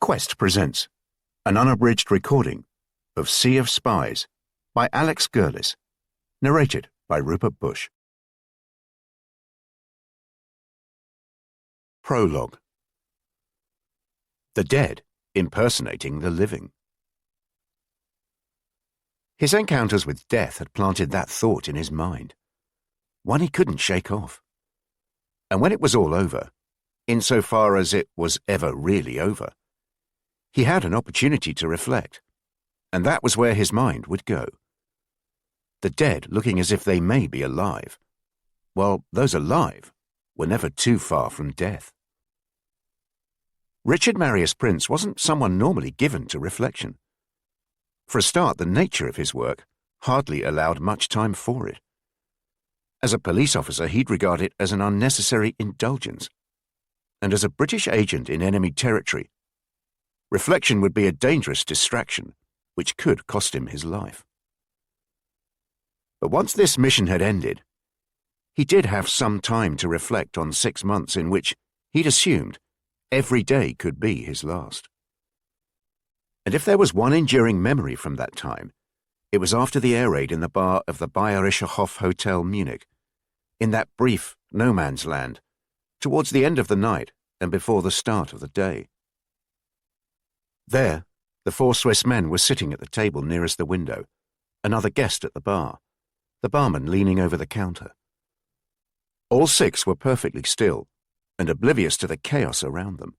Quest presents an unabridged recording of Sea of Spies by Alex Gerlis, narrated by Rupert Bush. Prologue. The dead impersonating the living. His encounters with death had planted that thought in his mind, one he couldn't shake off. And when it was all over, insofar as it was ever really over, he had an opportunity to reflect, and that was where his mind would go. The dead looking as if they may be alive, while those alive were never too far from death. Richard Marius Prince wasn't someone normally given to reflection. For a start, the nature of his work hardly allowed much time for it. As a police officer, he'd regard it as an unnecessary indulgence, and as a British agent in enemy territory, reflection would be a dangerous distraction which could cost him his life. But once this mission had ended, he did have some time to reflect on 6 months in which he'd assumed every day could be his last. And if there was one enduring memory from that time, it was after the air raid in the bar of the Bayerischer Hof Hotel Munich, in that brief no-man's land, towards the end of the night and before the start of the day. There, the 4 Swiss men were sitting at the table nearest the window, another guest at the bar, the barman leaning over the counter. All 6 were perfectly still and oblivious to the chaos around them.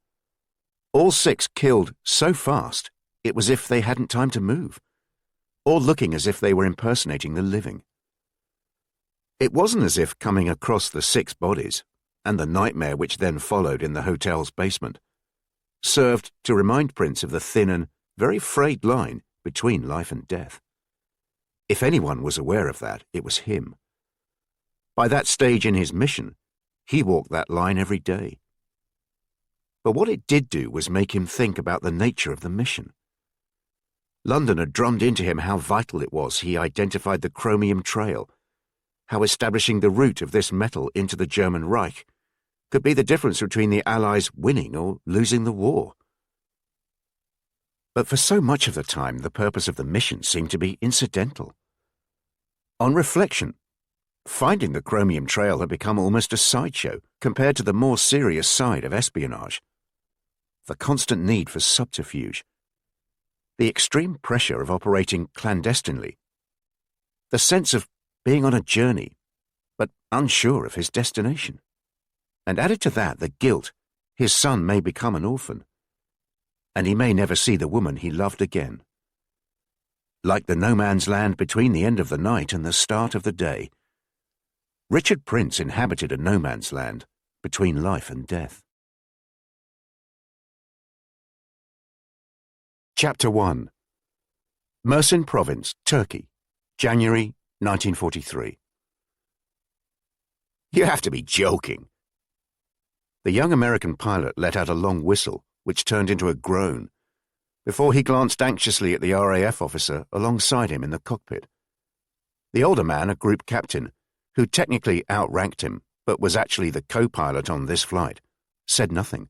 All 6 killed so fast it was as if they hadn't time to move, all looking as if they were impersonating the living. It wasn't as if coming across the 6 bodies, and the nightmare which then followed in the hotel's basement, served to remind Prince of the thin and very frayed line between life and death. If anyone was aware of that, it was him. By that stage in his mission, he walked that line every day. But what it did do was make him think about the nature of the mission. London had drummed into him how vital it was he identified the chromium trail, how establishing the route of this metal into the German Reich could be the difference between the Allies winning or losing the war. But for so much of the time, the purpose of the mission seemed to be incidental. On reflection, finding the chromium trail had become almost a sideshow compared to the more serious side of espionage. The constant need for subterfuge, the extreme pressure of operating clandestinely, the sense of being on a journey, but unsure of his destination. And added to that the guilt his son may become an orphan, and he may never see the woman he loved again. Like the no-man's land between the end of the night and the start of the day, Richard Prince inhabited a no-man's land between life and death. Chapter 1. Mersin Province, Turkey, January 1943. You have to be joking. The young American pilot let out a long whistle, which turned into a groan, before he glanced anxiously at the RAF officer alongside him in the cockpit. The older man, a group captain, who technically outranked him, but was actually the co-pilot on this flight, said nothing,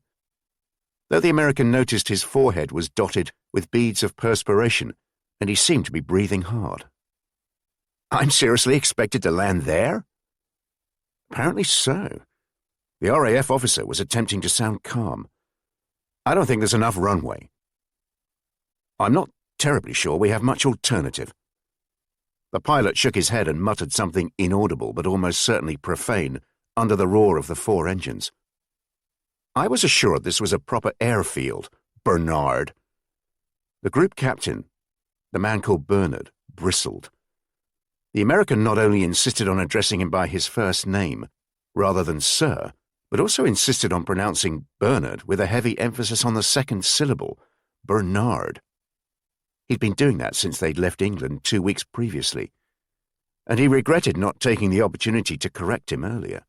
though the American noticed his forehead was dotted with beads of perspiration, and he seemed to be breathing hard. I'm seriously expected to land there? Apparently so. The RAF officer was attempting to sound calm. I don't think there's enough runway. I'm not terribly sure we have much alternative. The pilot shook his head and muttered something inaudible but almost certainly profane under the roar of the 4 engines. I was assured this was a proper airfield, Bernard. The group captain, the man called Bernard, bristled. The American not only insisted on addressing him by his first name, rather than sir, but also insisted on pronouncing Bernard with a heavy emphasis on the second syllable, Bernard. He'd been doing that since they'd left England 2 weeks previously, and he regretted not taking the opportunity to correct him earlier.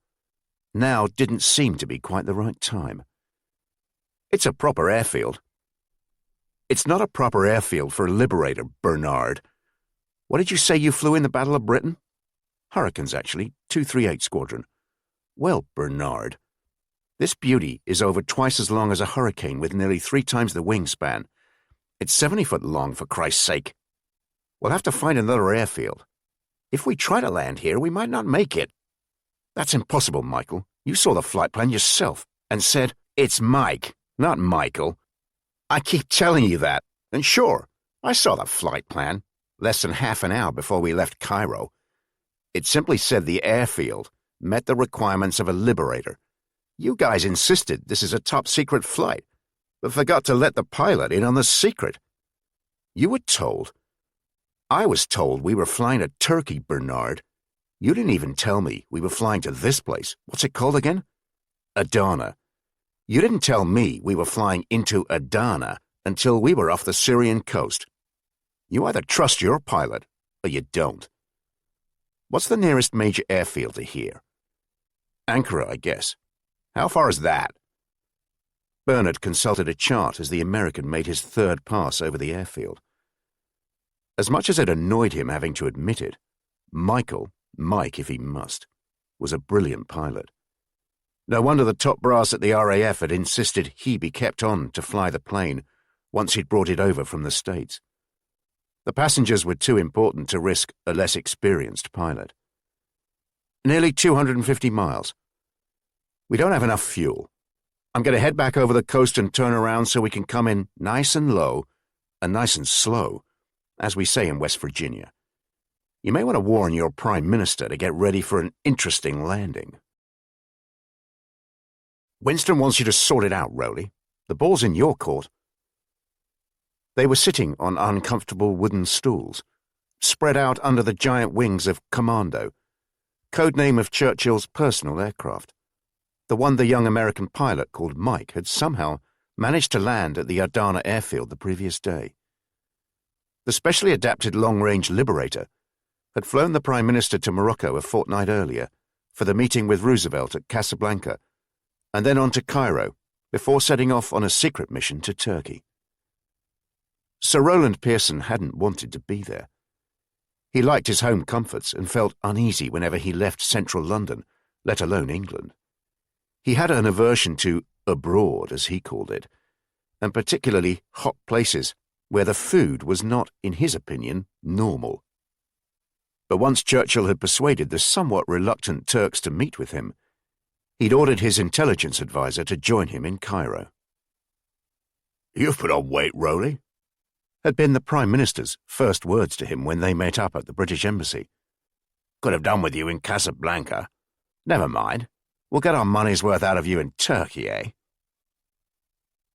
Now didn't seem to be quite the right time. It's a proper airfield. It's not a proper airfield for a liberator, Bernard. What did you say you flew in the Battle of Britain? Hurricanes, actually, 238 Squadron. Well, Bernard, This beauty is over twice as long as a hurricane with nearly 3 times the wingspan. It's 70 foot long, for Christ's sake. We'll have to find another airfield. If we try to land here, we might not make it. That's impossible, Michael. You saw the flight plan yourself and said, "It's Mike, not Michael." I keep telling you that. And sure, I saw the flight plan, less than half an hour before we left Cairo. It simply said the airfield met the requirements of a liberator. You guys insisted this is a top-secret flight, but forgot to let the pilot in on the secret. You were told. I was told we were flying to Turkey, Bernard. You didn't even tell me we were flying to this place. What's it called again? Adana. You didn't tell me we were flying into Adana until we were off the Syrian coast. You either trust your pilot or you don't. What's the nearest major airfield to here? Ankara, I guess. How far is that? Bernard consulted a chart as the American made his third pass over the airfield. As much as it annoyed him having to admit it, Mike if he must, was a brilliant pilot. No wonder the top brass at the RAF had insisted he be kept on to fly the plane once he'd brought it over from the States. The passengers were too important to risk a less experienced pilot. Nearly 250 miles. We don't have enough fuel. I'm going to head back over the coast and turn around so we can come in nice and low and nice and slow, as we say in West Virginia. You may want to warn your Prime Minister to get ready for an interesting landing. Winston wants you to sort it out, Rowley. The ball's in your court. They were sitting on uncomfortable wooden stools, spread out under the giant wings of Commando, codename of Churchill's personal aircraft, the one the young American pilot called Mike had somehow managed to land at the Adana airfield the previous day. The specially adapted long-range Liberator had flown the Prime Minister to Morocco a fortnight earlier for the meeting with Roosevelt at Casablanca, and then on to Cairo, before setting off on a secret mission to Turkey. Sir Rowland Pearson hadn't wanted to be there. He liked his home comforts and felt uneasy whenever he left central London, let alone England. He had an aversion to abroad, as he called it, and particularly hot places where the food was not, in his opinion, normal. But once Churchill had persuaded the somewhat reluctant Turks to meet with him, he'd ordered his intelligence advisor to join him in Cairo. "You've put on weight, Rowley," had been the Prime Minister's first words to him when they met up at the British Embassy. "Could have done with you in Casablanca. Never mind. We'll get our money's worth out of you in Turkey, eh?"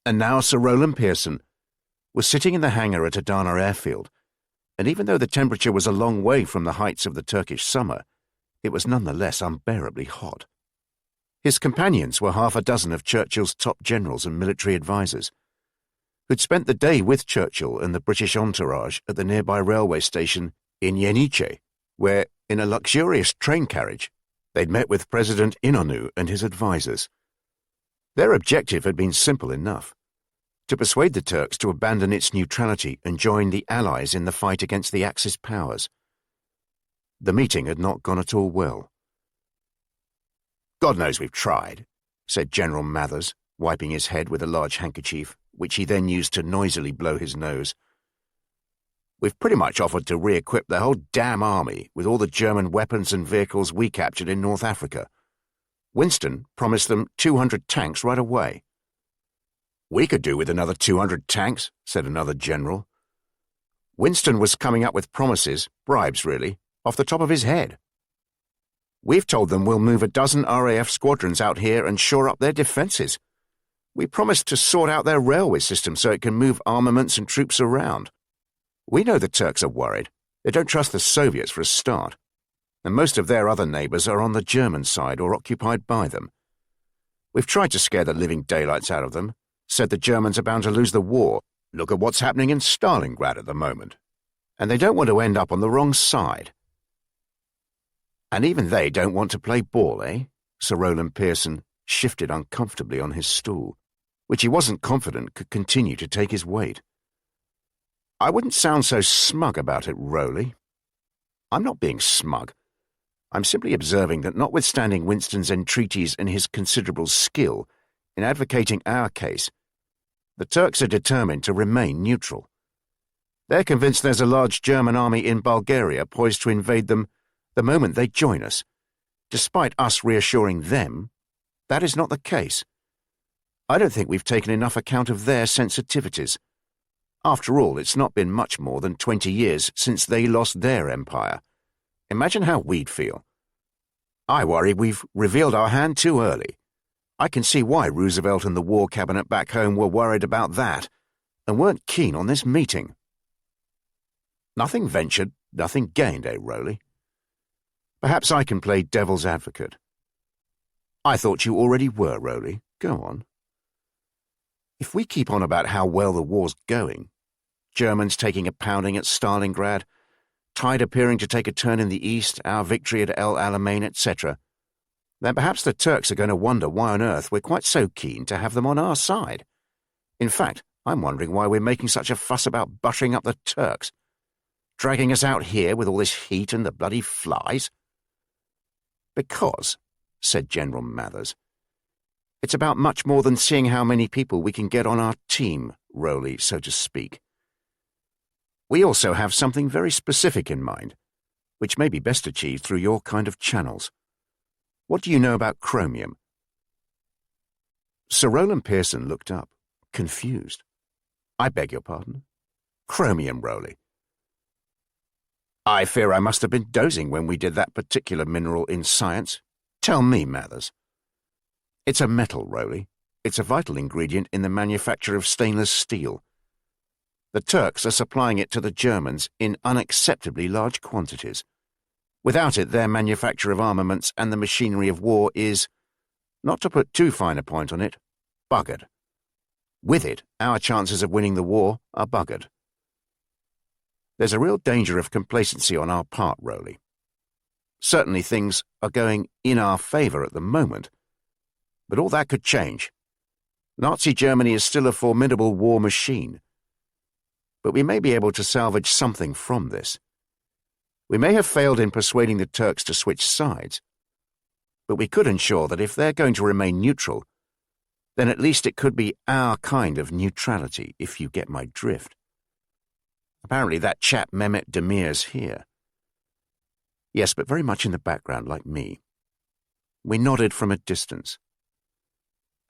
And now Sir Rowland Pearson was sitting in the hangar at Adana Airfield, and even though the temperature was a long way from the heights of the Turkish summer, it was nonetheless unbearably hot. His companions were half a dozen of Churchill's top generals and military advisers, who'd spent the day with Churchill and the British entourage at the nearby railway station in Yenice, where, in a luxurious train carriage, they'd met with President Inonu and his advisers. Their objective had been simple enough: to persuade the Turks to abandon its neutrality and join the Allies in the fight against the Axis powers. The meeting had not gone at all well. "God knows we've tried," said General Mathers, wiping his head with a large handkerchief, which he then used to noisily blow his nose. "We've pretty much offered to re-equip the whole damn army with all the German weapons and vehicles we captured in North Africa. Winston promised them 200 tanks right away." "We could do with another 200 tanks," said another general. Winston was coming up with promises, bribes really, off the top of his head. "We've told them we'll move a dozen RAF squadrons out here and shore up their defences. We promised to sort out their railway system so it can move armaments and troops around. We know the Turks are worried. They don't trust the Soviets for a start, and most of their other neighbours are on the German side or occupied by them. We've tried to scare the living daylights out of them, said the Germans are bound to lose the war. Look at what's happening in Stalingrad at the moment. And they don't want to end up on the wrong side." "And even they don't want to play ball, eh?" Sir Rowland Pearson shifted uncomfortably on his stool, which he wasn't confident could continue to take his weight. "I wouldn't sound so smug about it, Rowley." "I'm not being smug. I'm simply observing that notwithstanding Winston's entreaties and his considerable skill in advocating our case, the Turks are determined to remain neutral. They're convinced there's a large German army in Bulgaria poised to invade them the moment they join us. Despite us reassuring them, that is not the case. I don't think we've taken enough account of their sensitivities. After all, it's not been much more than 20 years since they lost their empire. Imagine how we'd feel. I worry we've revealed our hand too early. I can see why Roosevelt and the War Cabinet back home were worried about that and weren't keen on this meeting. Nothing ventured, nothing gained, eh, Rowley? Perhaps I can play devil's advocate. I thought you already were, Rowley. Go on. If we keep on about how well the war's going, Germans taking a pounding at Stalingrad, tide appearing to take a turn in the east, our victory at El Alamein, etc., then perhaps the Turks are going to wonder why on earth we're quite so keen to have them on our side. In fact, I'm wondering why we're making such a fuss about buttering up the Turks, dragging us out here with all this heat and the bloody flies. Because, said General Mathers, it's about much more than seeing how many people we can get on our team, Rowley, so to speak. We also have something very specific in mind, which may be best achieved through your kind of channels. What do you know about chromium? Sir Rowland Pearson looked up, confused. I beg your pardon? Chromium, Rowley. I fear I must have been dozing when we did that particular mineral in science. Tell me, Mathers. It's a metal, Rowley. It's a vital ingredient in the manufacture of stainless steel. The Turks are supplying it to the Germans in unacceptably large quantities. Without it, their manufacture of armaments and the machinery of war is, not to put too fine a point on it, buggered. With it, our chances of winning the war are buggered. There's a real danger of complacency on our part, Rowley. Certainly things are going in our favour at the moment, but all that could change. Nazi Germany is still a formidable war machine, but we may be able to salvage something from this. We may have failed in persuading the Turks to switch sides, but we could ensure that if they're going to remain neutral, then at least it could be our kind of neutrality, if you get my drift. Apparently that chap Mehmet Demir's here. Yes, but very much in the background, like me. We nodded from a distance.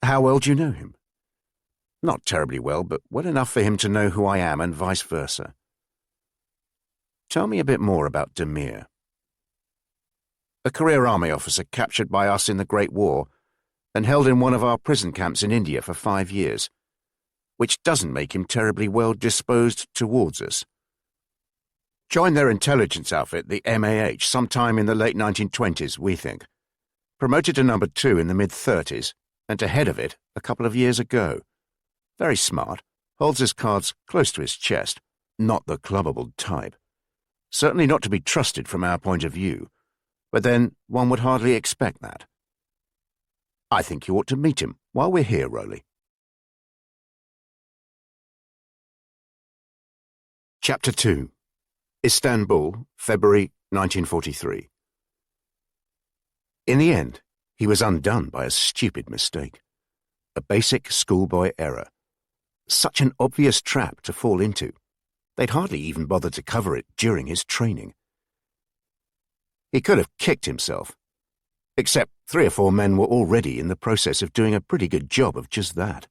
How well do you know him? Not terribly well, but well enough for him to know who I am and vice versa. Tell me a bit more about Demir. A career army officer captured by us in the Great War and held in one of our prison camps in India for 5 years, which doesn't make him terribly well disposed towards us. Joined their intelligence outfit, the MAH, sometime in the late 1920s, we think. Promoted to number 2 in the mid-30s, and to head of it a couple of years ago. Very smart, holds his cards close to his chest, not the clubbable type. Certainly not to be trusted from our point of view, but then one would hardly expect that. I think you ought to meet him while we're here, Rowley. Chapter 2. Istanbul, February 1943. In the end, he was undone by a stupid mistake. A basic schoolboy error. Such an obvious trap to fall into. They'd hardly even bothered to cover it during his training. He could have kicked himself, except 3 or 4 men were already in the process of doing a pretty good job of just that.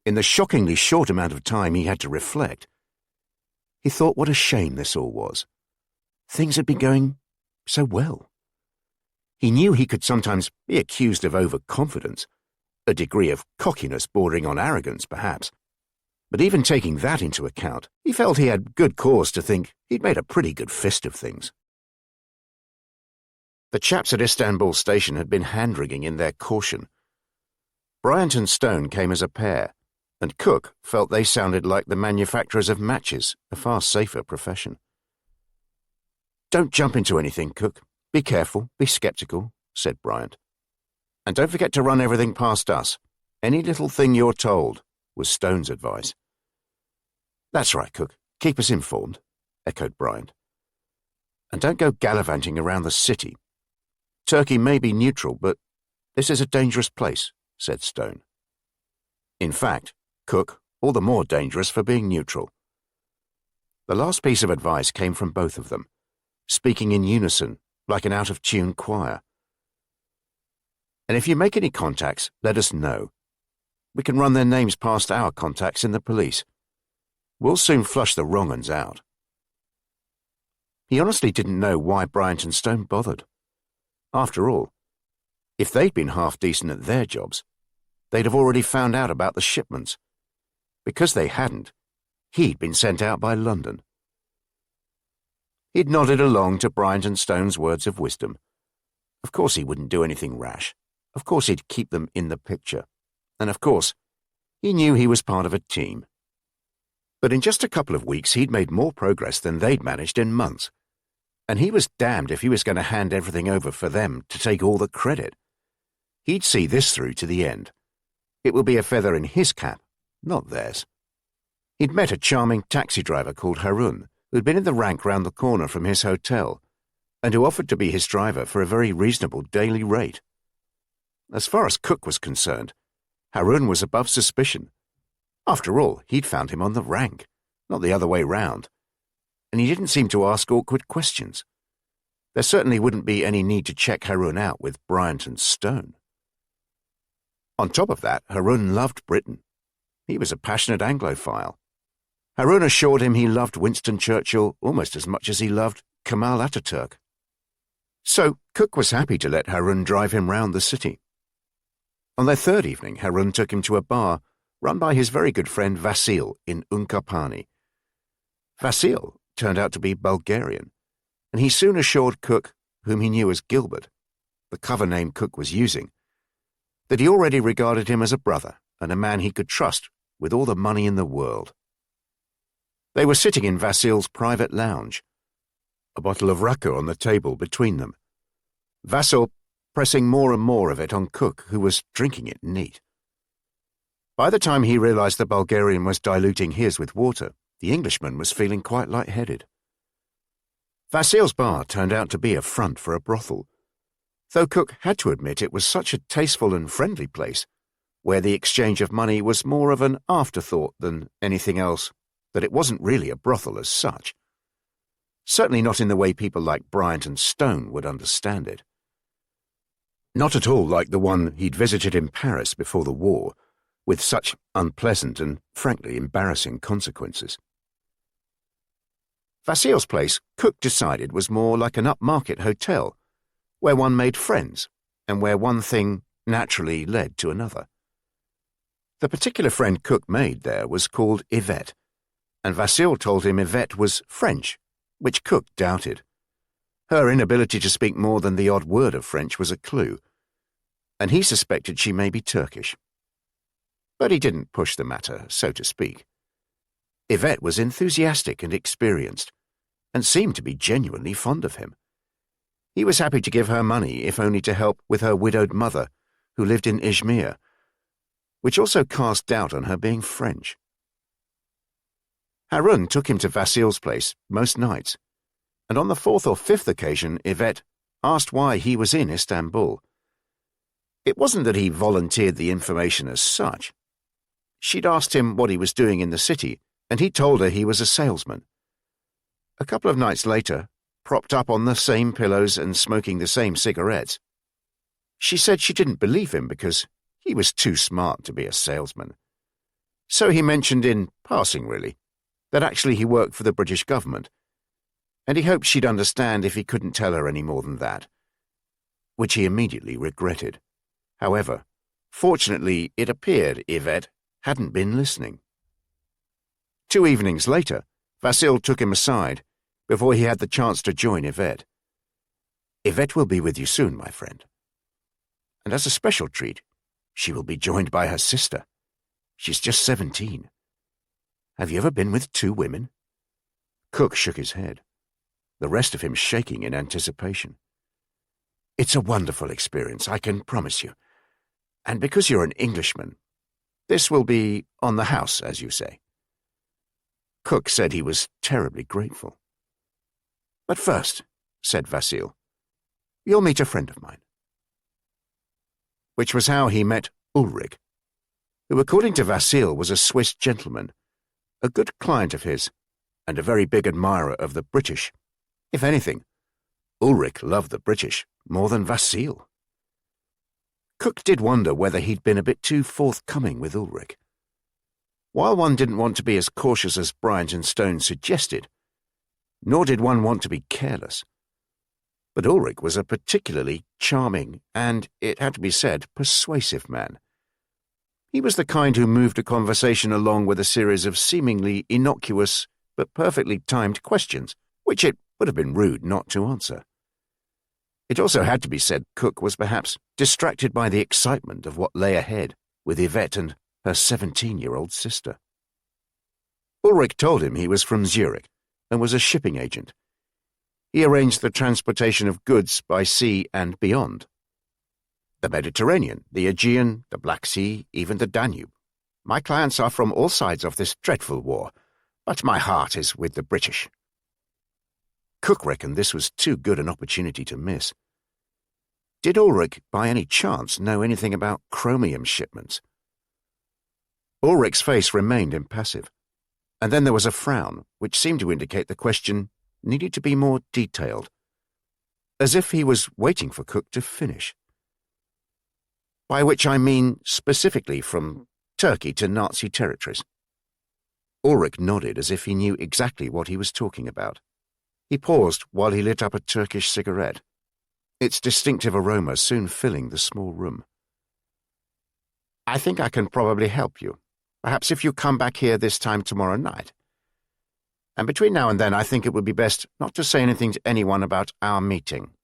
In the shockingly short amount of time he had to reflect, he thought what a shame this all was. Things had been going so well. He knew he could sometimes be accused of overconfidence, a degree of cockiness bordering on arrogance, perhaps. But even taking that into account, he felt he had good cause to think he'd made a pretty good fist of things. The chaps at Istanbul station had been hand-rigging in their caution. Bryant and Stone came as a pair, and Cook felt they sounded like the manufacturers of matches, a far safer profession. "Don't jump into anything, Cook. Be careful, be sceptical," said Bryant. "And don't forget to run everything past us. Any little thing you're told," was Stone's advice. "That's right, Cook. Keep us informed," echoed Bryant. And don't go gallivanting around the city. Turkey may be neutral, but this is a dangerous place, said Stone. In fact, Cook, all the more dangerous for being neutral. The last piece of advice came from both of them, speaking in unison, like an out-of-tune choir. And if you make any contacts, let us know. We can run their names past our contacts in the police. We'll soon flush the wrong uns out. He honestly didn't know why Bryant and Stone bothered. After all, if they'd been half decent at their jobs, they'd have already found out about the shipments. Because they hadn't, he'd been sent out by London. He'd nodded along to Bryant and Stone's words of wisdom. Of course he wouldn't do anything rash. Of course he'd keep them in the picture. And of course, he knew he was part of a team. But in just a couple of weeks he'd made more progress than they'd managed in months. And he was damned if he was going to hand everything over for them to take all the credit. He'd see this through to the end. It will be a feather in his cap, not theirs. He'd met a charming taxi driver called Harun, who'd been in the rank round the corner from his hotel, and who offered to be his driver for a very reasonable daily rate. As far as Cook was concerned, Harun was above suspicion. After all, he'd found him on the rank, not the other way round, and he didn't seem to ask awkward questions. There certainly wouldn't be any need to check Harun out with Bryant and Stone. On top of that, Harun loved Britain. He was a passionate Anglophile. Harun assured him he loved Winston Churchill almost as much as he loved Kemal Ataturk. So Cook was happy to let Harun drive him round the city. On their third evening, Harun took him to a bar run by his very good friend Vasil in Unkapanı. Vasil turned out to be Bulgarian, and he soon assured Cook, whom he knew as Gilbert, the cover name Cook was using, that he already regarded him as a brother and a man he could trust with all the money in the world. They were sitting in Vasil's private lounge, a bottle of raka on the table between them, Vasil pressing more and more of it on Cook, who was drinking it neat. By the time he realized the Bulgarian was diluting his with water, the Englishman was feeling quite light-headed. Vasil's bar turned out to be a front for a brothel, though Cook had to admit it was such a tasteful and friendly place, where the exchange of money was more of an afterthought than anything else, that it wasn't really a brothel as such. Certainly not in the way people like Bryant and Stone would understand it. Not at all like the one he'd visited in Paris before the war, with such unpleasant and frankly embarrassing consequences. Vasil's place, Cook decided, was more like an upmarket hotel, where one made friends, and where one thing naturally led to another. The particular friend Cook made there was called Yvette, and Vasil told him Yvette was French, which Cook doubted. Her inability to speak more than the odd word of French was a clue, and he suspected she may be Turkish. But he didn't push the matter, so to speak. Yvette was enthusiastic and experienced, and seemed to be genuinely fond of him. He was happy to give her money, if only to help with her widowed mother, who lived in Izmir, which also cast doubt on her being French. Harun took him to Vasil's place most nights, and on the fourth or fifth occasion Yvette asked why he was in Istanbul. It wasn't that he volunteered the information as such. She'd asked him what he was doing in the city, and he told her he was a salesman. A couple of nights later, propped up on the same pillows and smoking the same cigarettes, she said she didn't believe him because he was too smart to be a salesman. So he mentioned in passing, really, that actually he worked for the British government, and he hoped she'd understand if he couldn't tell her any more than that, which he immediately regretted. However, fortunately it appeared Yvette hadn't been listening. 2 evenings later, Vasil took him aside before he had the chance to join Yvette. Yvette will be with you soon, my friend. And as a special treat, she will be joined by her sister. She's just 17. Have you ever been with 2 women? Cook shook his head, the rest of him shaking in anticipation. It's a wonderful experience, I can promise you. And because you're an Englishman, this will be on the house, as you say. Cook said he was terribly grateful. But first, said Vasil. "You'll meet a friend of mine." Which was how he met Ulrich, who according to Vasil was a Swiss gentleman, a good client of his, and a very big admirer of the British. If anything, Ulrich loved the British more than Vasil. Cook did wonder whether he'd been a bit too forthcoming with Ulrich. While one didn't want to be as cautious as Bryant and Stone suggested, nor did one want to be careless, but Ulrich was a particularly charming and, it had to be said, persuasive man. He was the kind who moved a conversation along with a series of seemingly innocuous but perfectly timed questions, which it would have been rude not to answer. It also had to be said Cook was perhaps distracted by the excitement of what lay ahead with Yvette and her 17-year-old sister. Ulrich told him he was from Zurich and was a shipping agent. He arranged the transportation of goods by sea and beyond. The Mediterranean, the Aegean, the Black Sea, even the Danube. My clients are from all sides of this dreadful war, but my heart is with the British. Cook reckoned this was too good an opportunity to miss. Did Ulrich, by any chance, know anything about chromium shipments? Ulrich's face remained impassive, and then there was a frown, which seemed to indicate the question needed to be more detailed, as if he was waiting for Cook to finish. By which I mean specifically from Turkey to Nazi territories. Ulrich nodded as if he knew exactly what he was talking about. He paused while he lit up a Turkish cigarette, its distinctive aroma soon filling the small room. "I think I can probably help you, perhaps if you come back here this time tomorrow night. And between now and then I think it would be best not to say anything to anyone about our meeting.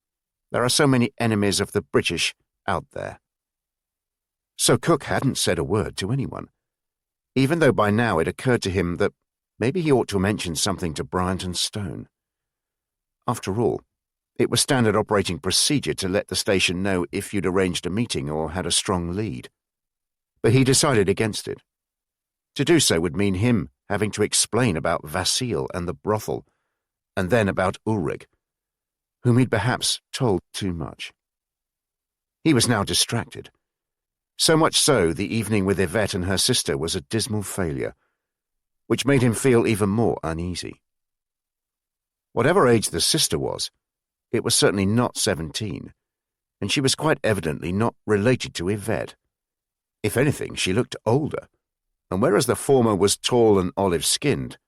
There are so many enemies of the British out there." So Cook hadn't said a word to anyone, even though by now it occurred to him that maybe he ought to mention something to Bryant and Stone. After all, it was standard operating procedure to let the station know if you'd arranged a meeting or had a strong lead. But he decided against it. To do so would mean him having to explain about Vasil and the brothel, and then about Ulrich, whom he'd perhaps told too much. He was now distracted. So much so the evening with Yvette and her sister was a dismal failure, which made him feel even more uneasy. Whatever age the sister was, it was certainly not 17, and she was quite evidently not related to Yvette. If anything, she looked older, and whereas the former was tall and olive-skinned,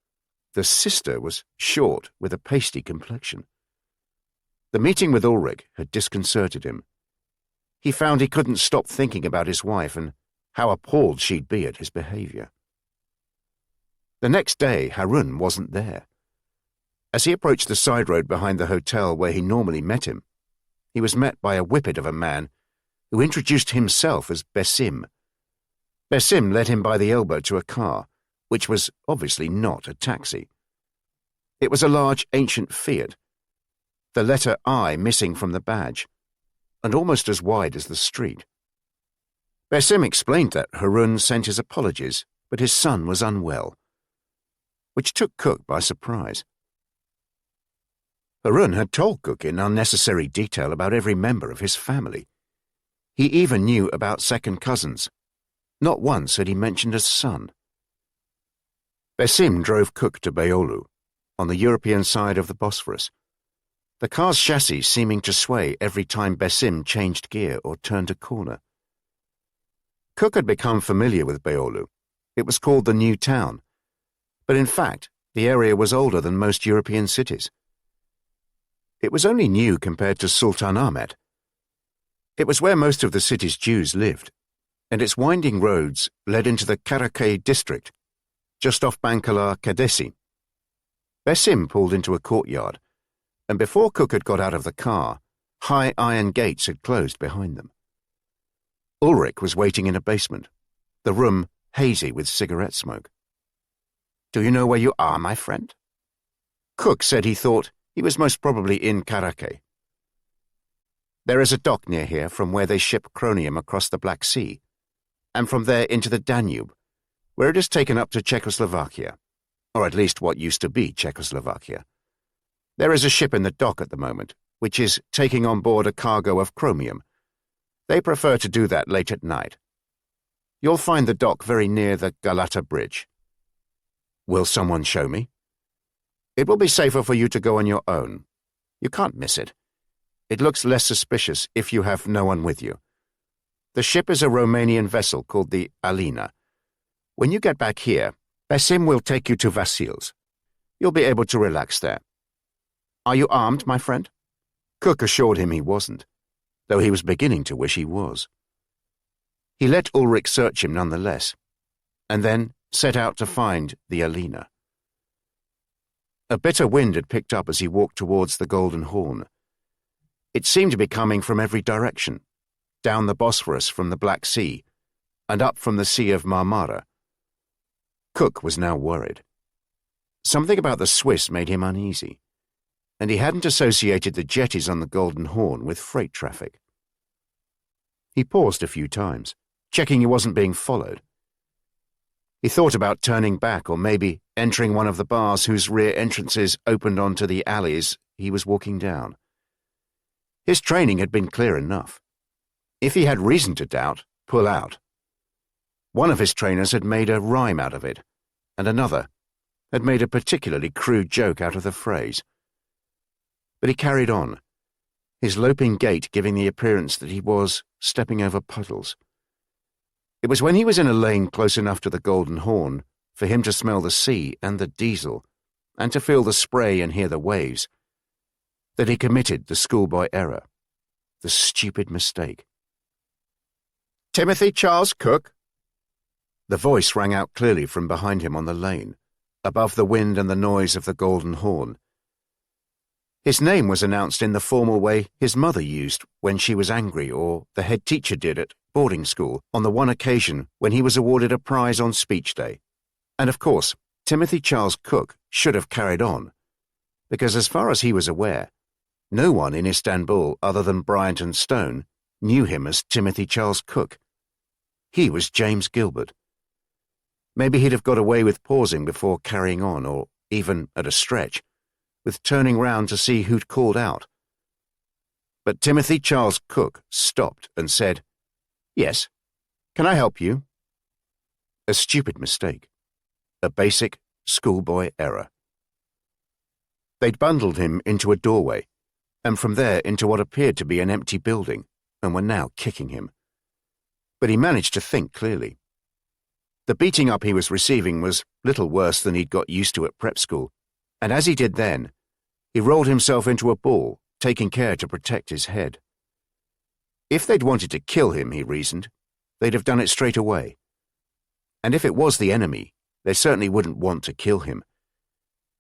the sister was short with a pasty complexion. The meeting with Ulrich had disconcerted him. He found he couldn't stop thinking about his wife and how appalled she'd be at his behavior. The next day, Harun wasn't there. As he approached the side road behind the hotel where he normally met him, he was met by a whippet of a man who introduced himself as Besim. Besim led him by the elbow to a car, which was obviously not a taxi. It was a large ancient Fiat, the letter I missing from the badge, and almost as wide as the street. Besim explained that Harun sent his apologies, but his son was unwell, which took Cook by surprise. Harun had told Cook in unnecessary detail about every member of his family. He even knew about second cousins. Not once had he mentioned a son. Besim drove Cook to Beyoğlu, on the European side of the Bosphorus, the car's chassis seeming to sway every time Besim changed gear or turned a corner. Cook had become familiar with Beyoğlu. It was called the New Town, but in fact, the area was older than most European cities. It was only new compared to Sultanahmet. It was where most of the city's Jews lived, and its winding roads led into the Karaköy district, just off Bankalar Caddesi. Besim pulled into a courtyard, and before Cook had got out of the car, high iron gates had closed behind them. Ulrich was waiting in a basement, the room hazy with cigarette smoke. "Do you know where you are, my friend?" Cook said he thought he was most probably in Karaköy. "There is a dock near here from where they ship chromium across the Black Sea, and from there into the Danube, where it is taken up to Czechoslovakia, or at least what used to be Czechoslovakia. There is a ship in the dock at the moment, which is taking on board a cargo of chromium. They prefer to do that late at night. You'll find the dock very near the Galata Bridge. Will someone show me? It will be safer for you to go on your own. You can't miss it. It looks less suspicious if you have no one with you. The ship is a Romanian vessel called the Alina. When you get back here, Besim will take you to Vasil's. You'll be able to relax there. Are you armed, my friend? Cook assured him he wasn't, though he was beginning to wish he was. He let Ulrich search him nonetheless, and then set out to find the Alina. A bitter wind had picked up as he walked towards the Golden Horn. It seemed to be coming from every direction, down the Bosphorus from the Black Sea, and up from the Sea of Marmara. Cook was now worried. Something about the Swiss made him uneasy, and he hadn't associated the jetties on the Golden Horn with freight traffic. He paused a few times, checking he wasn't being followed. He thought about turning back or maybe entering one of the bars whose rear entrances opened onto the alleys he was walking down. His training had been clear enough. If he had reason to doubt, pull out. One of his trainers had made a rhyme out of it, and another had made a particularly crude joke out of the phrase. But he carried on, his loping gait giving the appearance that he was stepping over puddles. It was when he was in a lane close enough to the Golden Horn for him to smell the sea and the diesel, and to feel the spray and hear the waves, that he committed the schoolboy error, the stupid mistake. "Timothy Charles Cook?" The voice rang out clearly from behind him on the lane, above the wind and the noise of the Golden Horn. His name was announced in the formal way his mother used when she was angry, or the head teacher did at boarding school on the one occasion when he was awarded a prize on speech day. And of course, Timothy Charles Cook should have carried on, because as far as he was aware, no one in Istanbul other than Bryant and Stone knew him as Timothy Charles Cook. He was James Gilbert. Maybe he'd have got away with pausing before carrying on, or even, at a stretch, with turning round to see who'd called out. But Timothy Charles Cook stopped and said, "Yes, can I help you?" A stupid mistake. A basic schoolboy error. They'd bundled him into a doorway, and from there into what appeared to be an empty building, and were now kicking him. But he managed to think clearly. The beating up he was receiving was little worse than he'd got used to at prep school, and as he did then, he rolled himself into a ball, taking care to protect his head. If they'd wanted to kill him, he reasoned, they'd have done it straight away. And if it was the enemy, they certainly wouldn't want to kill him.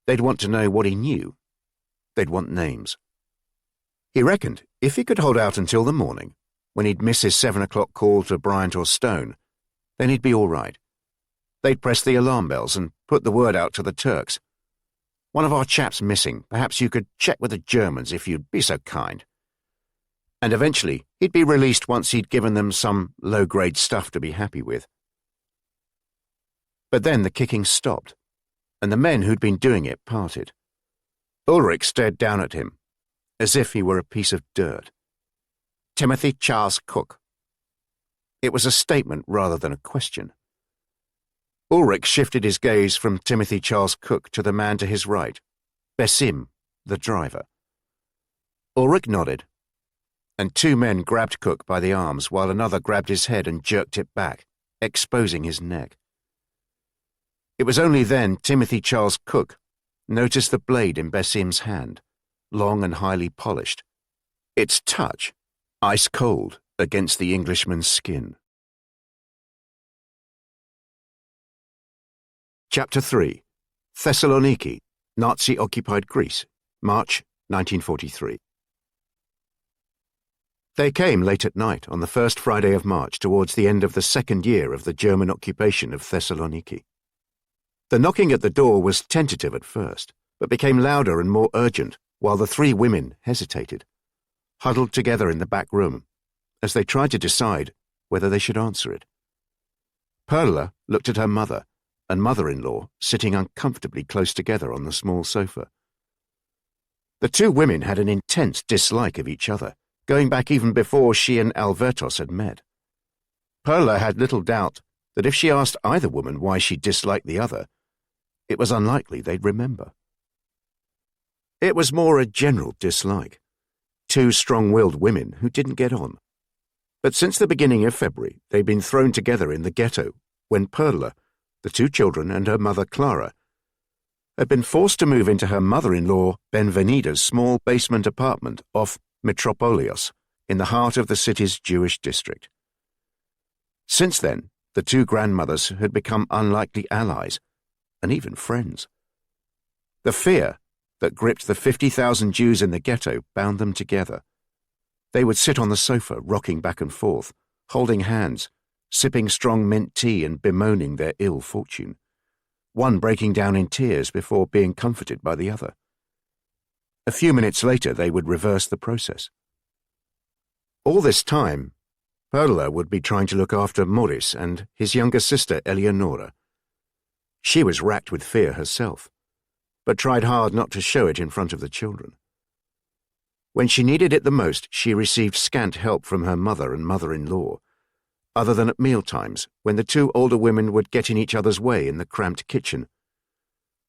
They'd want to know what he knew. They'd want names. He reckoned if he could hold out until the morning, when he'd miss his 7 o'clock call to Bryant or Stone, then he'd be all right. They'd press the alarm bells and put the word out to the Turks. "One of our chaps missing. Perhaps you could check with the Germans if you'd be so kind." And eventually he'd be released once he'd given them some low-grade stuff to be happy with. But then the kicking stopped, and the men who'd been doing it parted. Ulrich stared down at him, as if he were a piece of dirt. Timothy Charles Cook. It was a statement rather than a question. Ulrich shifted his gaze from Timothy Charles Cook to the man to his right, Besim, the driver. Ulrich nodded, and 2 men grabbed Cook by the arms while another grabbed his head and jerked it back, exposing his neck. It was only then Timothy Charles Cook noticed the blade in Besim's hand, long and highly polished, its touch ice cold against the Englishman's skin. Chapter 3. Thessaloniki, Nazi-occupied Greece, March 1943. They came late at night on the first Friday of March towards the end of the second year of the German occupation of Thessaloniki. The knocking at the door was tentative at first, but became louder and more urgent while the 3 women hesitated, huddled together in the back room, as they tried to decide whether they should answer it. Perla looked at her mother and mother-in-law sitting uncomfortably close together on the small sofa. The two women had an intense dislike of each other, going back even before she and Alvertos had met. Perla had little doubt that if she asked either woman why she disliked the other, it was unlikely they'd remember. It was more a general dislike. Two strong-willed women who didn't get on. But since the beginning of February, they'd been thrown together in the ghetto when Perla, the two children and her mother Clara, had been forced to move into her mother-in-law Benvenida's small basement apartment off Metropolios in the heart of the city's Jewish district. Since then, the two grandmothers had become unlikely allies, and even friends. The fear that gripped the 50,000 Jews in the ghetto bound them together. They would sit on the sofa, rocking back and forth, holding hands, sipping strong mint tea and bemoaning their ill fortune, one breaking down in tears before being comforted by the other. A few minutes later, they would reverse the process. All this time, Perla would be trying to look after Maurice and his younger sister Eleonora. She was racked with fear herself, but tried hard not to show it in front of the children. When she needed it the most, she received scant help from her mother and mother-in-law, other than at mealtimes, when the two older women would get in each other's way in the cramped kitchen.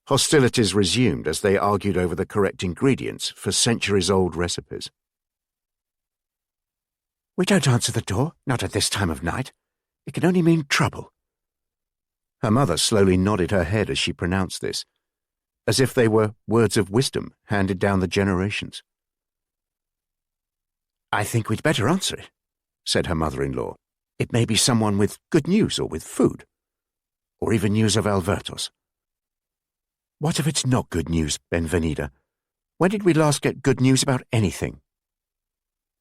Hostilities resumed as they argued over the correct ingredients for centuries-old recipes. "We don't answer the door, not at this time of night. It can only mean trouble." Her mother slowly nodded her head as she pronounced this, as if they were words of wisdom handed down the generations. "I think we'd better answer it," said her mother-in-law. "It may be someone with good news or with food, or even news of Alvertos." "What if it's not good news, Benvenida? When did we last get good news about anything?"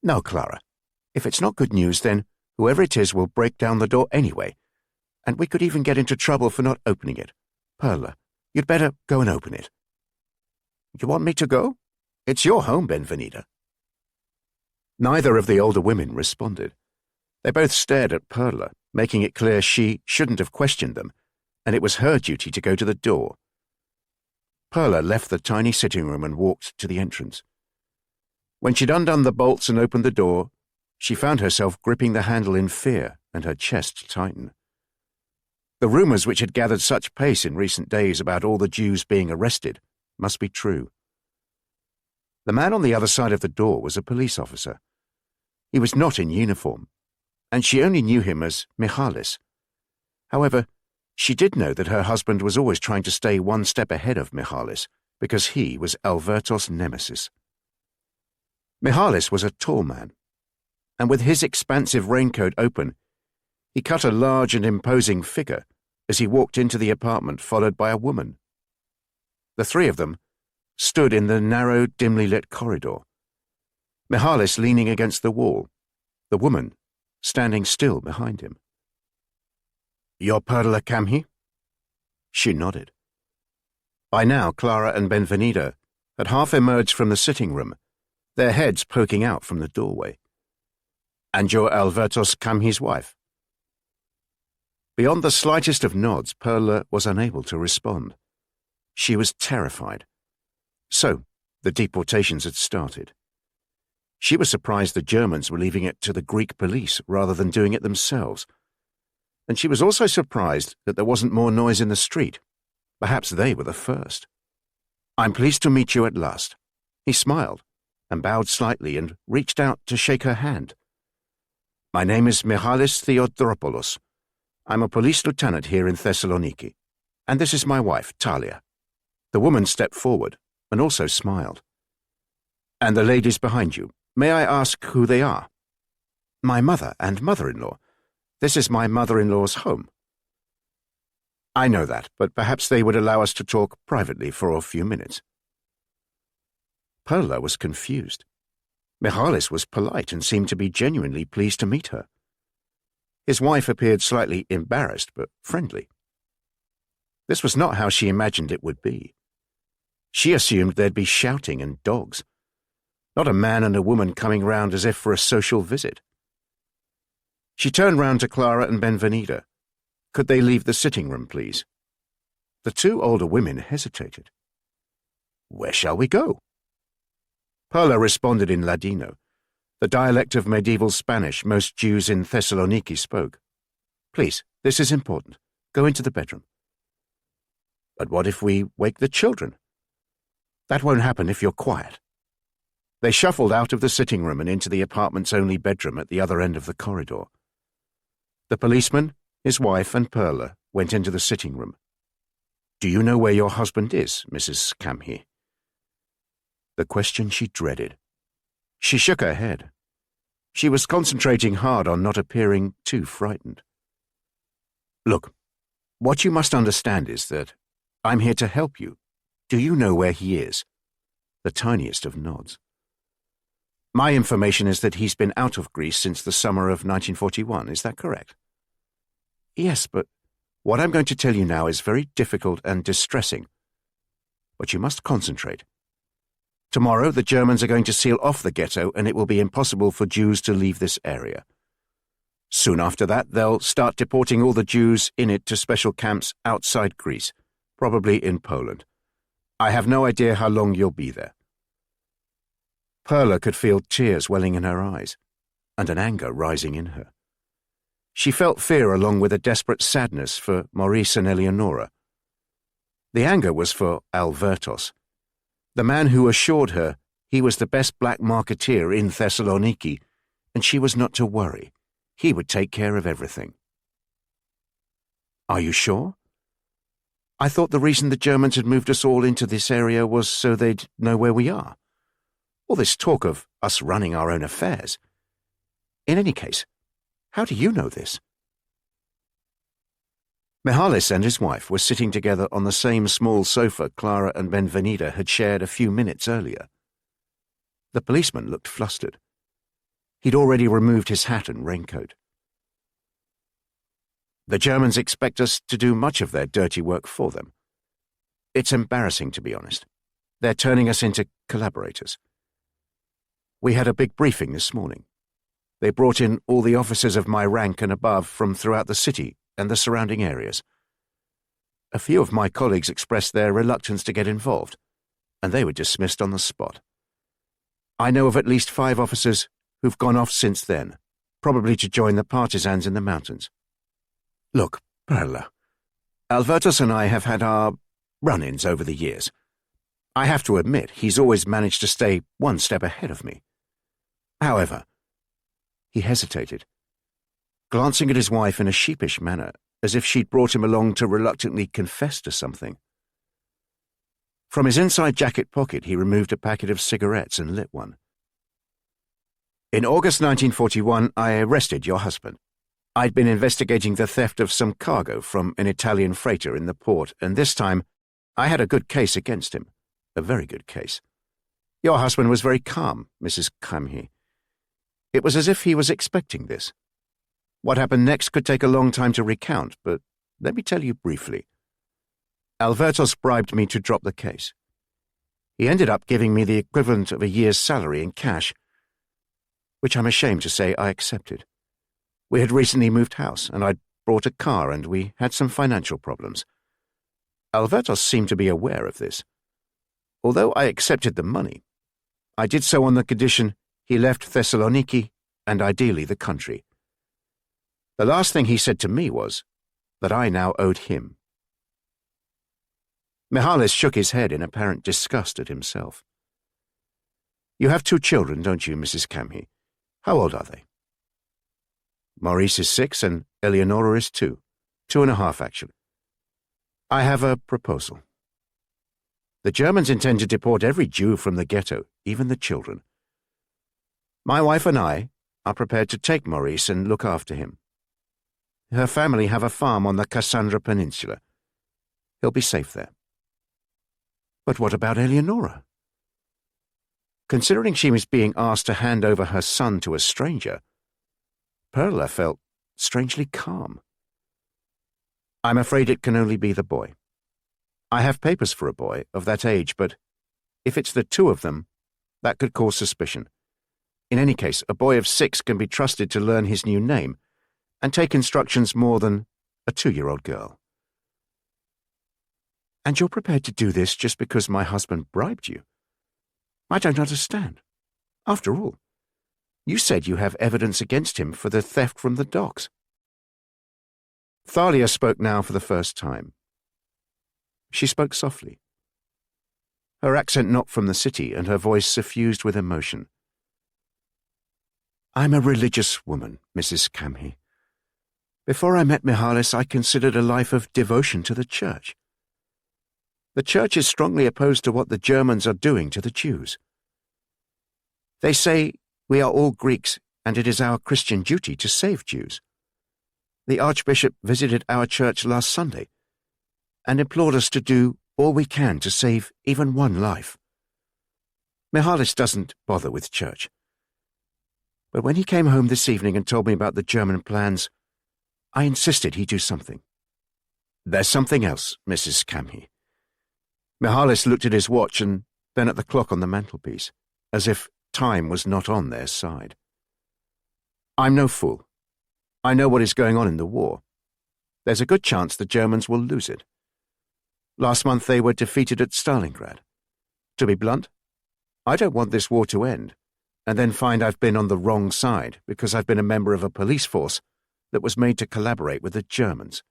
"No, Clara. If it's not good news, then whoever it is will break down the door anyway, and we could even get into trouble for not opening it. Perla, you'd better go and open it." "You want me to go? It's your home, Benvenida." Neither of the older women responded. They both stared at Perla, making it clear she shouldn't have questioned them, and it was her duty to go to the door. Perla left the tiny sitting room and walked to the entrance. When she'd undone the bolts and opened the door, she found herself gripping the handle in fear and her chest tightened. The rumors which had gathered such pace in recent days about all the Jews being arrested must be true. The man on the other side of the door was a police officer. He was not in uniform, and she only knew him as Michalis. However, she did know that her husband was always trying to stay one step ahead of Michalis, because he was Alvertos' nemesis. Michalis was a tall man, and with his expansive raincoat open, he cut a large and imposing figure as he walked into the apartment followed by a woman. The three of them stood in the narrow, dimly lit corridor, Michalis leaning against the wall, the woman standing still behind him. "You're Perla Camhi?" She nodded. By now, Clara and Benvenida had half emerged from the sitting room, their heads poking out from the doorway. "And you're Alvertos Camhi's wife?" Beyond the slightest of nods, Perla was unable to respond. She was terrified. So, the deportations had started. She was surprised the Germans were leaving it to the Greek police rather than doing it themselves. And she was also surprised that there wasn't more noise in the street. Perhaps they were the first. "I'm pleased to meet you at last." He smiled and bowed slightly and reached out to shake her hand. "My name is Michalis Theodoropoulos. I'm a police lieutenant here in Thessaloniki, and this is my wife, Talia." The woman stepped forward and also smiled. "And the ladies behind you, may I ask who they are?" "My mother and mother-in-law. This is my mother-in-law's home." "I know that, but perhaps they would allow us to talk privately for a few minutes." Perla was confused. Michalis was polite and seemed to be genuinely pleased to meet her. His wife appeared slightly embarrassed but friendly. This was not how she imagined it would be. She assumed there'd be shouting and dogs, not a man and a woman coming round as if for a social visit. She turned round to Clara and Benvenida. Could they leave the sitting room, please? The two older women hesitated. "Where shall we go?" Perla responded in Ladino, the dialect of medieval Spanish most Jews in Thessaloniki spoke. "Please, this is important. Go into the bedroom." "But what if we wake the children?" "That won't happen if you're quiet." They shuffled out of the sitting room and into the apartment's only bedroom at the other end of the corridor. The policeman, his wife, and Perla went into the sitting room. "Do you know where your husband is, Mrs. Camhi?" The question she dreaded. She shook her head. She was concentrating hard on not appearing too frightened. "Look, what you must understand is that I'm here to help you. Do you know where he is?" The tiniest of nods. "My information is that he's been out of Greece since the summer of 1941, is that correct?" "Yes, but what I'm going to tell you now is very difficult and distressing. But you must concentrate. Tomorrow, the Germans are going to seal off the ghetto and it will be impossible for Jews to leave this area. Soon after that, they'll start deporting all the Jews in it to special camps outside Greece, probably in Poland. I have no idea how long you'll be there." Perla could feel tears welling in her eyes, and an anger rising in her. She felt fear along with a desperate sadness for Maurice and Eleonora. The anger was for Alvertos, the man who assured her he was the best black marketeer in Thessaloniki, and she was not to worry. He would take care of everything. "Are you sure? I thought the reason the Germans had moved us all into this area was so they'd know where we are. All this talk of us running our own affairs. In any case, how do you know this?" Mihalis and his wife were sitting together on the same small sofa Clara and Benvenida had shared a few minutes earlier. The policeman looked flustered. He'd already removed his hat and raincoat. "The Germans expect us to do much of their dirty work for them. It's embarrassing, to be honest. They're turning us into collaborators. We had a big briefing this morning. They brought in all the officers of my rank and above from throughout the city and the surrounding areas. A few of my colleagues expressed their reluctance to get involved, and they were dismissed on the spot. I know of at least 5 officers who've gone off since then, probably to join the partisans in the mountains. Look, Perla, Alvertos and I have had our run-ins over the years. I have to admit, he's always managed to stay one step ahead of me. However," he hesitated, glancing at his wife in a sheepish manner, as if she'd brought him along to reluctantly confess to something. From his inside jacket pocket, he removed a packet of cigarettes and lit one. "In August 1941, I arrested your husband. I'd been investigating the theft of some cargo from an Italian freighter in the port, and this time I had a good case against him. A very good case. Your husband was very calm, Mrs. Camhi. It was as if he was expecting this. What happened next could take a long time to recount, but let me tell you briefly. Alvertos bribed me to drop the case. He ended up giving me the equivalent of a year's salary in cash, which I'm ashamed to say I accepted. We had recently moved house, and I'd bought a car, and we had some financial problems. Alvertos seemed to be aware of this. Although I accepted the money, I did so on the condition he left Thessaloniki and ideally the country. The last thing he said to me was that I now owed him." Mihalis shook his head in apparent disgust at himself. "You have 2 children, don't you, Mrs. Camhi? How old are they?" "Maurice is 6 and Eleonora is 2. 2.5, actually. I have a proposal. The Germans intend to deport every Jew from the ghetto, even the children. My wife and I are prepared to take Maurice and look after him. Her family have a farm on the Cassandra Peninsula. He'll be safe there." "But what about Eleonora?" Considering she was being asked to hand over her son to a stranger, Perla felt strangely calm. "I'm afraid it can only be the boy. I have papers for a boy of that age, but if it's the 2 of them, that could cause suspicion. In any case, a boy of 6 can be trusted to learn his new name and take instructions more than a 2-year-old girl." "And you're prepared to do this just because my husband bribed you?" I don't understand. After all, you said you have evidence against him for the theft from the docks. Thalia spoke now for the first time. She spoke softly. Her accent not from the city, and her voice suffused with emotion. I'm a religious woman, Mrs. Camhy. Before I met Mihalis, I considered a life of devotion to the Church. The Church is strongly opposed to what the Germans are doing to the Jews. They say we are all Greeks, and it is our Christian duty to save Jews. The Archbishop visited our church last Sunday and implored us to do all we can to save even one life. Mihalis doesn't bother with church. But when he came home this evening and told me about the German plans, I insisted he do something. There's something else, Mrs. Camhy. Mihalis looked at his watch and then at the clock on the mantelpiece, as if time was not on their side. I'm no fool. I know what is going on in the war. There's a good chance the Germans will lose it. Last month they were defeated at Stalingrad. To be blunt, I don't want this war to end, and then find I've been on the wrong side because I've been a member of a police force that was made to collaborate with the Germans.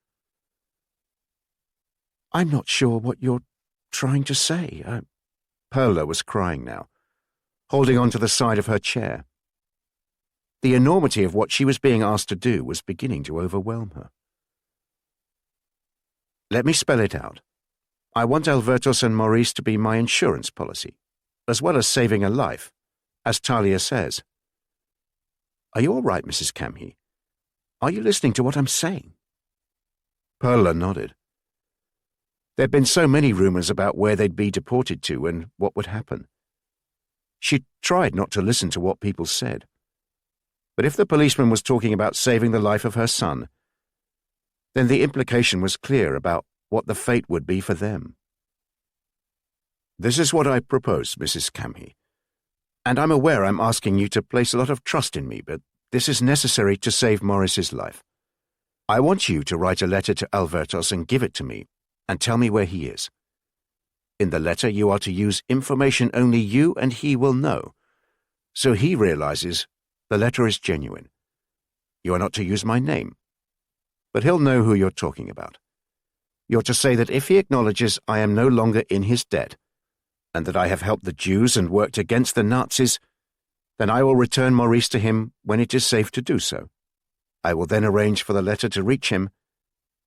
I'm not sure what you're trying to say. Perla was crying now, holding on to the side of her chair. The enormity of what she was being asked to do was beginning to overwhelm her. Let me spell it out. I want Albertos and Maurice to be my insurance policy, as well as saving a life, as Thalia says. Are you all right, Mrs. Camhy? Are you listening to what I'm saying? Perla nodded. There'd been so many rumors about where they'd be deported to and what would happen. She tried not to listen to what people said. But if the policeman was talking about saving the life of her son, then the implication was clear about what the fate would be for them. This is what I propose, Mrs. Camhy. And I'm aware I'm asking you to place a lot of trust in me, but this is necessary to save Maurice's life. I want you to write a letter to Albertos and give it to me, and tell me where he is. In the letter you are to use information only you and he will know, so he realizes the letter is genuine. You are not to use my name, but he'll know who you're talking about. You're to say that if he acknowledges I am no longer in his debt, and that I have helped the Jews and worked against the Nazis, then I will return Maurice to him when it is safe to do so. I will then arrange for the letter to reach him,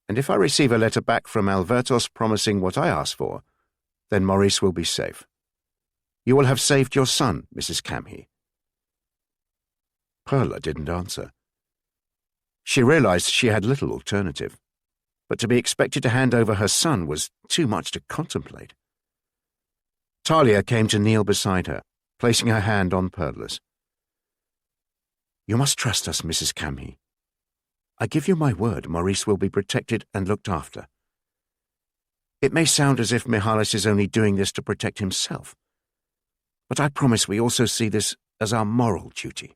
and if I receive a letter back from Albertos promising what I asked for, then Maurice will be safe. You will have saved your son, Mrs. Camhy. Perla didn't answer. She realized she had little alternative, but to be expected to hand over her son was too much to contemplate. Thalia came to kneel beside her, placing her hand on Perla's. You must trust us, Mrs. Camhy. I give you my word Maurice will be protected and looked after. It may sound as if Mihalis is only doing this to protect himself, but I promise we also see this as our moral duty.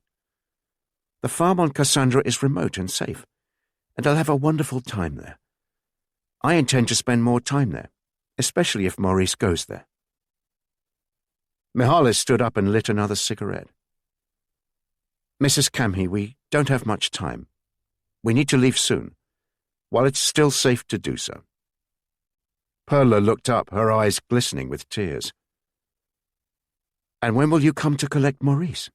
The farm on Cassandra is remote and safe, and I'll have a wonderful time there. I intend to spend more time there, especially if Maurice goes there. Mihalis stood up and lit another cigarette. Mrs. Camhy, we don't have much time. We need to leave soon, while it's still safe to do so. Perla looked up, her eyes glistening with tears. And when will you come to collect Maurice?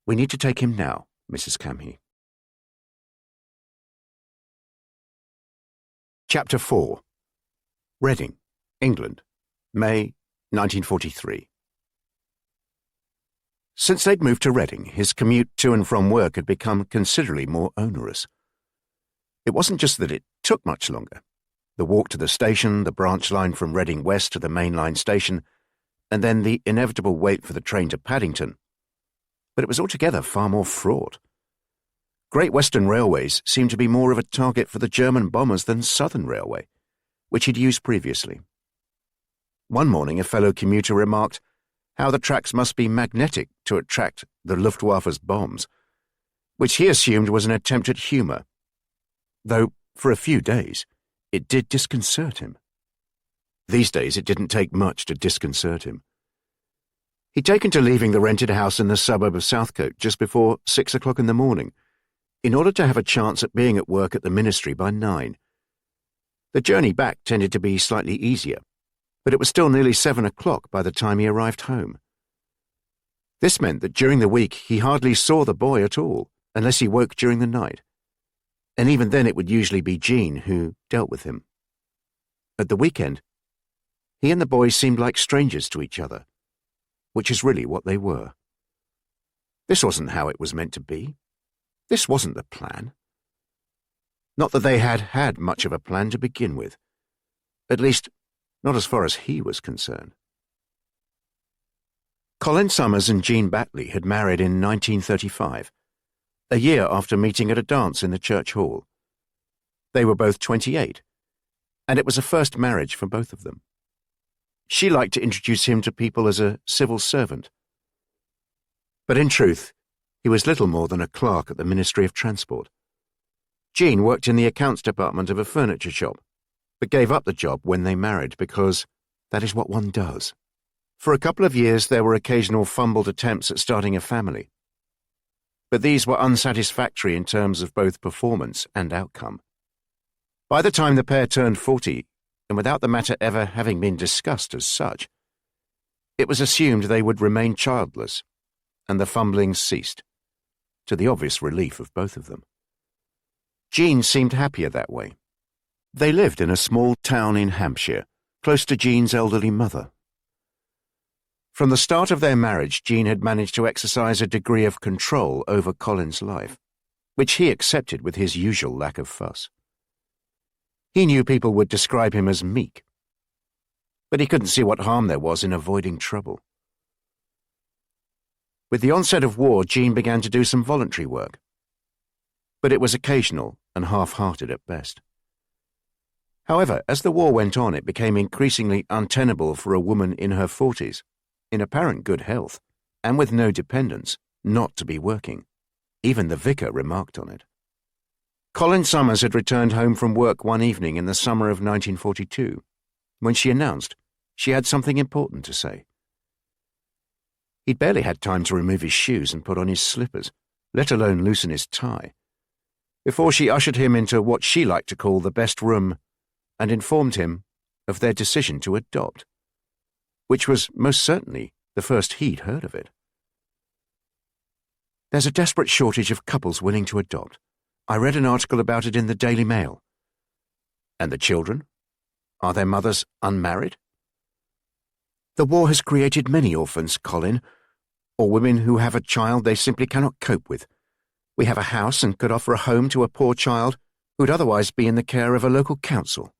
We need to take him now, Mrs. Camhy. Chapter 4. Reading, England, May 1943. Since they'd moved to Reading, his commute to and from work had become considerably more onerous. It wasn't just that it took much longer. The walk to the station, the branch line from Reading West to the main line station, and then the inevitable wait for the train to Paddington. But it was altogether far more fraught. Great Western Railways seemed to be more of a target for the German bombers than Southern Railway, which he'd used previously. One morning a fellow commuter remarked how the tracks must be magnetic to attract the Luftwaffe's bombs, which he assumed was an attempt at humour, though for a few days it did disconcert him. These days it didn't take much to disconcert him. He'd taken to leaving the rented house in the suburb of Southcote just before 6 o'clock in the morning, in order to have a chance at being at work at the ministry by 9. The journey back tended to be slightly easier, but it was still nearly 7 o'clock by the time he arrived home. This meant that during the week he hardly saw the boy at all, unless he woke during the night, and even then it would usually be Jean who dealt with him. At the weekend, he and the boy seemed like strangers to each other, which is really what they were. This wasn't how it was meant to be. This wasn't the plan. Not that they had had much of a plan to begin with. At least, not as far as he was concerned. Colin Summers and Jean Batley had married in 1935, a year after meeting at a dance in the church hall. They were both 28, and it was a first marriage for both of them. She liked to introduce him to people as a civil servant. But in truth, he was little more than a clerk at the Ministry of Transport. Jean worked in the accounts department of a furniture shop, but gave up the job when they married because that is what one does. For a couple of years there were occasional fumbled attempts at starting a family, but these were unsatisfactory in terms of both performance and outcome. By the time the pair turned 40, and without the matter ever having been discussed as such, it was assumed they would remain childless, and the fumblings ceased, to the obvious relief of both of them. Jean seemed happier that way. They lived in a small town in Hampshire, close to Jean's elderly mother. From the start of their marriage, Jean had managed to exercise a degree of control over Colin's life, which he accepted with his usual lack of fuss. He knew people would describe him as meek, but he couldn't see what harm there was in avoiding trouble. With the onset of war, Jean began to do some voluntary work, but it was occasional and half-hearted at best. However, as the war went on, it became increasingly untenable for a woman in her 40s, in apparent good health, and with no dependents, not to be working. Even the vicar remarked on it. Colin Summers had returned home from work one evening in the summer of 1942, when she announced she had something important to say. He'd barely had time to remove his shoes and put on his slippers, let alone loosen his tie, before she ushered him into what she liked to call the best room and informed him of their decision to adopt, which was most certainly the first he'd heard of it. There's a desperate shortage of couples willing to adopt. I read an article about it in the Daily Mail. And the children? Are their mothers unmarried? The war has created many orphans, Colin, or women who have a child they simply cannot cope with. We have a house and could offer a home to a poor child who'd otherwise be in the care of a local council.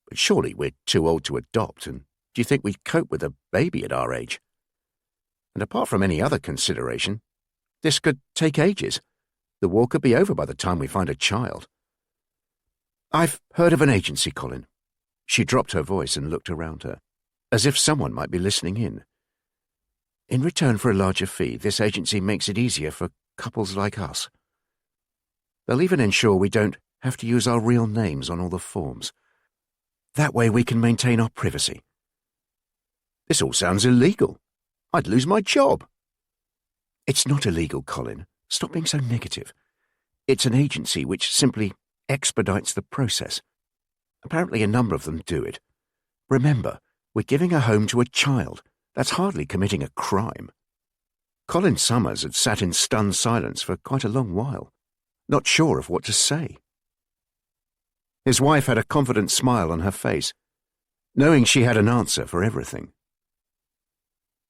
But surely we're too old to adopt, and do you think we'd cope with a baby at our age? And apart from any other consideration, this could take ages. The war could be over by the time we find a child. I've heard of an agency, Colin. She dropped her voice and looked around her, as if someone might be listening in. In return for a larger fee, this agency makes it easier for couples like us. They'll even ensure we don't have to use our real names on all the forms. That way we can maintain our privacy. This all sounds illegal. I'd lose my job. It's not illegal, Colin. Stop being so negative. It's an agency which simply expedites the process. Apparently a number of them do it. Remember, we're giving a home to a child. That's hardly committing a crime. Colin Summers had sat in stunned silence for quite a long while, not sure of what to say. His wife had a confident smile on her face, knowing she had an answer for everything.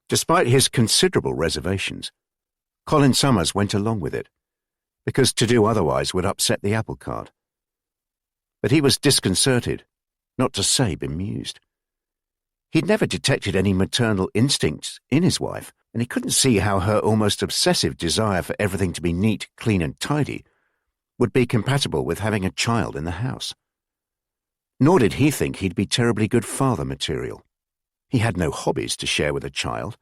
Despite his considerable reservations, Colin Summers went along with it, because to do otherwise would upset the apple cart. But he was disconcerted, not to say bemused. He'd never detected any maternal instincts in his wife, and he couldn't see how her almost obsessive desire for everything to be neat, clean and tidy would be compatible with having a child in the house. Nor did he think he'd be terribly good father material. He had no hobbies to share with a child.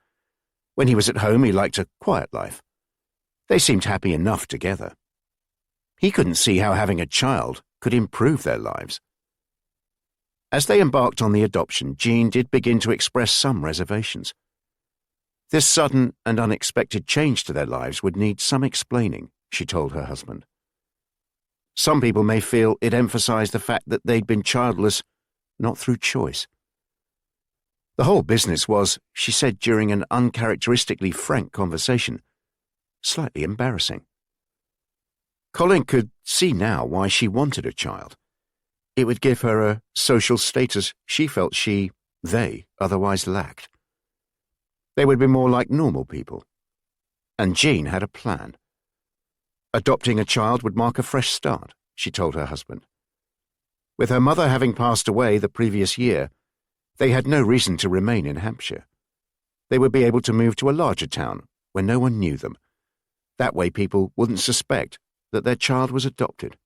When he was at home, he liked a quiet life. They seemed happy enough together. He couldn't see how having a child could improve their lives. As they embarked on the adoption, Jean did begin to express some reservations. This sudden and unexpected change to their lives would need some explaining, she told her husband. Some people may feel it emphasized the fact that they'd been childless, not through choice. The whole business was, she said during an uncharacteristically frank conversation, slightly embarrassing. Colin could see now why she wanted a child. It would give her a social status she felt they otherwise lacked. They would be more like normal people. And Jean had a plan. Adopting a child would mark a fresh start, she told her husband. With her mother having passed away the previous year, they had no reason to remain in Hampshire. They would be able to move to a larger town where no one knew them. That way people wouldn't suspect that their child was adopted.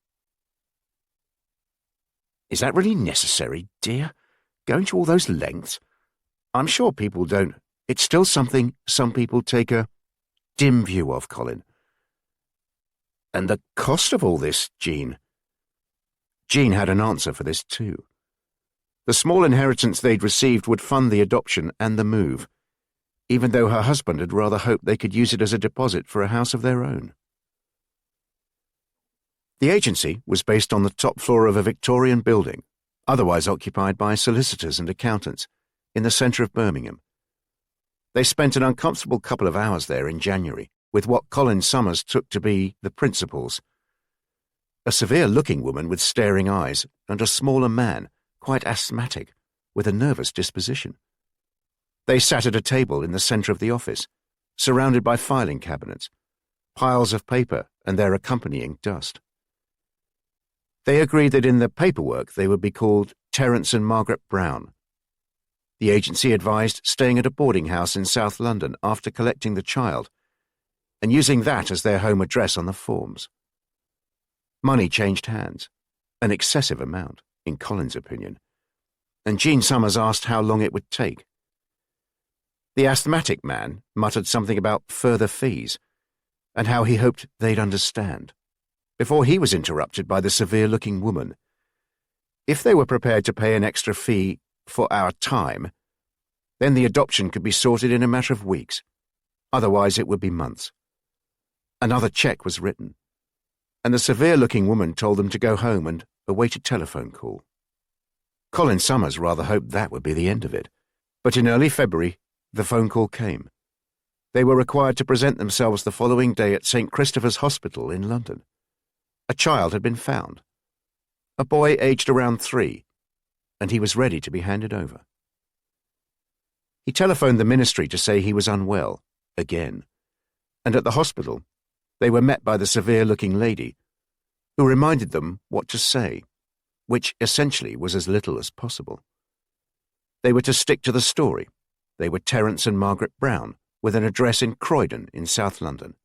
Is that really necessary, dear? Going to all those lengths? I'm sure people don't. It's still something some people take a dim view of, Colin. And the cost of all this, Jean? Jean had an answer for this too. The small inheritance they'd received would fund the adoption and the move, even though her husband had rather hoped they could use it as a deposit for a house of their own. The agency was based on the top floor of a Victorian building, otherwise occupied by solicitors and accountants, in the centre of Birmingham. They spent an uncomfortable couple of hours there in January with what Colin Summers took to be the principals. A severe-looking woman with staring eyes and a smaller man, quite asthmatic, with a nervous disposition. They sat at a table in the centre of the office, surrounded by filing cabinets, piles of paper and their accompanying dust. They agreed that in the paperwork they would be called Terence and Margaret Brown. The agency advised staying at a boarding house in South London after collecting the child, and using that as their home address on the forms. Money changed hands, an excessive amount, in Colin's opinion, and Jean Summers asked how long it would take. The asthmatic man muttered something about further fees, and how he hoped they'd understand, before he was interrupted by the severe-looking woman. If they were prepared to pay an extra fee for our time, then the adoption could be sorted in a matter of weeks. Otherwise it would be months. Another cheque was written, and the severe-looking woman told them to go home and await a telephone call. Colin Summers rather hoped that would be the end of it, but in early February the phone call came. They were required to present themselves the following day at St. Christopher's Hospital in London. A child had been found, a boy aged around 3, and he was ready to be handed over. He telephoned the ministry to say he was unwell, again, and at the hospital they were met by the severe-looking lady, who reminded them what to say, which essentially was as little as possible. They were to stick to the story. They were Terence and Margaret Brown, with an address in Croydon in South London.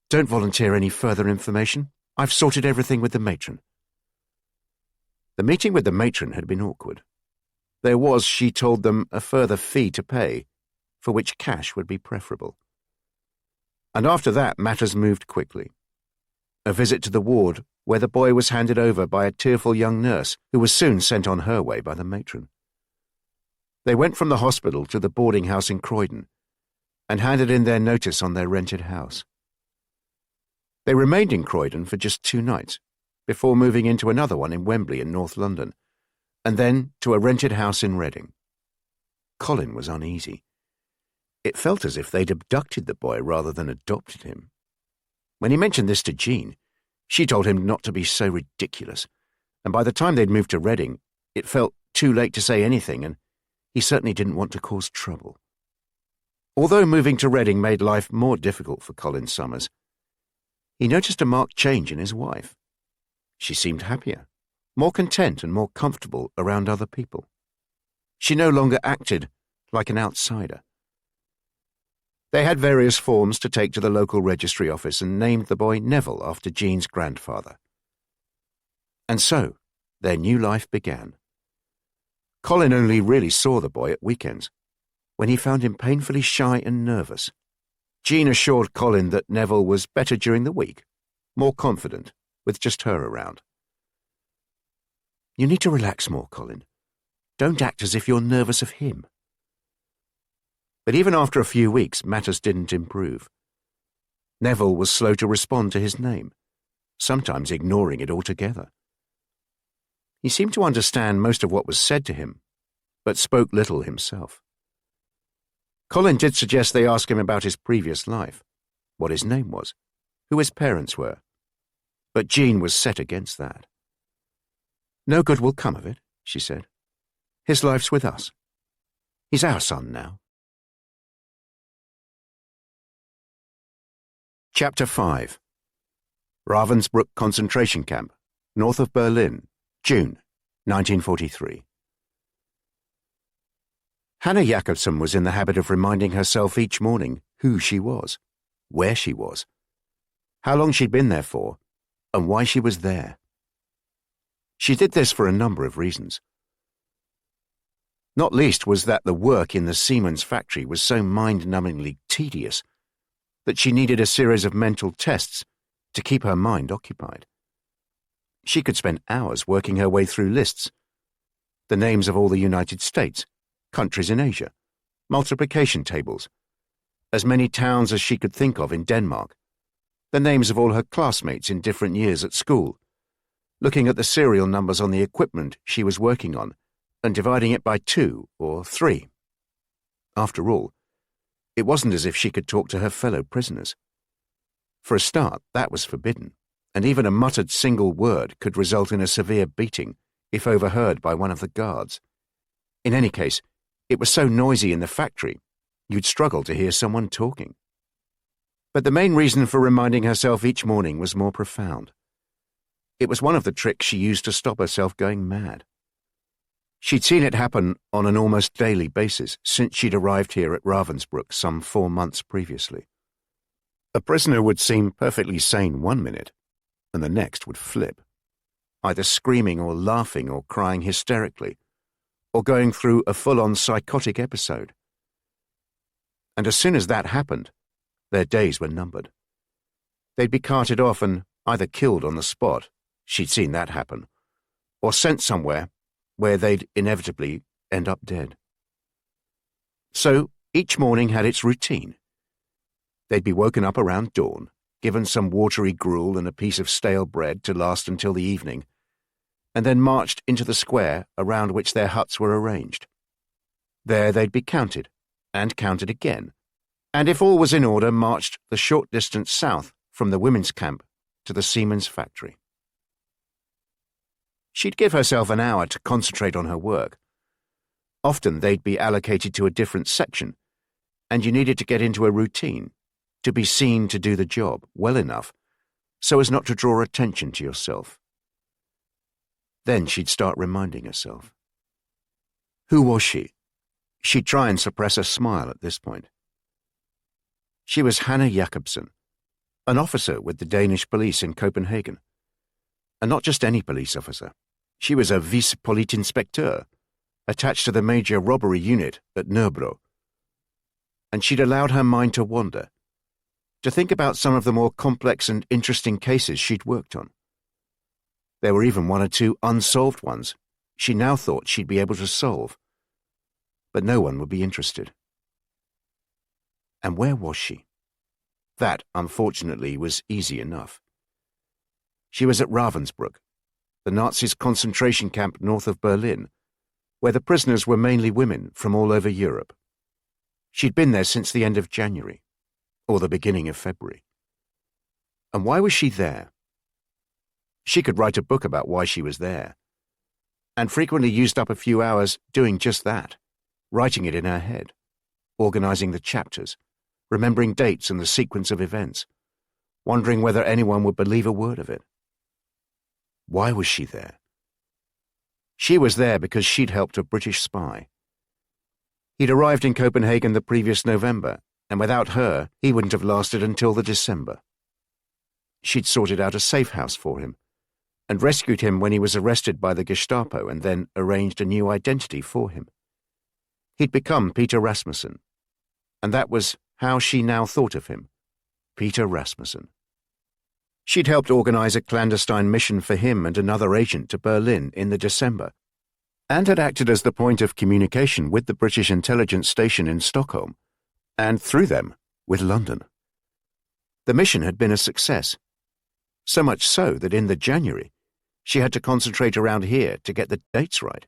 Don't volunteer any further information. I've sorted everything with the matron. The meeting with the matron had been awkward. There was, she told them, a further fee to pay, for which cash would be preferable. And after that, matters moved quickly. A visit to the ward, where the boy was handed over by a tearful young nurse who was soon sent on her way by the matron. They went from the hospital to the boarding house in Croydon and handed in their notice on their rented house. They remained in Croydon for just 2 nights, before moving into another one in Wembley in North London, and then to a rented house in Reading. Colin was uneasy. It felt as if they'd abducted the boy rather than adopted him. When he mentioned this to Jean, she told him not to be so ridiculous, and by the time they'd moved to Reading, it felt too late to say anything, and he certainly didn't want to cause trouble. Although moving to Reading made life more difficult for Colin Summers, he noticed a marked change in his wife. She seemed happier, more content and more comfortable around other people. She no longer acted like an outsider. They had various forms to take to the local registry office and named the boy Neville after Jean's grandfather. And so, their new life began. Colin only really saw the boy at weekends, when he found him painfully shy and nervous. Jean assured Colin that Neville was better during the week, more confident, with just her around. You need to relax more, Colin. Don't act as if you're nervous of him. But even after a few weeks, matters didn't improve. Neville was slow to respond to his name, sometimes ignoring it altogether. He seemed to understand most of what was said to him, but spoke little himself. Colin did suggest they ask him about his previous life, what his name was, who his parents were, but Jean was set against that. "No good will come of it," she said. "His life's with us. He's our son now." Chapter 5. Ravensbrück concentration camp, north of Berlin, June 1943. Hannah Jacobsen was in the habit of reminding herself each morning who she was, where she was, how long she'd been there for, and why she was there. She did this for a number of reasons. Not least was that the work in the Siemens factory was so mind-numbingly tedious that she needed a series of mental tests to keep her mind occupied. She could spend hours working her way through lists, the names of all the United States, countries in Asia, multiplication tables, as many towns as she could think of in Denmark, the names of all her classmates in different years at school, looking at the serial numbers on the equipment she was working on and dividing it by 2 or 3. After all, it wasn't as if she could talk to her fellow prisoners. For a start, that was forbidden, and even a muttered single word could result in a severe beating if overheard by one of the guards. In any case, it was so noisy in the factory, you'd struggle to hear someone talking. But the main reason for reminding herself each morning was more profound. It was one of the tricks she used to stop herself going mad. She'd seen it happen on an almost daily basis since she'd arrived here at Ravensbrück some 4 months previously. A prisoner would seem perfectly sane one minute, and the next would flip, either screaming or laughing or crying hysterically, or going through a full-on psychotic episode. And as soon as that happened, their days were numbered. They'd be carted off and either killed on the spot, she'd seen that happen, or sent somewhere where they'd inevitably end up dead. So each morning had its routine. They'd be woken up around dawn, given some watery gruel and a piece of stale bread to last until the evening, and then marched into the square around which their huts were arranged. There they'd be counted, and counted again, and if all was in order, marched the short distance south from the women's camp to the Siemens factory. She'd give herself an hour to concentrate on her work. Often they'd be allocated to a different section, and you needed to get into a routine, to be seen to do the job well enough so as not to draw attention to yourself. Then she'd start reminding herself. Who was she? She'd try and suppress a smile at this point. She was Hannah Jacobsen, an officer with the Danish police in Copenhagen. And not just any police officer. She was a vice-politinspecteur, attached to the major robbery unit at Nørrebro. And she'd allowed her mind to wander, to think about some of the more complex and interesting cases she'd worked on. There were even 1 or 2 unsolved ones she now thought she'd be able to solve. But no one would be interested. And where was she? That, unfortunately, was easy enough. She was at Ravensbrück, the Nazis' concentration camp north of Berlin, where the prisoners were mainly women from all over Europe. She'd been there since the end of January, or the beginning of February. And why was she there? She could write a book about why she was there, and frequently used up a few hours doing just that, writing it in her head, organizing the chapters, remembering dates and the sequence of events, wondering whether anyone would believe a word of it. Why was she there? She was there because she'd helped a British spy. He'd arrived in Copenhagen the previous November, and without her, he wouldn't have lasted until the December. She'd sorted out a safe house for him, and rescued him when he was arrested by the Gestapo and then arranged a new identity for him. He'd become Peter Rasmussen, and that was how she now thought of him, Peter Rasmussen. She'd helped organize a clandestine mission for him and another agent to Berlin in the December, and had acted as the point of communication with the British intelligence station in Stockholm and through them, with London. The mission had been a success, so much so that in the January, she had to concentrate around here to get the dates right.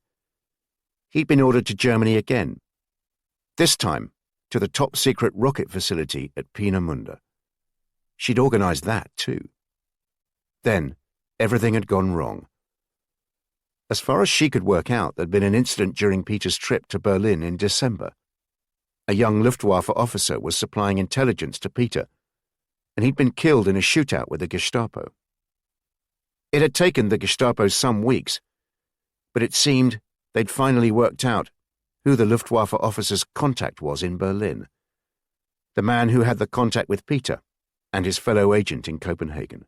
He'd been ordered to Germany again, this time to the top-secret rocket facility at Peenemünde. She'd organised that too. Then, everything had gone wrong. As far as she could work out, there'd been an incident during Peter's trip to Berlin in December. A young Luftwaffe officer was supplying intelligence to Peter, and he'd been killed in a shootout with the Gestapo. It had taken the Gestapo some weeks, but it seemed they'd finally worked out who the Luftwaffe officer's contact was in Berlin, the man who had the contact with Peter and his fellow agent in Copenhagen.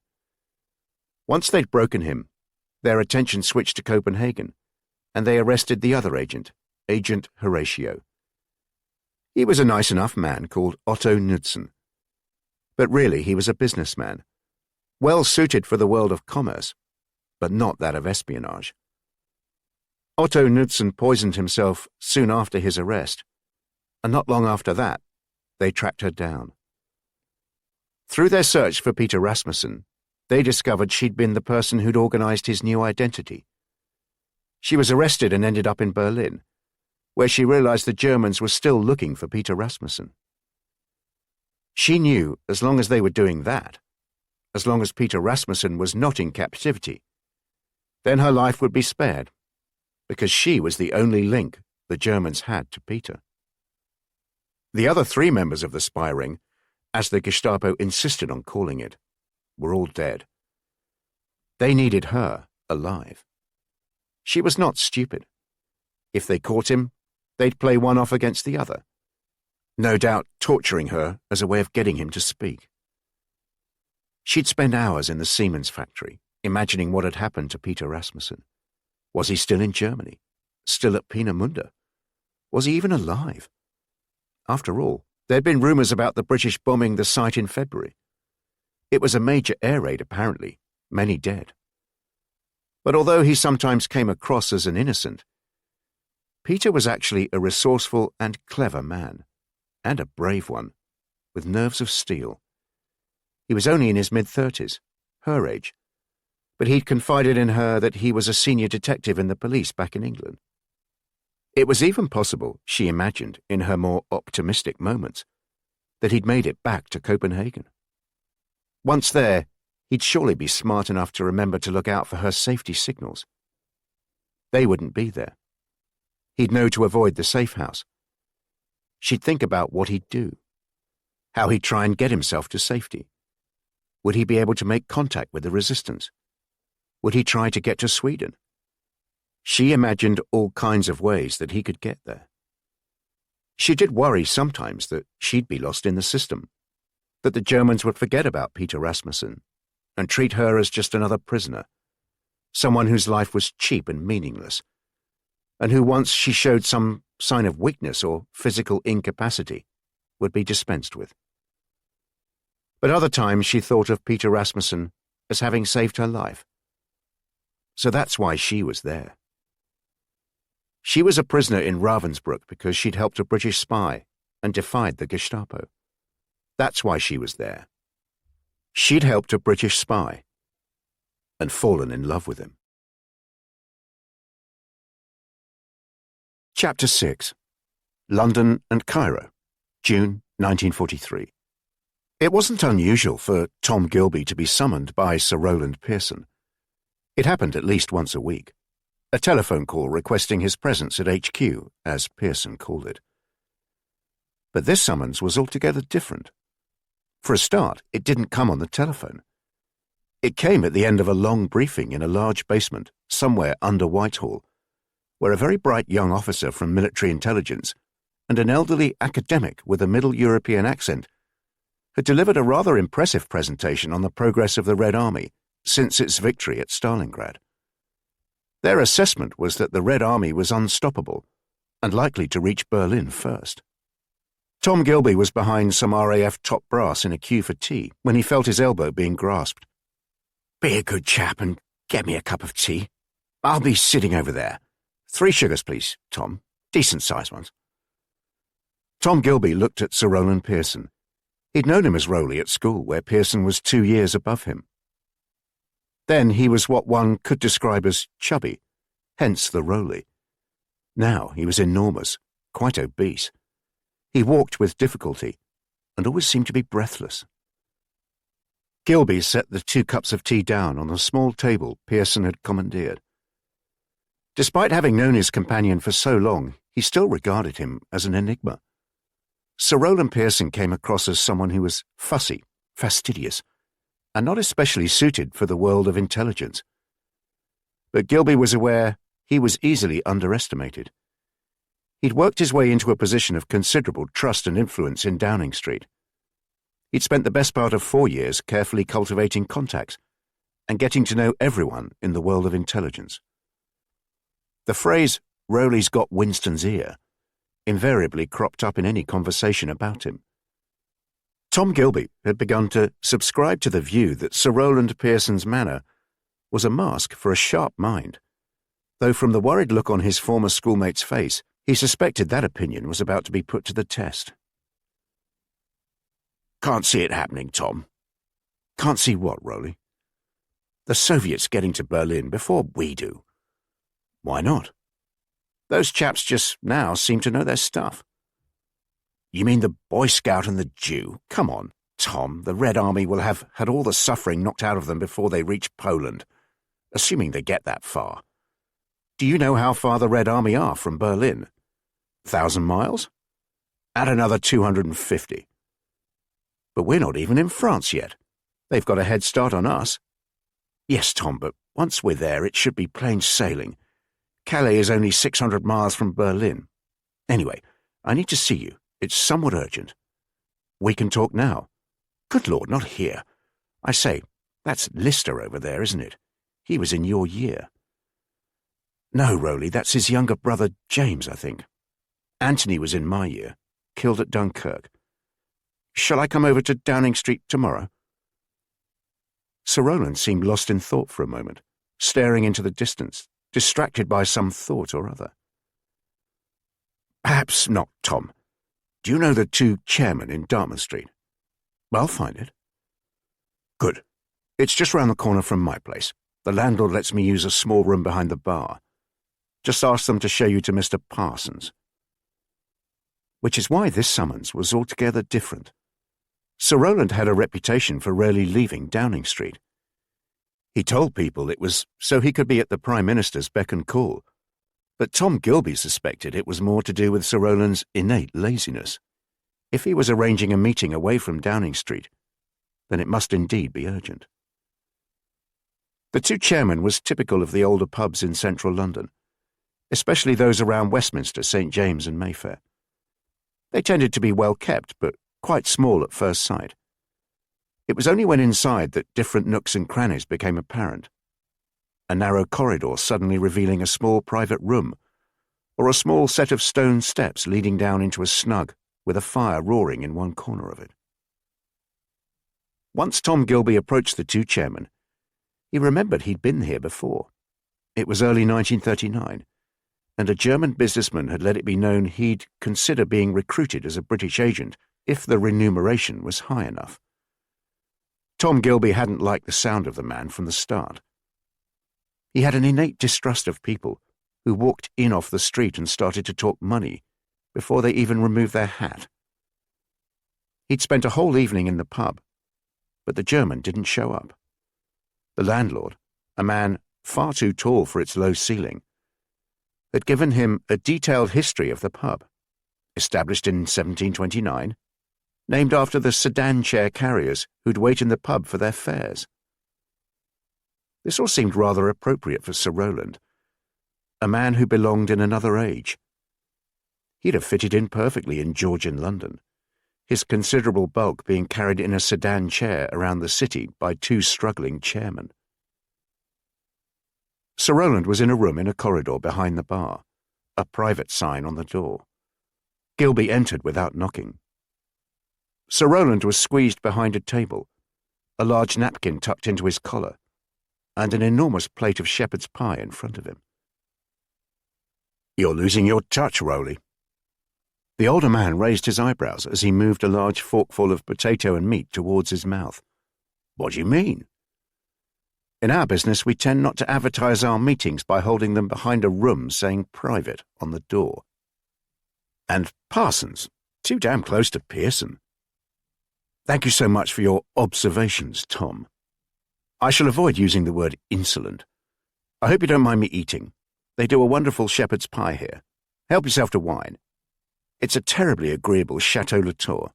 Once they'd broken him, their attention switched to Copenhagen, and they arrested the other agent, Agent Horatio. He was a nice enough man called Otto Knudsen, but really he was a businessman, well suited for the world of commerce, but not that of espionage. Otto Knudsen poisoned himself soon after his arrest, and not long after that, they tracked her down. Through their search for Peter Rasmussen, they discovered she'd been the person who'd organised his new identity. She was arrested and ended up in Berlin, where she realised the Germans were still looking for Peter Rasmussen. She knew as long as they were doing that, as long as Peter Rasmussen was not in captivity, then her life would be spared, because she was the only link the Germans had to Peter. The other 3 members of the spy ring, as the Gestapo insisted on calling it, were all dead. They needed her alive. She was not stupid. If they caught him, they'd play one off against the other, no doubt torturing her as a way of getting him to speak. She'd spend hours in the Siemens factory, imagining what had happened to Peter Rasmussen. Was he still in Germany? Still at Peenemünde? Was he even alive? After all, there'd been rumours about the British bombing the site in February. It was a major air raid, apparently, many dead. But although he sometimes came across as an innocent, Peter was actually a resourceful and clever man, and a brave one, with nerves of steel. He was only in his mid-30s, her age, but he'd confided in her that he was a senior detective in the police back in England. It was even possible, she imagined in her more optimistic moments, that he'd made it back to Copenhagen. Once there, he'd surely be smart enough to remember to look out for her safety signals. They wouldn't be there. He'd know to avoid the safe house. She'd think about what he'd do, how he'd try and get himself to safety. Would he be able to make contact with the resistance? Would he try to get to Sweden? She imagined all kinds of ways that he could get there. She did worry sometimes that she'd be lost in the system, that the Germans would forget about Peter Rasmussen and treat her as just another prisoner, someone whose life was cheap and meaningless, and who, once she showed some sign of weakness or physical incapacity, would be dispensed with. But other times she thought of Peter Rasmussen as having saved her life. So that's why she was there. She was a prisoner in Ravensbrück because she'd helped a British spy and defied the Gestapo. That's why she was there. She'd helped a British spy and fallen in love with him. Chapter 6. London and Cairo, June 1943. It wasn't unusual for Tom Gilby to be summoned by Sir Rowland Pearson. It happened at least once a week. A telephone call requesting his presence at HQ, as Pearson called it. But this summons was altogether different. For a start, it didn't come on the telephone. It came at the end of a long briefing in a large basement somewhere under Whitehall, where a very bright young officer from military intelligence and an elderly academic with a Middle European accent had delivered a rather impressive presentation on the progress of the Red Army since its victory at Stalingrad. Their assessment was that the Red Army was unstoppable and likely to reach Berlin first. Tom Gilby was behind some RAF top brass in a queue for tea when he felt his elbow being grasped. "Be a good chap and get me a cup of tea. I'll be sitting over there. 3 sugars, please, Tom. Decent-sized ones." Tom Gilby looked at Sir Rowland Pearson. He'd known him as Rowley at school, where Pearson was 2 years above him. Then he was what one could describe as chubby, hence the Rowley. Now he was enormous, quite obese. He walked with difficulty, and always seemed to be breathless. Gilby set the 2 cups of tea down on the small table Pearson had commandeered. Despite having known his companion for so long, he still regarded him as an enigma. Sir Rowland Pearson came across as someone who was fussy, fastidious, and not especially suited for the world of intelligence. But Gilby was aware he was easily underestimated. He'd worked his way into a position of considerable trust and influence in Downing Street. He'd spent the best part of 4 years carefully cultivating contacts and getting to know everyone in the world of intelligence. The phrase, "Rowley's got Winston's ear," invariably cropped up in any conversation about him. Tom Gilby had begun to subscribe to the view that Sir Rowland Pearson's manner was a mask for a sharp mind, though from the worried look on his former schoolmate's face, he suspected that opinion was about to be put to the test. "Can't see it happening, Tom." "Can't see what, Rowley?" "The Soviets getting to Berlin before we do." "Why not?" "Those chaps just now seem to know their stuff." "You mean the Boy Scout and the Jew? Come on, Tom, the Red Army will have had all the suffering knocked out of them before they reach Poland, assuming they get that far. Do you know how far the Red Army are from Berlin? 1,000 miles? Add another 250. But we're not even in France yet. They've got a head start on us." "Yes, Tom, but once we're there, it should be plain sailing. Calais is only 600 miles from Berlin. Anyway, I need to see you. It's somewhat urgent." "We can talk now." "Good Lord, not here. I say, that's Lister over there, isn't it? He was in your year." "No, Rowley, that's his younger brother James, I think. Anthony was in my year, killed at Dunkirk. Shall I come over to Downing Street tomorrow?" Sir Rowland seemed lost in thought for a moment, staring into the distance, distracted by some thought or other. "Perhaps not, Tom. Do you know the 2 chairmen in Dartmouth Street?" "I'll find it." "Good. It's just round the corner from my place. The landlord lets me use a small room behind the bar. Just ask them to show you to Mr. Parsons." Which is why this summons was altogether different. Sir Rowland had a reputation for rarely leaving Downing Street. He told people it was so he could be at the Prime Minister's beck and call, but Tom Gilby suspected it was more to do with Sir Rowland's innate laziness. If he was arranging a meeting away from Downing Street, then it must indeed be urgent. The 2 chairmen was typical of the older pubs in central London, especially those around Westminster, St. James and Mayfair. They tended to be well kept, but quite small at first sight. It was only when inside that different nooks and crannies became apparent. A narrow corridor suddenly revealing a small private room, or a small set of stone steps leading down into a snug with a fire roaring in one corner of it. Once Tom Gilby approached the 2 chairmen, he remembered he'd been here before. It was early 1939, and a German businessman had let it be known he'd consider being recruited as a British agent if the remuneration was high enough. Tom Gilby hadn't liked the sound of the man from the start. He had an innate distrust of people who walked in off the street and started to talk money before they even removed their hat. He'd spent a whole evening in the pub, but the German didn't show up. The landlord, a man far too tall for its low ceiling, had given him a detailed history of the pub, established in 1729, named after the sedan chair carriers who'd wait in the pub for their fares. This all seemed rather appropriate for Sir Rowland, a man who belonged in another age. He'd have fitted in perfectly in Georgian London, his considerable bulk being carried in a sedan chair around the city by 2 struggling chairmen. Sir Rowland was in a room in a corridor behind the bar, a private sign on the door. Gilby entered without knocking. Sir Rowland was squeezed behind a table, a large napkin tucked into his collar, and an enormous plate of shepherd's pie in front of him. "You're losing your touch, Rowley." The older man raised his eyebrows as he moved a large forkful of potato and meat towards his mouth. What do you mean? In our business, we tend not to advertise our meetings by holding them behind a room saying private on the door. And Parsons, too damn close to Pearson. Thank you so much for your observations, Tom. I shall avoid using the word insolent. I hope you don't mind me eating. They do a wonderful shepherd's pie here. Help yourself to wine. It's a terribly agreeable Chateau Latour.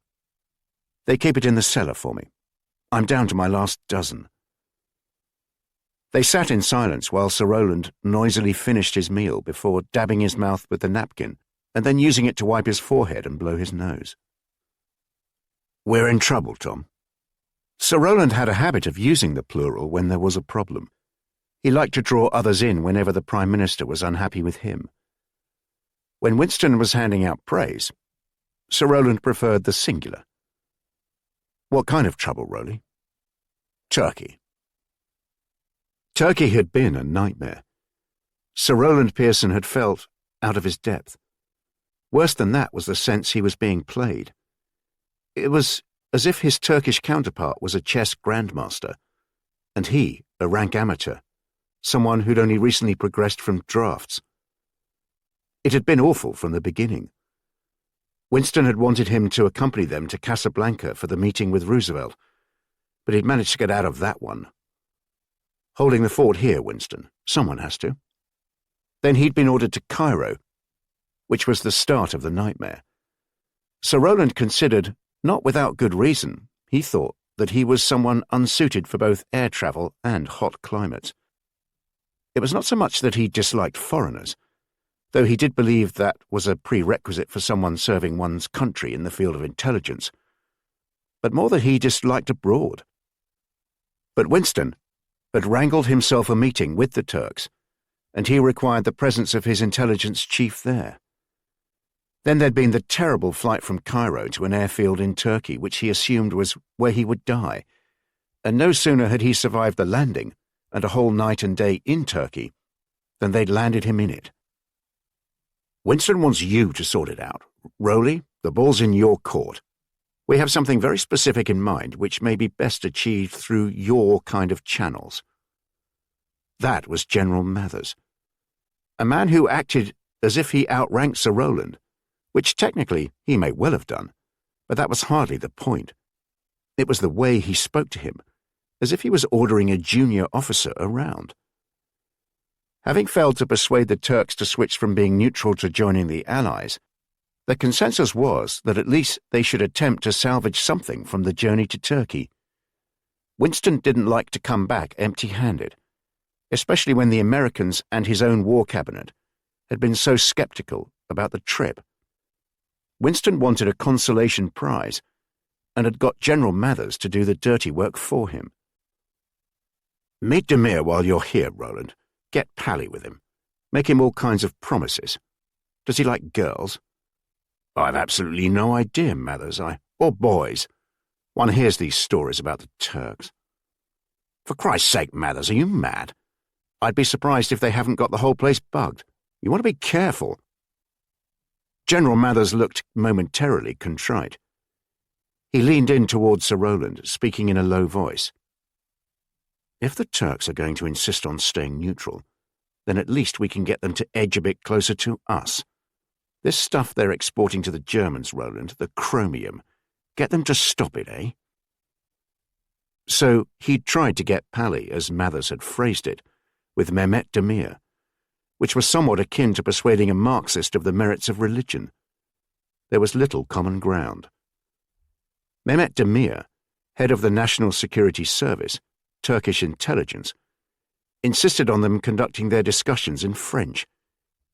They keep it in the cellar for me. I'm down to my last dozen. They sat in silence while Sir Rowland noisily finished his meal before dabbing his mouth with the napkin and then using it to wipe his forehead and blow his nose. We're in trouble, Tom. Sir Rowland had a habit of using the plural when there was a problem. He liked to draw others in whenever the Prime Minister was unhappy with him. When Winston was handing out praise, Sir Rowland preferred the singular. What kind of trouble, Rowley? Turkey. Turkey had been a nightmare. Sir Rowland Pearson had felt out of his depth. Worse than that was the sense he was being played. It was as if his Turkish counterpart was a chess grandmaster, and he a rank amateur, someone who'd only recently progressed from drafts. It had been awful from the beginning. Winston had wanted him to accompany them to Casablanca for the meeting with Roosevelt, but he'd managed to get out of that one. Holding the fort here, Winston. Someone has to. Then he'd been ordered to Cairo, which was the start of the nightmare. Sir Rowland considered, not without good reason, he thought that he was someone unsuited for both air travel and hot climates. It was not so much that he disliked foreigners, though he did believe that was a prerequisite for someone serving one's country in the field of intelligence, but more that he disliked abroad. But Winston had wrangled himself a meeting with the Turks, and he required the presence of his intelligence chief there. Then there'd been the terrible flight from Cairo to an airfield in Turkey, which he assumed was where he would die, and no sooner had he survived the landing and a whole night and day in Turkey than they'd landed him in it. Winston wants you to sort it out. Rowley, the ball's in your court. We have something very specific in mind which may be best achieved through your kind of channels. That was General Mathers, a man who acted as if he outranked Sir Rowland, which technically he may well have done, but that was hardly the point. It was the way he spoke to him, as if he was ordering a junior officer around. Having failed to persuade the Turks to switch from being neutral to joining the Allies, the consensus was that at least they should attempt to salvage something from the journey to Turkey. Winston didn't like to come back empty-handed, especially when the Americans and his own war cabinet had been so skeptical about the trip. Winston wanted a consolation prize and had got General Mathers to do the dirty work for him. Meet Demir while you're here, Rowland. Get pally with him. Make him all kinds of promises. Does he like girls? I've absolutely no idea, Mathers. Or boys. One hears these stories about the Turks. For Christ's sake, Mathers, are you mad? I'd be surprised if they haven't got the whole place bugged. You want to be careful. General Mathers looked momentarily contrite. He leaned in towards Sir Rowland, speaking in a low voice. If the Turks are going to insist on staying neutral, then at least we can get them to edge a bit closer to us. This stuff they're exporting to the Germans, Rowland, the chromium, get them to stop it, eh? So he'd tried to get pally, as Mathers had phrased it, with Mehmet Demir, which was somewhat akin to persuading a Marxist of the merits of religion. There was little common ground. Mehmet Demir, head of the National Security Service, Turkish intelligence, insisted on them conducting their discussions in French,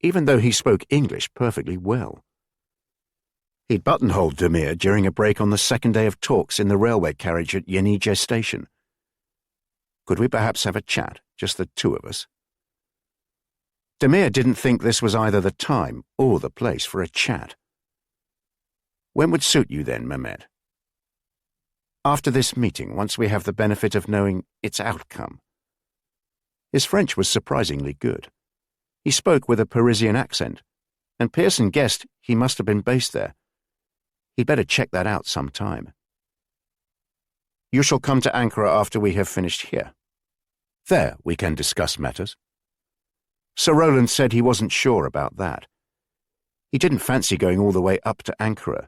even though he spoke English perfectly well. He'd buttonholed Demir during a break on the second day of talks in the railway carriage at Yenice station. Could we perhaps have a chat, just the two of us? Demir didn't think this was either the time or the place for a chat. When would suit you then, Mehmet? After this meeting, once we have the benefit of knowing its outcome. His French was surprisingly good. He spoke with a Parisian accent, and Pearson guessed he must have been based there, He'd better check that out some time. You shall come to Ankara after we have finished here. There we can discuss matters. Sir Rowland said he wasn't sure about that. He didn't fancy going all the way up to Ankara,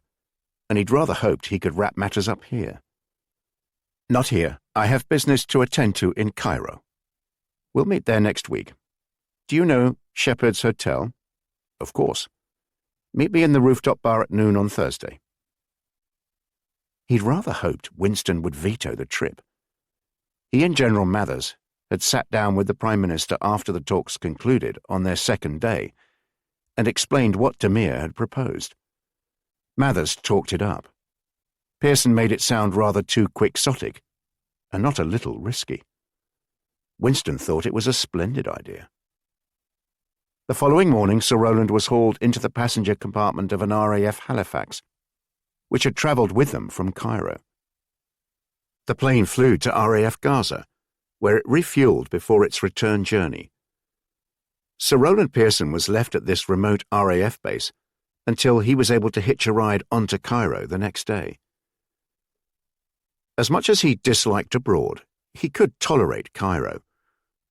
and he'd rather hoped he could wrap matters up here. Not here. I have business to attend to in Cairo. We'll meet there next week. Do you know Shepherd's Hotel? Of course. Meet me in the rooftop bar at noon on Thursday. He'd rather hoped Winston would veto the trip. He and General Mathers had sat down with the Prime Minister after the talks concluded on their second day and explained what Demir had proposed. Mathers talked it up. Pearson made it sound rather too quixotic, and not a little risky. Winston thought it was a splendid idea. The following morning, Sir Rowland was hauled into the passenger compartment of an RAF Halifax, which had travelled with them from Cairo. The plane flew to RAF Gaza, where it refueled before its return journey. Sir Rowland Pearson was left at this remote RAF base until he was able to hitch a ride onto Cairo the next day. As much as he disliked abroad, he could tolerate Cairo,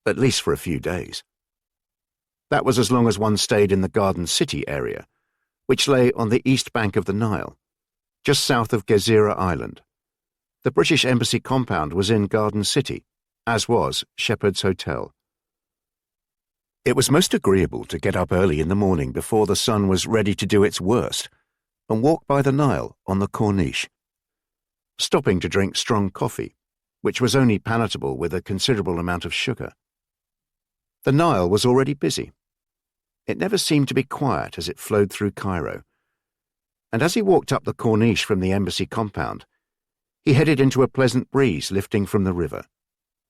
at least for a few days. That was as long as one stayed in the Garden City area, which lay on the east bank of the Nile, just south of Gezira Island. The British Embassy compound was in Garden City, as was Shepherd's Hotel. It was most agreeable to get up early in the morning before the sun was ready to do its worst and walk by the Nile on the Corniche, stopping to drink strong coffee, which was only palatable with a considerable amount of sugar. The Nile was already busy. It never seemed to be quiet as it flowed through Cairo, and as he walked up the Corniche from the embassy compound, he headed into a pleasant breeze lifting from the river,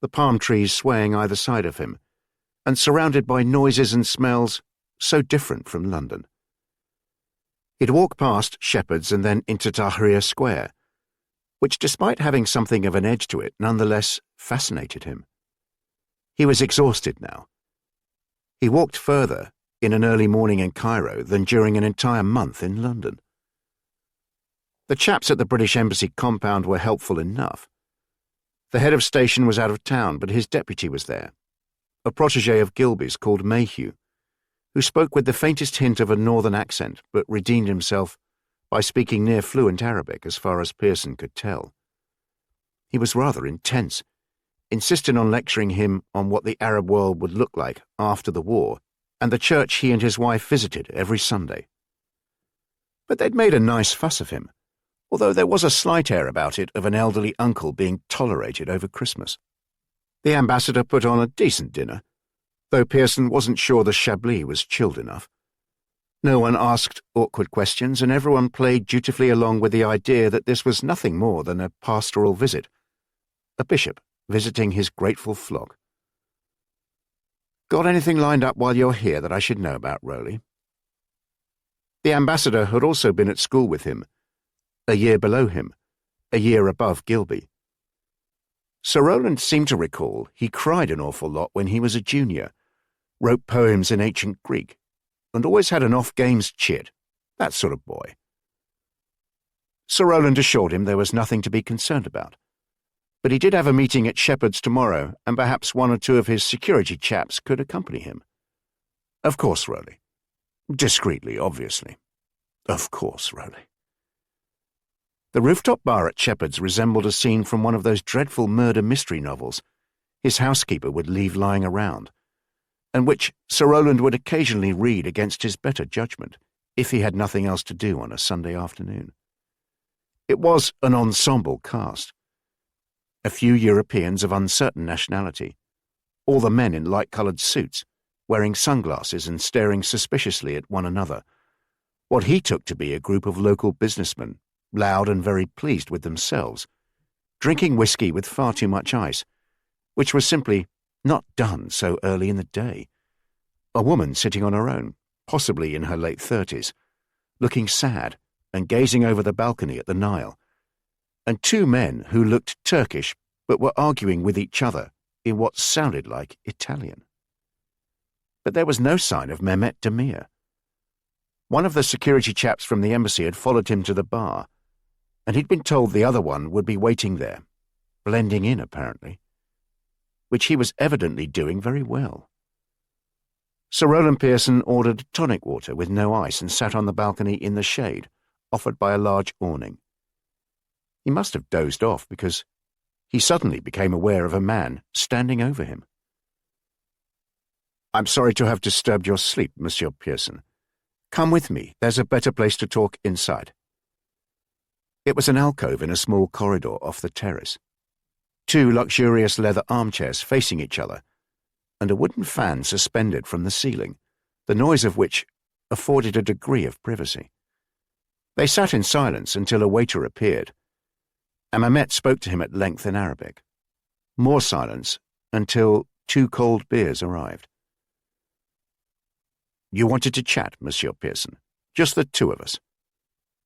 the palm trees swaying either side of him, and surrounded by noises and smells so different from London. He'd walk past Shepherd's and then into Tahrir Square, which, despite having something of an edge to it, nonetheless fascinated him. He was exhausted now. He walked further in an early morning in Cairo than during an entire month in London. The chaps at the British Embassy compound were helpful enough. The head of station was out of town, but his deputy was there, a protégé of Gilby's called Mayhew, who spoke with the faintest hint of a northern accent but redeemed himself by speaking near fluent Arabic as far as Pearson could tell. He was rather intense, insisting on lecturing him on what the Arab world would look like after the war and the church he and his wife visited every Sunday. But they'd made a nice fuss of him, although there was a slight air about it of an elderly uncle being tolerated over Christmas. The ambassador put on a decent dinner, though Pearson wasn't sure the Chablis was chilled enough. No one asked awkward questions, and everyone played dutifully along with the idea that this was nothing more than a pastoral visit, a bishop visiting his grateful flock. Got anything lined up while you're here that I should know about, Rowley? The ambassador had also been at school with him, a year below him, a year above Gilby. Sir Rowland seemed to recall he cried an awful lot when he was a junior, wrote poems in ancient Greek, and always had an off-games chit, that sort of boy. Sir Rowland assured him there was nothing to be concerned about, but he did have a meeting at Shepherd's tomorrow, and perhaps one or two of his security chaps could accompany him. Of course, Rowley. Discreetly, obviously. Of course, Rowley. The rooftop bar at Shepherd's resembled a scene from one of those dreadful murder mystery novels his housekeeper would leave lying around, and which Sir Rowland would occasionally read against his better judgment if he had nothing else to do on a Sunday afternoon. It was an ensemble cast. A few Europeans of uncertain nationality, all the men in light-coloured suits, wearing sunglasses and staring suspiciously at one another, what he took to be a group of local businessmen, loud and very pleased with themselves, drinking whiskey with far too much ice, which was simply not done so early in the day. A woman sitting on her own, possibly in her late 30s, looking sad and gazing over the balcony at the Nile, and two men who looked Turkish but were arguing with each other in what sounded like Italian. But there was no sign of Mehmet Demir. One of the security chaps from the embassy had followed him to the bar, and he'd been told the other one would be waiting there, blending in apparently, which he was evidently doing very well. Sir Rowland Pearson ordered tonic water with no ice and sat on the balcony in the shade, offered by a large awning. He must have dozed off because he suddenly became aware of a man standing over him. "I'm sorry to have disturbed your sleep, Monsieur Pearson. Come with me. There's a better place to talk inside." It was an alcove in a small corridor off the terrace. 2 luxurious leather armchairs facing each other, and a wooden fan suspended from the ceiling, the noise of which afforded a degree of privacy. They sat in silence until a waiter appeared, and Mehmet spoke to him at length in Arabic. More silence until 2 cold beers arrived. "You wanted to chat, Monsieur Pearson. Just the 2 of us."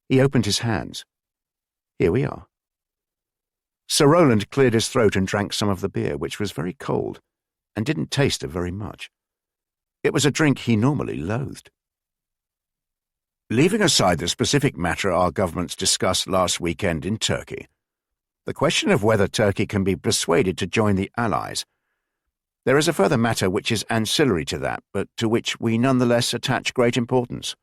He opened his hands. "Here we are." Sir Rowland cleared his throat and drank some of the beer, which was very cold and didn't taste of very much. It was a drink he normally loathed. "Leaving aside the specific matter our governments discussed last weekend in Turkey, the question of whether Turkey can be persuaded to join the Allies, there is a further matter which is ancillary to that, but to which we nonetheless attach great importance."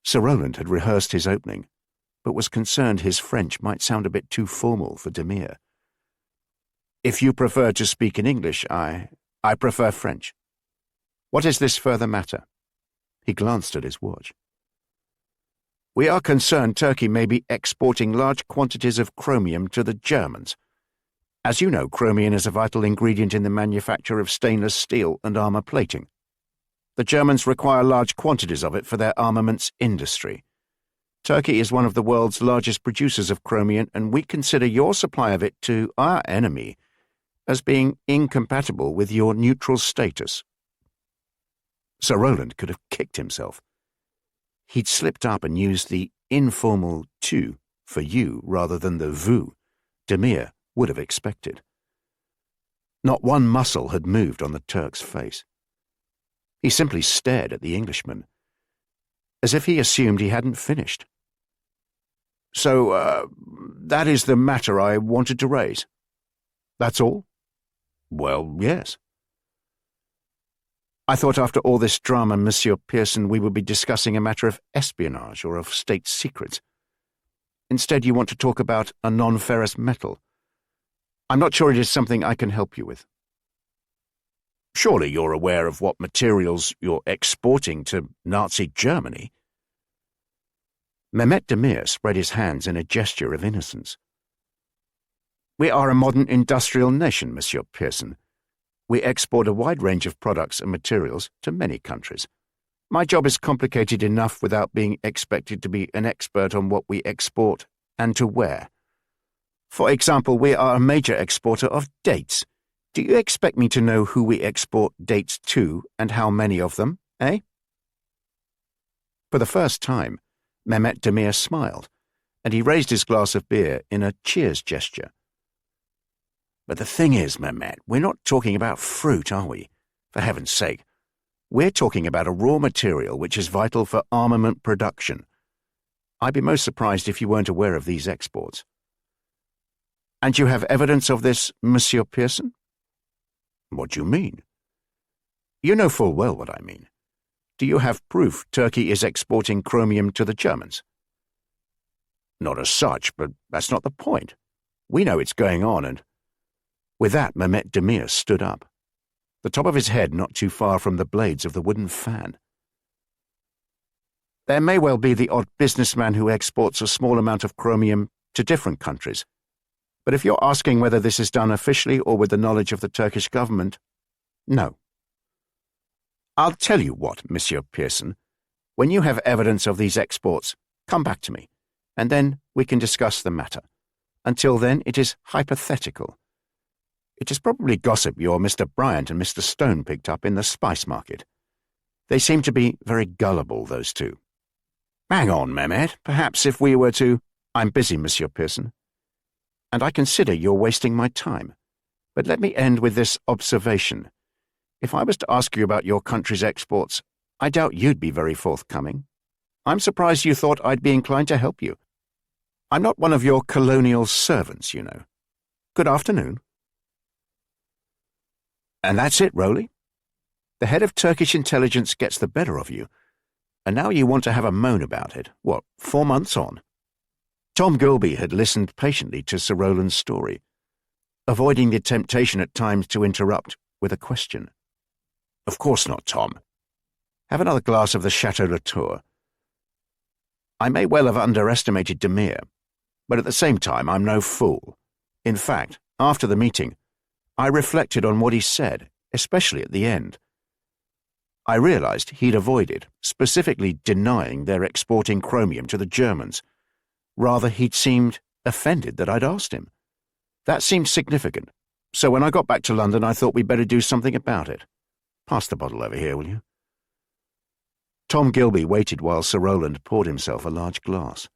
Sir Rowland had rehearsed his opening, but was concerned his French might sound a bit too formal for Demir. "If you prefer to speak in English, I prefer French. What is this further matter?" He glanced at his watch. "We are concerned Turkey may be exporting large quantities of chromium to the Germans. As you know, chromium is a vital ingredient in the manufacture of stainless steel and armor plating. The Germans require large quantities of it for their armaments industry. Turkey is one of the world's largest producers of chromium, and we consider your supply of it to our enemy as being incompatible with your neutral status." Sir Rowland could have kicked himself. He'd slipped up and used the informal tu for you rather than the vous Demir would have expected. Not one muscle had moved on the Turk's face. He simply stared at the Englishman, as if he assumed he hadn't finished. "So, that is the matter I wanted to raise." "That's all?" "Well, yes." "I thought after all this drama, Monsieur Pearson, we would be discussing a matter of espionage or of state secrets. Instead, you want to talk about a non-ferrous metal. I'm not sure it is something I can help you with." "Surely you're aware of what materials you're exporting to Nazi Germany?" Mehmet Demir spread his hands in a gesture of innocence. "We are a modern industrial nation, Monsieur Pearson. We export a wide range of products and materials to many countries. My job is complicated enough without being expected to be an expert on what we export and to where. For example, we are a major exporter of dates. Do you expect me to know who we export dates to and how many of them, eh?" For the first time, Mehmet Demir smiled, and he raised his glass of beer in a cheers gesture. "But the thing is, Mehmet, we're not talking about fruit, are we? For heaven's sake. We're talking about a raw material which is vital for armament production. I'd be most surprised if you weren't aware of these exports." "And you have evidence of this, Monsieur Pearson?" "What do you mean?" "You know full well what I mean. Do you have proof Turkey is exporting chromium to the Germans?" "Not as such, but that's not the point. We know it's going on, and—" With that, Mehmet Demir stood up, the top of his head not too far from the blades of the wooden fan. "There may well be the odd businessman who exports a small amount of chromium to different countries, but if you're asking whether this is done officially or with the knowledge of the Turkish government, no. I'll tell you what, Monsieur Pearson. When you have evidence of these exports, come back to me, and then we can discuss the matter. Until then, it is hypothetical. It is probably gossip your Mr. Bryant and Mr. Stone picked up in the spice market. They seem to be very gullible, those two." "Hang on, Mehmet. Perhaps if we were to—" "I'm busy, Monsieur Pearson, and I consider you're wasting my time. But let me end with this observation. If I was to ask you about your country's exports, I doubt you'd be very forthcoming. I'm surprised you thought I'd be inclined to help you." I'm not one of your colonial servants, you know. Good afternoon. And that's it, Rowley. The head of Turkish intelligence gets the better of you, and now you want to have a moan about it. What, 4 months on? Tom Gilby had listened patiently to Sir Rowland's story, avoiding the temptation at times to interrupt with a question. Of course not, Tom. Have another glass of the Chateau Latour. I may well have underestimated Demir, but at the same time I'm no fool. In fact, after the meeting, I reflected on what he said, especially at the end. I realized he'd avoided, specifically denying their exporting chromium to the Germans. Rather, he'd seemed offended that I'd asked him. That seemed significant, so when I got back to London I thought we'd better do something about it. Pass the bottle over here, will you? Tom Gilby waited while Sir Rowland poured himself a large glass.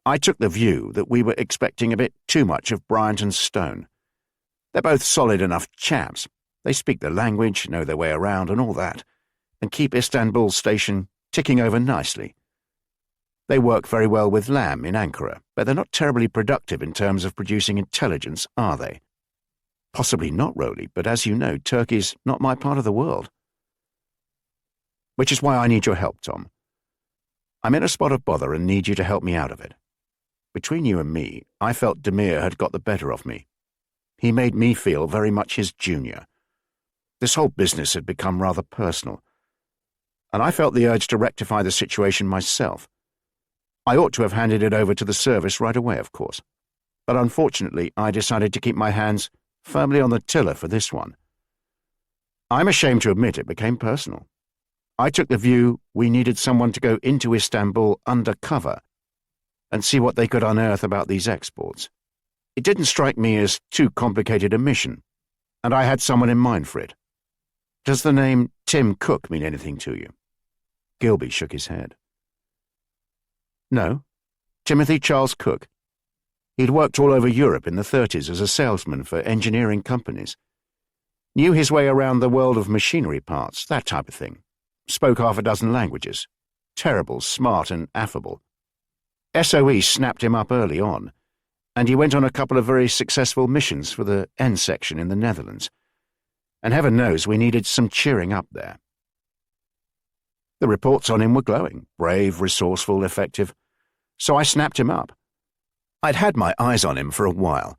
I took the view that we were expecting a bit too much of Bryant and Stone. They're both solid enough chaps. They speak the language, know their way around and all that, and keep Istanbul station ticking over nicely. They work very well with Lamb in Ankara, but they're not terribly productive in terms of producing intelligence, are they? Possibly not, Rowley, but as you know, Turkey's not my part of the world. Which is why I need your help, Tom. I'm in a spot of bother and need you to help me out of it. Between you and me, I felt Demir had got the better of me. He made me feel very much his junior. This whole business had become rather personal, and I felt the urge to rectify the situation myself. I ought to have handed it over to the service right away, of course, but unfortunately I decided to keep my hands firmly on the tiller for this one. I'm ashamed to admit it became personal. I took the view we needed someone to go into Istanbul undercover and see what they could unearth about these exports. It didn't strike me as too complicated a mission, and I had someone in mind for it. Does the name Tim Cook mean anything to you? Gilby shook his head. No, Timothy Charles Cook. He'd worked all over Europe in the 30s as a salesman for engineering companies. Knew his way around the world of machinery parts, that type of thing. Spoke half a dozen languages. Terrible, smart and affable. SOE snapped him up early on, and he went on a couple of very successful missions for the N section in the Netherlands. And heaven knows we needed some cheering up there. The reports on him were glowing, brave, resourceful, effective, so I snapped him up. I'd had my eyes on him for a while,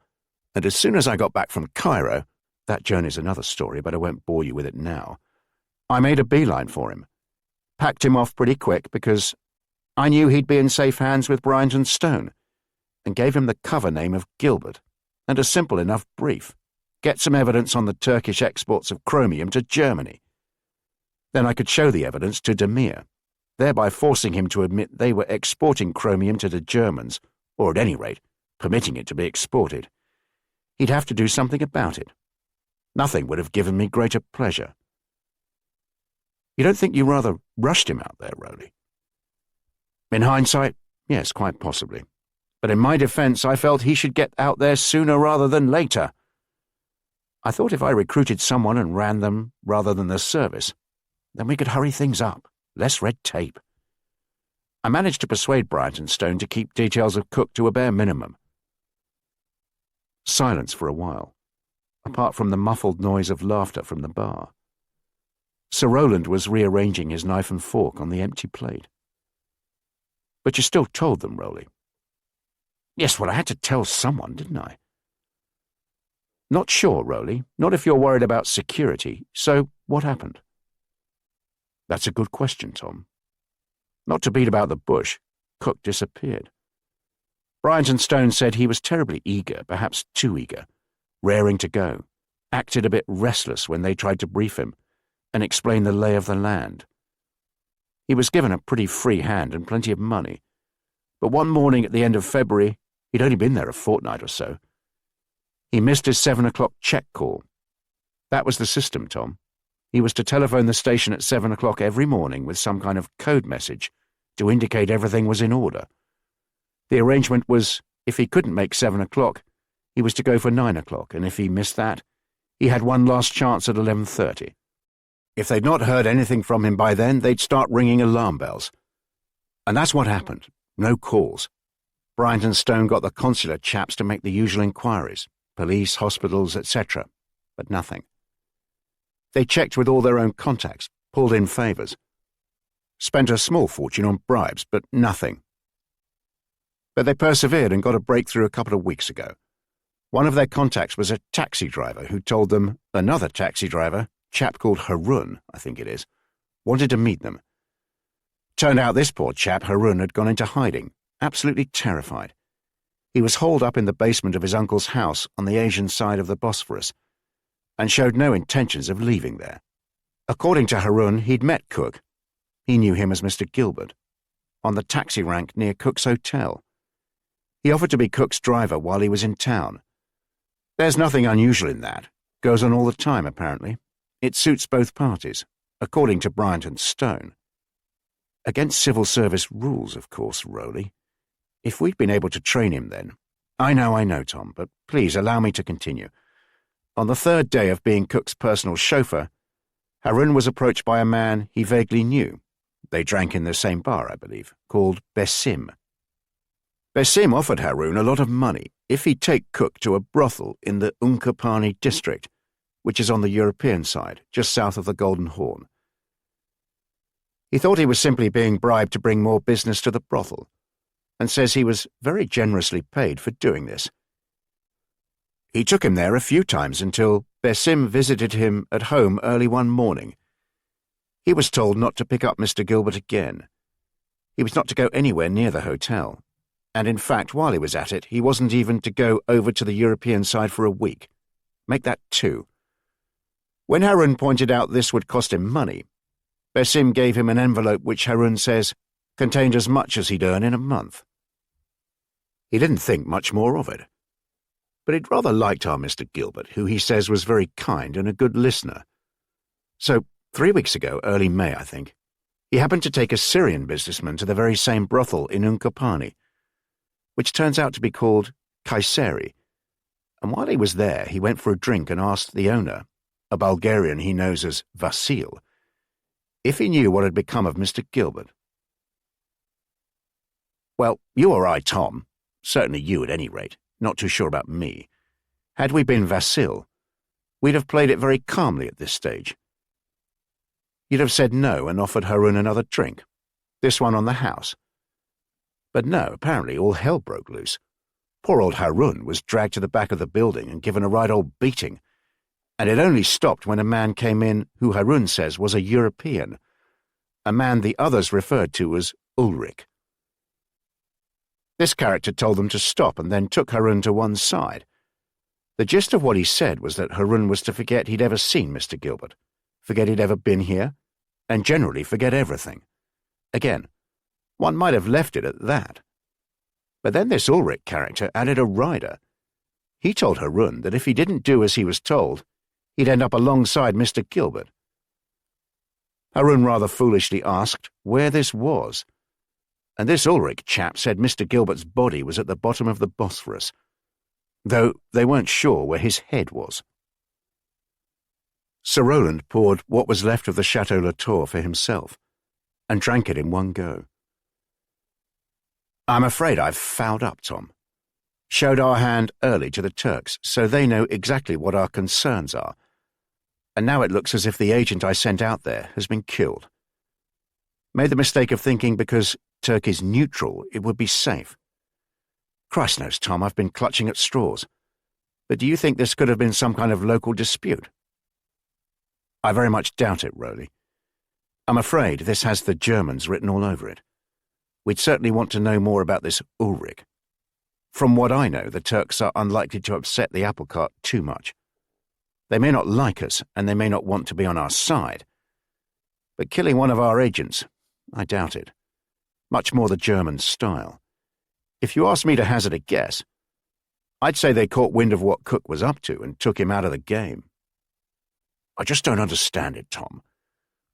and as soon as I got back from Cairo, that journey's another story, but I won't bore you with it now, I made a beeline for him. Packed him off pretty quick because I knew he'd be in safe hands with Bryant and Stone, and gave him the cover name of Gilbert, and a simple enough brief. Get some evidence on the Turkish exports of chromium to Germany. Then I could show the evidence to Demir, thereby forcing him to admit they were exporting chromium to the Germans, or at any rate, permitting it to be exported. He'd have to do something about it. Nothing would have given me greater pleasure. You don't think you rather rushed him out there, Rowley? In hindsight, yes, quite possibly. But in my defence, I felt he should get out there sooner rather than later. I thought if I recruited someone and ran them rather than the service, then we could hurry things up, less red tape. I managed to persuade Bryant and Stone to keep details of Cook to a bare minimum. Silence for a while, apart from the muffled noise of laughter from the bar. Sir Rowland was rearranging his knife and fork on the empty plate. But you still told them, Rowley. Yes, well, I had to tell someone, didn't I? Not sure, Rowley, not if you're worried about security. So, what happened? That's a good question, Tom. Not to beat about the bush, Cook disappeared. Bryant and Stone said he was terribly eager, perhaps too eager, raring to go, acted a bit restless when they tried to brief him and explain the lay of the land. He was given a pretty free hand and plenty of money, but one morning at the end of February, he'd only been there a fortnight or so, he missed his 7 o'clock check call. That was the system, Tom. He was to telephone the station at 7 o'clock every morning with some kind of code message to indicate everything was in order. The arrangement was, if he couldn't make 7 o'clock, he was to go for 9 o'clock, and if he missed that, he had one last chance at 11:30. If they'd not heard anything from him by then, they'd start ringing alarm bells. And that's what happened. No calls. Bryant and Stone got the consular chaps to make the usual inquiries, police, hospitals, etc., but nothing. They checked with all their own contacts, pulled in favours, spent a small fortune on bribes, but nothing. But they persevered and got a breakthrough a couple of weeks ago. One of their contacts was a taxi driver who told them another taxi driver, chap called Harun, I think it is, wanted to meet them. Turned out this poor chap, Harun, had gone into hiding, absolutely terrified. He was holed up in the basement of his uncle's house on the Asian side of the Bosphorus, and showed no intentions of leaving there. According to Harun, he'd met Cook. He knew him as Mr. Gilbert, on the taxi rank near Cook's hotel. He offered to be Cook's driver while he was in town. There's nothing unusual in that. Goes on all the time, apparently. It suits both parties, according to Bryant and Stone. Against civil service rules, of course, Rowley. If we'd been able to train him then— I know, Tom, but please allow me to continue. On the third day of being Cook's personal chauffeur, Harun was approached by a man he vaguely knew. They drank in the same bar, I believe, called Besim. Besim offered Harun a lot of money if he'd take Cook to a brothel in the Unkapani district, which is on the European side, just south of the Golden Horn. He thought he was simply being bribed to bring more business to the brothel, and says he was very generously paid for doing this. He took him there a few times until Besim visited him at home early one morning. He was told not to pick up Mr. Gilbert again. He was not to go anywhere near the hotel, and in fact, while he was at it, he wasn't even to go over to the European side for a week. Make that 2. When Harun pointed out this would cost him money, Besim gave him an envelope which Harun says contained as much as he'd earn in a month. He didn't think much more of it, but he'd rather liked our Mr. Gilbert, who he says was very kind and a good listener. So 3 weeks ago, early May, I think, he happened to take a Syrian businessman to the very same brothel in Unkapani, which turns out to be called Kayseri, and while he was there, he went for a drink and asked the owner, a Bulgarian he knows as Vasil, if he knew what had become of Mr. Gilbert. Well, you or I, Tom, certainly you at any rate, not too sure about me, had we been Vasil, we'd have played it very calmly at this stage. You'd have said no and offered Harun another drink, this one on the house. But no, apparently all hell broke loose. Poor old Harun was dragged to the back of the building and given a right old beating, and it only stopped when a man came in who Harun says was a European, a man the others referred to as Ulrich. This character told them to stop and then took Harun to one side. The gist of what he said was that Harun was to forget he'd ever seen Mr. Gilbert, forget he'd ever been here, and generally forget everything. Again, one might have left it at that. But then this Ulrich character added a rider. He told Harun that if he didn't do as he was told, he'd end up alongside Mr. Gilbert. Harun rather foolishly asked where this was, and this Ulrich chap said Mr. Gilbert's body was at the bottom of the Bosphorus, though they weren't sure where his head was. Sir Roland poured what was left of the Chateau Latour for himself, and drank it in one go. I'm afraid I've fouled up, Tom. Showed our hand early to the Turks, so they know exactly what our concerns are, and now it looks as if the agent I sent out there has been killed. Made the mistake of thinking because Turkey's neutral, it would be safe. Christ knows, Tom, I've been clutching at straws. But do you think this could have been some kind of local dispute? I very much doubt it, Rowley. I'm afraid this has the Germans written all over it. We'd certainly want to know more about this Ulrich. From what I know, the Turks are unlikely to upset the apple cart too much. They may not like us, and they may not want to be on our side. But killing one of our agents, I doubt it. Much more the German style. If you ask me to hazard a guess, I'd say they caught wind of what Cook was up to and took him out of the game. I just don't understand it, Tom.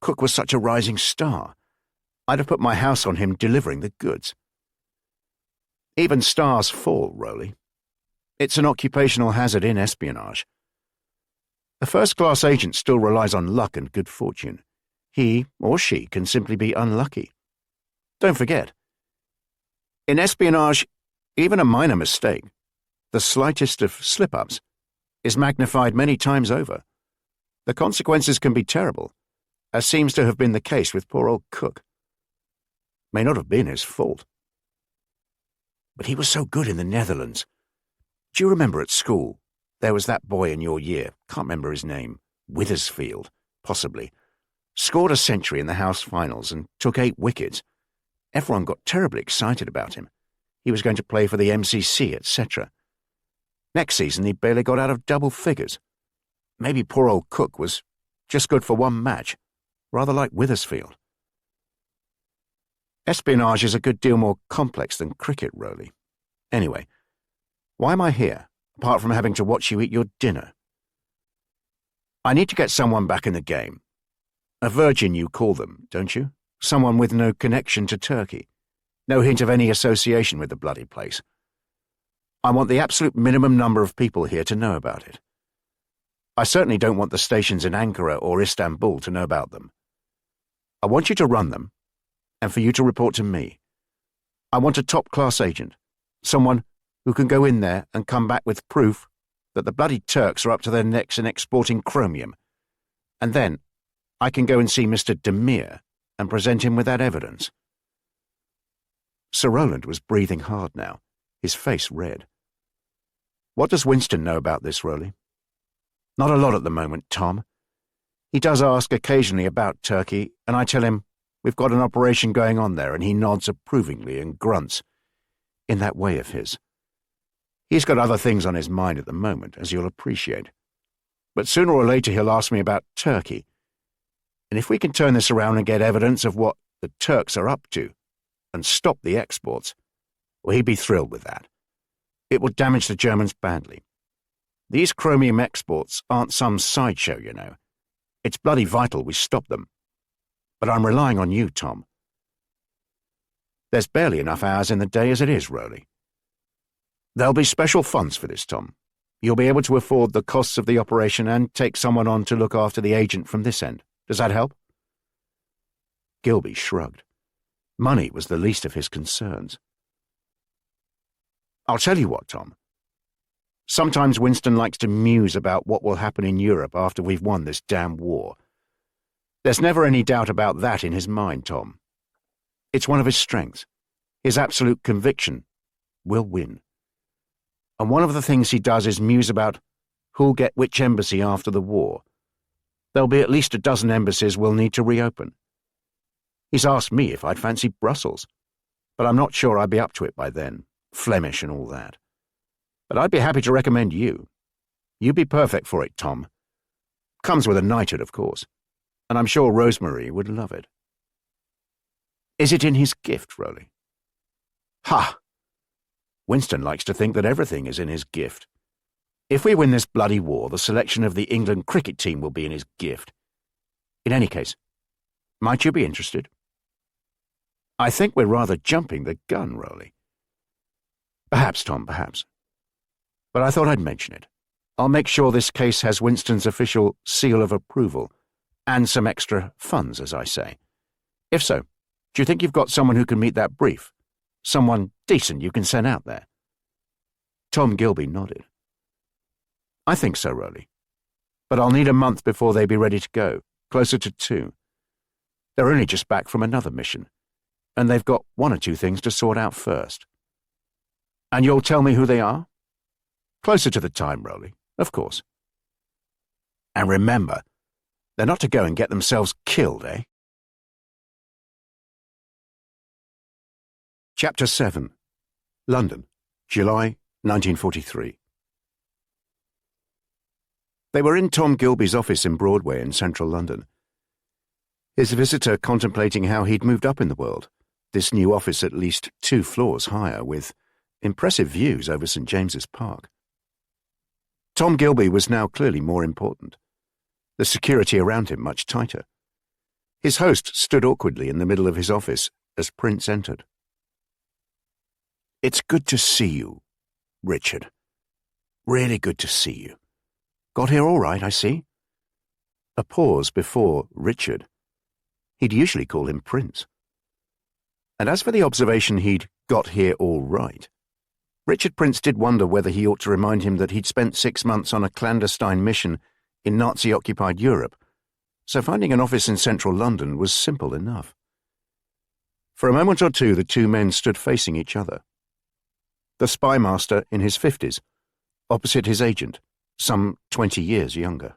Cook was such a rising star. I'd have put my house on him delivering the goods. Even stars fall, Rowley. It's an occupational hazard in espionage. A first-class agent still relies on luck and good fortune. He or she can simply be unlucky. Don't forget, in espionage, Even a minor mistake, the slightest of slip-ups, is magnified many times over. The consequences can be terrible, as seems to have been the case with poor old Cook. May not have been his fault. But he was so good in the Netherlands. Do you remember at school, there was that boy in your year, can't remember his name, Withersfield, possibly, scored a century in the house finals and took 8 wickets. Everyone got terribly excited about him. He was going to play for the MCC, etc. Next season, he barely got out of double figures. Maybe poor old Cook was just good for one match, rather like Withersfield. Espionage is a good deal more complex than cricket, Rowley. Anyway, why am I here, apart from having to watch you eat your dinner? I need to get someone back in the game. A virgin, you call them, don't you? Someone with no connection to Turkey. No hint of any association with the bloody place. I want the absolute minimum number of people here to know about it. I certainly don't want the stations in Ankara or Istanbul to know about them. I want you to run them, and for you to report to me. I want a top-class agent, someone who can go in there and come back with proof that the bloody Turks are up to their necks in exporting chromium, and then I can go and see Mr. Demir and present him with that evidence. Sir Roland was breathing hard now, his face red. What does Winston know about this, Rowley? Not a lot at the moment, Tom. He does ask occasionally about Turkey, and I tell him we've got an operation going on there, and he nods approvingly and grunts, in that way of his. He's got other things on his mind at the moment, as you'll appreciate. But sooner or later he'll ask me about Turkey, and if we can turn this around and get evidence of what the Turks are up to, and stop the exports, well, he'd be thrilled with that. It will damage the Germans badly. These chromium exports aren't some sideshow, you know. It's bloody vital we stop them. But I'm relying on you, Tom. There's barely enough hours in the day as it is, Rowley. There'll be special funds for this, Tom. You'll be able to afford the costs of the operation and take someone on to look after the agent from this end. Does that help? Gilby shrugged. Money was the least of his concerns. I'll tell you what, Tom. Sometimes Winston likes to muse about what will happen in Europe after we've won this damn war. There's never any doubt about that in his mind, Tom. It's one of his strengths. His absolute conviction. We'll win. And one of the things he does is muse about who'll get which embassy after the war. There'll be at least a dozen embassies we'll need to reopen. He's asked me if I'd fancy Brussels, but I'm not sure I'd be up to it by then, Flemish and all that. But I'd be happy to recommend you. You'd be perfect for it, Tom. Comes with a knighthood, of course, and I'm sure Rosemary would love it. Is it in his gift, Rowley? Ha! Winston likes to think that everything is in his gift. If we win this bloody war, the selection of the England cricket team will be in his gift. In any case, might you be interested? I think we're rather jumping the gun, Rowley. Perhaps, Tom, perhaps. But I thought I'd mention it. I'll make sure this case has Winston's official seal of approval, and some extra funds, as I say. If so, do you think you've got someone who can meet that brief? Someone decent you can send out there? Tom Gilby nodded. I think so, Rowley. But I'll need a month before they be ready to go, closer to 2. They're only just back from another mission, and they've got 1 or 2 things to sort out first. And you'll tell me who they are? Closer to the time, Rowley, of course. And remember, they're not to go and get themselves killed, eh? Chapter 7. London, July 1943. They were in Tom Gilby's office in Broadway in central London. His visitor contemplating how he'd moved up in the world, this new office at least 2 floors higher, with impressive views over St. James's Park. Tom Gilby was now clearly more important, the security around him much tighter. His host stood awkwardly in the middle of his office as Prince entered. It's good to see you, Richard. Really good to see you. Got here all right, I see. A pause before Richard. He'd usually call him Prince. And as for the observation he'd got here all right, Richard Prince did wonder whether he ought to remind him that he'd spent 6 months on a clandestine mission in Nazi-occupied Europe, so finding an office in central London was simple enough. For a moment or two, the two men stood facing each other. The spy master in his 50s, opposite his agent, some 20 years younger.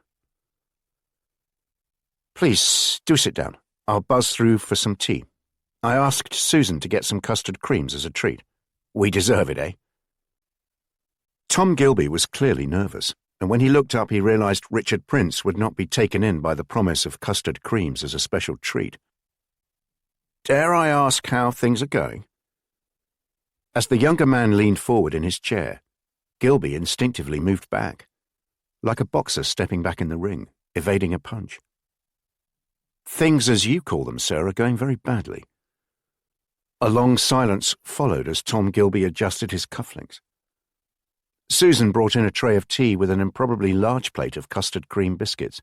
"Please, do sit down. I'll buzz through for some tea. I asked Susan to get some custard creams as a treat. We deserve it, eh?" Tom Gilby was clearly nervous, and when he looked up he realized Richard Prince would not be taken in by the promise of custard creams as a special treat. "Dare I ask how things are going?" As the younger man leaned forward in his chair, Gilby instinctively moved back, like a boxer stepping back in the ring, evading a punch. "Things as you call them, sir, are going very badly." A long silence followed as Tom Gilby adjusted his cufflinks. Susan brought in a tray of tea with an improbably large plate of custard cream biscuits,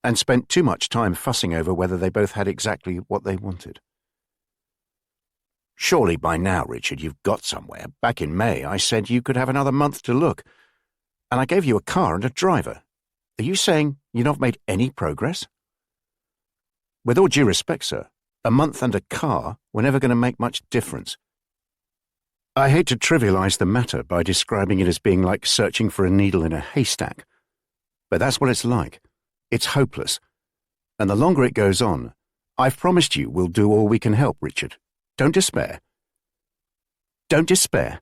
and spent too much time fussing over whether they both had exactly what they wanted. "Surely by now, Richard, you've got somewhere. Back in May, I said you could have another month to look, and I gave you a car and a driver. Are you saying you've not made any progress?" "With all due respect, sir, a month and a car were never going to make much difference. I hate to trivialize the matter by describing it as being like searching for a needle in a haystack, but that's what it's like. It's hopeless. And the longer it goes on, I've promised you we'll do all we can help, Richard. Don't despair. Don't despair."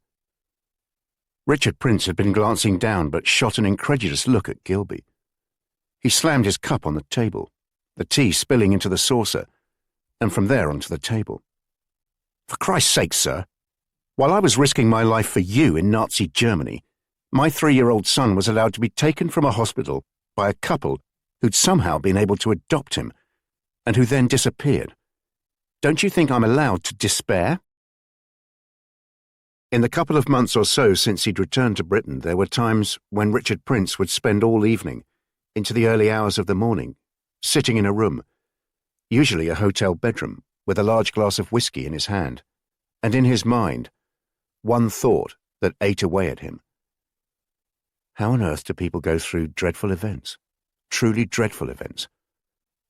Richard Prince had been glancing down but shot an incredulous look at Gilby. He slammed his cup on the table, the tea spilling into the saucer, and from there onto the table. "For Christ's sake, sir, while I was risking my life for you in Nazi Germany, my 3-year-old son was allowed to be taken from a hospital by a couple who'd somehow been able to adopt him, and who then disappeared. Don't you think I'm allowed to despair?" In the couple of months or so since he'd returned to Britain, there were times when Richard Prince would spend all evening, into the early hours of the morning, sitting in a room, usually a hotel bedroom, with a large glass of whiskey in his hand, and in his mind, one thought that ate away at him. How on earth do people go through dreadful events, truly dreadful events,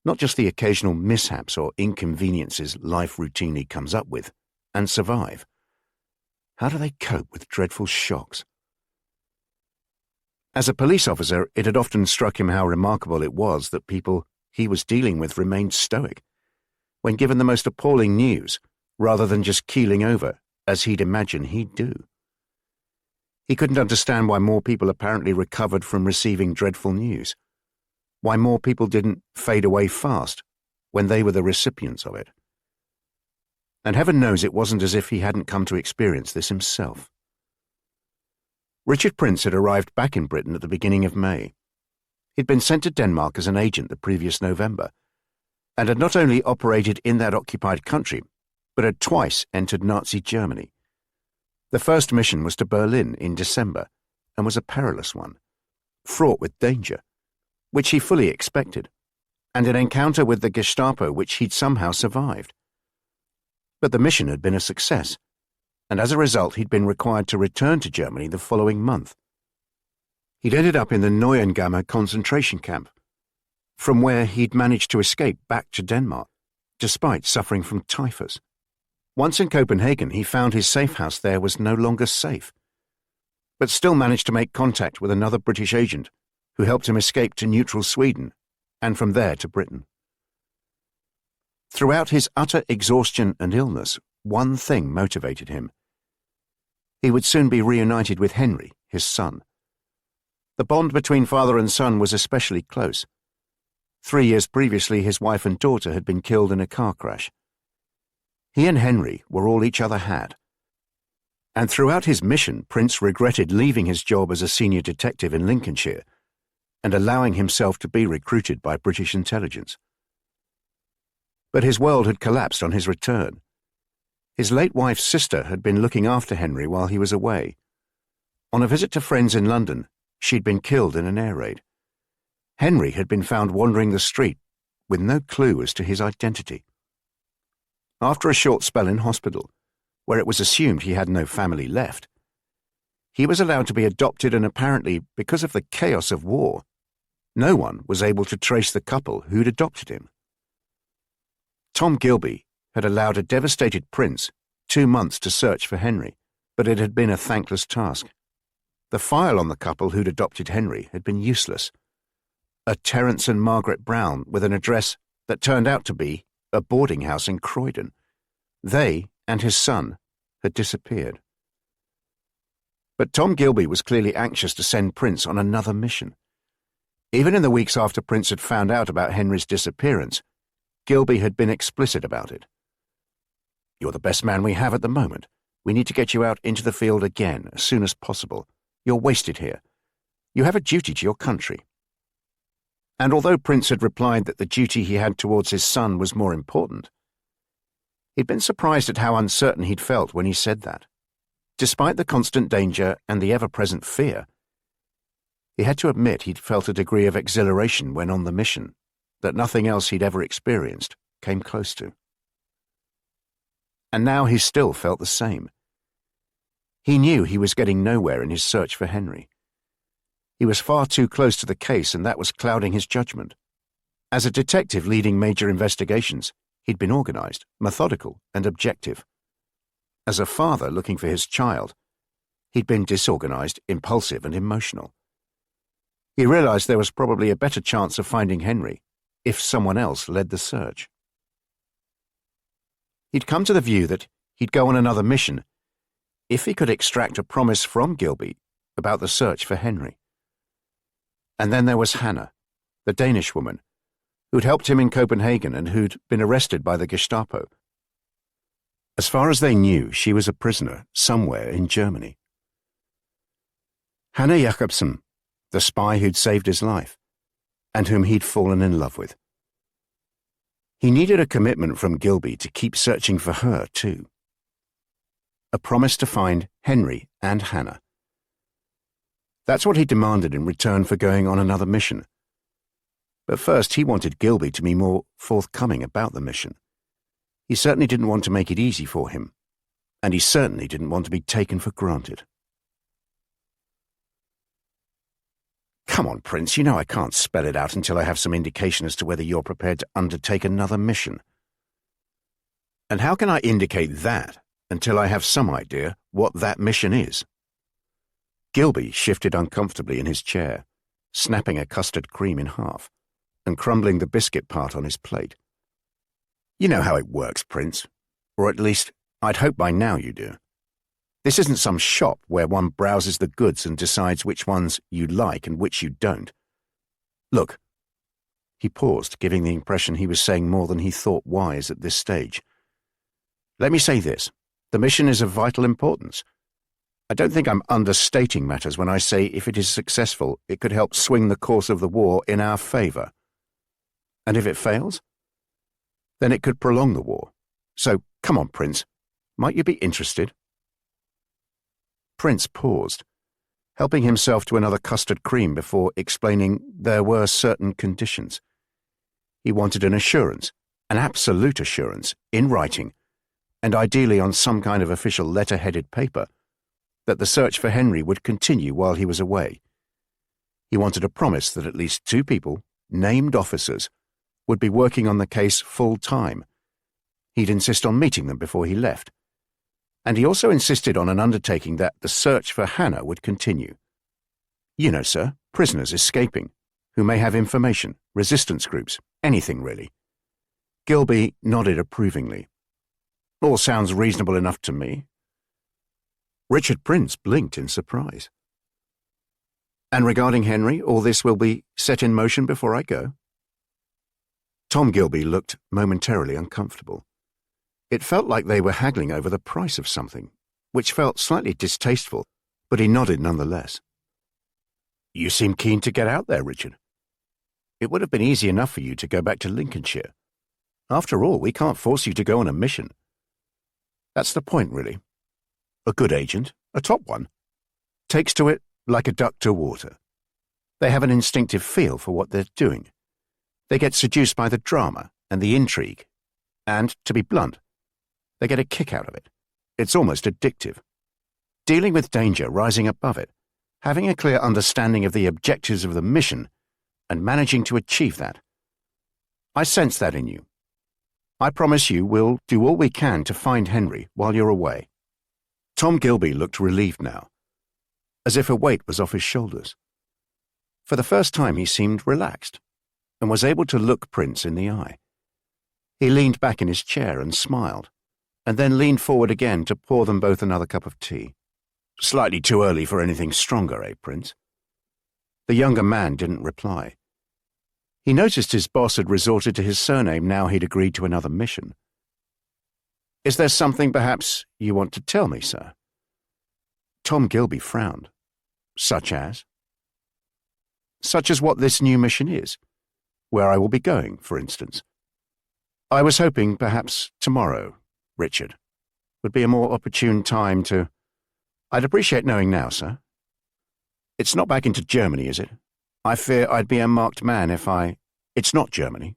not just the occasional mishaps or inconveniences life routinely comes up with, and survive? How do they cope with dreadful shocks? As a police officer, it had often struck him how remarkable it was that people he was dealing with remained stoic when given the most appalling news, rather than just keeling over, as he'd imagine he'd do. He couldn't understand why more people apparently recovered from receiving dreadful news, why more people didn't fade away fast when they were the recipients of it. And heaven knows it wasn't as if he hadn't come to experience this himself. Richard Prince had arrived back in Britain at the beginning of May. He'd been sent to Denmark as an agent the previous November, and had not only operated in that occupied country, but had twice entered Nazi Germany. The first mission was to Berlin in December, and was a perilous one, fraught with danger, which he fully expected, and an encounter with the Gestapo which he'd somehow survived. But the mission had been a success, and as a result he'd been required to return to Germany the following month. He'd ended up in the Neuengamme concentration camp, from where he'd managed to escape back to Denmark, despite suffering from typhus. Once in Copenhagen, he found his safe house there was no longer safe, but still managed to make contact with another British agent who helped him escape to neutral Sweden, and from there to Britain. Throughout his utter exhaustion and illness, one thing motivated him. He would soon be reunited with Henry, his son. The bond between father and son was especially close. 3 years previously, his wife and daughter had been killed in a car crash. He and Henry were all each other had. And throughout his mission, Prince regretted leaving his job as a senior detective in Lincolnshire and allowing himself to be recruited by British intelligence. But his world had collapsed on his return. His late wife's sister had been looking after Henry while he was away. On a visit to friends in London, she'd been killed in an air raid. Henry had been found wandering the street with no clue as to his identity. After a short spell in hospital, where it was assumed he had no family left, he was allowed to be adopted, and apparently, because of the chaos of war, no one was able to trace the couple who'd adopted him. Tom Gilby had allowed a devastated prince 2 months to search for Henry, but it had been a thankless task. The file on the couple who'd adopted Henry had been useless. A Terence and Margaret Brown with an address that turned out to be a boarding house in Croydon. They and his son had disappeared. But Tom Gilby was clearly anxious to send Prince on another mission. Even in the weeks after Prince had found out about Henry's disappearance, Gilby had been explicit about it. "You're the best man we have at the moment. We need to get you out into the field again as soon as possible. You're wasted here. You have a duty to your country." And although Prince had replied that the duty he had towards his son was more important, he'd been surprised at how uncertain he'd felt when he said that. Despite the constant danger and the ever-present fear, he had to admit he'd felt a degree of exhilaration when on the mission that nothing else he'd ever experienced came close to. And now he still felt the same. He knew he was getting nowhere in his search for Henry. He was far too close to the case, and that was clouding his judgment. As a detective leading major investigations, he'd been organized, methodical, and objective. As a father looking for his child, he'd been disorganized, impulsive, and emotional. He realized there was probably a better chance of finding Henry if someone else led the search. He'd come to the view that he'd go on another mission if he could extract a promise from Gilby about the search for Henry. And then there was Hannah, the Danish woman, who'd helped him in Copenhagen and who'd been arrested by the Gestapo. As far as they knew, she was a prisoner somewhere in Germany. Hannah Jacobsen, the spy who'd saved his life, and whom he'd fallen in love with. He needed a commitment from Gilby to keep searching for her, too. A promise to find Henry and Hannah. That's what he demanded in return for going on another mission. But first, he wanted Gilby to be more forthcoming about the mission. He certainly didn't want to make it easy for him, and he certainly didn't want to be taken for granted. "Come on, Prince, you know I can't spell it out until I have some indication as to whether you're prepared to undertake another mission." "And how can I indicate that until I have some idea what that mission is?" Gilby shifted uncomfortably in his chair, snapping a custard cream in half and crumbling the biscuit part on his plate. "You know how it works, Prince. Or at least, I'd hope by now you do. This isn't some shop where one browses the goods and decides which ones you like and which you don't. Look." He paused, giving the impression he was saying more than he thought wise at this stage. "Let me say this. The mission is of vital importance. I don't think I'm understating matters when I say if it is successful, it could help swing the course of the war in our favor. And if it fails, then it could prolong the war. So, come on, Prince. Might you be interested?" Prince paused, helping himself to another custard cream before explaining there were certain conditions. He wanted an assurance, an absolute assurance, in writing, and ideally on some kind of official letter-headed paper, that the search for Henry would continue while he was away. He wanted a promise that at least 2 people, named officers, would be working on the case full-time. He'd insist on meeting them before he left. And he also insisted on an undertaking that the search for Hannah would continue. You know, sir, prisoners escaping, who may have information, resistance groups, anything really. Gilby nodded approvingly. "All sounds reasonable enough to me." Richard Prince blinked in surprise. "And regarding Henry, all this will be set in motion before I go?" Tom Gilby looked momentarily uncomfortable. It felt like they were haggling over the price of something, which felt slightly distasteful, but he nodded nonetheless. "You seem keen to get out there, Richard. It would have been easy enough for you to go back to Lincolnshire. After all, we can't force you to go on a mission. That's the point, really. A good agent, a top one, takes to it like a duck to water. They have an instinctive feel for what they're doing. They get seduced by the drama and the intrigue, and, to be blunt, they get a kick out of it. It's almost addictive. Dealing with danger, rising above it, having a clear understanding of the objectives of the mission, and managing to achieve that. I sense that in you. I promise you we'll do all we can to find Henry while you're away." Tom Gilby looked relieved now, as if a weight was off his shoulders. For the first time he seemed relaxed, and was able to look Prince in the eye. He leaned back in his chair and smiled, and then leaned forward again to pour them both another cup of tea. "Slightly too early for anything stronger, eh, Prince?" The younger man didn't reply. He noticed his boss had resorted to his surname now he'd agreed to another mission. "Is there something perhaps you want to tell me, sir?" Tom Gilby frowned. "Such as?" "Such as what this new mission is. Where I will be going, for instance. I was hoping perhaps tomorrow, Richard, would be a more opportune time to— I'd appreciate knowing now, sir." "It's not back into Germany, is it? I fear I'd be a marked man if I— It's not Germany.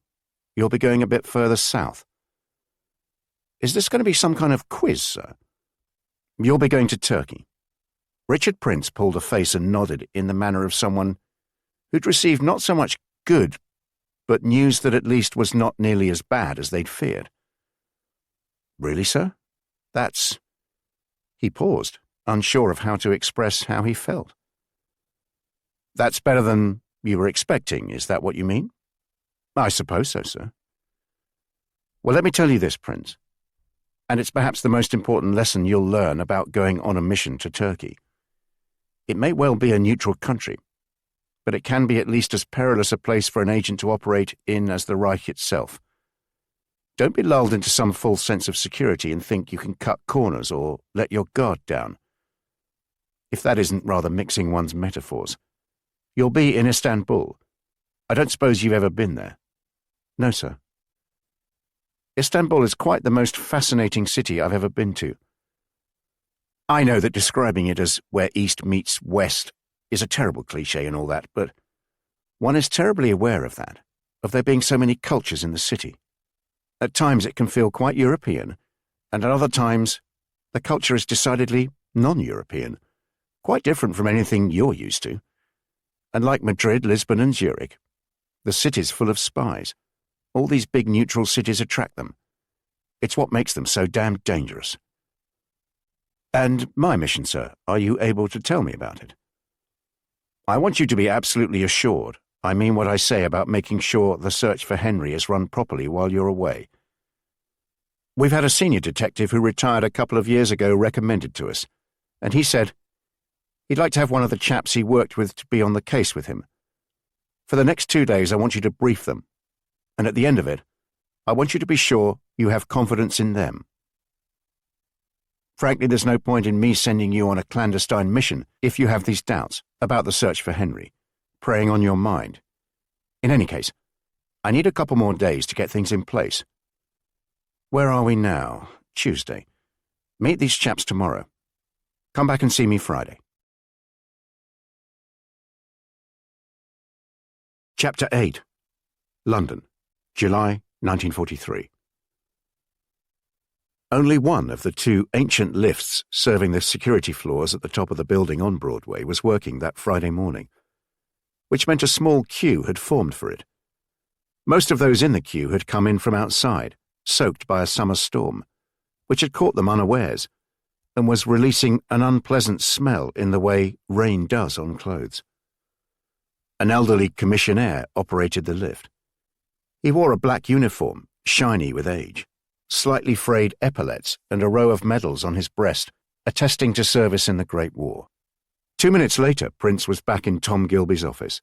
You'll be going a bit further south." "Is this going to be some kind of quiz, sir?" "You'll be going to Turkey." Richard Prince pulled a face and nodded in the manner of someone who'd received not so much good, but news that at least was not nearly as bad as they'd feared. "Really, sir? That's—" He paused, unsure of how to express how he felt. "That's better than you were expecting, is that what you mean?" "I suppose so, sir." "Well, let me tell you this, Prince, and it's perhaps the most important lesson you'll learn about going on a mission to Turkey. It may well be a neutral country, but it can be at least as perilous a place for an agent to operate in as the Reich itself. Don't be lulled into some false sense of security and think you can cut corners or let your guard down. If that isn't rather mixing one's metaphors. You'll be in Istanbul. I don't suppose you've ever been there?" "No, sir." "Istanbul is quite the most fascinating city I've ever been to. I know that describing it as where East meets West is a terrible cliché and all that, but one is terribly aware of that, of there being so many cultures in the city. At times it can feel quite European, and at other times the culture is decidedly non-European, quite different from anything you're used to. And like Madrid, Lisbon and Zurich, the city's full of spies. All these big neutral cities attract them. It's what makes them so damn dangerous." "And my mission, sir, are you able to tell me about it?" "I want you to be absolutely assured I mean what I say about making sure the search for Henry is run properly while you're away. We've had a senior detective who retired a couple of years ago recommended to us, and he said he'd like to have one of the chaps he worked with to be on the case with him. For the next 2 days I want you to brief them, and at the end of it, I want you to be sure you have confidence in them. Frankly, there's no point in me sending you on a clandestine mission if you have these doubts about the search for Henry, preying on your mind. In any case, I need a couple more days to get things in place. Where are we now? Tuesday. Meet these chaps tomorrow. Come back and see me Friday." Chapter 8. London, July 1943. Only one of the 2 ancient lifts serving the security floors at the top of the building on Broadway was working that Friday morning, which meant a small queue had formed for it. Most of those in the queue had come in from outside, soaked by a summer storm, which had caught them unawares, and was releasing an unpleasant smell in the way rain does on clothes. An elderly commissionaire operated the lift. He wore a black uniform, shiny with age, slightly frayed epaulets and a row of medals on his breast, attesting to service in the Great War. 2 minutes later, Prince was back in Tom Gilby's office,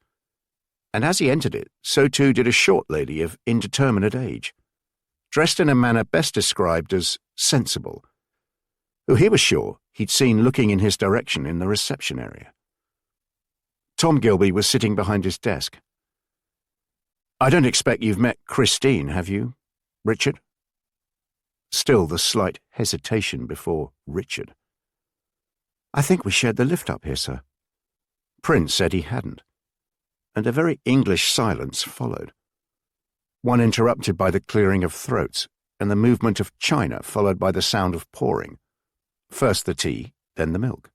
and as he entered it, so too did a short lady of indeterminate age, dressed in a manner best described as sensible, who he was sure he'd seen looking in his direction in the reception area. Tom Gilby was sitting behind his desk. "I don't expect you've met Christine, have you, Richard?" Still the slight hesitation before Richard. "I think we shared the lift up here, sir." Prince said he hadn't, and a very English silence followed, one interrupted by the clearing of throats and the movement of china followed by the sound of pouring, first the tea, then the milk.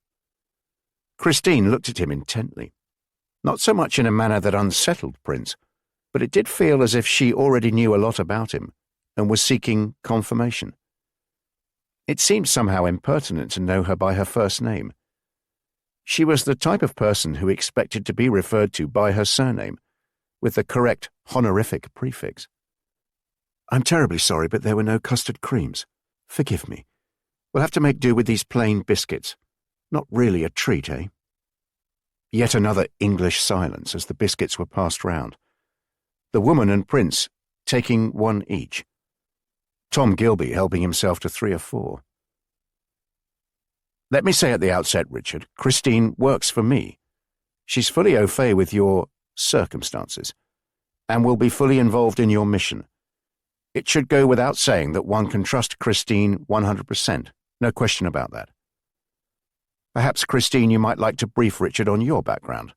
Christine looked at him intently, not so much in a manner that unsettled Prince, but it did feel as if she already knew a lot about him and was seeking confirmation. It seemed somehow impertinent to know her by her first name. She was the type of person who expected to be referred to by her surname, with the correct honorific prefix. "I'm terribly sorry, but there were no custard creams. Forgive me. We'll have to make do with these plain biscuits. Not really a treat, eh?" Yet another English silence as the biscuits were passed round. The woman and Prince taking one each. Tom Gilby helping himself to 3 or 4. "Let me say at the outset, Richard, Christine works for me. She's fully au fait with your circumstances, and will be fully involved in your mission. It should go without saying that one can trust Christine 100%, no question about that. Perhaps, Christine, you might like to brief Richard on your background.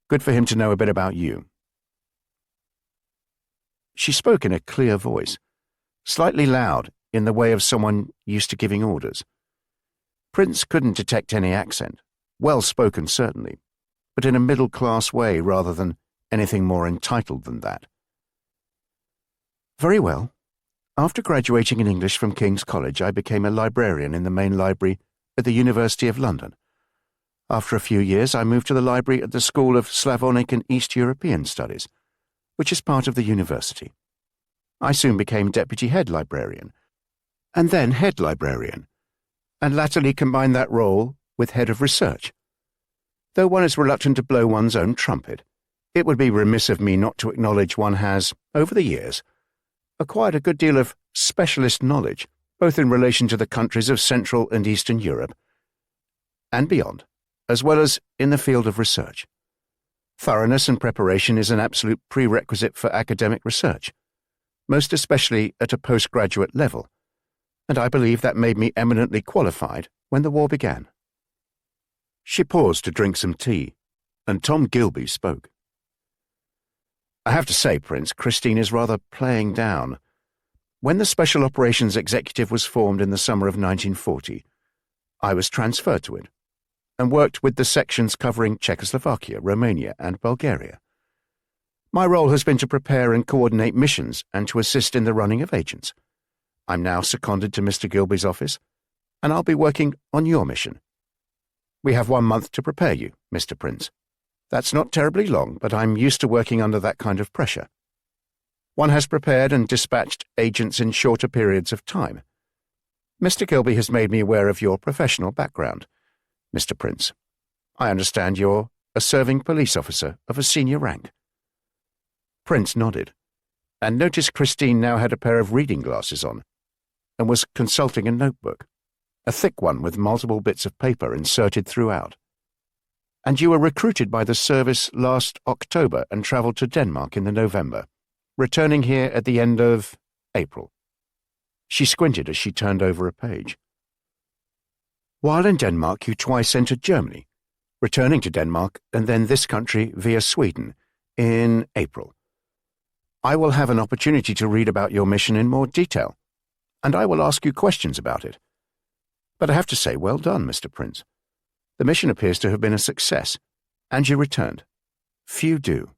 Good for him to know a bit about you." She spoke in a clear voice, slightly loud in the way of someone used to giving orders. Prince couldn't detect any accent, well spoken certainly, but in a middle-class way rather than anything more entitled than that. "Very well. After graduating in English from King's College, I became a librarian in the main library at the University of London. After a few years, I moved to the library at the School of Slavonic and East European Studies, which is part of the university. I soon became deputy head librarian, and then head librarian, and latterly combined that role with head of research. Though one is reluctant to blow one's own trumpet, it would be remiss of me not to acknowledge one has, over the years, acquired a good deal of specialist knowledge, both in relation to the countries of Central and Eastern Europe, and beyond, as well as in the field of research. Thoroughness and preparation is an absolute prerequisite for academic research, most especially at a postgraduate level, and I believe that made me eminently qualified when the war began." She paused to drink some tea, and Tom Gilby spoke. "I have to say, Prince, Christine is rather playing down. When the Special Operations Executive was formed in the summer of 1940, I was transferred to it, and worked with the sections covering Czechoslovakia, Romania, and Bulgaria. My role has been to prepare and coordinate missions and to assist in the running of agents. I'm now seconded to Mr. Gilby's office, and I'll be working on your mission. We have 1 month to prepare you, Mr. Prince. That's not terribly long, but I'm used to working under that kind of pressure. One has prepared and dispatched agents in shorter periods of time. Mr. Gilby has made me aware of your professional background, Mr. Prince. I understand you're a serving police officer of a senior rank." Prince nodded, and noticed Christine now had a pair of reading glasses on, and was consulting a notebook, a thick one with multiple bits of paper inserted throughout. "And you were recruited by the service last October and travelled to Denmark in the November, returning here at the end of April." She squinted as she turned over a page. "While in Denmark, you twice entered Germany, returning to Denmark and then this country via Sweden in April. I will have an opportunity to read about your mission in more detail, and I will ask you questions about it. But I have to say, well done, Mr. Prince. The mission appears to have been a success, and you returned. Few do."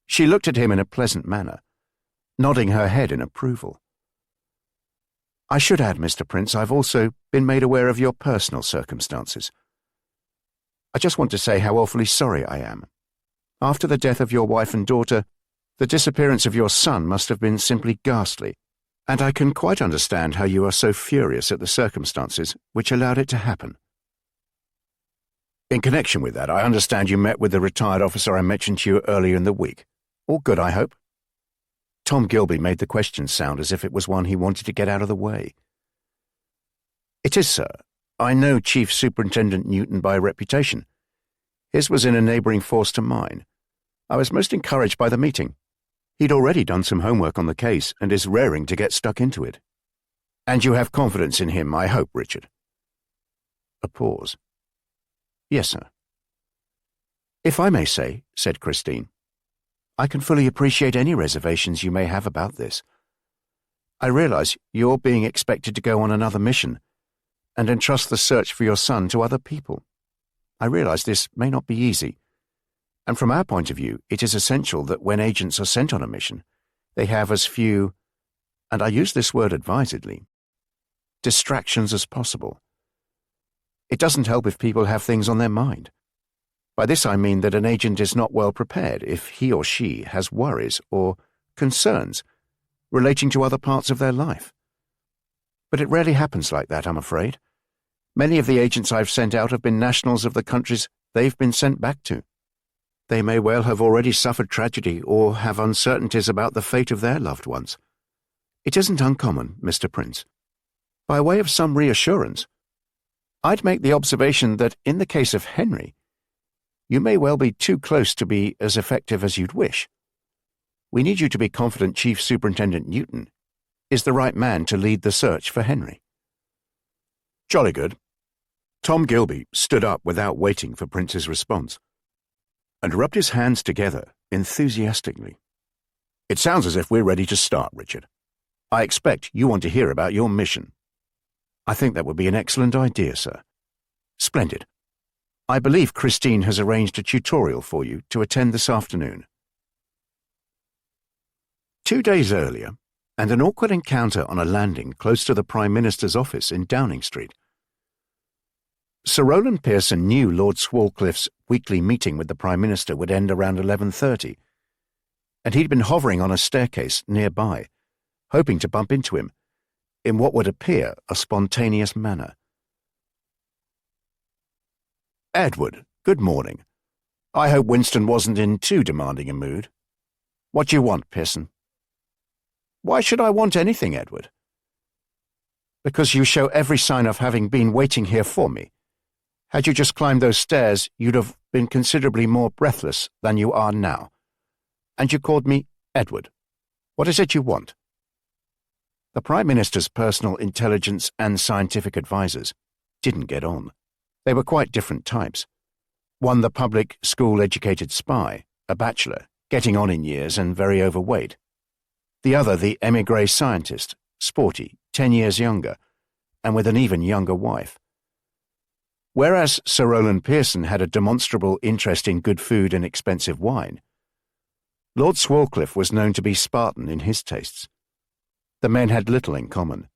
She looked at him in a pleasant manner, nodding her head in approval. "I should add, Mr. Prince, I've also been made aware of your personal circumstances. I just want to say how awfully sorry I am. After the death of your wife and daughter, the disappearance of your son must have been simply ghastly, and I can quite understand how you are so furious at the circumstances which allowed it to happen. In connection with that, I understand you met with the retired officer I mentioned to you earlier in the week. All good, I hope?" Tom Gilby made the question sound as if it was one he wanted to get out of the way. "It is, sir. I know Chief Superintendent Newton by reputation. His was in a neighbouring force to mine. I was most encouraged by the meeting. He'd already done some homework on the case and is raring to get stuck into it. And you have confidence in him, I hope, Richard?" A pause. "Yes, sir." "If I may say," said Christine, "I can fully appreciate any reservations you may have about this. I realize you're being expected to go on another mission and entrust the search for your son to other people. I realize this may not be easy, and from our point of view, it is essential that when agents are sent on a mission, they have as few, and I use this word advisedly, distractions as possible. It doesn't help if people have things on their mind. By this I mean that an agent is not well prepared if he or she has worries or concerns relating to other parts of their life. But it rarely happens like that, I'm afraid. Many of the agents I've sent out have been nationals of the countries they've been sent back to. They may well have already suffered tragedy or have uncertainties about the fate of their loved ones. It isn't uncommon, Mr. Prince. By way of some reassurance, I'd make the observation that in the case of Henry, you may well be too close to be as effective as you'd wish. We need you to be confident Chief Superintendent Newton is the right man to lead the search for Henry. Jolly good. Tom Gilby stood up without waiting for Prince's response, and rubbed his hands together enthusiastically. It sounds as if we're ready to start, Richard. I expect you want to hear about your mission. I think that would be an excellent idea, sir. Splendid. I believe Christine has arranged a tutorial for you to attend this afternoon. 2 days earlier, and an awkward encounter on a landing close to the Prime Minister's office in Downing Street. Sir Rowland Pearson knew Lord Swalcliffe's weekly meeting with the Prime Minister would end around 11:30, and he'd been hovering on a staircase nearby, hoping to bump into him in what would appear a spontaneous manner. Edward, good morning. I hope Winston wasn't in too demanding a mood. What do you want, Pearson? Why should I want anything, Edward? Because you show every sign of having been waiting here for me. Had you just climbed those stairs, you'd have been considerably more breathless than you are now. And you called me Edward. What is it you want? The Prime Minister's personal intelligence and scientific advisers didn't get on. They were quite different types. One the public school-educated spy, a bachelor, getting on in years and very overweight. The other the émigré scientist, sporty, 10 years younger, and with an even younger wife. Whereas Sir Rowland Pearson had a demonstrable interest in good food and expensive wine, Lord Swalcliffe was known to be Spartan in his tastes. The men had little in common,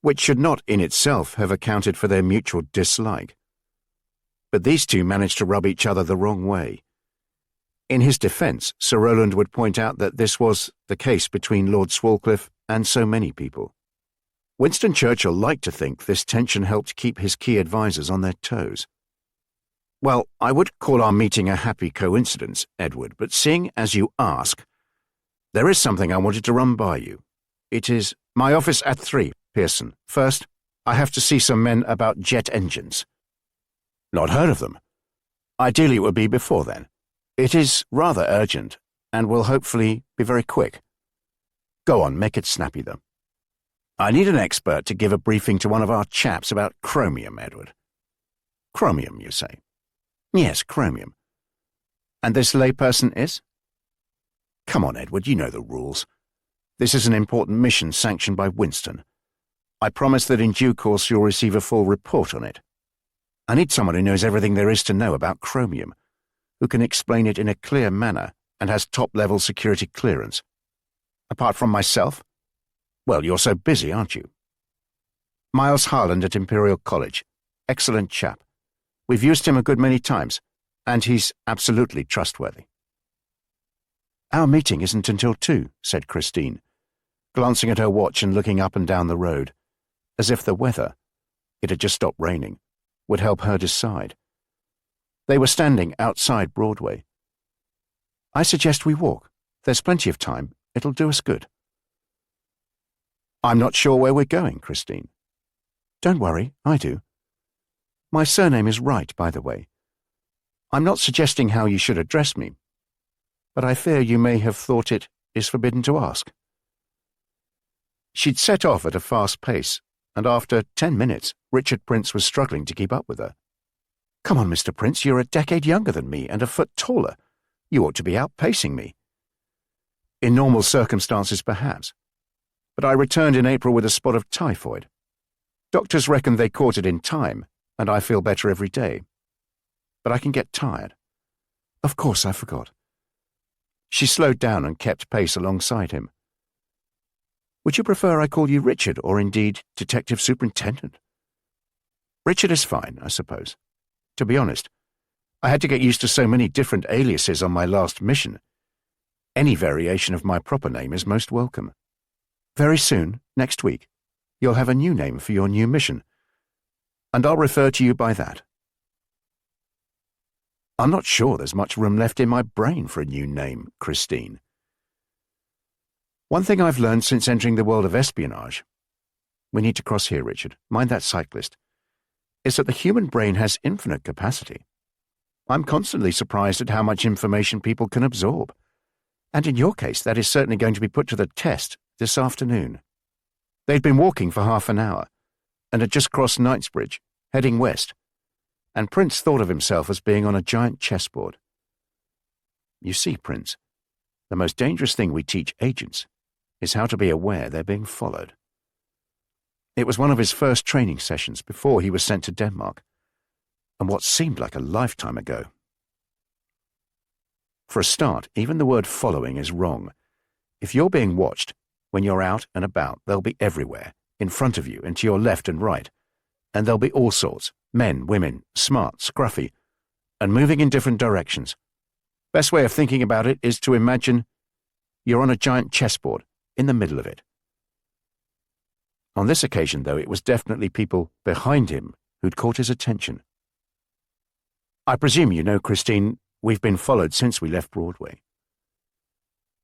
which should not in itself have accounted for their mutual dislike. But these two managed to rub each other the wrong way. In his defence, Sir Rowland would point out that this was the case between Lord Swalcliffe and so many people. Winston Churchill liked to think this tension helped keep his key advisers on their toes. Well, I would call our meeting a happy coincidence, Edward, but seeing as you ask, there is something I wanted to run by you. It is my office at 3, Pearson. First, I have to see some men about jet engines. Not heard of them. Ideally it would be before then. It is rather urgent, and will hopefully be very quick. Go on, make it snappy, though. I need an expert to give a briefing to one of our chaps about chromium, Edward. Chromium, you say? Yes, chromium. And this layperson is? Come on, Edward, you know the rules. This is an important mission sanctioned by Winston. I promise that in due course you'll receive a full report on it. I need someone who knows everything there is to know about chromium, who can explain it in a clear manner and has top-level security clearance. Apart from myself? Well, you're so busy, aren't you? Miles Harland at Imperial College. Excellent chap. We've used him a good many times, and he's absolutely trustworthy. Our meeting isn't until 2, said Christine, glancing at her watch and looking up and down the road, as if the weather, it had just stopped raining, would help her decide. They were standing outside Broadway. I suggest we walk. There's plenty of time. It'll do us good. I'm not sure where we're going, Christine. Don't worry, I do. My surname is Wright, by the way. I'm not suggesting how you should address me, but I fear you may have thought it is forbidden to ask. She'd set off at a fast pace, and after 10 minutes, Richard Prince was struggling to keep up with her. Come on, Mr. Prince, you're a decade younger than me and a foot taller. You ought to be outpacing me. In normal circumstances, perhaps. But I returned in April with a spot of typhoid. Doctors reckon they caught it in time, and I feel better every day. but I can get tired. Of course, I forgot. She slowed down and kept pace alongside him. Would you prefer I call you Richard or indeed Detective Superintendent? Richard is fine, I suppose. To be honest, I had to get used to so many different aliases on my last mission. Any variation of my proper name is most welcome. Very soon, next week, you'll have a new name for your new mission, and I'll refer to you by that. I'm not sure there's much room left in my brain for a new name, Christine. One thing I've learned since entering the world of espionage, we need to cross here, Richard, mind that cyclist, is that the human brain has infinite capacity. I'm constantly surprised at how much information people can absorb. And in your case, that is certainly going to be put to the test this afternoon. They'd been walking for half an hour, and had just crossed Knightsbridge, heading west, and Prince thought of himself as being on a giant chessboard. You see, Prince, the most dangerous thing we teach agents is how to be aware they're being followed. It was one of his first training sessions before he was sent to Denmark, and what seemed like a lifetime ago. For a start, even the word following is wrong. If you're being watched, when you're out and about, they'll be everywhere, in front of you and to your left and right, and there'll be all sorts, men, women, smart, scruffy, and moving in different directions. Best way of thinking about it is to imagine you're on a giant chessboard, in the middle of it. On this occasion, though, it was definitely people behind him who'd caught his attention. I presume you know, Christine, we've been followed since we left Broadway.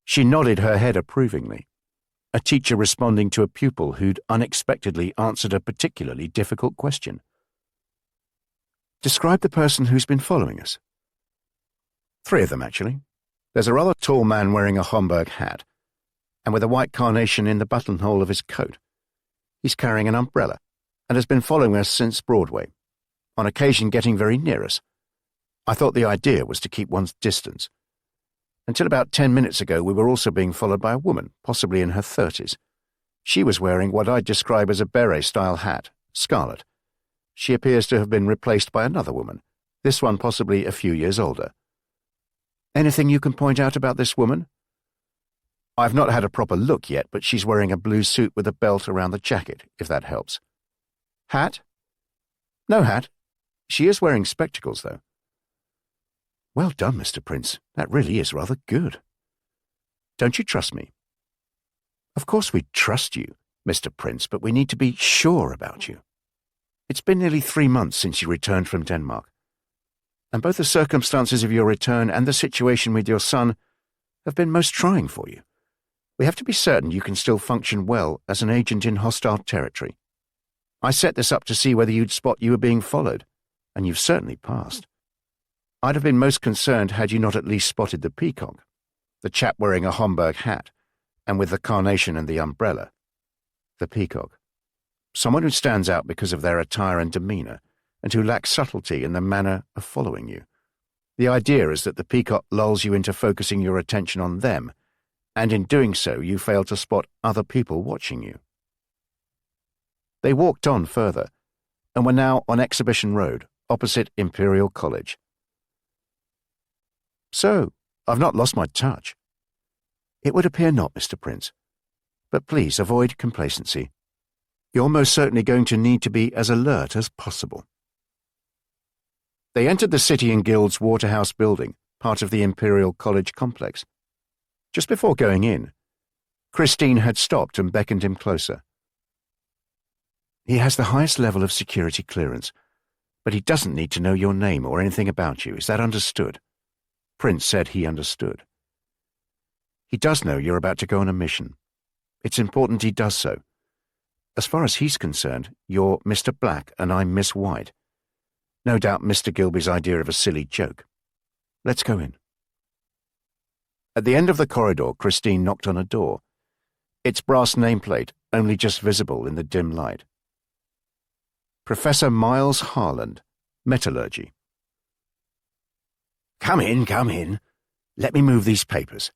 She nodded her head approvingly, a teacher responding to a pupil who'd unexpectedly answered a particularly difficult question. Describe the person who's been following us. 3 of them, actually. There's a rather tall man wearing a Homburg hat, and with a white carnation in the buttonhole of his coat. He's carrying an umbrella, and has been following us since Broadway, on occasion getting very near us. I thought the idea was to keep one's distance. Until about 10 minutes ago, we were also being followed by a woman, possibly in her 30s. She was wearing what I'd describe as a beret-style hat, scarlet. She appears to have been replaced by another woman, this one possibly a few years older. Anything you can point out about this woman? I've not had a proper look yet, but she's wearing a blue suit with a belt around the jacket, if that helps. Hat? No hat. She is wearing spectacles, though. Well done, Mr. Prince. That really is rather good. Don't you trust me? Of course we trust you, Mr. Prince, but we need to be sure about you. It's been nearly 3 months since you returned from Denmark, and both the circumstances of your return and the situation with your son have been most trying for you. We have to be certain you can still function well as an agent in hostile territory. I set this up to see whether you'd spot you were being followed, and you've certainly passed. I'd have been most concerned had you not at least spotted the peacock, the chap wearing a Homburg hat, and with the carnation and the umbrella. The peacock. Someone who stands out because of their attire and demeanour, and who lacks subtlety in the manner of following you. The idea is that the peacock lulls you into focusing your attention on them, and in doing so you fail to spot other people watching you. They walked on further, and were now on Exhibition Road, opposite Imperial College. So, I've not lost my touch. It would appear not, Mr. Prince. But please avoid complacency. You're most certainly going to need to be as alert as possible. They entered the City and Guilds Waterhouse building, part of the Imperial College complex. Just before going in, Christine had stopped and beckoned him closer. He has the highest level of security clearance, but he doesn't need to know your name or anything about you. Is that understood? Prince said he understood. He does know you're about to go on a mission. It's important he does so. As far as he's concerned, you're Mr. Black and I'm Miss White. No doubt Mr. Gilby's idea of a silly joke. Let's go in. At the end of the corridor, Christine knocked on a door, its brass nameplate only just visible in the dim light. Professor Miles Harland, Metallurgy. Come in, come in. Let me move these papers.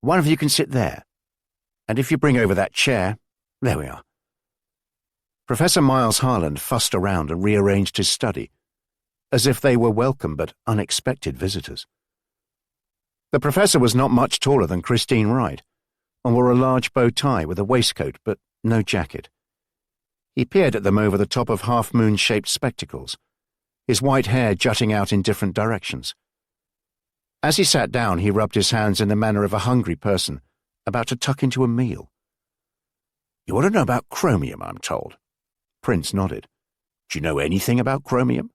One of you can sit there. And if you bring over that chair, there we are. Professor Miles Harland fussed around and rearranged his study, as if they were welcome but unexpected visitors. The professor was not much taller than Christine Wright, and wore a large bow tie with a waistcoat but no jacket. He peered at them over the top of half-moon-shaped spectacles, his white hair jutting out in different directions. As he sat down, he rubbed his hands in the manner of a hungry person about to tuck into a meal. "You want to know about chromium, I'm told." Prince nodded. "Do you know anything about chromium?"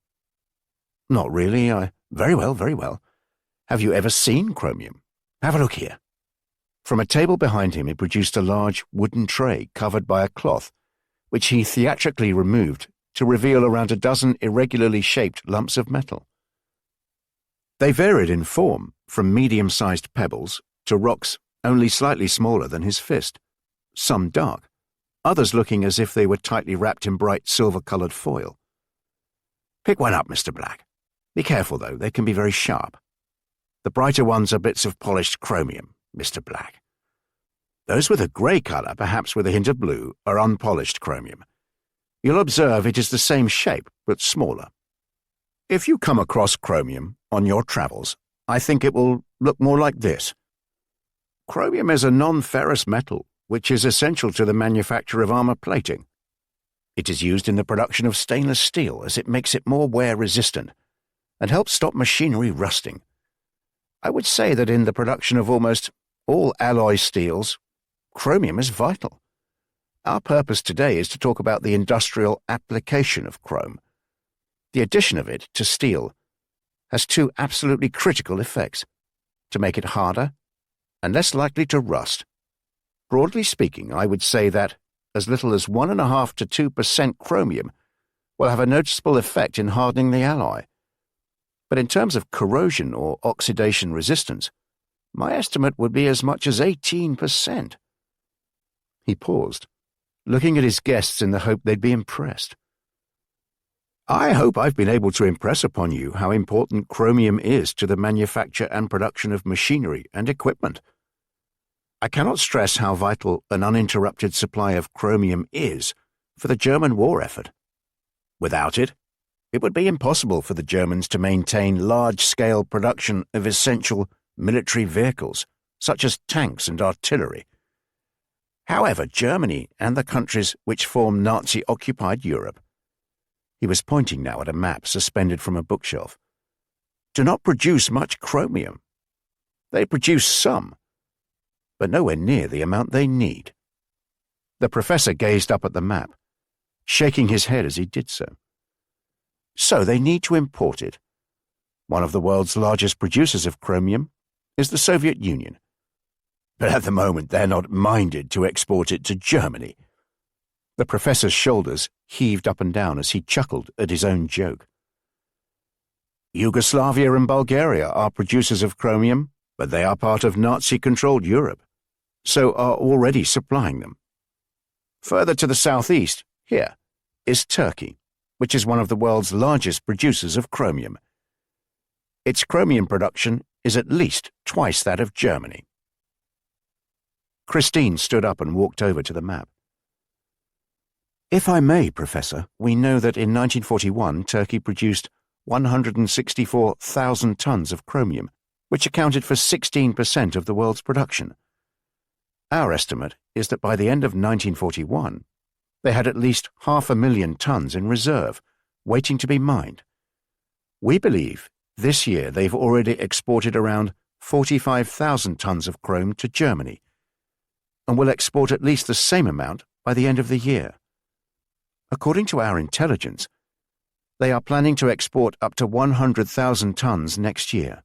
"Not really. Very well, very well. Have you ever seen chromium? Have a look here." From a table behind him he produced a large wooden tray covered by a cloth, which he theatrically removed to reveal around a dozen irregularly shaped lumps of metal. They varied in form, from medium-sized pebbles to rocks only slightly smaller than his fist, some dark, others looking as if they were tightly wrapped in bright silver-coloured foil. "Pick one up, Mr. Black. Be careful, though, they can be very sharp. The brighter ones are bits of polished chromium, Mr. Black. Those with a grey colour, perhaps with a hint of blue, are unpolished chromium. You'll observe it is the same shape, but smaller. If you come across chromium on your travels, I think it will look more like this. Chromium is a non-ferrous metal, which is essential to the manufacture of armour plating. It is used in the production of stainless steel as it makes it more wear-resistant and helps stop machinery rusting. I would say that in the production of almost all alloy steels, chromium is vital. Our purpose today is to talk about the industrial application of chrome. The addition of it to steel has two absolutely critical effects: to make it harder and less likely to rust. Broadly speaking, I would say that as little as 1.5 to 2% chromium will have a noticeable effect in hardening the alloy. But in terms of corrosion or oxidation resistance, my estimate would be as much as 18%. He paused, looking at his guests in the hope they'd be impressed. I hope I've been able to impress upon you how important chromium is to the manufacture and production of machinery and equipment. I cannot stress how vital an uninterrupted supply of chromium is for the German war effort. Without it, it would be impossible for the Germans to maintain large-scale production of essential military vehicles, such as tanks and artillery. However, Germany and the countries which form Nazi-occupied Europe, he was pointing now at a map suspended from a bookshelf, do not produce much chromium. They produce some, but nowhere near the amount they need. The professor gazed up at the map, shaking his head as he did so. So they need to import it. One of the world's largest producers of chromium is the Soviet Union. But at the moment they're not minded to export it to Germany. The professor's shoulders heaved up and down as he chuckled at his own joke. Yugoslavia and Bulgaria are producers of chromium, but they are part of Nazi-controlled Europe, so are already supplying them. Further to the southeast, here, is Turkey, which is one of the world's largest producers of chromium. Its chromium production is at least twice that of Germany. Christine stood up and walked over to the map. If I may, Professor, we know that in 1941 Turkey produced 164,000 tons of chromium, which accounted for 16% of the world's production. Our estimate is that by the end of 1941, they had at least 500,000 tons in reserve, waiting to be mined. We believe this year they've already exported around 45,000 tons of chrome to Germany, and will export at least the same amount by the end of the year. According to our intelligence, they are planning to export up to 100,000 tons next year.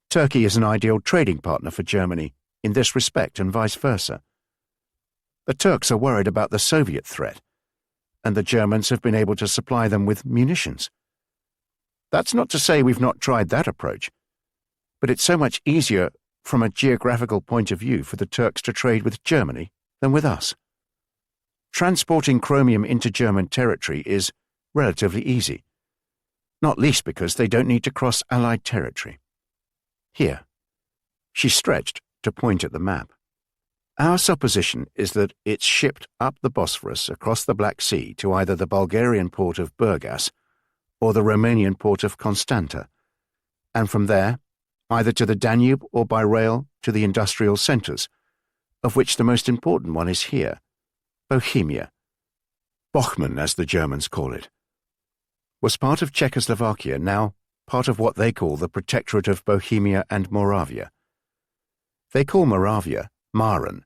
Turkey is an ideal trading partner for Germany in this respect and vice versa. The Turks are worried about the Soviet threat, and the Germans have been able to supply them with munitions. That's not to say we've not tried that approach, but it's so much easier from a geographical point of view for the Turks to trade with Germany than with us. Transporting chromium into German territory is relatively easy, not least because they don't need to cross Allied territory. Here, she stretched to point at the map. Our supposition is that it's shipped up the Bosphorus across the Black Sea to either the Bulgarian port of Burgas or the Romanian port of Constanta, and from there, either to the Danube or by rail to the industrial centres, of which the most important one is here, Bohemia. Bochum, as the Germans call it, was part of Czechoslovakia, now part of what they call the Protectorate of Bohemia and Moravia. They call Moravia Maren.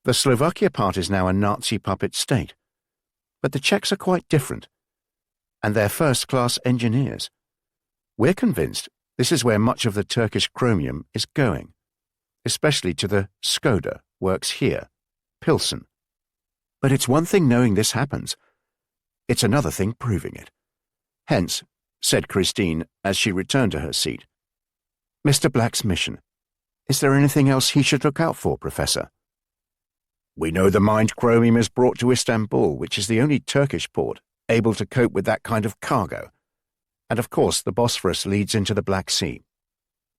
The Slovakia part is now a Nazi puppet state, but the Czechs are quite different, and they're first-class engineers. We're convinced this is where much of the Turkish chromium is going, especially to the Skoda works here, Pilsen. But it's one thing knowing this happens. It's another thing proving it. Hence, said Christine as she returned to her seat, Mr. Black's mission. Is there anything else he should look out for, Professor? We know the mined chromium is brought to Istanbul, which is the only Turkish port able to cope with that kind of cargo. And of course the Bosphorus leads into the Black Sea.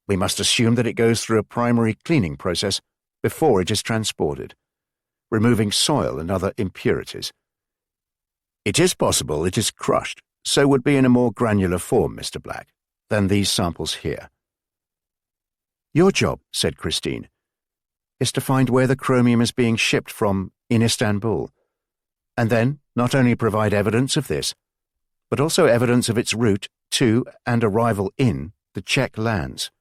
We must assume that it goes through a primary cleaning process before it is transported, removing soil and other impurities. It is possible it is crushed, so would be in a more granular form, Mr. Black, than these samples here. Your job, said Christine, is to find where the chromium is being shipped from in Istanbul, and then not only provide evidence of this, but also evidence of its route to and arrival in the Czech lands.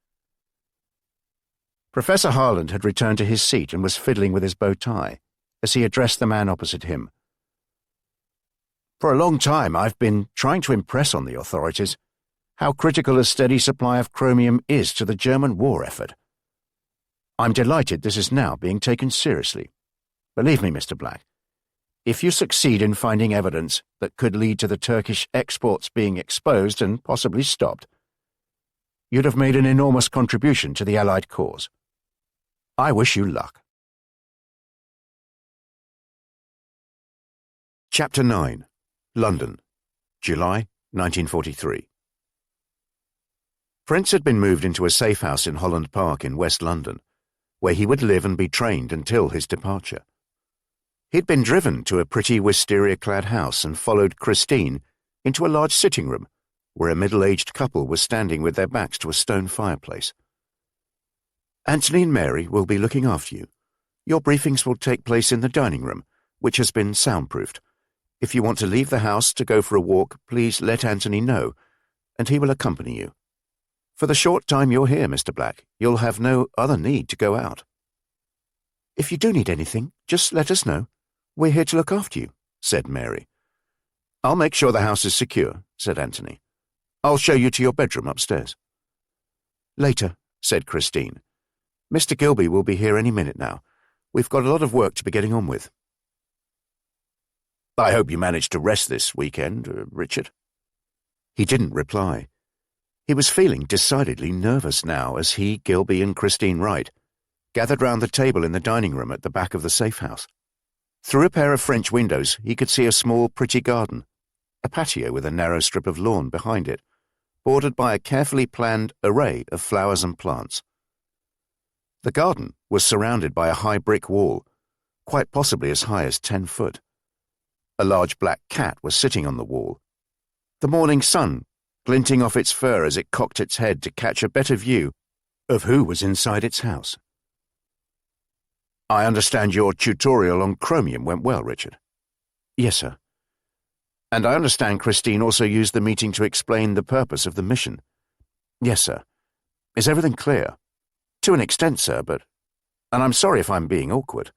Professor Harland had returned to his seat and was fiddling with his bow tie as he addressed the man opposite him. For a long time I've been trying to impress on the authorities how critical a steady supply of chromium is to the German war effort. I'm delighted this is now being taken seriously. Believe me, Mr. Black, if you succeed in finding evidence that could lead to the Turkish exports being exposed and possibly stopped, you'd have made an enormous contribution to the Allied cause. I wish you luck. Chapter 9. London, July 1943. Prince had been moved into a safe house in Holland Park in West London, where he would live and be trained until his departure. He'd been driven to a pretty wisteria-clad house and followed Christine into a large sitting room where a middle-aged couple was standing with their backs to a stone fireplace. Anthony and Mary will be looking after you. Your briefings will take place in the dining room, which has been soundproofed. If you want to leave the house to go for a walk, please let Anthony know, and he will accompany you. For the short time you're here, Mr. Black, you'll have no other need to go out. If you do need anything, just let us know. We're here to look after you, said Mary. I'll make sure the house is secure, said Anthony. I'll show you to your bedroom upstairs. Later, said Christine. Mr. Gilby will be here any minute now. We've got a lot of work to be getting on with. I hope you managed to rest this weekend, Richard. He didn't reply. He was feeling decidedly nervous now as he, Gilby, and Christine Wright gathered round the table in the dining room at the back of the safe house. Through a pair of French windows he could see a small, pretty garden, a patio with a narrow strip of lawn behind it, bordered by a carefully planned array of flowers and plants. The garden was surrounded by a high brick wall, quite possibly as high as 10 foot. A large black cat was sitting on the wall, the morning sun glinting off its fur as it cocked its head to catch a better view of who was inside its house. I understand your tutorial on chromium went well, Richard. Yes, sir. And I understand Christine also used the meeting to explain the purpose of the mission. Yes, sir. Is everything clear? To an extent, sir, and I'm sorry if I'm being awkward.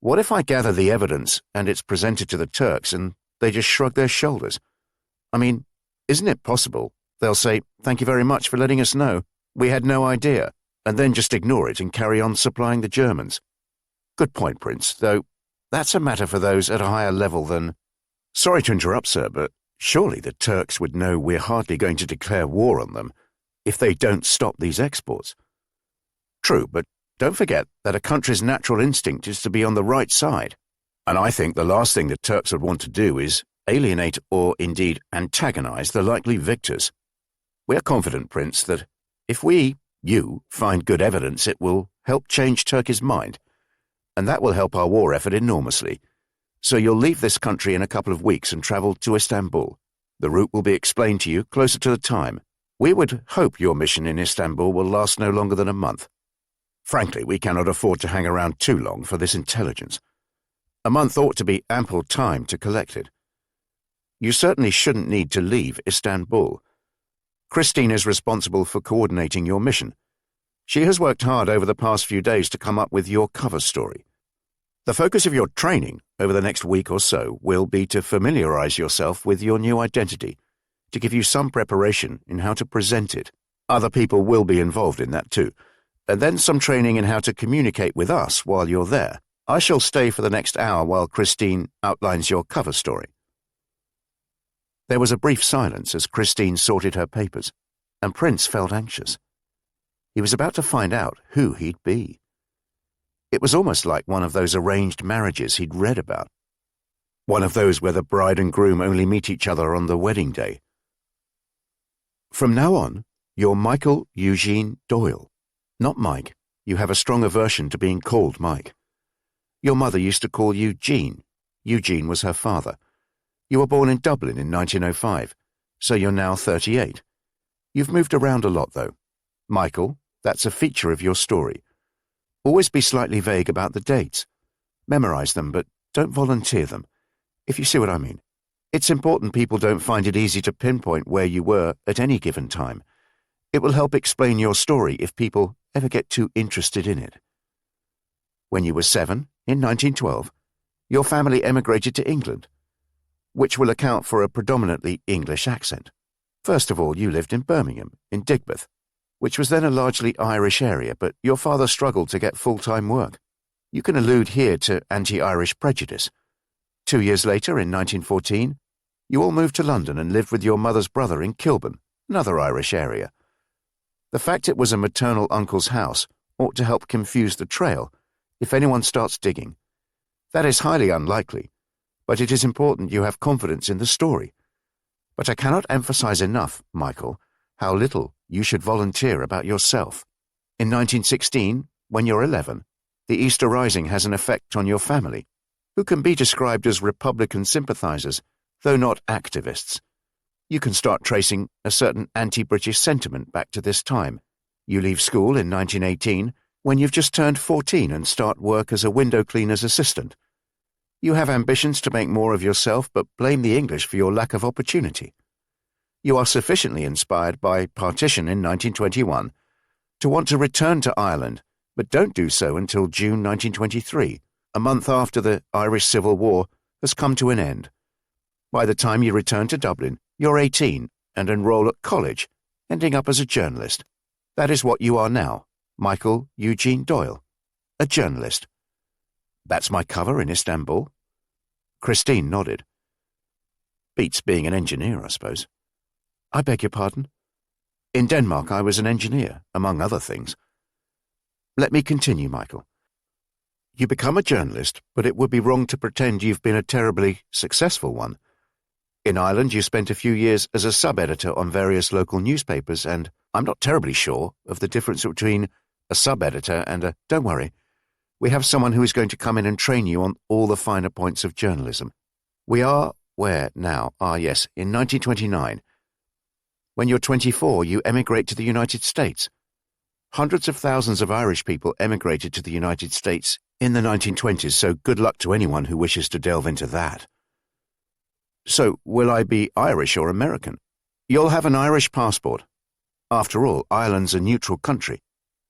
What if I gather the evidence and it's presented to the Turks and they just shrug their shoulders? I mean, isn't it possible they'll say, thank you very much for letting us know, we had no idea, and then just ignore it and carry on supplying the Germans? Good point, Prince, though that's a matter for those at a higher level than— Sorry to interrupt, sir, but surely the Turks would know we're hardly going to declare war on them if they don't stop these exports. True, but don't forget that a country's natural instinct is to be on the right side, and I think the last thing the Turks would want to do is alienate or indeed antagonize the likely victors. We're confident, Prince, that if you, find good evidence, it will help change Turkey's mind, and that will help our war effort enormously. So you'll leave this country in a couple of weeks and travel to Istanbul. The route will be explained to you closer to the time. We would hope your mission in Istanbul will last no longer than a month. Frankly, we cannot afford to hang around too long for this intelligence. A month ought to be ample time to collect it. You certainly shouldn't need to leave Istanbul. Christine is responsible for coordinating your mission. She has worked hard over the past few days to come up with your cover story. The focus of your training over the next week or so will be to familiarize yourself with your new identity, to give you some preparation in how to present it. Other people will be involved in that too, and then some training in how to communicate with us while you're there. I shall stay for the next hour while Christine outlines your cover story. There was a brief silence as Christine sorted her papers, and Prince felt anxious. He was about to find out who he'd be. It was almost like one of those arranged marriages he'd read about. One of those where the bride and groom only meet each other on the wedding day. From now on, you're Michael Eugene Doyle. Not Mike. You have a strong aversion to being called Mike. Your mother used to call you Jean. Eugene was her father. You were born in Dublin in 1905, so you're now 38. You've moved around a lot, though. Michael, that's a feature of your story. Always be slightly vague about the dates. Memorize them, but don't volunteer them, if you see what I mean. It's important people don't find it easy to pinpoint where you were at any given time. It will help explain your story if people ever get too interested in it. When you were 7, in 1912, your family emigrated to England, which will account for a predominantly English accent. First of all, you lived in Birmingham, in Digbeth, which was then a largely Irish area, but your father struggled to get full-time work. You can allude here to anti-Irish prejudice. 2 years later, in 1914, you all moved to London and lived with your mother's brother in Kilburn, another Irish area. The fact it was a maternal uncle's house ought to help confuse the trail if anyone starts digging. That is highly unlikely, but it is important you have confidence in the story. But I cannot emphasize enough, Michael, how little you should volunteer about yourself. In 1916, when you're 11, the Easter Rising has an effect on your family, who can be described as Republican sympathizers, though not activists. You can start tracing a certain anti-British sentiment back to this time. You leave school in 1918 when you've just turned 14 and start work as a window cleaner's assistant. You have ambitions to make more of yourself but blame the English for your lack of opportunity. You are sufficiently inspired by partition in 1921 to want to return to Ireland, but don't do so until June 1923, a month after the Irish Civil War has come to an end. By the time you return to Dublin, you're 18 and enroll at college, ending up as a journalist. That is what you are now, Michael Eugene Doyle, a journalist. That's my cover in Istanbul. Christine nodded. Beats being an engineer, I suppose. I beg your pardon? In Denmark, I was an engineer, among other things. Let me continue, Michael. You become a journalist, but it would be wrong to pretend you've been a terribly successful one. In Ireland, you spent a few years as a sub-editor on various local newspapers, and I'm not terribly sure of the difference between a sub-editor and a... Don't worry. We have someone who is going to come in and train you on all the finer points of journalism. We are where now? Yes, in 1929. When you're 24, you emigrate to the United States. Hundreds of thousands of Irish people emigrated to the United States in the 1920s, so good luck to anyone who wishes to delve into that. So, will I be Irish or American? You'll have an Irish passport. After all, Ireland's a neutral country.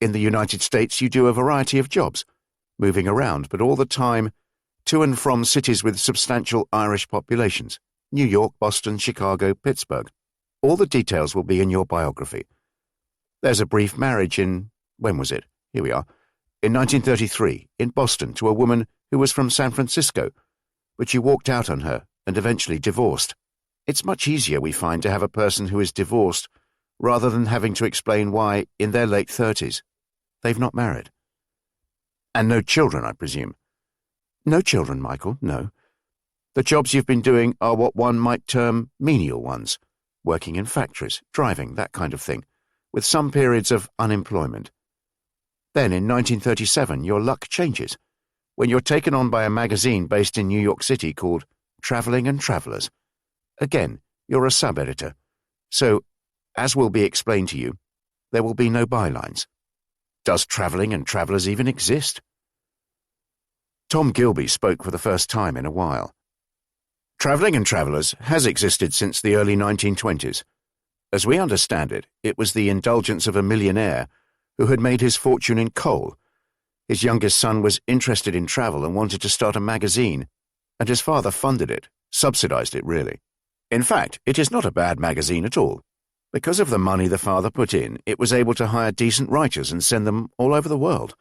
In the United States, you do a variety of jobs, moving around, but all the time to and from cities with substantial Irish populations. New York, Boston, Chicago, Pittsburgh. All the details will be in your biography. There's a brief marriage in, when was it? Here we are. In 1933, in Boston, to a woman who was from San Francisco, but you walked out on her and eventually divorced. It's much easier, we find, to have a person who is divorced rather than having to explain why, in their late 30s, they've not married. And no children, I presume. No children, Michael, no. The jobs you've been doing are what one might term menial ones. Working in factories, driving, that kind of thing, with some periods of unemployment. Then in 1937 your luck changes, when you're taken on by a magazine based in New York City called Traveling and Travelers. Again, You're a sub-editor, so, as will be explained to you, there will be no bylines. Does Travelling and Travellers even exist? Tom Gilby spoke for the first time in a while. Travelling and Travellers has existed since the early 1920s. As we understand it, it was the indulgence of a millionaire who had made his fortune in coal. His youngest son was interested in travel and wanted to start a magazine, and his father funded it, subsidized it really. In fact, it is not a bad magazine at all. Because of the money the father put in, it was able to hire decent writers and send them all over the world.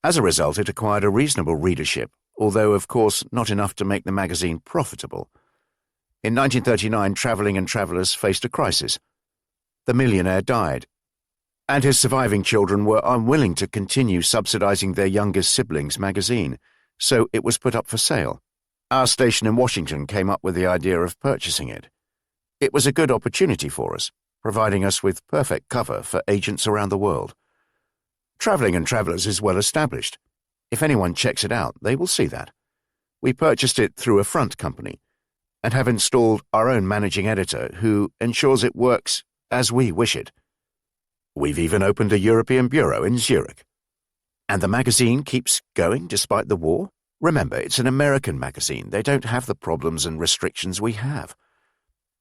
As a result, it acquired a reasonable readership, although, of course, not enough to make the magazine profitable. In 1939, Travelling and Travellers faced a crisis. The millionaire died, and his surviving children were unwilling to continue subsidizing their youngest sibling's magazine, so it was put up for sale. Our station in Washington came up with the idea of purchasing it. It was a good opportunity for us, providing us with perfect cover for agents around the world. Travelling and Travellers is well established. If anyone checks it out, they will see that. We purchased it through a front company and have installed our own managing editor who ensures it works as we wish it. We've even opened a European bureau in Zurich. And the magazine keeps going despite the war? Remember, it's an American magazine. They don't have the problems and restrictions we have.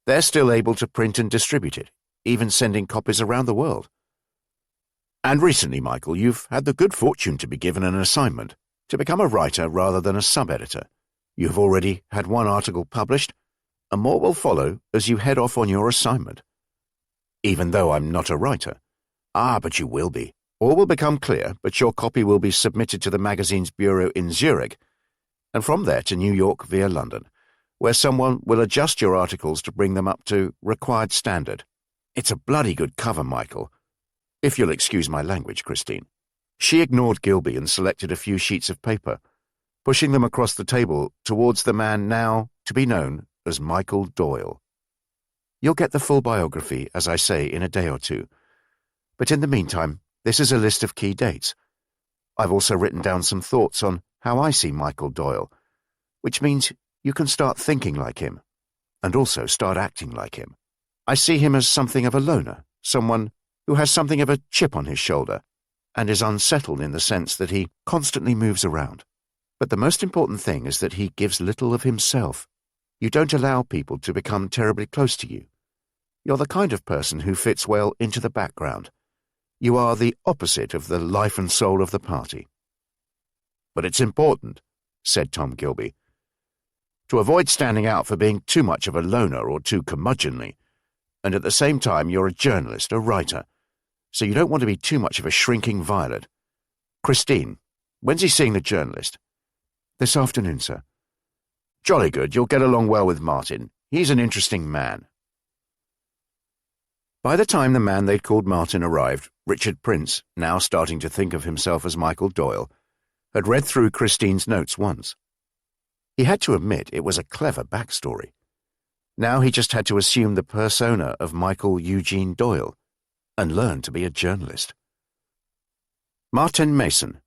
They're still able to print and distribute it, even sending copies around the world. And recently, Michael, you've had the good fortune to be given an assignment, to become a writer rather than a sub-editor. You've already had one article published, and more will follow as you head off on your assignment. Even though I'm not a writer. But you will be. All will become clear, but your copy will be submitted to the magazine's bureau in Zurich, and from there to New York via London, where someone will adjust your articles to bring them up to required standard. It's a bloody good cover, Michael. If you'll excuse my language, Christine. She ignored Gilby and selected a few sheets of paper, pushing them across the table towards the man now to be known as Michael Doyle. You'll get the full biography, as I say, in a day or two. But in the meantime, this is a list of key dates. I've also written down some thoughts on how I see Michael Doyle, which means you can start thinking like him, and also start acting like him. I see him as something of a loner, someone who has something of a chip on his shoulder, and is unsettled in the sense that he constantly moves around. But the most important thing is that he gives little of himself. You don't allow people to become terribly close to you. You're the kind of person who fits well into the background. You are the opposite of the life and soul of the party. But it's important, said Tom Gilby, to avoid standing out for being too much of a loner or too curmudgeonly, and at the same time you're a journalist, a writer, so you don't want to be too much of a shrinking violet. Christine, when's he seeing the journalist? This afternoon, sir. Jolly good, you'll get along well with Martin. He's an interesting man. By the time the man they'd called Martin arrived, Richard Prince, now starting to think of himself as Michael Doyle, had read through Christine's notes once. He had to admit it was a clever backstory. Now he just had to assume the persona of Michael Eugene Doyle and learn to be a journalist. Martin Mason.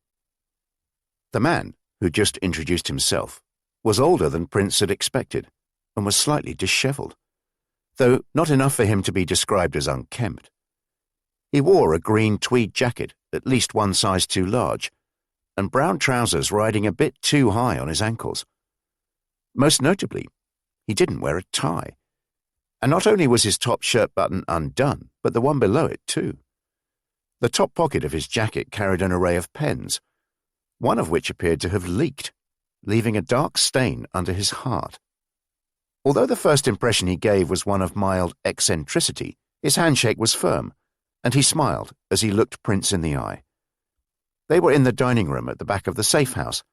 The man, who just introduced himself, was older than Prince had expected and was slightly dishevelled, though not enough for him to be described as unkempt. He wore a green tweed jacket, at least one size too large, and brown trousers riding a bit too high on his ankles. Most notably, he didn't wear a tie, and not only was his top shirt button undone, but the one below it too. The top pocket of his jacket carried an array of pens, one of which appeared to have leaked, leaving a dark stain under his heart. Although the first impression he gave was one of mild eccentricity, his handshake was firm, and he smiled as he looked Prince in the eye. They were in the dining room at the back of the safe house,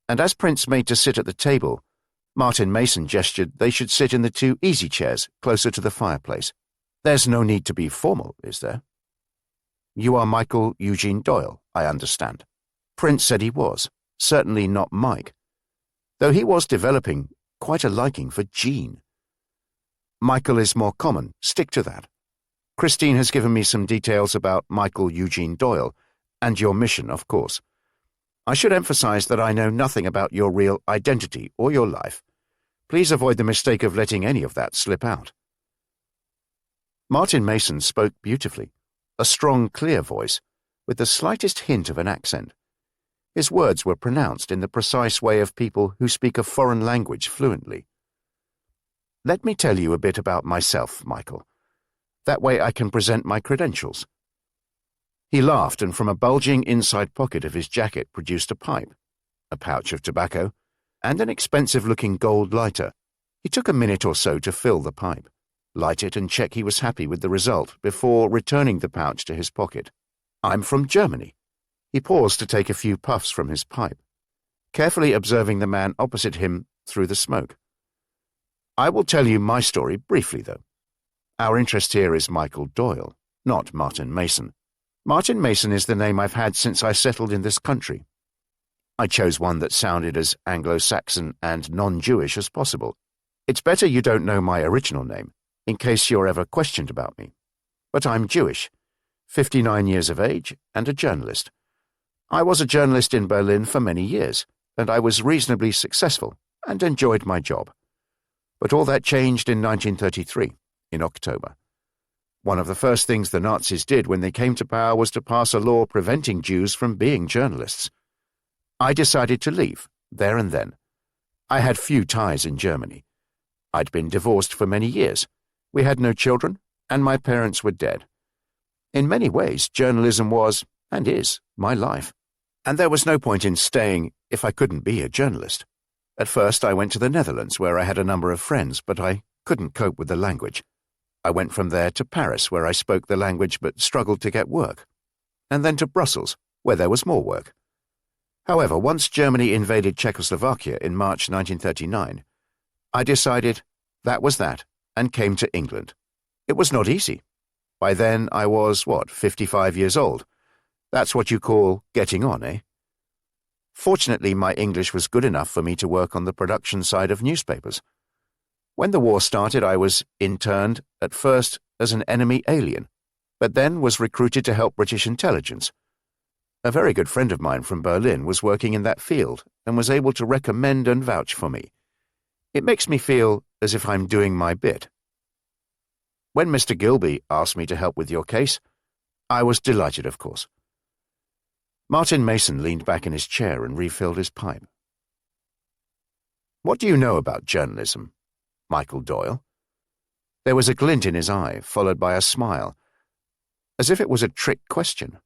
and as Prince made to sit at the table, Martin Mason gestured they should sit in the two easy chairs closer to the fireplace. There's no need to be formal, is there? You are Michael Eugene Doyle, I understand. Prince said he was, certainly not Mike, though he was developing quite a liking for Jean. Michael is more common, stick to that. Christine has given me some details about Michael Eugene Doyle, and your mission, of course. I should emphasize that I know nothing about your real identity or your life. Please avoid the mistake of letting any of that slip out." Martin Mason spoke beautifully, a strong, clear voice, with the slightest hint of an accent. His words were pronounced in the precise way of people who speak a foreign language fluently. "Let me tell you a bit about myself, Michael. That way I can present my credentials." He laughed and from a bulging inside pocket of his jacket produced a pipe, a pouch of tobacco, and an expensive-looking gold lighter. He took a minute or so to fill the pipe, light it and check he was happy with the result before returning the pouch to his pocket. "I'm from Germany." He paused to take a few puffs from his pipe, carefully observing the man opposite him through the smoke. "I will tell you my story briefly, though. Our interest here is Michael Doyle, not Martin Mason. Martin Mason is the name I've had since I settled in this country. I chose one that sounded as Anglo-Saxon and non-Jewish as possible. It's better you don't know my original name, in case you're ever questioned about me. But I'm Jewish, 59 years of age, and a journalist. I was a journalist in Berlin for many years, and I was reasonably successful and enjoyed my job. But all that changed in 1933, in October. One of the first things the Nazis did when they came to power was to pass a law preventing Jews from being journalists. I decided to leave, there and then. I had few ties in Germany. I'd been divorced for many years. We had no children, and my parents were dead. In many ways, journalism was, and is, my life. And there was no point in staying if I couldn't be a journalist. At first, I went to the Netherlands, where I had a number of friends, but I couldn't cope with the language. I went from there to Paris, where I spoke the language but struggled to get work, and then to Brussels, where there was more work. However, once Germany invaded Czechoslovakia in March 1939, I decided that was that and came to England. It was not easy. By then I was, 55 years old. That's what you call getting on, eh? Fortunately, my English was good enough for me to work on the production side of newspapers. When the war started, I was interned, at first as an enemy alien, but then was recruited to help British intelligence. A very good friend of mine from Berlin was working in that field and was able to recommend and vouch for me. It makes me feel as if I'm doing my bit. When Mr. Gilby asked me to help with your case, I was delighted, of course. Martin Mason leaned back in his chair and refilled his pipe. "What do you know about journalism, Michael Doyle?" There was a glint in his eye, followed by a smile, as if it was a trick question.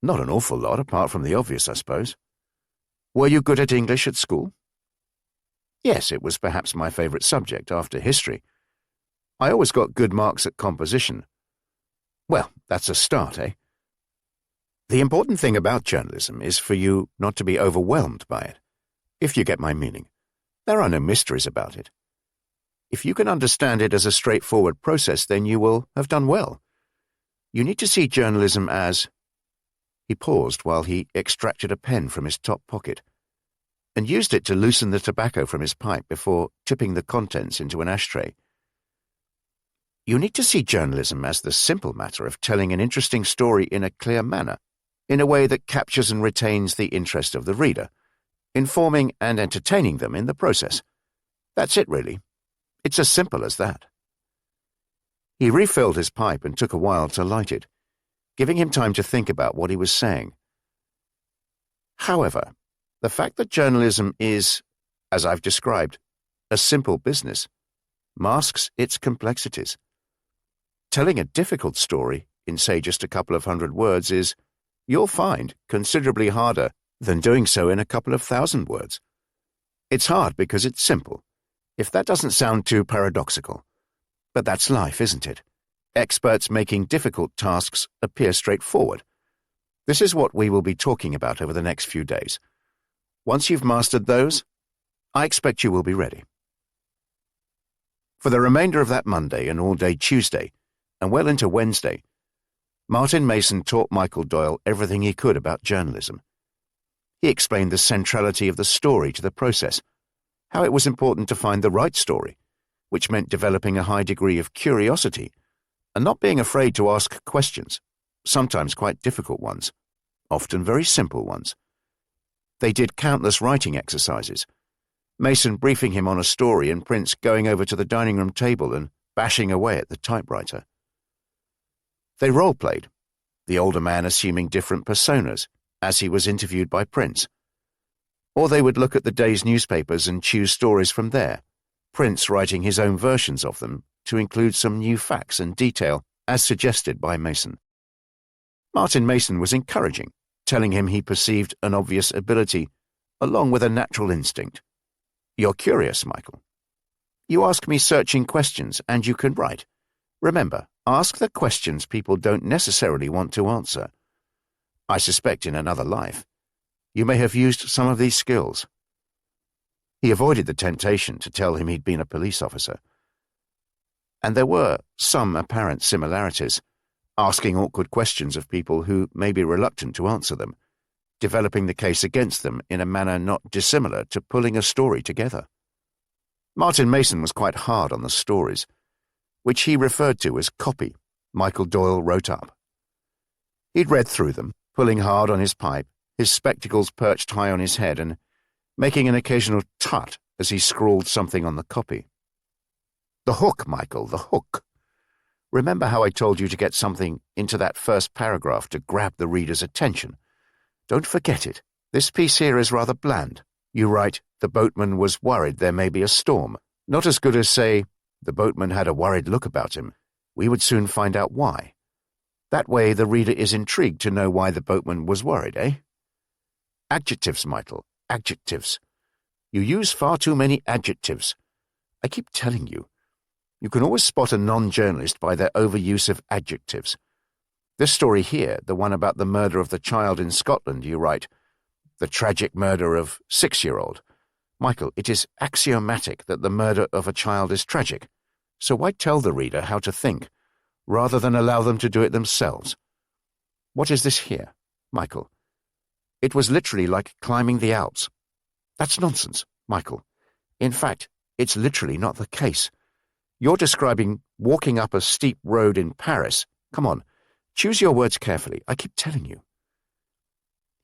"Not an awful lot, apart from the obvious, I suppose." "Were you good at English at school?" "Yes, it was perhaps my favourite subject after history. I always got good marks at composition." "Well, that's a start, eh?" "The important thing about journalism is for you not to be overwhelmed by it, if you get my meaning. There are no mysteries about it. If you can understand it as a straightforward process, then you will have done well. You need to see journalism as—" He paused while he extracted a pen from his top pocket and used it to loosen the tobacco from his pipe before tipping the contents into an ashtray. "You need to see journalism as the simple matter of telling an interesting story in a clear manner, in a way that captures and retains the interest of the reader, informing and entertaining them in the process. That's it, really. It's as simple as that." He refilled his pipe and took a while to light it, giving him time to think about what he was saying. "However, the fact that journalism is, as I've described, a simple business, masks its complexities. Telling a difficult story in, say, just a couple of hundred words is, you'll find, considerably harder than doing so in a couple of thousand words. It's hard because it's simple, if that doesn't sound too paradoxical. But that's life, isn't it? Experts making difficult tasks appear straightforward. This is what we will be talking about over the next few days. Once you've mastered those, I expect you will be ready." For the remainder of that Monday and all day Tuesday, and well into Wednesday, Martin Mason taught Michael Doyle everything he could about journalism. He explained the centrality of the story to the process, how it was important to find the right story, which meant developing a high degree of curiosity and not being afraid to ask questions, sometimes quite difficult ones, often very simple ones. They did countless writing exercises, Mason briefing him on a story and Prince going over to the dining room table and bashing away at the typewriter. They role-played, the older man assuming different personas as he was interviewed by Prince. Or they would look at the day's newspapers and choose stories from there, Prince writing his own versions of them to include some new facts and detail as suggested by Mason. Martin Mason was encouraging, telling him he perceived an obvious ability along with a natural instinct. You're curious, Michael. You ask me searching questions and you can write. Remember, ask the questions people don't necessarily want to answer. I suspect in another life, you may have used some of these skills. He avoided the temptation to tell him he'd been a police officer. And there were some apparent similarities, asking awkward questions of people who may be reluctant to answer them, developing the case against them in a manner not dissimilar to pulling a story together. Martin Mason was quite hard on the stories, which he referred to as copy Michael Doyle wrote up. He'd read through them, pulling hard on his pipe, his spectacles perched high on his head and making an occasional tut as he scrawled something on the copy. The hook, Michael, the hook. Remember how I told you to get something into that first paragraph to grab the reader's attention? Don't forget it. This piece here is rather bland. You write, the boatman was worried there may be a storm. Not as good as, say, the boatman had a worried look about him. We would soon find out why. That way the reader is intrigued to know why the boatman was worried, eh? Adjectives, Michael, adjectives. You use far too many adjectives. I keep telling you. You can always spot a non-journalist by their overuse of adjectives. This story here, the one about the murder of the child in Scotland, you write, the tragic murder of 6-year-old. Michael, it is axiomatic that the murder of a child is tragic, so why tell the reader how to think, rather than allow them to do it themselves? What is this here, Michael? It was literally like climbing the Alps. That's nonsense, Michael. In fact, it's literally not the case. You're describing walking up a steep road in Paris. Come on, choose your words carefully, I keep telling you.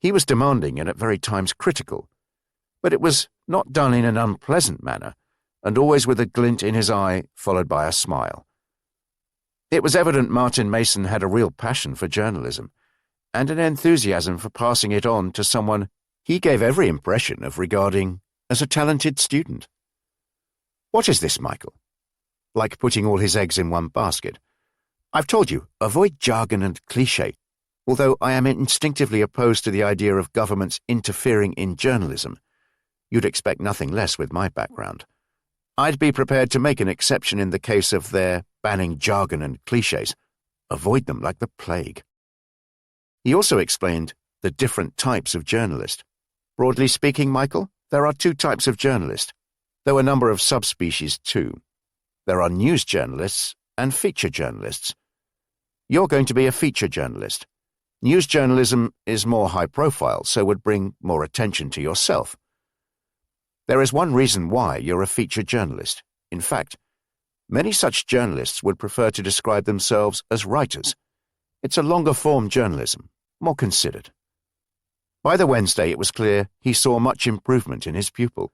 He was demanding and at very times critical, but it was not done in an unpleasant manner, and always with a glint in his eye followed by a smile. It was evident Martin Mason had a real passion for journalism, and an enthusiasm for passing it on to someone he gave every impression of regarding as a talented student. What is this, Michael? Like putting all his eggs in one basket. I've told you, avoid jargon and cliché, although I am instinctively opposed to the idea of governments interfering in journalism. You'd expect nothing less with my background. I'd be prepared to make an exception in the case of their banning jargon and clichés. Avoid them like the plague. He also explained the different types of journalist. Broadly speaking, Michael, there are 2 types of journalist, though a number of subspecies too. There are news journalists and feature journalists. You're going to be a feature journalist. News journalism is more high profile, so would bring more attention to yourself. There is one reason why you're a feature journalist. In fact, many such journalists would prefer to describe themselves as writers. It's a longer form journalism, more considered. By the Wednesday, it was clear he saw much improvement in his pupil.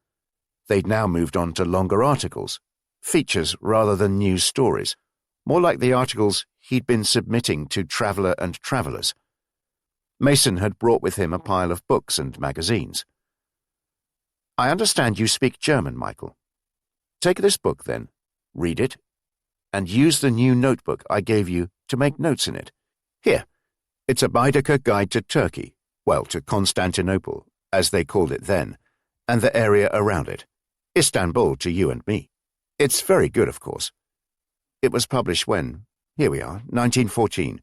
They'd now moved on to longer articles, features rather than news stories, more like the articles he'd been submitting to Traveller and Travellers. Mason had brought with him a pile of books and magazines. I understand you speak German, Michael. Take this book, then, read it, and use the new notebook I gave you to make notes in it. Here, it's a Baedeker Guide to Turkey, well, to Constantinople, as they called it then, and the area around it. Istanbul to you and me. It's very good, of course. It was published when? Here we are, 1914.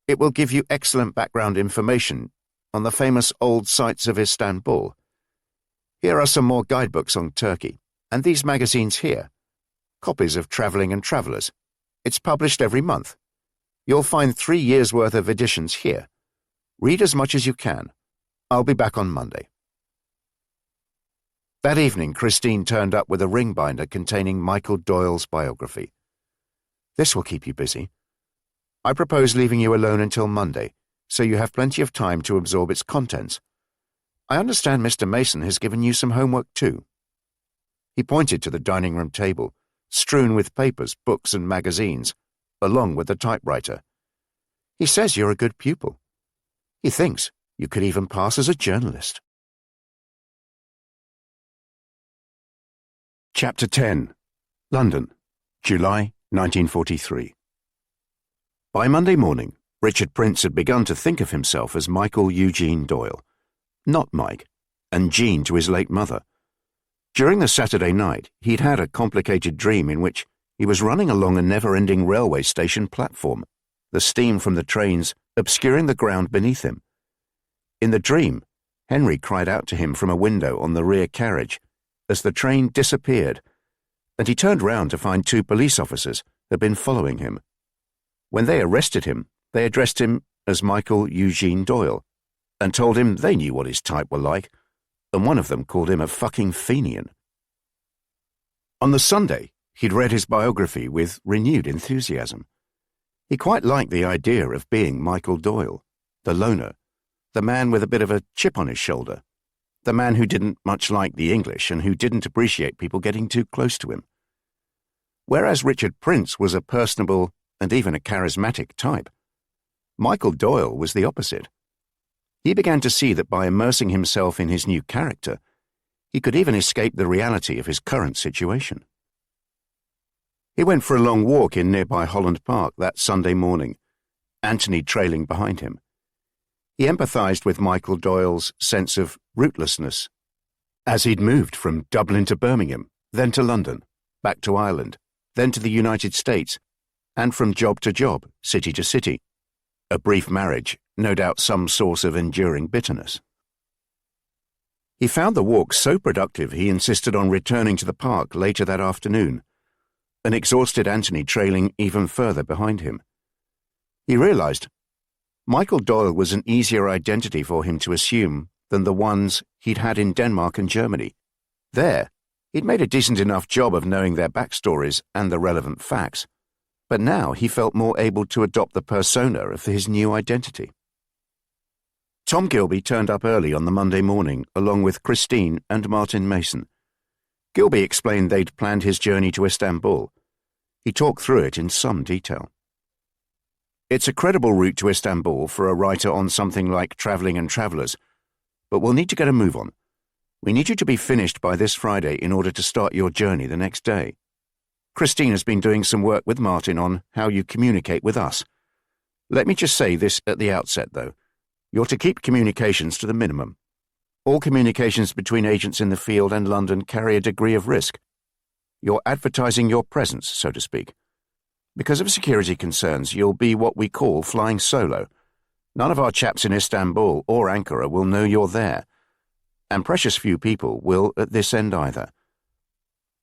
It will give you excellent background information on the famous old sites of Istanbul. Here are some more guidebooks on Turkey, and these magazines here, copies of Travelling and Travellers. It's published every month. You'll find 3 years' worth of editions here. Read as much as you can. I'll be back on Monday. That evening, Christine turned up with a ring binder containing Michael Doyle's biography. This will keep you busy. I propose leaving you alone until Monday, so you have plenty of time to absorb its contents. I understand Mr. Mason has given you some homework too. He pointed to the dining room table, strewn with papers, books, and magazines, along with the typewriter. He says you're a good pupil. He thinks you could even pass as a journalist. Chapter 10. London, July 1943. By Monday morning, Richard Prince had begun to think of himself as Michael Eugene Doyle, not Mike, and Jean to his late mother. During the Saturday night, he'd had a complicated dream in which he was running along a never-ending railway station platform, the steam from the trains obscuring the ground beneath him. In the dream, Henry cried out to him from a window on the rear carriage as the train disappeared, and he turned round to find 2 police officers had been following him. When they arrested him, they addressed him as Michael Eugene Doyle and told him they knew what his type were like, and one of them called him a fucking Fenian. On the Sunday, he'd read his biography with renewed enthusiasm. He quite liked the idea of being Michael Doyle, the loner, the man with a bit of a chip on his shoulder, the man who didn't much like the English and who didn't appreciate people getting too close to him. Whereas Richard Prince was a personable and even a charismatic type, Michael Doyle was the opposite. He began to see that by immersing himself in his new character, he could even escape the reality of his current situation. He went for a long walk in nearby Holland Park that Sunday morning, Anthony trailing behind him. He empathized with Michael Doyle's sense of rootlessness, as he'd moved from Dublin to Birmingham, then to London, back to Ireland, then to the United States, and from job to job, city to city. A brief marriage, no doubt some source of enduring bitterness. He found the walk so productive he insisted on returning to the park later that afternoon, an exhausted Anthony trailing even further behind him. He realized Michael Doyle was an easier identity for him to assume than the ones he'd had in Denmark and Germany. There, he'd made a decent enough job of knowing their backstories and the relevant facts, but now he felt more able to adopt the persona of his new identity. Tom Gilby turned up early on the Monday morning along with Christine and Martin Mason. Gilby explained they'd planned his journey to Istanbul. He talked through it in some detail. It's a credible route to Istanbul for a writer on something like Travelling and Travellers, but we'll need to get a move on. We need you to be finished by this Friday in order to start your journey the next day. Christine has been doing some work with Martin on how you communicate with us. Let me just say this at the outset, though. You're to keep communications to the minimum. All communications between agents in the field and London carry a degree of risk. You're advertising your presence, so to speak. Because of security concerns, you'll be what we call flying solo. None of our chaps in Istanbul or Ankara will know you're there, and precious few people will at this end either.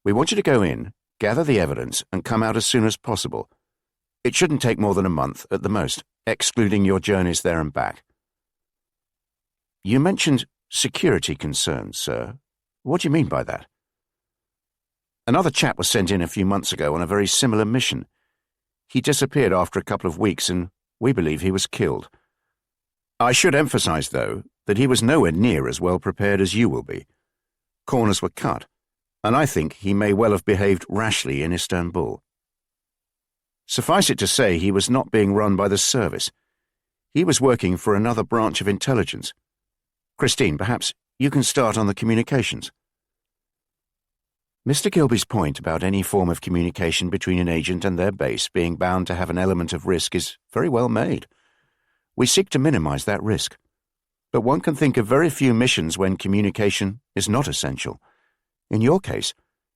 We want you to go in, gather the evidence, and come out as soon as possible. It shouldn't take more than a month at the most, excluding your journeys there and back. You mentioned security concerns, sir. What do you mean by that? Another chap was sent in a few months ago on a very similar mission. He disappeared after a couple of weeks, and we believe he was killed. I should emphasize, though, that he was nowhere near as well prepared as you will be. Corners were cut, and I think he may well have behaved rashly in Istanbul. Suffice it to say, he was not being run by the service. He was working for another branch of intelligence. Christine, perhaps you can start on the communications. Mr. Gilby's point about any form of communication between an agent and their base being bound to have an element of risk is very well made. We seek to minimize that risk. But one can think of very few missions when communication is not essential. In your case,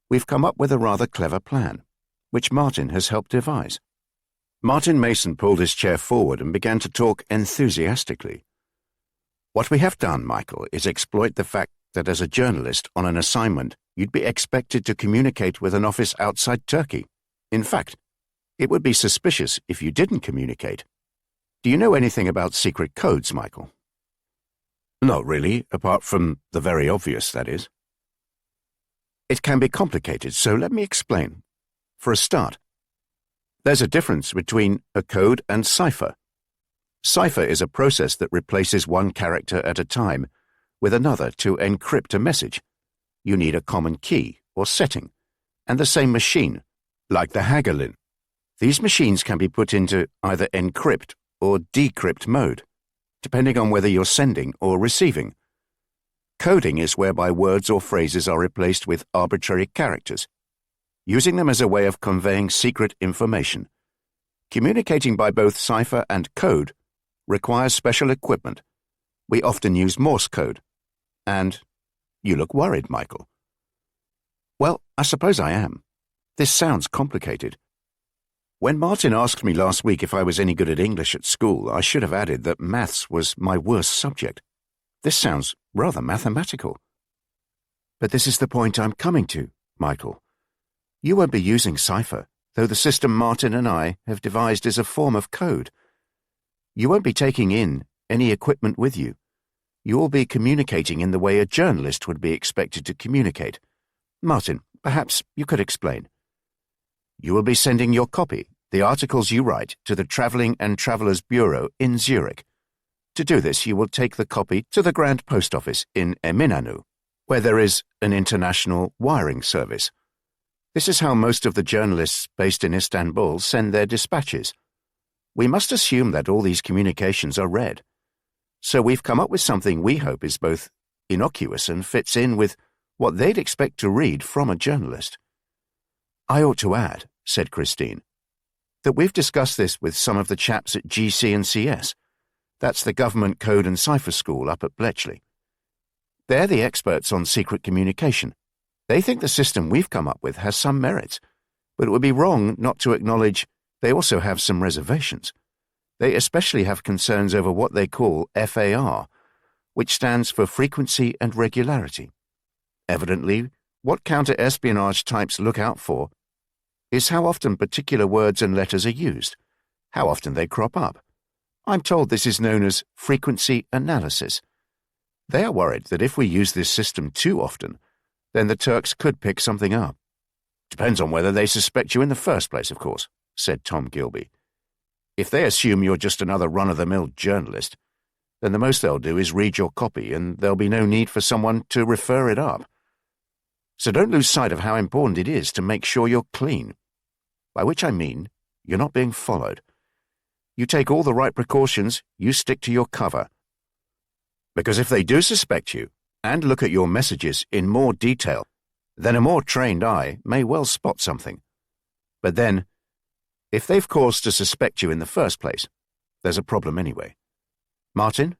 we've come up with a rather clever plan, which Martin has helped devise. Martin Mason pulled his chair forward and began to talk enthusiastically. What we have done, Michael, is exploit the fact that as a journalist on an assignment, you'd be expected to communicate with an office outside Turkey. In fact, it would be suspicious if you didn't communicate. Do you know anything about secret codes, Michael? Not really, apart from the very obvious, that is. It can be complicated, so let me explain. For a start, there's a difference between a code and cipher. Cipher is a process that replaces one character at a time with another to encrypt a message. You need a common key, or setting, and the same machine, like the Hagelin. These machines can be put into either encrypt or decrypt mode, depending on whether you're sending or receiving. Coding is whereby words or phrases are replaced with arbitrary characters, using them as a way of conveying secret information. Communicating by both cipher and code requires special equipment. We often use Morse code. And you look worried, Michael. Well, I suppose I am. This sounds complicated. When Martin asked me last week if I was any good at English at school, I should have added that maths was my worst subject. This sounds rather mathematical. But this is the point I'm coming to, Michael. You won't be using cipher, though the system Martin and I have devised is a form of code. You won't be taking in any equipment with you. You will be communicating in the way a journalist would be expected to communicate. Martin, perhaps you could explain. You will be sending your copy, the articles you write, to the Travelling and Travellers Bureau in Zurich. To do this, you will take the copy to the Grand Post Office in Eminanu, where there is an international wiring service. This is how most of the journalists based in Istanbul send their dispatches. We must assume that all these communications are read. So we've come up with something we hope is both innocuous and fits in with what they'd expect to read from a journalist. I ought to add, said Christine, that we've discussed this with some of the chaps at GC and CS. That's the Government Code and Cipher School up at Bletchley. They're the experts on secret communication. They think the system we've come up with has some merits, but it would be wrong not to acknowledge they also have some reservations. They especially have concerns over what they call FAR, which stands for frequency and regularity. Evidently, what counter-espionage types look out for is how often particular words and letters are used, how often they crop up. I'm told this is known as frequency analysis. They are worried that if we use this system too often, then the Turks could pick something up. Depends on whether they suspect you in the first place, of course, said Tom Gilby. If they assume you're just another run-of-the-mill journalist, then the most they'll do is read your copy and there'll be no need for someone to refer it up. So don't lose sight of how important it is to make sure you're clean, by which I mean you're not being followed. You take all the right precautions, you stick to your cover. Because if they do suspect you and look at your messages in more detail, then a more trained eye may well spot something. But then, if they've cause to suspect you in the first place, there's a problem anyway. Martin?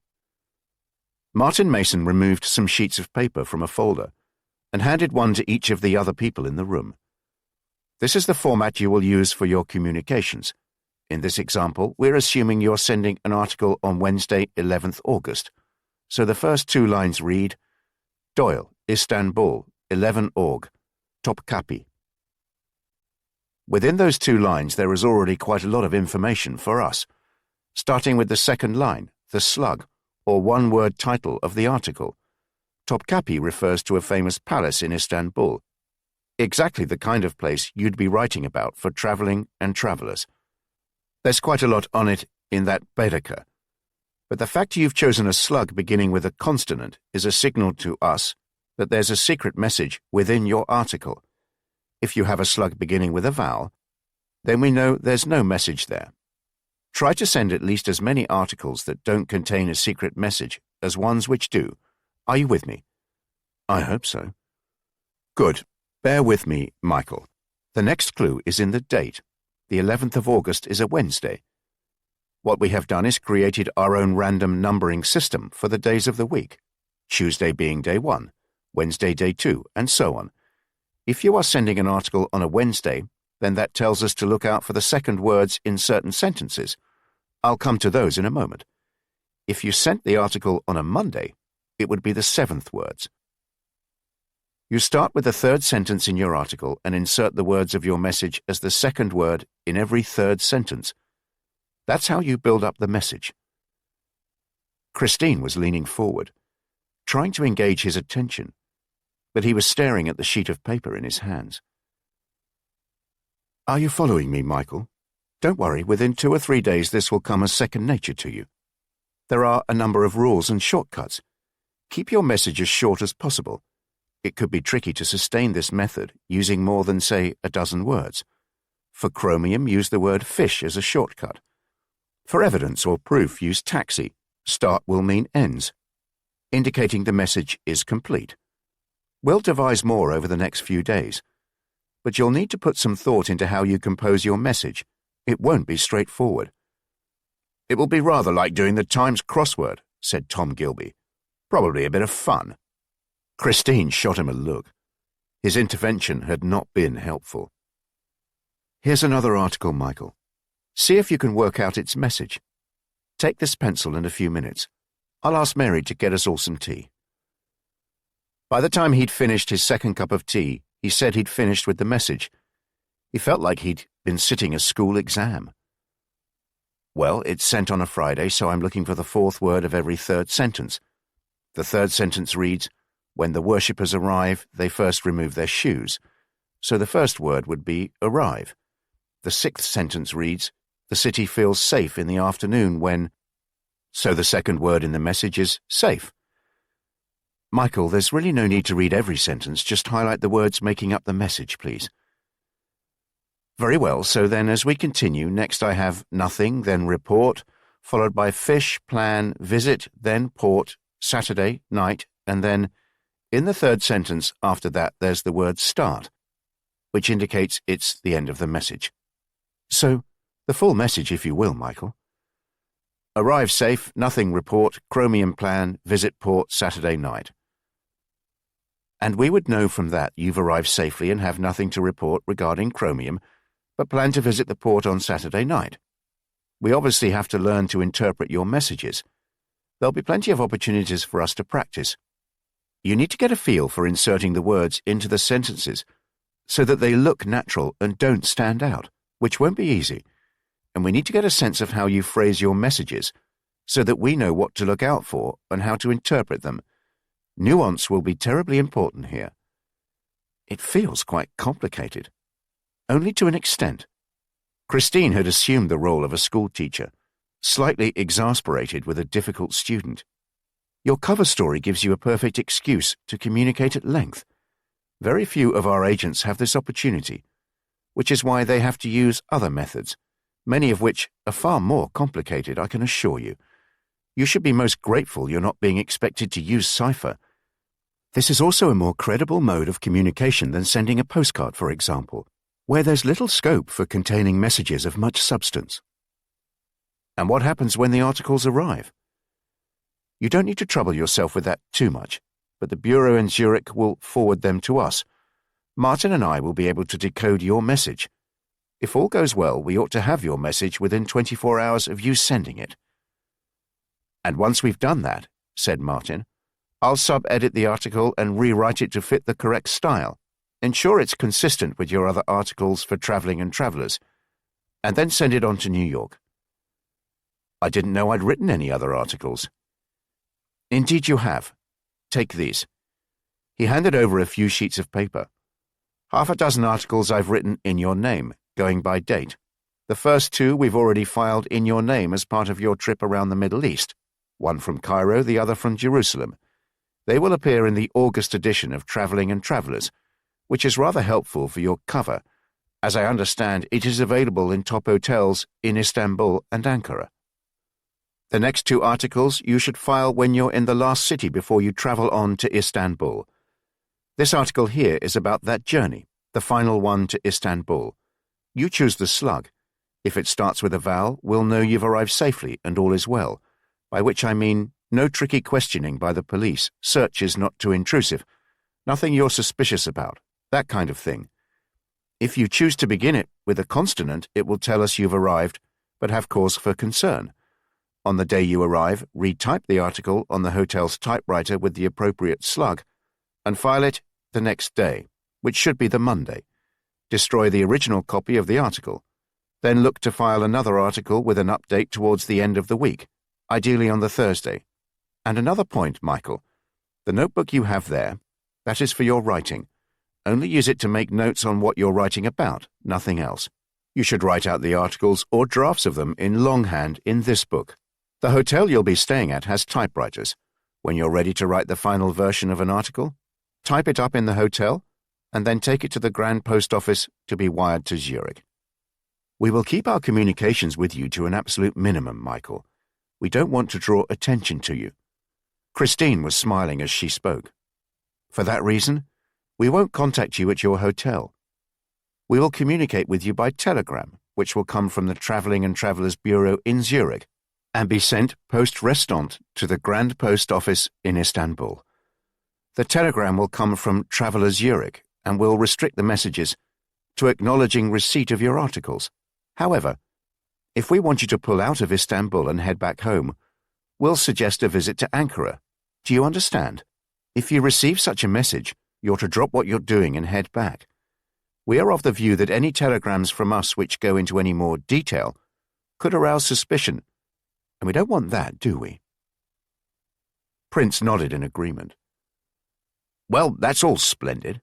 Martin Mason removed some sheets of paper from a folder and handed one to each of the other people in the room. This is the format you will use for your communications. In this example, we're assuming you're sending an article on Wednesday, 11th August. So the first two lines read, Doyle, Istanbul, 11 Aug, Topkapi. Within those two lines there is already quite a lot of information for us, starting with the second line, the slug, or one-word title of the article. Topkapi refers to a famous palace in Istanbul, exactly the kind of place you'd be writing about for travelling and travellers. There's quite a lot on it in that Baedeker, but the fact you've chosen a slug beginning with a consonant is a signal to us that there's a secret message within your article. If you have a slug beginning with a vowel, then we know there's no message there. Try to send at least as many articles that don't contain a secret message as ones which do. Are you with me? I hope so. Good. Bear with me, Michael. The next clue is in the date. The 11th of August is a Wednesday. What we have done is created our own random numbering system for the days of the week, Tuesday being day 1, Wednesday day 2, and so on. If you are sending an article on a Wednesday, then that tells us to look out for the second words in certain sentences. I'll come to those in a moment. If you sent the article on a Monday, it would be the seventh words. You start with the third sentence in your article and insert the words of your message as the second word in every third sentence. That's how you build up the message. Christine was leaning forward, trying to engage his attention, but he was staring at the sheet of paper in his hands. Are you following me, Michael? Don't worry, within 2 or 3 days this will come as second nature to you. There are a number of rules and shortcuts. Keep your message as short as possible. it could be tricky to sustain this method using more than, say, a dozen words. For chromium, use the word fish as a shortcut. For evidence or proof, use taxi. Start will mean ends, indicating the message is complete. We'll devise more over the next few days, but you'll need to put some thought into how you compose your message. It won't be straightforward. It will be rather like doing the Times crossword, said Tom Gilby. Probably a bit of fun. Christine shot him a look. His intervention had not been helpful. Here's another article, Michael. See if you can work out its message. Take this pencil in a few minutes. I'll ask Mary to get us all some tea. By the time he'd finished his second cup of tea, he said he'd finished with the message. He felt like he'd been sitting a school exam. Well, it's sent on a Friday, so I'm looking for the fourth word of every third sentence. The third sentence reads, when the worshippers arrive, they first remove their shoes. So the first word would be arrive. The sixth sentence reads, the city feels safe in the afternoon when... So the second word in the message is safe. Michael, there's really no need to read every sentence, just highlight the words making up the message, please. Very well, so then as we continue, next I have nothing, then report, followed by fish, plan, visit, then port, Saturday, night, and then, in the third sentence after that, there's the word start, which indicates it's the end of the message. So, the full message, if you will, Michael. Arrive safe, nothing report, chromium plan, visit port, Saturday night. And we would know from that you've arrived safely and have nothing to report regarding chromium, but plan to visit the port on Saturday night. We obviously have to learn to interpret your messages. There'll be plenty of opportunities for us to practice. You need to get a feel for inserting the words into the sentences so that they look natural and don't stand out, which won't be easy. And we need to get a sense of how you phrase your messages so that we know what to look out for and how to interpret them. Nuance will be terribly important here. It feels quite complicated. Only to an extent. Christine had assumed the role of a schoolteacher, slightly exasperated with a difficult student. Your cover story gives you a perfect excuse to communicate at length. Very few of our agents have this opportunity, which is why they have to use other methods, many of which are far more complicated, I can assure you. You should be most grateful you're not being expected to use cipher. This is also a more credible mode of communication than sending a postcard, for example, where there's little scope for containing messages of much substance. And what happens when the articles arrive? You don't need to trouble yourself with that too much, but the Bureau in Zurich will forward them to us. Martin and I will be able to decode your message. If all goes well, we ought to have your message within 24 hours of you sending it. And once we've done that, said Martin, I'll sub-edit the article and rewrite it to fit the correct style. Ensure it's consistent with your other articles for traveling and travelers, and then send it on to New York. I didn't know I'd written any other articles. Indeed you have. Take these. He handed over a few sheets of paper. Half a dozen articles I've written in your name, going by date. The first two we've already filed in your name as part of your trip around the Middle East, one from Cairo, the other from Jerusalem. They will appear in the August edition of Traveling and Travelers, which is rather helpful for your cover. As I understand, it is available in top hotels in Istanbul and Ankara. The next two articles you should file when you're in the last city before you travel on to Istanbul. This article here is about that journey, the final one to Istanbul. You choose the slug. If it starts with a vowel, we'll know you've arrived safely and all is well, by which I mean no tricky questioning by the police, search is not too intrusive, nothing you're suspicious about, that kind of thing. If you choose to begin it with a consonant, it will tell us you've arrived, but have cause for concern. On the day you arrive, retype the article on the hotel's typewriter with the appropriate slug, and file it the next day, which should be the Monday. Destroy the original copy of the article. Then look to file another article with an update towards the end of the week, ideally on the Thursday. And another point, Michael. The notebook you have there, that is for your writing. Only use it to make notes on what you're writing about, nothing else. You should write out the articles or drafts of them in longhand in this book. The hotel you'll be staying at has typewriters. When you're ready to write the final version of an article, type it up in the hotel, and then take it to the Grand Post Office to be wired to Zurich. We will keep our communications with you to an absolute minimum, Michael. We don't want to draw attention to you." Christine was smiling as she spoke. "For that reason, we won't contact you at your hotel. We will communicate with you by telegram, which will come from the Travelling and Travellers Bureau in Zurich and be sent post-restant to the Grand Post Office in Istanbul. The telegram will come from Travellers Zurich and will restrict the messages to acknowledging receipt of your articles. However, if we want you to pull out of Istanbul and head back home, we'll suggest a visit to Ankara. Do you understand? If you receive such a message, you're to drop what you're doing and head back. We are of the view that any telegrams from us which go into any more detail could arouse suspicion, and we don't want that, do we?" Prince nodded in agreement. "Well, that's all splendid."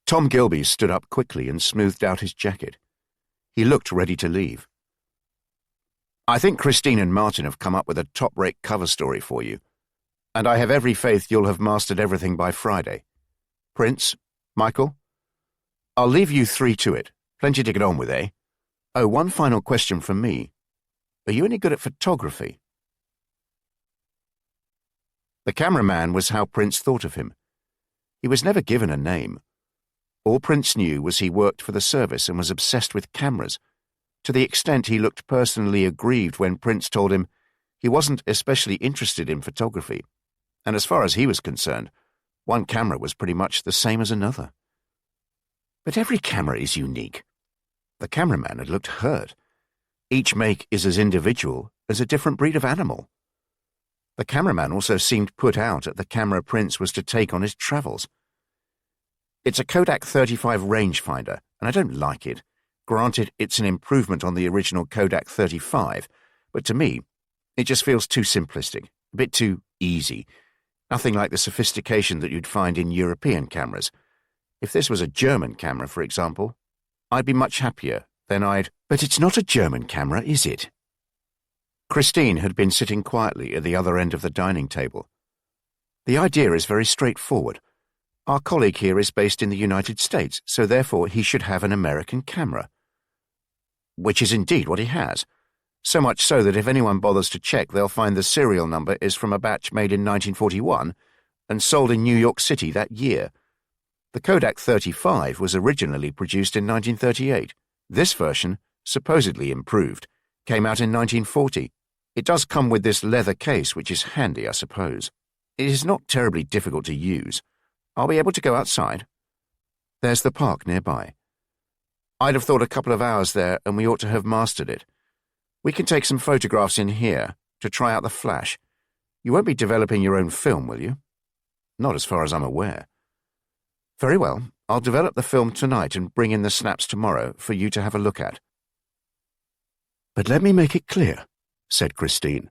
Tom Gilby stood up quickly and smoothed out his jacket. He looked ready to leave. "I think Christine and Martin have come up with a top-rate cover story for you, and I have every faith you'll have mastered everything by Friday. Prince, Michael, I'll leave you three to it. Plenty to get on with, eh? Oh, one final question from me. Are you any good at photography?" The cameraman was how Prince thought of him. He was never given a name. All Prince knew was he worked for the service and was obsessed with cameras, to the extent he looked personally aggrieved when Prince told him he wasn't especially interested in photography, and as far as he was concerned, one camera was pretty much the same as another. But every camera is unique. The cameraman had looked hurt. Each make is as individual as a different breed of animal. The cameraman also seemed put out at the camera Prince was to take on his travels. "It's a Kodak 35 rangefinder, and I don't like it. Granted, it's an improvement on the original Kodak 35, but to me, it just feels too simplistic, a bit too easy. Nothing like the sophistication that you'd find in European cameras. If this was a German camera, for example, I'd be much happier. Then I'd—" "But it's not a German camera, is it?" Christine had been sitting quietly at the other end of the dining table. "The idea is very straightforward. Our colleague here is based in the United States, so therefore he should have an American camera." Which is indeed what he has. So much so that if anyone bothers to check, they'll find the serial number is from a batch made in 1941 and sold in New York City that year. The Kodak 35 was originally produced in 1938. This version, supposedly improved, came out in 1940. It does come with this leather case, which is handy, I suppose. It is not terribly difficult to use. Are we able to go outside? There's the park nearby. I'd have thought a couple of hours there, and we ought to have mastered it. We can take some photographs in here to try out the flash. You won't be developing your own film, will you? Not as far as I'm aware. Very well, I'll develop the film tonight and bring in the snaps tomorrow for you to have a look at. But let me make it clear, said Christine,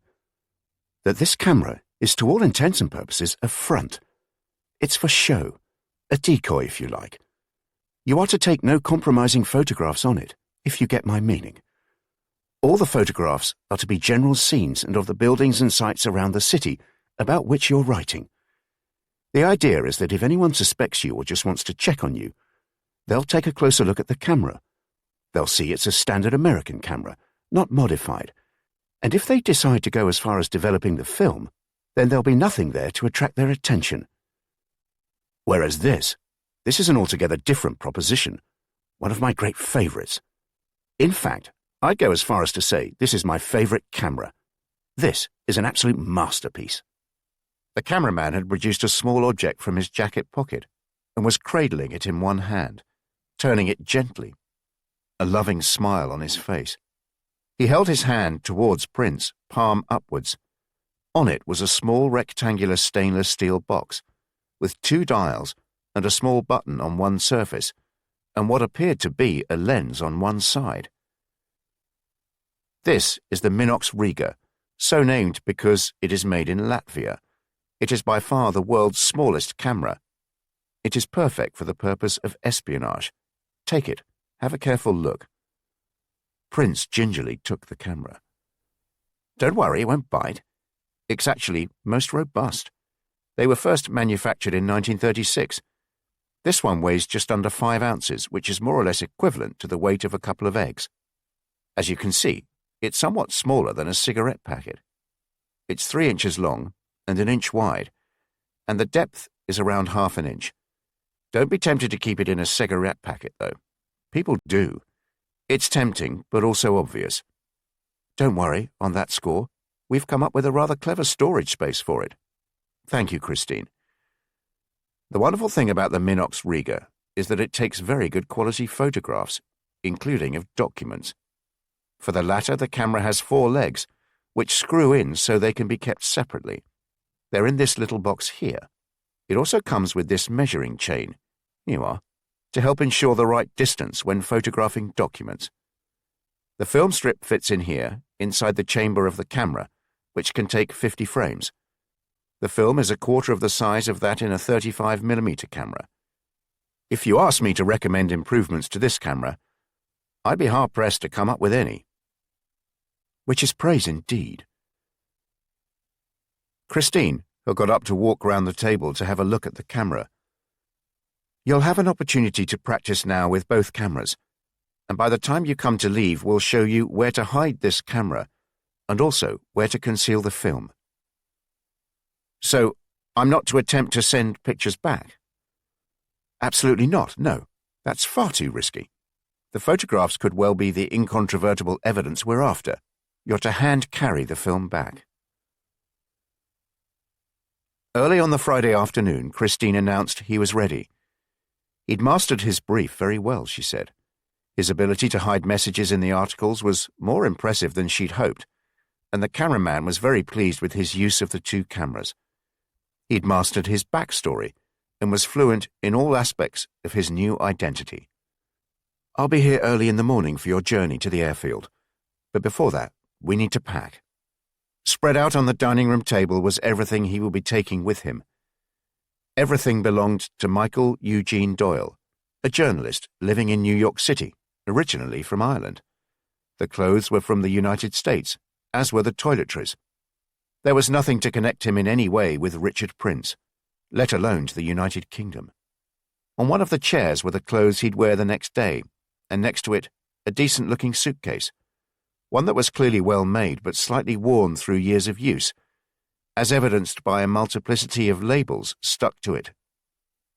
that this camera is to all intents and purposes a front. It's for show, a decoy if you like. You are to take no compromising photographs on it, if you get my meaning. All the photographs are to be general scenes and of the buildings and sites around the city about which you're writing. The idea is that if anyone suspects you or just wants to check on you, they'll take a closer look at the camera. They'll see it's a standard American camera, not modified. And if they decide to go as far as developing the film, then there'll be nothing there to attract their attention. Whereas this is an altogether different proposition, one of my great favourites. In fact, I'd go as far as to say this is my favourite camera. This is an absolute masterpiece. The cameraman had produced a small object from his jacket pocket and was cradling it in one hand, turning it gently, a loving smile on his face. He held his hand towards Prince, palm upwards. On it was a small rectangular stainless steel box, with 2 dials and a small button on one surface, and what appeared to be a lens on one side. This is the Minox Riga, so named because it is made in Latvia. It is by far the world's smallest camera. It is perfect for the purpose of espionage. Take it. Have a careful look. Prince gingerly took the camera. Don't worry, it won't bite. It's actually most robust. They were first manufactured in 1936. This one weighs just under 5 ounces, which is more or less equivalent to the weight of a couple of eggs. As you can see, it's somewhat smaller than a cigarette packet. It's 3 inches long and 1 inch wide, and the depth is around half an inch. Don't be tempted to keep it in a cigarette packet, though. People do. It's tempting, but also obvious. Don't worry, on that score. We've come up with a rather clever storage space for it. Thank you, Christine. The wonderful thing about the Minox Riga is that it takes very good quality photographs, including of documents. For the latter, the camera has 4 legs, which screw in so they can be kept separately. They're in this little box here. It also comes with this measuring chain. Here you are, to help ensure the right distance when photographing documents. The film strip fits in here, inside the chamber of the camera, which can take 50 frames. The film is 1/4 of the size of that in a 35mm camera. If you ask me to recommend improvements to this camera, I'd be hard-pressed to come up with any. Which is praise indeed. Christine, who got up to walk round the table to have a look at the camera. You'll have an opportunity to practice now with both cameras, and by the time you come to leave, we'll show you where to hide this camera and also where to conceal the film. So, I'm not to attempt to send pictures back? Absolutely not, no. That's far too risky. The photographs could well be the incontrovertible evidence we're after. You're to hand-carry the film back. Early on the Friday afternoon, Christine announced he was ready. He'd mastered his brief very well, she said. His ability to hide messages in the articles was more impressive than she'd hoped, and the cameraman was very pleased with his use of the 2 cameras. He'd mastered his backstory and was fluent in all aspects of his new identity. I'll be here early in the morning for your journey to the airfield, but before that, we need to pack. Spread out on the dining room table was everything he would be taking with him. Everything belonged to Michael Eugene Doyle, a journalist living in New York City, originally from Ireland. The clothes were from the United States, as were the toiletries. There was nothing to connect him in any way with Richard Prince, let alone to the United Kingdom. On one of the chairs were the clothes he'd wear the next day, and next to it, a decent-looking suitcase, one that was clearly well made but slightly worn through years of use, as evidenced by a multiplicity of labels stuck to it.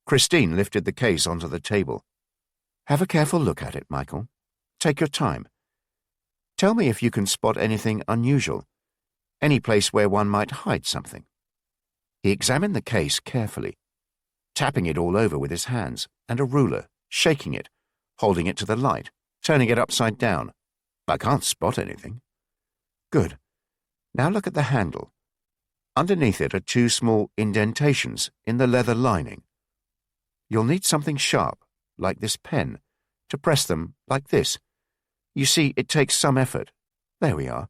Christine lifted the case onto the table. Have a careful look at it, Michael. Take your time. Tell me if you can spot anything unusual, any place where one might hide something. He examined the case carefully, tapping it all over with his hands, and a ruler, shaking it, holding it to the light, turning it upside down. I can't spot anything. Good. Now look at the handle. Underneath it are 2 small indentations in the leather lining. You'll need something sharp, like this pen, to press them like this. You see, it takes some effort. There we are.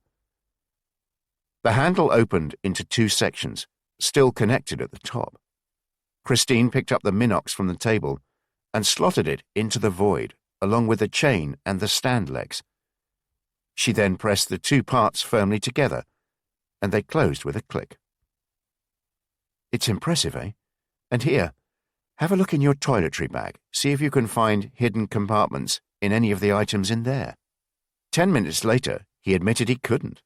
The handle opened into 2 sections, still connected at the top. Christine picked up the Minox from the table and slotted it into the void, along with the chain and the stand legs. She then pressed the 2 parts firmly together, and they closed with a click. It's impressive, eh? And here, have a look in your toiletry bag, see if you can find hidden compartments in any of the items in there. 10 minutes later, he admitted he couldn't.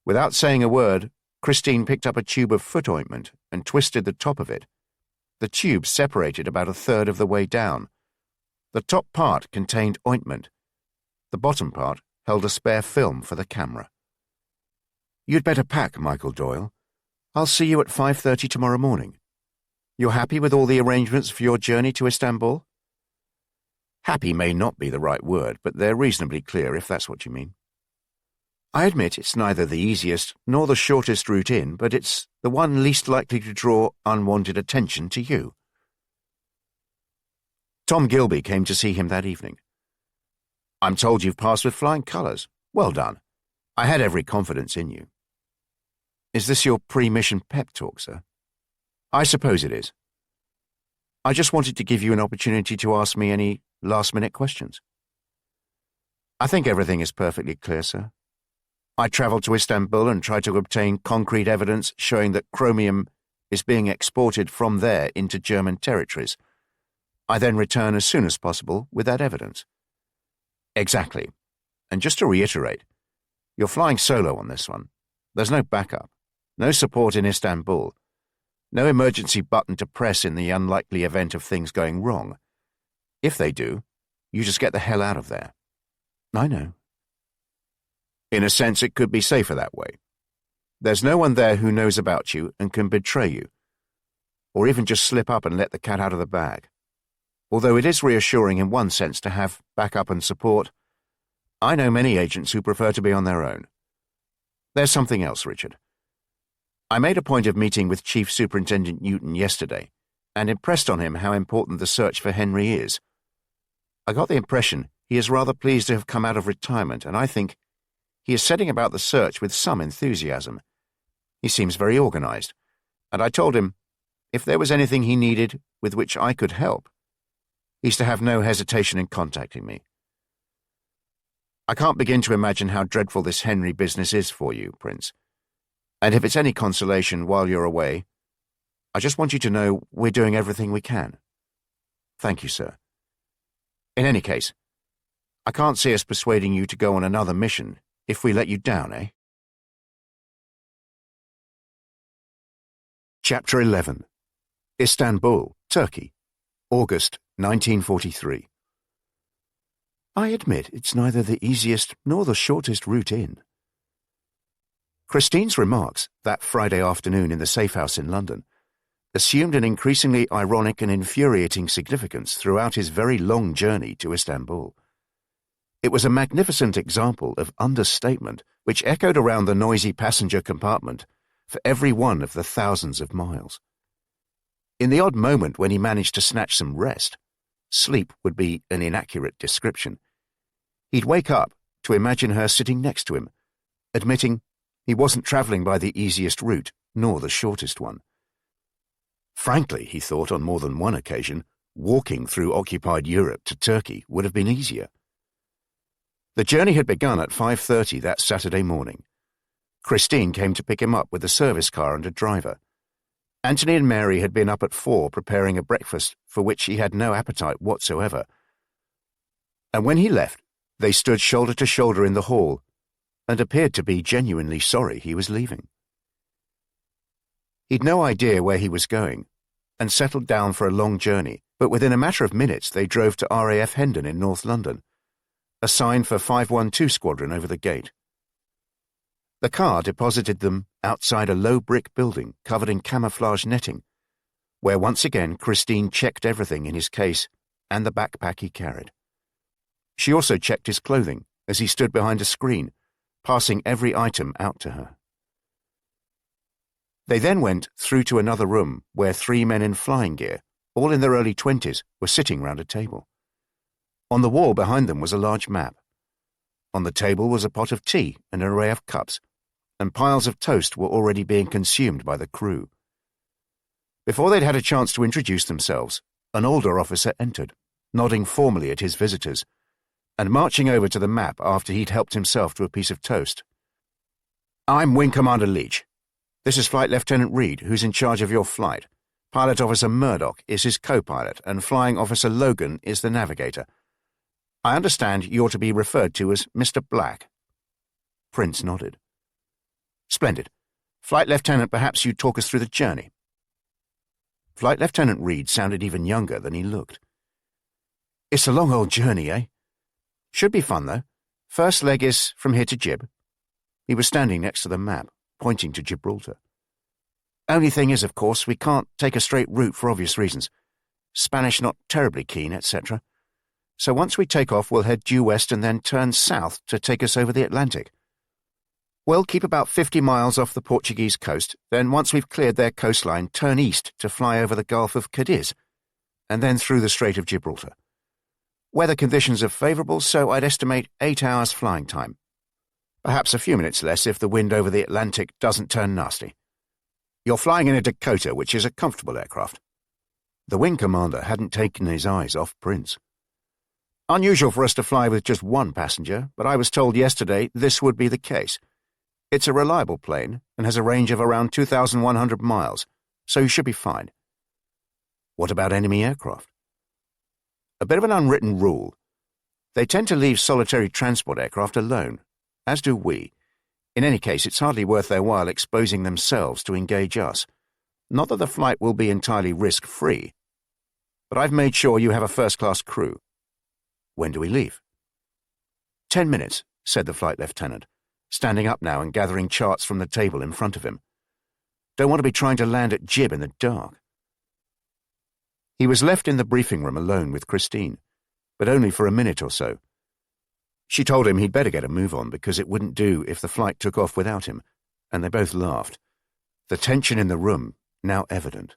Without saying a word, Christine picked up a tube of foot ointment and twisted the top of it. The tube separated about 1/3 of the way down. The top part contained ointment. The bottom part held a spare film for the camera. You'd better pack, Michael Doyle. I'll see you at 5:30 tomorrow morning. You're happy with all the arrangements for your journey to Istanbul? Happy may not be the right word, but they're reasonably clear if that's what you mean. I admit it's neither the easiest nor the shortest route in, but it's the one least likely to draw unwanted attention to you. Tom Gilby came to see him that evening. I'm told you've passed with flying colours. Well done. I had every confidence in you. Is this your pre-mission pep talk, sir? I suppose it is. I just wanted to give you an opportunity to ask me any last-minute questions. I think everything is perfectly clear, sir. I travelled to Istanbul and tried to obtain concrete evidence showing that chromium is being exported from there into German territories. I then return as soon as possible with that evidence. Exactly. And just to reiterate, you're flying solo on this one. There's no backup, no support in Istanbul, no emergency button to press in the unlikely event of things going wrong. If they do, you just get the hell out of there. I know. In a sense, it could be safer that way. There's no one there who knows about you and can betray you, or even just slip up and let the cat out of the bag. Although it is reassuring in one sense to have backup and support, I know many agents who prefer to be on their own. There's something else, Richard. I made a point of meeting with Chief Superintendent Newton yesterday and impressed on him how important the search for Henry is. I got the impression he is rather pleased to have come out of retirement, and I think he is setting about the search with some enthusiasm. He seems very organized, and I told him if there was anything he needed with which I could help, he's to have no hesitation in contacting me. I can't begin to imagine how dreadful this Henry business is for you, Prince. And if it's any consolation while you're away, I just want you to know we're doing everything we can. Thank you, sir. In any case, I can't see us persuading you to go on another mission if we let you down, eh? Chapter 11. Istanbul, Turkey, August 1943. I admit it's neither the easiest nor the shortest route in. Christine's remarks that Friday afternoon in the safe house in London assumed an increasingly ironic and infuriating significance throughout his very long journey to Istanbul. It was a magnificent example of understatement which echoed around the noisy passenger compartment for every one of the thousands of miles. In the odd moment when he managed to snatch some rest, sleep would be an inaccurate description, he'd wake up to imagine her sitting next to him, admitting he wasn't travelling by the easiest route nor the shortest one. Frankly, he thought on more than one occasion, walking through occupied Europe to Turkey would have been easier. The journey had begun at 5:30 that Saturday morning. Christine came to pick him up with a service car and a driver. Anthony and Mary had been up at 4 preparing a breakfast for which he had no appetite whatsoever. And when he left, they stood shoulder to shoulder in the hall and appeared to be genuinely sorry he was leaving. He'd no idea where he was going and settled down for a long journey, but within a matter of minutes they drove to RAF Hendon in North London, a sign for 512 Squadron over the gate. The car deposited them outside a low brick building covered in camouflage netting, where once again Christine checked everything in his case and the backpack he carried. She also checked his clothing as he stood behind a screen, passing every item out to her. They then went through to another room where 3 men in flying gear, all in their early 20s, were sitting round a table. On the wall behind them was a large map. On the table was a pot of tea and an array of cups, and piles of toast were already being consumed by the crew. Before they'd had a chance to introduce themselves, an older officer entered, nodding formally at his visitors, and marching over to the map after he'd helped himself to a piece of toast. "I'm Wing Commander Leach. This is Flight Lieutenant Reed, who's in charge of your flight. Pilot Officer Murdoch is his co-pilot, and Flying Officer Logan is the navigator. I understand you're to be referred to as Mr. Black." Prince nodded. "Splendid. Flight Lieutenant, perhaps you'd talk us through the journey." Flight Lieutenant Reed sounded even younger than he looked. "It's a long old journey, eh? Should be fun, though. First leg is from here to Gib." He was standing next to the map, pointing to Gibraltar. "Only thing is, of course, we can't take a straight route for obvious reasons. Spanish not terribly keen, etc. So once we take off, we'll head due west and then turn south to take us over the Atlantic. We'll keep about 50 miles off the Portuguese coast, then once we've cleared their coastline, turn east to fly over the Gulf of Cadiz, and then through the Strait of Gibraltar. Weather conditions are favourable, so I'd estimate 8 hours flying time. Perhaps a few minutes less if the wind over the Atlantic doesn't turn nasty. You're flying in a Dakota, which is a comfortable aircraft." The wing commander hadn't taken his eyes off Prince. "Unusual for us to fly with just one passenger, but I was told yesterday this would be the case. It's a reliable plane and has a range of around 2,100 miles, so you should be fine. What about enemy aircraft? A bit of an unwritten rule. They tend to leave solitary transport aircraft alone, as do we. In any case, it's hardly worth their while exposing themselves to engage us. Not that the flight will be entirely risk-free, but I've made sure you have a first-class crew. When do we leave? 10 minutes, said the flight lieutenant, standing up now and gathering charts from the table in front of him. Don't want to be trying to land at Gib in the dark. He was left in the briefing room alone with Christine, but only for a minute or so. She told him he'd better get a move on because it wouldn't do if the flight took off without him, and they both laughed, the tension in the room now evident.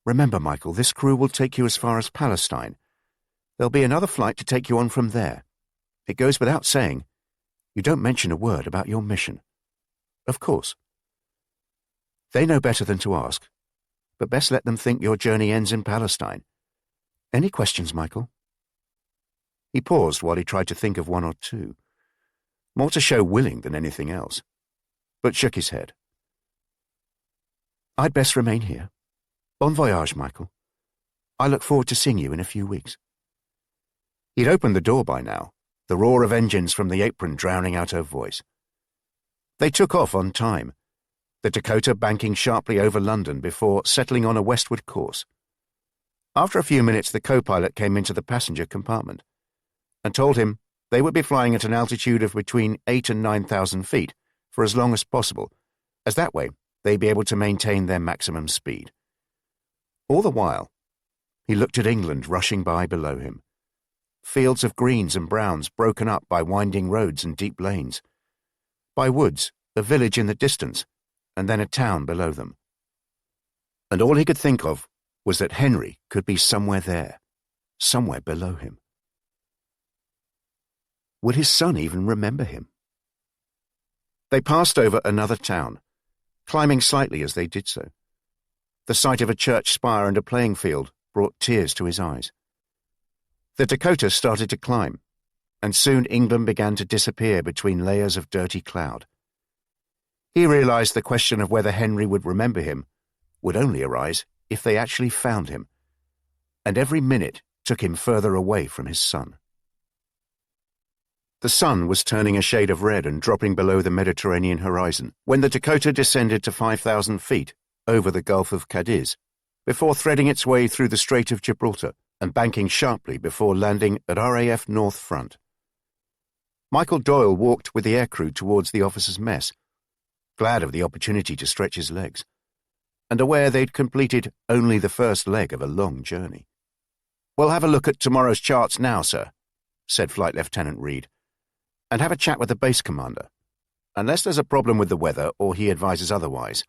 Remember, Michael, this crew will take you as far as Palestine. There'll be another flight to take you on from there. It goes without saying, you don't mention a word about your mission. Of course. They know better than to ask, but best let them think your journey ends in Palestine. Any questions, Michael? He paused while he tried to think of one or two, more to show willing than anything else, but shook his head. I'd best remain here. Bon voyage, Michael. I look forward to seeing you in a few weeks. He'd opened the door by now, the roar of engines from the apron drowning out her voice. They took off on time, the Dakota banking sharply over London before settling on a westward course. After a few minutes, the co-pilot came into the passenger compartment and told him they would be flying at an altitude of between 8,000 and 9,000 feet for as long as possible, as that way they'd be able to maintain their maximum speed. All the while, he looked at England rushing by below him. Fields of greens and browns broken up by winding roads and deep lanes. By woods, a village in the distance, and then a town below them. And all he could think of was that Henry could be somewhere there, somewhere below him. Would his son even remember him? They passed over another town, climbing slightly as they did so. The sight of a church spire and a playing field brought tears to his eyes. The Dakota started to climb, and soon England began to disappear between layers of dirty cloud. He realized the question of whether Henry would remember him would only arise if they actually found him, and every minute took him further away from his son. The sun was turning a shade of red and dropping below the Mediterranean horizon when the Dakota descended to 5,000 feet over the Gulf of Cadiz, before threading its way through the Strait of Gibraltar and banking sharply before landing at RAF North Front. Michael Doyle walked with the aircrew towards the officers' mess, glad of the opportunity to stretch his legs, and aware they'd completed only the first leg of a long journey. "We'll have a look at tomorrow's charts now, sir," said Flight Lieutenant Reed, "and have a chat with the base commander. Unless there's a problem with the weather or he advises otherwise,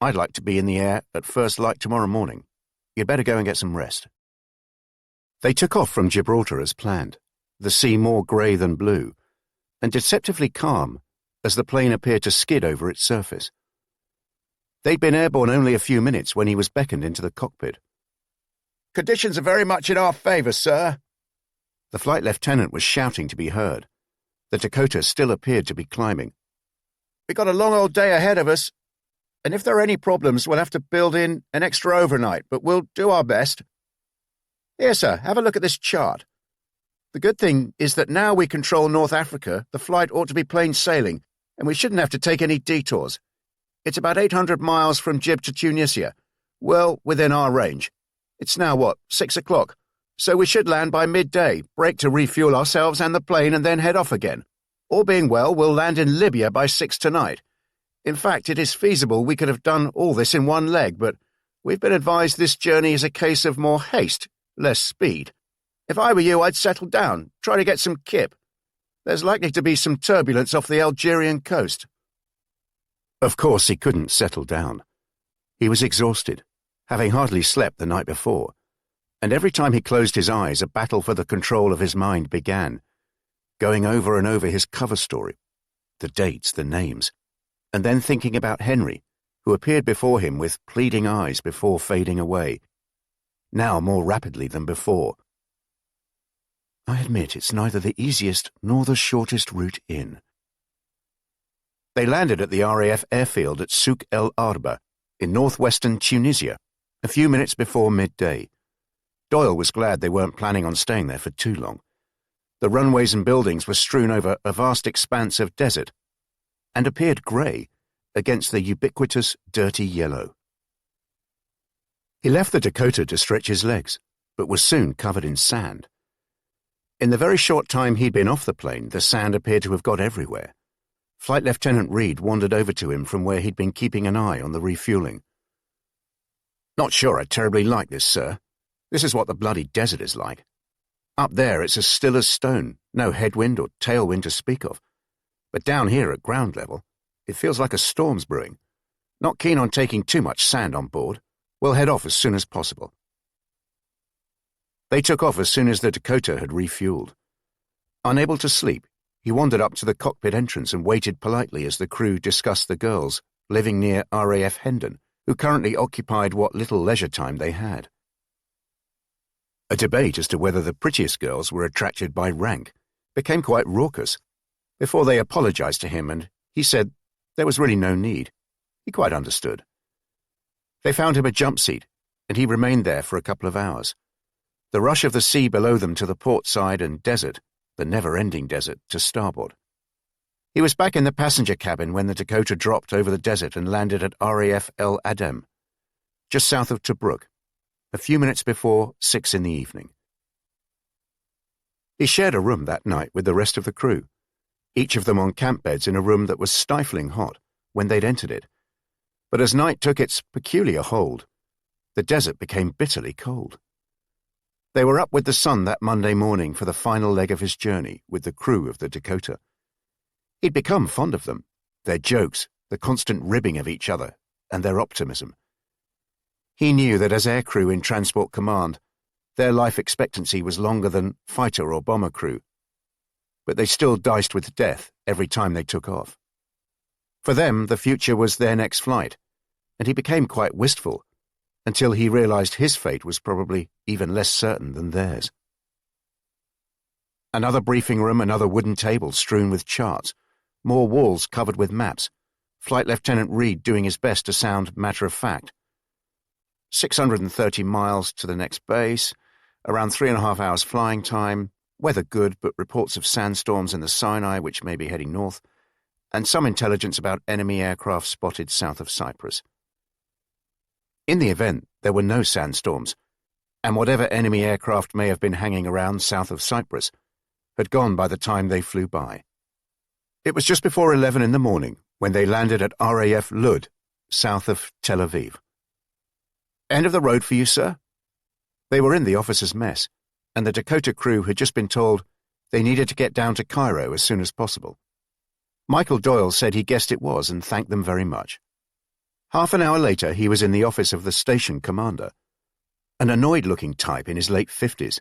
I'd like to be in the air at first light tomorrow morning. You'd better go and get some rest." They took off from Gibraltar as planned, the sea more grey than blue, and deceptively calm as the plane appeared to skid over its surface. They'd been airborne only a few minutes when he was beckoned into the cockpit. "Conditions are very much in our favour, sir." The flight lieutenant was shouting to be heard. The Dakota still appeared to be climbing. "We've got a long old day ahead of us, and if there are any problems, we'll have to build in an extra overnight, but we'll do our best. Here, sir, have a look at this chart. The good thing is that now we control North Africa, the flight ought to be plain sailing, and we shouldn't have to take any detours. It's about 800 miles from Gib to Tunisia, well within our range. It's now, 6 o'clock, so we should land by midday, break to refuel ourselves and the plane, and then head off again. All being well, we'll land in Libya by 6 tonight. In fact, it is feasible we could have done all this in one leg, but we've been advised this journey is a case of more haste, less speed. If I were you, I'd settle down, try to get some kip. There's likely to be some turbulence off the Algerian coast." Of course he couldn't settle down. He was exhausted, having hardly slept the night before, and every time he closed his eyes a battle for the control of his mind began, going over and over his cover story, the dates, the names, and then thinking about Henry, who appeared before him with pleading eyes before fading away, now more rapidly than before. "I admit it's neither the easiest nor the shortest route in." They landed at the RAF airfield at Souk El Arba, in northwestern Tunisia, a few minutes before midday. Doyle was glad they weren't planning on staying there for too long. The runways and buildings were strewn over a vast expanse of desert and appeared grey against the ubiquitous dirty yellow. He left the Dakota to stretch his legs, but was soon covered in sand. In the very short time he'd been off the plane, the sand appeared to have got everywhere. Flight Lieutenant Reed wandered over to him from where he'd been keeping an eye on the refueling. "Not sure I terribly like this, sir. This is what the bloody desert is like. Up there it's as still as stone, no headwind or tailwind to speak of. But down here at ground level, it feels like a storm's brewing. Not keen on taking too much sand on board. We'll head off as soon as possible." They took off as soon as the Dakota had refueled. Unable to sleep, he wandered up to the cockpit entrance and waited politely as the crew discussed the girls living near RAF Hendon, who currently occupied what little leisure time they had. A debate as to whether the prettiest girls were attracted by rank became quite raucous before they apologized to him, and he said there was really no need. He quite understood. They found him a jump seat, and he remained there for a couple of hours. The rush of the sea below them to the port side and desert, the never-ending desert, to starboard. He was back in the passenger cabin when the Dakota dropped over the desert and landed at RAF El Adem, just south of Tobruk, a few minutes before 6 in the evening. He shared a room that night with the rest of the crew, each of them on camp beds in a room that was stifling hot when they'd entered it. But as night took its peculiar hold, the desert became bitterly cold. They were up with the sun that Monday morning for the final leg of his journey with the crew of the Dakota. He'd become fond of them, their jokes, the constant ribbing of each other, and their optimism. He knew that as aircrew in Transport Command, their life expectancy was longer than fighter or bomber crew, but they still diced with death every time they took off. For them, the future was their next flight, and he became quite wistful until he realized his fate was probably even less certain than theirs. Another briefing room, another wooden table strewn with charts, more walls covered with maps, Flight Lieutenant Reed doing his best to sound matter-of-fact. 630 miles to the next base, around 3.5 hours flying time, weather good but reports of sandstorms in the Sinai which may be heading north, and some intelligence about enemy aircraft spotted south of Cyprus. In the event, there were no sandstorms, and whatever enemy aircraft may have been hanging around south of Cyprus had gone by the time they flew by. It was just before 11 in the morning when they landed at RAF Lud, south of Tel Aviv. "End of the road for you, sir?" They were in the officers' mess, and the Dakota crew had just been told they needed to get down to Cairo as soon as possible. Michael Doyle said he guessed it was and thanked them very much. Half an hour later, he was in the office of the station commander, an annoyed-looking type in his late 50s,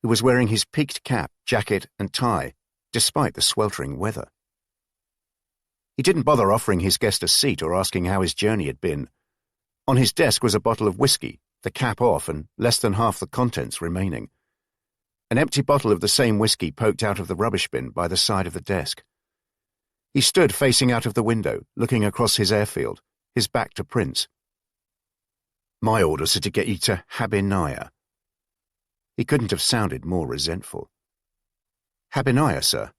who was wearing his peaked cap, jacket, and tie, despite the sweltering weather. He didn't bother offering his guest a seat or asking how his journey had been. On his desk was a bottle of whiskey, the cap off and less than half the contents remaining. An empty bottle of the same whiskey poked out of the rubbish bin by the side of the desk. He stood facing out of the window, looking across his airfield, his back to Prince. "My orders are to get you to Habinaya." He couldn't have sounded more resentful. "Habinaya, sir."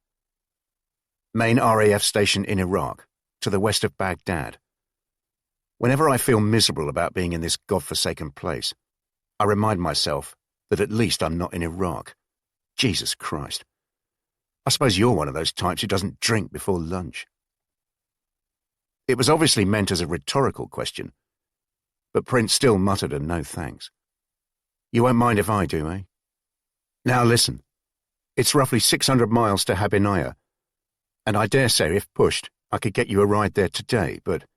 "Main RAF station in Iraq, to the west of Baghdad. Whenever I feel miserable about being in this godforsaken place, I remind myself that at least I'm not in Iraq. Jesus Christ. I suppose you're one of those types who doesn't drink before lunch." It was obviously meant as a rhetorical question, but Prince still muttered a no thanks. "You won't mind if I do, eh? Now listen, it's roughly 600 miles to Habinaya, and I dare say if pushed, I could get you a ride there today, but—"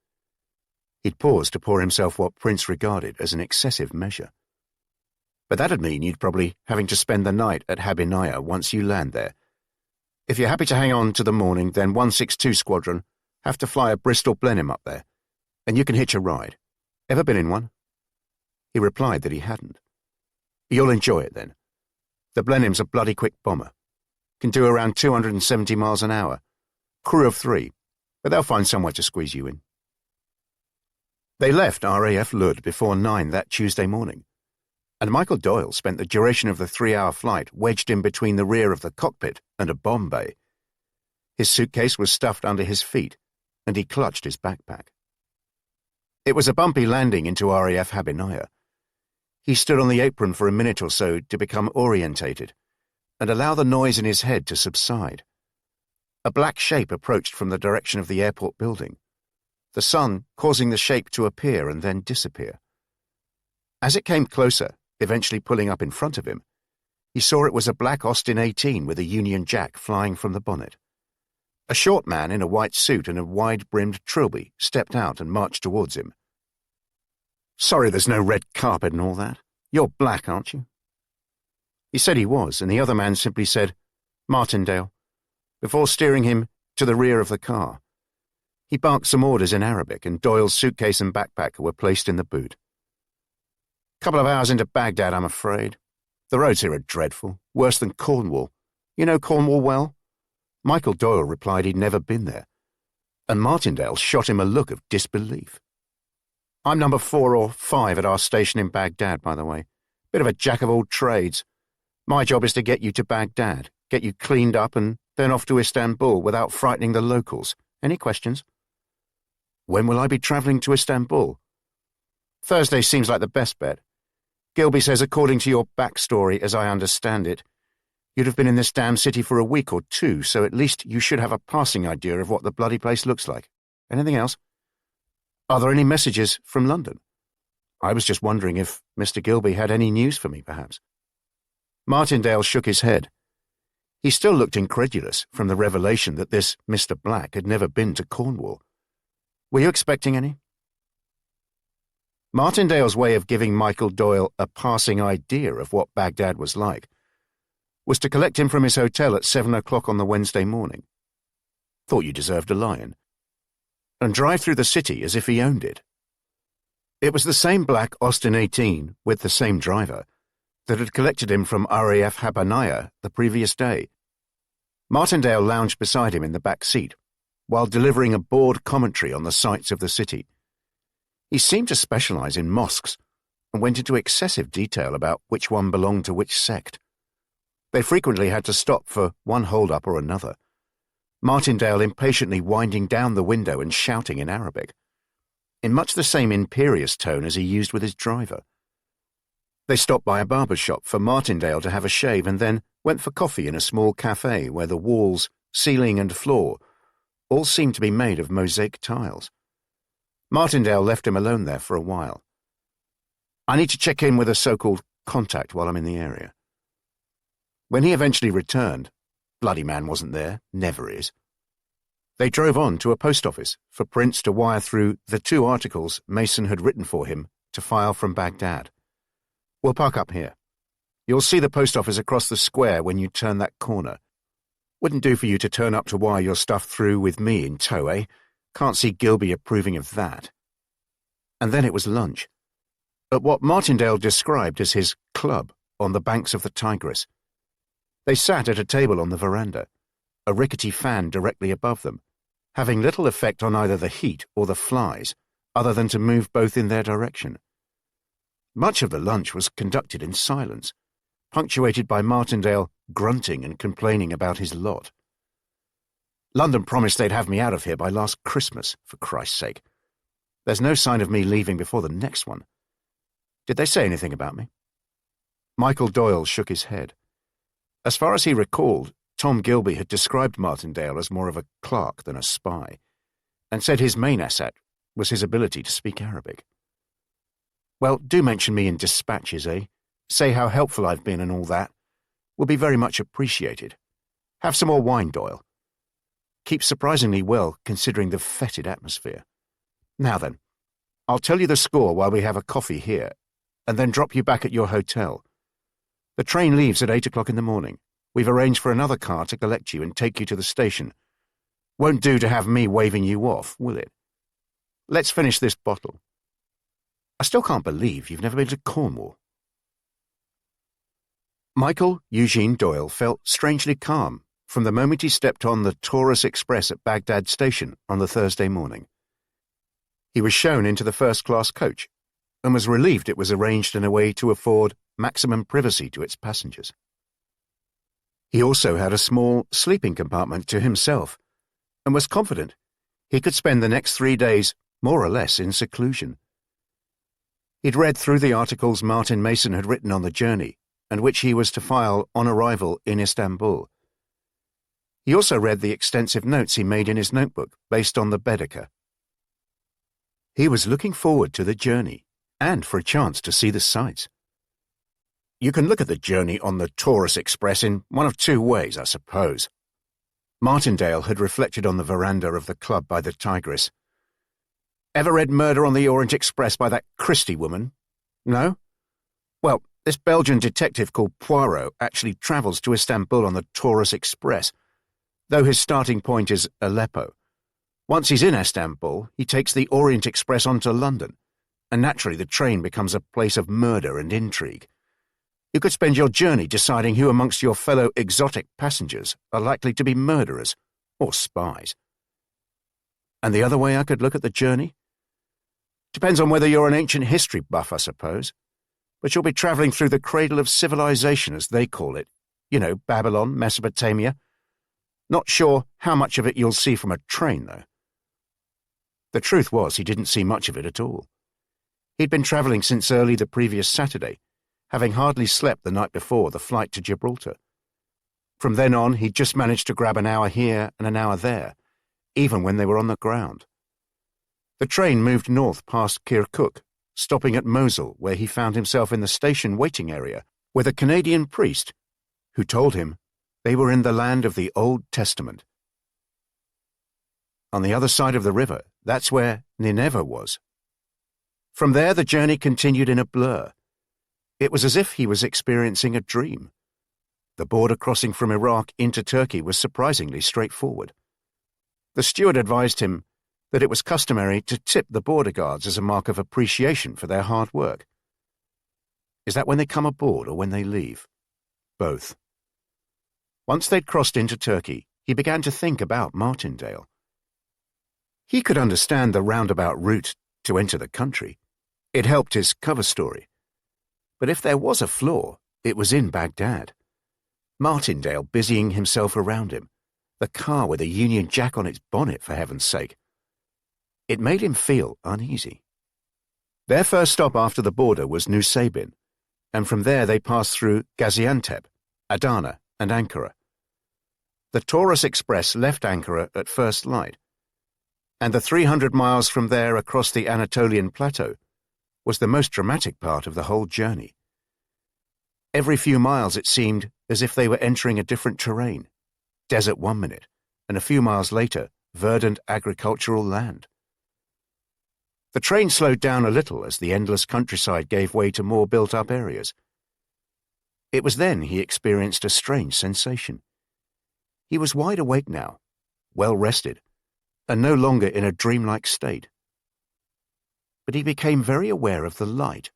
He'd paused to pour himself what Prince regarded as an excessive measure. "But that'd mean you'd probably having to spend the night at Habinaya once you land there. If you're happy to hang on to the morning, then 162 Squadron have to fly a Bristol Blenheim up there, and you can hitch a ride. Ever been in one?" He replied that he hadn't. "You'll enjoy it then. The Blenheim's a bloody quick bomber. Can do around 270 miles an hour. Crew of 3, but they'll find somewhere to squeeze you in." They left RAF Lud before 9 that Tuesday morning, and Michael Doyle spent the duration of the 3-hour flight wedged in between the rear of the cockpit and a bomb bay. His suitcase was stuffed under his feet, and he clutched his backpack. It was a bumpy landing into RAF Habbanaya. He stood on the apron for a minute or so to become orientated and allow the noise in his head to subside. A black shape approached from the direction of the airport building, the sun causing the shape to appear and then disappear. As it came closer, eventually pulling up in front of him, he saw it was a black Austin 18 with a Union Jack flying from the bonnet. A short man in a white suit and a wide-brimmed trilby stepped out and marched towards him. "Sorry there's no red carpet and all that. You're black, aren't you?" He said he was, and the other man simply said, "Martindale," before steering him to the rear of the car. He barked some orders in Arabic, and Doyle's suitcase and backpack were placed in the boot. "Couple of hours into Baghdad, I'm afraid. The roads here are dreadful, worse than Cornwall. You know Cornwall well?" Michael Doyle replied he'd never been there, and Martindale shot him a look of disbelief. "I'm number 4 or 5 at our station in Baghdad, by the way. Bit of a jack of all trades. My job is to get you to Baghdad, get you cleaned up, and then off to Istanbul without frightening the locals. Any questions?" "When will I be travelling to Istanbul?" "Thursday seems like the best bet. Gilby says according to your backstory, as I understand it, you'd have been in this damn city for a week or 2, so at least you should have a passing idea of what the bloody place looks like. Anything else? Are there any messages from London? I was just wondering if Mr. Gilby had any news for me, perhaps." Martindale shook his head. He still looked incredulous from the revelation that this Mr. Black had never been to Cornwall. "Were you expecting any?" Martindale's way of giving Michael Doyle a passing idea of what Baghdad was like was to collect him from his hotel at 7 o'clock on the Wednesday morning. Thought you deserved a lion. And drive through the city as if he owned it. It was the same black Austin 18 with the same driver that had collected him from RAF Habbanaya the previous day. Martindale lounged beside him in the back seat while delivering a bored commentary on the sights of the city. He seemed to specialize in mosques and went into excessive detail about which one belonged to which sect. They frequently had to stop for one hold-up or another, Martindale impatiently winding down the window and shouting in Arabic, in much the same imperious tone as he used with his driver. They stopped by a barber's shop for Martindale to have a shave and then went for coffee in a small cafe where the walls, ceiling and floor all seemed to be made of mosaic tiles. Martindale left him alone there for a while. "I need to check in with a so-called contact while I'm in the area." When he eventually returned, bloody man wasn't there, never is. They drove on to a post office for Prince to wire through the 2 articles Mason had written for him to file from Baghdad. "We'll park up here. You'll see the post office across the square when you turn that corner. Wouldn't do for you to turn up to wire your stuff through with me in tow, eh? Can't see Gilby approving of that." And then it was lunch, at what Martindale described as his club on the banks of the Tigris. They sat at a table on the veranda, a rickety fan directly above them, having little effect on either the heat or the flies, other than to move both in their direction. Much of the lunch was conducted in silence, punctuated by Martindale grunting and complaining about his lot. "London promised they'd have me out of here by last Christmas, for Christ's sake. There's no sign of me leaving before the next one. Did they say anything about me?" Michael Doyle shook his head. As far as he recalled, Tom Gilby had described Martindale as more of a clerk than a spy, and said his main asset was his ability to speak Arabic. "Well, do mention me in dispatches, eh? Say how helpful I've been and all that. Will be very much appreciated. Have some more wine, Doyle. Keep surprisingly well considering the fetid atmosphere. Now then, I'll tell you the score while we have a coffee here, and then drop you back at your hotel. The train leaves at 8 o'clock in the morning. We've arranged for another car to collect you and take you to the station. Won't do to have me waving you off, will it? Let's finish this bottle. I still can't believe you've never been to Cornwall." Michael Eugene Doyle felt strangely calm from the moment he stepped on the Taurus Express at Baghdad Station on the Thursday morning. He was shown into the first-class coach and was relieved it was arranged in a way to afford maximum privacy to its passengers. He also had a small sleeping compartment to himself and was confident he could spend the next 3 days more or less in seclusion. He'd read through the articles Martin Mason had written on the journey and which he was to file on arrival in Istanbul. He also read the extensive notes he made in his notebook based on the Baedeker. He was looking forward to the journey and for a chance to see the sights. You can look at the journey on the Taurus Express in one of two ways, I suppose. Martindale had reflected on the veranda of the club by the Tigris. Ever read Murder on the Orient Express by that Christie woman? No? Well, this Belgian detective called Poirot actually travels to Istanbul on the Taurus Express, though his starting point is Aleppo. Once he's in Istanbul, he takes the Orient Express on to London, and naturally the train becomes a place of murder and intrigue. You could spend your journey deciding who amongst your fellow exotic passengers are likely to be murderers or spies. And the other way I could look at the journey? Depends on whether you're an ancient history buff, I suppose. But you'll be travelling through the cradle of civilization, as they call it. You know, Babylon, Mesopotamia. Not sure how much of it you'll see from a train, though. The truth was he didn't see much of it at all. He'd been travelling since early the previous Saturday, having hardly slept the night before the flight to Gibraltar. From then on, he'd just managed to grab an hour here and an hour there, even when they were on the ground. The train moved north past Kirkuk, stopping at Mosul, where he found himself in the station waiting area with a Canadian priest who told him they were in the land of the Old Testament. On the other side of the river, that's where Nineveh was. From there, the journey continued in a blur. It was as if he was experiencing a dream. The border crossing from Iraq into Turkey was surprisingly straightforward. The steward advised him that it was customary to tip the border guards as a mark of appreciation for their hard work. Is that when they come aboard or when they leave? Both. Once they'd crossed into Turkey, he began to think about Martindale. He could understand the roundabout route to enter the country. It helped his cover story. But if there was a flaw, it was in Baghdad. Martindale busying himself around him, the car with a Union Jack on its bonnet, for heaven's sake. It made him feel uneasy. Their first stop after the border was Nusaybin, and from there they passed through Gaziantep, Adana, and Ankara. The Taurus Express left Ankara at first light, and the 300 miles from there across the Anatolian plateau was the most dramatic part of the whole journey. Every few miles it seemed as if they were entering a different terrain, desert 1 minute, and a few miles later, verdant agricultural land. The train slowed down a little as the endless countryside gave way to more built-up areas. It was then he experienced a strange sensation. He was wide awake now, well-rested, and no longer in a dreamlike state. But he became very aware of the light.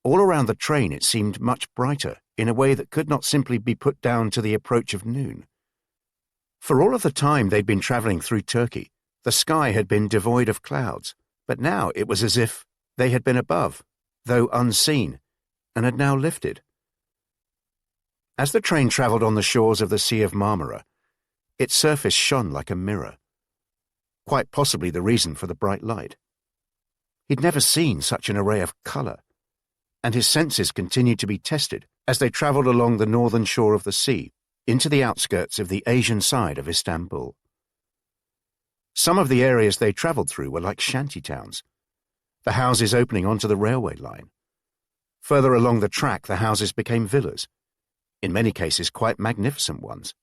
All around the train it seemed much brighter, in a way that could not simply be put down to the approach of noon. For all of the time they'd been travelling through Turkey, the sky had been devoid of clouds, but now it was as if they had been above, though unseen, and had now lifted. As the train travelled on the shores of the Sea of Marmara, its surface shone like a mirror, quite possibly the reason for the bright light. He'd never seen such an array of colour, and his senses continued to be tested as they travelled along the northern shore of the sea into the outskirts of the Asian side of Istanbul. Some of the areas they travelled through were like shanty towns, the houses opening onto the railway line. Further along the track, the houses became villas, in many cases quite magnificent ones,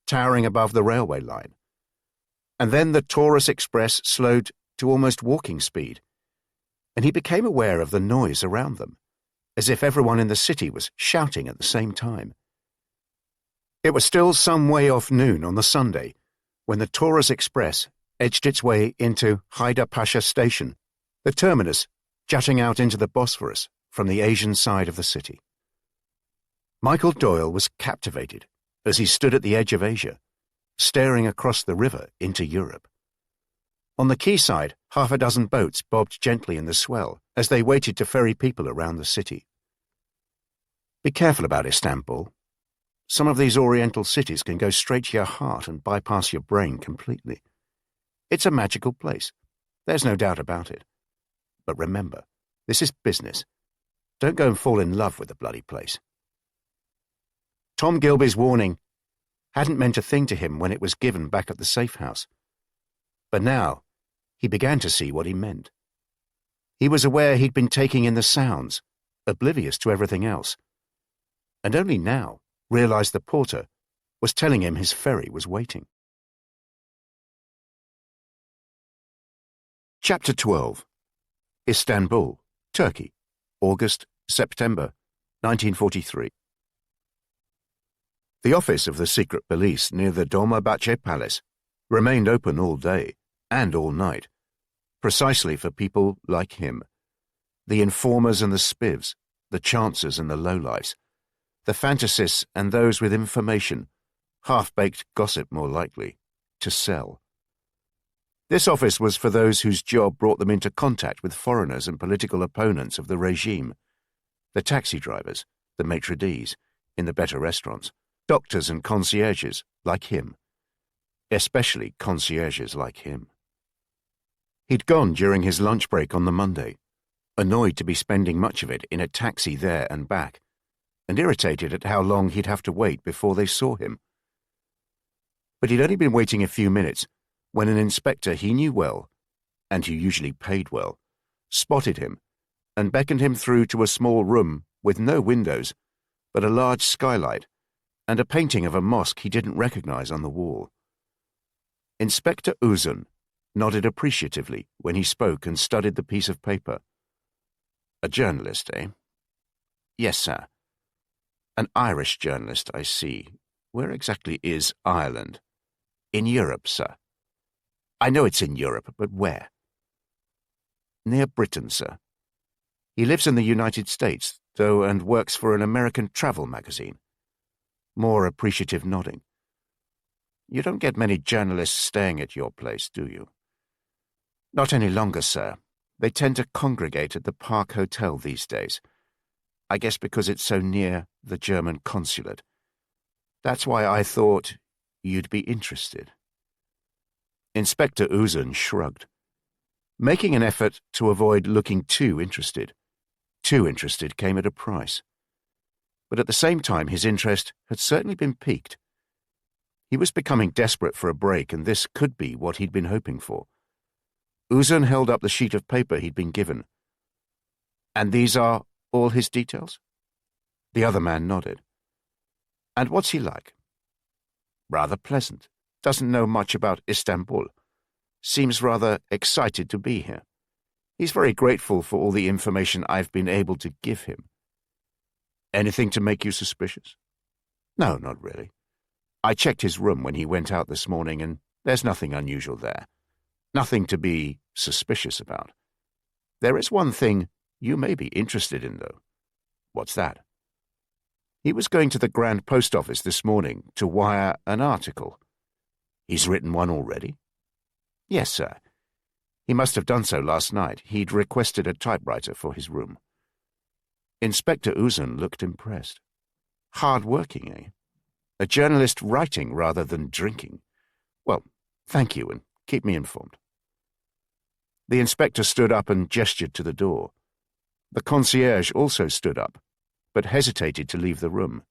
towering above the railway line. And then the Taurus Express slowed to almost walking speed, and he became aware of the noise around them, as if everyone in the city was shouting at the same time. It was still some way off noon on the Sunday when the Taurus Express edged its way into Haydar Pasha Station, the terminus jutting out into the Bosphorus from the Asian side of the city. Michael Doyle was captivated as he stood at the edge of Asia, staring across the river into Europe. On the quayside, half a dozen boats bobbed gently in the swell as they waited to ferry people around the city. Be careful about Istanbul. Some of these oriental cities can go straight to your heart and bypass your brain completely. It's a magical place. There's no doubt about it. But remember, this is business. Don't go and fall in love with the bloody place. Tom Gilby's warning hadn't meant a thing to him when it was given back at the safe house. But now, he began to see what he meant. He was aware he'd been taking in the sounds, oblivious to everything else, and only now realized the porter was telling him his ferry was waiting. Chapter 12. Istanbul, Turkey, August, September, 1943. The office of the secret police near the Dolmabahce Palace remained open all day and all night, precisely for people like him, the informers and the spivs, the chancers and the lowlifes, the fantasists and those with information, half-baked gossip more likely, to sell. This office was for those whose job brought them into contact with foreigners and political opponents of the regime, the taxi drivers, the maitre d's, in the better restaurants, doctors and concierges like him, especially concierges like him. He'd gone during his lunch break on the Monday, annoyed to be spending much of it in a taxi there and back, and irritated at how long he'd have to wait before they saw him. But he'd only been waiting a few minutes when an inspector he knew well, and who usually paid well, spotted him and beckoned him through to a small room with no windows, but a large skylight and a painting of a mosque he didn't recognize on the wall. Inspector Uzun nodded appreciatively when he spoke and studied the piece of paper. A journalist, eh? Yes, sir. An Irish journalist, I see. Where exactly is Ireland? In Europe, sir. I know it's in Europe, but where? Near Britain, sir. He lives in the United States, though, and works for an American travel magazine. More appreciative nodding. You don't get many journalists staying at your place, do you? Not any longer, sir. They tend to congregate at the Park Hotel these days. I guess because it's so near the German consulate. That's why I thought you'd be interested. Inspector Uzun shrugged, making an effort to avoid looking too interested. Too interested came at a price. But at the same time, his interest had certainly been piqued. He was becoming desperate for a break, and this could be what he'd been hoping for. Uzun held up the sheet of paper he'd been given. And these are all his details? The other man nodded. And what's he like? Rather pleasant. Doesn't know much about Istanbul. Seems rather excited to be here. He's very grateful for all the information I've been able to give him. Anything to make you suspicious? No, not really. I checked his room when he went out this morning, and there's nothing unusual there. Nothing to be suspicious about. There is one thing you may be interested in, though. What's that? He was going to the Grand Post Office this morning to wire an article. He's written one already? Yes, sir. He must have done so last night. He'd requested a typewriter for his room. Inspector Uzun looked impressed. Hard-working, eh? A journalist writing rather than drinking. Well, thank you, and keep me informed. The inspector stood up and gestured to the door. The concierge also stood up, but hesitated to leave the room.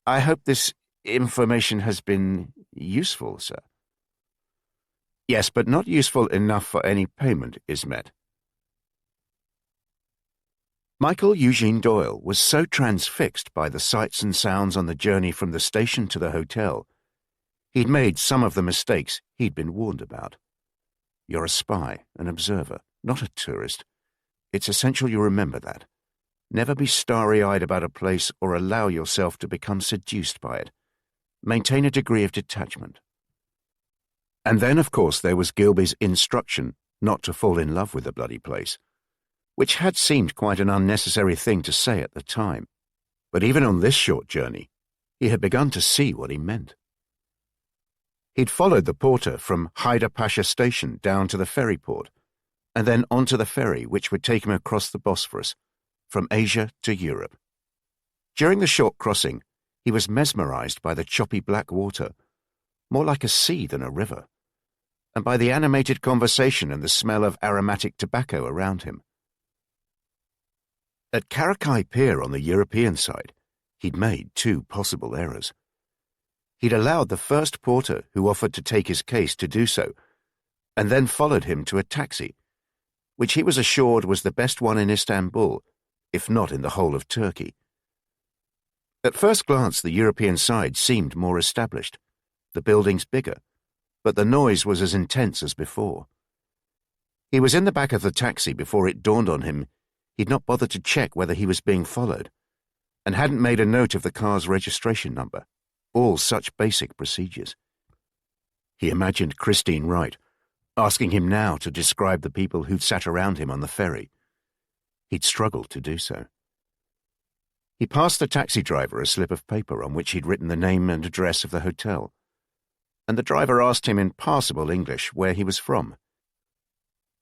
I hope this information has been useful, sir. Yes, but not useful enough for any payment, Ismet. Michael Eugene Doyle was so transfixed by the sights and sounds on the journey from the station to the hotel, he'd made some of the mistakes he'd been warned about. You're a spy, an observer, not a tourist. It's essential you remember that. Never be starry-eyed about a place or allow yourself to become seduced by it. Maintain a degree of detachment. And then, of course, there was Gilby's instruction not to fall in love with the bloody place, which had seemed quite an unnecessary thing to say at the time. But even on this short journey, he had begun to see what he meant. He'd followed the porter from Hyder Pasha station down to the ferry port, and then onto the ferry which would take him across the Bosphorus, from Asia to Europe. During the short crossing, he was mesmerized by the choppy black water, more like a sea than a river, and by the animated conversation and the smell of aromatic tobacco around him. At Karakai Pier on the European side, he'd made two possible errors. He'd allowed the first porter who offered to take his case to do so, and then followed him to a taxi, which he was assured was the best one in Istanbul, if not in the whole of Turkey. At first glance, the European side seemed more established, the buildings bigger, but the noise was as intense as before. He was in the back of the taxi before it dawned on him he'd not bothered to check whether he was being followed, and hadn't made a note of the car's registration number, all such basic procedures. He imagined Christine Wright, asking him now to describe the people who'd sat around him on the ferry. He'd struggled to do so. He passed the taxi driver a slip of paper on which he'd written the name and address of the hotel, and the driver asked him in passable English where he was from.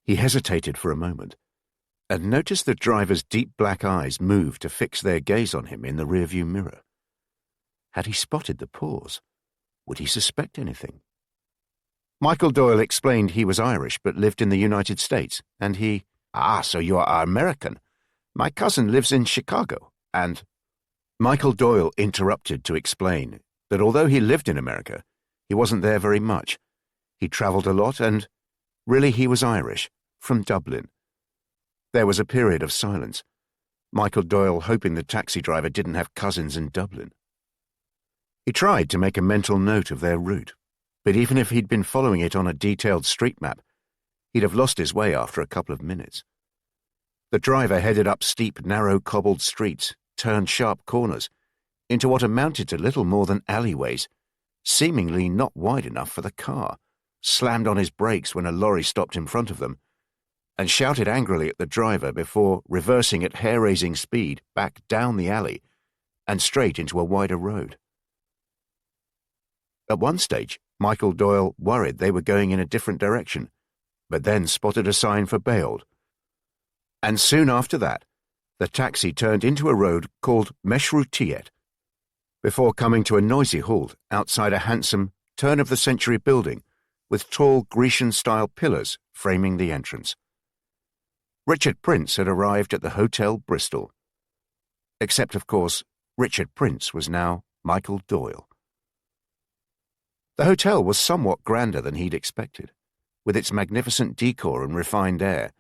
He hesitated for a moment, and noticed the driver's deep black eyes move to fix their gaze on him in the rearview mirror. Had he spotted the pause? Would he suspect anything? Michael Doyle explained he was Irish but lived in the United States, and he, so you are American. My cousin lives in Chicago, and... Michael Doyle interrupted to explain that although he lived in America, he wasn't there very much. He travelled a lot, and really he was Irish, from Dublin. There was a period of silence, Michael Doyle hoping the taxi driver didn't have cousins in Dublin. He tried to make a mental note of their route, but even if he'd been following it on a detailed street map, he'd have lost his way after a couple of minutes. The driver headed up steep, narrow, cobbled streets, turned sharp corners, into what amounted to little more than alleyways, seemingly not wide enough for the car, slammed on his brakes when a lorry stopped in front of them, and shouted angrily at the driver before reversing at hair-raising speed back down the alley and straight into a wider road. At one stage, Michael Doyle worried they were going in a different direction, but then spotted a sign for Bayld. And soon after that, the taxi turned into a road called Meşrutiyet, before coming to a noisy halt outside a handsome, turn-of-the-century building with tall Grecian-style pillars framing the entrance. Richard Prince had arrived at the Hotel Bristol. Except, of course, Richard Prince was now Michael Doyle. The hotel was somewhat grander than he'd expected, with its magnificent decor and refined air.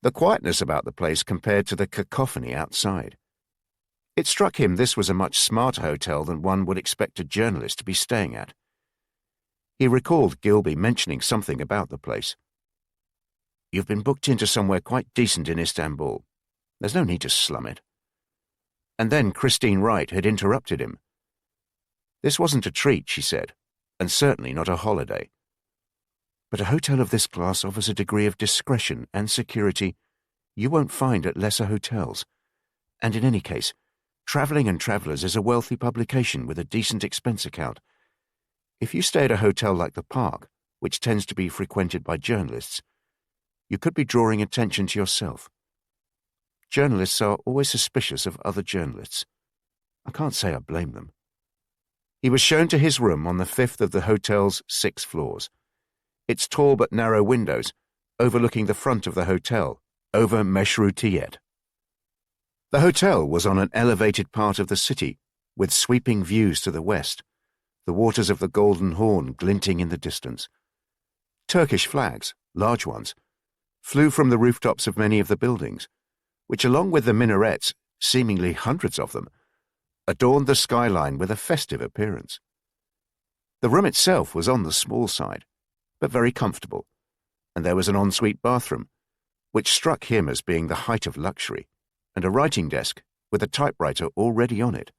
The quietness about the place compared to the cacophony outside. It struck him this was a much smarter hotel than one would expect a journalist to be staying at. He recalled Gilby mentioning something about the place. You've been booked into somewhere quite decent in Istanbul. There's no need to slum it. And then Christine Wright had interrupted him. This wasn't a treat, she said, and certainly not a holiday. But a hotel of this class offers a degree of discretion and security you won't find at lesser hotels. And in any case, Travelling and Travellers is a wealthy publication with a decent expense account. If you stay at a hotel like the Park, which tends to be frequented by journalists, you could be drawing attention to yourself. Journalists are always suspicious of other journalists. I can't say I blame them. He was shown to his room on the fifth of the hotel's 6 floors. Its tall but narrow windows overlooking the front of the hotel, over Meşrutiyet. The hotel was on an elevated part of the city, with sweeping views to the west, the waters of the Golden Horn glinting in the distance. Turkish flags, large ones, flew from the rooftops of many of the buildings, which, along with the minarets, seemingly hundreds of them, adorned the skyline with a festive appearance. The room itself was on the small side, but very comfortable, and there was an ensuite bathroom, which struck him as being the height of luxury, and a writing desk with a typewriter already on it.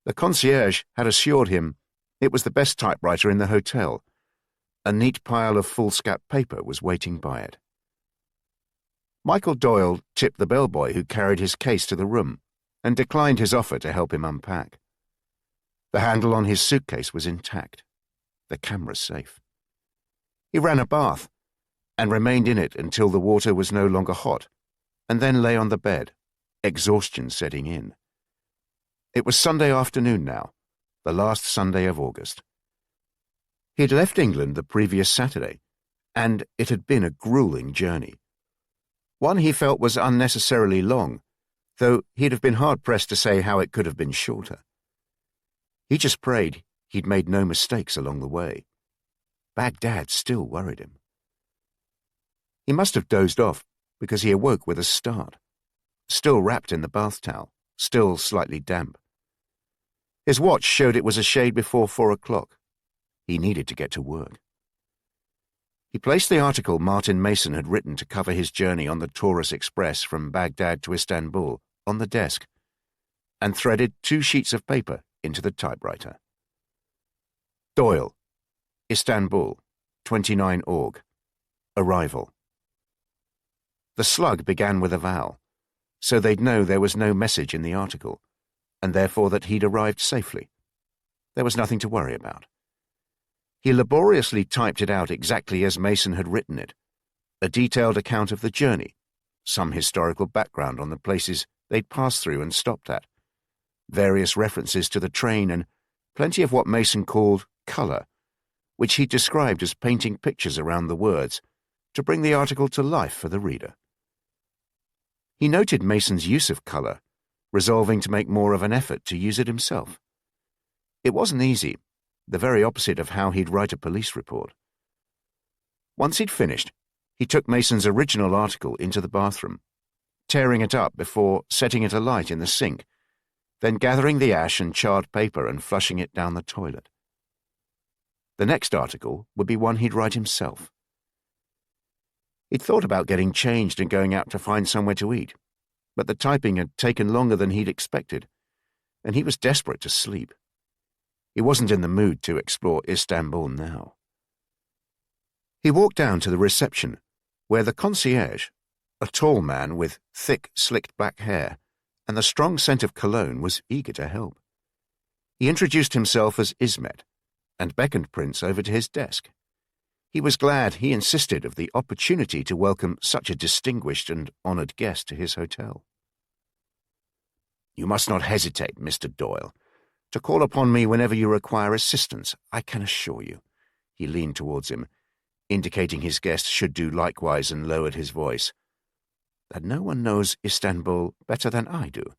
The concierge had assured him it was the best typewriter in the hotel. A neat pile of foolscap paper was waiting by it. Michael Doyle tipped the bellboy who carried his case to the room and declined his offer to help him unpack. The handle on his suitcase was intact. The camera's safe. He ran a bath and remained in it until the water was no longer hot, and then lay on the bed, exhaustion setting in. It was Sunday afternoon now, the last Sunday of August. He had left England the previous Saturday, and it had been a grueling journey. One he felt was unnecessarily long, though he'd have been hard-pressed to say how it could have been shorter. He just prayed he'd made no mistakes along the way. Baghdad still worried him. He must have dozed off, because he awoke with a start, still wrapped in the bath towel, still slightly damp. His watch showed it was a shade before 4 o'clock. He needed to get to work. He placed the article Martin Mason had written to cover his journey on the Taurus Express from Baghdad to Istanbul on the desk, and threaded 2 sheets of paper into the typewriter. Doyle, Istanbul, 29 Aug. Arrival. The slug began with a vowel, so they'd know there was no message in the article, and therefore that he'd arrived safely. There was nothing to worry about. He laboriously typed it out exactly as Mason had written it, a detailed account of the journey, some historical background on the places they'd passed through and stopped at, various references to the train, and plenty of what Mason called colour, which he described as painting pictures around the words to bring the article to life for the reader. He noted Mason's use of colour, resolving to make more of an effort to use it himself. It wasn't easy, the very opposite of how he'd write a police report. Once he'd finished, he took Mason's original article into the bathroom, tearing it up before setting it alight in the sink, then gathering the ash and charred paper and flushing it down the toilet. The next article would be one he'd write himself. He'd thought about getting changed and going out to find somewhere to eat, but the typing had taken longer than he'd expected, and he was desperate to sleep. He wasn't in the mood to explore Istanbul now. He walked down to the reception, where the concierge, a tall man with thick, slicked black hair and the strong scent of cologne, was eager to help. He introduced himself as Ismet and beckoned Prince over to his desk. He was glad he insisted of the opportunity to welcome such a distinguished and honoured guest to his hotel. "You must not hesitate, Mr. Doyle, to call upon me whenever you require assistance, I can assure you." He leaned towards him, indicating his guest should do likewise, and lowered his voice. "That no one knows Istanbul better than I do.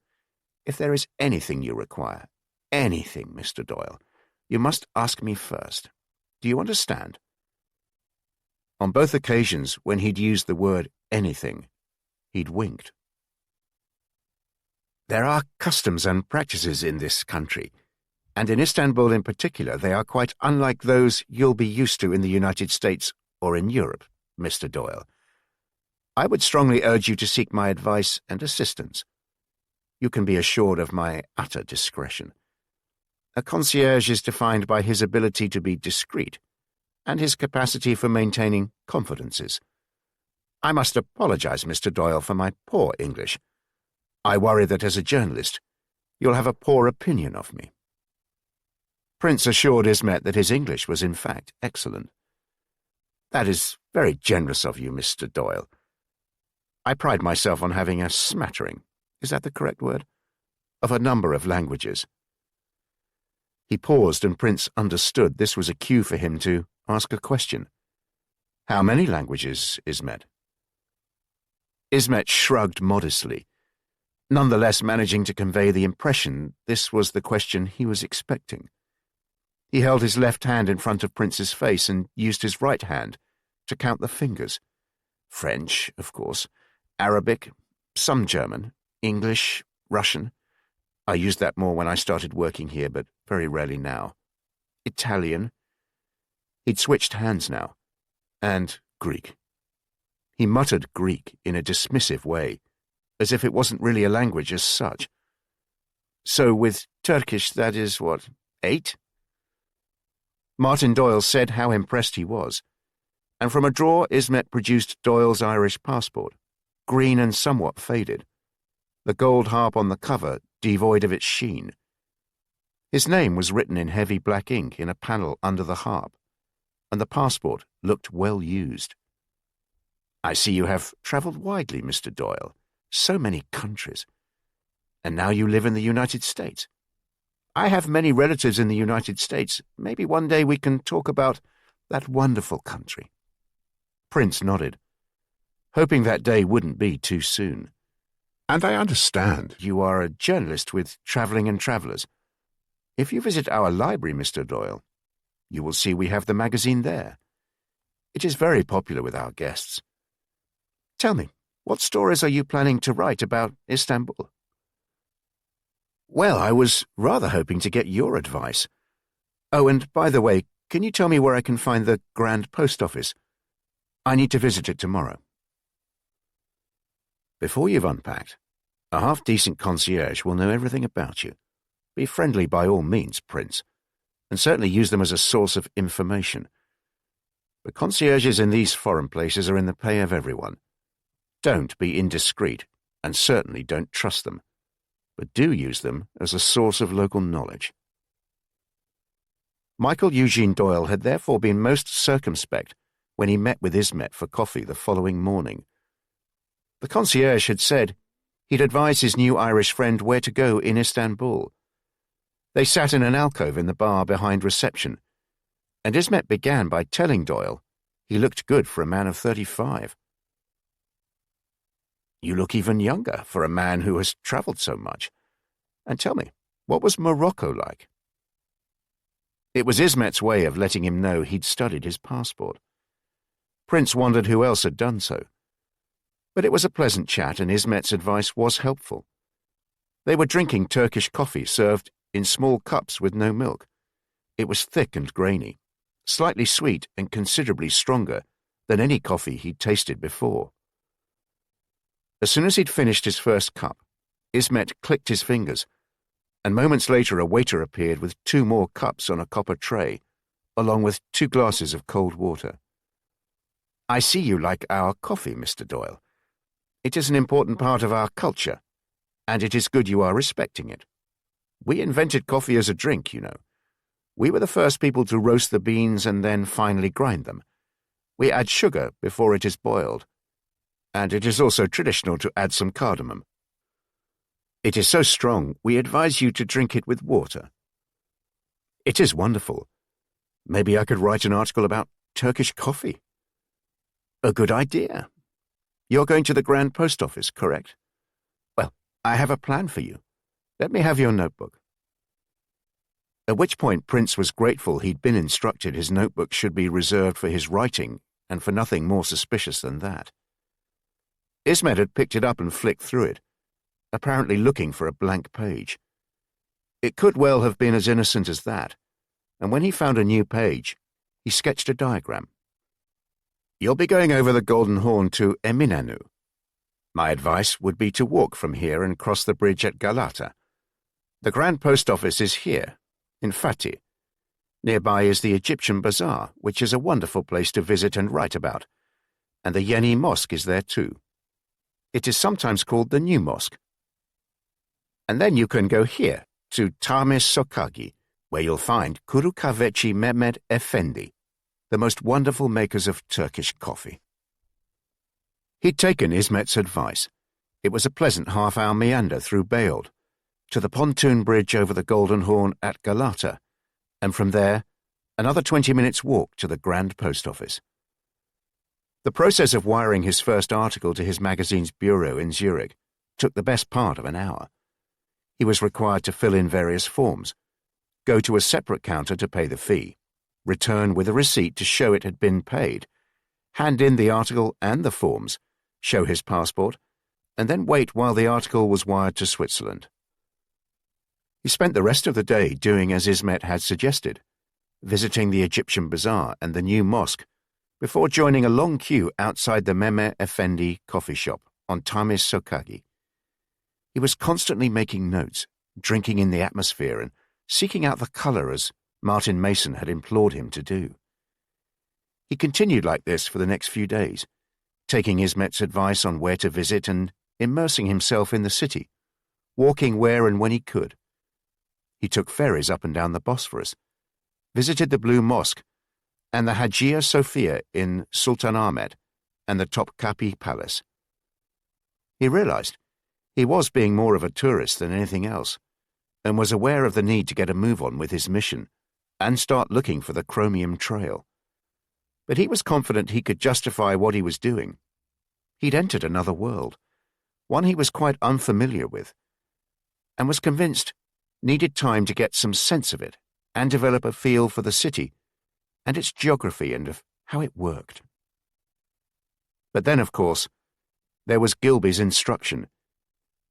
If there is anything you require, anything, Mr. Doyle, you must ask me first. Do you understand?" On both occasions when he'd used the word anything, he'd winked. "There are customs and practices in this country, and in Istanbul in particular they are quite unlike those you'll be used to in the United States or in Europe, Mr. Doyle. I would strongly urge you to seek my advice and assistance. You can be assured of my utter discretion. A concierge is defined by his ability to be discreet, and his capacity for maintaining confidences. I must apologize, Mr. Doyle, for my poor English. I worry that as a journalist, you'll have a poor opinion of me." Prince assured Ismet that his English was in fact excellent. "That is very generous of you, Mr. Doyle. I pride myself on having a smattering, is that the correct word? Of a number of languages." He paused, and Prince understood this was a cue for him to ask a question. "How many languages, Ismet?" Ismet shrugged modestly, nonetheless managing to convey the impression this was the question he was expecting. He held his left hand in front of Prince's face and used his right hand to count the fingers. French, of course, Arabic, some German, English, Russian. I used that more when I started working here, but very rarely now. Italian. He'd switched hands now. And Greek. He muttered Greek in a dismissive way, as if it wasn't really a language as such. "So with Turkish that is, what, 8? Martin Doyle said how impressed he was, and from a drawer Ismet produced Doyle's Irish passport, green and somewhat faded, the gold harp on the cover devoid of its sheen. His name was written in heavy black ink in a panel under the harp. and the passport looked well used. "I see you have travelled widely, Mr. Doyle. So many countries. And now you live in the United States. I have many relatives in the United States. Maybe one day we can talk about that wonderful country." Prince nodded, hoping that day wouldn't be too soon. "And I understand you are a journalist with Travelling and Travellers. If you visit our library, Mr. Doyle, you will see we have the magazine there. It is very popular with our guests. Tell me, what stories are you planning to write about Istanbul?" "Well, I was rather hoping to get your advice. Oh, and by the way, can you tell me where I can find the Grand Post Office? I need to visit it tomorrow." Before you've unpacked, a half-decent concierge will know everything about you. Be friendly by all means, Prince, and certainly use them as a source of information. The concierges in these foreign places are in the pay of everyone. Don't be indiscreet, and certainly don't trust them, but do use them as a source of local knowledge. Michael Eugene Doyle had therefore been most circumspect when he met with Ismet for coffee the following morning. The concierge had said he'd advise his new Irish friend where to go in Istanbul. They sat in an alcove in the bar behind reception, and Ismet began by telling Doyle he looked good for a man of 35. "You look even younger for a man who has travelled so much. And tell me, what was Morocco like?" It was Ismet's way of letting him know he'd studied his passport. Prince wondered who else had done so. But it was a pleasant chat, and Ismet's advice was helpful. They were drinking Turkish coffee served in small cups with no milk. It was thick and grainy, slightly sweet and considerably stronger than any coffee he'd tasted before. As soon as he'd finished his first cup, Ismet clicked his fingers, and moments later a waiter appeared with 2 more cups on a copper tray, along with 2 glasses of cold water. "I see you like our coffee, Mr. Doyle. It is an important part of our culture, and it is good you are respecting it. We invented coffee as a drink, you know. We were the first people to roast the beans and then finally grind them. We add sugar before it is boiled, and it is also traditional to add some cardamom. It is so strong, we advise you to drink it with water. It is wonderful. Maybe I could write an article about Turkish coffee." "A good idea. You're going to the Grand Post Office, correct? Well, I have a plan for you. Let me have your notebook." At which point Prince was grateful he'd been instructed his notebook should be reserved for his writing and for nothing more suspicious than that. Ismet had picked it up and flicked through it, apparently looking for a blank page. It could well have been as innocent as that, and when he found a new page, he sketched a diagram. "You'll be going over the Golden Horn to Eminönü. My advice would be to walk from here and cross the bridge at Galata. The Grand Post Office is here, in Fatih. Nearby is the Egyptian Bazaar, which is a wonderful place to visit and write about, and the Yeni Mosque is there too. It is sometimes called the New Mosque. And then you can go here, to Tamis Sokagi, where you'll find Kuru Kahveci Mehmet Efendi, the most wonderful makers of Turkish coffee." He'd taken Ismet's advice. It was a pleasant half-hour meander through Beyoğlu, to the pontoon bridge over the Golden Horn at Galata, and from there, another 20 minutes' walk to the Grand Post Office. The process of wiring his first article to his magazine's bureau in Zurich took the best part of an hour. He was required to fill in various forms, go to a separate counter to pay the fee, return with a receipt to show it had been paid, hand in the article and the forms, show his passport, and then wait while the article was wired to Switzerland. He spent the rest of the day doing as Ismet had suggested, visiting the Egyptian Bazaar and the new mosque, before joining a long queue outside the Mehmet Efendi coffee shop on Tamis Sokagi. He was constantly making notes, drinking in the atmosphere and seeking out the colour as Martin Mason had implored him to do. He continued like this for the next few days, taking Ismet's advice on where to visit and immersing himself in the city, walking where and when he could. He took ferries up and down the Bosphorus, visited the Blue Mosque, and the Hagia Sophia in Sultanahmet, and the Topkapi Palace. He realized he was being more of a tourist than anything else, and was aware of the need to get a move on with his mission and start looking for the Chromium Trail. But he was confident he could justify what he was doing. He'd entered another world, one he was quite unfamiliar with, and was convinced needed time to get some sense of it and develop a feel for the city and its geography and of how it worked. But then, of course, there was Gilby's instruction.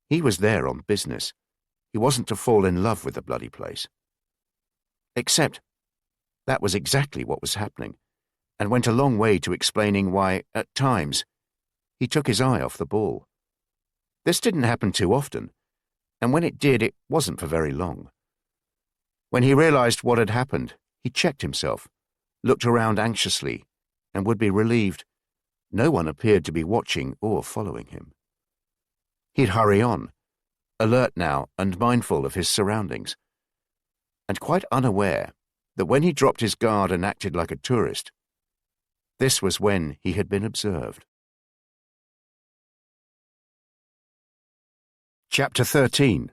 He was there on business. He wasn't to fall in love with the bloody place. Except that was exactly what was happening, and went a long way to explaining why, at times, he took his eye off the ball. This didn't happen too often, and when it did, it wasn't for very long. When he realized what had happened, he checked himself, looked around anxiously, and would be relieved. No one appeared to be watching or following him. He'd hurry on, alert now and mindful of his surroundings, and quite unaware that when he dropped his guard and acted like a tourist, this was when he had been observed. Chapter 13.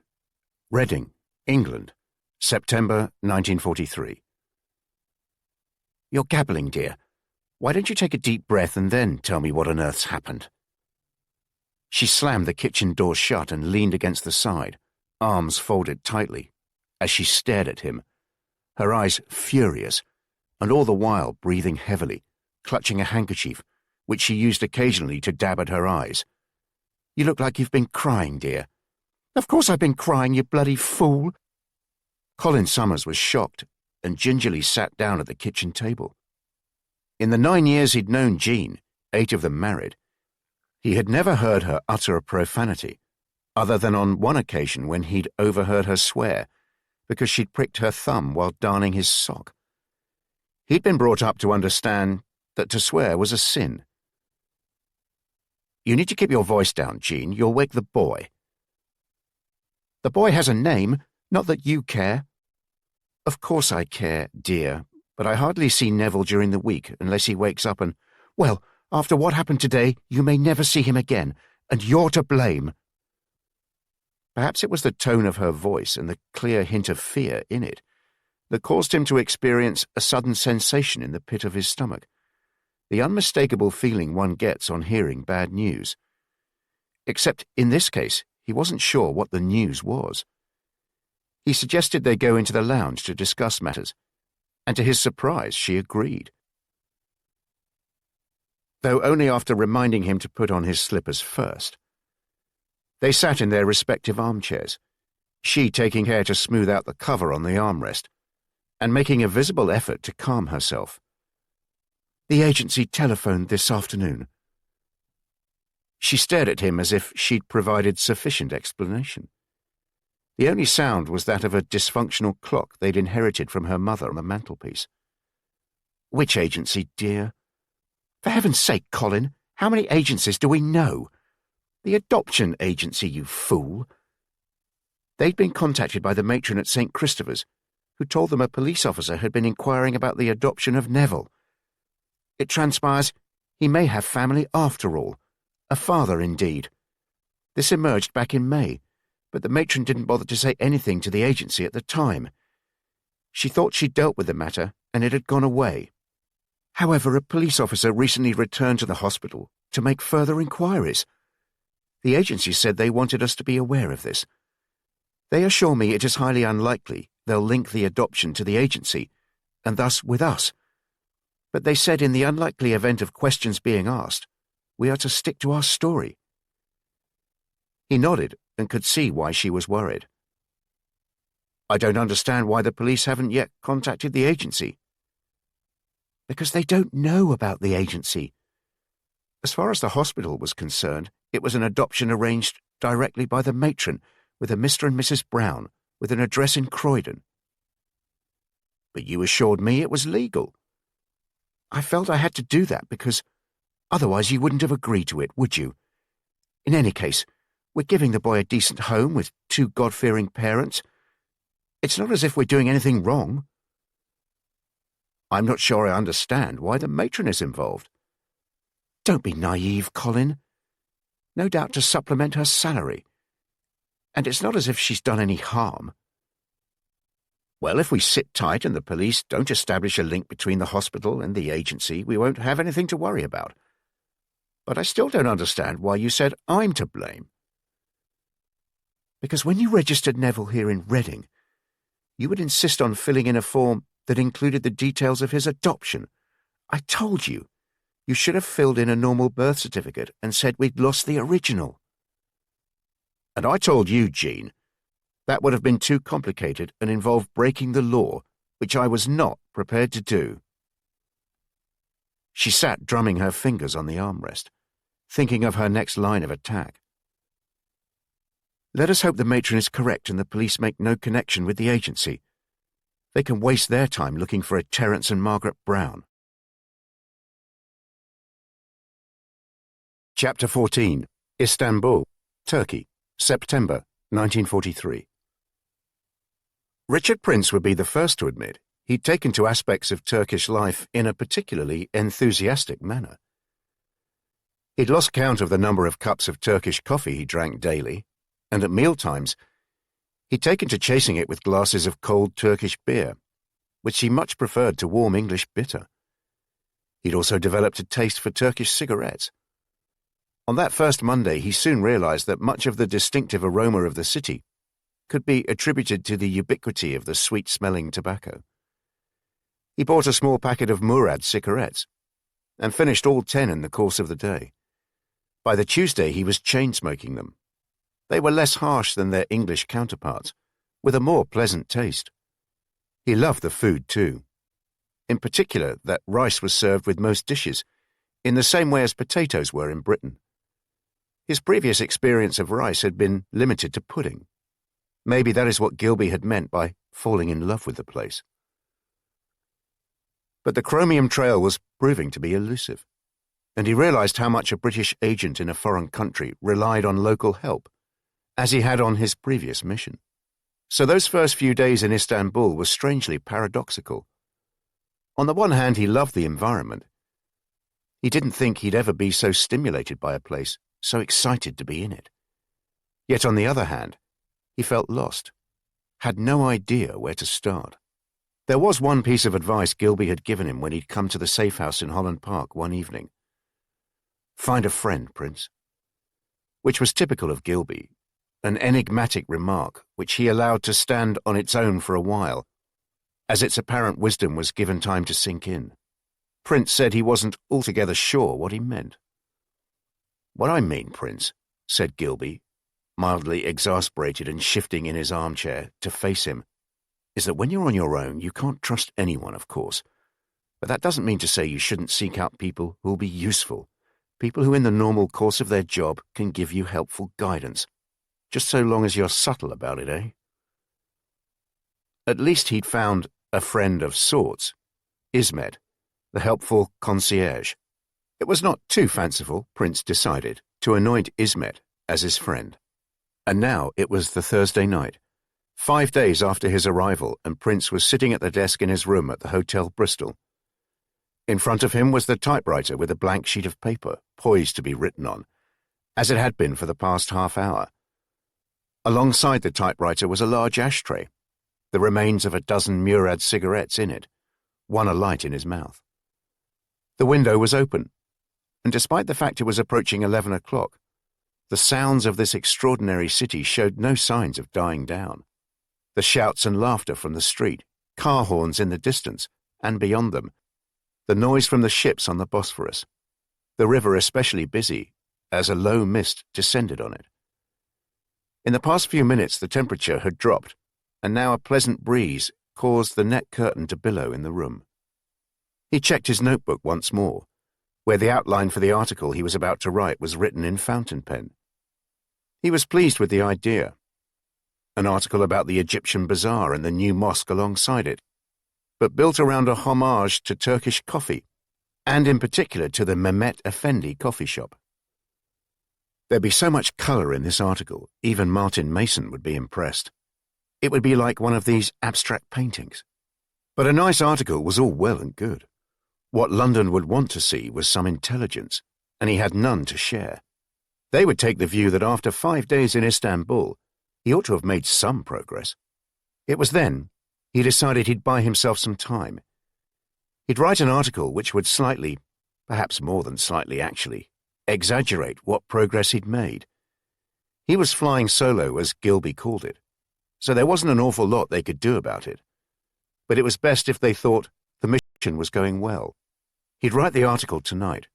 Reading, England, September 1943. You're gabbling, dear. Why don't you take a deep breath and then tell me what on earth's happened? She slammed the kitchen door shut and leaned against the side, arms folded tightly, as she stared at him, her eyes furious, and all the while breathing heavily, clutching a handkerchief, which she used occasionally to dab at her eyes. You look like you've been crying, dear. Of course I've been crying, you bloody fool. Colin Summers was shocked and gingerly sat down at the kitchen table. In the 9 years he'd known Jean, 8 of them married, he had never heard her utter a profanity, other than on one occasion when he'd overheard her swear because she'd pricked her thumb while darning his sock. He'd been brought up to understand that to swear was a sin. You need to keep your voice down, Jean. You'll wake the boy. The boy has a name, not that you care. Of course I care, dear, but I hardly see Neville during the week unless he wakes up and, well, after what happened today, you may never see him again, and you're to blame. Perhaps it was the tone of her voice and the clear hint of fear in it that caused him to experience a sudden sensation in the pit of his stomach, the unmistakable feeling one gets on hearing bad news. Except in this case, he wasn't sure what the news was. He suggested they go into the lounge to discuss matters, and to his surprise she agreed. Though only after reminding him to put on his slippers first. They sat in their respective armchairs, she taking care to smooth out the cover on the armrest, and making a visible effort to calm herself. The agency telephoned this afternoon. She stared at him as if she'd provided sufficient explanation. The only sound was that of a dysfunctional clock they'd inherited from her mother on the mantelpiece. Which agency, dear? For heaven's sake, Colin, how many agencies do we know? The adoption agency, you fool. They'd been contacted by the matron at St. Christopher's, who told them a police officer had been inquiring about the adoption of Neville. It transpires he may have family after all, a father indeed. This emerged back in May, but the matron didn't bother to say anything to the agency at the time. She thought she'd dealt with the matter and it had gone away. However, a police officer recently returned to the hospital to make further inquiries. The agency said they wanted us to be aware of this. They assure me it is highly unlikely they'll link the adoption to the agency, and thus with us. But they said in the unlikely event of questions being asked, we are to stick to our story. He nodded and could see why she was worried. I don't understand why the police haven't yet contacted the agency. Because they don't know about the agency. As far as the hospital was concerned, it was an adoption arranged directly by the matron with a Mr. and Mrs. Brown, with an address in Croydon. But you assured me it was legal. I felt I had to do that because otherwise you wouldn't have agreed to it, would you? In any case, we're giving the boy a decent home with 2 God-fearing parents. It's not as if we're doing anything wrong. I'm not sure I understand why the matron is involved. Don't be naive, Colin. No doubt to supplement her salary. And it's not as if she's done any harm. Well, if we sit tight and the police don't establish a link between the hospital and the agency, we won't have anything to worry about. But I still don't understand why you said I'm to blame. Because when you registered Neville here in Reading, you would insist on filling in a form that included the details of his adoption. I told you. You should have filled in a normal birth certificate and said we'd lost the original. And I told you, Jean, that would have been too complicated and involved breaking the law, which I was not prepared to do. She sat drumming her fingers on the armrest, thinking of her next line of attack. Let us hope the matron is correct and the police make no connection with the agency. They can waste their time looking for a Terence and Margaret Brown. Chapter 14. Istanbul, Turkey, September 1943. Richard Prince would be the first to admit he'd taken to aspects of Turkish life in a particularly enthusiastic manner. He'd lost count of the number of cups of Turkish coffee he drank daily, and at mealtimes he'd taken to chasing it with glasses of cold Turkish beer, which he much preferred to warm English bitter. He'd also developed a taste for Turkish cigarettes. On that first Monday, he soon realized that much of the distinctive aroma of the city could be attributed to the ubiquity of the sweet-smelling tobacco. He bought a small packet of Murad cigarettes and finished all 10 in the course of the day. By the Tuesday, he was chain-smoking them. They were less harsh than their English counterparts, with a more pleasant taste. He loved the food, too. In particular, that rice was served with most dishes, in the same way as potatoes were in Britain. His previous experience of rice had been limited to pudding. Maybe that is what Gilby had meant by falling in love with the place. But the Chromium Trail was proving to be elusive, and he realized how much a British agent in a foreign country relied on local help, as he had on his previous mission. So those first few days in Istanbul were strangely paradoxical. On the one hand, he loved the environment. He didn't think he'd ever be so stimulated by a place, so excited to be in it. Yet on the other hand, he felt lost, had no idea where to start. There was one piece of advice Gilby had given him when he'd come to the safe house in Holland Park one evening. Find a friend, Prince. Which was typical of Gilby, an enigmatic remark which he allowed to stand on its own for a while, as its apparent wisdom was given time to sink in. Prince said he wasn't altogether sure what he meant. What I mean, Prince, said Gilby, mildly exasperated and shifting in his armchair to face him, is that when you're on your own, you can't trust anyone, of course. But that doesn't mean to say you shouldn't seek out people who'll be useful, people who in the normal course of their job can give you helpful guidance, just so long as you're subtle about it, eh? At least he'd found a friend of sorts, Ismet, the helpful concierge. It was not too fanciful, Prince decided, to anoint Ismet as his friend. And now it was the Thursday night, 5 days after his arrival, and Prince was sitting at the desk in his room at the Hotel Bristol. In front of him was the typewriter with a blank sheet of paper, poised to be written on, as it had been for the past half hour. Alongside the typewriter was a large ashtray, the remains of a dozen Murad cigarettes in it, one alight in his mouth. The window was open, and despite the fact it was approaching 11 o'clock, the sounds of this extraordinary city showed no signs of dying down. The shouts and laughter from the street, car horns in the distance, and beyond them, the noise from the ships on the Bosphorus, the river especially busy, as a low mist descended on it. In the past few minutes the temperature had dropped, and now a pleasant breeze caused the net curtain to billow in the room. He checked his notebook once more, where the outline for the article he was about to write was written in fountain pen. He was pleased with the idea. An article about the Egyptian bazaar and the new mosque alongside it, but built around a homage to Turkish coffee, and in particular to the Mehmet Efendi coffee shop. There'd be so much colour in this article, even Martin Mason would be impressed. It would be like one of these abstract paintings. But a nice article was all well and good. What London would want to see was some intelligence, and he had none to share. They would take the view that after 5 days in Istanbul, he ought to have made some progress. It was then he decided he'd buy himself some time. He'd write an article which would slightly, perhaps more than slightly actually, exaggerate what progress he'd made. He was flying solo, as Gilby called it, so there wasn't an awful lot they could do about it. But it was best if they thought the mission was going well. He'd write the article tonight,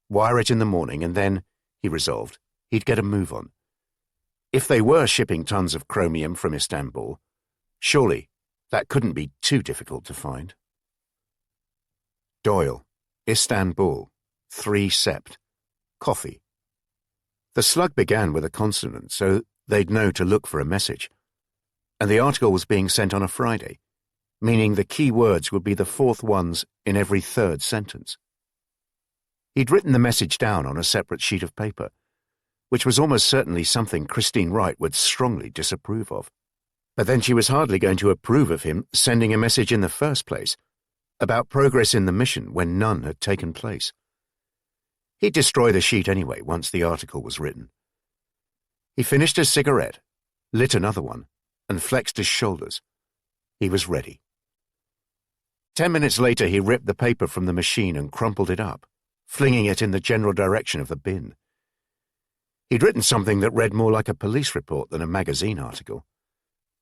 wire it in the morning, and then, he resolved, he'd get a move on. If they were shipping tons of chromium from Istanbul, surely that couldn't be too difficult to find. Doyle, Istanbul, 3 Sept. Coffee. The slug began with a consonant, so they'd know to look for a message. And the article was being sent on a Friday, meaning the key words would be the 4th ones in every 3rd sentence. He'd written the message down on a separate sheet of paper, which was almost certainly something Christine Wright would strongly disapprove of. But then she was hardly going to approve of him sending a message in the first place about progress in the mission when none had taken place. He'd destroy the sheet anyway once the article was written. He finished his cigarette, lit another one, and flexed his shoulders. He was ready. 10 minutes later, he ripped the paper from the machine and crumpled it up, flinging it in the general direction of the bin. He'd written something that read more like a police report than a magazine article.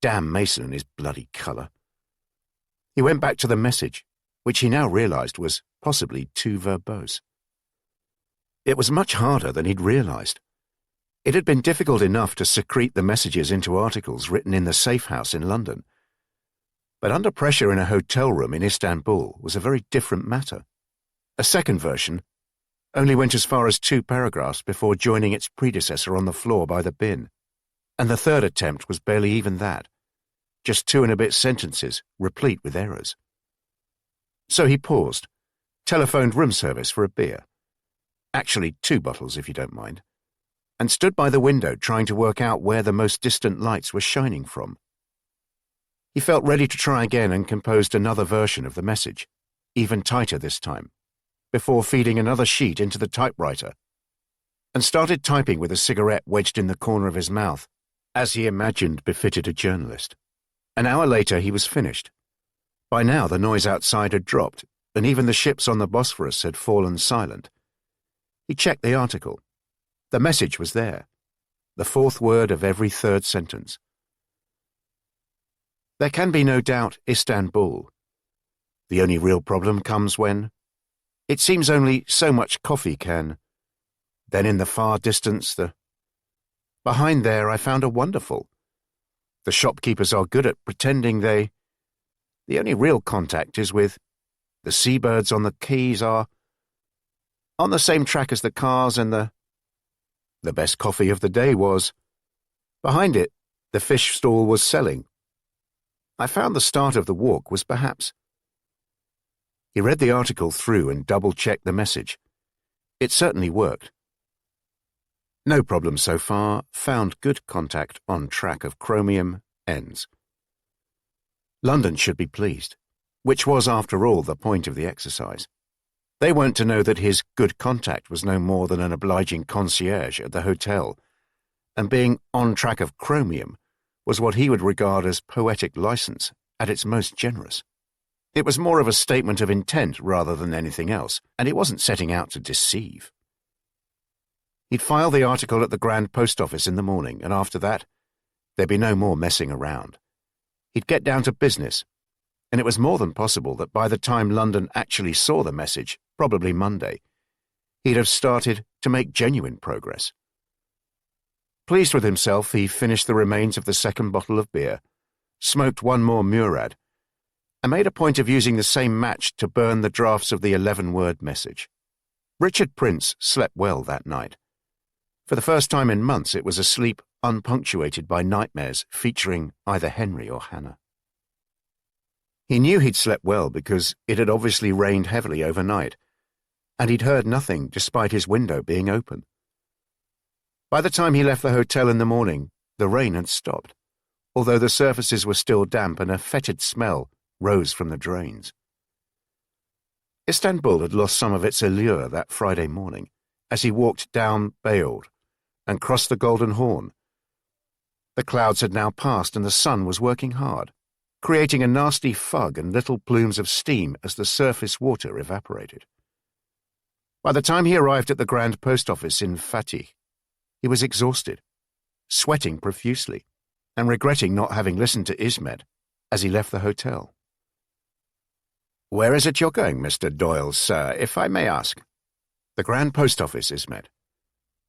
Damn Mason and his bloody colour. He went back to the message, which he now realised was possibly too verbose. It was much harder than he'd realised. It had been difficult enough to secrete the messages into articles written in the safe house in London. But under pressure in a hotel room in Istanbul was a very different matter. A second version only went as far as 2 paragraphs before joining its predecessor on the floor by the bin, and the third attempt was barely even that, just 2 and a bit sentences replete with errors. So he paused, telephoned room service for a beer, actually 2 bottles if you don't mind, and stood by the window trying to work out where the most distant lights were shining from. He felt ready to try again and composed another version of the message, even tighter this time, before feeding another sheet into the typewriter, and started typing with a cigarette wedged in the corner of his mouth, as he imagined befitted a journalist. An hour later he was finished. By now the noise outside had dropped, and even the ships on the Bosphorus had fallen silent. He checked the article. The message was there, the 4th word of every 3rd sentence. There can be no doubt Istanbul. The only real problem comes when it seems only so much coffee can. Then in the far distance, behind there I found a wonderful. The shopkeepers are good at pretending the only real contact is with the seabirds on the quays are on the same track as the cars, and the best coffee of the day was behind it. The fish stall was selling. I found the start of the walk was perhaps. He read the article through and double-checked the message. It certainly worked. No problem so far. Found good contact on track of chromium. Ends. London should be pleased, which was, after all, the point of the exercise. They weren't to know that his good contact was no more than an obliging concierge at the hotel, and being on track of chromium was what he would regard as poetic license at its most generous. It was more of a statement of intent rather than anything else, and it wasn't setting out to deceive. He'd file the article at the Grand Post Office in the morning, and after that, there'd be no more messing around. He'd get down to business, and it was more than possible that by the time London actually saw the message, probably Monday, he'd have started to make genuine progress. Pleased with himself, he finished the remains of the 2nd bottle of beer, smoked 1 more Murad, and made a point of using the same match to burn the drafts of the 11-word message. Richard Prince slept well that night. For the first time in months, it was a sleep unpunctuated by nightmares featuring either Henry or Hannah. He knew he'd slept well because it had obviously rained heavily overnight, and he'd heard nothing despite his window being open. By the time he left the hotel in the morning, the rain had stopped, although the surfaces were still damp and a fetid smell rose from the drains. Istanbul had lost some of its allure that Friday morning as he walked down Beyoğlu and crossed the Golden Horn. The clouds had now passed and the sun was working hard, creating a nasty fog and little plumes of steam as the surface water evaporated. By the time he arrived at the Grand Post Office in Fatih, he was exhausted, sweating profusely, and regretting not having listened to Ismet as he left the hotel. "Where is it you're going, Mr. Doyle, sir, if I may ask?" "The Grand Post Office, Ismet."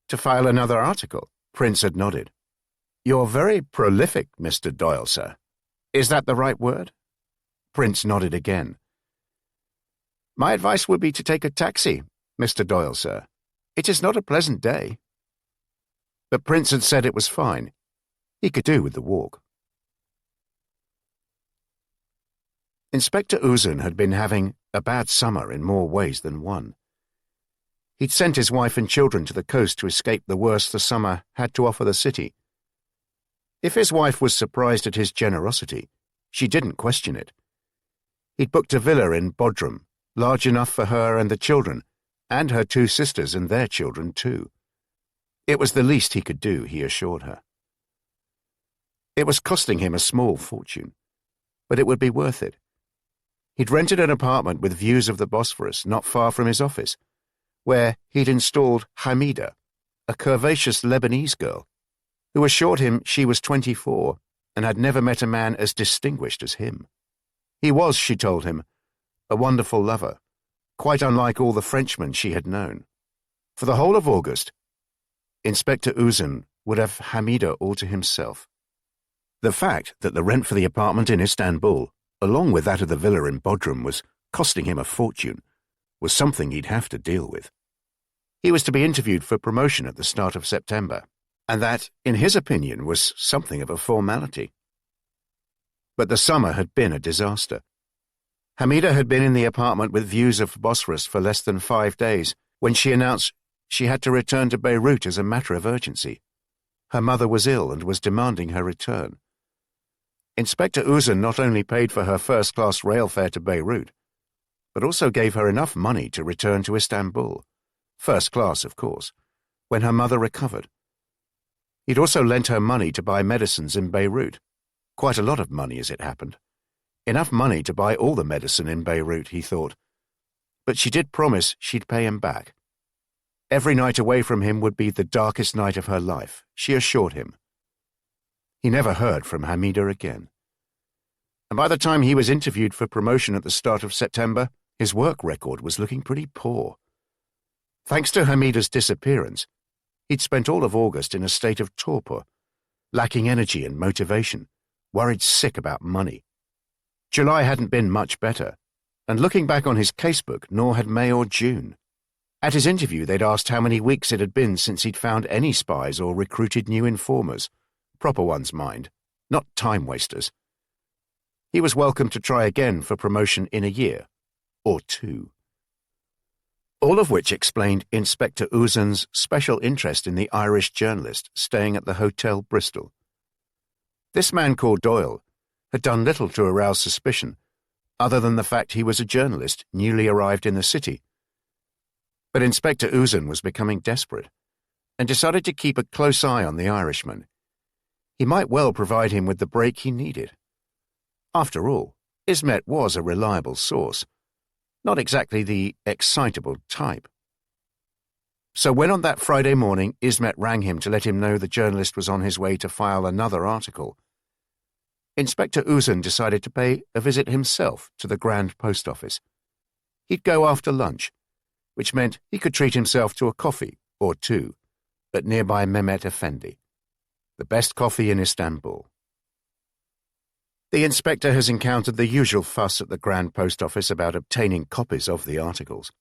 "To file another article?" Prince had nodded. "You're very prolific, Mr. Doyle, sir. Is that the right word?" Prince nodded again. "My advice would be to take a taxi, Mr. Doyle, sir. It is not a pleasant day." But Prince had said it was fine. He could do with the walk. Inspector Uzun had been having a bad summer in more ways than one. He'd sent his wife and children to the coast to escape the worst the summer had to offer the city. If his wife was surprised at his generosity, she didn't question it. He'd booked a villa in Bodrum, large enough for her and the children, and her 2 sisters and their children too. It was the least he could do, he assured her. It was costing him a small fortune, but it would be worth it. He'd rented an apartment with views of the Bosphorus not far from his office, where he'd installed Hamida, a curvaceous Lebanese girl, who assured him she was 24 and had never met a man as distinguished as him. He was, she told him, a wonderful lover, quite unlike all the Frenchmen she had known. For the whole of August, Inspector Uzun would have Hamida all to himself. The fact that the rent for the apartment in Istanbul, along with that of the villa in Bodrum, was costing him a fortune, was something he'd have to deal with. He was to be interviewed for promotion at the start of September, and that, in his opinion, was something of a formality. But the summer had been a disaster. Hamida had been in the apartment with views of Bosphorus for less than 5 days when she announced she had to return to Beirut as a matter of urgency. Her mother was ill and was demanding her return. Inspector Uzun not only paid for her first-class rail fare to Beirut, but also gave her enough money to return to Istanbul, first class, of course, when her mother recovered. He'd also lent her money to buy medicines in Beirut, quite a lot of money as it happened. Enough money to buy all the medicine in Beirut, he thought. But she did promise she'd pay him back. Every night away from him would be the darkest night of her life, she assured him. He never heard from Hamida again. And by the time he was interviewed for promotion at the start of September, his work record was looking pretty poor. Thanks to Hamida's disappearance, he'd spent all of August in a state of torpor, lacking energy and motivation, worried sick about money. July hadn't been much better, and looking back on his casebook, nor had May or June. At his interview, they'd asked how many weeks it had been since he'd found any spies or recruited new informers. Proper ones, mind, not time-wasters. He was welcome to try again for promotion in a year, or 2. All of which explained Inspector Uzun's special interest in the Irish journalist staying at the Hotel Bristol. This man called Doyle had done little to arouse suspicion, other than the fact he was a journalist newly arrived in the city. But Inspector Uzun was becoming desperate, and decided to keep a close eye on the Irishman. He might well provide him with the break he needed. After all, Ismet was a reliable source, not exactly the excitable type. So when on that Friday morning Ismet rang him to let him know the journalist was on his way to file another article, Inspector Uzun decided to pay a visit himself to the Grand Post Office. He'd go after lunch, which meant he could treat himself to a coffee or 2 at nearby Mehmet Efendi, the best coffee in Istanbul. The inspector has encountered the usual fuss at the Grand Post Office about obtaining copies of the articles.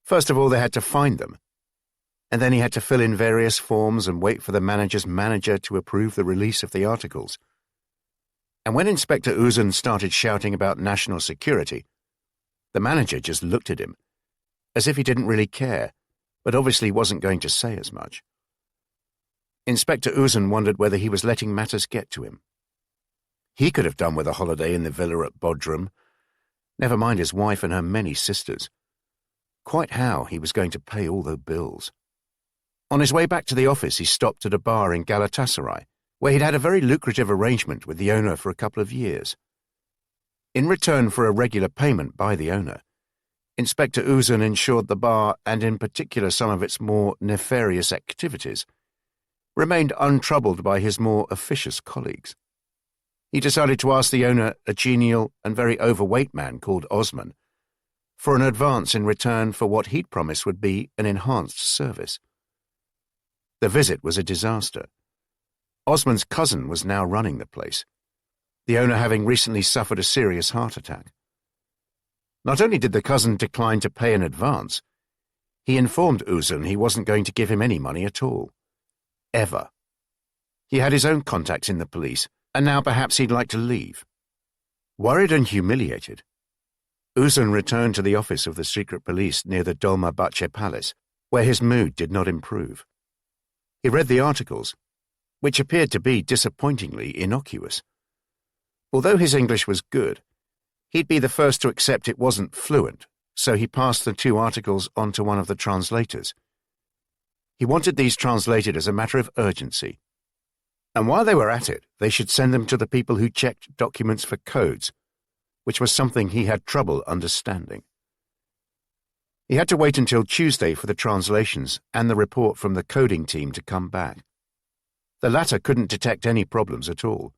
First of all, they had to find them, and then he had to fill in various forms and wait for the manager's manager to approve the release of the articles. And when Inspector Uzun started shouting about national security, the manager just looked at him, as if he didn't really care, but obviously wasn't going to say as much. Inspector Uzun wondered whether he was letting matters get to him. He could have done with a holiday in the villa at Bodrum, never mind his wife and her many sisters. Quite how he was going to pay all the bills. On his way back to the office, he stopped at a bar in Galatasaray, where he'd had a very lucrative arrangement with the owner for a couple of years. In return for a regular payment by the owner, Inspector Uzun ensured the bar, and in particular some of its more nefarious activities, remained untroubled by his more officious colleagues. He decided to ask the owner, a genial and very overweight man called Osman, for an advance in return for what he'd promised would be an enhanced service. The visit was a disaster. Osman's cousin was now running the place, the owner having recently suffered a serious heart attack. Not only did the cousin decline to pay in advance, he informed Uzun he wasn't going to give him any money at all. Ever. He had his own contacts in the police, and now perhaps he'd like to leave. Worried and humiliated, Uzun returned to the office of the secret police near the Dolmabahce Palace, where his mood did not improve. He read the articles, which appeared to be disappointingly innocuous. Although his English was good, he'd be the first to accept it wasn't fluent, so he passed the 2 articles on to one of the translators. He wanted these translated as a matter of urgency, and while they were at it, they should send them to the people who checked documents for codes, which was something he had trouble understanding. He had to wait until Tuesday for the translations and the report from the coding team to come back. The latter couldn't detect any problems at all,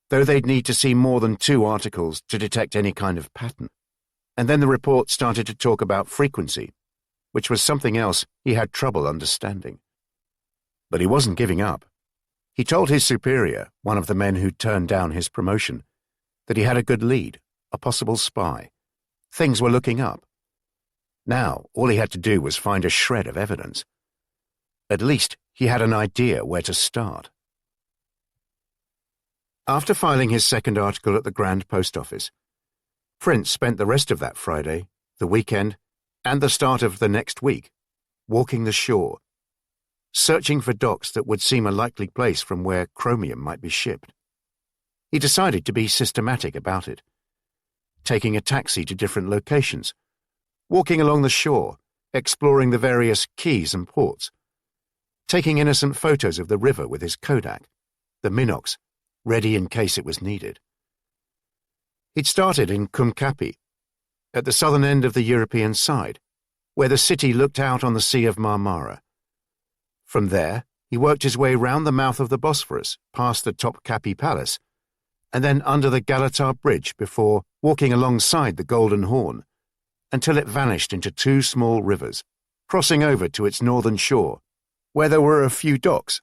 though they'd need to see more than 2 articles to detect any kind of pattern. And then the report started to talk about frequency, which was something else he had trouble understanding. But he wasn't giving up. He told his superior, one of the men who'd turned down his promotion, that he had a good lead, a possible spy. Things were looking up. Now, all he had to do was find a shred of evidence. At least, he had an idea where to start. After filing his second article at the Grand Post Office, Prince spent the rest of that Friday, the weekend, and the start of the next week, walking the shore, searching for docks that would seem a likely place from where chromium might be shipped. He decided to be systematic about it, taking a taxi to different locations, walking along the shore, exploring the various quays and ports, taking innocent photos of the river with his Kodak, the Minox, ready in case it was needed. He'd started in Kumkapi, at the southern end of the European side, where the city looked out on the Sea of Marmara. From there, he worked his way round the mouth of the Bosphorus, past the Topkapi Palace, and then under the Galata Bridge before walking alongside the Golden Horn, until it vanished into 2 small rivers, crossing over to its northern shore, where there were a few docks,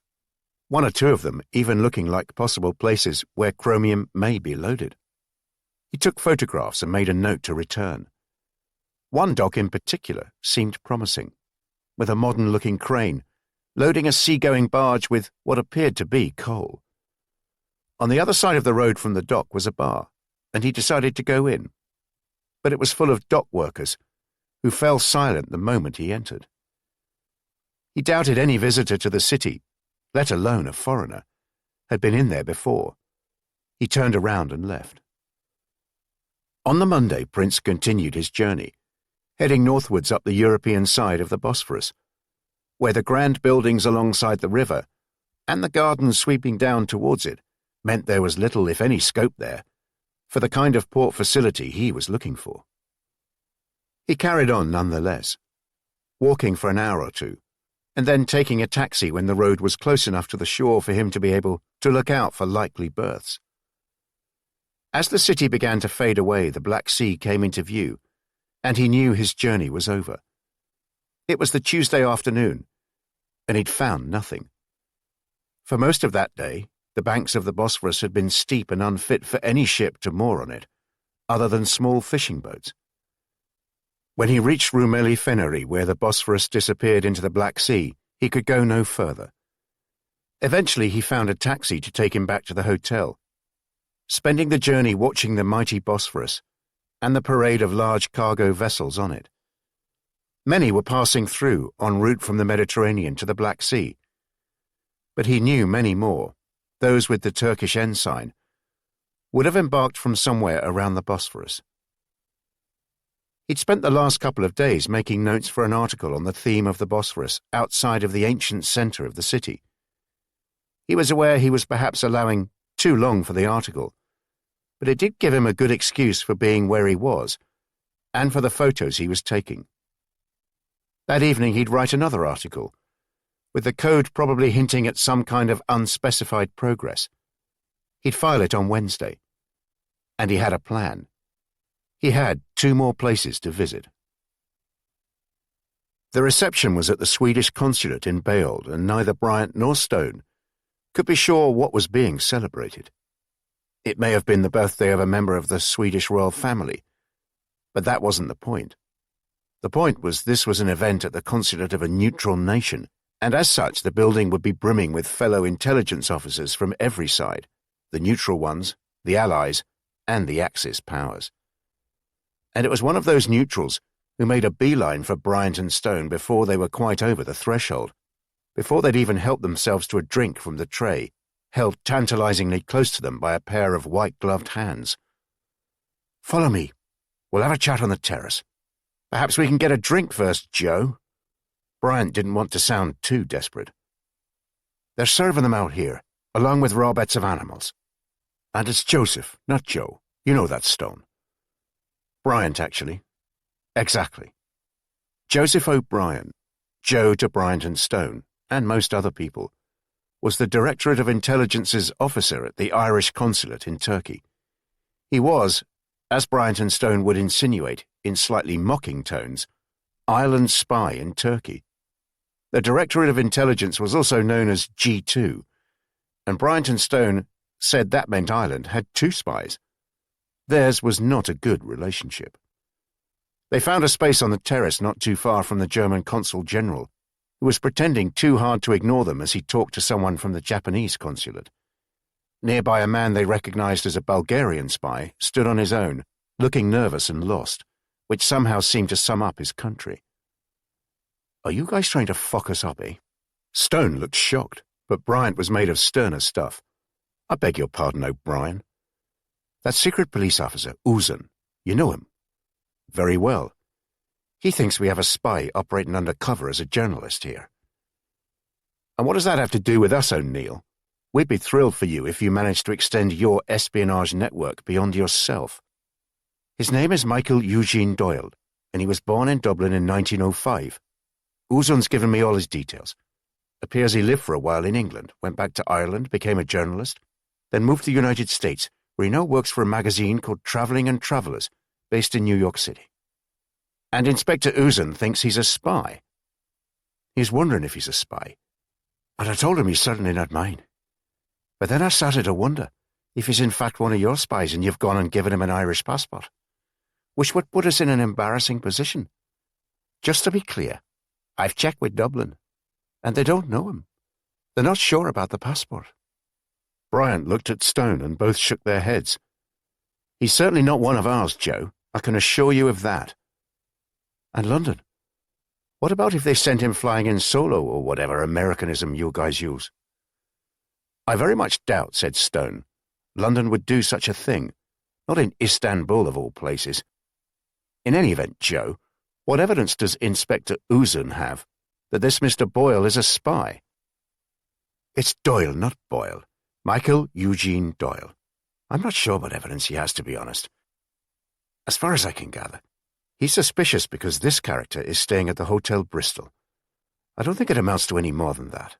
1 or 2 of them even looking like possible places where chromium may be loaded. He took photographs and made a note to return. 1 dock in particular seemed promising, with a modern-looking crane, loading a seagoing barge with what appeared to be coal. On the other side of the road from the dock was a bar, and he decided to go in. But it was full of dock workers, who fell silent the moment he entered. He doubted any visitor to the city, let alone a foreigner, had been in there before. He turned around and left. On the Monday, Prince continued his journey, heading northwards up the European side of the Bosphorus, where the grand buildings alongside the river and the gardens sweeping down towards it meant there was little, if any, scope there for the kind of port facility he was looking for. He carried on nonetheless, walking for an hour or 2, and then taking a taxi when the road was close enough to the shore for him to be able to look out for likely berths. As the city began to fade away, the Black Sea came into view, and he knew his journey was over. It was the Tuesday afternoon, and he'd found nothing. For most of that day, the banks of the Bosphorus had been steep and unfit for any ship to moor on it, other than small fishing boats. When he reached Rumeli Feneri, where the Bosphorus disappeared into the Black Sea, he could go no further. Eventually he found a taxi to take him back to the hotel, spending the journey watching the mighty Bosphorus and the parade of large cargo vessels on it. Many were passing through en route from the Mediterranean to the Black Sea, but he knew many more, those with the Turkish ensign, would have embarked from somewhere around the Bosphorus. He'd spent the last couple of days making notes for an article on the theme of the Bosphorus outside of the ancient centre of the city. He was aware he was perhaps allowing too long for the article, but it did give him a good excuse for being where he was and for the photos he was taking. That evening he'd write another article, with the code probably hinting at some kind of unspecified progress. He'd file it on Wednesday. And he had a plan. He had 2 more places to visit. The reception was at the Swedish consulate in Beyold, and neither Bryant nor Stone could be sure what was being celebrated. It may have been the birthday of a member of the Swedish royal family, but that wasn't the point. The point was this was an event at the consulate of a neutral nation, and as such the building would be brimming with fellow intelligence officers from every side, the neutral ones, the Allies, and the Axis powers. And it was one of those neutrals who made a beeline for Bryant and Stone before they were quite over the threshold, before they'd even helped themselves to a drink from the tray, held tantalizingly close to them by a pair of white-gloved hands. "Follow me. We'll have a chat on the terrace. Perhaps we can get a drink first, Joe." Bryant didn't want to sound too desperate. "They're serving them out here, along with raw bits of animals. And it's Joseph, not Joe. You know that, Stone." Bryant, actually. Exactly. Joseph O'Brien, Joe to Bryant and Stone, and most other people, was the Directorate of Intelligence's officer at the Irish consulate in Turkey. He was, as Bryant and Stone would insinuate in slightly mocking tones, Ireland's spy in Turkey. The Directorate of Intelligence was also known as G2, and Bryant and Stone said that meant Ireland had 2 spies. Theirs was not a good relationship. They found a space on the terrace not too far from the German consul general, who was pretending too hard to ignore them as he talked to someone from the Japanese consulate. Nearby, a man they recognized as a Bulgarian spy stood on his own, looking nervous and lost, which somehow seemed to sum up his country. "Are you guys trying to fuck us up, eh?" Stone looked shocked, but Bryant was made of sterner stuff. "I beg your pardon, O'Brien. That secret police officer, Uzun, you know him?" "Very well. He thinks we have a spy operating undercover as a journalist here." "And what does that have to do with us, O'Neill? We'd be thrilled for you if you managed to extend your espionage network beyond yourself." "His name is Michael Eugene Doyle, and he was born in Dublin in 1905. Uzun's given me all his details. Appears he lived for a while in England, went back to Ireland, became a journalist, then moved to the United States, where he now works for a magazine called Traveling and Travelers, based in New York City. And Inspector Uzun thinks he's a spy. He's wondering if he's a spy. And I told him he's certainly not mine. But then I started to wonder if he's in fact one of your spies and you've gone and given him an Irish passport, which would put us in an embarrassing position. Just to be clear, I've checked with Dublin, and they don't know him. They're not sure about the passport." Bryant looked at Stone and both shook their heads. "He's certainly not one of ours, Joe. I can assure you of that." "And London? What about if they sent him flying in solo or whatever Americanism you guys use?" "I very much doubt," said Stone, "London would do such a thing. Not in Istanbul, of all places. In any event, Joe, what evidence does Inspector Uzun have that this Mr. Boyle is a spy?" "It's Doyle, not Boyle. Michael Eugene Doyle. I'm not sure what evidence he has, to be honest. As far as I can gather, he's suspicious because this character is staying at the Hotel Bristol. I don't think it amounts to any more than that.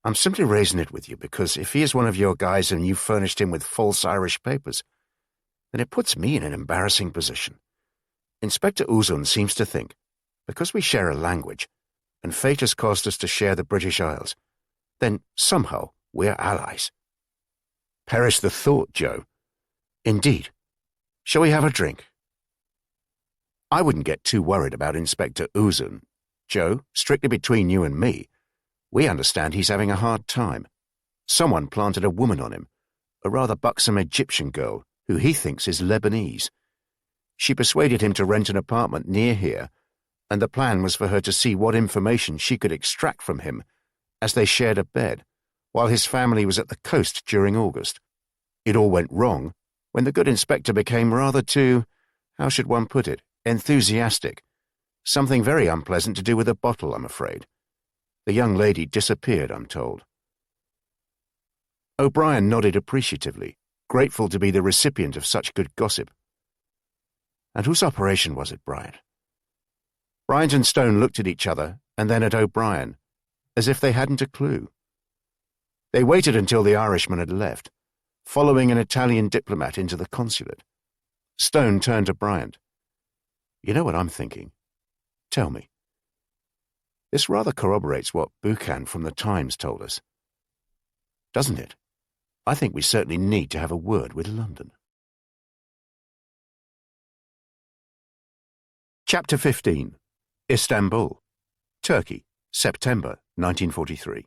I'm simply raising it with you because if he is one of your guys and you furnished him with false Irish papers, then it puts me in an embarrassing position. Inspector Uzun seems to think, because we share a language, and fate has caused us to share the British Isles, then somehow we're allies." "Perish the thought, Joe." "Indeed. Shall we have a drink?" "I wouldn't get too worried about Inspector Uzun. Joe, strictly between you and me, we understand he's having a hard time. Someone planted a woman on him, a rather buxom Egyptian girl who he thinks is Lebanese. She persuaded him to rent an apartment near here, and the plan was for her to see what information she could extract from him as they shared a bed, while his family was at the coast during August. It all went wrong, when the good inspector became rather too, how should one put it, enthusiastic. Something very unpleasant to do with a bottle, I'm afraid. The young lady disappeared, I'm told. O'Brien nodded appreciatively, grateful to be the recipient of such good gossip. And whose operation was it, Bryant? Bryant and Stone looked at each other and then at O'Brien, as if they hadn't a clue. They waited until the Irishman had left, following an Italian diplomat into the consulate. Stone turned to Bryant. You know what I'm thinking? Tell me. This rather corroborates what Buchan from the Times told us. Doesn't it? I think we certainly need to have a word with London. Chapter 15. Istanbul, Turkey, September 1943.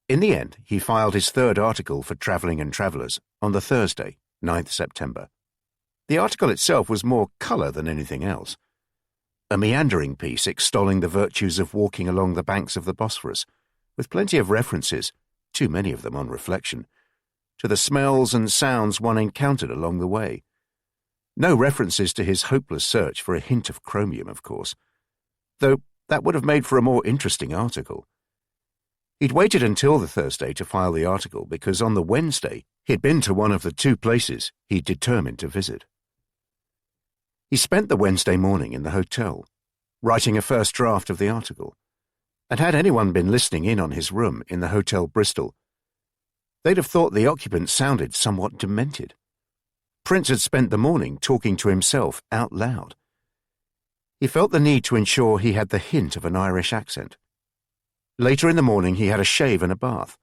In the end, he filed his third article for Travelling and Travellers on the Thursday, 9th September. The article itself was more colour than anything else. A meandering piece extolling the virtues of walking along the banks of the Bosphorus, with plenty of references, too many of them on reflection, to the smells and sounds one encountered along the way. No references to his hopeless search for a hint of chromium, of course, though that would have made for a more interesting article. He'd waited until the Thursday to file the article because on the Wednesday he'd been to one of the two places he'd determined to visit. He spent the Wednesday morning in the hotel, writing a first draft of the article, and had anyone been listening in on his room in the Hotel Bristol, they'd have thought the occupant sounded somewhat demented. Prince had spent the morning talking to himself out loud. He felt the need to ensure he had the hint of an Irish accent. Later in the morning he had a shave and a bath,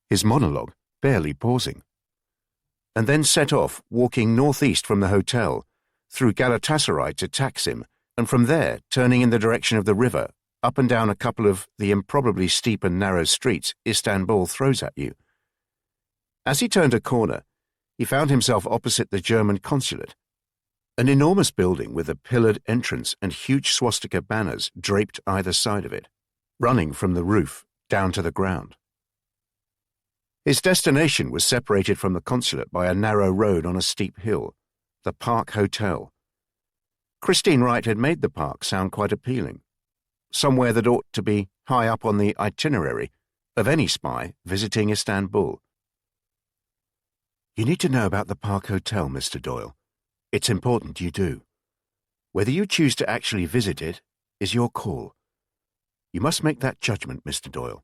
his monologue barely pausing, and then set off walking northeast from the hotel, through Galatasaray to Taksim, and from there turning in the direction of the river, up and down a couple of the improbably steep and narrow streets Istanbul throws at you. As he turned a corner, he found himself opposite the German consulate, an enormous building with a pillared entrance and huge swastika banners draped either side of it, running from the roof down to the ground. His destination was separated from the consulate by a narrow road on a steep hill, the Park Hotel. Christine Wright had made the park sound quite appealing, somewhere that ought to be high up on the itinerary of any spy visiting Istanbul. You need to know about the Park Hotel, Mr. Doyle. It's important you do. Whether you choose to actually visit it is your call. You must make that judgment, Mr. Doyle.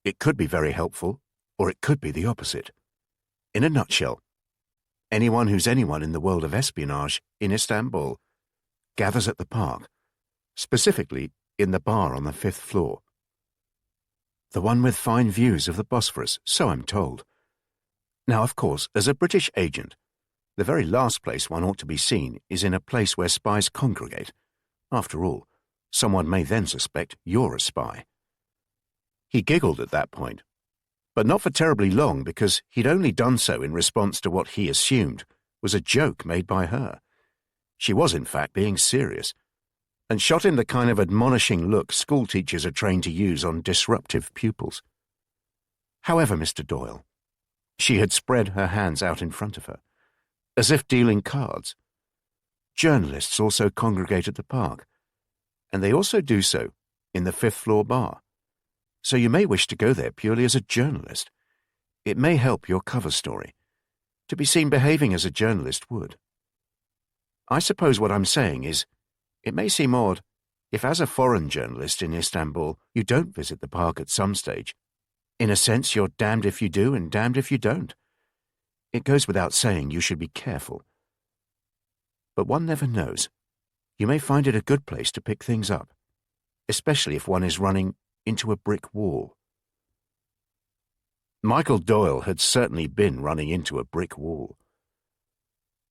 It could be very helpful, or it could be the opposite. In a nutshell, anyone who's anyone in the world of espionage in Istanbul gathers at the park, specifically in the bar on the 5th floor. The one with fine views of the Bosphorus, so I'm told. Now, of course, as a British agent, the very last place one ought to be seen is in a place where spies congregate. After all, someone may then suspect you're a spy. He giggled at that point, but not for terribly long, because he'd only done so in response to what he assumed was a joke made by her. She was, in fact, being serious, and shot him the kind of admonishing look schoolteachers are trained to use on disruptive pupils. However, Mr. Doyle, she had spread her hands out in front of her, as if dealing cards. Journalists also congregate at the park, and they also do so in the 5th floor bar. So you may wish to go there purely as a journalist. It may help your cover story, to be seen behaving as a journalist would. I suppose what I'm saying is, it may seem odd if as a foreign journalist in Istanbul you don't visit the park at some stage. In a sense, you're damned if you do and damned if you don't. It goes without saying you should be careful. But one never knows. You may find it a good place to pick things up, especially if one is running into a brick wall. Michael Doyle had certainly been running into a brick wall.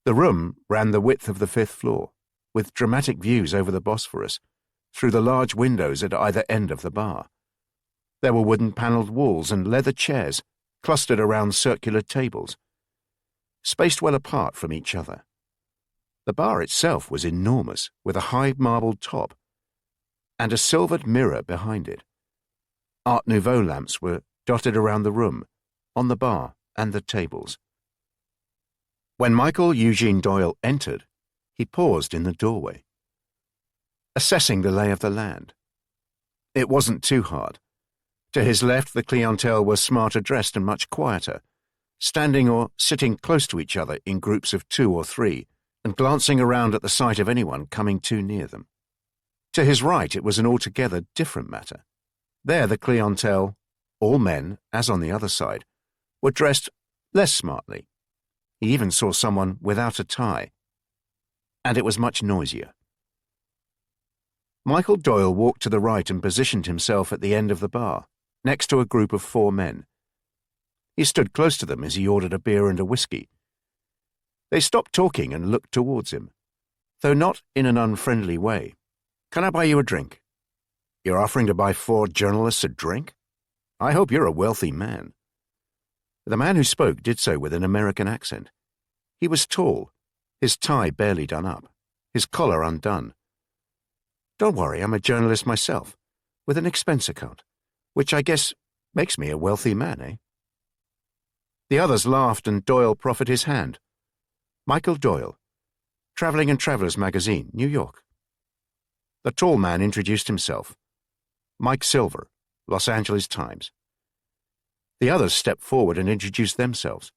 The room ran the width of the 5th floor, with dramatic views over the Bosphorus, through the large windows at either end of the bar. There were wooden-panelled walls and leather chairs clustered around circular tables, spaced well apart from each other. The bar itself was enormous, with a high marble top and a silvered mirror behind it. Art Nouveau lamps were dotted around the room, on the bar and the tables. When Michael Eugene Doyle entered, he paused in the doorway, assessing the lay of the land. It wasn't too hard. To his left, the clientele were smarter dressed and much quieter, standing or sitting close to each other in groups of 2 or 3, and glancing around at the sight of anyone coming too near them. To his right, it was an altogether different matter. There, the clientele, all men, as on the other side, were dressed less smartly. He even saw someone without a tie. And it was much noisier. Michael Doyle walked to the right and positioned himself at the end of the bar, next to a group of 4 men. He stood close to them as he ordered a beer and a whiskey. They stopped talking and looked towards him, though not in an unfriendly way. "Can I buy you a drink?" "You're offering to buy 4 journalists a drink? I hope you're a wealthy man." The man who spoke did so with an American accent. He was tall, his tie barely done up, his collar undone. "Don't worry, I'm a journalist myself, with an expense account, which I guess makes me a wealthy man, eh?" The others laughed and Doyle proffered his hand. "Michael Doyle, Traveling and Travelers magazine, New York." The tall man introduced himself. "Mike Silver, Los Angeles Times." The others stepped forward and introduced themselves.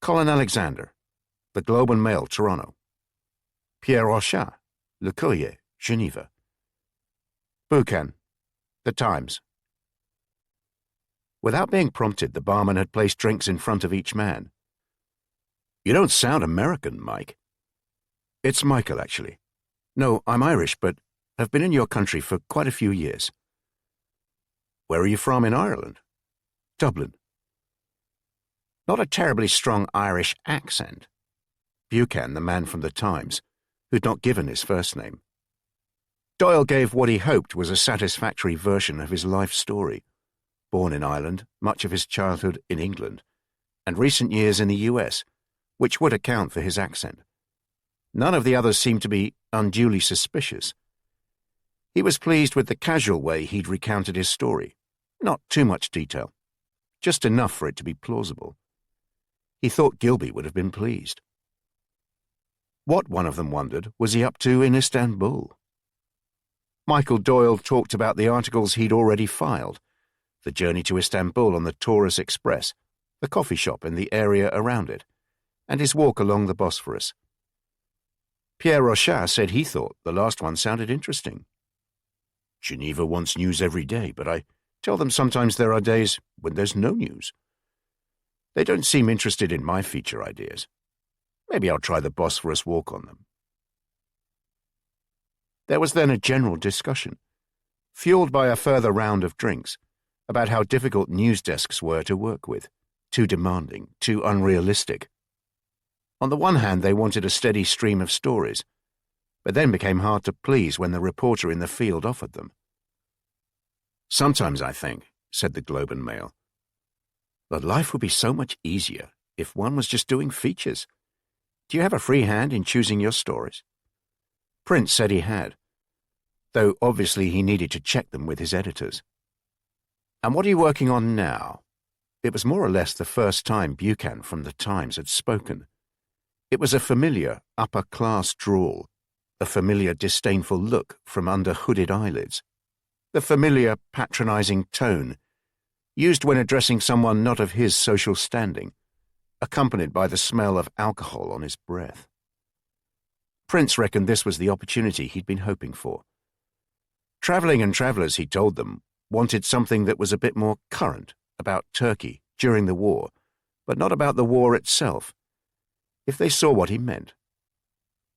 "Colin Alexander, The Globe and Mail, Toronto." "Pierre Rochat, Le Courrier, Geneva." "Buchan, The Times." Without being prompted, the barman had placed drinks in front of each man. "You don't sound American, Mike." "It's Michael, actually. No, I'm Irish, but have been in your country for quite a few years." "Where are you from in Ireland?" "Dublin." Not a terribly strong Irish accent. Buchan, the man from the Times, who'd not given his first name. Doyle gave what he hoped was a satisfactory version of his life story. Born in Ireland, much of his childhood in England, and recent years in the US, which would account for his accent. None of the others seemed to be unduly suspicious. He was pleased with the casual way he'd recounted his story. Not too much detail, just enough for it to be plausible. He thought Gilby would have been pleased. What, one of them wondered, was he up to in Istanbul? Michael Doyle talked about the articles he'd already filed, the journey to Istanbul on the Taurus Express, the coffee shop in the area around it, and his walk along the Bosphorus. Pierre Rochat said he thought the last one sounded interesting. "Geneva wants news every day, but I tell them sometimes there are days when there's no news. They don't seem interested in my feature ideas. Maybe I'll try the Bosphorus walk on them." There was then a general discussion, fueled by a further round of drinks, about how difficult news desks were to work with, too demanding, too unrealistic. On the one hand, they wanted a steady stream of stories, but then became hard to please when the reporter in the field offered them. "Sometimes I think," said the Globe and Mail, "that life would be so much easier if one was just doing features. Do you have a free hand in choosing your stories?" Prince said he had, though obviously he needed to check them with his editors. "And what are you working on now?" It was more or less the first time Buchan from the Times had spoken. It was a familiar, upper-class drawl, a familiar disdainful look from under hooded eyelids, the familiar patronizing tone, used when addressing someone not of his social standing, accompanied by the smell of alcohol on his breath. Prince reckoned this was the opportunity he'd been hoping for. Traveling and Travelers, he told them, wanted something that was a bit more current about Turkey during the war, but not about the war itself, if they saw what he meant.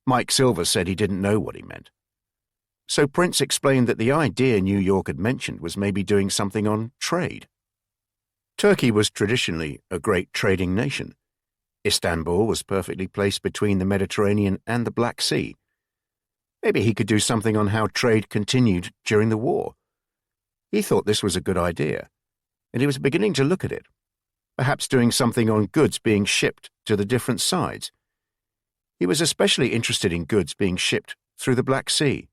Mike Silver said he didn't know what he meant. So Prince explained that the idea New York had mentioned was maybe doing something on trade. Turkey was traditionally a great trading nation. Istanbul was perfectly placed between the Mediterranean and the Black Sea. Maybe he could do something on how trade continued during the war. He thought this was a good idea, and he was beginning to look at it, perhaps doing something on goods being shipped to the different sides. He was especially interested in goods being shipped through the Black Sea.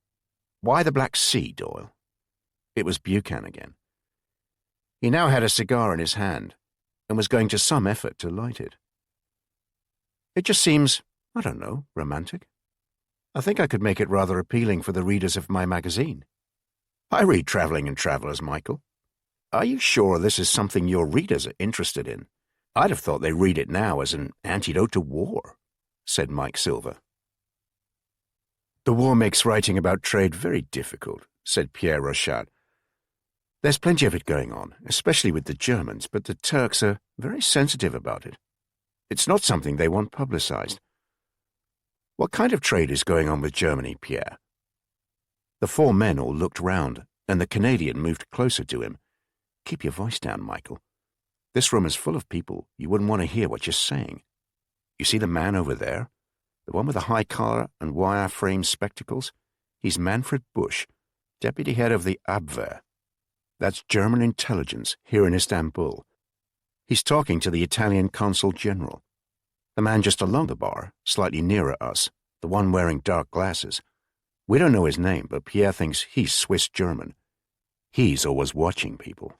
Why the Black Sea, Doyle? It was Buchan again. He now had a cigar in his hand and was going to some effort to light it. It just seems, I don't know, romantic. I think I could make it rather appealing for the readers of my magazine. I read Traveling and Travelers, Michael. Are you sure this is something your readers are interested in? I'd have thought they read it now as an antidote to war, said Mike Silver. The war makes writing about trade very difficult, said Pierre Rochat. There's plenty of it going on, especially with the Germans, but the Turks are very sensitive about it. It's not something they want publicized. What kind of trade is going on with Germany, Pierre? The four men all looked round, and the Canadian moved closer to him. Keep your voice down, Michael. This room is full of people. You wouldn't want to hear what you're saying. You see the man over there? The one with the high collar and wire-frame spectacles? He's Manfred Busch, deputy head of the Abwehr. That's German intelligence here in Istanbul. He's talking to the Italian consul general. The man just along the bar, slightly nearer us, the one wearing dark glasses. We don't know his name, but Pierre thinks he's Swiss-German. He's always watching people.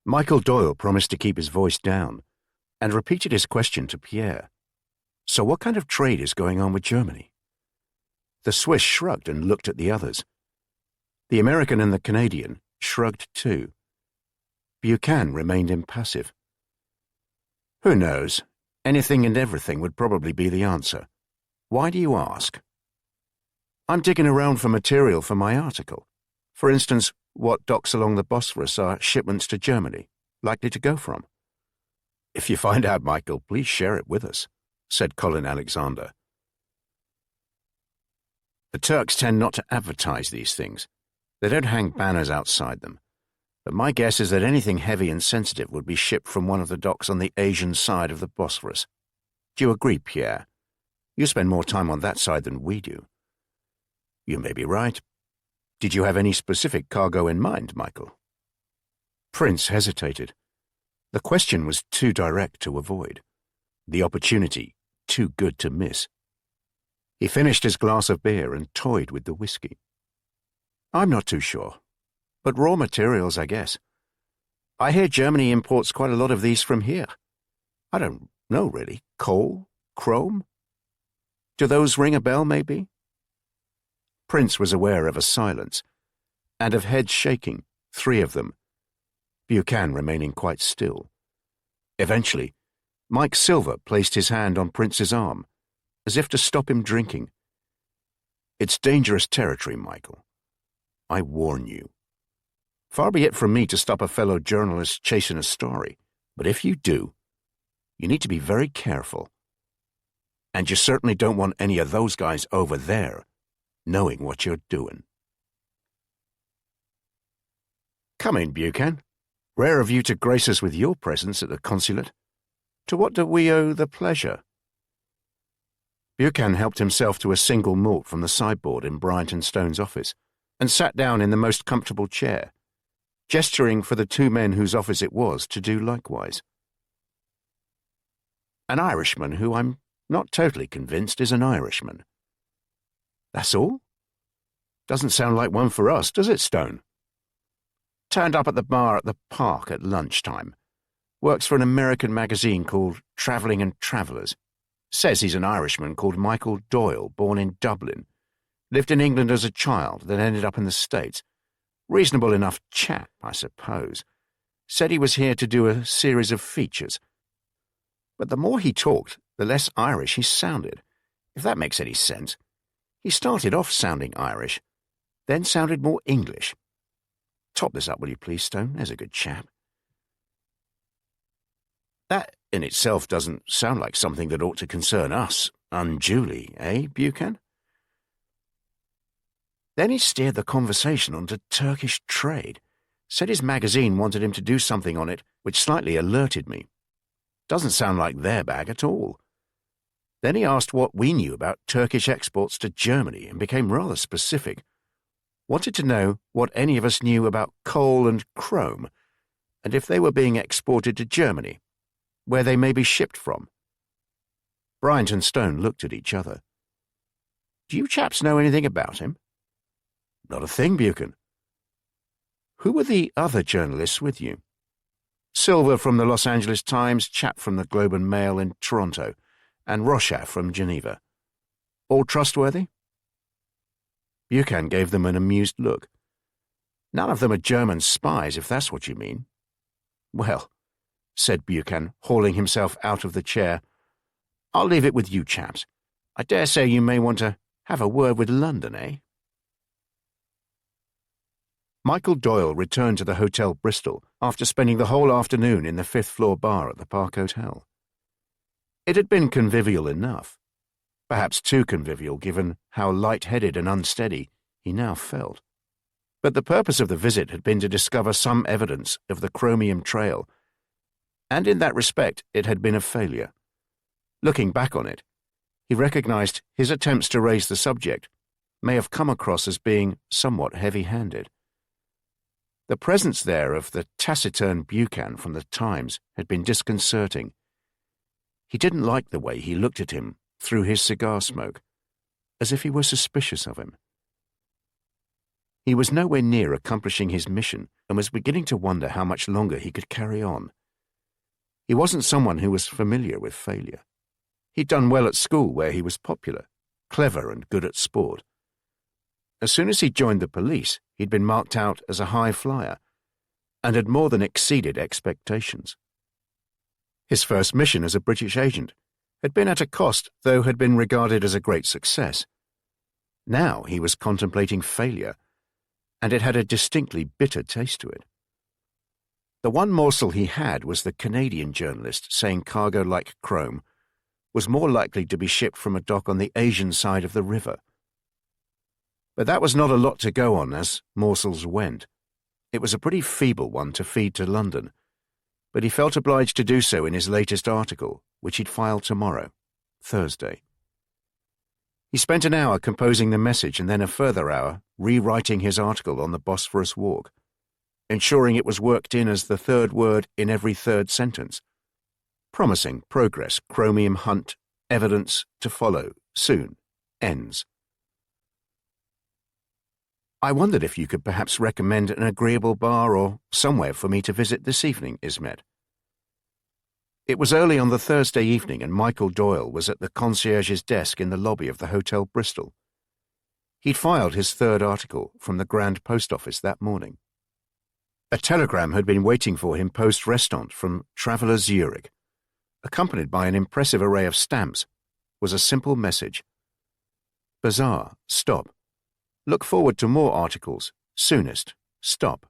Michael Doyle promised to keep his voice down and repeated his question to Pierre. So what kind of trade is going on with Germany? The Swiss shrugged and looked at the others. The American and the Canadian shrugged too. Buchanan remained impassive. Who knows? Anything and everything would probably be the answer. Why do you ask? I'm digging around for material for my article. For instance, what docks along the Bosphorus are shipments to Germany likely to go from? If you find out, Michael, please share it with us, said Colin Alexander. The Turks tend not to advertise these things. They don't hang banners outside them. But my guess is that anything heavy and sensitive would be shipped from one of the docks on the Asian side of the Bosphorus. Do you agree, Pierre? You spend more time on that side than we do. You may be right. Did you have any specific cargo in mind, Michael? Prince hesitated. The question was too direct to avoid. The opportunity too good to miss. He finished his glass of beer and toyed with the whiskey. I'm not too sure. But raw materials, I guess. I hear Germany imports quite a lot of these from here. I don't know, really. Coal? Chrome? Do those ring a bell, maybe? Prince was aware of a silence, and of heads shaking, 3 of them, Buchanan remaining quite still. Eventually, Mike Silver placed his hand on Prince's arm, as if to stop him drinking. It's dangerous territory, Michael. I warn you. Far be it from me to stop a fellow journalist chasing a story, but if you do, you need to be very careful. And you certainly don't want any of those guys over there knowing what you're doing. Come in, Buchanan. Rare of you to grace us with your presence at the consulate. To what do we owe the pleasure? Buchanan helped himself to a single malt from the sideboard in Bryant and Stone's office, and sat down in the most comfortable chair, gesturing for the 2 men whose office it was to do likewise. An Irishman who I'm not totally convinced is an Irishman. That's all? Doesn't sound like one for us, does it, Stone? Turned up at the bar at the park at lunchtime. Works for an American magazine called Traveling and Travelers. Says he's an Irishman called Michael Doyle, born in Dublin. Lived in England as a child, then ended up in the States. Reasonable enough chap, I suppose. Said he was here to do a series of features. But the more he talked, the less Irish he sounded, if that makes any sense. He started off sounding Irish, then sounded more English. Top this up, will you please, Stone? There's a good chap. That in itself doesn't sound like something that ought to concern us unduly, eh, Buchanan? Then he steered the conversation onto Turkish trade. Said his magazine wanted him to do something on it, which slightly alerted me. Doesn't sound like their bag at all. Then he asked what we knew about Turkish exports to Germany and became rather specific. Wanted to know what any of us knew about coal and chrome, and if they were being exported to Germany, where they may be shipped from. Bryant and Stone looked at each other. Do you chaps know anything about him? Not a thing, Buchanan. Who were the other journalists with you? Silver from the Los Angeles Times, chap from the Globe and Mail in Toronto, and Rochat from Geneva. All trustworthy? Buchan gave them an amused look. None of them are German spies, if that's what you mean. Well, said Buchan, hauling himself out of the chair, I'll leave it with you chaps. I dare say you may want to have a word with London, eh? Michael Doyle returned to the Hotel Bristol after spending the whole afternoon in the fifth-floor bar at the Park Hotel. It had been convivial enough, perhaps too convivial given how light-headed and unsteady he now felt. But the purpose of the visit had been to discover some evidence of the chromium trail, and in that respect it had been a failure. Looking back on it, he recognized his attempts to raise the subject may have come across as being somewhat heavy-handed. The presence there of the taciturn Buchan from the Times had been disconcerting. He didn't like the way he looked at him through his cigar smoke, as if he were suspicious of him. He was nowhere near accomplishing his mission and was beginning to wonder how much longer he could carry on. He wasn't someone who was familiar with failure. He'd done well at school where he was popular, clever and good at sport. As soon as he joined the police, he'd been marked out as a high flyer and had more than exceeded expectations. His first mission as a British agent had been at a cost, though had been regarded as a great success. Now he was contemplating failure, and it had a distinctly bitter taste to it. The one morsel he had was the Canadian journalist saying cargo like chrome was more likely to be shipped from a dock on the Asian side of the river. But that was not a lot to go on as morsels went. It was a pretty feeble one to feed to London, but he felt obliged to do so in his latest article, which he'd file tomorrow, Thursday. He spent an hour composing the message and then a further hour rewriting his article on the Bosphorus Walk, ensuring it was worked in as the third word in every third sentence. Promising progress, chromium hunt, evidence to follow, soon, ends. I wondered if you could perhaps recommend an agreeable bar or somewhere for me to visit this evening, Ismet. It was early on the Thursday evening and Michael Doyle was at the concierge's desk in the lobby of the Hotel Bristol. He'd filed his third article from the Grand Post Office that morning. A telegram had been waiting for him post-restant from Traveller Zurich. Accompanied by an impressive array of stamps, was a simple message. Bazaar, stop. Look forward to more articles. Soonest. Stop.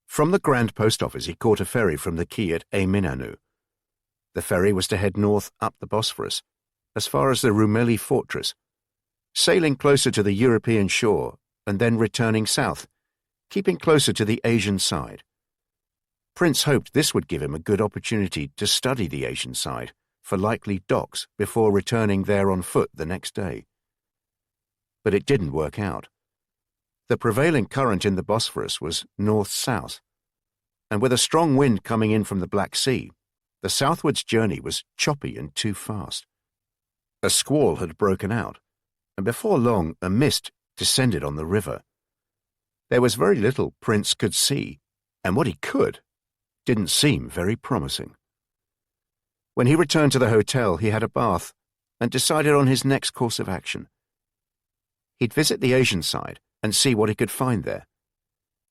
From the Grand Post Office he caught a ferry from the quay at Minanu. The ferry was to head north up the Bosphorus, as far as the Rumeli fortress, sailing closer to the European shore and then returning south, keeping closer to the Asian side. Prince hoped this would give him a good opportunity to study the Asian side for likely docks before returning there on foot the next day. But it didn't work out. The prevailing current in the Bosphorus was north-south, and with a strong wind coming in from the Black Sea, the southwards journey was choppy and too fast. A squall had broken out, and before long a mist descended on the river. There was very little Prince could see, and what he could didn't seem very promising. When he returned to the hotel, he had a bath and decided on his next course of action. He'd visit the Asian side and see what he could find there.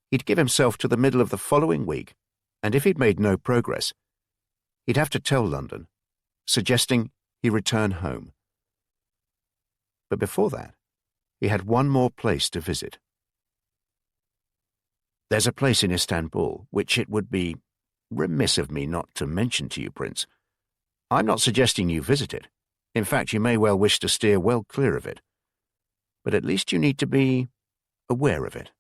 He'd give himself to the middle of the following week, and if he'd made no progress, he'd have to tell London, suggesting he return home. But before that, he had one more place to visit. There's a place in Istanbul which it would be remiss of me not to mention to you, Prince. I'm not suggesting you visit it. In fact, you may well wish to steer well clear of it. But at least you need to be aware of it.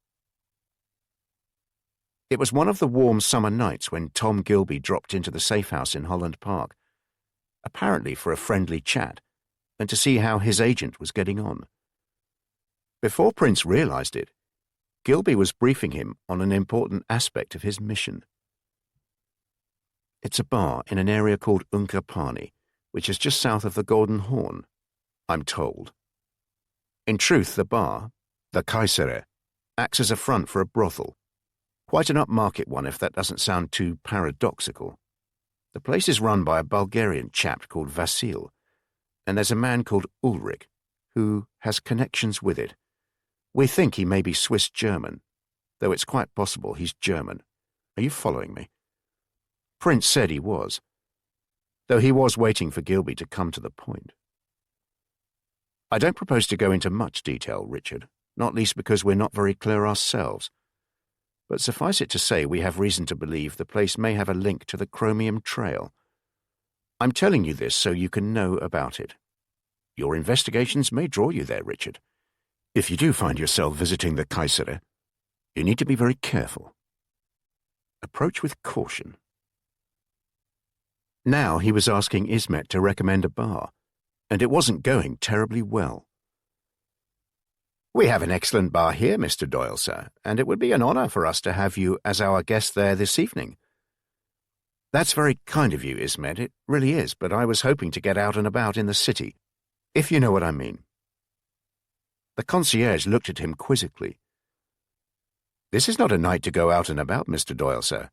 It was one of the warm summer nights when Tom Gilby dropped into the safe house in Holland Park, apparently for a friendly chat and to see how his agent was getting on. Before Prince realized it, Gilby was briefing him on an important aspect of his mission. It's a bar in an area called Unkrapani, which is just south of the Golden Horn, I'm told. In truth, the bar, the Kaysere, acts as a front for a brothel. Quite an upmarket one if that doesn't sound too paradoxical. The place is run by a Bulgarian chap called Vasil, and there's a man called Ulrich, who has connections with it. We think he may be Swiss-German, though it's quite possible he's German. Are you following me? Prince said he was, though he was waiting for Gilby to come to the point. I don't propose to go into much detail, Richard, not least because we're not very clear ourselves. But suffice it to say we have reason to believe the place may have a link to the Chromium Trail. I'm telling you this so you can know about it. Your investigations may draw you there, Richard. If you do find yourself visiting the Kayseri, you need to be very careful. Approach with caution. Now he was asking Ismet to recommend a bar, and it wasn't going terribly well. We have an excellent bar here, Mr. Doyle, sir, and it would be an honor for us to have you as our guest there this evening. That's very kind of you, Ismet, it really is, but I was hoping to get out and about in the city, if you know what I mean. The concierge looked at him quizzically. This is not a night to go out and about, Mr. Doyle, sir.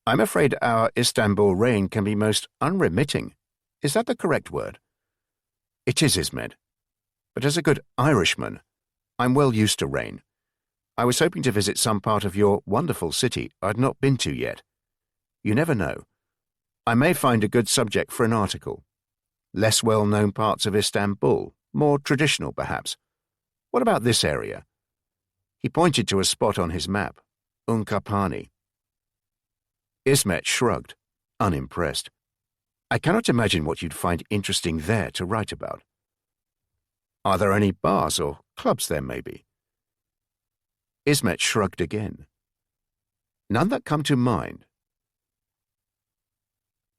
I'm afraid our Istanbul rain can be most unremitting. Is that the correct word? It is, Ismet. But as a good Irishman, I'm well used to rain. I was hoping to visit some part of your wonderful city I'd not been to yet. You never know. I may find a good subject for an article. Less well-known parts of Istanbul, more traditional perhaps. What about this area? He pointed to a spot on his map, Unkapanı. Ismet shrugged, unimpressed. I cannot imagine what you'd find interesting there to write about. Are there any bars or clubs there, maybe? Ismet shrugged again. None that come to mind.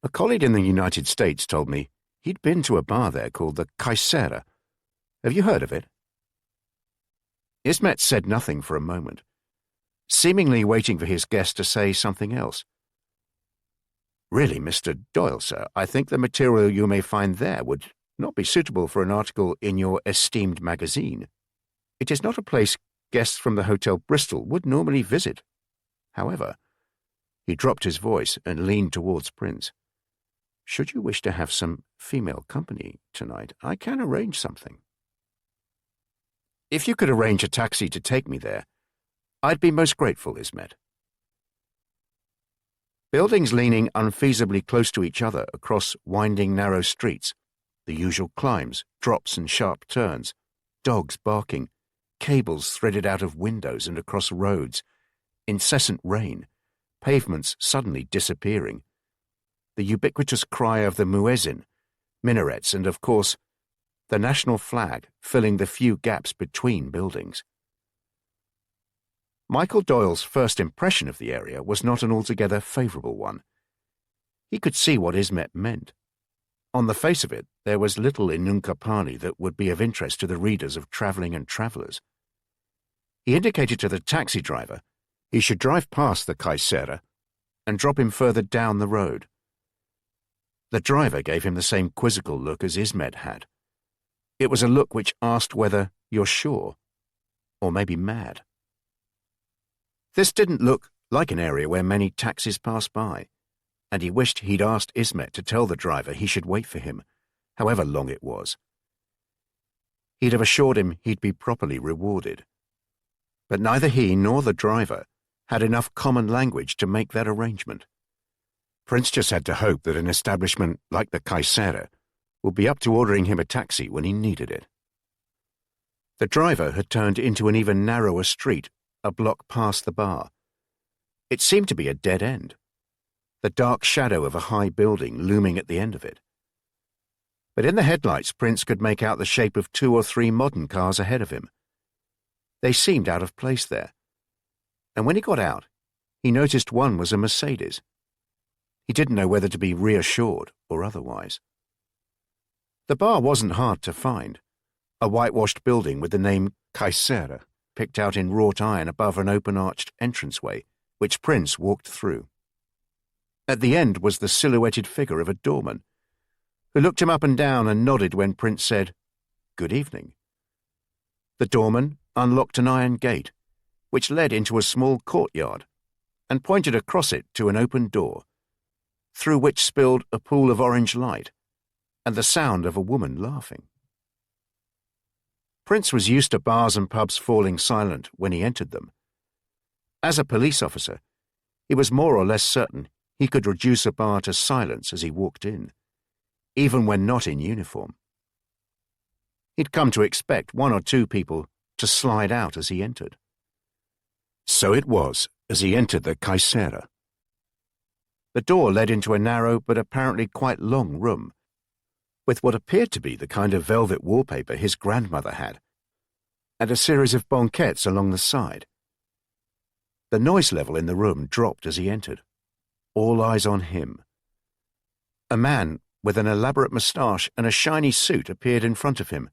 A colleague in the United States told me he'd been to a bar there called the Kayseri. Have you heard of it? Ismet said nothing for a moment, seemingly waiting for his guest to say something else. Really, Mr. Doyle, sir, I think the material you may find there would not be suitable for an article in your esteemed magazine. It is not a place guests from the Hotel Bristol would normally visit. However, he dropped his voice and leaned towards Prince. Should you wish to have some female company tonight, I can arrange something. If you could arrange a taxi to take me there, I'd be most grateful, Ismet. Buildings leaning unfeasibly close to each other across winding narrow streets, the usual climbs, drops and sharp turns, dogs barking, cables threaded out of windows and across roads, incessant rain, pavements suddenly disappearing, the ubiquitous cry of the muezzin, minarets, and, of course, the national flag filling the few gaps between buildings. Michael Doyle's first impression of the area was not an altogether favourable one. He could see what Ismet meant. On the face of it, there was little in Unkapanı that would be of interest to the readers of Travelling and Travellers. He indicated to the taxi driver he should drive past the Kayseri and drop him further down the road. The driver gave him the same quizzical look as Ismet had. It was a look which asked whether you're sure, or maybe mad. This didn't look like an area where many taxis pass by, and he wished he'd asked Ismet to tell the driver he should wait for him, however long it was. He'd have assured him he'd be properly rewarded. But neither he nor the driver had enough common language to make that arrangement. Prince just had to hope that an establishment like the Kayseri would be up to ordering him a taxi when he needed it. The driver had turned into an even narrower street, a block past the bar. It seemed to be a dead end, the dark shadow of a high building looming at the end of it. But in the headlights, Prince could make out the shape of 2 or 3 modern cars ahead of him. They seemed out of place there, and when he got out, he noticed one was a Mercedes. He didn't know whether to be reassured or otherwise. The bar wasn't hard to find, a whitewashed building with the name Kayseri picked out in wrought iron above an open-arched entranceway, which Prince walked through. At the end was the silhouetted figure of a doorman, who looked him up and down and nodded when Prince said, "Good evening." The doorman unlocked an iron gate, which led into a small courtyard, and pointed across it to an open door. through which spilled a pool of orange light, and the sound of a woman laughing. Prince was used to bars and pubs falling silent when he entered them. As a police officer, he was more or less certain he could reduce a bar to silence as he walked in, even when not in uniform. He'd come to expect one or two people to slide out as he entered. So it was as he entered the Caesera. The door led into a narrow but apparently quite long room, with what appeared to be the kind of velvet wallpaper his grandmother had, and a series of banquettes along the side. The noise level in the room dropped as he entered. All eyes on him. A man with an elaborate moustache and a shiny suit appeared in front of him,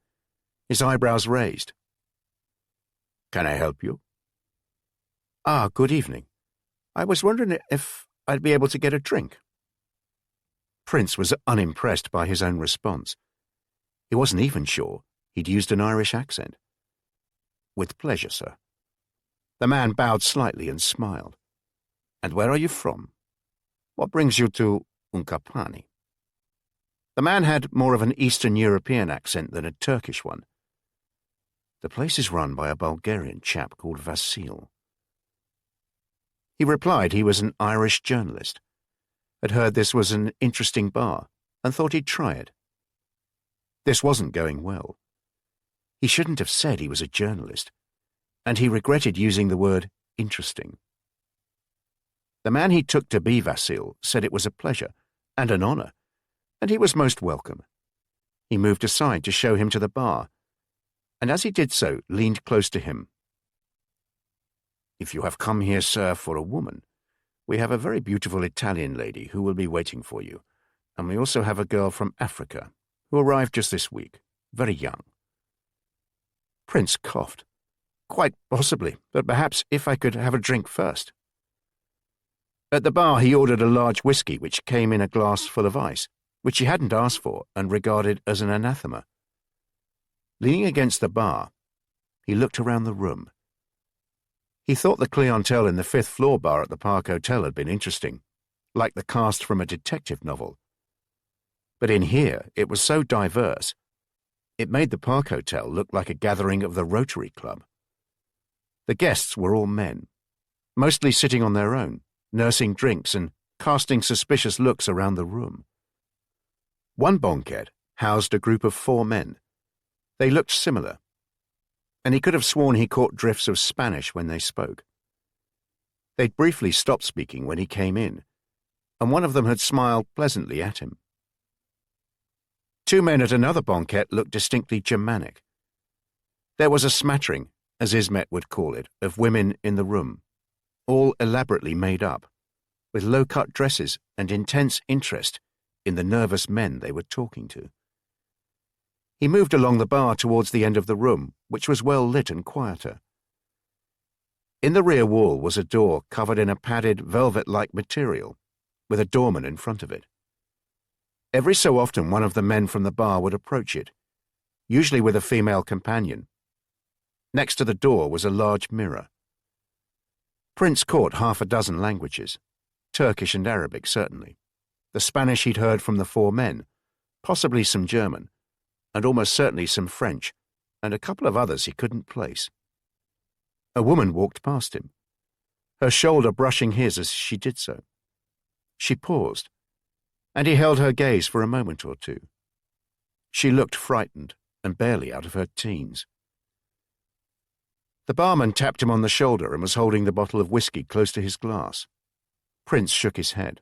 his eyebrows raised. "Can I help you?" "Ah, good evening. I was wondering if I'd be able to get a drink." Prince was unimpressed by his own response. He wasn't even sure he'd used an Irish accent. "With pleasure, sir." The man bowed slightly and smiled. "And where are you from? What brings you to Unkapani?" The man had more of an Eastern European accent than a Turkish one. "The place is run by a Bulgarian chap called Vasil." He replied he was an Irish journalist, had heard this was an interesting bar, and thought he'd try it. This wasn't going well. He shouldn't have said he was a journalist, and he regretted using the word interesting. The man he took to be Vasil said it was a pleasure and an honor, and he was most welcome. He moved aside to show him to the bar, and as he did so, leaned close to him. "If you have come here, sir, for a woman, we have a very beautiful Italian lady who will be waiting for you, and we also have a girl from Africa who arrived just this week, very young." Prince coughed. "Quite possibly, but perhaps if I could have a drink first." At the bar he ordered a large whiskey which came in a glass full of ice, which he hadn't asked for and regarded as an anathema. Leaning against the bar, he looked around the room. He thought the clientele in the fifth-floor bar at the Park Hotel had been interesting, like the cast from a detective novel. But in here it was so diverse, it made the Park Hotel look like a gathering of the Rotary Club. The guests were all men, mostly sitting on their own, nursing drinks and casting suspicious looks around the room. One banquette housed a group of 4 men. They looked similar, and he could have sworn he caught drifts of Spanish when they spoke. They'd briefly stopped speaking when he came in, and one of them had smiled pleasantly at him. 2 men at another banquette looked distinctly Germanic. There was a smattering, as Ismet would call it, of women in the room, all elaborately made up, with low-cut dresses and intense interest in the nervous men they were talking to. He moved along the bar towards the end of the room, which was well lit and quieter. In the rear wall was a door covered in a padded, velvet-like material, with a doorman in front of it. Every so often one of the men from the bar would approach it, usually with a female companion. Next to the door was a large mirror. Prince caught 6 languages, Turkish and Arabic certainly, the Spanish he'd heard from the 4 men, possibly some German, and almost certainly some French, and a couple of others he couldn't place. A woman walked past him, her shoulder brushing his as she did so. She paused, and he held her gaze for a moment or two. She looked frightened and barely out of her teens. The barman tapped him on the shoulder and was holding the bottle of whiskey close to his glass. Prince shook his head.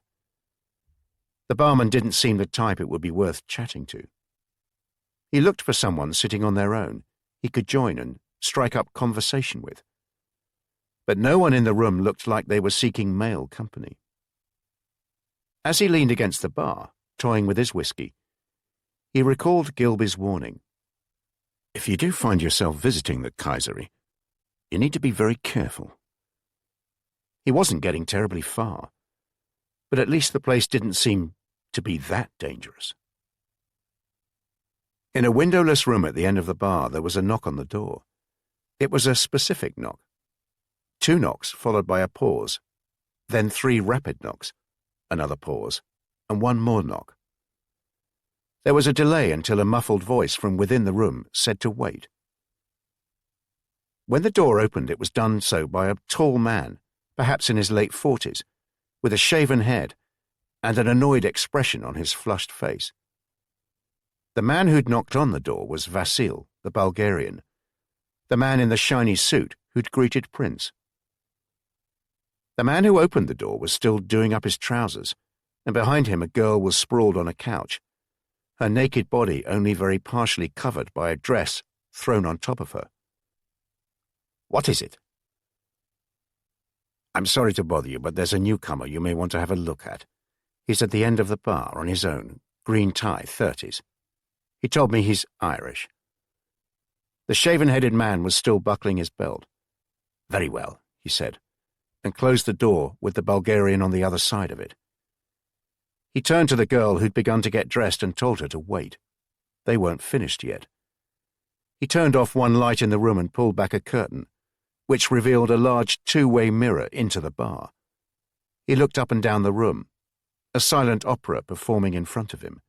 The barman didn't seem the type it would be worth chatting to. He looked for someone sitting on their own he could join and strike up conversation with. But no one in the room looked like they were seeking male company. As he leaned against the bar, toying with his whiskey, he recalled Gilby's warning. "If you do find yourself visiting the Kaiserie, you need to be very careful." He wasn't getting terribly far, but at least the place didn't seem to be that dangerous. In a windowless room at the end of the bar, there was a knock on the door. It was a specific knock. 2 knocks followed by a pause, then 3 rapid knocks, another pause, and one more knock. There was a delay until a muffled voice from within the room said to wait. When the door opened, it was done so by a tall man, perhaps in his late 40s, with a shaven head and an annoyed expression on his flushed face. The man who'd knocked on the door was Vasil, the Bulgarian, the man in the shiny suit who'd greeted Prince. The man who opened the door was still doing up his trousers, and behind him a girl was sprawled on a couch, her naked body only very partially covered by a dress thrown on top of her. "What is it?" "I'm sorry to bother you, but there's a newcomer you may want to have a look at. He's at the end of the bar on his own, green tie, 30s. He told me he's Irish." The shaven-headed man was still buckling his belt. "Very well," he said, and closed the door with the Bulgarian on the other side of it. He turned to the girl who'd begun to get dressed and told her to wait. They weren't finished yet. He turned off one light in the room and pulled back a curtain, which revealed a large two-way mirror into the bar. He looked up and down the room, a silent opera performing in front of him.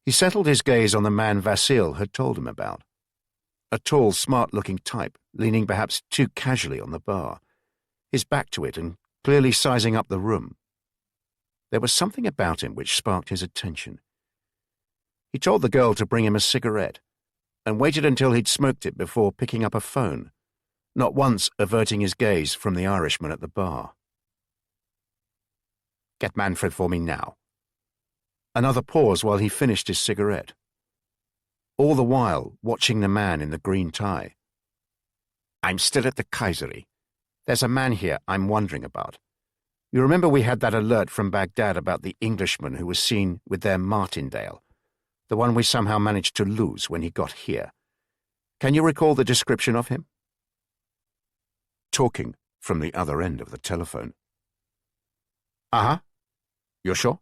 He settled his gaze on the man Vasil had told him about, a tall, smart-looking type leaning perhaps too casually on the bar, his back to it and clearly sizing up the room. There was something about him which sparked his attention. He told the girl to bring him a cigarette and waited until he'd smoked it before picking up a phone, not once averting his gaze from the Irishman at the bar. "Get Manfred for me now." Another pause while he finished his cigarette, all the while watching the man in the green tie. "I'm still at the Kaiserie. There's a man here I'm wondering about. You remember we had that alert from Baghdad about the Englishman who was seen with their Martindale, the one we somehow managed to lose when he got here. Can you recall the description of him?" Talking from the other end of the telephone. "Uh-huh. You're sure?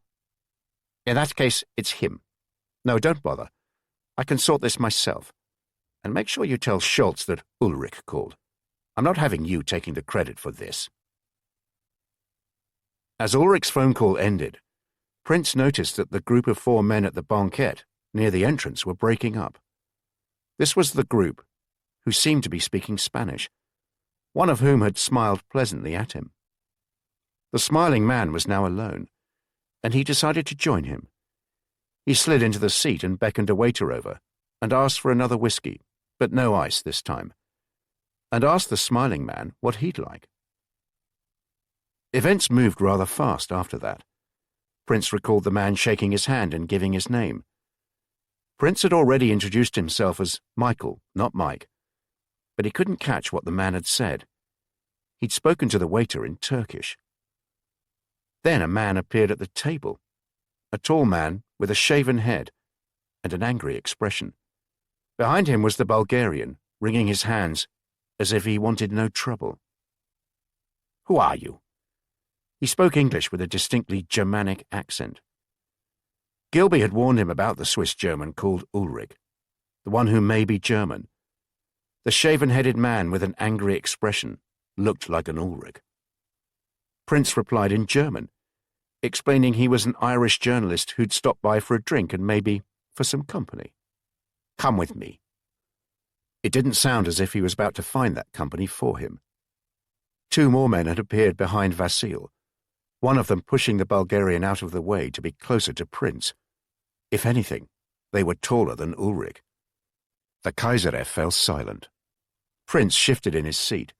In that case, it's him. No, don't bother. I can sort this myself. And make sure you tell Schultz that Ulrich called. I'm not having you taking the credit for this." As Ulrich's phone call ended, Prince noticed that the group of 4 men at the banquette near the entrance were breaking up. This was the group who seemed to be speaking Spanish, one of whom had smiled pleasantly at him. The smiling man was now alone, and he decided to join him. He slid into the seat and beckoned a waiter over, and asked for another whiskey, but no ice this time, and asked the smiling man what he'd like. Events moved rather fast after that. Prince recalled the man shaking his hand and giving his name. Prince had already introduced himself as Michael, not Mike, but he couldn't catch what the man had said. He'd spoken to the waiter in Turkish. Then a man appeared at the table, a tall man with a shaven head and an angry expression. Behind him was the Bulgarian, wringing his hands as if he wanted no trouble. "Who are you?" He spoke English with a distinctly Germanic accent. Gilby had warned him about the Swiss German called Ulrich, the one who may be German. The shaven-headed man with an angry expression looked like an Ulrich. Prince replied in German, explaining he was an Irish journalist who'd stopped by for a drink and maybe for some company. "Come with me." It didn't sound as if he was about to find that company for him. 2 more men had appeared behind Vasil, one of them pushing the Bulgarian out of the way to be closer to Prince. If anything, they were taller than Ulrich. The Kaiserie fell silent. Prince shifted in his seat,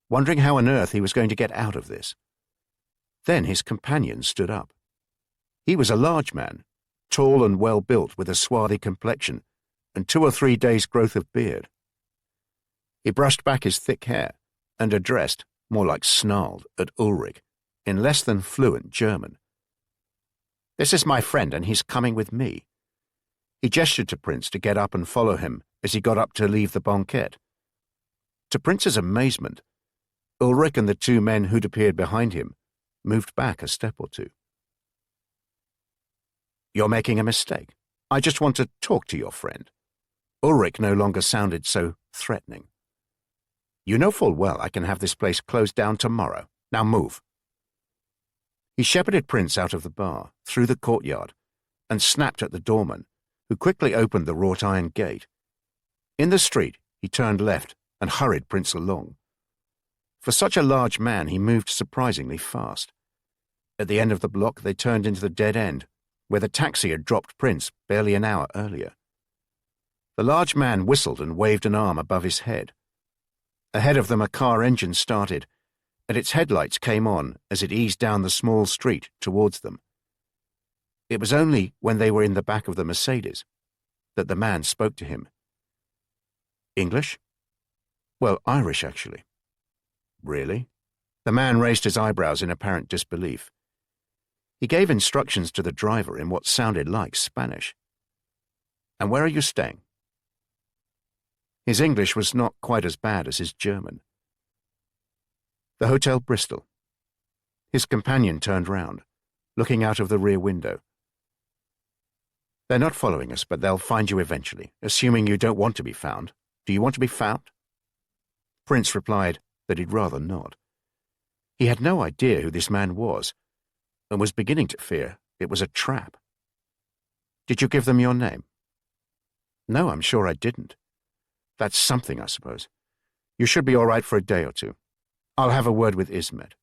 wondering how on earth he was going to get out of this. Then his companion stood up. He was a large man, tall and well-built with a swarthy complexion and 2 or 3 days' growth of beard. He brushed back his thick hair and addressed, more like snarled, at Ulrich in less than fluent German. "This is my friend, and he's coming with me." He gestured to Prince to get up and follow him as he got up to leave the banquette. To Prince's amazement, Ulrich and the 2 men who'd appeared behind him moved back a step or 2. "You're making a mistake. I just want to talk to your friend." Ulrich no longer sounded so threatening. "You know full well I can have this place closed down tomorrow. Now move." He shepherded Prince out of the bar, through the courtyard, and snapped at the doorman, who quickly opened the wrought iron gate. In the street, he turned left and hurried Prince along. For such a large man, he moved surprisingly fast. At the end of the block, they turned into the dead end, where the taxi had dropped Prince barely an hour earlier. The large man whistled and waved an arm above his head. Ahead of them, a car engine started, and its headlights came on as it eased down the small street towards them. It was only when they were in the back of the Mercedes that the man spoke to him. English? Well, Irish, actually. Really? The man raised his eyebrows in apparent disbelief. He gave instructions to the driver in what sounded like Spanish. And where are you staying? His English was not quite as bad as his German. The Hotel Bristol. His companion turned round, looking out of the rear window. They're not following us, but they'll find you eventually, assuming you don't want to be found. Do you want to be found? Prince replied that he'd rather not. He had no idea who this man was, and was beginning to fear it was a trap. Did you give them your name? No, I'm sure I didn't. That's something, I suppose. You should be all right for a day or two. I'll have a word with Ismet.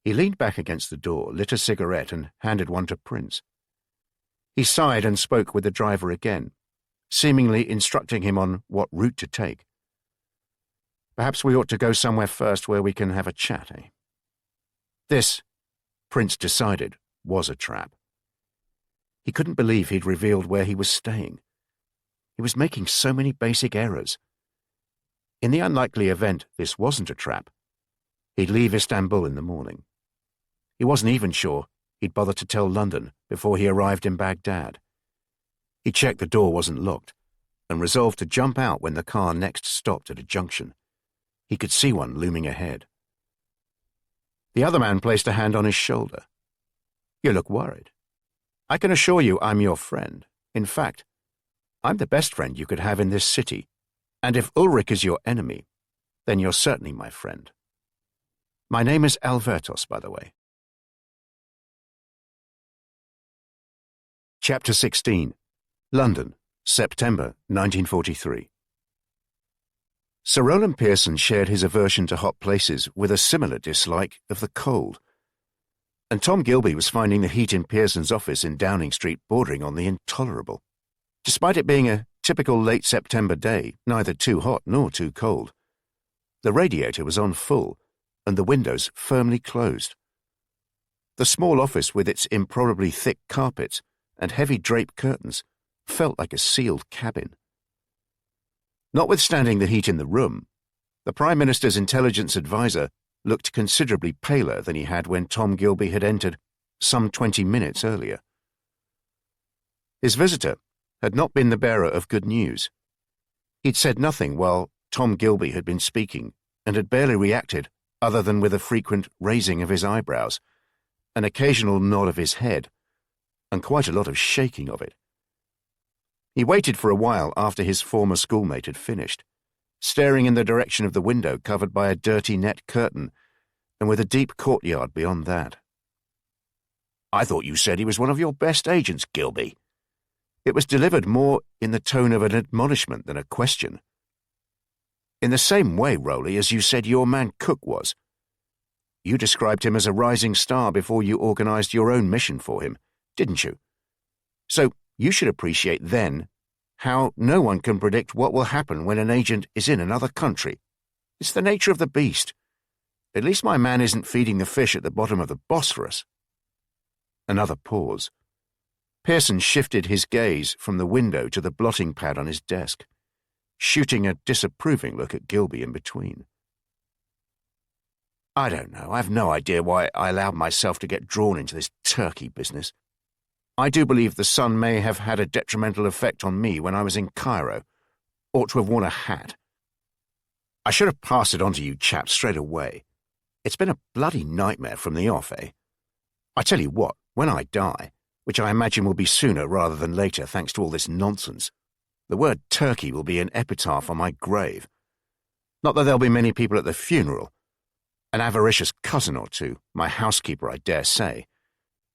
He leaned back against the door, lit a cigarette, and handed one to Prince. He sighed and spoke with the driver again, seemingly instructing him on what route to take. Perhaps we ought to go somewhere first where we can have a chat, eh? This, Prince decided, was a trap. He couldn't believe he'd revealed where he was staying. He was making so many basic errors. In the unlikely event this wasn't a trap, he'd leave Istanbul in the morning. He wasn't even sure he'd bother to tell London before he arrived in Baghdad. He checked the door wasn't locked and resolved to jump out when the car next stopped at a junction. He could see one looming ahead. The other man placed a hand on his shoulder. You look worried. I can assure you I'm your friend. In fact, I'm the best friend you could have in this city, and if Ulrich is your enemy, then you're certainly my friend. My name is Alvertos, by the way. Chapter 16. London, September 1943. Sir Rowland Pearson shared his aversion to hot places with a similar dislike of the cold, and Tom Gilby was finding the heat in Pearson's office in Downing Street bordering on the intolerable. Despite it being a typical late September day, neither too hot nor too cold, the radiator was on full and the windows firmly closed. The small office with its improbably thick carpets and heavy draped curtains felt like a sealed cabin. Notwithstanding the heat in the room, the Prime Minister's intelligence advisor looked considerably paler than he had when Tom Gilby had entered some 20 minutes earlier. His visitor had not been the bearer of good news. He'd said nothing while Tom Gilby had been speaking and had barely reacted other than with a frequent raising of his eyebrows, an occasional nod of his head, and quite a lot of shaking of it. He waited for a while after his former schoolmate had finished, staring in the direction of the window covered by a dirty net curtain and with a deep courtyard beyond that. I thought you said he was one of your best agents, Gilby. It was delivered more in the tone of an admonishment than a question. In the same way, Rowley, as you said your man Cook was. You described him as a rising star before you organized your own mission for him, didn't you? So you should appreciate then how no one can predict what will happen when an agent is in another country. It's the nature of the beast. At least my man isn't feeding the fish at the bottom of the Bosphorus. Another pause. Pearson shifted his gaze from the window to the blotting pad on his desk, shooting a disapproving look at Gilby in between. I don't know. I've no idea why I allowed myself to get drawn into this Turkey business. I do believe the sun may have had a detrimental effect on me when I was in Cairo. Ought to have worn a hat. I should have passed it on to you chaps straight away. It's been a bloody nightmare from the off, eh? I tell you what, when I die, which I imagine will be sooner rather than later thanks to all this nonsense, the word Turkey will be an epitaph on my grave. Not that there'll be many people at the funeral. An avaricious cousin or two, my housekeeper, I dare say,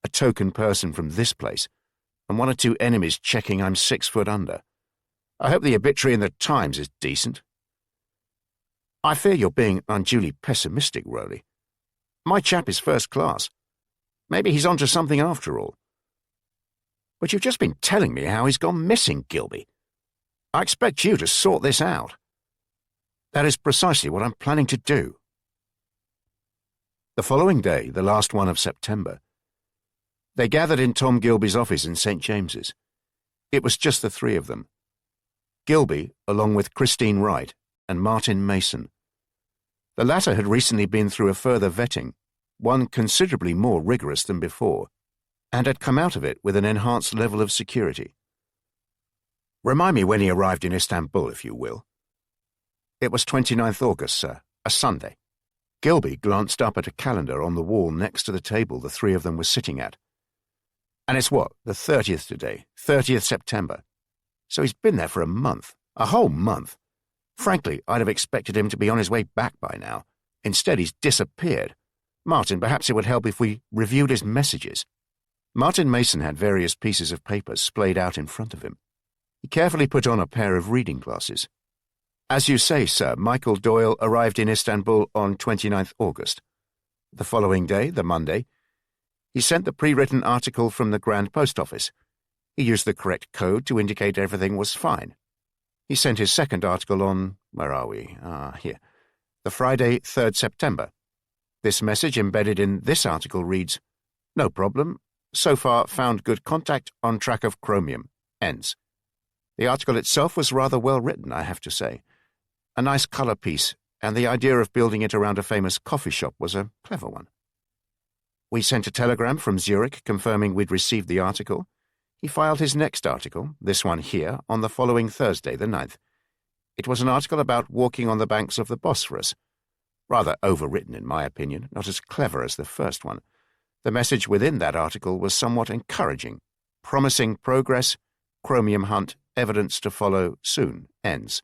a token person from this place, and one or two enemies checking I'm 6 foot under. I hope the obituary in the Times is decent. I fear you're being unduly pessimistic, Rowley. My chap is first class. Maybe he's onto something after all. But you've just been telling me how he's gone missing, Gilby. I expect you to sort this out. That is precisely what I'm planning to do. The following day, the last one of September, they gathered in Tom Gilby's office in St. James's. It was just the three of them. Gilby, along with Christine Wright and Martin Mason. The latter had recently been through a further vetting, one considerably more rigorous than before, and had come out of it with an enhanced level of security. Remind me when he arrived in Istanbul, if you will. It was 29th August, sir, a Sunday. Gilby glanced up at a calendar on the wall next to the table the three of them were sitting at. And it's what, the 30th today, 30th September. So he's been there for a month, a whole month. Frankly, I'd have expected him to be on his way back by now. Instead, he's disappeared. Martin, perhaps it would help if we reviewed his messages. Martin Mason had various pieces of paper splayed out in front of him. He carefully put on a pair of reading glasses. As you say, sir, Michael Doyle arrived in Istanbul on 29th August. The following day, the Monday, he sent the pre-written article from the Grand Post Office. He used the correct code to indicate everything was fine. He sent his second article on, where are we? Here. The Friday, 3rd September. This message embedded in this article reads, "No problem. So far found good contact on track of chromium. Ends." The article itself was rather well written, I have to say. A nice colour piece, and the idea of building it around a famous coffee shop was a clever one. We sent a telegram from Zurich confirming we'd received the article. He filed his next article, this one here, on the following Thursday, the 9th. It was an article about walking on the banks of the Bosphorus. Rather overwritten, in my opinion, not as clever as the first one. The message within that article was somewhat encouraging, promising progress, chromium hunt, evidence to follow soon, ends.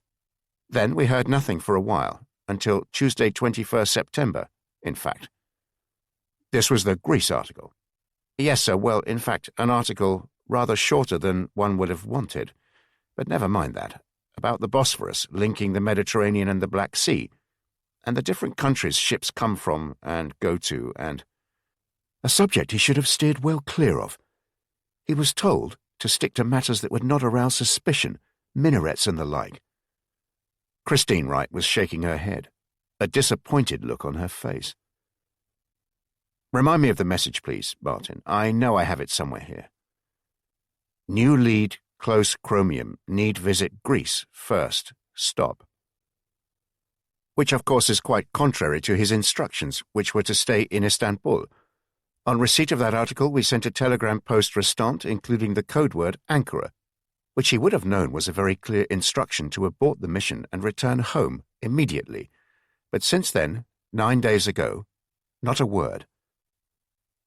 Then we heard nothing for a while, until Tuesday 21st September, in fact. This was the Greece article. Yes, sir, well, in fact, an article rather shorter than one would have wanted, but never mind that, about the Bosphorus linking the Mediterranean and the Black Sea, and the different countries ships come from and go to, and a subject he should have steered well clear of. He was told to stick to matters that would not arouse suspicion, minarets and the like. Christine Wright was shaking her head, a disappointed look on her face. Remind me of the message, please, Martin. I know I have it somewhere here. New lead, close chromium, need visit Greece first, stop. Which, of course, is quite contrary to his instructions, which were to stay in Istanbul. On receipt of that article, we sent a telegram post restant, including the code word Ankara, which he would have known was a very clear instruction to abort the mission and return home immediately. But since then, 9 days ago, not a word.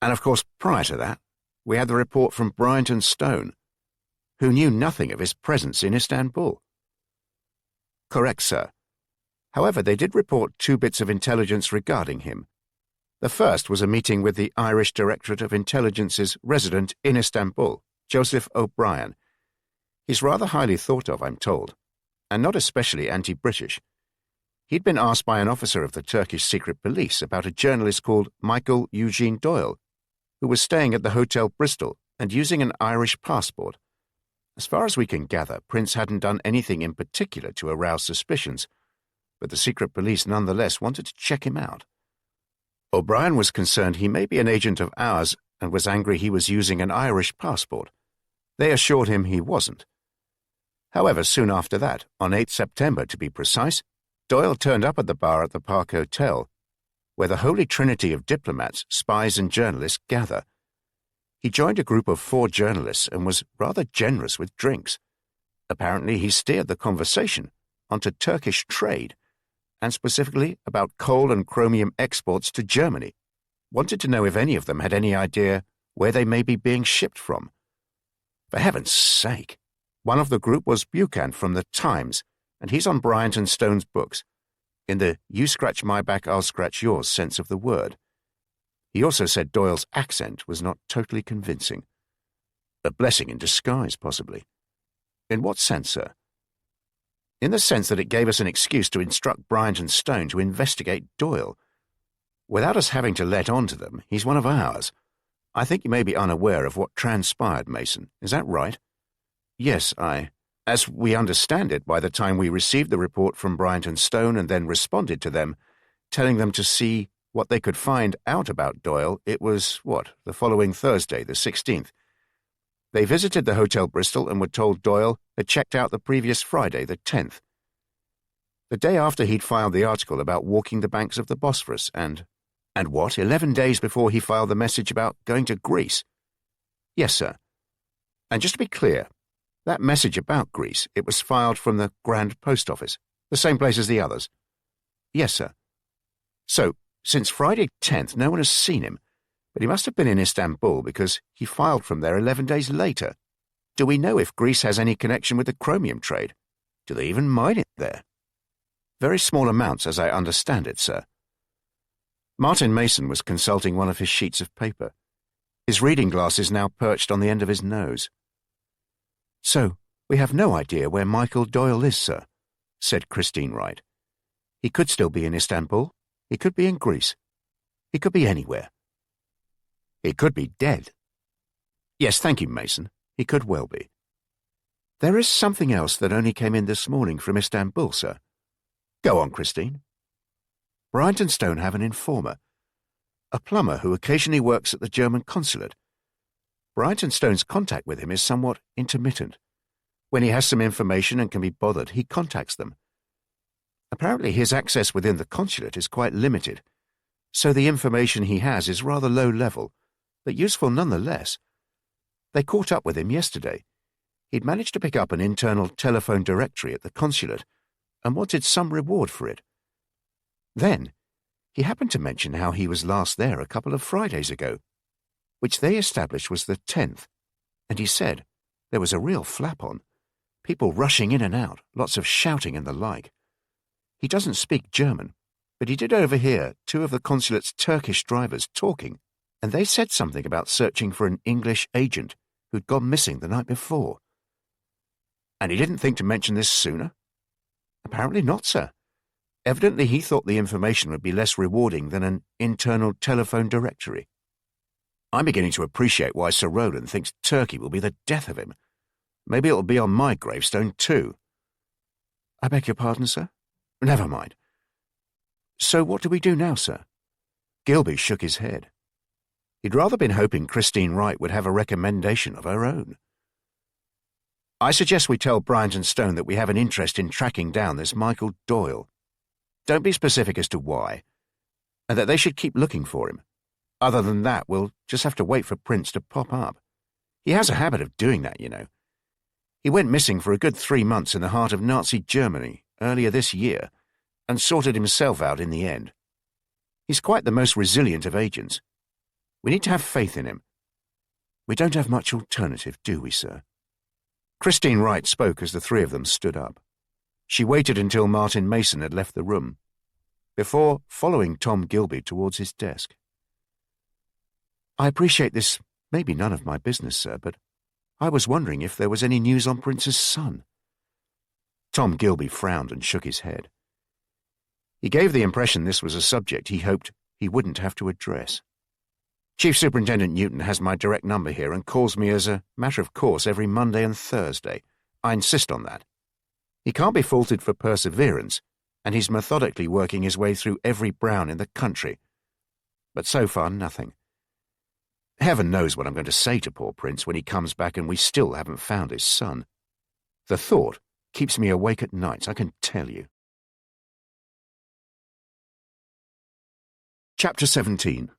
And of course, prior to that, we had the report from Bryant and Stone, who knew nothing of his presence in Istanbul. Correct, sir. However, they did report 2 bits of intelligence regarding him. The first was a meeting with the Irish Directorate of Intelligence's resident in Istanbul, Joseph O'Brien. He's rather highly thought of, I'm told, and not especially anti-British. He'd been asked by an officer of the Turkish secret police about a journalist called Michael Eugene Doyle, who was staying at the Hotel Bristol and using an Irish passport. As far as we can gather, Prince hadn't done anything in particular to arouse suspicions, but the secret police nonetheless wanted to check him out. O'Brien was concerned he may be an agent of ours and was angry he was using an Irish passport. They assured him he wasn't. However, soon after that, on 8th September to be precise, Doyle turned up at the bar at the Park Hotel, where the holy trinity of diplomats, spies and journalists gather. He joined a group of 4 journalists and was rather generous with drinks. Apparently he steered the conversation onto Turkish trade, and specifically about coal and chromium exports to Germany. Wanted to know if any of them had any idea where they may be being shipped from. For heaven's sake! One of the group was Buchan from the Times, and he's on Bryant and Stone's books. in the you scratch my back, I'll scratch yours sense of the word. He also said Doyle's accent was not totally convincing. A blessing in disguise, possibly. In what sense, sir? In the sense that it gave us an excuse to instruct Bryant and Stone to investigate Doyle. Without us having to let on to them, he's one of ours. I think you may be unaware of what transpired, Mason. Is that right? Yes, as we understand it, by the time we received the report from Bryant and Stone and then responded to them, telling them to see what they could find out about Doyle, it was, the following Thursday, the 16th. They visited the Hotel Bristol and were told Doyle had checked out the previous Friday, the 10th. The day after he'd filed the article about walking the banks of the Bosphorus and 11 days before he filed the message about going to Greece? Yes, sir. And just to be clear, that message about Greece, it was filed from the Grand Post Office, the same place as the others? Yes, sir. So, since Friday 10th, no one has seen him, but he must have been in Istanbul because he filed from there 11 days later. Do we know if Greece has any connection with the chromium trade? Do they even mine it there? Very small amounts, as I understand it, sir. Martin Mason was consulting one of his sheets of paper. His reading glasses now perched on the end of his nose. So, we have no idea where Michael Doyle is, sir, said Christine Wright. He could still be in Istanbul. He could be in Greece. He could be anywhere. He could be dead. Yes, thank you, Mason. He could well be. There is something else that only came in this morning from Istanbul, sir. Go on, Christine. Bryant and Stone have an informer, a plumber who occasionally works at the German consulate. Bryant and Stone's contact with him is somewhat intermittent. When he has some information and can be bothered, he contacts them. Apparently his access within the consulate is quite limited, so the information he has is rather low level, but useful nonetheless. They caught up with him yesterday. He'd managed to pick up an internal telephone directory at the consulate and wanted some reward for it. Then, he happened to mention how he was last there a couple of Fridays ago, which they established was the 10th, and he said there was a real flap on, people rushing in and out, lots of shouting and the like. He doesn't speak German, but he did overhear two of the consulate's Turkish drivers talking, and they said something about searching for an English agent who'd gone missing the night before. And he didn't think to mention this sooner? Apparently not, sir. Evidently he thought the information would be less rewarding than an internal telephone directory. I'm beginning to appreciate why Sir Roland thinks Turkey will be the death of him. Maybe it'll be on my gravestone too. I beg your pardon, sir? Never mind. So what do we do now, sir? Gilby shook his head. He'd rather been hoping Christine Wright would have a recommendation of her own. I suggest we tell Bryant and Stone that we have an interest in tracking down this Michael Doyle. Don't be specific as to why, and that they should keep looking for him. Other than that, we'll just have to wait for Prince to pop up. He has a habit of doing that, you know. He went missing for a good 3 months in the heart of Nazi Germany earlier this year, and sorted himself out in the end. He's quite the most resilient of agents. We need to have faith in him. We don't have much alternative, do we, sir? Christine Wright spoke as the three of them stood up. She waited until Martin Mason had left the room, before following Tom Gilby towards his desk. I appreciate this may be none of my business, sir, but I was wondering if there was any news on Prince's son. Tom Gilby frowned and shook his head. He gave the impression this was a subject he hoped he wouldn't have to address. Chief Superintendent Newton has my direct number here and calls me as a matter of course every Monday and Thursday. I insist on that. He can't be faulted for perseverance, and he's methodically working his way through every Brown in the country. But so far, nothing. Heaven knows what I'm going to say to poor Prince when he comes back and we still haven't found his son. The thought keeps me awake at nights, I can tell you. Chapter 17.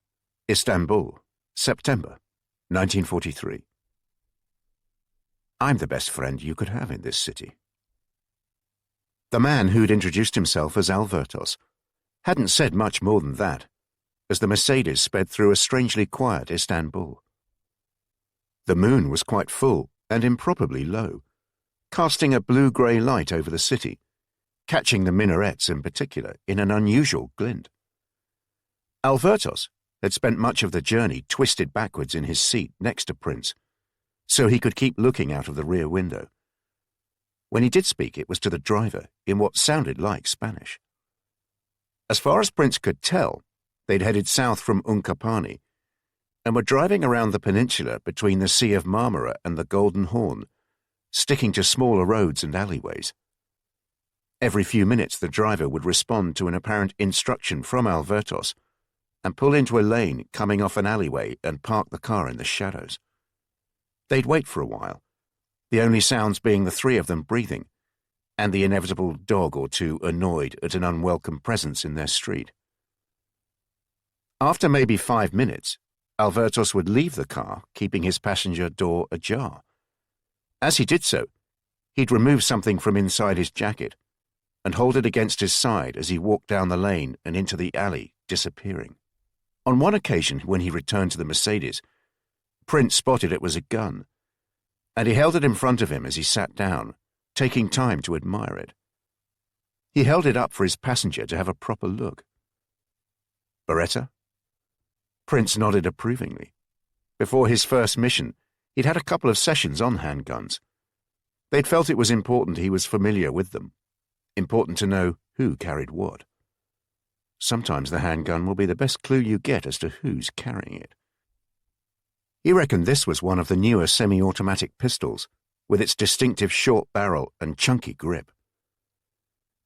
Istanbul, September, 1943. I'm the best friend you could have in this city. The man who'd introduced himself as Alvertos hadn't said much more than that, as the Mercedes sped through a strangely quiet Istanbul. The moon was quite full and improbably low, casting a blue-grey light over the city, catching the minarets in particular in an unusual glint. Alvertos had spent much of the journey twisted backwards in his seat next to Prince, so he could keep looking out of the rear window. When he did speak, it was to the driver in what sounded like Spanish. As far as Prince could tell, they'd headed south from Uncapani and were driving around the peninsula between the Sea of Marmara and the Golden Horn, sticking to smaller roads and alleyways. Every few minutes the driver would respond to an apparent instruction from Alvertos and pull into a lane coming off an alleyway and park the car in the shadows. They'd wait for a while, the only sounds being the three of them breathing and the inevitable dog or two annoyed at an unwelcome presence in their street. After maybe 5 minutes, Alvertos would leave the car, keeping his passenger door ajar. As he did so, he'd remove something from inside his jacket and hold it against his side as he walked down the lane and into the alley, disappearing. On one occasion, when he returned to the Mercedes, Prince spotted it was a gun, and he held it in front of him as he sat down, taking time to admire it. He held it up for his passenger to have a proper look. Beretta? Prince nodded approvingly. Before his first mission, he'd had a couple of sessions on handguns. They'd felt it was important he was familiar with them, important to know who carried what. Sometimes the handgun will be the best clue you get as to who's carrying it. He reckoned this was one of the newer semi-automatic pistols, with its distinctive short barrel and chunky grip.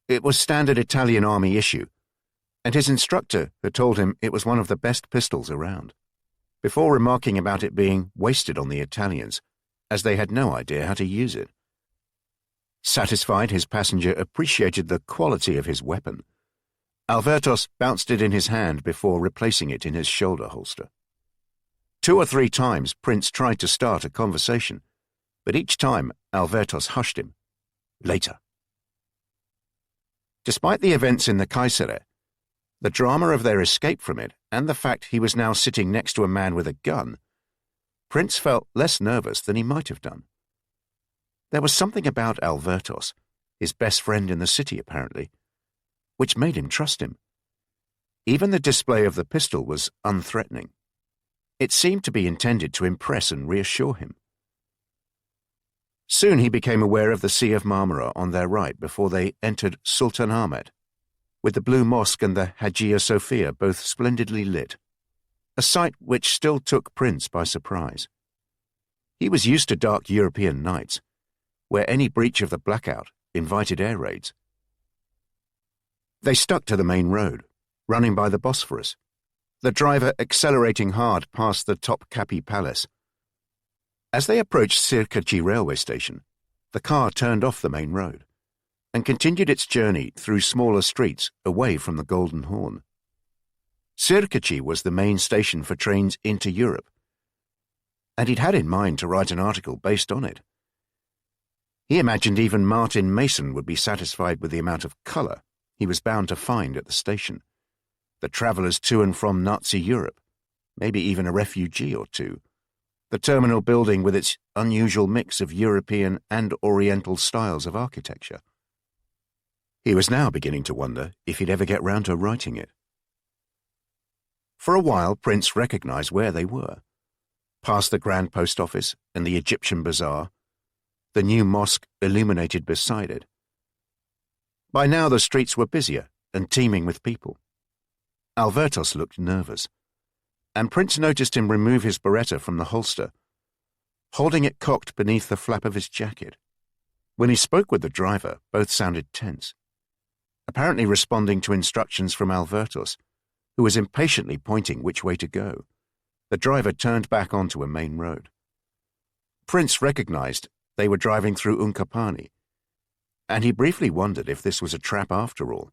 It was standard Italian Army issue, and his instructor had told him it was one of the best pistols around, before remarking about it being wasted on the Italians, as they had no idea how to use it. Satisfied his passenger appreciated the quality of his weapon, Alvertos bounced it in his hand before replacing it in his shoulder holster. 2 or 3 times Prince tried to start a conversation, but each time Alvertos hushed him. Later. Despite the events in the Kayseri, the drama of their escape from it, and the fact he was now sitting next to a man with a gun, Prince felt less nervous than he might have done. There was something about Alvertos, his best friend in the city apparently, which made him trust him. Even the display of the pistol was unthreatening. It seemed to be intended to impress and reassure him. Soon he became aware of the Sea of Marmara on their right before they entered Sultan Ahmet, with the Blue Mosque and the Hagia Sophia both splendidly lit, a sight which still took Prince by surprise. He was used to dark European nights, where any breach of the blackout invited air raids. They stuck to the main road, running by the Bosphorus, the driver accelerating hard past the Topkapi Palace. As they approached Sirkachi railway station, the car turned off the main road and continued its journey through smaller streets away from the Golden Horn. Sirkachi was the main station for trains into Europe, and he'd had in mind to write an article based on it. He imagined even Martin Mason would be satisfied with the amount of colour he was bound to find at the station, the travellers to and from Nazi Europe, maybe even a refugee or two, the terminal building with its unusual mix of European and Oriental styles of architecture. He was now beginning to wonder if he'd ever get round to writing it. For a while, Prince recognised where they were, past the Grand Post Office and the Egyptian Bazaar, the new mosque illuminated beside it. By now the streets were busier and teeming with people. Alvertos looked nervous, and Prince noticed him remove his Beretta from the holster, holding it cocked beneath the flap of his jacket. When he spoke with the driver, both sounded tense, apparently responding to instructions from Alvertos, who was impatiently pointing which way to go. The driver turned back onto a main road. Prince recognized they were driving through Uncapani, and he briefly wondered if this was a trap after all,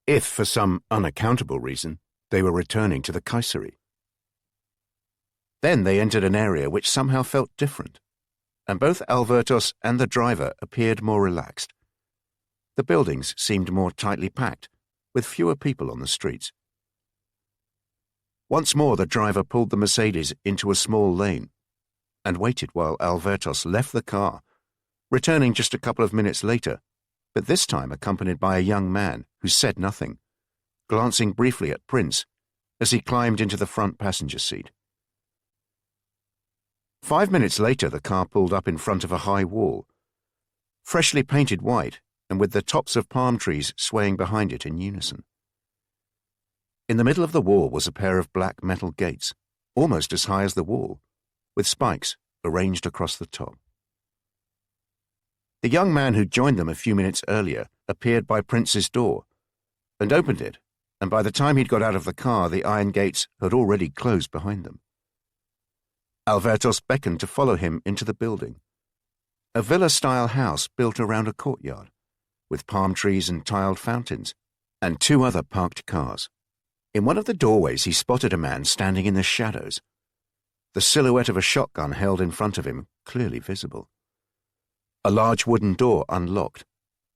if, for some unaccountable reason, they were returning to the Kayseri. Then they entered an area which somehow felt different, and both Alvertos and the driver appeared more relaxed. The buildings seemed more tightly packed, with fewer people on the streets. Once more the driver pulled the Mercedes into a small lane and waited while Alvertos left the car, returning just a couple of minutes later but this time accompanied by a young man who said nothing, glancing briefly at Prince as he climbed into the front passenger seat. 5 minutes later, the car pulled up in front of a high wall, freshly painted white and with the tops of palm trees swaying behind it in unison. In the middle of the wall was a pair of black metal gates, almost as high as the wall, with spikes arranged across the top. The young man who joined them a few minutes earlier appeared by Prince's door and opened it, and by the time he'd got out of the car, the iron gates had already closed behind them. Alvertos beckoned to follow him into the building, a villa-style house built around a courtyard, with palm trees and tiled fountains, and 2 other parked cars. In one of the doorways he spotted a man standing in the shadows, the silhouette of a shotgun held in front of him clearly visible. A large wooden door unlocked,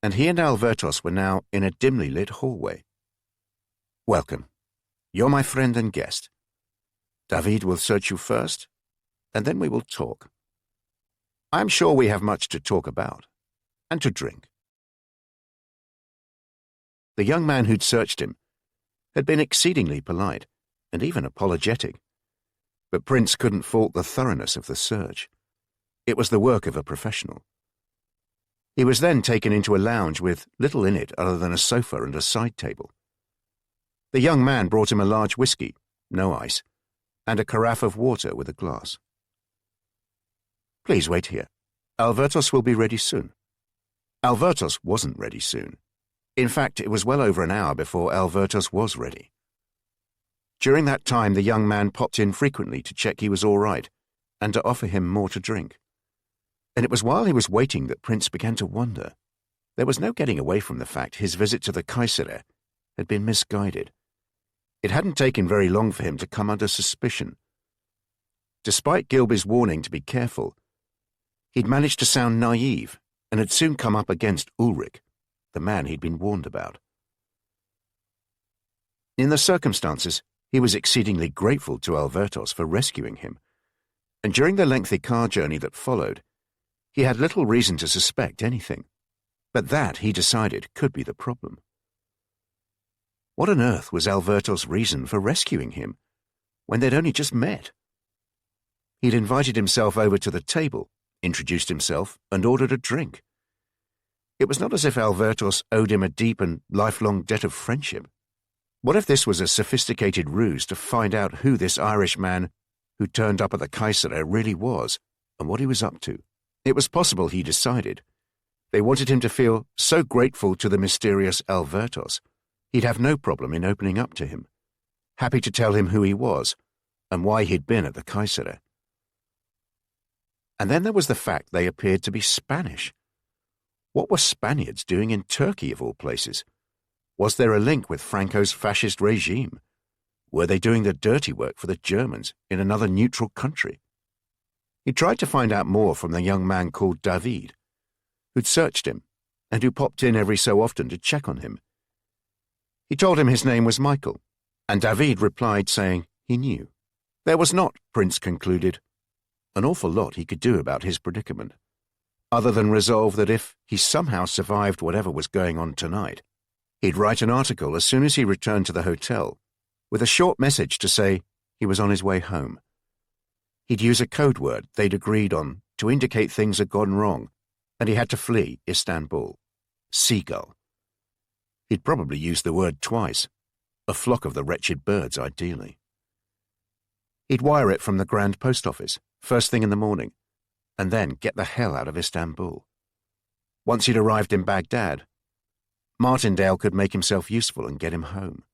and he and Alvertos were now in a dimly lit hallway. "Welcome. You're my friend and guest. David will search you first, and then we will talk. I'm sure we have much to talk about, and to drink." The young man who'd searched him had been exceedingly polite and even apologetic, but Prince couldn't fault the thoroughness of the search. It was the work of a professional. He was then taken into a lounge with little in it other than a sofa and a side table. The young man brought him a large whiskey, no ice, and a carafe of water with a glass. "Please wait here. Alvertos will be ready soon." Alvertos wasn't ready soon. In fact, it was well over an hour before Alvertos was ready. During that time, the young man popped in frequently to check he was all right and to offer him more to drink. And it was while he was waiting that Prince began to wonder. There was no getting away from the fact his visit to the Kayseri had been misguided. It hadn't taken very long for him to come under suspicion. Despite Gilby's warning to be careful, he'd managed to sound naive and had soon come up against Ulrich, the man he'd been warned about. In the circumstances, he was exceedingly grateful to Alvertos for rescuing him, and during the lengthy car journey that followed, he had little reason to suspect anything, but that, he decided, could be the problem. What on earth was Alvertos' reason for rescuing him when they'd only just met? He'd invited himself over to the table, introduced himself, and ordered a drink. It was not as if Alvertos owed him a deep and lifelong debt of friendship. What if this was a sophisticated ruse to find out who this Irish man who turned up at the Kayseri really was and what he was up to? It was possible, he decided. They wanted him to feel so grateful to the mysterious Alvertos, he'd have no problem in opening up to him, happy to tell him who he was and why he'd been at the Kayseri. And then there was the fact they appeared to be Spanish. What were Spaniards doing in Turkey, of all places? Was there a link with Franco's fascist regime? Were they doing the dirty work for the Germans in another neutral country? He tried to find out more from the young man called David, who'd searched him and who popped in every so often to check on him. He told him his name was Michael, and David replied saying he knew. There was not, Prince concluded, an awful lot he could do about his predicament, other than resolve that if he somehow survived whatever was going on tonight, he'd write an article as soon as he returned to the hotel, with a short message to say he was on his way home. He'd use a code word they'd agreed on to indicate things had gone wrong, and he had to flee Istanbul. Seagull. He'd probably use the word twice, a flock of the wretched birds, ideally. He'd wire it from the Grand Post Office, first thing in the morning, and then get the hell out of Istanbul. Once he'd arrived in Baghdad, Martindale could make himself useful and get him home.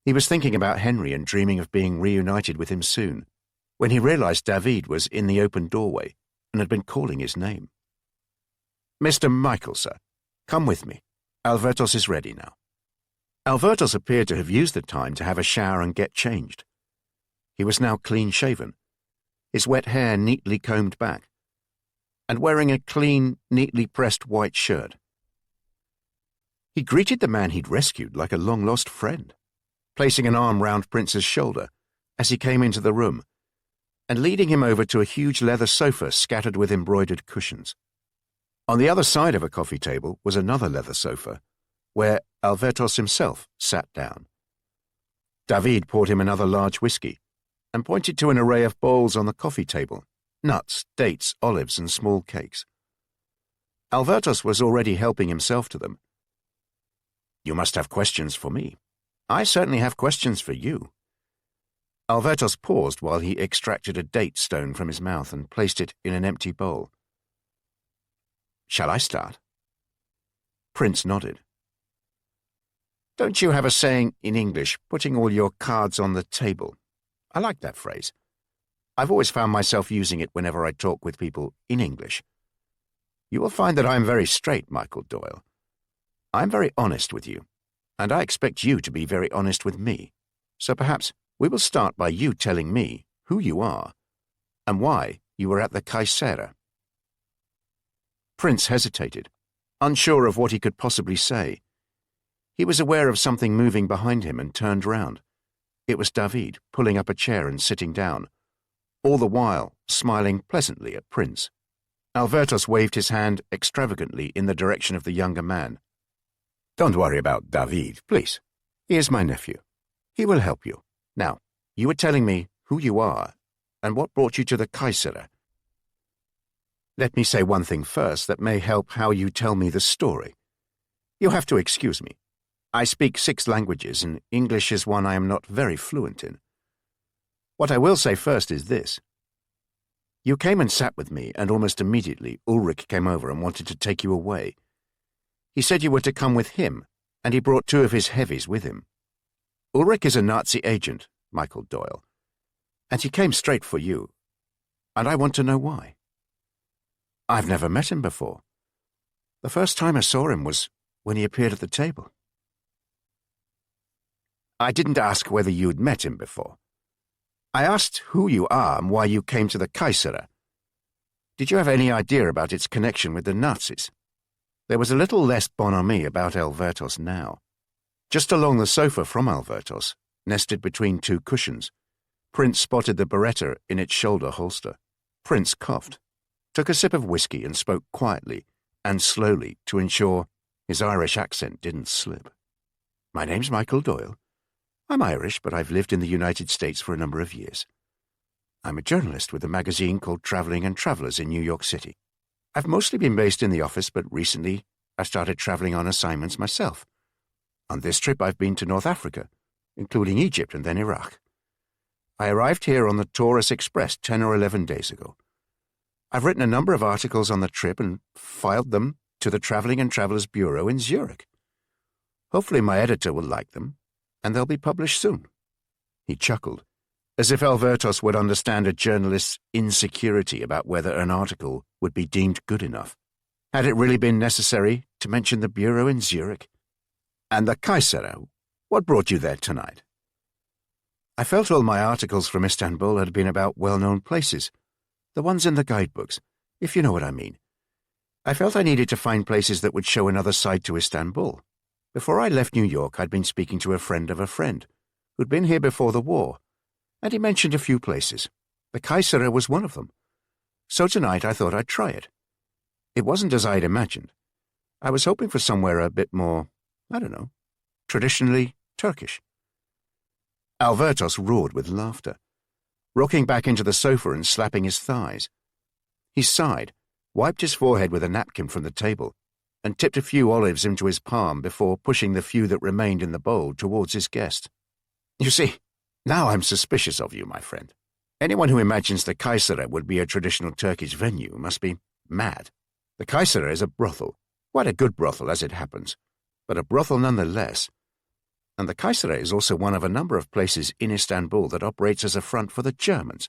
He was thinking about Henry and dreaming of being reunited with him soon, when he realized David was in the open doorway and had been calling his name. "Mr. Michael, sir, come with me. Alvertos is ready now." Alvertos appeared to have used the time to have a shower and get changed. He was now clean-shaven, his wet hair neatly combed back, and wearing a clean, neatly pressed white shirt. He greeted the man he'd rescued like a long-lost friend, placing an arm round Prince's shoulder as he came into the room, and leading him over to a huge leather sofa scattered with embroidered cushions. On the other side of a coffee table was another leather sofa, where Alvertos himself sat down. David poured him another large whiskey and pointed to an array of bowls on the coffee table, nuts, dates, olives, and small cakes. Alvertos was already helping himself to them. "You must have questions for me. I certainly have questions for you." Alvertos paused while he extracted a date stone from his mouth and placed it in an empty bowl. "Shall I start?" Prince nodded. "Don't you have a saying in English, putting all your cards on the table? I like that phrase. I've always found myself using it whenever I talk with people in English. You will find that I am very straight, Michael Doyle. I'm very honest with you, and I expect you to be very honest with me. So perhaps we will start by you telling me who you are and why you were at the Caesarea." Prince hesitated, unsure of what he could possibly say. He was aware of something moving behind him and turned round. It was David, pulling up a chair and sitting down, all the while smiling pleasantly at Prince. Alvertos waved his hand extravagantly in the direction of the younger man. "Don't worry about David, please. He is my nephew. He will help you. Now, you were telling me who you are and what brought you to the Caesarea. Let me say one thing first that may help how you tell me the story. You have to excuse me. I speak 6 languages, and English is one I am not very fluent in. What I will say first is this. You came and sat with me, and almost immediately Ulrich came over and wanted to take you away. He said you were to come with him, and he brought 2 of his heavies with him. Ulrich is a Nazi agent, Michael Doyle, and he came straight for you, and I want to know why. I've never met him before. The first time I saw him was when he appeared at the table." "I didn't ask whether you'd met him before. I asked who you are and why you came to the Caesarea. Did you have any idea about its connection with the Nazis?" There was a little less bonhomie about Alvertos now. Just along the sofa from Alvertos, nested between 2 cushions, Prince spotted the Beretta in its shoulder holster. Prince coughed, took a sip of whiskey and spoke quietly and slowly to ensure his Irish accent didn't slip. "My name's Michael Doyle. I'm Irish, but I've lived in the United States for a number of years. I'm a journalist with a magazine called Traveling and Travelers in New York City. I've mostly been based in the office, but recently I started traveling on assignments myself. On this trip I've been to North Africa, including Egypt and then Iraq. I arrived here on the Taurus Express 10 or 11 days ago. I've written a number of articles on the trip and filed them to the Traveling and Travelers Bureau in Zurich. Hopefully my editor will like them, and they'll be published soon." He chuckled, as if Alvertos would understand a journalist's insecurity about whether an article would be deemed good enough. Had it really been necessary to mention the Bureau in Zurich? "And the Caesarea, what brought you there tonight?" "I felt all my articles from Istanbul had been about well-known places, the ones in the guidebooks, if you know what I mean. I felt I needed to find places that would show another side to Istanbul. Before I left New York, I'd been speaking to a friend of a friend, who'd been here before the war, and he mentioned a few places. The Caesarea was one of them. So tonight I thought I'd try it. It wasn't as I'd imagined. I was hoping for somewhere a bit more, I don't know, traditionally Turkish." Alvertos roared with laughter, rocking back into the sofa and slapping his thighs. He sighed, wiped his forehead with a napkin from the table, and tipped a few olives into his palm before pushing the few that remained in the bowl towards his guest. "You see, now I'm suspicious of you, my friend. Anyone who imagines the Caesarea would be a traditional Turkish venue must be mad. The Caesarea is a brothel, quite a good brothel as it happens, but a brothel nonetheless. And the Caesarea is also one of a number of places in Istanbul that operates as a front for the Germans.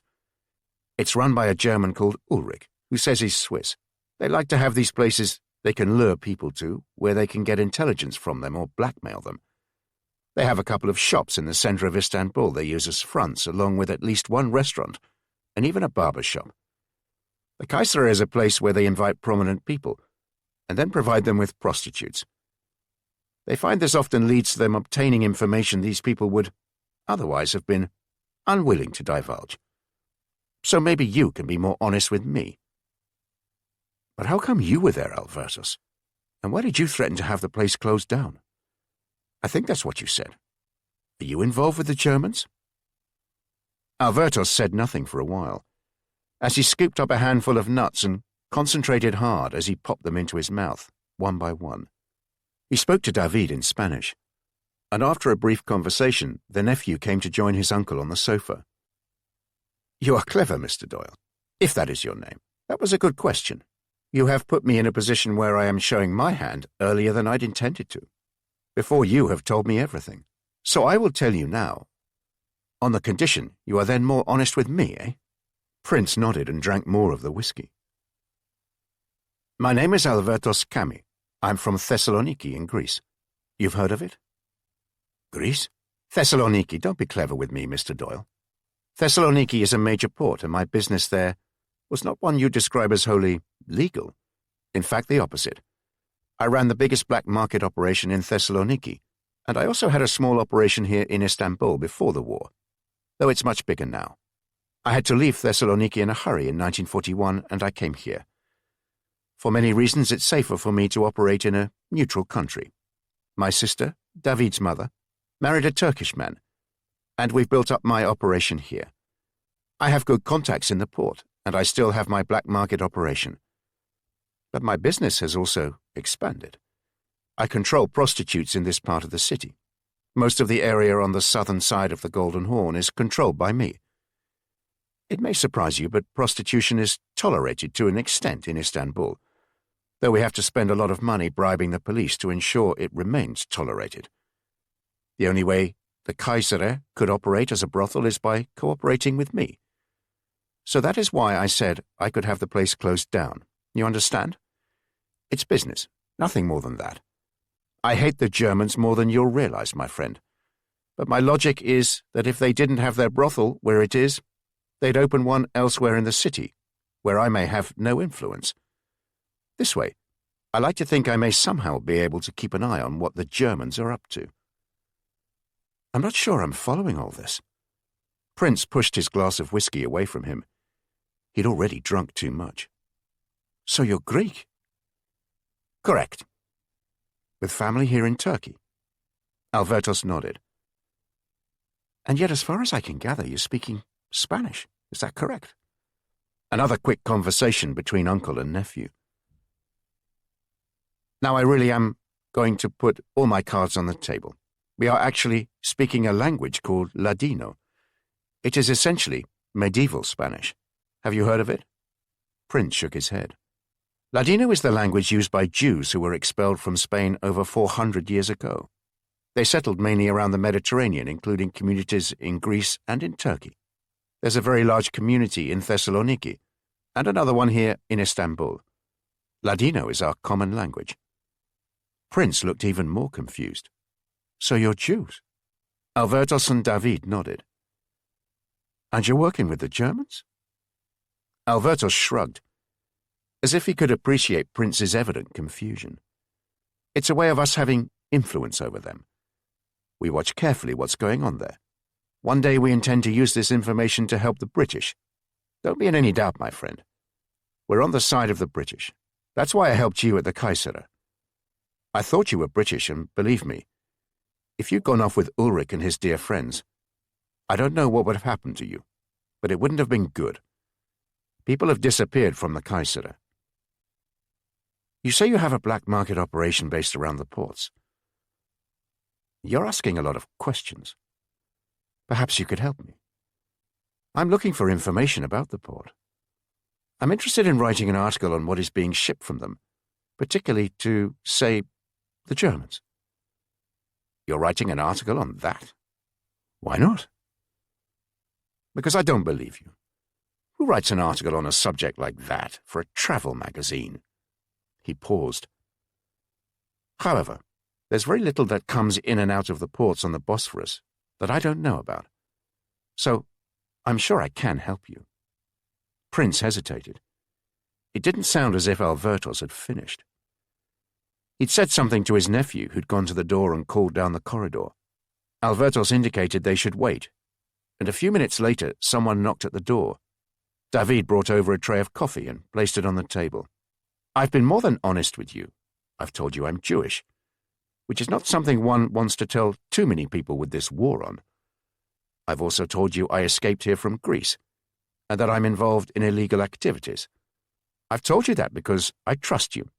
It's run by a German called Ulrich, who says he's Swiss. They like to have these places they can lure people to, where they can get intelligence from them or blackmail them. They have a couple of shops in the center of Istanbul they use as fronts, along with at least one restaurant, and even a barber shop. The Caesarea is a place where they invite prominent people, and then provide them with prostitutes. They find this often leads to them obtaining information these people would otherwise have been unwilling to divulge. So maybe you can be more honest with me." But how come you were there, Albertus? And why did you threaten to have the place closed down? I think that's what you said. Are you involved with the Germans? Albertus said nothing for a while, as he scooped up a handful of nuts and concentrated hard as he popped them into his mouth, one by one. He spoke to David in Spanish, and after a brief conversation, the nephew came to join his uncle on the sofa. You are clever, Mr. Doyle, if that is your name. That was a good question. You have put me in a position where I am showing my hand earlier than I'd intended to, before you have told me everything. So I will tell you now, on the condition you are then more honest with me, eh? Prince nodded and drank more of the whiskey. My name is Albertos Kami. I'm from Thessaloniki in Greece. You've heard of it? Greece? Thessaloniki, don't be clever with me, Mr. Doyle. Thessaloniki is a major port, and my business there was not one you'd describe as wholly legal. In fact, the opposite. I ran the biggest black market operation in Thessaloniki, and I also had a small operation here in Istanbul before the war, though it's much bigger now. I had to leave Thessaloniki in a hurry in 1941, and I came here. For many reasons, it's safer for me to operate in a neutral country. My sister, David's mother, married a Turkish man, and we've built up my operation here. I have good contacts in the port, and I still have my black market operation. But my business has also expanded. I control prostitutes in this part of the city. Most of the area on the southern side of the Golden Horn is controlled by me. It may surprise you, but prostitution is tolerated to an extent in Istanbul, though we have to spend a lot of money bribing the police to ensure it remains tolerated. The only way the Kayseri could operate as a brothel is by cooperating with me. So that is why I said I could have the place closed down. You understand? It's business, nothing more than that. I hate the Germans more than you'll realize, my friend. But my logic is that if they didn't have their brothel where it is, they'd open one elsewhere in the city, where I may have no influence. This way, I like to think I may somehow be able to keep an eye on what the Germans are up to. I'm not sure I'm following all this. Prince pushed his glass of whiskey away from him. He'd already drunk too much. So you're Greek? Correct. With family here in Turkey? Albertos nodded. And yet, as far as I can gather, you're speaking Spanish. Is that correct? Another quick conversation between uncle and nephew. Now I really am going to put all my cards on the table. We are actually speaking a language called Ladino. It is essentially medieval Spanish. Have you heard of it? Prince shook his head. Ladino is the language used by Jews who were expelled from Spain over 400 years ago. They settled mainly around the Mediterranean, including communities in Greece and in Turkey. There's a very large community in Thessaloniki, and another one here in Istanbul. Ladino is our common language. Prince looked even more confused. So you're Jews? Albertos and David nodded. And you're working with the Germans? Albertos shrugged, as if he could appreciate Prince's evident confusion. It's a way of us having influence over them. We watch carefully what's going on there. One day we intend to use this information to help the British. Don't be in any doubt, my friend. We're on the side of the British. That's why I helped you at the Kayseri. I thought you were British, and believe me, if you'd gone off with Ulrich and his dear friends, I don't know what would have happened to you, but it wouldn't have been good. People have disappeared from the Kayseri. You say you have a black market operation based around the ports. You're asking a lot of questions. Perhaps you could help me. I'm looking for information about the port. I'm interested in writing an article on what is being shipped from them, particularly to, say, the Germans. You're writing an article on that? Why not? Because I don't believe you. Who writes an article on a subject like that for a travel magazine? He paused. However, there's very little that comes in and out of the ports on the Bosphorus that I don't know about. So, I'm sure I can help you. Prince hesitated. It didn't sound as if Albertos had finished. He'd said something to his nephew, who'd gone to the door and called down the corridor. Albertos indicated they should wait, and a few minutes later someone knocked at the door. David brought over a tray of coffee and placed it on the table. I've been more than honest with you. I've told you I'm Jewish, which is not something one wants to tell too many people with this war on. I've also told you I escaped here from Greece, and that I'm involved in illegal activities. I've told you that because I trust you,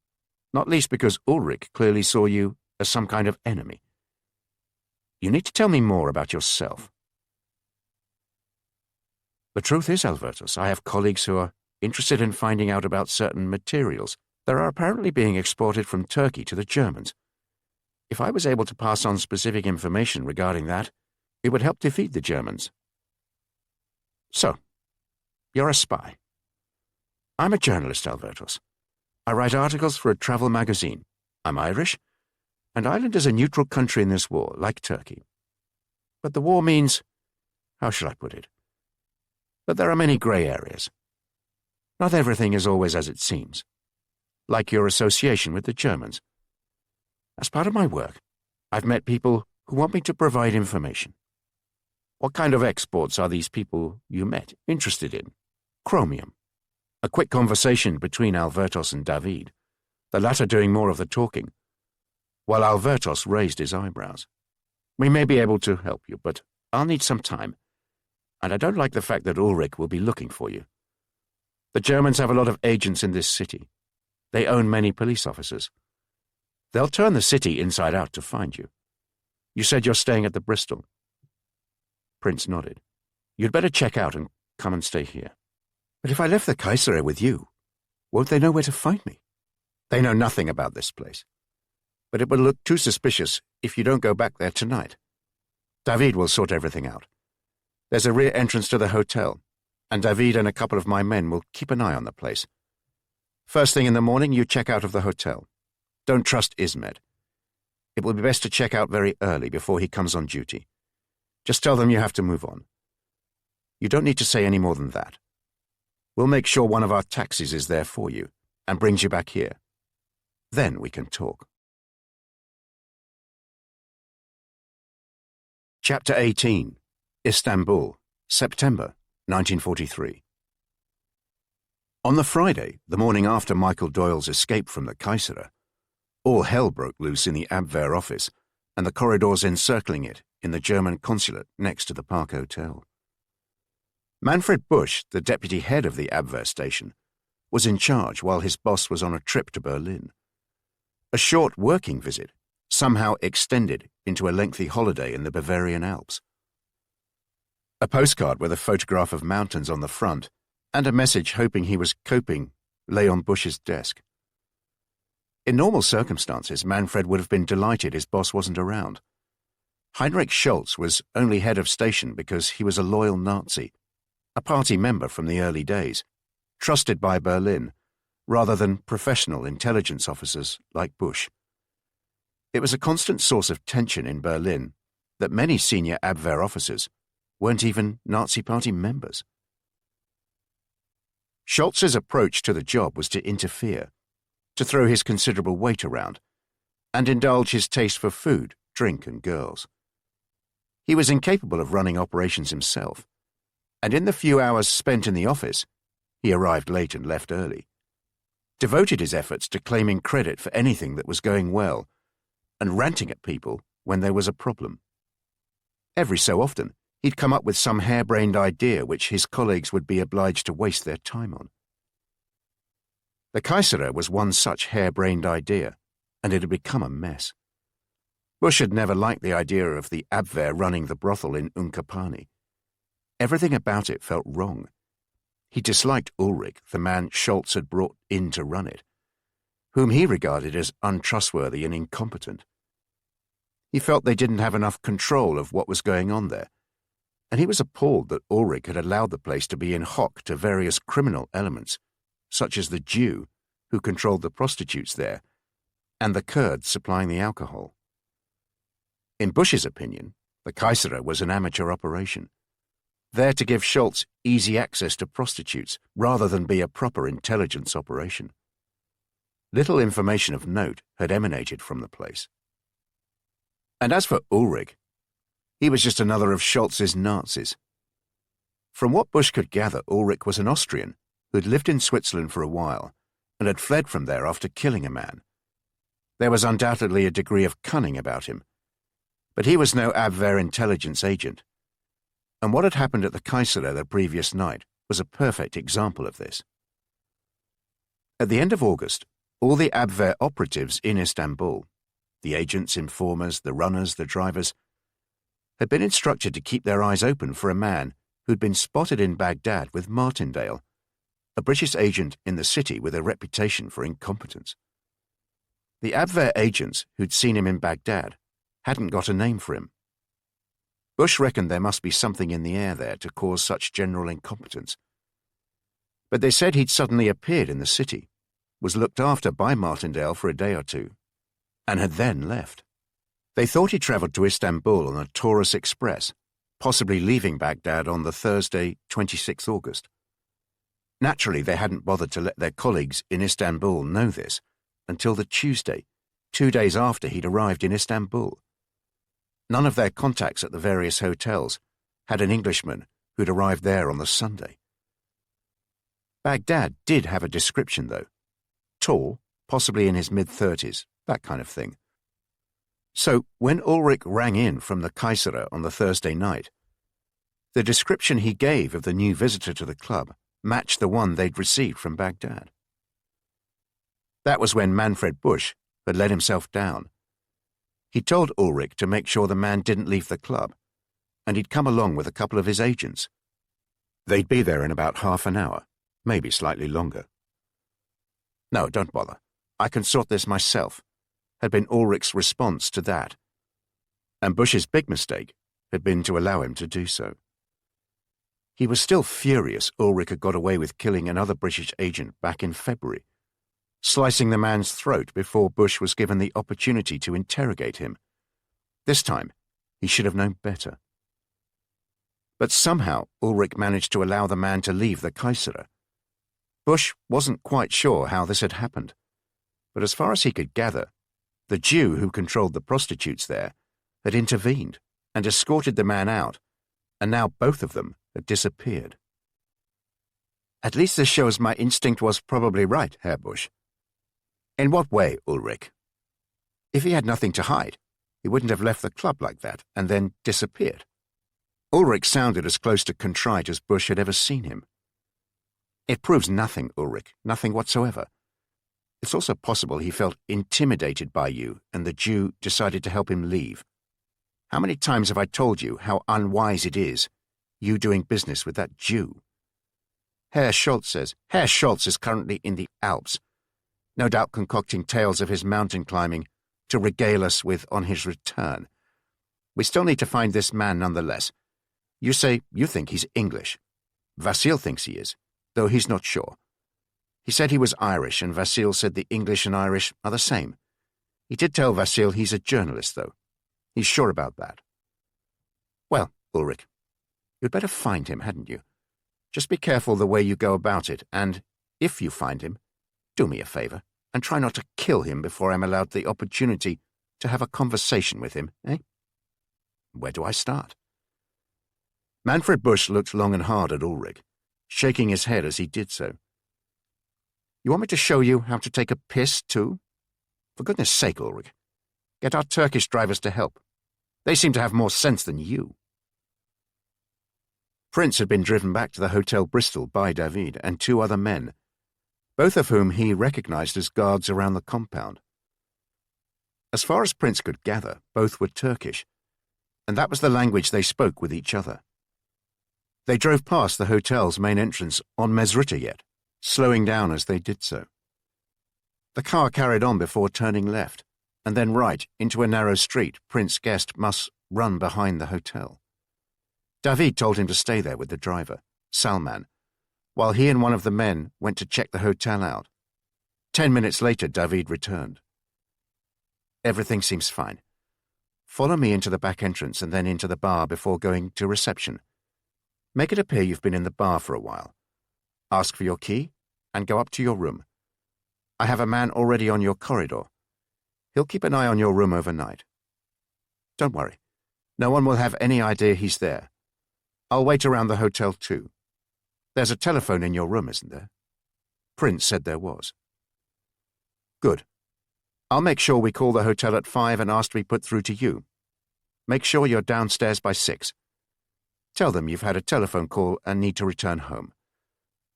not least because Ulrich clearly saw you as some kind of enemy. You need to tell me more about yourself. The truth is, Albertus, I have colleagues who are interested in finding out about certain materials that are apparently being exported from Turkey to the Germans. If I was able to pass on specific information regarding that, it would help defeat the Germans. So, you're a spy. I'm a journalist, Albertus. I write articles for a travel magazine. I'm Irish, and Ireland is a neutral country in this war, like Turkey. But the war means, how shall I put it, that there are many grey areas. Not everything is always as it seems, like your association with the Germans. As part of my work, I've met people who want me to provide information. What kind of exports are these people you met interested in? Chromium. A quick conversation between Albertos and David, the latter doing more of the talking, while Albertos raised his eyebrows. We may be able to help you, but I'll need some time, and I don't like the fact that Ulrich will be looking for you. The Germans have a lot of agents in this city. They own many police officers. They'll turn the city inside out to find you. You said you're staying at the Bristol. Prince nodded. You'd better check out and come and stay here. But if I left the Kaisere with you, won't they know where to find me? They know nothing about this place. But it will look too suspicious if you don't go back there tonight. David will sort everything out. There's a rear entrance to the hotel, and David and a couple of my men will keep an eye on the place. First thing in the morning, you check out of the hotel. Don't trust Ismed. It will be best to check out very early before he comes on duty. Just tell them you have to move on. You don't need to say any more than that. We'll make sure one of our taxis is there for you and brings you back here. Then we can talk. Chapter 18. Istanbul, September 1943. On the Friday, the morning after Michael Doyle's escape from the Kaisere, all hell broke loose in the Abwehr office and the corridors encircling it in the German consulate next to the Park Hotel. Manfred Busch, the deputy head of the Abwehr station, was in charge while his boss was on a trip to Berlin. A short working visit somehow extended into a lengthy holiday in the Bavarian Alps. A postcard with a photograph of mountains on the front and a message hoping he was coping lay on Busch's desk. In normal circumstances, Manfred would have been delighted his boss wasn't around. Heinrich Schultz was only head of station because he was a loyal Nazi, a party member from the early days, trusted by Berlin, rather than professional intelligence officers like Busch. It was a constant source of tension in Berlin that many senior Abwehr officers weren't even Nazi Party members. Schultz's approach to the job was to interfere, to throw his considerable weight around, and indulge his taste for food, drink, and girls. He was incapable of running operations himself, and in the few hours spent in the office, he arrived late and left early, devoted his efforts to claiming credit for anything that was going well, and ranting at people when there was a problem. Every so often, he'd come up with some harebrained idea which his colleagues would be obliged to waste their time on. The Kaisere was one such harebrained idea, and it had become a mess. Busch had never liked the idea of the Abwehr running the brothel in Unkapani. Everything about it felt wrong. He disliked Ulrich, the man Schultz had brought in to run it, whom he regarded as untrustworthy and incompetent. He felt they didn't have enough control of what was going on there, and he was appalled that Ulrich had allowed the place to be in hock to various criminal elements, such as the Jew, who controlled the prostitutes there, and the Kurds supplying the alcohol. In Busch's opinion, the Kaisere was an amateur operation, there to give Schultz easy access to prostitutes rather than be a proper intelligence operation. Little information of note had emanated from the place. And as for Ulrich, he was just another of Schultz's Nazis. From what Busch could gather, Ulrich was an Austrian who had lived in Switzerland for a while and had fled from there after killing a man. There was undoubtedly a degree of cunning about him, but he was no Abwehr intelligence agent, and what had happened at the Kayseri the previous night was a perfect example of this. At the end of August, all the Abwehr operatives in Istanbul, the agents, informers, the runners, the drivers, had been instructed to keep their eyes open for a man who'd been spotted in Baghdad with Martindale, a British agent in the city with a reputation for incompetence. The Abwehr agents who'd seen him in Baghdad hadn't got a name for him. Bush reckoned there must be something in the air there to cause such general incompetence. But they said he'd suddenly appeared in the city, was looked after by Martindale for a day or two, and had then left. They thought he travelled to Istanbul on a Taurus Express, possibly leaving Baghdad on the Thursday, 26th August. Naturally, they hadn't bothered to let their colleagues in Istanbul know this until the Tuesday, 2 days after he'd arrived in Istanbul. None of their contacts at the various hotels had an Englishman who'd arrived there on the Sunday. Baghdad did have a description, though. Tall, possibly in his mid-30s, that kind of thing. So when Ulrich rang in from the Kayseri on the Thursday night, the description he gave of the new visitor to the club matched the one they'd received from Baghdad. That was when Manfred Busch had let himself down. He told Ulrich to make sure the man didn't leave the club, and he'd come along with a couple of his agents. They'd be there in about half an hour, maybe slightly longer. "No, don't bother. I can sort this myself," had been Ulrich's response to that, and Bush's big mistake had been to allow him to do so. He was still furious Ulrich had got away with killing another British agent back in February, slicing the man's throat before Bush was given the opportunity to interrogate him. This time, he should have known better. But somehow Ulrich managed to allow the man to leave the Kayseri. Bush wasn't quite sure how this had happened, but as far as he could gather, the Jew who controlled the prostitutes there had intervened and escorted the man out, and now both of them had disappeared. "At least this shows my instinct was probably right, Herr Busch." "In what way, Ulrich?" "If he had nothing to hide, he wouldn't have left the club like that and then disappeared." Ulrich sounded as close to contrite as Busch had ever seen him. "It proves nothing, Ulrich, nothing whatsoever. It's also possible he felt intimidated by you and the Jew decided to help him leave. How many times have I told you how unwise it is, you doing business with that Jew? Herr Scholz is currently in the Alps, no doubt concocting tales of his mountain climbing to regale us with on his return. We still need to find this man nonetheless. You say you think he's English. Vasil thinks he is, though he's not sure. He said he was Irish, and Vasil said the English and Irish are the same. He did tell Vasil he's a journalist, though. He's sure about that." "Well, Ulrich, you'd better find him, hadn't you? Just be careful the way you go about it, and, if you find him, do me a favor, and try not to kill him before I'm allowed the opportunity to have a conversation with him, eh?" "Where do I start?" Manfred Busch looked long and hard at Ulrich, shaking his head as he did so. "You want me to show you how to take a piss, too? For goodness sake, Ulrich, get our Turkish drivers to help. They seem to have more sense than you." Prince had been driven back to the Hotel Bristol by David and 2 other men, both of whom he recognized as guards around the compound. As far as Prince could gather, both were Turkish, and that was the language they spoke with each other. They drove past the hotel's main entrance on Mesritayet, slowing down as they did so. The car carried on before turning left, and then right into a narrow street Prince guessed must run behind the hotel. David told him to stay there with the driver, Salman, while he and one of the men went to check the hotel out. 10 minutes later, David returned. "Everything seems fine. Follow me into the back entrance and then into the bar before going to reception. Make it appear you've been in the bar for a while. Ask for your key and go up to your room. I have a man already on your corridor. He'll keep an eye on your room overnight. Don't worry. No one will have any idea he's there. I'll wait around the hotel too. There's a telephone in your room, isn't there?" Prince said there was. Good. I'll make sure we call the hotel at 5 and ask to be put through to you. Make sure you're downstairs by 6. Tell them you've had a telephone call and need to return home.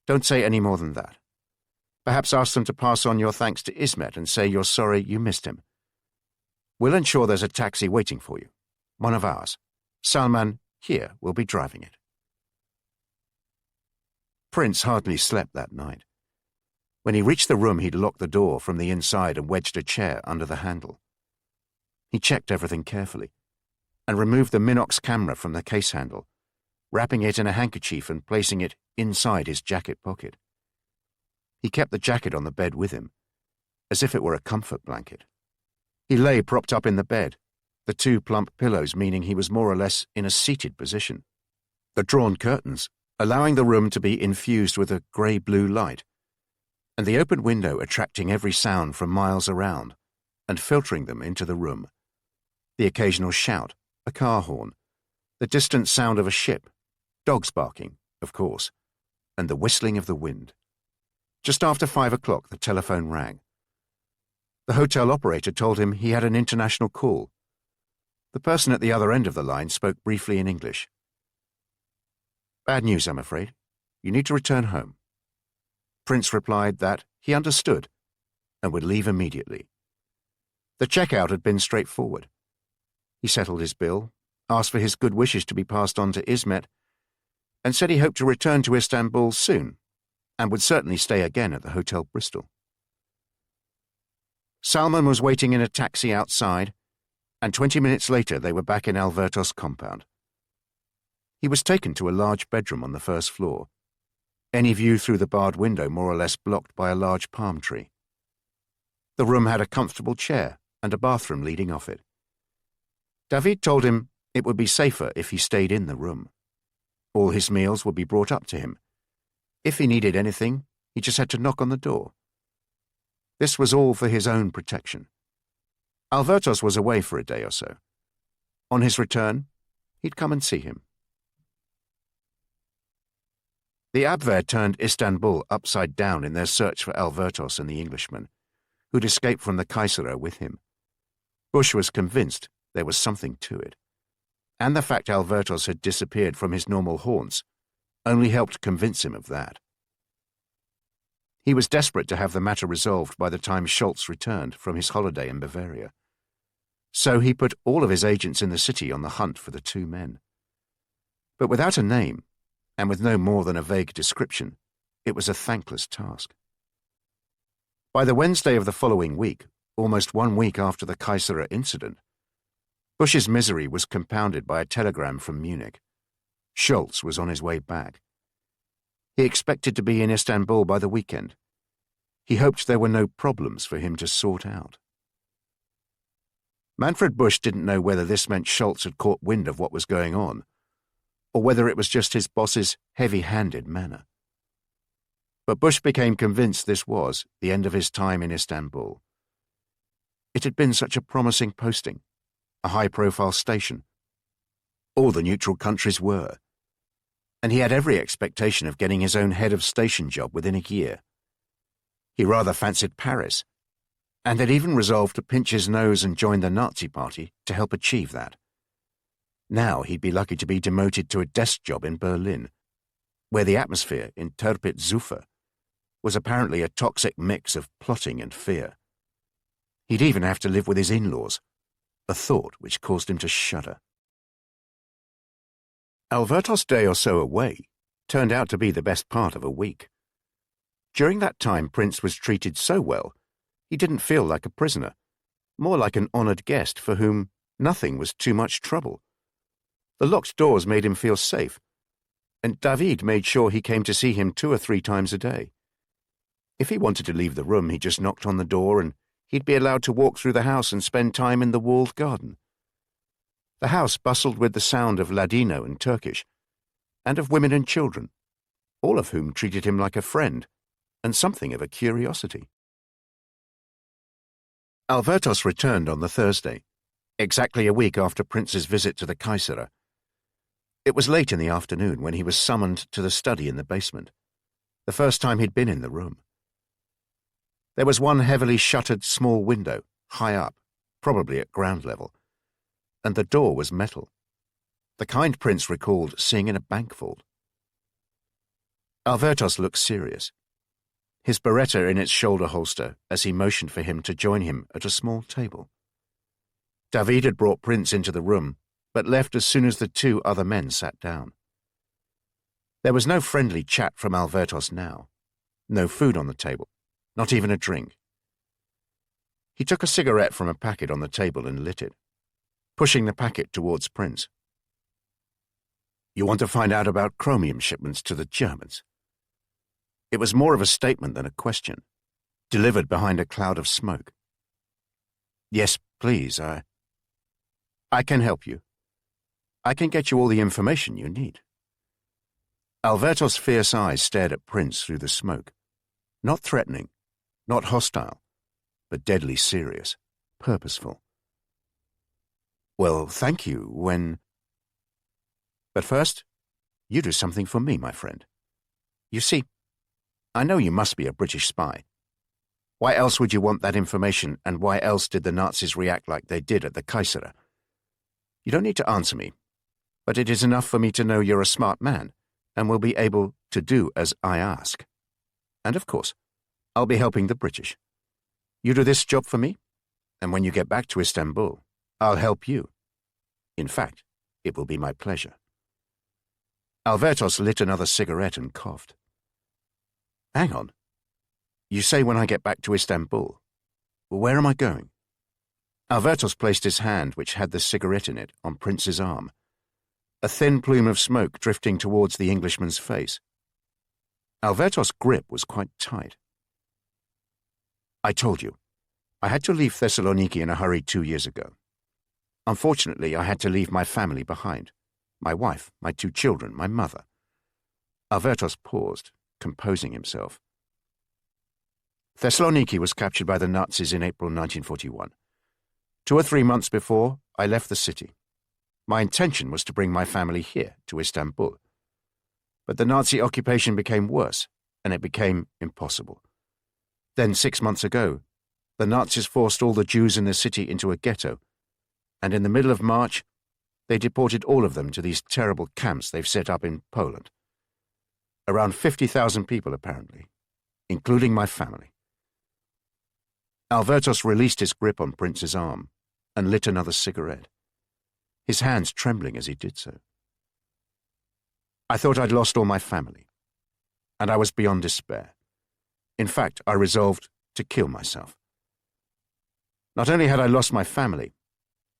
Don't say any more than that. Perhaps ask them to pass on your thanks to Ismet and say you're sorry you missed him. We'll ensure there's a taxi waiting for you. One of ours. Salman, here, will be driving it. Prince hardly slept that night. When he reached the room, he'd locked the door from the inside and wedged a chair under the handle. He checked everything carefully and removed the Minox camera from the case handle, wrapping it in a handkerchief and placing it inside his jacket pocket. He kept the jacket on the bed with him, as if it were a comfort blanket. He lay propped up in the bed, the 2 plump pillows meaning he was more or less in a seated position. The drawn curtains, allowing the room to be infused with a grey-blue light, and the open window attracting every sound from miles around and filtering them into the room. The occasional shout, a car horn, the distant sound of a ship, dogs barking, of course, and the whistling of the wind. Just after 5 o'clock, the telephone rang. The hotel operator told him he had an international call. The person at the other end of the line spoke briefly in English. Bad news, I'm afraid. You need to return home. Prince replied that he understood and would leave immediately. The checkout had been straightforward. He settled his bill, asked for his good wishes to be passed on to Ismet, and said he hoped to return to Istanbul soon and would certainly stay again at the Hotel Bristol. Salman was waiting in a taxi outside, and 20 minutes later they were back in Alvertos compound. He was taken to a large bedroom on the first floor, any view through the barred window more or less blocked by a large palm tree. The room had a comfortable chair and a bathroom leading off it. David told him it would be safer if he stayed in the room. All his meals would be brought up to him. If he needed anything, he just had to knock on the door. This was all for his own protection. Alvertos was away for a day or so. On his return, he'd come and see him. The Abwehr turned Istanbul upside down in their search for Alvertos and the Englishman, who'd escaped from the Kayseri with him. Bush was convinced there was something to it, and the fact Alvertos had disappeared from his normal haunts only helped convince him of that. He was desperate to have the matter resolved by the time Schultz returned from his holiday in Bavaria. So he put all of his agents in the city on the hunt for the 2 men. But without a name, and with no more than a vague description, it was a thankless task. By the Wednesday of the following week, almost 1 week after the Kayseri incident, Bush's misery was compounded by a telegram from Munich. Schultz was on his way back. He expected to be in Istanbul by the weekend. He hoped there were no problems for him to sort out. Manfred Bush didn't know whether this meant Schultz had caught wind of what was going on, or whether it was just his boss's heavy-handed manner. But Bush became convinced this was the end of his time in Istanbul. It had been such a promising posting, a high-profile station. All the neutral countries were, and he had every expectation of getting his own head of station job within a year. He rather fancied Paris, and had even resolved to pinch his nose and join the Nazi Party to help achieve that. Now he'd be lucky to be demoted to a desk job in Berlin, where the atmosphere in Tirpitz Zufer was apparently a toxic mix of plotting and fear. He'd even have to live with his in-laws, a thought which caused him to shudder. Alvertos' day or so away turned out to be the best part of a week. During that time, Prince was treated so well, he didn't feel like a prisoner, more like an honoured guest for whom nothing was too much trouble. The locked doors made him feel safe, and David made sure he came to see him 2 or 3 times a day. If he wanted to leave the room, he just knocked on the door and he'd be allowed to walk through the house and spend time in the walled garden. The house bustled with the sound of Ladino and Turkish, and of women and children, all of whom treated him like a friend and something of a curiosity. Alvertos returned on the Thursday, exactly a week after Prince's visit to the Kayseri. It was late in the afternoon when he was summoned to the study in the basement, the first time he'd been in the room. There was one heavily shuttered small window, high up, probably at ground level, and the door was metal, the kind Prince recalled seeing in a bank vault. Alvertos looked serious, his beretta in its shoulder holster as he motioned for him to join him at a small table. David had brought Prince into the room, but left as soon as the two other men sat down. There was no friendly chat from Alvertos now, no food on the table, not even a drink. He took a cigarette from a packet on the table and lit it, pushing the packet towards Prince. "You want to find out about chromium shipments to the Germans?" It was more of a statement than a question, delivered behind a cloud of smoke. "Yes, please, I can help you. I can get you all the information you need." Alvertos' fierce eyes stared at Prince through the smoke, not threatening, not hostile, but deadly serious, purposeful. "Well, thank you, But first, you do something for me, my friend. You see, I know you must be a British spy. Why else would you want that information, and why else did the Nazis react like they did at the Kaisera? You don't need to answer me, but it is enough for me to know you're a smart man and will be able to do as I ask. And of course, I'll be helping the British. You do this job for me, and when you get back to Istanbul, I'll help you. In fact, it will be my pleasure." Alvertos lit another cigarette and coughed. "Hang on. You say when I get back to Istanbul. Where am I going?" Alvertos placed his hand, which had the cigarette in it, on Prince's arm, a thin plume of smoke drifting towards the Englishman's face. Alvertos' grip was quite tight. "I told you, I had to leave Thessaloniki in a hurry 2 years ago. Unfortunately, I had to leave my family behind, my wife, my 2 children, my mother." Alvertos paused, composing himself. "Thessaloniki was captured by the Nazis in April 1941. 2 or 3 months before, I left the city. My intention was to bring my family here, to Istanbul. But the Nazi occupation became worse, and it became impossible. Then 6 months ago, the Nazis forced all the Jews in the city into a ghetto, and in the middle of March, they deported all of them to these terrible camps they've set up in Poland. Around 50,000 people, apparently, including my family." Alvertos released his grip on Prince's arm and lit another cigarette, his hands trembling as he did so. "I thought I'd lost all my family, and I was beyond despair. In fact, I resolved to kill myself. Not only had I lost my family,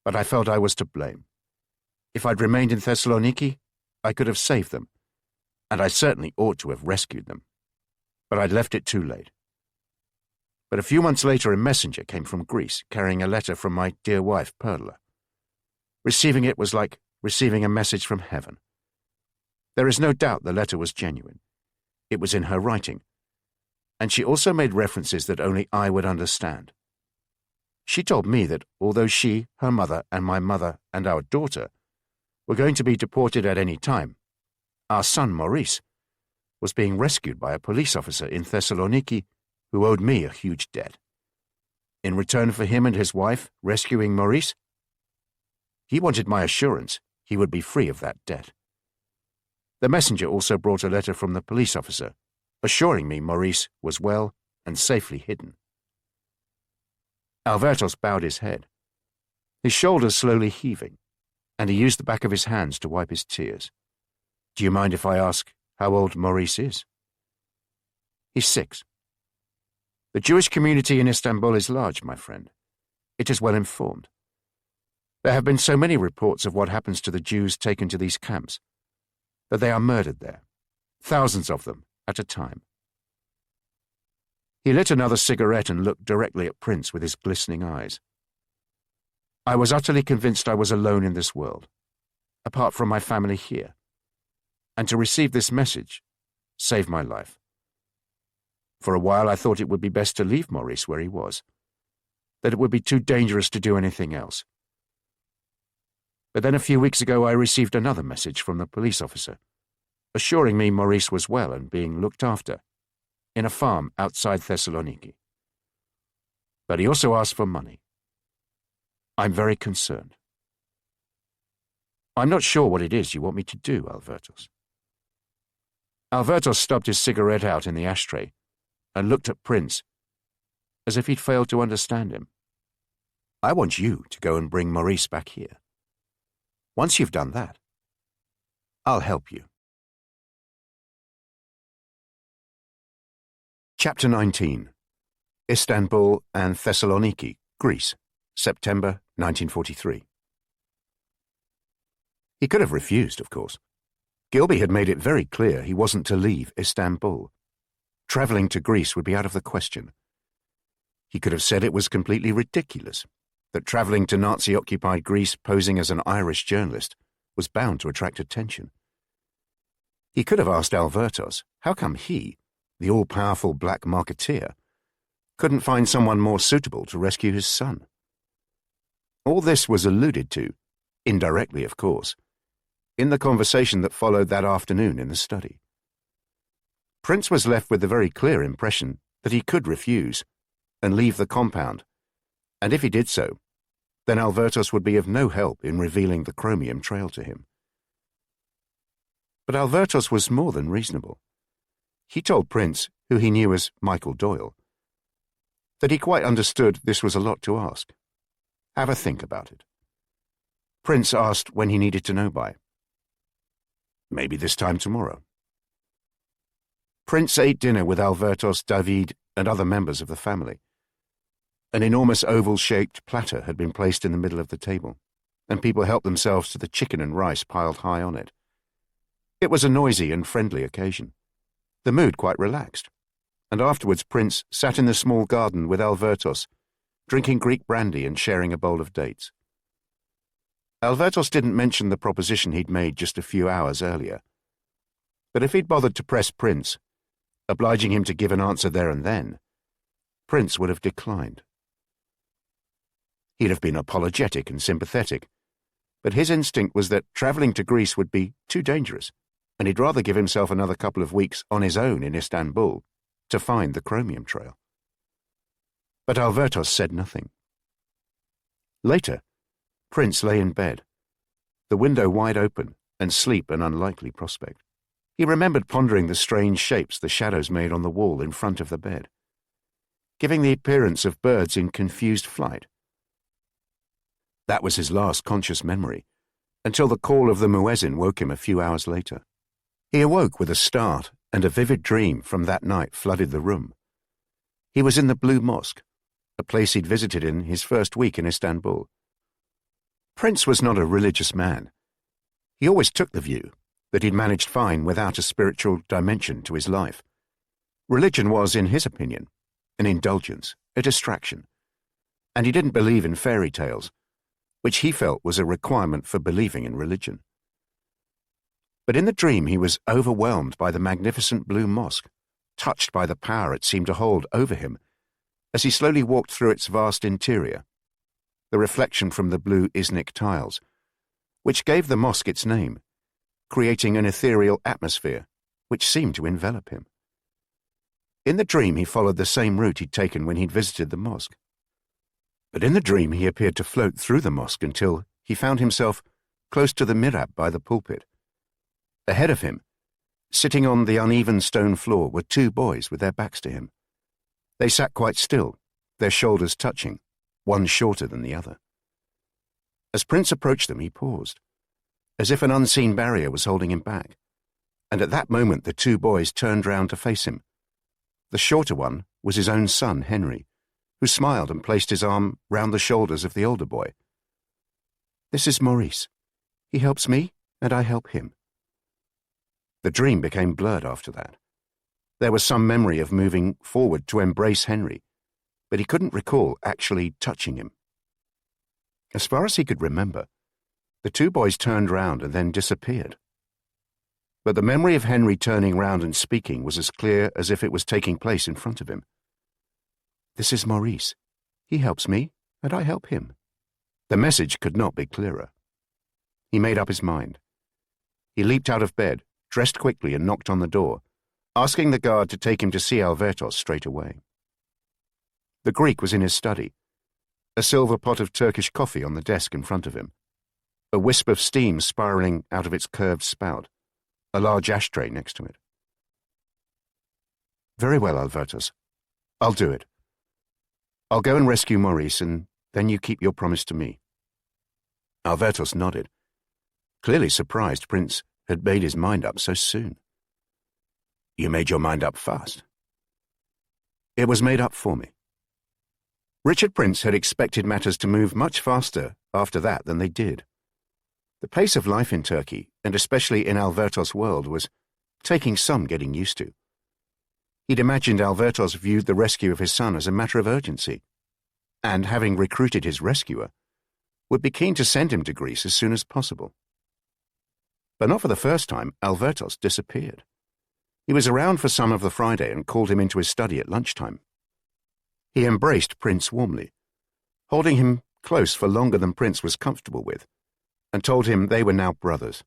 but I felt I was to blame. If I'd remained in Thessaloniki, I could have saved them, and I certainly ought to have rescued them. But I'd left it too late. But a few months later, a messenger came from Greece carrying a letter from my dear wife, Perla. Receiving it was like receiving a message from heaven. There is no doubt the letter was genuine. It was in her writing, and she also made references that only I would understand. She told me that although she, her mother, and my mother, and our daughter were going to be deported at any time, our son, Maurice, was being rescued by a police officer in Thessaloniki who owed me a huge debt. In return for him and his wife rescuing Maurice, he wanted my assurance he would be free of that debt. The messenger also brought a letter from the police officer, assuring me Maurice was well and safely hidden." Alvertos bowed his head, his shoulders slowly heaving, and he used the back of his hands to wipe his tears. "Do you mind if I ask how old Maurice is?" "He's 6. The Jewish community in Istanbul is large, my friend. It is well informed. There have been so many reports of what happens to the Jews taken to these camps, that they are murdered there, thousands of them at a time." He lit another cigarette and looked directly at Prince with his glistening eyes. "I was utterly convinced I was alone in this world, apart from my family here, and to receive this message saved my life. For a while I thought it would be best to leave Maurice where he was, that it would be too dangerous to do anything else. But then a few weeks ago I received another message from the police officer, assuring me Maurice was well and being looked after, in a farm outside Thessaloniki. But he also asked for money. I'm very concerned. I'm not sure what it is you want me to do, Albertos. Albertos stubbed his cigarette out in the ashtray and looked at Prince as if he'd failed to understand him. I want you to go and bring Maurice back here. Once you've done that, I'll help you. Chapter 19. Istanbul and Thessaloniki, Greece, September 1943. He could have refused, of course. Gilby had made it very clear he wasn't to leave Istanbul. Travelling to Greece would be out of the question. He could have said it was completely ridiculous, that travelling to Nazi-occupied Greece posing as an Irish journalist was bound to attract attention. He could have asked Albertos how come he, the all-powerful black marketeer, couldn't find someone more suitable to rescue his son. All this was alluded to, indirectly of course, in the conversation that followed that afternoon in the study. Prince was left with the very clear impression that he could refuse and leave the compound, and if he did so, then Albertos would be of no help in revealing the chromium trail to him. But Albertos was more than reasonable. He told Prince, who he knew as Michael Doyle, that he quite understood this was a lot to ask. Have a think about it. Prince asked when he needed to know by. Maybe this time tomorrow. Prince ate dinner with Albertos, David, and other members of the family. An enormous oval-shaped platter had been placed in the middle of the table, and people helped themselves to the chicken and rice piled high on it. It was a noisy and friendly occasion. The mood quite relaxed, and afterwards Prince sat in the small garden with Albertos, drinking Greek brandy and sharing a bowl of dates. Albertos didn't mention the proposition he'd made just a few hours earlier, but if he'd bothered to press Prince, obliging him to give an answer there and then, Prince would have declined. He'd have been apologetic and sympathetic, but his instinct was that travelling to Greece would be too dangerous, and he'd rather give himself another couple of weeks on his own in Istanbul to find the chromium trail. But Albertos said nothing. Later, Prince lay in bed, the window wide open and sleep an unlikely prospect. He remembered pondering the strange shapes the shadows made on the wall in front of the bed, giving the appearance of birds in confused flight. That was his last conscious memory, until the call of the muezzin woke him a few hours later. He awoke with a start, and a vivid dream from that night flooded the room. He was in the Blue Mosque, a place he'd visited in his first week in Istanbul. Prince was not a religious man. He always took the view that he'd managed fine without a spiritual dimension to his life. Religion was, in his opinion, an indulgence, a distraction, and he didn't believe in fairy tales, which he felt was a requirement for believing in religion. But in the dream he was overwhelmed by the magnificent Blue Mosque, touched by the power it seemed to hold over him as he slowly walked through its vast interior, the reflection from the blue Iznik tiles, which gave the mosque its name, creating an ethereal atmosphere which seemed to envelop him. In the dream he followed the same route he'd taken when he'd visited the mosque. But in the dream he appeared to float through the mosque until he found himself close to the mihrab by the pulpit. Ahead of him, sitting on the uneven stone floor, were two boys with their backs to him. They sat quite still, their shoulders touching, one shorter than the other. As Prince approached them, he paused, as if an unseen barrier was holding him back, and at that moment the two boys turned round to face him. The shorter one was his own son, Henry, who smiled and placed his arm round the shoulders of the older boy. "This is Maurice. He helps me, and I help him." The dream became blurred after that. There was some memory of moving forward to embrace Henry, but he couldn't recall actually touching him. As far as he could remember, the two boys turned round and then disappeared. But the memory of Henry turning round and speaking was as clear as if it was taking place in front of him. "This is Maurice. He helps me, and I help him." The message could not be clearer. He made up his mind. He leaped out of bed, dressed quickly, and knocked on the door, asking the guard to take him to see Albertos straight away. The Greek was in his study, a silver pot of Turkish coffee on the desk in front of him, a wisp of steam spiraling out of its curved spout, a large ashtray next to it. "Very well, Albertus. I'll do it. I'll go and rescue Maurice, and then you keep your promise to me." Albertus nodded, clearly surprised Prince had made his mind up so soon. "You made your mind up fast." "It was made up for me." Richard Prince had expected matters to move much faster after that than they did. The pace of life in Turkey, and especially in Albertos' world, was taking some getting used to. He'd imagined Albertos viewed the rescue of his son as a matter of urgency, and, having recruited his rescuer, would be keen to send him to Greece as soon as possible. But not for the first time, Albertos disappeared. He was around for some of the Friday and called him into his study at lunchtime. He embraced Prince warmly, holding him close for longer than Prince was comfortable with, and told him they were now brothers.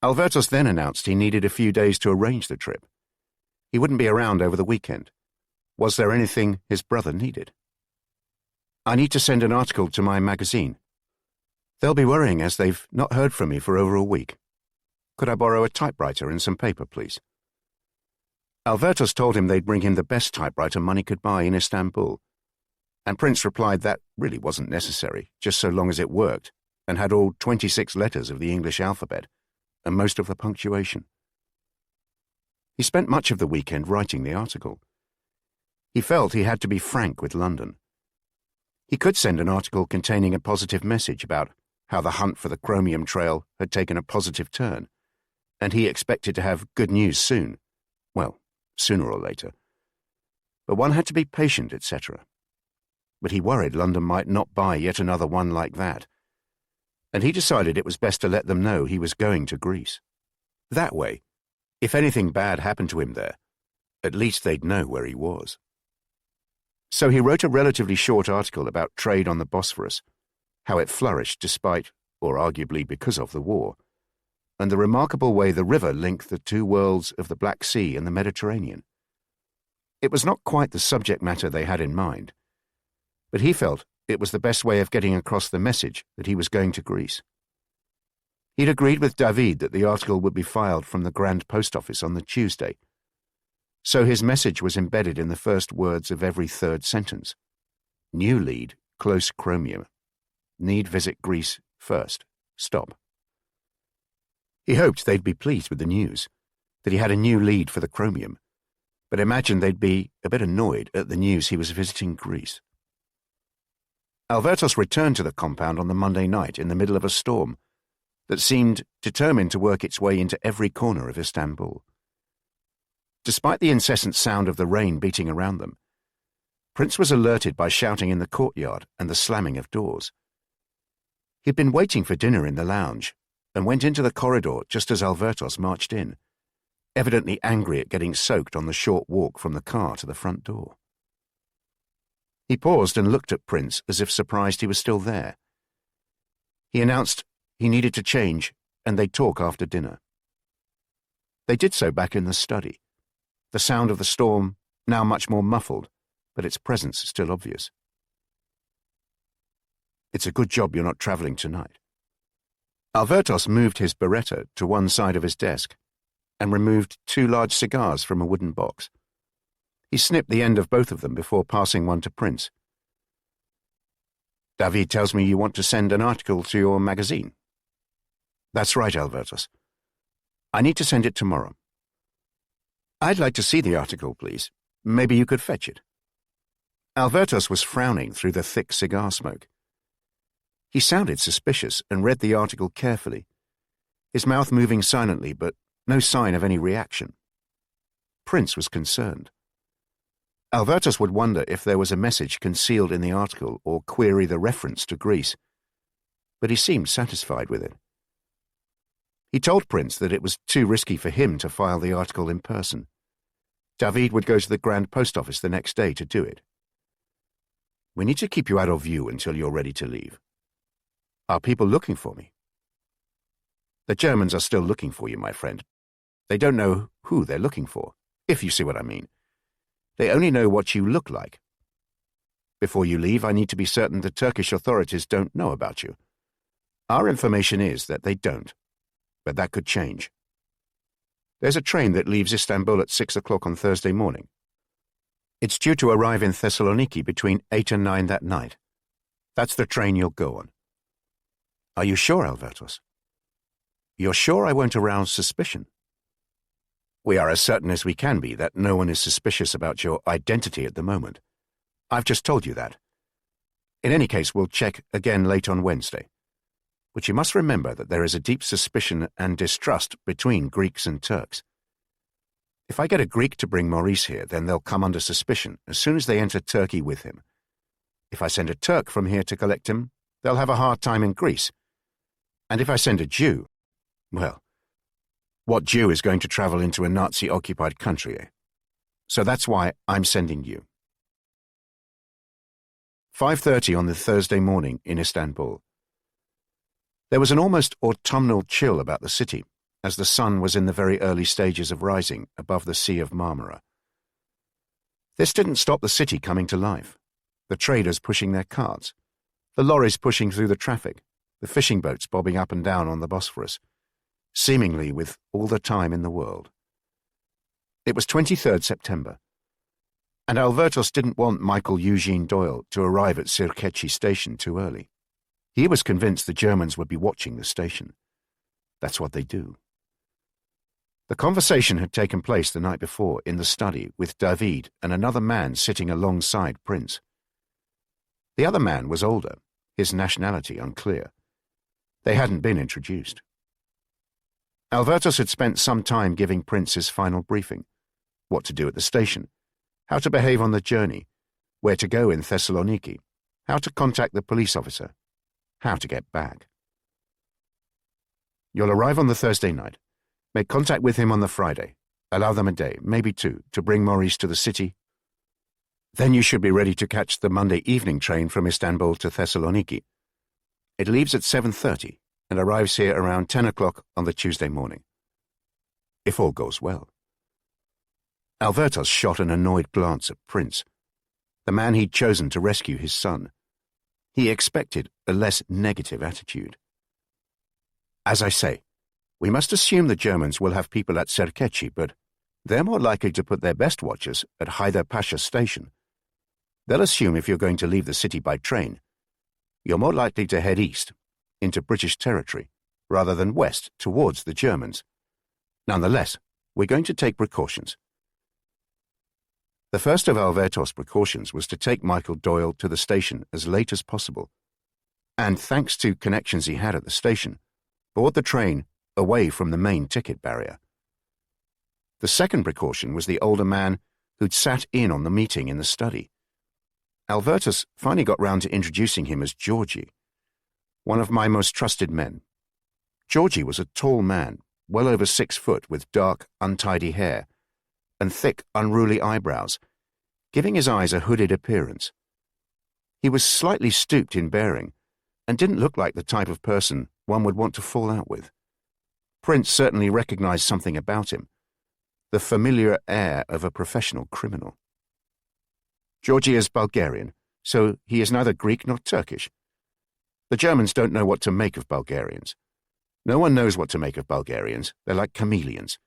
Albertos then announced he needed a few days to arrange the trip. He wouldn't be around over the weekend. Was there anything his brother needed? "I need to send an article to my magazine. They'll be worrying as they've not heard from me for over a week. Could I borrow a typewriter and some paper, please?" Albertos told him they'd bring him the best typewriter money could buy in Istanbul, and Prince replied that really wasn't necessary, just so long as it worked and had all 26 letters of the English alphabet and most of the punctuation. He spent much of the weekend writing the article. He felt he had to be frank with London. He could send an article containing a positive message about how the hunt for the chromium trail had taken a positive turn, and he expected to have good news soon. Well, sooner or later. But one had to be patient, etc. But he worried London might not buy yet another one like that, and he decided it was best to let them know he was going to Greece. That way, if anything bad happened to him there, at least they'd know where he was. So he wrote a relatively short article about trade on the Bosphorus, how it flourished despite, or arguably because of, the war, and the remarkable way the river linked the two worlds of the Black Sea and the Mediterranean. It was not quite the subject matter they had in mind, but he felt it was the best way of getting across the message that he was going to Greece. He'd agreed with David that the article would be filed from the Grand Post Office on the Tuesday, so his message was embedded in the first words of every third sentence. New lead, close chromium. Need visit Greece first. Stop. He hoped they'd be pleased with the news, that he had a new lead for the chromium, but imagined they'd be a bit annoyed at the news he was visiting Greece. Albertos returned to the compound on the Monday night in the middle of a storm that seemed determined to work its way into every corner of Istanbul. Despite the incessant sound of the rain beating around them, Prince was alerted by shouting in the courtyard and the slamming of doors. He'd been waiting for dinner in the lounge and went into the corridor just as Albertos marched in, evidently angry at getting soaked on the short walk from the car to the front door. He paused and looked at Prince as if surprised he was still there. He announced he needed to change and they'd talk after dinner. They did so back in the study, the sound of the storm now much more muffled, but its presence still obvious. "It's a good job you're not travelling tonight." Albertos moved his beretta to one side of his desk and removed 2 large cigars from a wooden box. He snipped the end of both of them before passing one to Prince. "David tells me you want to send an article to your magazine." "That's right, Albertos. I need to send it tomorrow." "I'd like to see the article, please. Maybe you could fetch it." Albertos was frowning through the thick cigar smoke. He sounded suspicious and read the article carefully, his mouth moving silently but no sign of any reaction. Prince was concerned. Albertos would wonder if there was a message concealed in the article or query the reference to Greece, but he seemed satisfied with it. He told Prince that it was too risky for him to file the article in person. David would go to the Grand Post Office the next day to do it. "We need to keep you out of view until you're ready to leave." "Are people looking for me?" "The Germans are still looking for you, my friend. They don't know who they're looking for, if you see what I mean. They only know what you look like, Before you leave, I need to be certain the Turkish authorities don't know about you. Our information is that they don't, but that could change. There's a train that leaves Istanbul at 6 o'clock on Thursday morning. It's due to arrive in Thessaloniki between 8 and 9 that night. That's the train you'll go on. Are you sure, Albertos? You're sure I won't arouse suspicion? We are as certain as we can be that no one is suspicious about your identity at the moment. I've just told you that. In any case, we'll check again late on Wednesday. But you must remember that there is a deep suspicion and distrust between Greeks and Turks. If I get a Greek to bring Maurice here, then they'll come under suspicion as soon as they enter Turkey with him. If I send a Turk from here to collect him, they'll have a hard time in Greece. And if I send a Jew, well, what Jew is going to travel into a Nazi-occupied country, eh? So that's why I'm sending you. 5:30 on the Thursday morning in Istanbul. There was an almost autumnal chill about the city, as the sun was in the very early stages of rising above the Sea of Marmara. This didn't stop the city coming to life. The traders pushing their carts, the lorries pushing through the traffic, the fishing boats bobbing up and down on the Bosphorus, seemingly with all the time in the world. It was 23rd September, and Albertos didn't want Michael Eugene Doyle to arrive at Sirkechi station too early. He was convinced the Germans would be watching the station. That's what they do. The conversation had taken place the night before in the study with David and another man sitting alongside Prince. The other man was older, his nationality unclear. They hadn't been introduced. Albertos had spent some time giving Prince his final briefing: what to do at the station, how to behave on the journey, where to go in Thessaloniki, how to contact the police officer, how to get back. You'll arrive on the Thursday night. Make contact with him on the Friday. Allow them a day, maybe two, to bring Maurice to the city. Then you should be ready to catch the Monday evening train from Istanbul to Thessaloniki. It leaves at 7:30 and arrives here around 10 o'clock on the Tuesday morning. If all goes well. Albertos shot an annoyed glance at Prince, the man he'd chosen to rescue his son. He expected a less negative attitude. As I say, we must assume the Germans will have people at Sirkechi, but they're more likely to put their best watchers at Haydar Pasha station. They'll assume if you're going to leave the city by train, you're more likely to head east, into British territory, rather than west towards the Germans. Nonetheless, we're going to take precautions. The first of Albertos' precautions was to take Michael Doyle to the station as late as possible, and thanks to connections he had at the station, board the train away from the main ticket barrier. The second precaution was the older man who'd sat in on the meeting in the study. Albertos finally got round to introducing him as Georgie, one of my most trusted men. Georgie was a tall man, well over 6 foot, with dark, untidy hair and thick, unruly eyebrows, giving his eyes a hooded appearance. He was slightly stooped in bearing and didn't look like the type of person one would want to fall out with. Prince certainly recognized something about him, the familiar air of a professional criminal. Georgie is Bulgarian, so he is neither Greek nor Turkish. The Germans don't know what to make of Bulgarians. No one knows what to make of Bulgarians. They're like chameleons.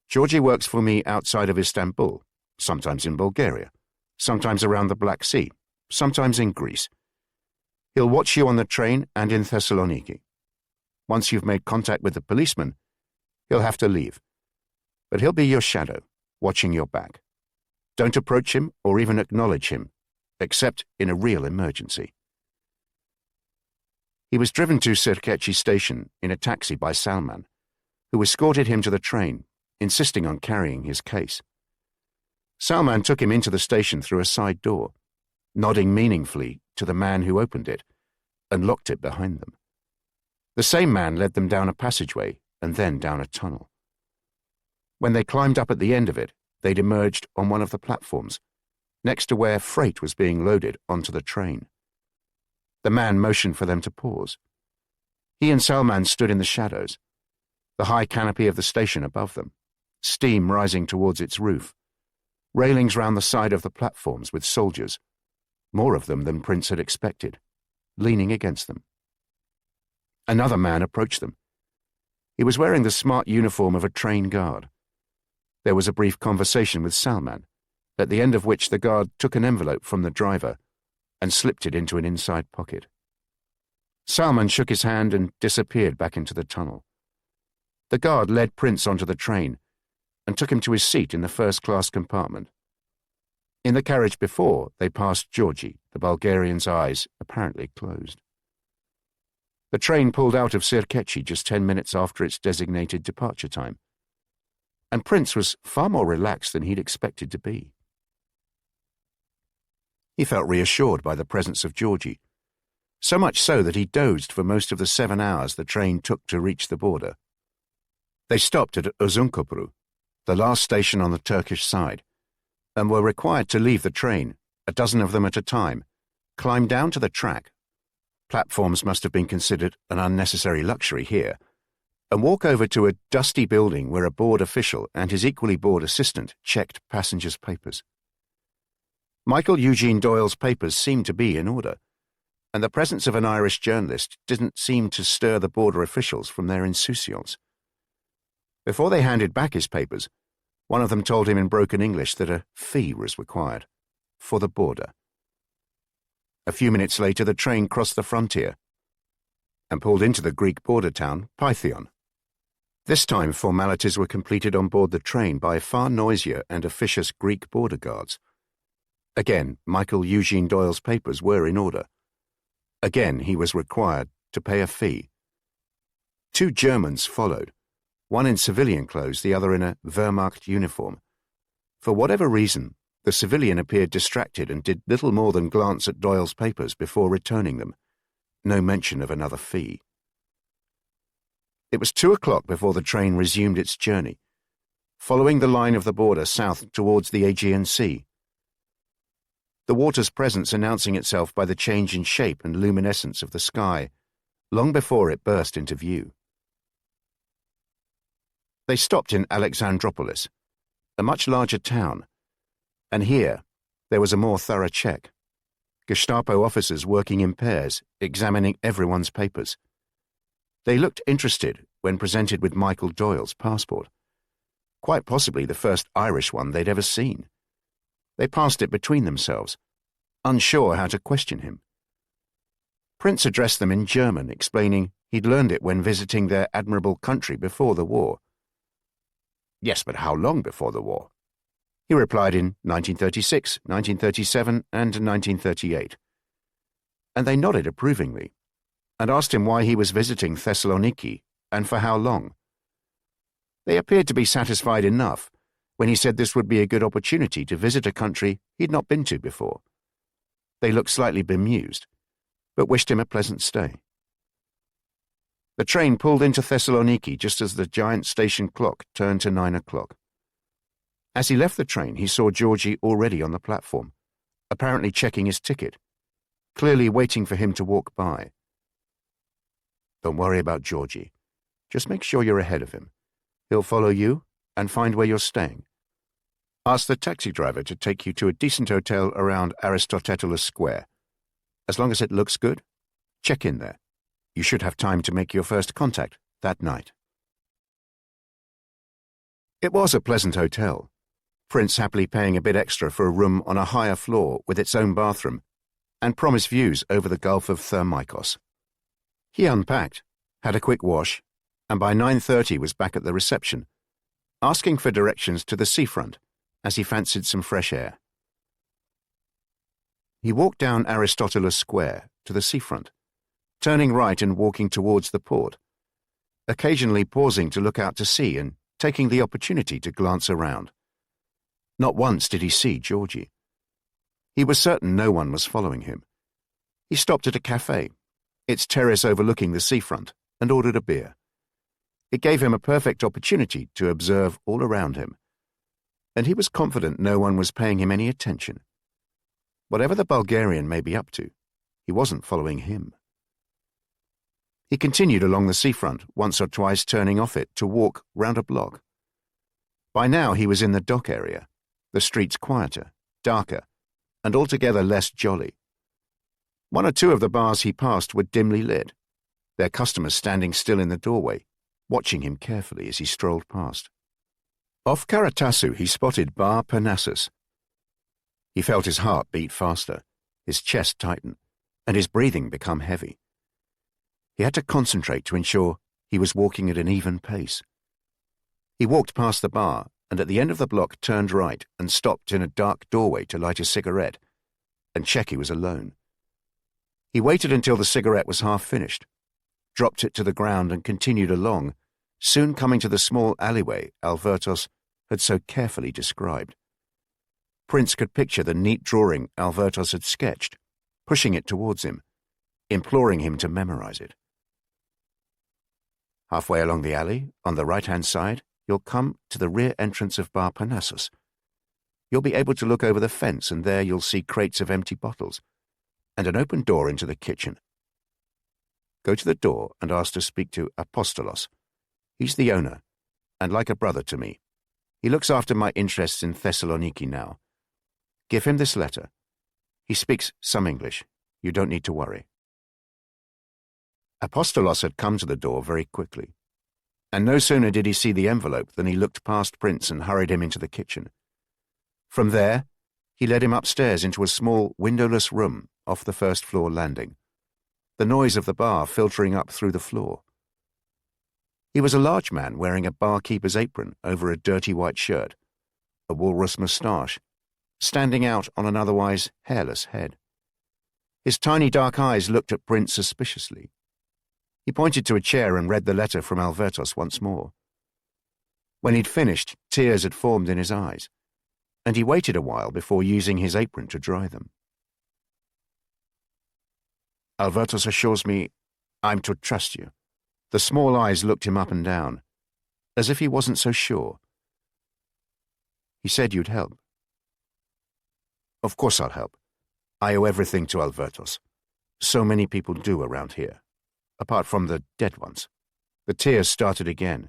Georgie works for me outside of Istanbul, sometimes in Bulgaria, sometimes around the Black Sea, sometimes in Greece. He'll watch you on the train and in Thessaloniki. Once you've made contact with the policeman, he'll have to leave. But he'll be your shadow, watching your back. Don't approach him or even acknowledge him, except in a real emergency. He was driven to Sirkechi station in a taxi by Salman, who escorted him to the train, insisting on carrying his case. Salman took him into the station through a side door, nodding meaningfully to the man who opened it, and locked it behind them. The same man led them down a passageway and then down a tunnel. When they climbed up at the end of it, they'd emerged on one of the platforms, next to where freight was being loaded onto the train. The man motioned for them to pause. He and Salman stood in the shadows, the high canopy of the station above them, steam rising towards its roof, railings round the side of the platforms with soldiers, more of them than Prince had expected, leaning against them. Another man approached them. He was wearing the smart uniform of a train guard. There was a brief conversation with Salman, at the end of which the guard took an envelope from the driver and slipped it into an inside pocket. Salman shook his hand and disappeared back into the tunnel. The guard led Prince onto the train and took him to his seat in the first-class compartment. In the carriage before, they passed Georgi, the Bulgarian's eyes apparently closed. The train pulled out of Sirkechi just 10 minutes after its designated departure time, and Prince was far more relaxed than he'd expected to be. He felt reassured by the presence of Georgi, so much so that he dozed for most of the 7 hours the train took to reach the border. They stopped at Uzunköprü, the last station on the Turkish side, and were required to leave the train, a dozen of them at a time, climb down to the track — platforms must have been considered an unnecessary luxury here — and walk over to a dusty building where a bored official and his equally bored assistant checked passengers' papers. Michael Eugene Doyle's papers seemed to be in order, and the presence of an Irish journalist didn't seem to stir the border officials from their insouciance. Before they handed back his papers, one of them told him in broken English that a fee was required for the border. A few minutes later, the train crossed the frontier and pulled into the Greek border town, Pythion. This time, formalities were completed on board the train by far noisier and officious Greek border guards. Again, Michael Eugene Doyle's papers were in order. Again, he was required to pay a fee. 2 Germans followed, one in civilian clothes, the other in a Wehrmacht uniform. For whatever reason, the civilian appeared distracted and did little more than glance at Doyle's papers before returning them. No mention of another fee. It was 2 o'clock before the train resumed its journey, following the line of the border south towards the Aegean Sea. The water's presence announcing itself by the change in shape and luminescence of the sky, long before it burst into view. They stopped in Alexandroupolis, a much larger town, and here there was a more thorough check. Gestapo officers working in pairs, examining everyone's papers. They looked interested when presented with Michael Doyle's passport, quite possibly the first Irish one they'd ever seen. They passed it between themselves, unsure how to question him. Prince addressed them in German, explaining he'd learned it when visiting their admirable country before the war. Yes, but how long before the war? He replied in 1936, 1937, and 1938. And they nodded approvingly, and asked him why he was visiting Thessaloniki, and for how long. They appeared to be satisfied enough when he said this would be a good opportunity to visit a country he'd not been to before. They looked slightly bemused, but wished him a pleasant stay. The train pulled into Thessaloniki just as the giant station clock turned to 9 o'clock. As he left the train, he saw Georgi already on the platform, apparently checking his ticket, clearly waiting for him to walk by. Don't worry about Georgi. Just make sure you're ahead of him. He'll follow you and find where you're staying. Ask the taxi driver to take you to a decent hotel around Aristoteles Square. As long as it looks good, check in there. You should have time to make your first contact that night. It was a pleasant hotel, Prince happily paying a bit extra for a room on a higher floor with its own bathroom and promised views over the Gulf of Thermikos. He unpacked, had a quick wash, and by 9:30 was back at the reception, asking for directions to the seafront as he fancied some fresh air. He walked down Aristoteles Square to the seafront, turning right and walking towards the port, occasionally pausing to look out to sea and taking the opportunity to glance around. Not once did he see Georgi. He was certain no one was following him. He stopped at a cafe, its terrace overlooking the seafront, and ordered a beer. It gave him a perfect opportunity to observe all around him, and he was confident no one was paying him any attention. Whatever the Bulgarian may be up to, he wasn't following him. He continued along the seafront, once or twice turning off it to walk round a block. By now he was in the dock area, the streets quieter, darker, and altogether less jolly. One or two of the bars he passed were dimly lit, their customers standing still in the doorway, watching him carefully as he strolled past. Off Karatasu he spotted Bar Parnassus. He felt his heart beat faster, his chest tighten, and his breathing become heavy. He had to concentrate to ensure he was walking at an even pace. He walked past the bar and at the end of the block turned right and stopped in a dark doorway to light a cigarette and check he was alone. He waited until the cigarette was half finished, dropped it to the ground and continued along, soon coming to the small alleyway Albertos had so carefully described. Prince could picture the neat drawing Albertos had sketched, pushing it towards him, imploring him to memorize it. Halfway along the alley, on the right-hand side, you'll come to the rear entrance of Bar Parnassus. You'll be able to look over the fence and there you'll see crates of empty bottles and an open door into the kitchen. Go to the door and ask to speak to Apostolos. He's the owner, and like a brother to me. He looks after my interests in Thessaloniki now. Give him this letter. He speaks some English. You don't need to worry. Apostolos had come to the door very quickly, and no sooner did he see the envelope than he looked past Prince and hurried him into the kitchen. From there, he led him upstairs into a small, windowless room off the first-floor landing, the noise of the bar filtering up through the floor. He was a large man wearing a barkeeper's apron over a dirty white shirt, a walrus moustache, standing out on an otherwise hairless head. His tiny dark eyes looked at Prince suspiciously. He pointed to a chair and read the letter from Albertos once more. When he'd finished, tears had formed in his eyes, and he waited a while before using his apron to dry them. Albertos assures me I'm to trust you. The small eyes looked him up and down, as if he wasn't so sure. He said you'd help. Of course I'll help. I owe everything to Albertos. So many people do around here, apart from the dead ones. The tears started again.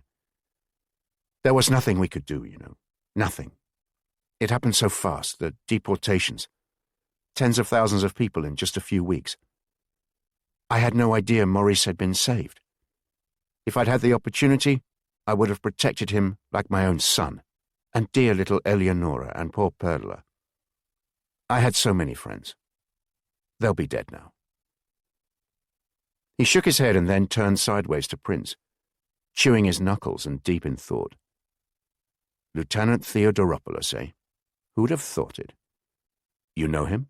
There was nothing we could do, you know. Nothing. It happened so fast, the deportations. Tens of thousands of people in just a few weeks. I had no idea Maurice had been saved. If I'd had the opportunity, I would have protected him like my own son, and dear little Eleonora and poor Perla. I had so many friends. They'll be dead now. He shook his head and then turned sideways to Prince, chewing his knuckles and deep in thought. Lieutenant Theodoropoulos, eh? Who'd have thought it? You know him?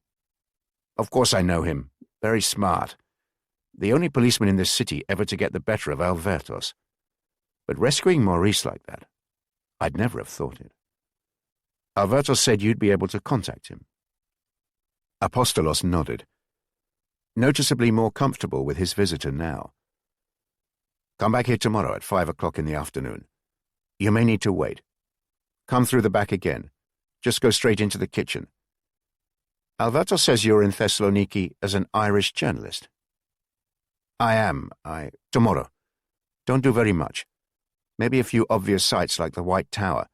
Of course I know him. Very smart. The only policeman in this city ever to get the better of Albertos. But rescuing Maurice like that, I'd never have thought it. Albertos said you'd be able to contact him. Apostolos nodded, noticeably more comfortable with his visitor now. Come back here tomorrow at 5 o'clock in the afternoon. You may need to wait. Come through the back again. Just go straight into the kitchen. Albertos says you're in Thessaloniki as an Irish journalist. I am. Tomorrow. Don't do very much. Maybe a few obvious sights like the White Tower,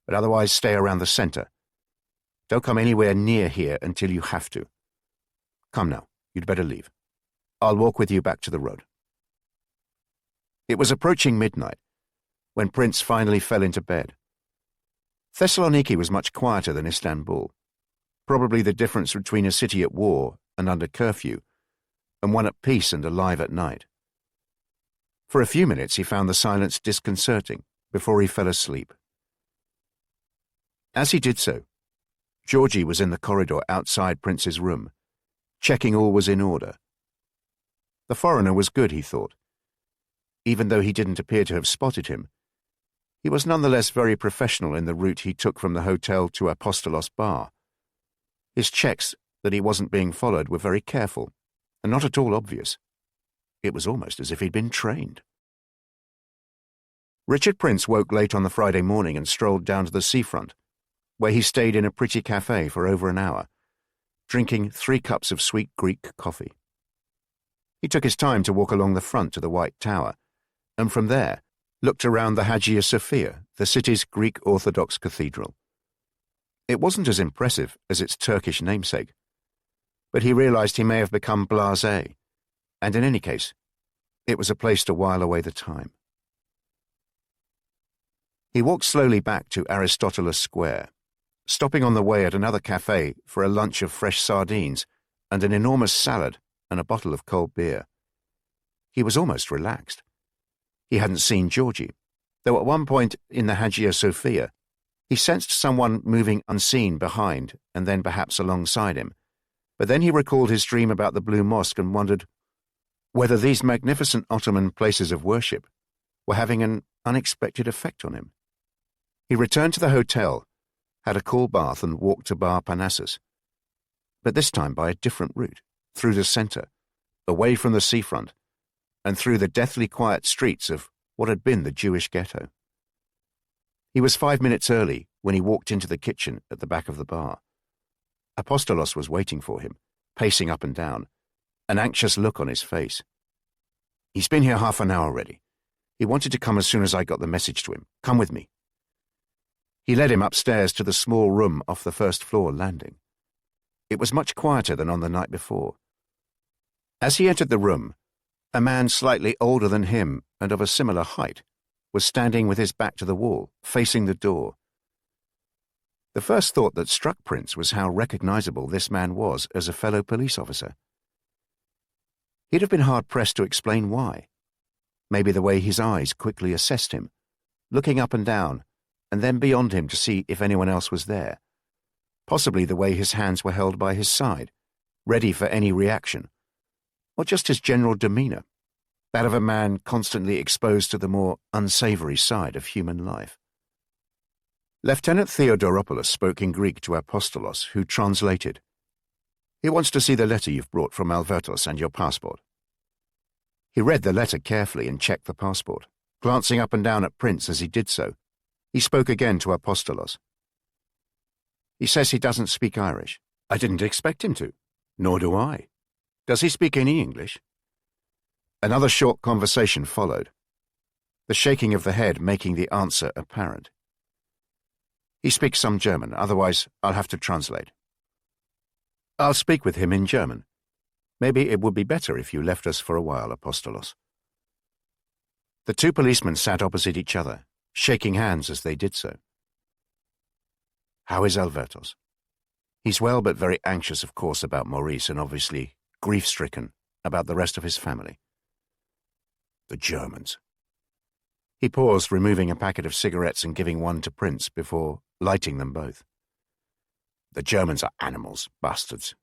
but otherwise stay around the center. Don't come anywhere near here until you have to. Come now, you'd better leave. I'll walk with you back to the road. It was approaching midnight when Prince finally fell into bed. Thessaloniki was much quieter than Istanbul, probably the difference between a city at war and under curfew, and one at peace and alive at night. For a few minutes he found the silence disconcerting before he fell asleep. As he did so, Georgie was in the corridor outside Prince's room, checking all was in order. The foreigner was good, he thought. Even though he didn't appear to have spotted him, he was nonetheless very professional in the route he took from the hotel to Apostolos Bar. His checks that he wasn't being followed were very careful, and not at all obvious. It was almost as if he'd been trained. Richard Prince woke late on the Friday morning and strolled down to the seafront, where he stayed in a pretty cafe for over an hour, drinking 3 cups of sweet Greek coffee. He took his time to walk along the front to the White Tower, and from there looked around the Hagia Sophia, the city's Greek Orthodox cathedral. It wasn't as impressive as its Turkish namesake, but he realized he may have become blasé, and in any case, it was a place to while away the time. He walked slowly back to Aristoteles Square, stopping on the way at another cafe for a lunch of fresh sardines and an enormous salad and a bottle of cold beer. He was almost relaxed. He hadn't seen Georgie, though at one point in the Hagia Sophia, he sensed someone moving unseen behind and then perhaps alongside him. But then he recalled his dream about the Blue Mosque and wondered whether these magnificent Ottoman places of worship were having an unexpected effect on him. He returned to the hotel, had a cool bath and walked to Bar Parnassus, but this time by a different route, through the center, away from the seafront, and through the deathly quiet streets of what had been the Jewish ghetto. He was 5 minutes early when he walked into the kitchen at the back of the bar. Apostolos was waiting for him, pacing up and down, an anxious look on his face. "He's been here half an hour already. He wanted to come as soon as I got the message to him. Come with me." He led him upstairs to the small room off the first-floor landing. It was much quieter than on the night before. As he entered the room, a man slightly older than him and of a similar height was standing with his back to the wall, facing the door. The first thought that struck Prince was how recognizable this man was as a fellow police officer. He'd have been hard-pressed to explain why. Maybe the way his eyes quickly assessed him, looking up and down, and then beyond him to see if anyone else was there. Possibly the way his hands were held by his side, ready for any reaction, or just his general demeanor, that of a man constantly exposed to the more unsavory side of human life. Lieutenant Theodoropoulos spoke in Greek to Apostolos, who translated. "He wants to see the letter you've brought from Alvertos and your passport." He read the letter carefully and checked the passport, glancing up and down at Prince as he did so. He spoke again to Apostolos. "He says he doesn't speak Irish. I didn't expect him to. Nor do I. Does he speak any English?" Another short conversation followed, the shaking of the head making the answer apparent. "He speaks some German, otherwise I'll have to translate." "I'll speak with him in German. Maybe it would be better if you left us for a while, Apostolos." The two policemen sat opposite each other, shaking hands as they did so. "How is Alvertos?" "He's well, but very anxious, of course, about Maurice, and obviously grief-stricken about the rest of his family." "The Germans." He paused, removing a packet of cigarettes and giving one to Prince before lighting them both. "The Germans are animals, bastards.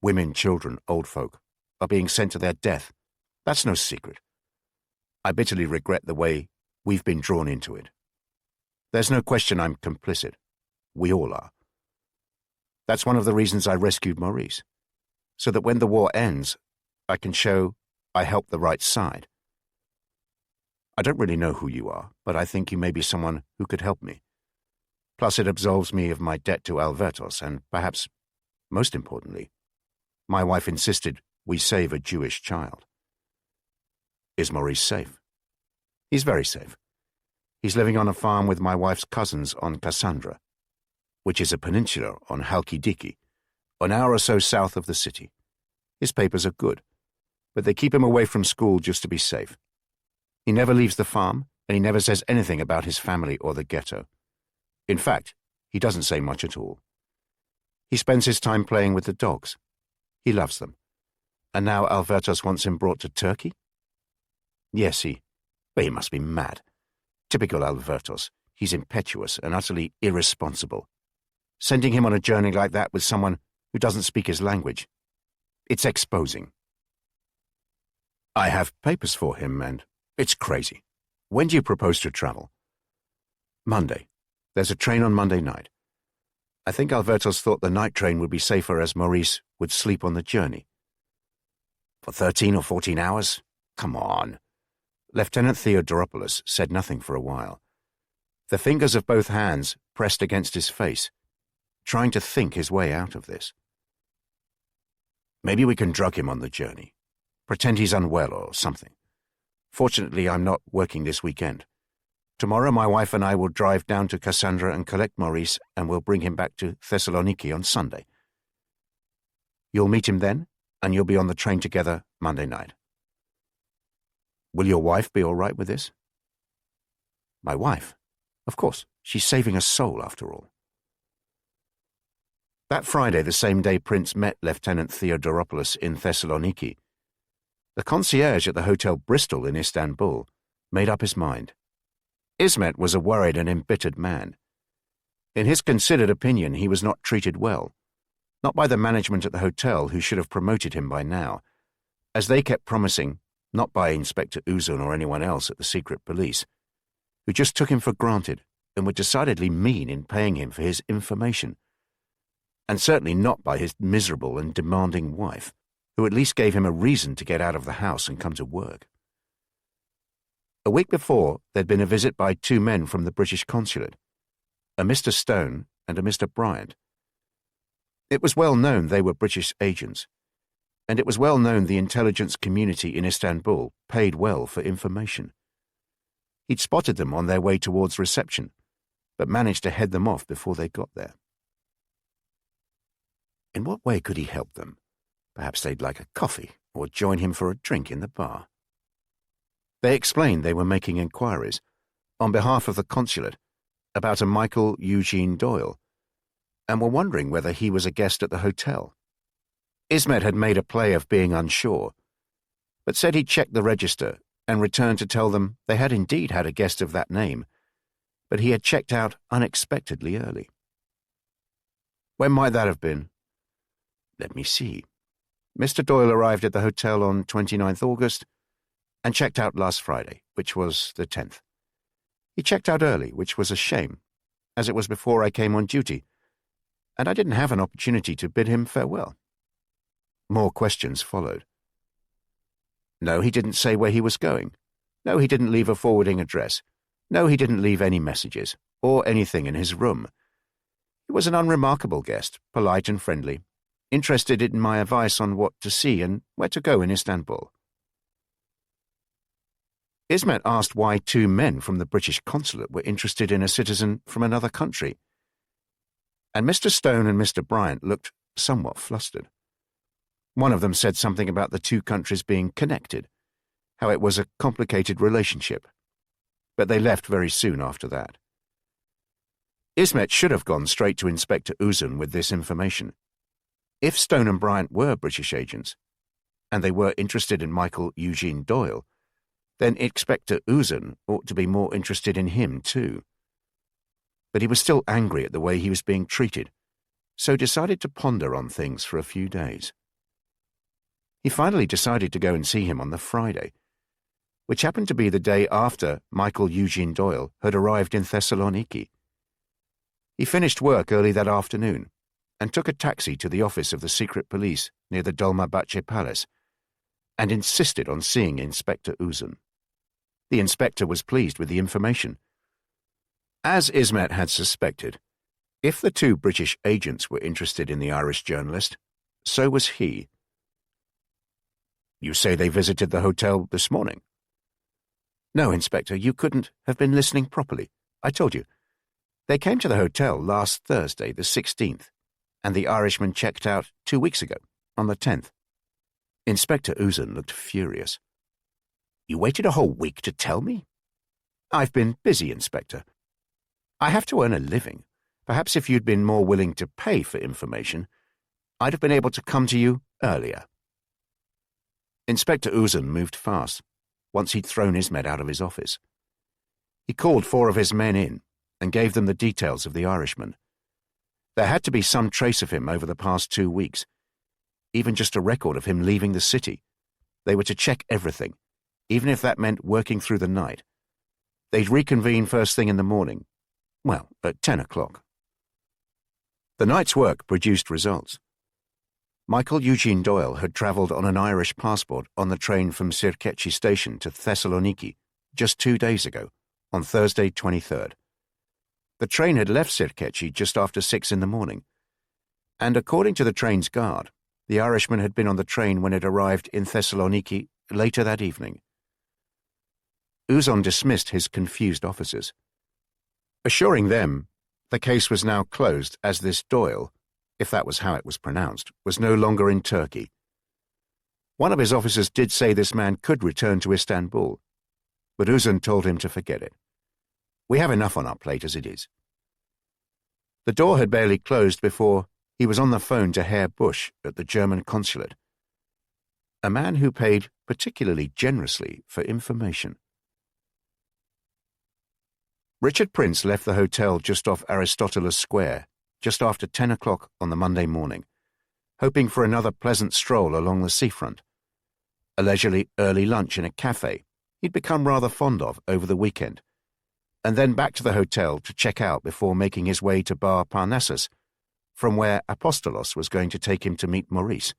Women, children, old folk are being sent to their death. That's no secret. I bitterly regret the way we've been drawn into it. There's no question I'm complicit. We all are. That's one of the reasons I rescued Maurice, so that when the war ends, I can show I helped the right side. I don't really know who you are, but I think you may be someone who could help me. Plus it absolves me of my debt to Alvertos, and perhaps, most importantly, my wife insisted we save a Jewish child." "Is Maurice safe?" "He's very safe. He's living on a farm with my wife's cousins on Cassandra, which is a peninsula on Halkidiki, an hour or so south of the city. His papers are good, but they keep him away from school just to be safe. He never leaves the farm, and he never says anything about his family or the ghetto. In fact, he doesn't say much at all. He spends his time playing with the dogs. He loves them. And now Alvertos wants him brought to Turkey? Yes, he must be mad. Typical Alvertos. He's impetuous and utterly irresponsible. Sending him on a journey like that with someone who doesn't speak his language. It's exposing. I have papers for him, and it's crazy. When do you propose to travel?" "Monday. There's a train on Monday night. I think Alvertos thought the night train would be safer as Maurice would sleep on the journey." "For 13 or 14 hours? Come on." Lieutenant Theodoropoulos said nothing for a while. The fingers of both hands pressed against his face, trying to think his way out of this. "Maybe we can drug him on the journey. Pretend he's unwell or something. Fortunately, I'm not working this weekend. Tomorrow my wife and I will drive down to Cassandra and collect Maurice, and we'll bring him back to Thessaloniki on Sunday. You'll meet him then, and you'll be on the train together Monday night. Will your wife be all right with this? My wife? Of course, she's saving a soul after all. That Friday, the same day Prince met Lieutenant Theodoropoulos in Thessaloniki, the concierge at the Hotel Bristol in Istanbul made up his mind. Ismet was a worried and embittered man. In his considered opinion, he was not treated well, not by the management at the hotel, who should have promoted him by now, as they kept promising, not by Inspector Uzun or anyone else at the secret police, who just took him for granted and were decidedly mean in paying him for his information, and certainly not by his miserable and demanding wife, who at least gave him a reason to get out of the house and come to work. A week before, there'd been a visit by two men from the British consulate, a Mr. Stone and a Mr. Bryant. It was well known they were British agents, and it was well known the intelligence community in Istanbul paid well for information. He'd spotted them on their way towards reception, but managed to head them off before they got there. In what way could he help them? Perhaps they'd like a coffee or join him for a drink in the bar. They explained they were making inquiries, on behalf of the consulate, about a Michael Eugene Doyle, and were wondering whether he was a guest at the hotel. Ismet had made a play of being unsure, but said he'd checked the register and returned to tell them they had indeed had a guest of that name, but he had checked out unexpectedly early. When might that have been? Let me see. Mr. Doyle arrived at the hotel on 29th August and checked out last Friday, which was the 10th. He checked out early, which was a shame, as it was before I came on duty, and I didn't have an opportunity to bid him farewell. More questions followed. No, he didn't say where he was going. No, he didn't leave a forwarding address. No, he didn't leave any messages, or anything in his room. He was an unremarkable guest, polite and friendly, interested in my advice on what to see and where to go in Istanbul. Ismet asked why two men from the British consulate were interested in a citizen from another country, and Mr. Stone and Mr. Bryant looked somewhat flustered. One of them said something about the two countries being connected, how it was a complicated relationship, but they left very soon after that. Ismet should have gone straight to Inspector Uzun with this information. If Stone and Bryant were British agents, and they were interested in Michael Eugene Doyle, then Inspector Uzun ought to be more interested in him too. But he was still angry at the way he was being treated, so decided to ponder on things for a few days. He finally decided to go and see him on the Friday, which happened to be the day after Michael Eugene Doyle had arrived in Thessaloniki. He finished work early that afternoon and took a taxi to the office of the secret police near the Dolmabahce Palace and insisted on seeing Inspector Uzun. The inspector was pleased with the information. As Ismet had suspected, if the two British agents were interested in the Irish journalist, so was he. You say they visited the hotel this morning? No, Inspector, you couldn't have been listening properly. I told you. They came to the hotel last Thursday, the 16th, and the Irishman checked out 2 weeks ago, on the 10th. Inspector Uzun looked furious. You waited a whole week to tell me? I've been busy, Inspector. I have to earn a living. Perhaps if you'd been more willing to pay for information, I'd have been able to come to you earlier. Inspector Uzun moved fast, once he'd thrown Ismet out of his office. He called 4 of his men in and gave them the details of the Irishman. There had to be some trace of him over the past 2 weeks, even just a record of him leaving the city. They were to check everything, even if that meant working through the night. They'd reconvene first thing in the morning, well, at 10 o'clock. The night's work produced results. Michael Eugene Doyle had travelled on an Irish passport on the train from Sirkechi station to Thessaloniki just 2 days ago, on Thursday 23rd. The train had left Sirkechi just after 6 in the morning, and according to the train's guard, the Irishman had been on the train when it arrived in Thessaloniki later that evening. Uzon dismissed his confused officers, assuring them the case was now closed as this Doyle, if that was how it was pronounced, was no longer in Turkey. One of his officers did say this man could return to Istanbul, but Uzun told him to forget it. We have enough on our plate as it is. The door had barely closed before he was on the phone to Herr Busch at the German consulate, a man who paid particularly generously for information. Richard Prince left the hotel just off Aristoteles Square just after 10 o'clock on the Monday morning, hoping for another pleasant stroll along the seafront, a leisurely early lunch in a cafe he'd become rather fond of over the weekend, and then back to the hotel to check out before making his way to Bar Parnassus, from where Apostolos was going to take him to meet Maurice,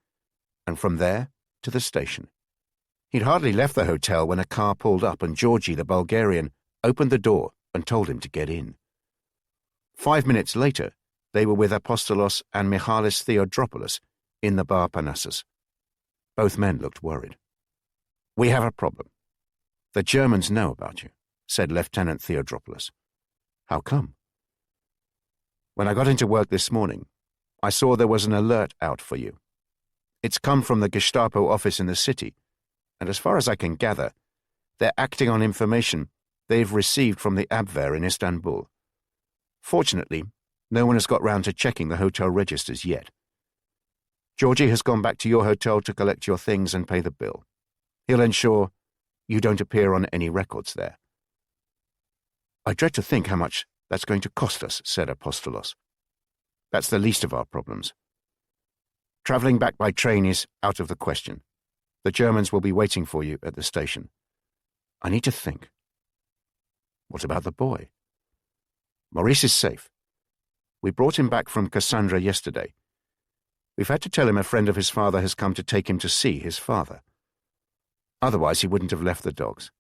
and from there to the station. He'd hardly left the hotel when a car pulled up and Georgie, the Bulgarian, opened the door and told him to get in. 5 minutes later, they were with Apostolos and Michalis Theodropoulos in the Bar Parnassus. Both men looked worried. "We have a problem. The Germans know about you," said Lieutenant Theodropoulos. "How come?" "When I got into work this morning, I saw there was an alert out for you. It's come from the Gestapo office in the city, and as far as I can gather, they're acting on information they've received from the Abwehr in Istanbul. Fortunately, no one has got round to checking the hotel registers yet. Georgie has gone back to your hotel to collect your things and pay the bill. He'll ensure you don't appear on any records there." "I dread to think how much that's going to cost us," said Apostolos. "That's the least of our problems. Travelling back by train is out of the question. The Germans will be waiting for you at the station. I need to think. What about the boy?" "Maurice is safe. We brought him back from Cassandra yesterday. We've had to tell him a friend of his father has come to take him to see his father. Otherwise he wouldn't have left the dogs.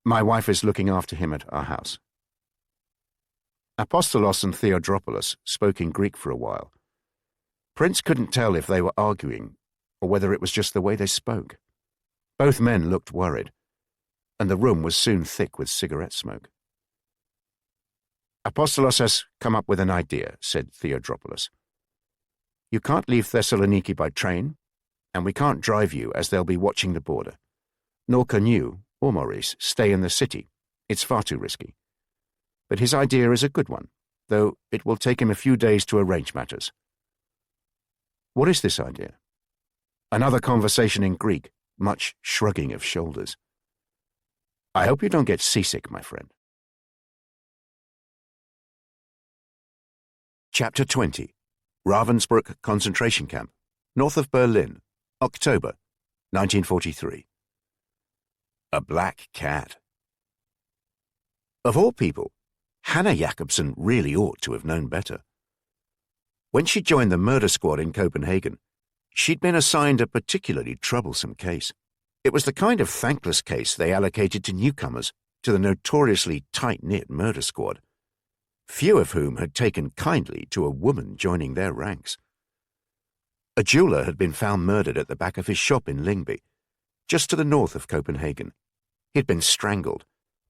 My wife is looking after him at our house." Apostolos and Theodropoulos spoke in Greek for a while. Prince couldn't tell if they were arguing or whether it was just the way they spoke. Both men looked worried, and the room was soon thick with cigarette smoke. "Apostolos has come up with an idea," said Theodropoulos. "You can't leave Thessaloniki by train, and we can't drive you as they'll be watching the border. Nor can you, or Maurice, stay in the city. It's far too risky. But his idea is a good one, though it will take him a few days to arrange matters." "What is this idea?" Another conversation in Greek, much shrugging of shoulders. "I hope you don't get seasick, my friend." Chapter 20. Ravensbrück Concentration Camp, north of Berlin, October, 1943. A black cat. Of all people, Hannah Jacobsen really ought to have known better. When she joined the murder squad in Copenhagen, she'd been assigned a particularly troublesome case. It was the kind of thankless case they allocated to newcomers to the notoriously tight-knit murder squad, few of whom had taken kindly to a woman joining their ranks. A jeweller had been found murdered at the back of his shop in Lyngby, just to the north of Copenhagen. He'd been strangled,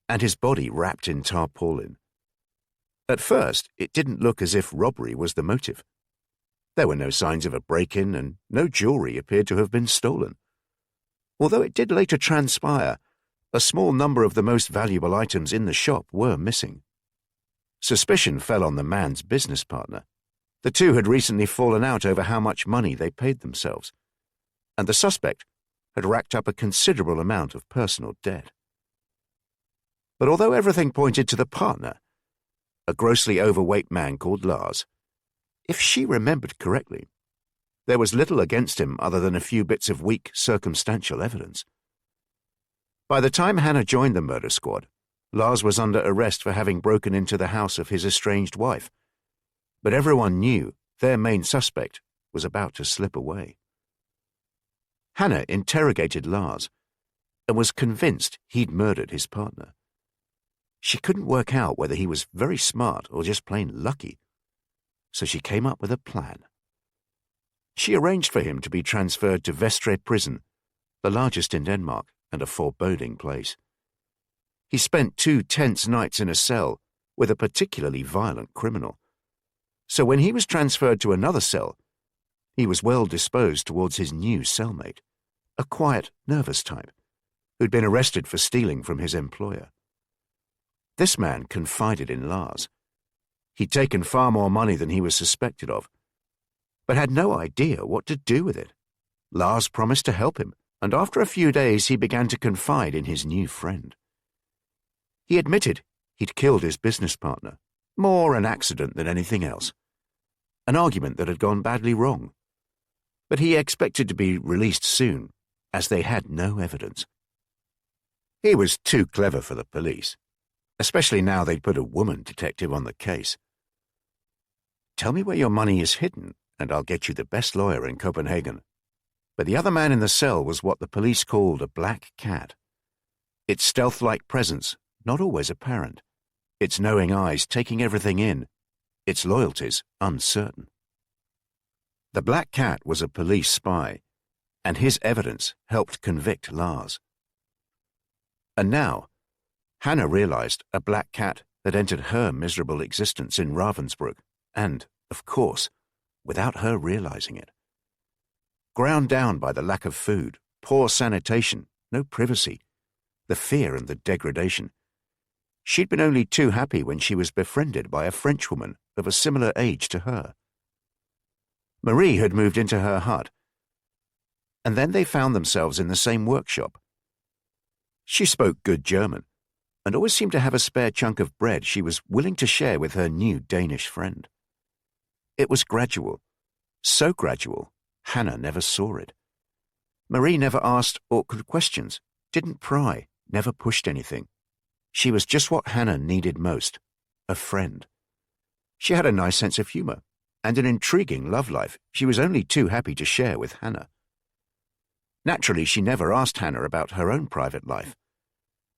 and his body wrapped in tarpaulin. At first, it didn't look as if robbery was the motive. There were no signs of a break-in, and no jewellery appeared to have been stolen. Although it did later transpire, a small number of the most valuable items in the shop were missing. Suspicion fell on the man's business partner. The two had recently fallen out over how much money they paid themselves, and the suspect had racked up a considerable amount of personal debt. But although everything pointed to the partner, a grossly overweight man called Lars, if she remembered correctly, there was little against him other than a few bits of weak circumstantial evidence. By the time Hannah joined the murder squad, Lars was under arrest for having broken into the house of his estranged wife, but everyone knew their main suspect was about to slip away. Hannah interrogated Lars and was convinced he'd murdered his partner. She couldn't work out whether he was very smart or just plain lucky, so she came up with a plan. She arranged for him to be transferred to Vestre prison, the largest in Denmark and a foreboding place. He spent 2 tense nights in a cell with a particularly violent criminal. So when he was transferred to another cell, he was well disposed towards his new cellmate, a quiet, nervous type, who'd been arrested for stealing from his employer. This man confided in Lars. He'd taken far more money than he was suspected of, but had no idea what to do with it. Lars promised to help him, and after a few days he began to confide in his new friend. He admitted he'd killed his business partner, more an accident than anything else, an argument that had gone badly wrong. But he expected to be released soon, as they had no evidence. He was too clever for the police, especially now they'd put a woman detective on the case. "Tell me where your money is hidden, and I'll get you the best lawyer in Copenhagen." But the other man in the cell was what the police called a black cat. Its stealth-like presence not always apparent, its knowing eyes taking everything in, its loyalties uncertain. The black cat was a police spy, and his evidence helped convict Lars. And now, Hannah realized a black cat had entered her miserable existence in Ravensbrück, and, of course, without her realizing it. Ground down by the lack of food, poor sanitation, no privacy, the fear and the degradation, she'd been only too happy when she was befriended by a Frenchwoman of a similar age to her. Marie had moved into her hut, and then they found themselves in the same workshop. She spoke good German, and always seemed to have a spare chunk of bread she was willing to share with her new Danish friend. It was gradual, so gradual, Hannah never saw it. Marie never asked awkward questions, didn't pry, never pushed anything. She was just what Hannah needed most, a friend. She had a nice sense of humor, and an intriguing love life she was only too happy to share with Hannah. Naturally, she never asked Hannah about her own private life,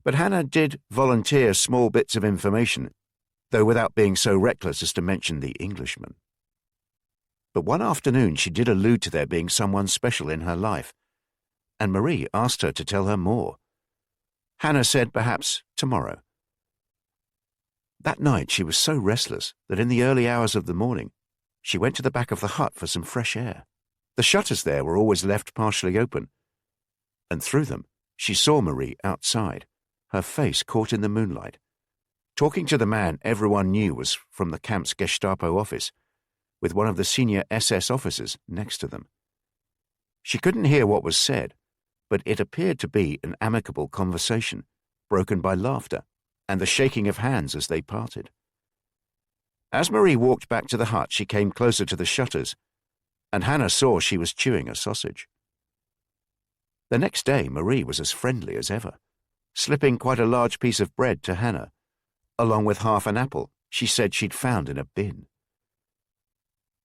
but Hannah did volunteer small bits of information, though without being so reckless as to mention the Englishman. But one afternoon she did allude to there being someone special in her life, and Marie asked her to tell her more. Hannah said perhaps tomorrow. That night she was so restless that in the early hours of the morning she went to the back of the hut for some fresh air. The shutters there were always left partially open, and through them she saw Marie outside, her face caught in the moonlight, talking to the man everyone knew was from the camp's Gestapo office, with one of the senior SS officers next to them. She couldn't hear what was said, but it appeared to be an amicable conversation, broken by laughter and the shaking of hands as they parted. As Marie walked back to the hut, she came closer to the shutters, and Hannah saw she was chewing a sausage. The next day, Marie was as friendly as ever, slipping quite a large piece of bread to Hannah, along with half an apple she said she'd found in a bin.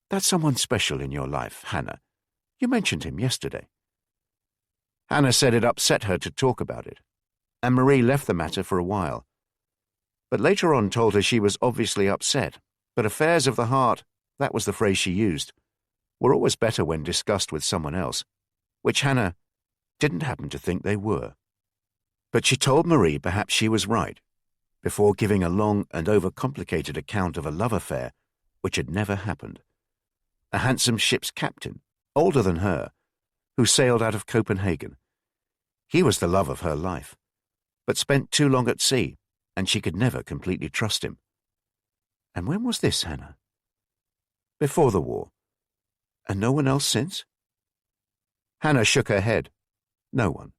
"That's someone special in your life, Hannah. You mentioned him yesterday." Hannah said it upset her to talk about it, and Marie left the matter for a while, but later on told her she was obviously upset, but affairs of the heart, that was the phrase she used, were always better when discussed with someone else, which Hannah didn't happen to think they were. But she told Marie perhaps she was right, before giving a long and overcomplicated account of a love affair which had never happened. A handsome ship's captain, older than her, who sailed out of Copenhagen. He was the love of her life, but spent too long at sea, and she could never completely trust him. And when was this, Hannah? Before the war. And no one else since? Hannah shook her head. No one.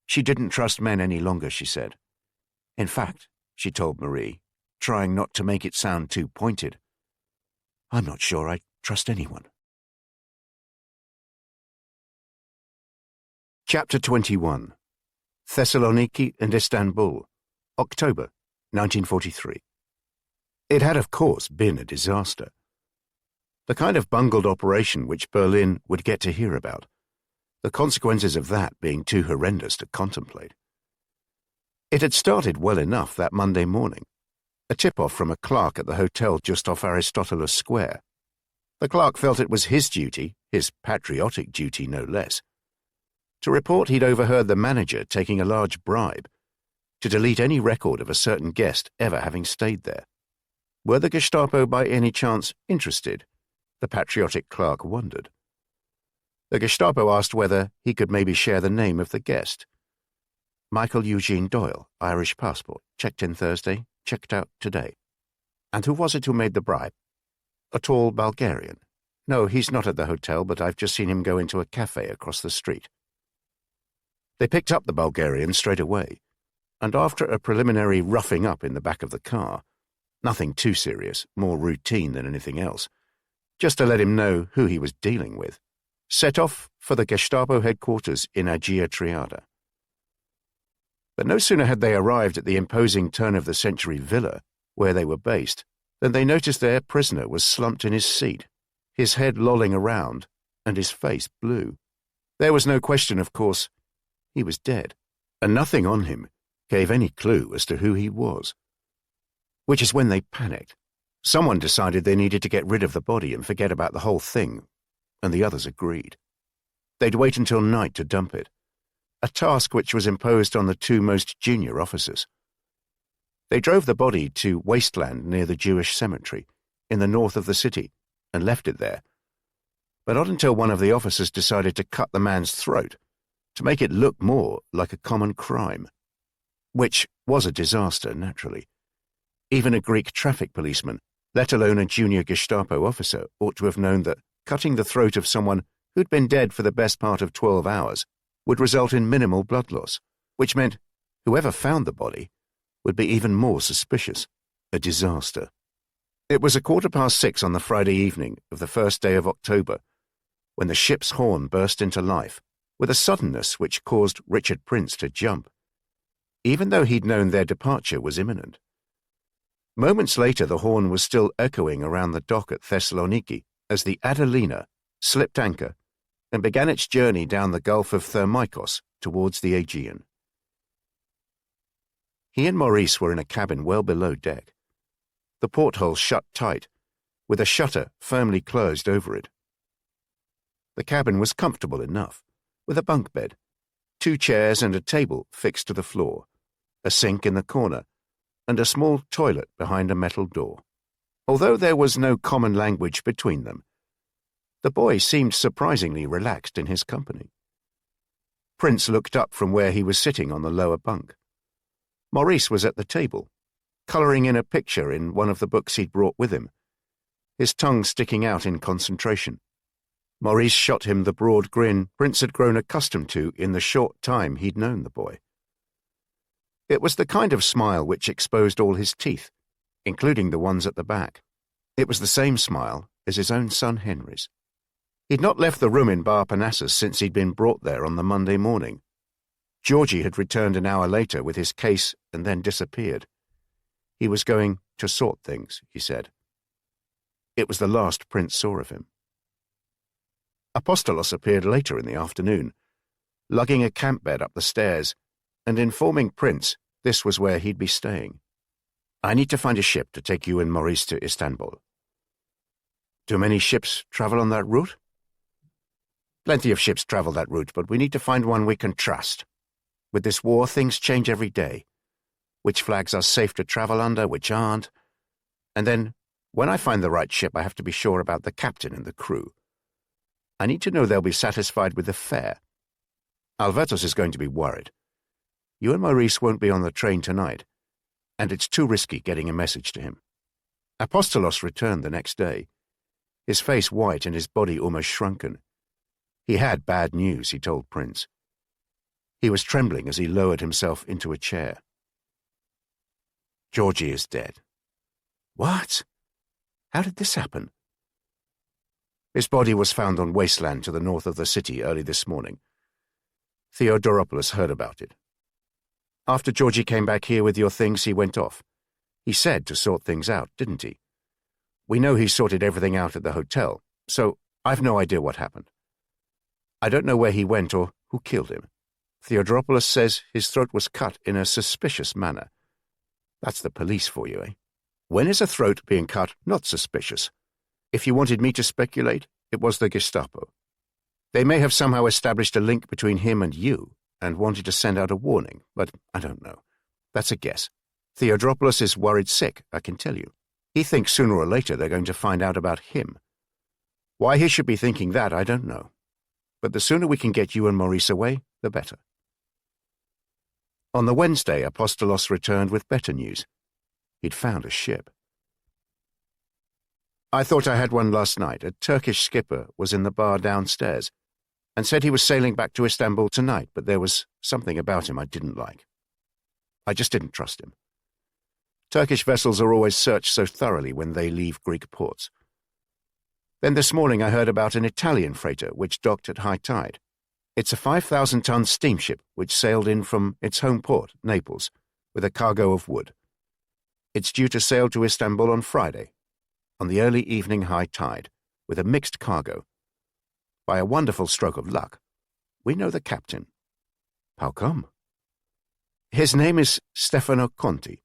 She didn't trust men any longer, she said. In fact, she told Marie, trying not to make it sound too pointed, I'm not sure I trust anyone. Chapter 21. Thessaloniki and Istanbul, October 1943. It had, of course, been a disaster. The kind of bungled operation which Berlin would get to hear about, the consequences of that being too horrendous to contemplate. It had started well enough that Monday morning, a tip-off from a clerk at the hotel just off Aristoteles Square. The clerk felt it was his duty, his patriotic duty no less, to report he'd overheard the manager taking a large bribe, to delete any record of a certain guest ever having stayed there. Were the Gestapo by any chance interested? The patriotic clerk wondered. The Gestapo asked whether he could maybe share the name of the guest. Michael Eugene Doyle, Irish passport, checked in Thursday, checked out today. And who was it who made the bribe? A tall Bulgarian. No, he's not at the hotel, but I've just seen him go into a cafe across the street. They picked up the Bulgarian straight away, and after a preliminary roughing up in the back of the car, nothing too serious, more routine than anything else, just to let him know who he was dealing with, set off for the Gestapo headquarters in Agia Triada. But no sooner had they arrived at the imposing turn-of-the-century villa where they were based than they noticed their prisoner was slumped in his seat, his head lolling around and his face blue. There was no question, of course. He was dead, and nothing on him gave any clue as to who he was. Which is when they panicked. Someone decided they needed to get rid of the body and forget about the whole thing, and the others agreed. They'd wait until night to dump it, a task which was imposed on the two most junior officers. They drove the body to wasteland near the Jewish cemetery in the north of the city and left it there, but not until one of the officers decided to cut the man's throat to make it look more like a common crime, which was a disaster, naturally. Even a Greek traffic policeman, let alone a junior Gestapo officer, ought to have known that cutting the throat of someone who'd been dead for the best part of 12 hours would result in minimal blood loss, which meant whoever found the body would be even more suspicious. A disaster. It was 6:15 on the Friday evening of the first day of October when the ship's horn burst into life with a suddenness which caused Richard Prince to jump, even though he'd known their departure was imminent. Moments later, the horn was still echoing around the dock at Thessaloniki as the Adelina slipped anchor and began its journey down the Gulf of Thermikos towards the Aegean. He and Maurice were in a cabin well below deck, the porthole shut tight, with a shutter firmly closed over it. The cabin was comfortable enough, with a bunk bed, 2 chairs and a table fixed to the floor, a sink in the corner, and a small toilet behind a metal door. Although there was no common language between them, the boy seemed surprisingly relaxed in his company. Prince looked up from where he was sitting on the lower bunk. Maurice was at the table, colouring in a picture in one of the books he'd brought with him, his tongue sticking out in concentration. Maurice shot him the broad grin Prince had grown accustomed to in the short time he'd known the boy. It was the kind of smile which exposed all his teeth, including the ones at the back. It was the same smile as his own son Henry's. He'd not left the room in Bar Parnassus since he'd been brought there on the Monday morning. Georgie had returned an hour later with his case and then disappeared. He was going to sort things, he said. It was the last Prince saw of him. Apostolos appeared later in the afternoon, lugging a camp bed up the stairs and informing Prince this was where he'd be staying. I need to find a ship to take you and Maurice to Istanbul. Do many ships travel on that route? Plenty of ships travel that route, but we need to find one we can trust. With this war, things change every day. Which flags are safe to travel under, which aren't. And then, when I find the right ship, I have to be sure about the captain and the crew. I need to know they'll be satisfied with the fare. Albertos is going to be worried. You and Maurice won't be on the train tonight, and it's too risky getting a message to him. Apostolos returned the next day, his face white and his body almost shrunken. He had bad news, he told Prince. He was trembling as he lowered himself into a chair. Georgie is dead. What? How did this happen? His body was found on wasteland to the north of the city early this morning. Theodoropoulos heard about it. After Georgie came back here with your things, he went off. He said to sort things out, didn't he? We know he sorted everything out at the hotel, so I've no idea what happened. I don't know where he went or who killed him. Theodoropoulos says his throat was cut in a suspicious manner. That's the police for you, eh? When is a throat being cut not suspicious? If you wanted me to speculate, it was the Gestapo. They may have somehow established a link between him and you and wanted to send out a warning, but I don't know. That's a guess. Theodropoulos is worried sick, I can tell you. He thinks sooner or later they're going to find out about him. Why he should be thinking that, I don't know. But the sooner we can get you and Maurice away, the better. On the Wednesday, Apostolos returned with better news. He'd found a ship. I thought I had one last night. A Turkish skipper was in the bar downstairs and said he was sailing back to Istanbul tonight, but there was something about him I didn't like. I just didn't trust him. Turkish vessels are always searched so thoroughly when they leave Greek ports. Then this morning I heard about an Italian freighter which docked at high tide. It's a 5,000-ton steamship which sailed in from its home port, Naples, with a cargo of wood. It's due to sail to Istanbul on Friday, on the early evening high tide, with a mixed cargo. By a wonderful stroke of luck, we know the captain. How come? His name is Stefano Conti,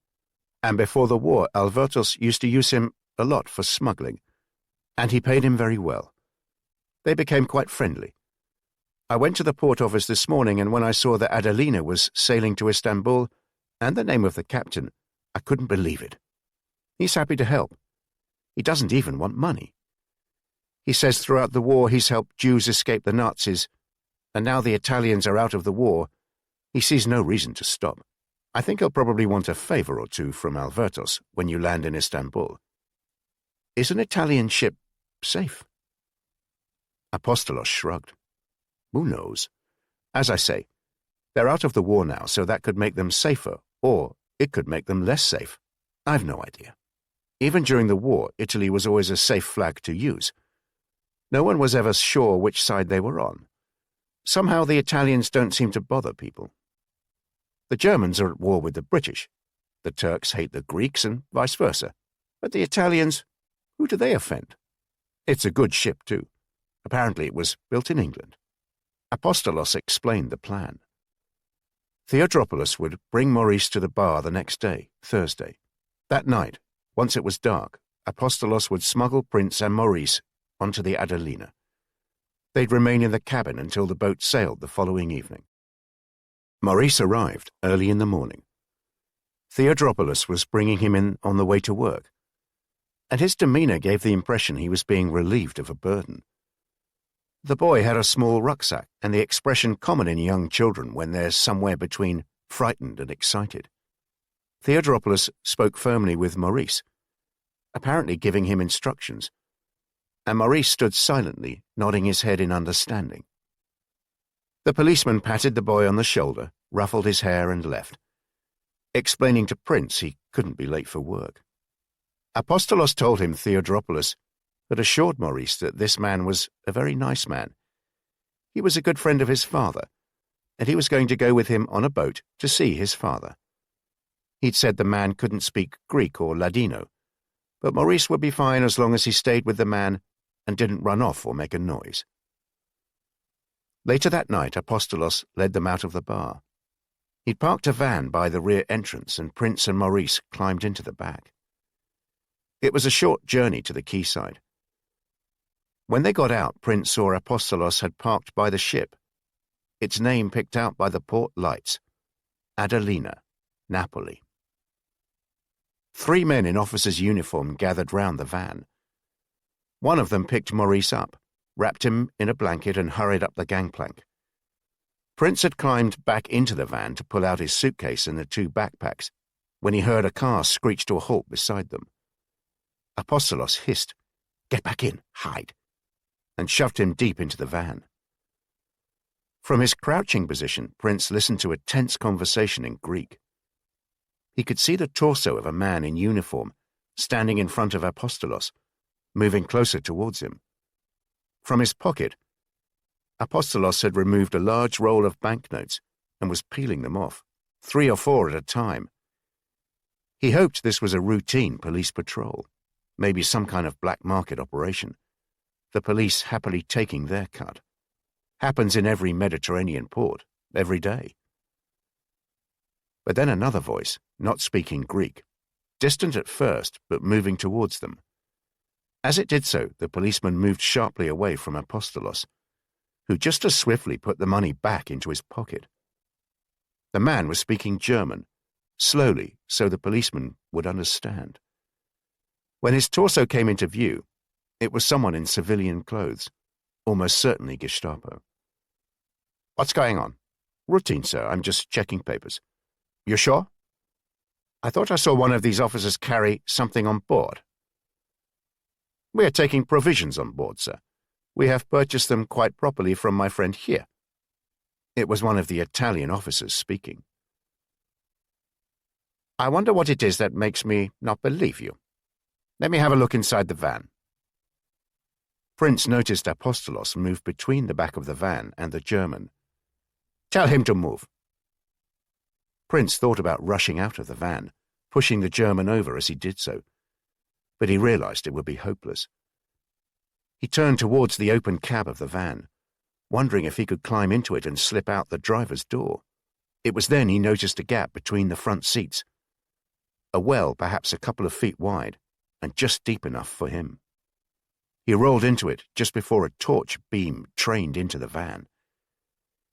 and before the war Albertos used to use him a lot for smuggling, and he paid him very well. They became quite friendly. I went to the port office this morning, and when I saw that Adelina was sailing to Istanbul, and the name of the captain, I couldn't believe it. He's happy to help. He doesn't even want money. He says throughout the war he's helped Jews escape the Nazis, and now the Italians are out of the war, he sees no reason to stop. I think he'll probably want a favor or two from Albertos when you land in Istanbul. Is an Italian ship safe? Apostolos shrugged. Who knows? As I say, they're out of the war now, so that could make them safer, or it could make them less safe. I've no idea. Even during the war, Italy was always a safe flag to use. No one was ever sure which side they were on. Somehow the Italians don't seem to bother people. The Germans are at war with the British. The Turks hate the Greeks and vice versa. But the Italians, who do they offend? It's a good ship, too. Apparently it was built in England. Apostolos explained the plan. Theodropoulos would bring Maurice to the bar the next day, Thursday. That night, once it was dark, Apostolos would smuggle Prince and Maurice onto the Adelina. They'd remain in the cabin until the boat sailed the following evening. Maurice arrived early in the morning. Theodropoulos was bringing him in on the way to work, and his demeanor gave the impression he was being relieved of a burden. The boy had a small rucksack and the expression common in young children when they're somewhere between frightened and excited. Theodropoulos spoke firmly with Maurice, apparently giving him instructions, and Maurice stood silently, nodding his head in understanding. The policeman patted the boy on the shoulder, ruffled his hair and left, explaining to Prince he couldn't be late for work. Apostolos told him Theodropoulos had assured Maurice that this man was a very nice man. He was a good friend of his father, and he was going to go with him on a boat to see his father. He'd said the man couldn't speak Greek or Ladino, but Maurice would be fine as long as he stayed with the man and didn't run off or make a noise. Later that night, Apostolos led them out of the bar. He'd parked a van by the rear entrance, and Prince and Maurice climbed into the back. It was a short journey to the quayside. When they got out, Prince saw Apostolos had parked by the ship, its name picked out by the port lights, Adelina, Napoli. 3 men in officers' uniform gathered round the van. One of them picked Maurice up, wrapped him in a blanket and hurried up the gangplank. Prince had climbed back into the van to pull out his suitcase and the 2 backpacks when he heard a car screech to a halt beside them. Apostolos hissed, "Get back in, hide," and shoved him deep into the van. From his crouching position, Prince listened to a tense conversation in Greek. He could see the torso of a man in uniform standing in front of Apostolos, moving closer towards him. From his pocket, Apostolos had removed a large roll of banknotes and was peeling them off, 3 or 4 at a time. He hoped this was a routine police patrol, maybe some kind of black market operation, the police happily taking their cut. Happens in every Mediterranean port, every day. But then another voice, not speaking Greek, distant at first but moving towards them. As it did so, the policeman moved sharply away from Apostolos, who just as swiftly put the money back into his pocket. The man was speaking German, slowly so the policeman would understand. When his torso came into view, it was someone in civilian clothes, almost certainly Gestapo. "What's going on?" "Routine, sir. I'm just checking papers." "You sure?" "I thought I saw one of these officers carry something on board." "We are taking provisions on board, sir. We have purchased them quite properly from my friend here." It was one of the Italian officers speaking. "I wonder what it is that makes me not believe you. Let me have a look inside the van." Prince noticed Apostolos move between the back of the van and the German. "Tell him to move." Prince thought about rushing out of the van, pushing the German over as he did so, but he realized it would be hopeless. He turned towards the open cab of the van, wondering if he could climb into it and slip out the driver's door. It was then he noticed a gap between the front seats, a well perhaps a couple of feet wide, and just deep enough for him. He rolled into it just before a torch beam trained into the van.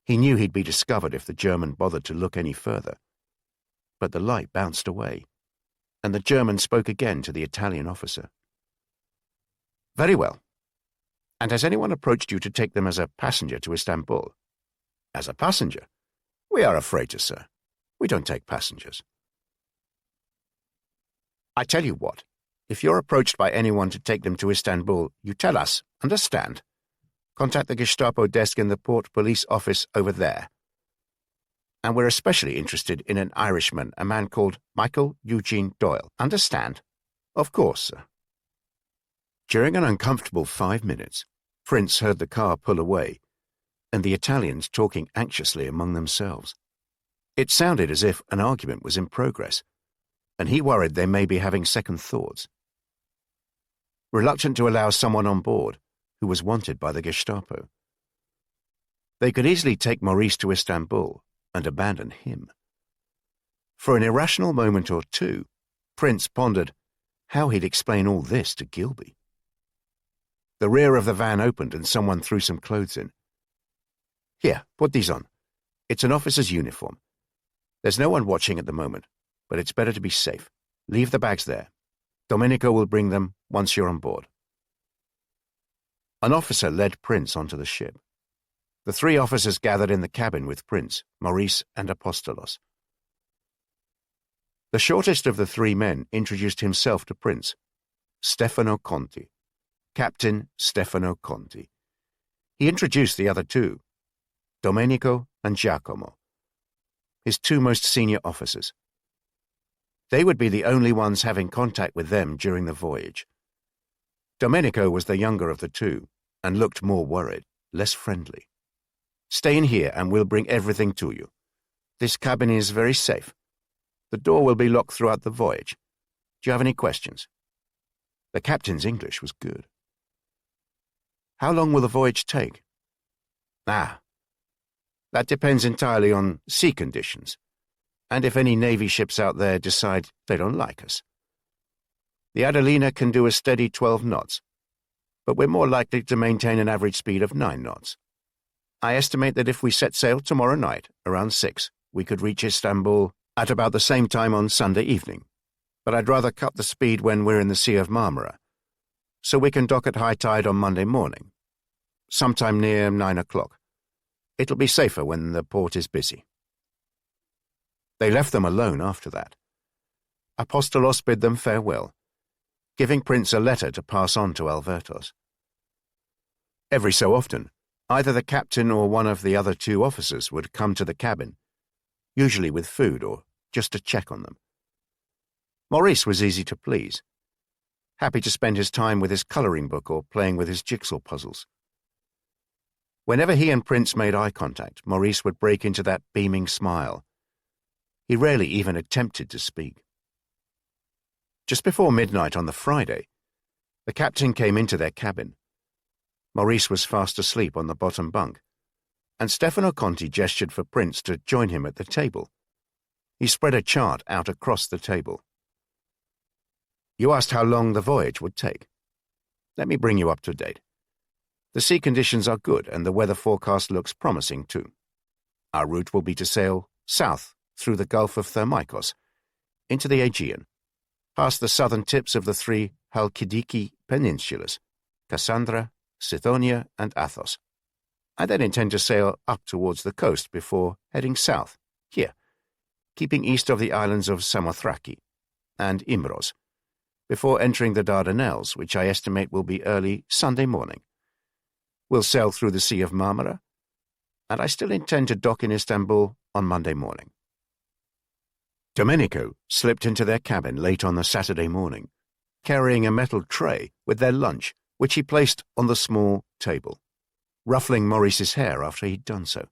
He knew he'd be discovered if the German bothered to look any further. But the light bounced away, and the German spoke again to the Italian officer. "Very well. And has anyone approached you to take them as a passenger to Istanbul?" "As a passenger? We are afraid to, sir. We don't take passengers." "I tell you what. If you're approached by anyone to take them to Istanbul, you tell us, understand? Contact the Gestapo desk in the Port Police office over there. And we're especially interested in an Irishman, a man called Michael Eugene Doyle. Understand?" "Of course, sir." During an uncomfortable 5 minutes, Prince heard the car pull away, and the Italians talking anxiously among themselves. It sounded as if an argument was in progress, and he worried they may be having second thoughts. Reluctant to allow someone on board who was wanted by the Gestapo, they could easily take Maurice to Istanbul and abandon him. For an irrational moment or two, Prince pondered how he'd explain all this to Gilby. The rear of the van opened and someone threw some clothes in. "Here, put these on. It's an officer's uniform. There's no one watching at the moment, but it's better to be safe. Leave the bags there. Domenico will bring them once you're on board." An officer led Prince onto the ship. The 3 officers gathered in the cabin with Prince, Maurice, and Apostolos. The shortest of the 3 men introduced himself to Prince, Stefano Conti, Captain Stefano Conti. He introduced the other 2, Domenico and Giacomo, his 2 most senior officers. They would be the only ones having contact with them during the voyage. Domenico was the younger of the 2 and looked more worried, less friendly. "Stay in here and we'll bring everything to you. This cabin is very safe. The door will be locked throughout the voyage. Do you have any questions?" The captain's English was good. "How long will the voyage take?" That depends entirely on sea conditions, and if any Navy ships out there decide they don't like us. The Adelina can do a steady 12 knots, but we're more likely to maintain an average speed of 9 knots. I estimate that if we set sail tomorrow night, around 6, we could reach Istanbul at about the same time on Sunday evening, but I'd rather cut the speed when we're in the Sea of Marmara, so we can dock at high tide on Monday morning, sometime near 9 o'clock. It'll be safer when the port is busy." They left them alone after that. Apostolos bid them farewell, giving Prince a letter to pass on to Alvertos. Every so often, either the captain or one of the other 2 officers would come to the cabin, usually with food or just to check on them. Maurice was easy to please, happy to spend his time with his coloring book or playing with his jigsaw puzzles. Whenever he and Prince made eye contact, Maurice would break into that beaming smile. He rarely even attempted to speak. Just before midnight on the Friday, the captain came into their cabin. Maurice was fast asleep on the bottom bunk, and Stefano Conti gestured for Prince to join him at the table. He spread a chart out across the table. "You asked how long the voyage would take. Let me bring you up to date. The sea conditions are good and the weather forecast looks promising too. Our route will be to sail south through the Gulf of Thermikos into the Aegean, past the southern tips of the three Halkidiki peninsulas, Cassandra, Sithonia, and Athos. I then intend to sail up towards the coast before heading south, here, keeping east of the islands of Samothraki and Imbros, before entering the Dardanelles, which I estimate will be early Sunday morning. We'll sail through the Sea of Marmara, and I still intend to dock in Istanbul on Monday morning. Domenico slipped into their cabin late on the Saturday morning, carrying a metal tray with their lunch, which he placed on the small table, ruffling Maurice's hair after he'd done so.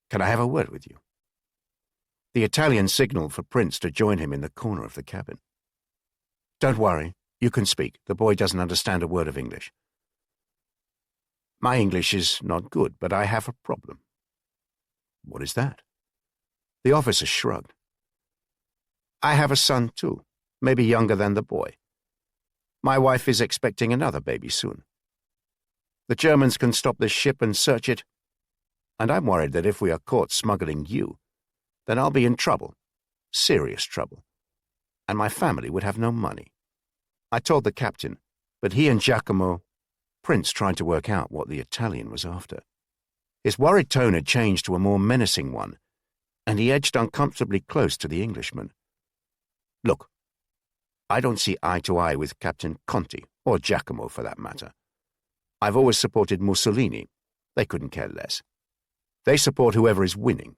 "Can I have a word with you?" The Italian signaled for Prince to join him in the corner of the cabin. "Don't worry, you can speak. The boy doesn't understand a word of English." "My English is not good, but I have a problem." "What is that?" The officer shrugged. "I have a son too, maybe younger than the boy. My wife is expecting another baby soon. The Germans can stop this ship and search it, and I'm worried that if we are caught smuggling you, then I'll be in trouble, serious trouble, and my family would have no money." I told the captain, but he and Giacomo, Prince tried to work out what the Italian was after. His worried tone had changed to a more menacing one, and he edged uncomfortably close to the Englishman. "Look, I don't see eye to eye with Captain Conti, or Giacomo for that matter. I've always supported Mussolini. They couldn't care less. They support whoever is winning.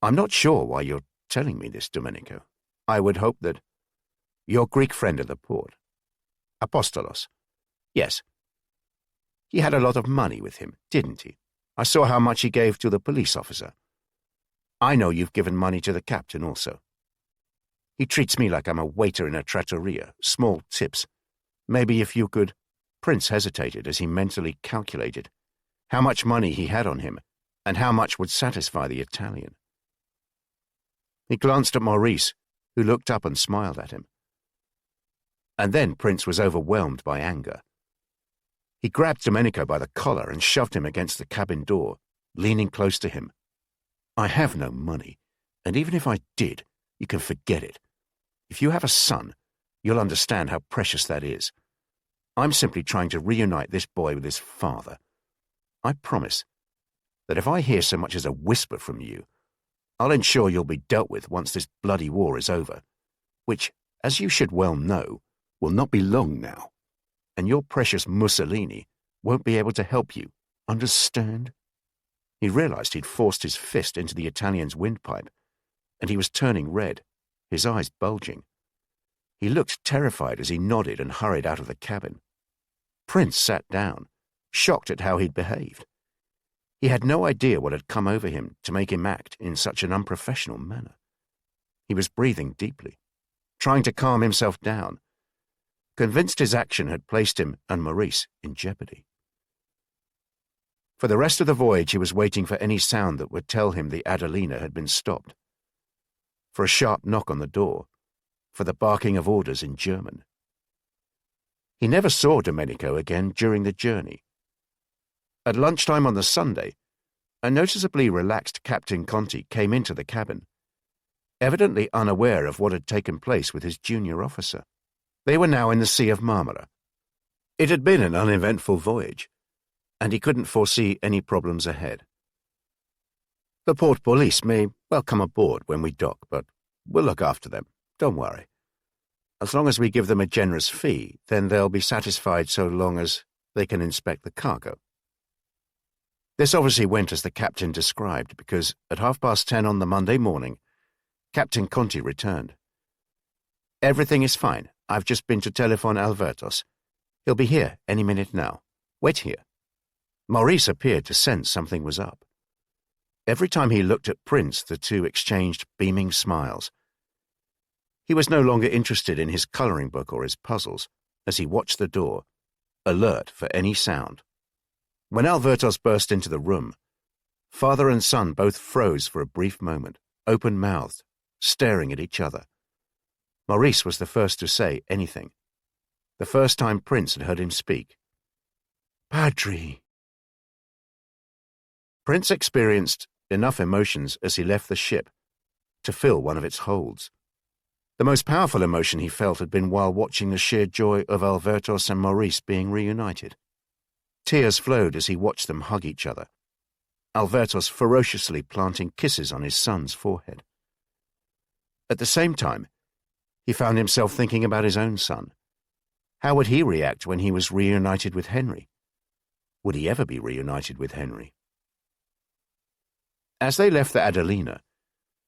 I'm not sure why you're telling me this, Domenico. I would hope that your Greek friend at the port, Apostolos. Yes. He had a lot of money with him, didn't he? I saw how much he gave to the police officer. I know you've given money to the captain also. He treats me like I'm a waiter in a trattoria, small tips. Maybe if you could—" Prince hesitated as he mentally calculated how much money he had on him and how much would satisfy the Italian. He glanced at Maurice, who looked up and smiled at him. And then Prince was overwhelmed by anger. He grabbed Domenico by the collar and shoved him against the cabin door, leaning close to him. "I have no money, and even if I did, you can forget it. If you have a son, you'll understand how precious that is. I'm simply trying to reunite this boy with his father. I promise that if I hear so much as a whisper from you, I'll ensure you'll be dealt with once this bloody war is over, which, as you should well know, will not be long now, and your precious Mussolini won't be able to help you, understand?" He realized he'd forced his fist into the Italian's windpipe, and he was turning red, his eyes bulging. He looked terrified as he nodded and hurried out of the cabin. Prince sat down, shocked at how he'd behaved. He had no idea what had come over him to make him act in such an unprofessional manner. He was breathing deeply, trying to calm himself down, convinced his action had placed him and Maurice in jeopardy. For the rest of the voyage he was waiting for any sound that would tell him the Adelina had been stopped, for a sharp knock on the door, for the barking of orders in German. He never saw Domenico again during the journey. At lunchtime on the Sunday, a noticeably relaxed Captain Conti came into the cabin, evidently unaware of what had taken place with his junior officer. They were now in the Sea of Marmara. It had been an uneventful voyage, and he couldn't foresee any problems ahead. "The port police may well come aboard when we dock, but we'll look after them. Don't worry. As long as we give them a generous fee, then they'll be satisfied so long as they can inspect the cargo." This obviously went as the captain described, because at 10:30 on the Monday morning, Captain Conti returned. "Everything is fine. I've just been to telephone Albertos. He'll be here any minute now. Wait here." Maurice appeared to sense something was up. Every time he looked at Prince, the two exchanged beaming smiles. He was no longer interested in his coloring book or his puzzles as he watched the door, alert for any sound. When Albertos burst into the room, father and son both froze for a brief moment, open-mouthed, staring at each other. Maurice was the first to say anything, the first time Prince had heard him speak. "Padre." Prince experienced enough emotions as he left the ship to fill one of its holds. The most powerful emotion he felt had been while watching the sheer joy of Albertos and Maurice being reunited. Tears flowed as he watched them hug each other, Albertos ferociously planting kisses on his son's forehead. At the same time, he found himself thinking about his own son. How would he react when he was reunited with Henry? Would he ever be reunited with Henry? As they left the Adelina,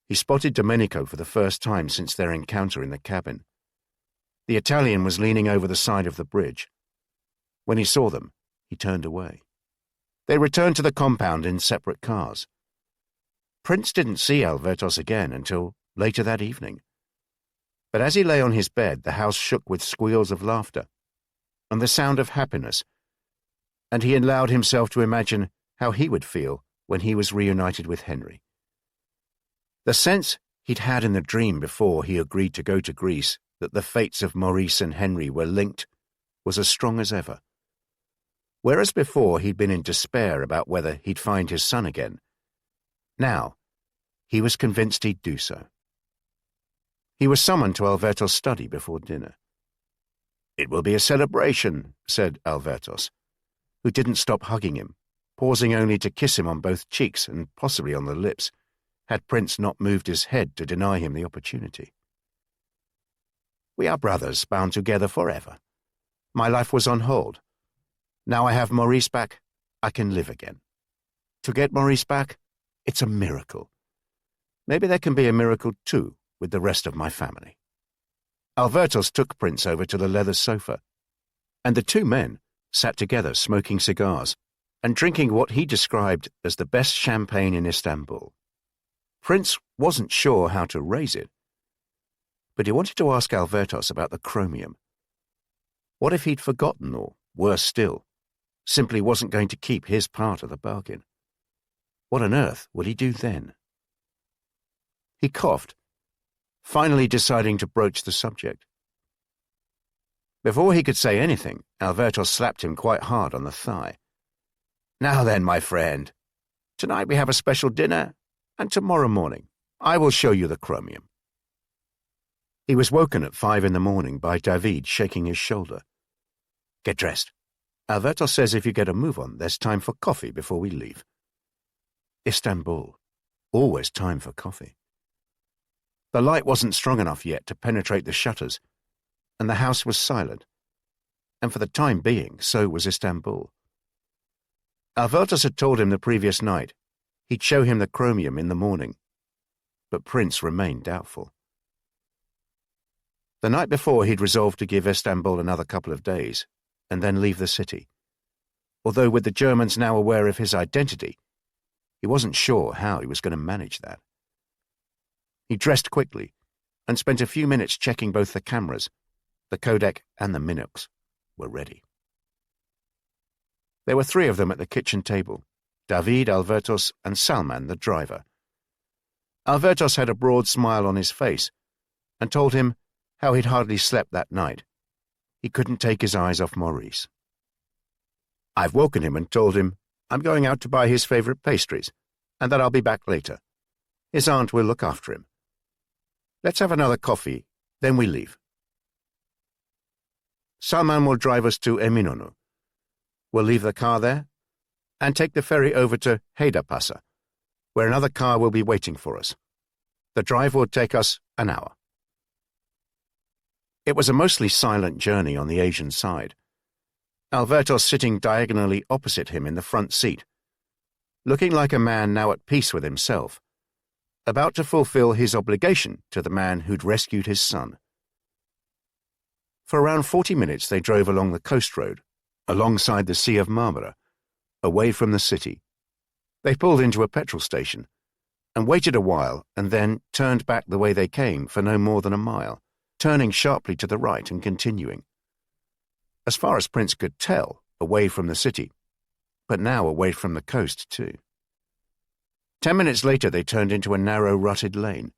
he spotted Domenico for the first time since their encounter in the cabin. The Italian was leaning over the side of the bridge. When he saw them, he turned away. They returned to the compound in separate cars. Prince didn't see Albertos again until later that evening. But as he lay on his bed, the house shook with squeals of laughter and the sound of happiness, and he allowed himself to imagine how he would feel when he was reunited with Henry. The sense he'd had in the dream before he agreed to go to Greece that the fates of Maurice and Henry were linked was as strong as ever. Whereas before he'd been in despair about whether he'd find his son again, now he was convinced he'd do so. He was summoned to Albertos' study before dinner. "It will be a celebration," said Albertos, who didn't stop hugging him, pausing only to kiss him on both cheeks and possibly on the lips, had Prince not moved his head to deny him the opportunity. "We are brothers, bound together forever. My life was on hold. Now I have Maurice back, I can live again. To get Maurice back, it's a miracle. Maybe there can be a miracle too with the rest of my family." Albertos took Prince over to the leather sofa, and the two men sat together smoking cigars and drinking what he described as the best champagne in Istanbul. Prince wasn't sure how to raise it, but he wanted to ask Albertos about the chromium. What if he'd forgotten, or, worse still, simply wasn't going to keep his part of the bargain? What on earth would he do then? He coughed, finally deciding to broach the subject. Before he could say anything, Albertos slapped him quite hard on the thigh. "Now then, my friend, tonight we have a special dinner, and tomorrow morning I will show you the chromium." He was woken at 5 a.m. by David shaking his shoulder. "Get dressed. Albertos says if you get a move on, there's time for coffee before we leave." Istanbul. Always time for coffee. The light wasn't strong enough yet to penetrate the shutters, and the house was silent. And for the time being, so was Istanbul. Albertos had told him the previous night he'd show him the chromium in the morning, but Prince remained doubtful. The night before, he'd resolved to give Istanbul another couple of days and then leave the city. Although with the Germans now aware of his identity, he wasn't sure how he was going to manage that. He dressed quickly and spent a few minutes checking both the cameras, the codec and the Minox were ready. There were 3 of them at the kitchen table, David, Albertos, and Salman, the driver. Albertos had a broad smile on his face and told him how he'd hardly slept that night. He couldn't take his eyes off Maurice. "I've woken him and told him I'm going out to buy his favorite pastries and that I'll be back later. His aunt will look after him. Let's have another coffee, then we leave. Salman will drive us to Eminonu. We'll leave the car there and take the ferry over to Haydarpasa, where another car will be waiting for us. The drive will take us an hour." It was a mostly silent journey on the Asian side, Albertos sitting diagonally opposite him in the front seat, looking like a man now at peace with himself, about to fulfill his obligation to the man who'd rescued his son. For around 40 minutes they drove along the coast road, alongside the Sea of Marmara, away from the city. They pulled into a petrol station and waited a while and then turned back the way they came for no more than a mile, turning sharply to the right and continuing. As far as Prince could tell, away from the city, but now away from the coast too. 10 minutes later they turned into a narrow rutted lane,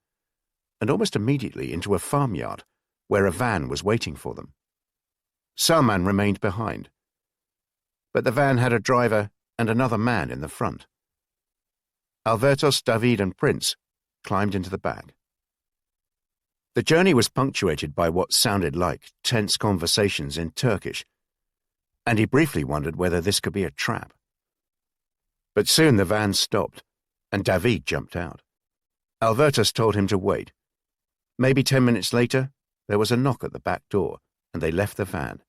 and almost immediately into a farmyard where a van was waiting for them. Salman remained behind, but the van had a driver and another man in the front. Albertos, David and Prince climbed into the back. The journey was punctuated by what sounded like tense conversations in Turkish, and he briefly wondered whether this could be a trap. But soon the van stopped, and David jumped out. Albertus told him to wait. Maybe 10 minutes later, there was a knock at the back door, and they left the van.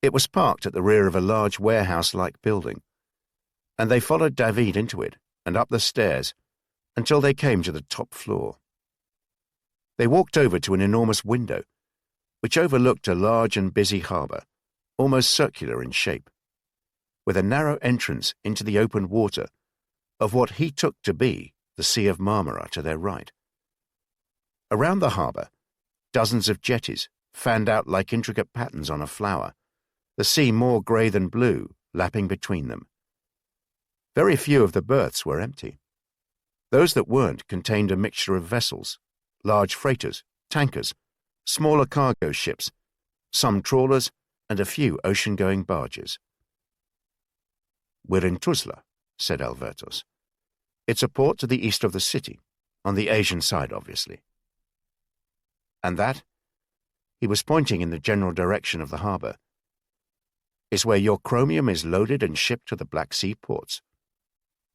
It was parked at the rear of a large warehouse-like building, and they followed David into it and up the stairs until they came to the top floor. They walked over to an enormous window, which overlooked a large and busy harbour, almost circular in shape, with a narrow entrance into the open water of what he took to be the Sea of Marmara to their right. Around the harbour, dozens of jetties fanned out like intricate patterns on a flower, the sea more grey than blue lapping between them. Very few of the berths were empty. Those that weren't contained a mixture of vessels, large freighters, tankers, smaller cargo ships, some trawlers, and a few ocean-going barges. "We're in Tuzla," said Albertus. "It's a port to the east of the city, on the Asian side, obviously." "And that," he was pointing in the general direction of the harbour, "is where your chromium is loaded and shipped to the Black Sea ports.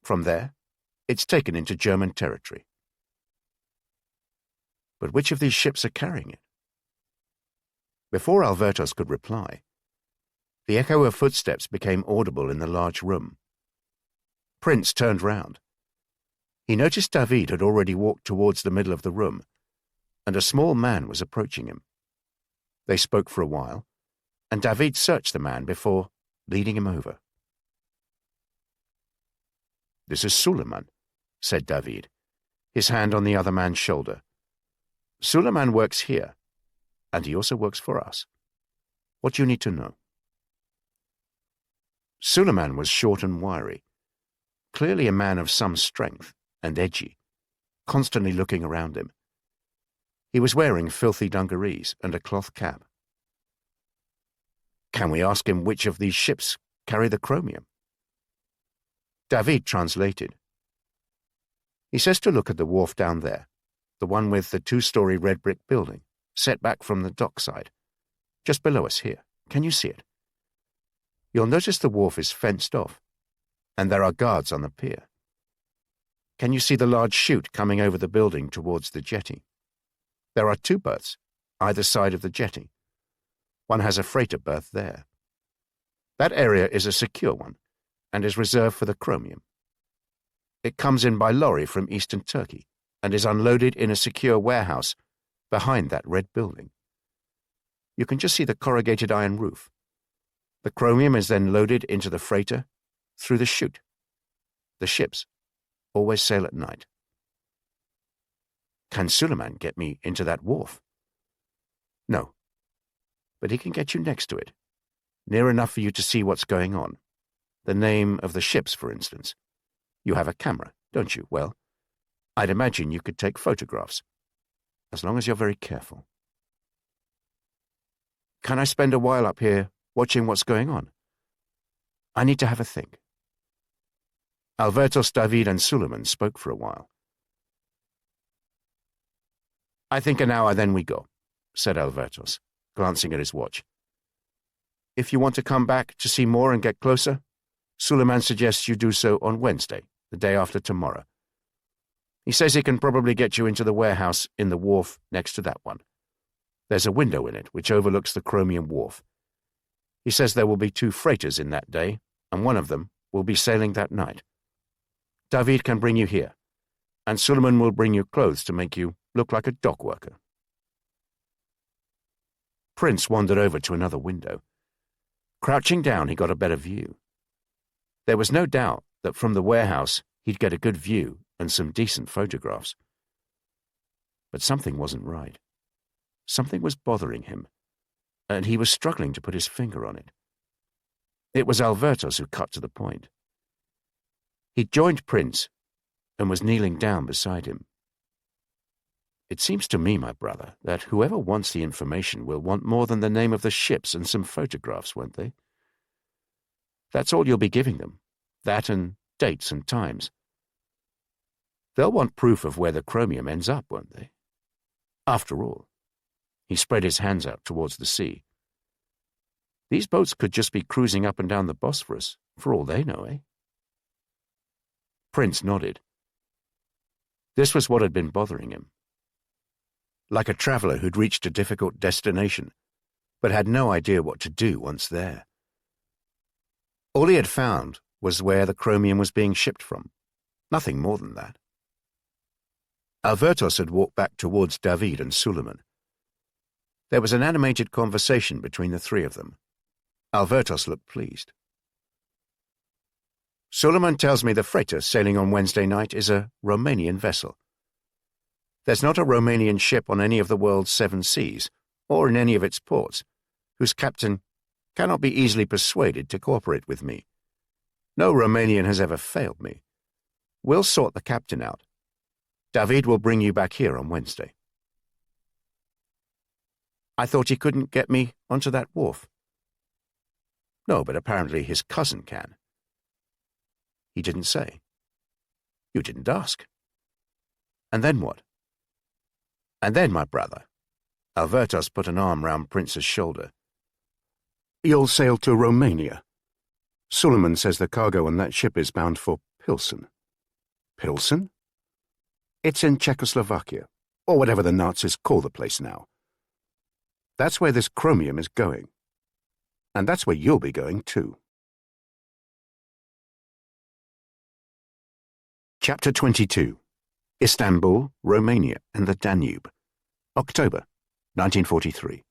From there, it's taken into German territory." "But which of these ships are carrying it?" Before Albertus could reply, the echo of footsteps became audible in the large room. Prince turned round. He noticed David had already walked towards the middle of the room, and a small man was approaching him. They spoke for a while, and David searched the man before leading him over. "This is Suleiman," said David, his hand on the other man's shoulder. "Suleiman works here, and he also works for us. What do you need to know?" Suleiman was short and wiry, clearly a man of some strength and edgy, constantly looking around him. He was wearing filthy dungarees and a cloth cap. "Can we ask him which of these ships carry the chromium?" David translated. "He says to look at the wharf down there, the one with the 2-story red brick building, set back from the dockside, just below us here. Can you see it? You'll notice the wharf is fenced off, and there are guards on the pier. Can you see the large chute coming over the building towards the jetty? There are 2 berths, either side of the jetty. One has a freighter berth there. That area is a secure one, and is reserved for the chromium. It comes in by lorry from eastern Turkey, and is unloaded in a secure warehouse behind that red building. You can just see the corrugated iron roof. The chromium is then loaded into the freighter through the chute. The ships always sail at night." "Can Suleiman get me into that wharf?" "No, but he can get you next to it, near enough for you to see what's going on. The name of the ships, for instance. You have a camera, don't you? Well, I'd imagine you could take photographs, as long as you're very careful." "Can I spend a while up here watching what's going on? I need to have a think." Albertus, David, and Suleiman spoke for a while. "I think an hour, then we go," said Albertus, glancing at his watch. "If you want to come back to see more and get closer, Suleiman suggests you do so on Wednesday, the day after tomorrow. He says he can probably get you into the warehouse in the wharf next to that one. There's a window in it which overlooks the chromium wharf. He says there will be 2 freighters in that day, and one of them will be sailing that night. David can bring you here, and Suleiman will bring you clothes to make you look like a dock worker." Prince wandered over to another window. Crouching down, he got a better view. There was no doubt that from the warehouse he'd get a good view and some decent photographs. But something wasn't right. Something was bothering him, and he was struggling to put his finger on it. It was Albertus who cut to the point. He'd joined Prince and was kneeling down beside him. "It seems to me, my brother, that whoever wants the information will want more than the name of the ships and some photographs, won't they? That's all you'll be giving them, that and dates and times. They'll want proof of where the chromium ends up, won't they? After all, He spread his hands out towards the sea. These boats could just be cruising up and down the Bosphorus, for all they know, eh? Prince nodded. This was what had been bothering him. Like a traveller who'd reached a difficult destination, but had no idea what to do once there. All he had found was where the chromium was being shipped from. Nothing more than that. Alvertos had walked back towards David and Suleiman. There was an animated conversation between the three of them. Alvertos looked pleased. Suleiman tells me the freighter sailing on Wednesday night is a Romanian vessel. There's not a Romanian ship on any of the world's 7 seas, or in any of its ports, whose captain cannot be easily persuaded to cooperate with me. No Romanian has ever failed me. We'll sort the captain out. David will bring you back here on Wednesday. I thought he couldn't get me onto that wharf. No, but apparently his cousin can. He didn't say. You didn't ask. And then what? And then, my brother, Alvertos put an arm round Prince's shoulder. You'll sail to Romania. Suleiman says the cargo on that ship is bound for Pilsen. Pilsen? It's in Czechoslovakia, or whatever the Nazis call the place now. That's where this chromium is going. And that's where you'll be going too. Chapter 22. Istanbul, Romania, and the Danube. October, 1943.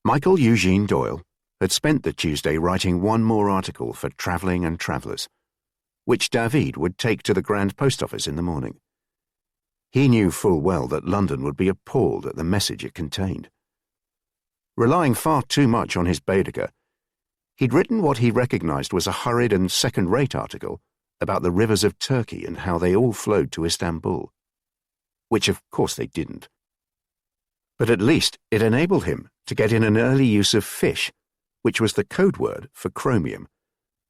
Michael Eugene Doyle had spent the Tuesday writing one more article for Travelling and Travellers, which David would take to the Grand Post Office in the morning. He knew full well that London would be appalled at the message it contained. Relying far too much on his Baedeker, he'd written what he recognised was a hurried and second-rate article about the rivers of Turkey and how they all flowed to Istanbul, which of course they didn't. But at least it enabled him to get in an early use of fish, which was the code word for chromium,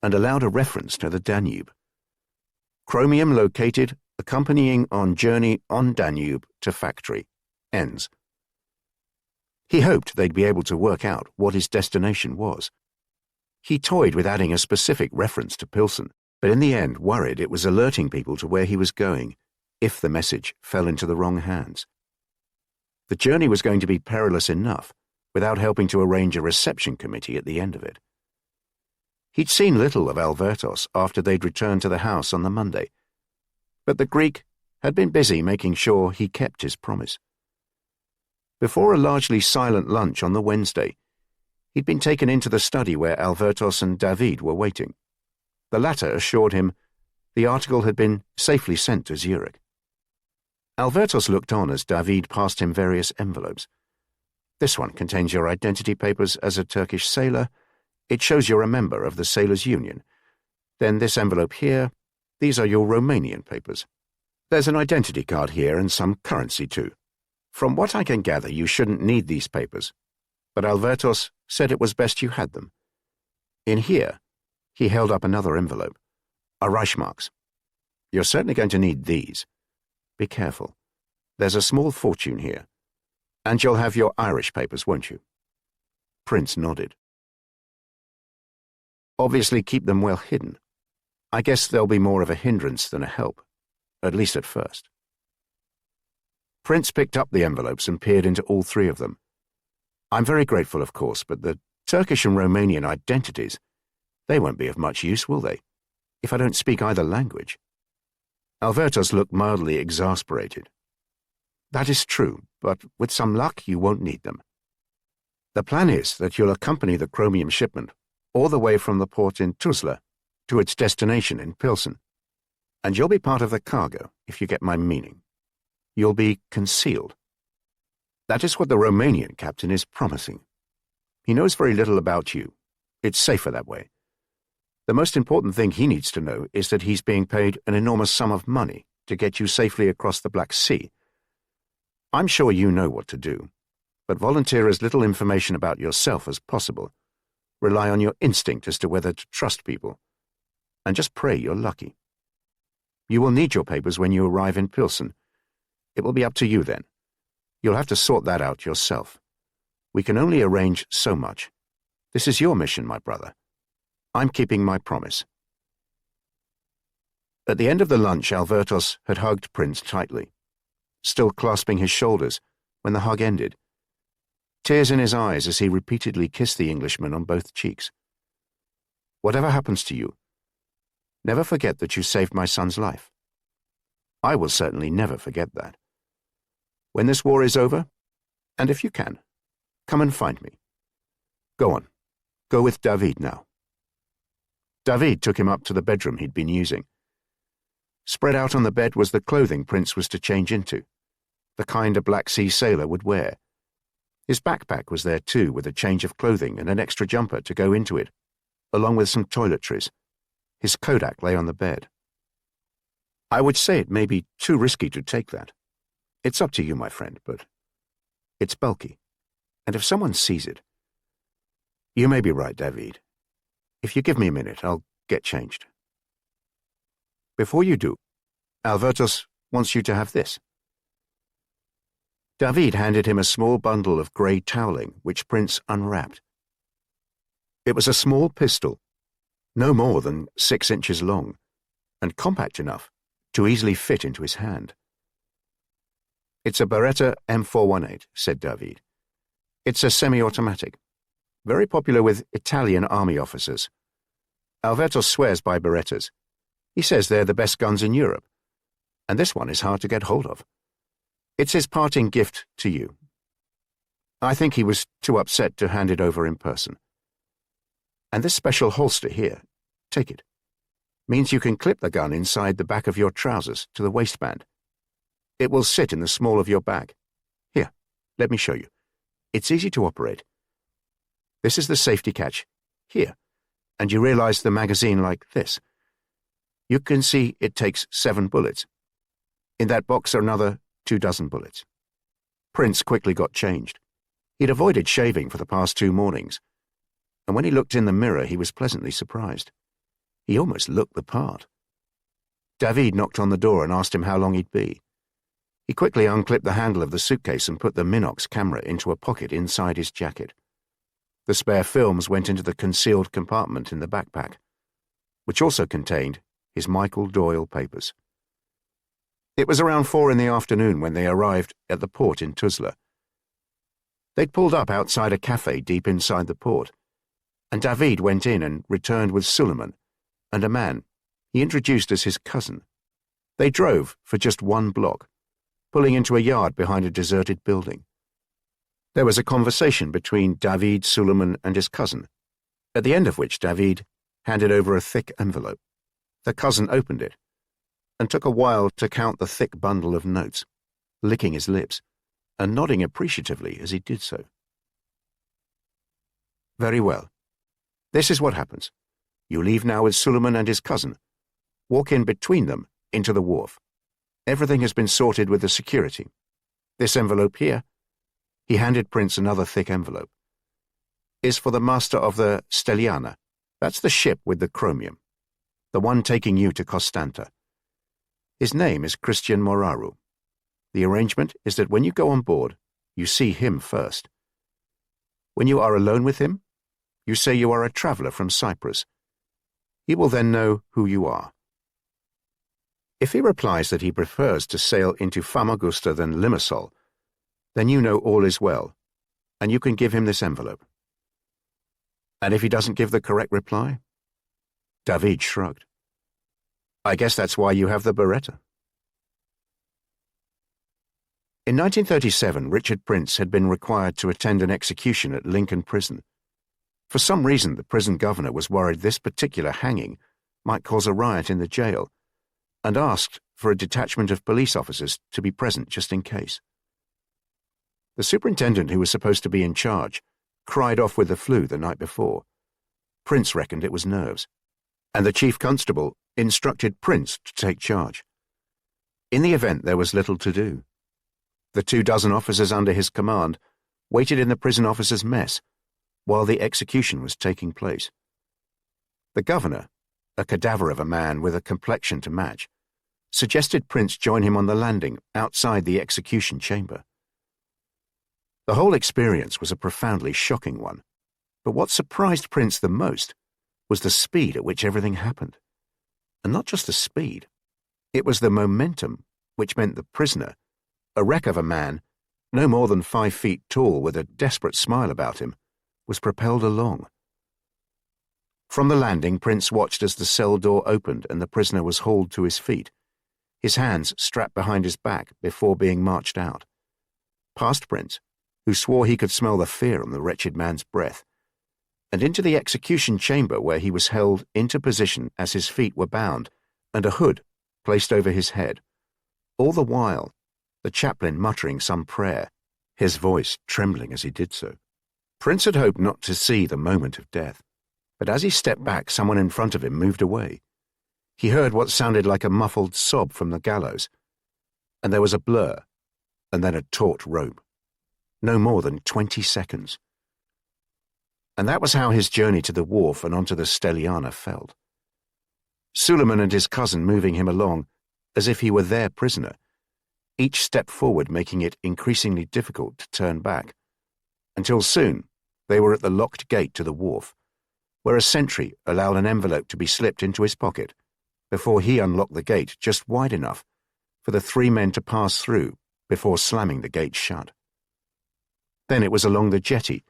and allowed a reference to the Danube. Chromium located, accompanying on journey on Danube to factory. Ends. He hoped they'd be able to work out what his destination was. He toyed with adding a specific reference to Pilsen, but in the end worried it was alerting people to where he was going if the message fell into the wrong hands. The journey was going to be perilous enough without helping to arrange a reception committee at the end of it. He'd seen little of Alvertos after they'd returned to the house on the Monday, but the Greek had been busy making sure he kept his promise. Before a largely silent lunch on the Wednesday, he'd been taken into the study where Alvertos and David were waiting. The latter assured him the article had been safely sent to Zurich. Alvertos looked on as David passed him various envelopes. This one contains your identity papers as a Turkish sailor. It shows you're a member of the Sailors' Union. Then this envelope here, these are your Romanian papers. There's an identity card here and some currency too. From what I can gather, you shouldn't need these papers, but Alvertos said it was best you had them. In here, he held up another envelope. Are Reichsmarks. You're certainly going to need these. Be careful. There's a small fortune here. And you'll have your Irish papers, won't you? Prince nodded. Obviously keep them well hidden. I guess they'll be more of a hindrance than a help, at least at first. Prince picked up the envelopes and peered into all three of them. I'm very grateful, of course, but the Turkish and Romanian identities, they won't be of much use, will they, if I don't speak either language? Alvertos looked mildly exasperated. That is true, but with some luck you won't need them. The plan is that you'll accompany the chromium shipment all the way from the port in Tuzla to its destination in Pilsen, and you'll be part of the cargo, if you get my meaning. You'll be concealed. That is what the Romanian captain is promising. He knows very little about you. It's safer that way. The most important thing he needs to know is that he's being paid an enormous sum of money to get you safely across the Black Sea. I'm sure you know what to do, but volunteer as little information about yourself as possible. Rely on your instinct as to whether to trust people, and just pray you're lucky. You will need your papers when you arrive in Pilsen. It will be up to you then. You'll have to sort that out yourself. We can only arrange so much. This is your mission, my brother. I'm keeping my promise." At the end of the lunch, Albertos had hugged Prince tightly, still clasping his shoulders when the hug ended, tears in his eyes as he repeatedly kissed the Englishman on both cheeks. "Whatever happens to you, never forget that you saved my son's life. I will certainly never forget that. When this war is over, and if you can, come and find me. Go on, go with David now." David took him up to the bedroom he'd been using. Spread out on the bed was the clothing Prince was to change into, the kind a Black Sea sailor would wear. His backpack was there too, with a change of clothing and an extra jumper to go into it, along with some toiletries. His Kodak lay on the bed. "I would say it may be too risky to take that. It's up to you, my friend, but it's bulky, and if someone sees it—" "You may be right, David. If you give me a minute, I'll get changed. Before you do, Albertos wants you to have this." David handed him a small bundle of grey toweling, which Prince unwrapped. It was a small pistol, no more than 6 inches long, and compact enough to easily fit into his hand. "It's a Beretta M418, said David. "It's a semi-automatic, very popular with Italian army officers. Alberto swears by Berettas. He says they're the best guns in Europe, and this one is hard to get hold of. It's his parting gift to you. I think he was too upset to hand it over in person. And this special holster here, take it, means you can clip the gun inside the back of your trousers to the waistband. It will sit in the small of your back. Here, let me show you. It's easy to operate. This is the safety catch, here, and you realize the magazine like this. You can see it takes 7 bullets. In that box are another 24 bullets." Prince quickly got changed. He'd avoided shaving for the past 2 mornings, and when he looked in the mirror he was pleasantly surprised. He almost looked the part. David knocked on the door and asked him how long he'd be. He quickly unclipped the handle of the suitcase and put the Minox camera into a pocket inside his jacket. The spare films went into the concealed compartment in the backpack, which also contained his Michael Doyle papers. It was around 4 in the afternoon when they arrived at the port in Tuzla. They'd pulled up outside a cafe deep inside the port, and David went in and returned with Suleiman and a man he introduced as his cousin. They drove for just 1 block, pulling into a yard behind a deserted building. There was a conversation between David, Suleiman, and his cousin, at the end of which David handed over a thick envelope. The cousin opened it, and took a while to count the thick bundle of notes, licking his lips, and nodding appreciatively as he did so. "Very well. This is what happens. You leave now with Suleiman and his cousin. Walk in between them into the wharf. Everything has been sorted with the security. This envelope here," he handed Prince another thick envelope, "is for the master of the Stelliana. That's the ship with the chromium, the one taking you to Costanta. His name is Christian Moraru. The arrangement is that when you go on board, you see him first. When you are alone with him, you say you are a traveller from Cyprus. He will then know who you are. If he replies that he prefers to sail into Famagusta than Limassol, then you know all is well, and you can give him this envelope. And if he doesn't give the correct reply?" David shrugged. "I guess that's why you have the Beretta." In 1937, Richard Prince had been required to attend an execution at Lincoln Prison. For some reason, the prison governor was worried this particular hanging might cause a riot in the jail, and asked for a detachment of police officers to be present just in case. The superintendent, who was supposed to be in charge, cried off with the flu the night before. Prince reckoned it was nerves, and the chief constable instructed Prince to take charge. In the event, there was little to do. The 24 officers under his command waited in the prison officers' mess while the execution was taking place. The governor, a cadaver of a man with a complexion to match, suggested Prince join him on the landing outside the execution chamber. The whole experience was a profoundly shocking one, but what surprised Prince the most was the speed at which everything happened. And not just the speed, it was the momentum, which meant the prisoner, a wreck of a man, no more than 5 feet tall with a desperate smile about him, was propelled along. From the landing, Prince watched as the cell door opened and the prisoner was hauled to his feet, his hands strapped behind his back before being marched out. Past Prince, who swore he could smell the fear on the wretched man's breath, and into the execution chamber where he was held into position as his feet were bound and a hood placed over his head, all the while the chaplain muttering some prayer, his voice trembling as he did so. Prince had hoped not to see the moment of death, but as he stepped back, someone in front of him moved away. He heard what sounded like a muffled sob from the gallows, and there was a blur, and then a taut rope. No more than 20 seconds. And that was how his journey to the wharf and onto the Stelliana felt. Suleiman and his cousin moving him along as if he were their prisoner, each step forward making it increasingly difficult to turn back, until soon they were at the locked gate to the wharf, where a sentry allowed an envelope to be slipped into his pocket before he unlocked the gate just wide enough for the 3 men to pass through before slamming the gate shut. Then it was along the jetty,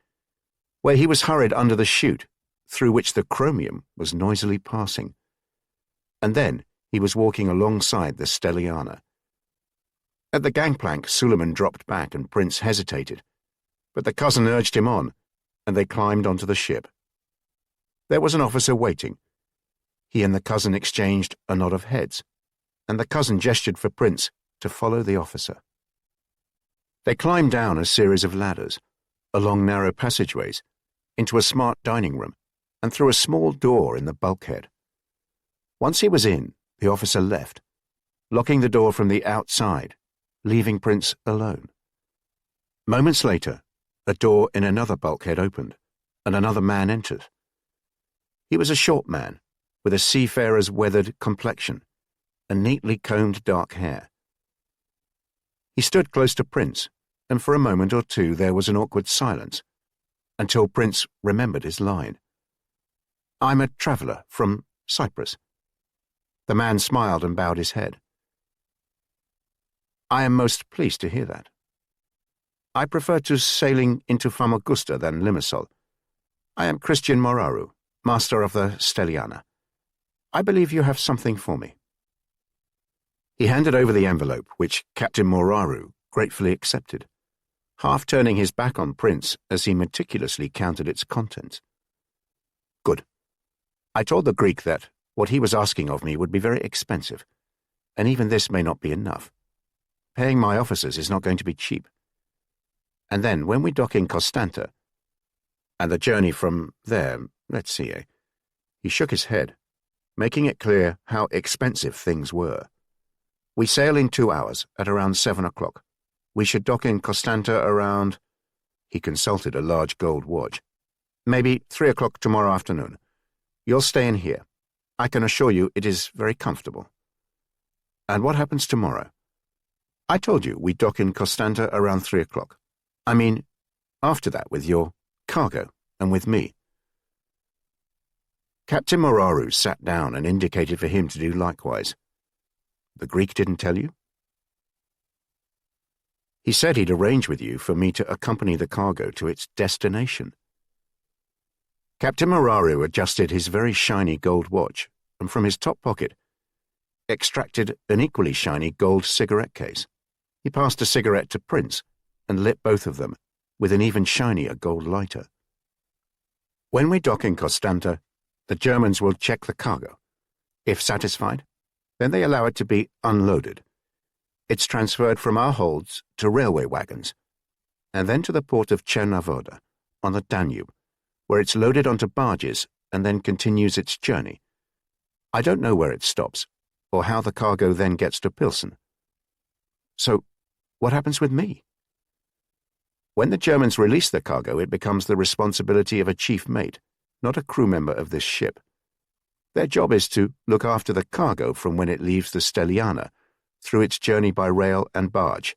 where he was hurried under the chute through which the chromium was noisily passing. And then he was walking alongside the Stelliana. At the gangplank, Suleiman dropped back and Prince hesitated, but the cousin urged him on, and they climbed onto the ship. There was an officer waiting. He and the cousin exchanged a nod of heads, and the cousin gestured for Prince to follow the officer. They climbed down a series of ladders, along narrow passageways, into a smart dining room, and through a small door in the bulkhead. Once he was in, the officer left, locking the door from the outside, leaving Prince alone. Moments later, a door in another bulkhead opened, and another man entered. He was a short man, with a seafarer's weathered complexion, and neatly combed dark hair. He stood close to Prince, and for a moment or two there was an awkward silence, until Prince remembered his line. "I'm a traveller from Cyprus." The man smiled and bowed his head. "I am most pleased to hear that. I prefer to sailing into Famagusta than Limassol. I am Christian Moraru, master of the Stelliana. I believe you have something for me." He handed over the envelope, which Captain Moraru gratefully accepted, half turning his back on Prince as he meticulously counted its contents. "Good. I told the Greek that what he was asking of me would be very expensive, and even this may not be enough. Paying my officers is not going to be cheap. And then, when we dock in Constanta, and the journey from there, let's see, He shook his head, making it clear how expensive things were. "We sail in 2 hours, at around 7 o'clock. We should dock in Constanta around—" He consulted a large gold watch. "Maybe 3 o'clock tomorrow afternoon. You'll stay in here. I can assure you it is very comfortable." "And what happens tomorrow?" "I told you we dock in Constanta around 3 o'clock. I mean, after that with your cargo and with me." Captain Moraru sat down and indicated for him to do likewise. "The Greek didn't tell you?" "He said he'd arrange with you for me to accompany the cargo to its destination." Captain Moraru adjusted his very shiny gold watch and from his top pocket extracted an equally shiny gold cigarette case. He passed a cigarette to Prince and lit both of them with an even shinier gold lighter. "When we dock in Constanta, the Germans will check the cargo. If satisfied, then they allow it to be unloaded. It's transferred from our holds to railway wagons, and then to the port of Chernavoda, on the Danube, where it's loaded onto barges and then continues its journey. I don't know where it stops, or how the cargo then gets to Pilsen." "So, what happens with me?" "When the Germans release the cargo, it becomes the responsibility of a chief mate, not a crew member of this ship. Their job is to look after the cargo from when it leaves the Stelliana, through its journey by rail and barge,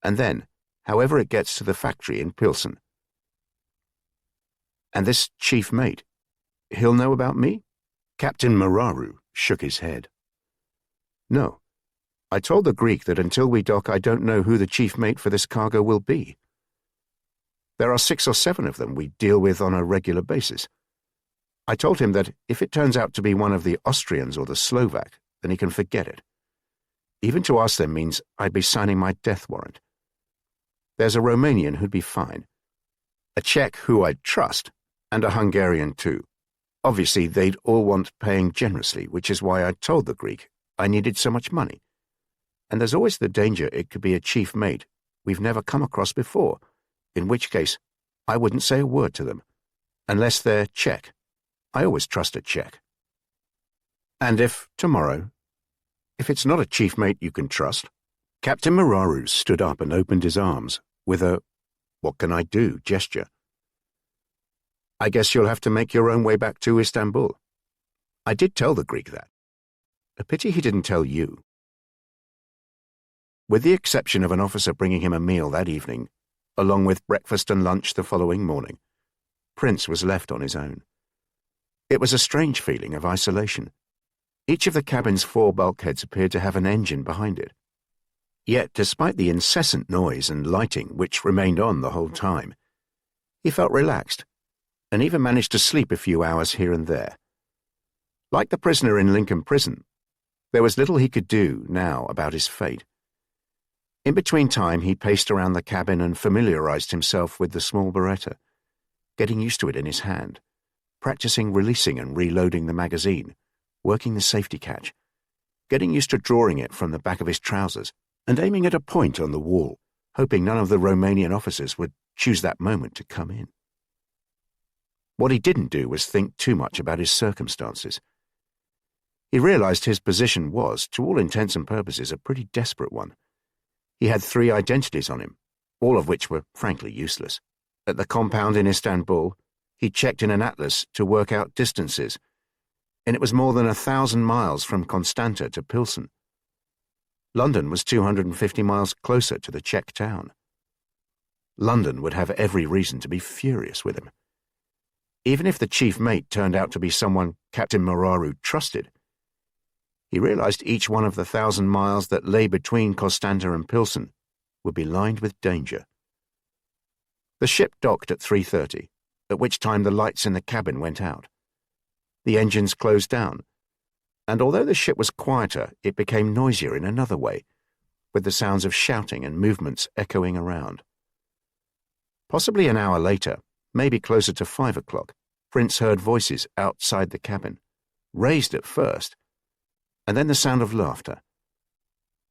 and then, however it gets to the factory in Pilsen. And this chief mate, he'll know about me? Captain Mararu shook his head. No. I told the Greek that until we dock I don't know who the chief mate for this cargo will be. There are 6 or 7 of them we deal with on a regular basis. I told him that if it turns out to be one of the Austrians or the Slovak, then he can forget it. Even to ask them means I'd be signing my death warrant. There's a Romanian who'd be fine, a Czech who I'd trust, and a Hungarian too. Obviously, they'd all want paying generously, which is why I told the Greek I needed so much money. And there's always the danger it could be a chief mate we've never come across before, in which case I wouldn't say a word to them, unless they're Czech. I always trust a Czech. And if, tomorrow, if it's not a chief mate you can trust? Captain Mararu stood up and opened his arms with a "what can I do" gesture. I guess you'll have to make your own way back to Istanbul. I did tell the Greek that. A pity he didn't tell you. With the exception of an officer bringing him a meal that evening, along with breakfast and lunch the following morning, Prince was left on his own. It was a strange feeling of isolation. Each of the cabin's 4 bulkheads appeared to have an engine behind it. Yet, despite the incessant noise and lighting which remained on the whole time, he felt relaxed, and even managed to sleep a few hours here and there. Like the prisoner in Lincoln Prison, there was little he could do now about his fate. In between time, he paced around the cabin and familiarized himself with the small Beretta, getting used to it in his hand, practicing releasing and reloading the magazine, working the safety catch, getting used to drawing it from the back of his trousers and aiming at a point on the wall, hoping none of the Romanian officers would choose that moment to come in. What he didn't do was think too much about his circumstances. He realized his position was, to all intents and purposes, a pretty desperate one. He had 3 identities on him, all of which were frankly useless. At the compound in Istanbul, he checked in an atlas to work out distances, and it was more than 1,000 miles from Constanta to Pilsen. London was 250 miles closer to the Czech town. London would have every reason to be furious with him. Even if the chief mate turned out to be someone Captain Mararu trusted, he realized each one of the 1,000 miles that lay between Constanta and Pilsen would be lined with danger. The ship docked at 3:30, at which time the lights in the cabin went out. The engines closed down, and although the ship was quieter, it became noisier in another way, with the sounds of shouting and movements echoing around. Possibly an hour later, maybe closer to 5 o'clock, Prince heard voices outside the cabin, raised at first, and then the sound of laughter.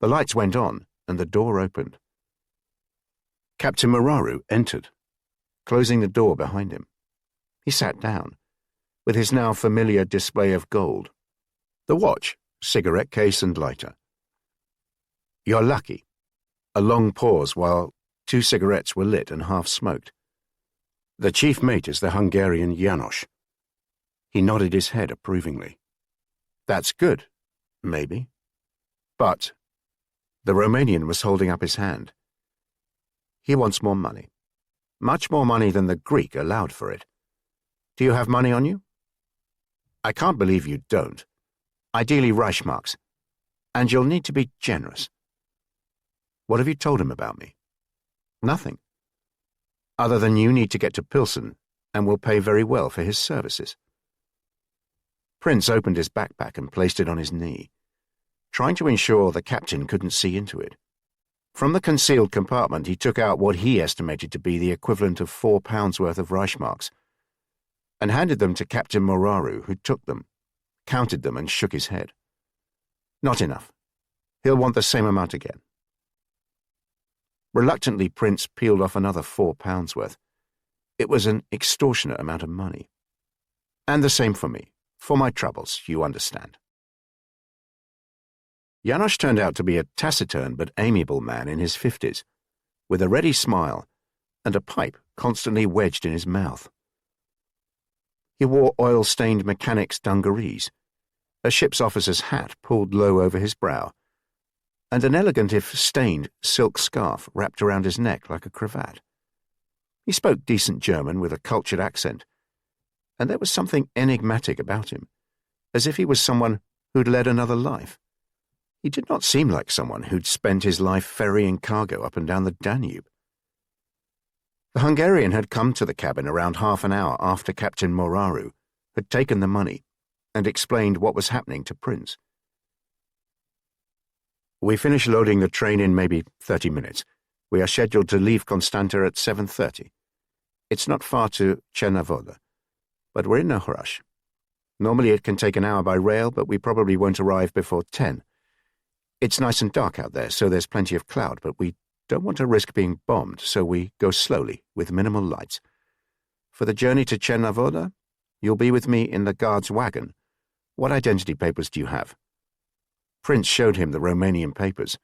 The lights went on, and the door opened. Captain Mararu entered, closing the door behind him. He sat down, with his now familiar display of gold, the watch, cigarette case and lighter. "You're lucky." A long pause while 2 cigarettes were lit and half-smoked. "The chief mate is the Hungarian János." He nodded his head approvingly. "That's good, maybe. But—" the Romanian was holding up his hand. "He wants more money. Much more money than the Greek allowed for it. Do you have money on you?" "I can't believe you don't. Ideally Reichsmarks. And you'll need to be generous." "What have you told him about me?" "Nothing. Other than you need to get to Pilsen and will pay very well for his services." Prince opened his backpack and placed it on his knee, trying to ensure the captain couldn't see into it. From the concealed compartment he took out what he estimated to be the equivalent of £4 worth of Reichsmarks, and handed them to Captain Mararu, who took them, counted them and shook his head. "Not enough. He'll want the same amount again." Reluctantly, Prince peeled off another £4 worth. It was an extortionate amount of money. "And the same for me. For my troubles, you understand." János turned out to be a taciturn but amiable man in his 50s, with a ready smile and a pipe constantly wedged in his mouth. He wore oil-stained mechanic's dungarees, a ship's officer's hat pulled low over his brow, and an elegant if stained silk scarf wrapped around his neck like a cravat. He spoke decent German with a cultured accent, and there was something enigmatic about him, as if he was someone who'd led another life. He did not seem like someone who'd spent his life ferrying cargo up and down the Danube. The Hungarian had come to the cabin around half an hour after Captain Moraru had taken the money and explained what was happening to Prince. "We finish loading the train in maybe 30 minutes. We are scheduled to leave Constanta at 7:30. It's not far to Czernavoda, but we're in no rush. Normally it can take an hour by rail, but we probably won't arrive before 10. It's nice and dark out there, so there's plenty of cloud, but we don't want to risk being bombed, so we go slowly, with minimal lights. For the journey to Czernavoda, you'll be with me in the guard's wagon. What identity papers do you have?" Prince showed him the Romanian papers,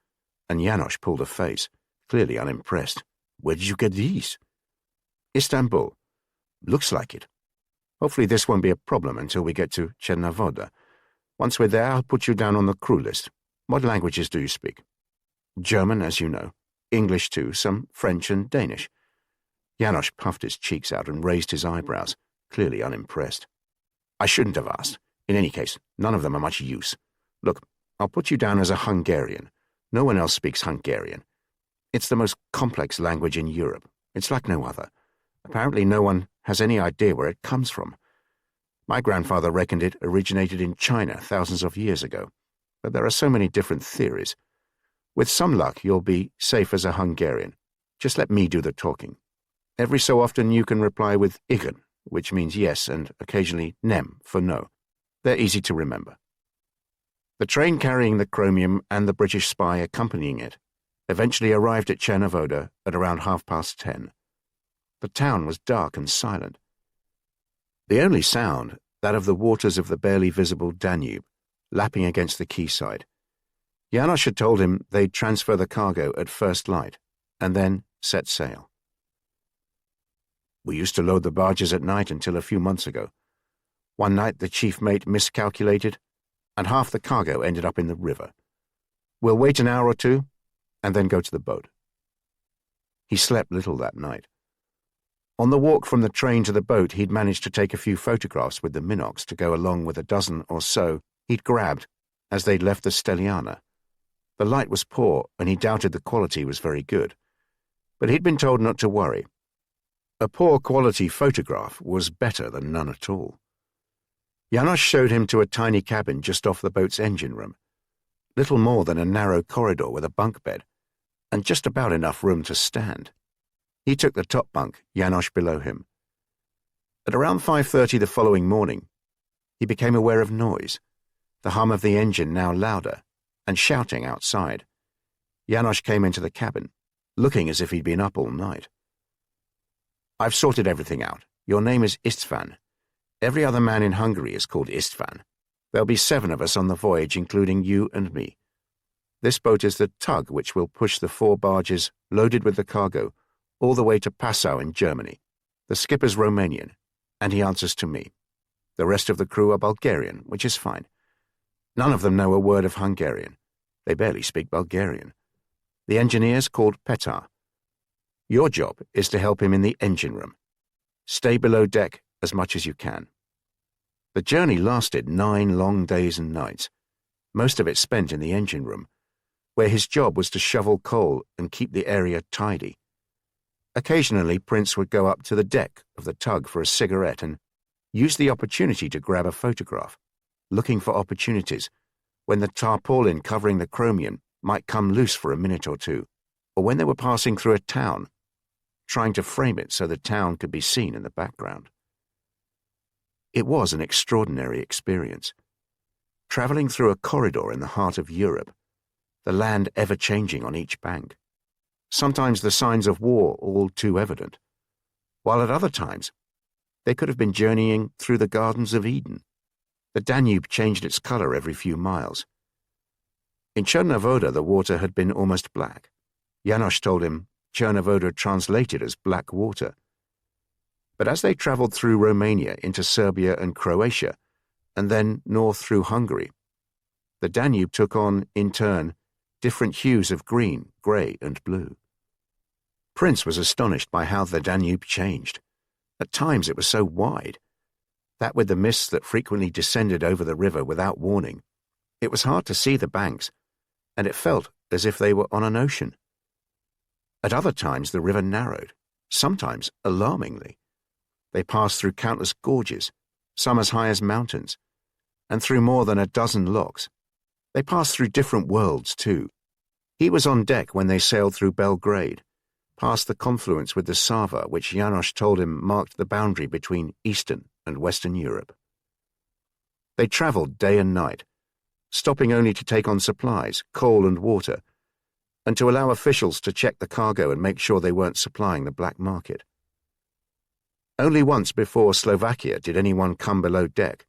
and János pulled a face, clearly unimpressed. "Where did you get these?" "Istanbul. Looks like it. Hopefully this won't be a problem until we get to Czernavoda. Once we're there, I'll put you down on the crew list. What languages do you speak?" "German, as you know. English too, some French and Danish." János puffed his cheeks out and raised his eyebrows, clearly unimpressed. "I shouldn't have asked. In any case, none of them are much use. Look, I'll put you down as a Hungarian. No one else speaks Hungarian. It's the most complex language in Europe. It's like no other. Apparently no one has any idea where it comes from. My grandfather reckoned it originated in China thousands of years ago, but there are so many different theories. With some luck, you'll be safe as a Hungarian. Just let me do the talking. Every so often you can reply with igen, which means yes, and occasionally nem for no. They're easy to remember." The train carrying the chromium and the British spy accompanying it eventually arrived at Czernavoda at around 10:30. The town was dark and silent. The only sound, that of the waters of the barely visible Danube, lapping against the quayside. János had told him they'd transfer the cargo at first light, and then set sail. "We used to load the barges at night until a few months ago. One night the chief mate miscalculated, and half the cargo ended up in the river. We'll wait an hour or two, and then go to the boat." He slept little that night. On the walk from the train to the boat, he'd managed to take a few photographs with the Minox to go along with a dozen or so he'd grabbed as they'd left the Stelliana. The light was poor, and he doubted the quality was very good, but he'd been told not to worry. A poor quality photograph was better than none at all. János showed him to a tiny cabin just off the boat's engine room, little more than a narrow corridor with a bunk bed, and just about enough room to stand. He took the top bunk, János below him. At around 5:30 the following morning, he became aware of noise, the hum of the engine now louder, and shouting outside. János came into the cabin, looking as if he'd been up all night. "I've sorted everything out. Your name is István. Every other man in Hungary is called István. There'll be 7 of us on the voyage, including you and me. This boat is the tug which will push the 4 barges loaded with the cargo all the way to Passau in Germany. The skipper's Romanian, and he answers to me. The rest of the crew are Bulgarian, which is fine. None of them know a word of Hungarian. They barely speak Bulgarian. The engineer's called Petar. Your job is to help him in the engine room. Stay below deck as much as you can." The journey lasted 9 long days and nights, most of it spent in the engine room, where his job was to shovel coal and keep the area tidy. Occasionally, Prince would go up to the deck of the tug for a cigarette and use the opportunity to grab a photograph, looking for opportunities when the tarpaulin covering the chromium might come loose for a minute or two, or when they were passing through a town, trying to frame it so the town could be seen in the background. It was an extraordinary experience. Traveling through a corridor in the heart of Europe, the land ever-changing on each bank. Sometimes the signs of war all too evident, while at other times they could have been journeying through the Gardens of Eden. The Danube changed its color every few miles. In Czernavoda the water had been almost black. János told him Czernavoda translated as black water. But as they traveled through Romania into Serbia and Croatia, and then north through Hungary, the Danube took on, in turn, different hues of green, grey, and blue. Prince was astonished by how the Danube changed. At times it was so wide, that with the mists that frequently descended over the river without warning, it was hard to see the banks, and it felt as if they were on an ocean. At other times the river narrowed, sometimes alarmingly. They passed through countless gorges, some as high as mountains, and through more than a dozen locks. They passed through different worlds, too. He was on deck when they sailed through Belgrade, past the confluence with the Sava, which János told him marked the boundary between Eastern and Western Europe. They travelled day and night, stopping only to take on supplies, coal and water, and to allow officials to check the cargo and make sure they weren't supplying the black market. Only once before Slovakia did anyone come below deck.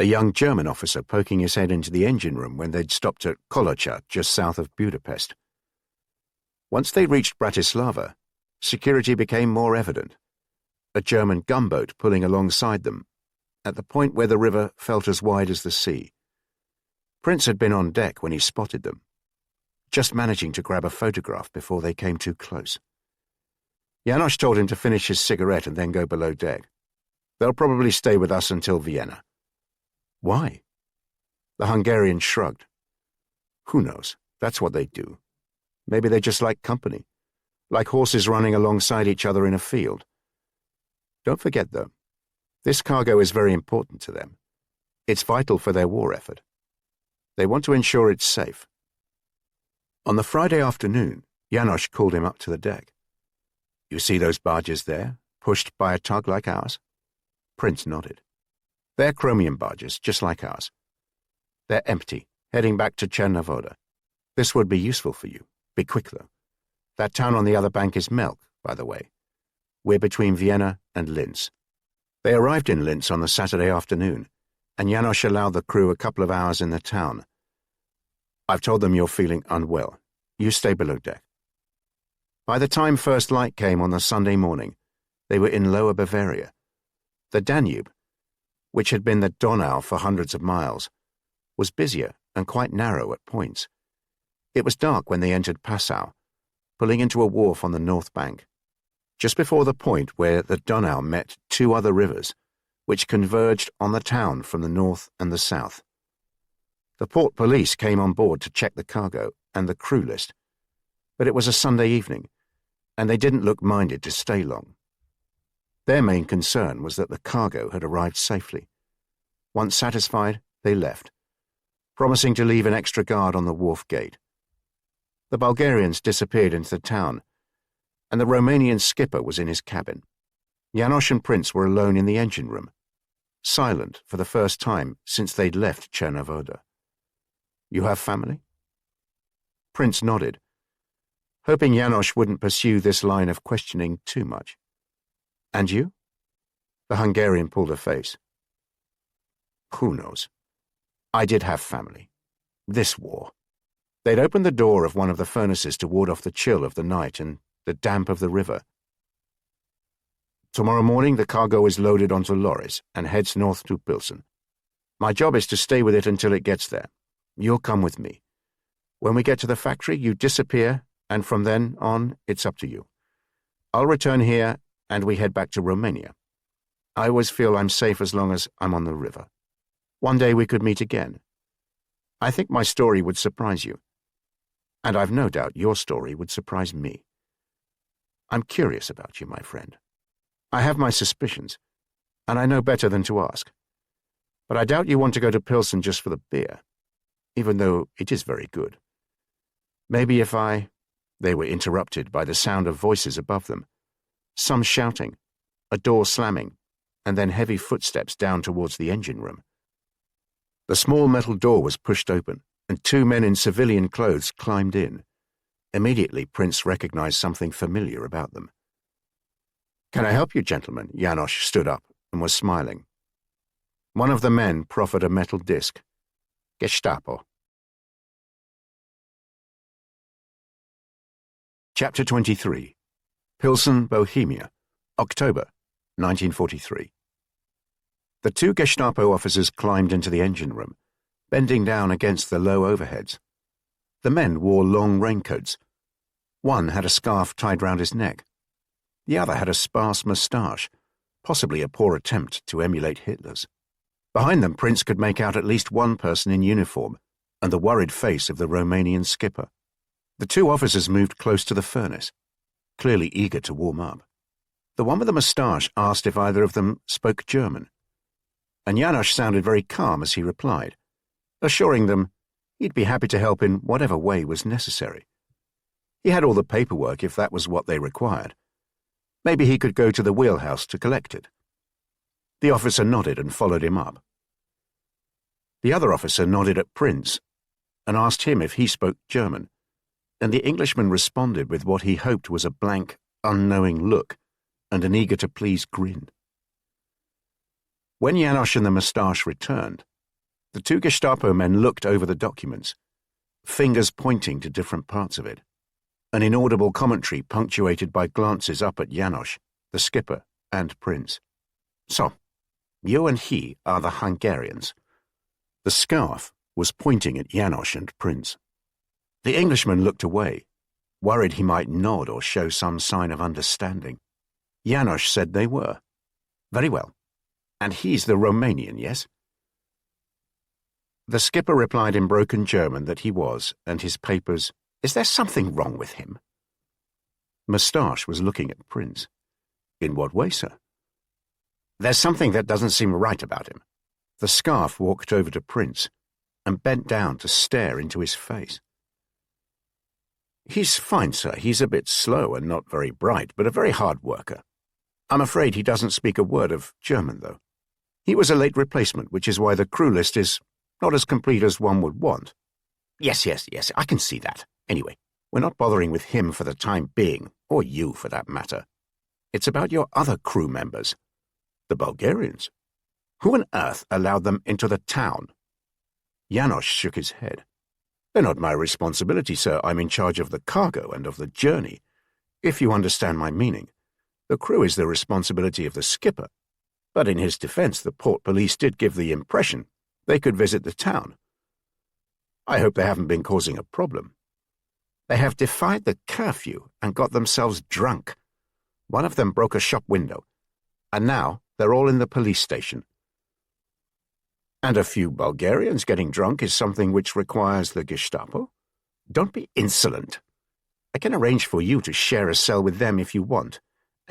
A young German officer poking his head into the engine room when they'd stopped at Kolocha, just south of Budapest. Once they reached Bratislava, security became more evident. A German gunboat pulling alongside them, at the point where the river felt as wide as the sea. Prince had been on deck when he spotted them, just managing to grab a photograph before they came too close. János told him to finish his cigarette and then go below deck. They'll probably stay with us until Vienna. Why? The Hungarian shrugged. Who knows? That's what they do. Maybe they just like company, like horses running alongside each other in a field. Don't forget, though, this cargo is very important to them. It's vital for their war effort. They want to ensure it's safe. On the Friday afternoon, János called him up to the deck. You see those barges there, pushed by a tug like ours? Prince nodded. They're chromium barges, just like ours. They're empty, heading back to Černá. This would be useful for you. Be quick, though. That town on the other bank is Melk, by the way. We're between Vienna and Linz. They arrived in Linz on the Saturday afternoon, and János allowed the crew a couple of hours in the town. I've told them you're feeling unwell. You stay below deck. By the time first light came on the Sunday morning, they were in Lower Bavaria. The Danube, which had been the Donau for hundreds of miles, was busier and quite narrow at points. It was dark when they entered Passau, pulling into a wharf on the north bank, just before the point where the Donau met two other rivers, which converged on the town from the north and the south. The port police came on board to check the cargo and the crew list, but it was a Sunday evening, and they didn't look minded to stay long. Their main concern was that the cargo had arrived safely. Once satisfied, they left, promising to leave an extra guard on the wharf gate. The Bulgarians disappeared into the town, and the Romanian skipper was in his cabin. János and Prince were alone in the engine room, silent for the first time since they'd left Černá. You have family? Prince nodded, hoping János wouldn't pursue this line of questioning too much. And you? The Hungarian pulled a face. Who knows? I did have family. This war. They'd opened the door of one of the furnaces to ward off the chill of the night and the damp of the river. Tomorrow morning the cargo is loaded onto lorries and heads north to Pilsen. My job is to stay with it until it gets there. You'll come with me. When we get to the factory, you disappear, and from then on, it's up to you. I'll return here, and we head back to Romania. I always feel I'm safe as long as I'm on the river. One day we could meet again. I think my story would surprise you. And I've no doubt your story would surprise me. I'm curious about you, my friend. I have my suspicions, and I know better than to ask. But I doubt you want to go to Pilsen just for the beer, even though it is very good. Maybe if I... They were interrupted by the sound of voices above them, some shouting, a door slamming, and then heavy footsteps down towards the engine room. The small metal door was pushed open, and two men in civilian clothes climbed in. Immediately, Prince recognized something familiar about them. Can I help you, gentlemen? János stood up and was smiling. One of the men proffered a metal disc. Gestapo. Chapter 23. Pilsen, Bohemia, October, 1943. The two Gestapo officers climbed into the engine room, bending down against the low overheads. The men wore long raincoats. One had a scarf tied round his neck. The other had a sparse moustache, possibly a poor attempt to emulate Hitler's. Behind them, Prince could make out at least one person in uniform and the worried face of the Romanian skipper. The two officers moved close to the furnace, clearly eager to warm up. The one with the moustache asked if either of them spoke German, and János sounded very calm as he replied, assuring them he'd be happy to help in whatever way was necessary. He had all the paperwork if that was what they required. Maybe he could go to the wheelhouse to collect it. The officer nodded and followed him up. The other officer nodded at Prince and asked him if he spoke German, and the Englishman responded with what he hoped was a blank, unknowing look and an eager-to-please grin. When János and the moustache returned, the two Gestapo men looked over the documents, fingers pointing to different parts of it, an inaudible commentary punctuated by glances up at János, the skipper, and Prince. So, you and he are the Hungarians. The scarf was pointing at János and Prince. The Englishman looked away, worried he might nod or show some sign of understanding. János said they were. Very well. And he's the Romanian, yes? The skipper replied in broken German that he was, and his papers. Is there something wrong with him? Moustache was looking at Prince. In what way, sir? There's something that doesn't seem right about him. The scarf walked over to Prince and bent down to stare into his face. He's fine, sir. He's a bit slow and not very bright, but a very hard worker. I'm afraid he doesn't speak a word of German, though. He was a late replacement, which is why the crew list is not as complete as one would want. Yes, I can see that. Anyway, we're not bothering with him for the time being, or you for that matter. It's about your other crew members, the Bulgarians. Who on earth allowed them into the town? János shook his head. They're not my responsibility, sir. I'm in charge of the cargo and of the journey. If you understand my meaning, the crew is the responsibility of the skipper. But in his defense, the port police did give the impression they could visit the town. I hope they haven't been causing a problem. They have defied the curfew and got themselves drunk. One of them broke a shop window, and now they're all in the police station. And a few Bulgarians getting drunk is something which requires the Gestapo? Don't be insolent. I can arrange for you to share a cell with them if you want.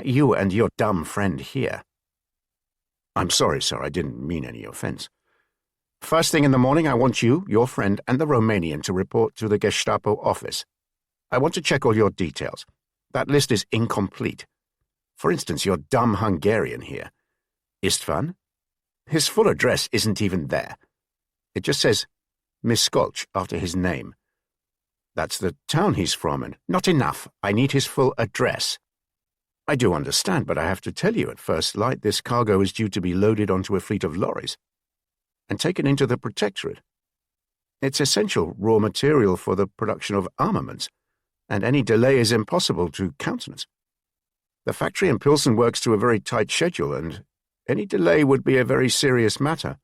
You and your dumb friend here. I'm sorry, sir, I didn't mean any offense. First thing in the morning, I want you, your friend, and the Romanian to report to the Gestapo office. I want to check all your details. That list is incomplete. For instance, your dumb Hungarian here. Istvan? His full address isn't even there. It just says Miskolc after his name. That's the town he's from, and not enough. I need his full address. I do understand, but I have to tell you at first light this cargo is due to be loaded onto a fleet of lorries and taken into the Protectorate. It's essential raw material for the production of armaments, and any delay is impossible to countenance. The factory in Pilsen works to a very tight schedule, and any delay would be a very serious matter.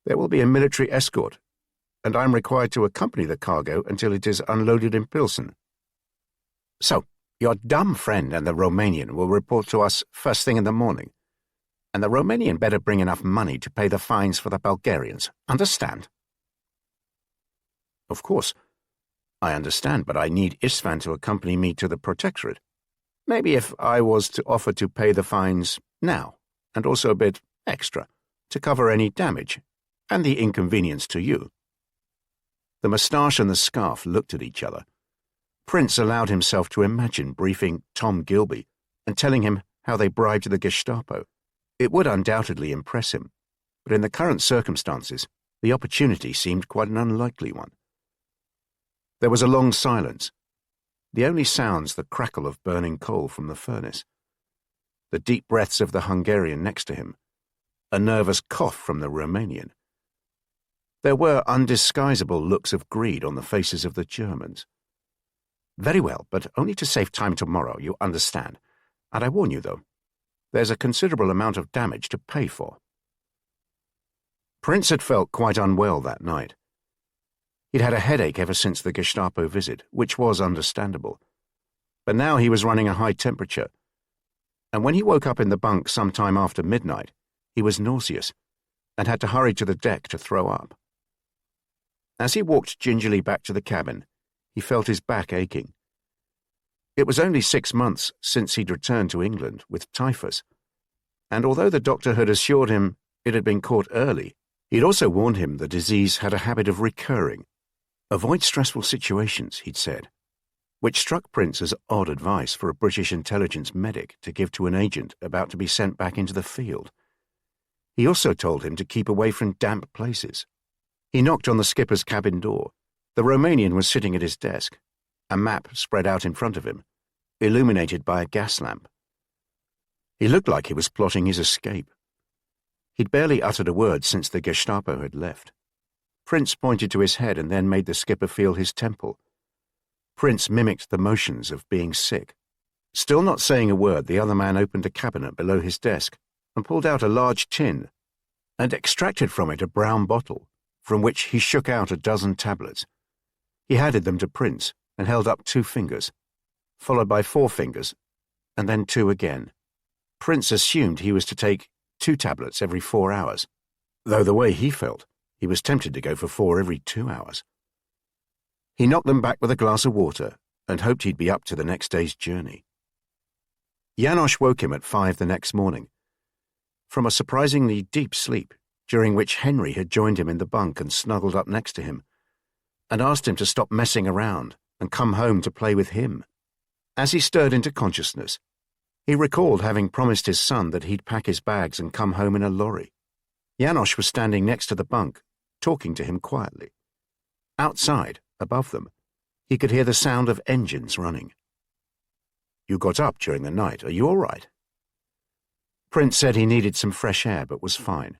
There will be a military escort, and I'm required to accompany the cargo until it is unloaded in Pilsen. So, your dumb friend and the Romanian will report to us first thing in the morning, and the Romanian better bring enough money to pay the fines for the Bulgarians. Understand? Of course. I understand, but I need Istvan to accompany me to the Protectorate. Maybe if I was to offer to pay the fines now, and also a bit extra, to cover any damage, and the inconvenience to you. The moustache and the scarf looked at each other. Prince allowed himself to imagine briefing Tom Gilby and telling him how they bribed the Gestapo. It would undoubtedly impress him, but in the current circumstances, the opportunity seemed quite an unlikely one. There was a long silence. The only sounds the crackle of burning coal from the furnace, the deep breaths of the Hungarian next to him, a nervous cough from the Romanian. There were undisguisable looks of greed on the faces of the Germans. Very well, but only to save time tomorrow, you understand. And I warn you, though, there's a considerable amount of damage to pay for. Prince had felt quite unwell that night. He'd had a headache ever since the Gestapo visit, which was understandable. But now he was running a high temperature, and when he woke up in the bunk sometime after midnight, he was nauseous and had to hurry to the deck to throw up. As he walked gingerly back to the cabin, he felt his back aching. It was only 6 months since he'd returned to England with typhus, and although the doctor had assured him it had been caught early, he'd also warned him the disease had a habit of recurring. Avoid stressful situations, he'd said, which struck Prince as odd advice for a British intelligence medic to give to an agent about to be sent back into the field. He also told him to keep away from damp places. He knocked on the skipper's cabin door. The Romanian was sitting at his desk, a map spread out in front of him, illuminated by a gas lamp. He looked like he was plotting his escape. He'd barely uttered a word since the Gestapo had left. Prince pointed to his head and then made the skipper feel his temple. Prince mimicked the motions of being sick. Still not saying a word, the other man opened a cabinet below his desk and pulled out a large tin and extracted from it a brown bottle, from which he shook out a dozen tablets. He handed them to Prince and held up 2 fingers, followed by 4 fingers, and then 2 again. Prince assumed he was to take 2 tablets every 4 hours, though the way he felt, he was tempted to go for 4 every 2 hours. He knocked them back with a glass of water and hoped he'd be up to the next day's journey. Janosch woke him at 5 the next morning, from a surprisingly deep sleep, during which Henry had joined him in the bunk and snuggled up next to him, and asked him to stop messing around and come home to play with him. As he stirred into consciousness, he recalled having promised his son that he'd pack his bags and come home in a lorry. Janosch was standing next to the bunk, talking to him quietly. Outside, above them, he could hear the sound of engines running. "You got up during the night. Are you all right?" Prince said he needed some fresh air but was fine.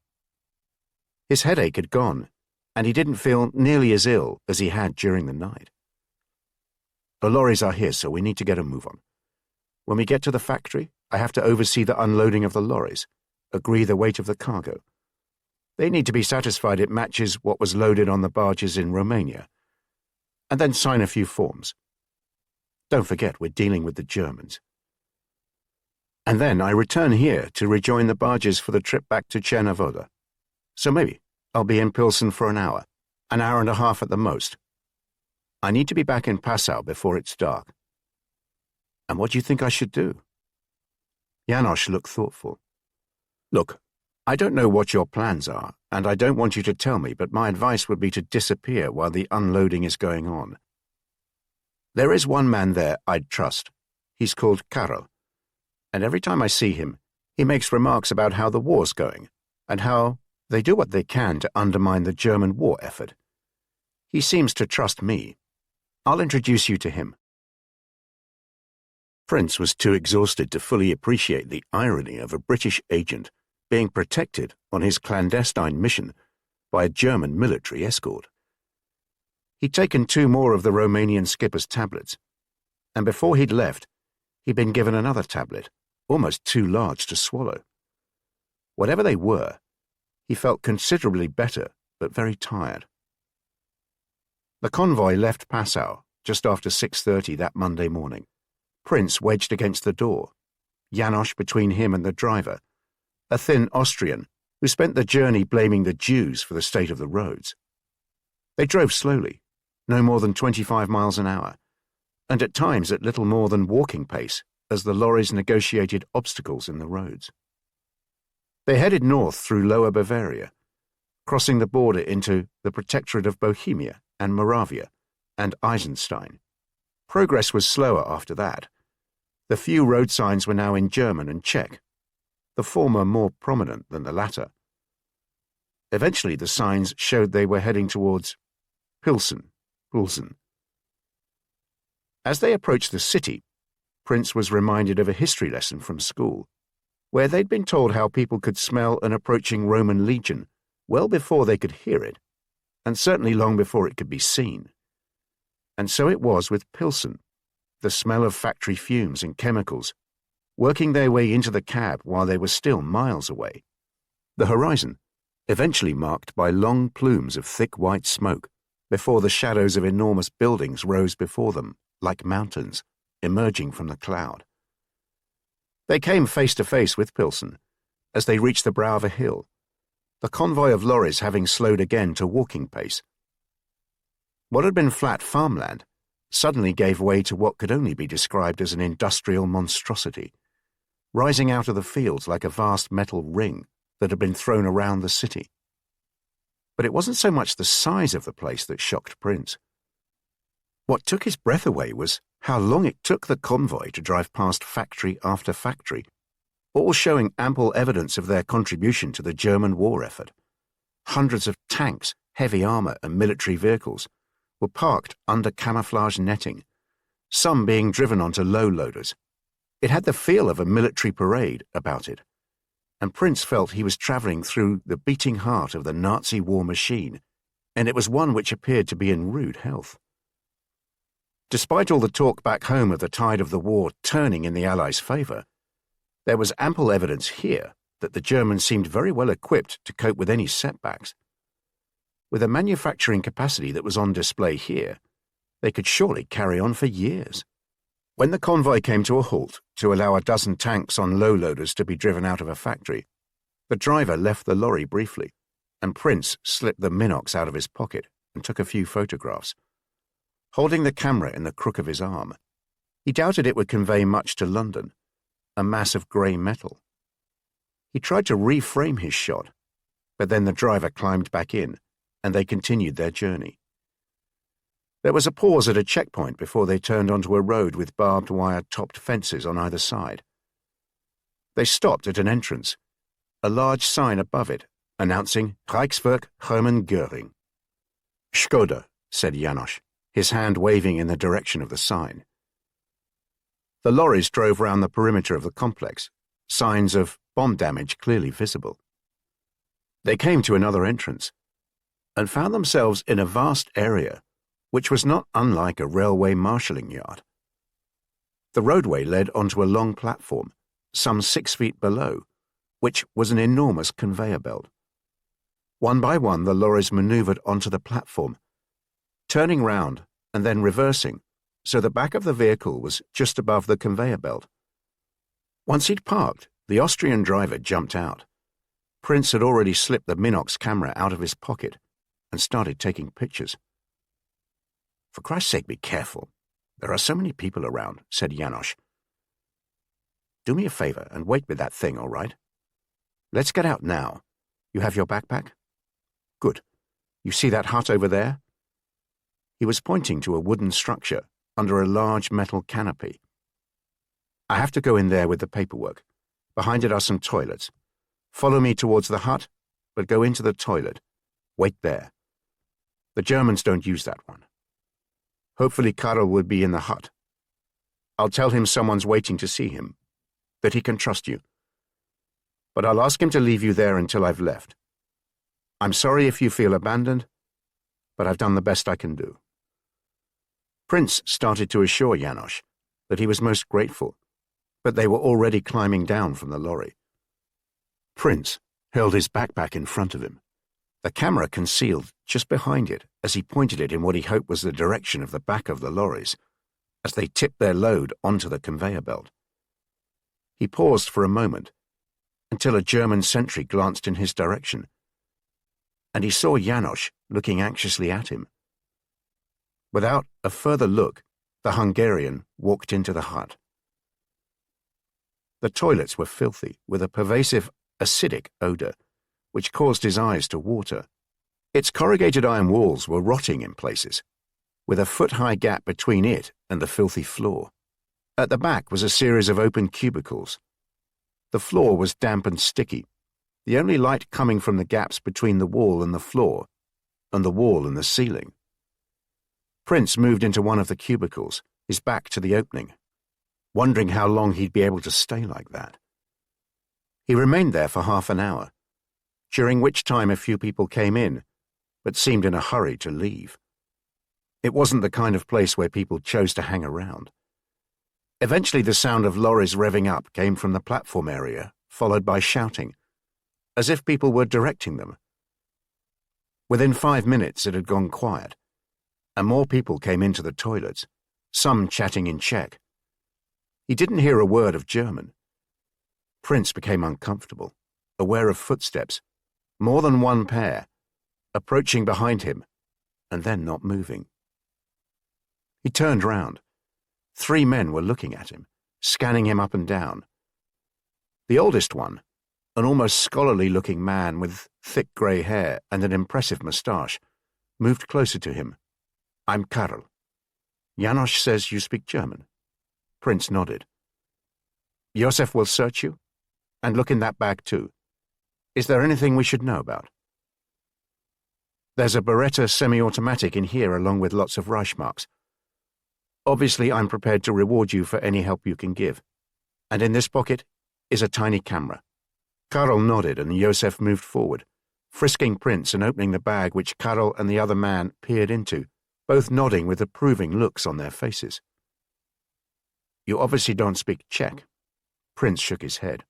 His headache had gone, and he didn't feel nearly as ill as he had during the night. "The lorries are here, so we need to get a move on. When we get to the factory, I have to oversee the unloading of the lorries, agree the weight of the cargo. They need to be satisfied it matches what was loaded on the barges in Romania, and then sign a few forms. Don't forget, we're dealing with the Germans. And then I return here to rejoin the barges for the trip back to Czernavoda. So maybe I'll be in Pilsen for an hour and a half at the most. I need to be back in Passau before it's dark. And what do you think I should do?" Janosch looked thoughtful. "Look, I don't know what your plans are, and I don't want you to tell me, but my advice would be to disappear while the unloading is going on. There is one man there I'd trust. He's called Karel, and every time I see him, he makes remarks about how the war's going, and how they do what they can to undermine the German war effort. He seems to trust me. I'll introduce you to him." Prince was too exhausted to fully appreciate the irony of a British agent being protected on his clandestine mission by a German military escort. He'd taken 2 more of the Romanian skipper's tablets, and before he'd left, he'd been given another tablet, almost too large to swallow. Whatever they were, he felt considerably better, but very tired. The convoy left Passau just after 6:30 that Monday morning. Prince wedged against the door, Janosch between him and the driver, a thin Austrian who spent the journey blaming the Jews for the state of the roads. They drove slowly, no more than 25 miles an hour, and at times at little more than walking pace as the lorries negotiated obstacles in the roads. They headed north through Lower Bavaria, crossing the border into the Protectorate of Bohemia and Moravia and Eisenstein. Progress was slower after that. The few road signs were now in German and Czech, the former more prominent than the latter. Eventually the signs showed they were heading towards Pilsen. As they approached the city, Prince was reminded of a history lesson from school, where they'd been told how people could smell an approaching Roman legion well before they could hear it, and certainly long before it could be seen. And so it was with Pilsen, the smell of factory fumes and chemicals, working their way into the cab while they were still miles away. The horizon, eventually marked by long plumes of thick white smoke, before the shadows of enormous buildings rose before them, like mountains, emerging from the cloud. They came face to face with Pilsen as they reached the brow of a hill, the convoy of lorries having slowed again to walking pace. What had been flat farmland suddenly gave way to what could only be described as an industrial monstrosity, rising out of the fields like a vast metal ring that had been thrown around the city. But it wasn't so much the size of the place that shocked Prince. What took his breath away was how long it took the convoy to drive past factory after factory, all showing ample evidence of their contribution to the German war effort. Hundreds of tanks, heavy armor, and military vehicles were parked under camouflage netting, some being driven onto low-loaders. It had the feel of a military parade about it, and Prince felt he was travelling through the beating heart of the Nazi war machine, and it was one which appeared to be in rude health. Despite all the talk back home of the tide of the war turning in the Allies' favour, there was ample evidence here that the Germans seemed very well equipped to cope with any setbacks. With a manufacturing capacity that was on display here, they could surely carry on for years. When the convoy came to a halt to allow a dozen tanks on low-loaders to be driven out of a factory, the driver left the lorry briefly, and Prince slipped the Minox out of his pocket and took a few photographs. Holding the camera in the crook of his arm, he doubted it would convey much to London, a mass of grey metal. He tried to reframe his shot, but then the driver climbed back in, and they continued their journey. There was a pause at a checkpoint before they turned onto a road with barbed wire-topped fences on either side. They stopped at an entrance, a large sign above it announcing Reichswerk Hermann Göring. "Skoda," said Janosch, his hand waving in the direction of the sign. The lorries drove round the perimeter of the complex, signs of bomb damage clearly visible. They came to another entrance, and found themselves in a vast area which was not unlike a railway marshalling yard. The roadway led onto a long platform, some 6 feet below, which was an enormous conveyor belt. One by one the lorries manoeuvred onto the platform, turning round and then reversing, so the back of the vehicle was just above the conveyor belt. Once he'd parked, the Austrian driver jumped out. Prince had already slipped the Minox camera out of his pocket and started taking pictures. "For Christ's sake, be careful. There are so many people around," said Janosch. "Do me a favor and wait with that thing, all right? Let's get out now. You have your backpack? Good. You see that hut over there?" He was pointing to a wooden structure under a large metal canopy. "I have to go in there with the paperwork. Behind it are some toilets. Follow me towards the hut, but go into the toilet. Wait there. The Germans don't use that one. Hopefully Karl will be in the hut. I'll tell him someone's waiting to see him, that he can trust you. But I'll ask him to leave you there until I've left. I'm sorry if you feel abandoned, but I've done the best I can do." Prince started to assure Janosch that he was most grateful, but they were already climbing down from the lorry. Prince held his backpack in front of him, the camera concealed just behind it as he pointed it in what he hoped was the direction of the back of the lorries, as they tipped their load onto the conveyor belt. He paused for a moment, until a German sentry glanced in his direction, and he saw Janosch looking anxiously at him. Without a further look, the Hungarian walked into the hut. The toilets were filthy, with a pervasive, acidic odour, which caused his eyes to water. Its corrugated iron walls were rotting in places, with a foot-high gap between it and the filthy floor. At the back was a series of open cubicles. The floor was damp and sticky, the only light coming from the gaps between the wall and the floor, and the wall and the ceiling. Prince moved into one of the cubicles, his back to the opening, wondering how long he'd be able to stay like that. He remained there for half an hour, during which time a few people came in, but seemed in a hurry to leave. It wasn't the kind of place where people chose to hang around. Eventually the sound of lorries revving up came from the platform area, followed by shouting, as if people were directing them. Within 5 minutes it had gone quiet, and more people came into the toilets, some chatting in Czech. He didn't hear a word of German. Prince became uncomfortable, aware of footsteps, more than one pair, approaching behind him, and then not moving. He turned round. 3 men were looking at him, scanning him up and down. The oldest one, an almost scholarly-looking man with thick grey hair and an impressive moustache, moved closer to him. "I'm Karl. Janosch says you speak German." Prince nodded. "Josef will search you, and look in that bag too. Is there anything we should know about?" "There's a Beretta semi-automatic in here along with lots of Reichmarks. Obviously, I'm prepared to reward you for any help you can give. And in this pocket is a tiny camera." Karl nodded and Josef moved forward, frisking Prince and opening the bag which Karl and the other man peered into, both nodding with approving looks on their faces. "You obviously don't speak Czech." Prince shook his head.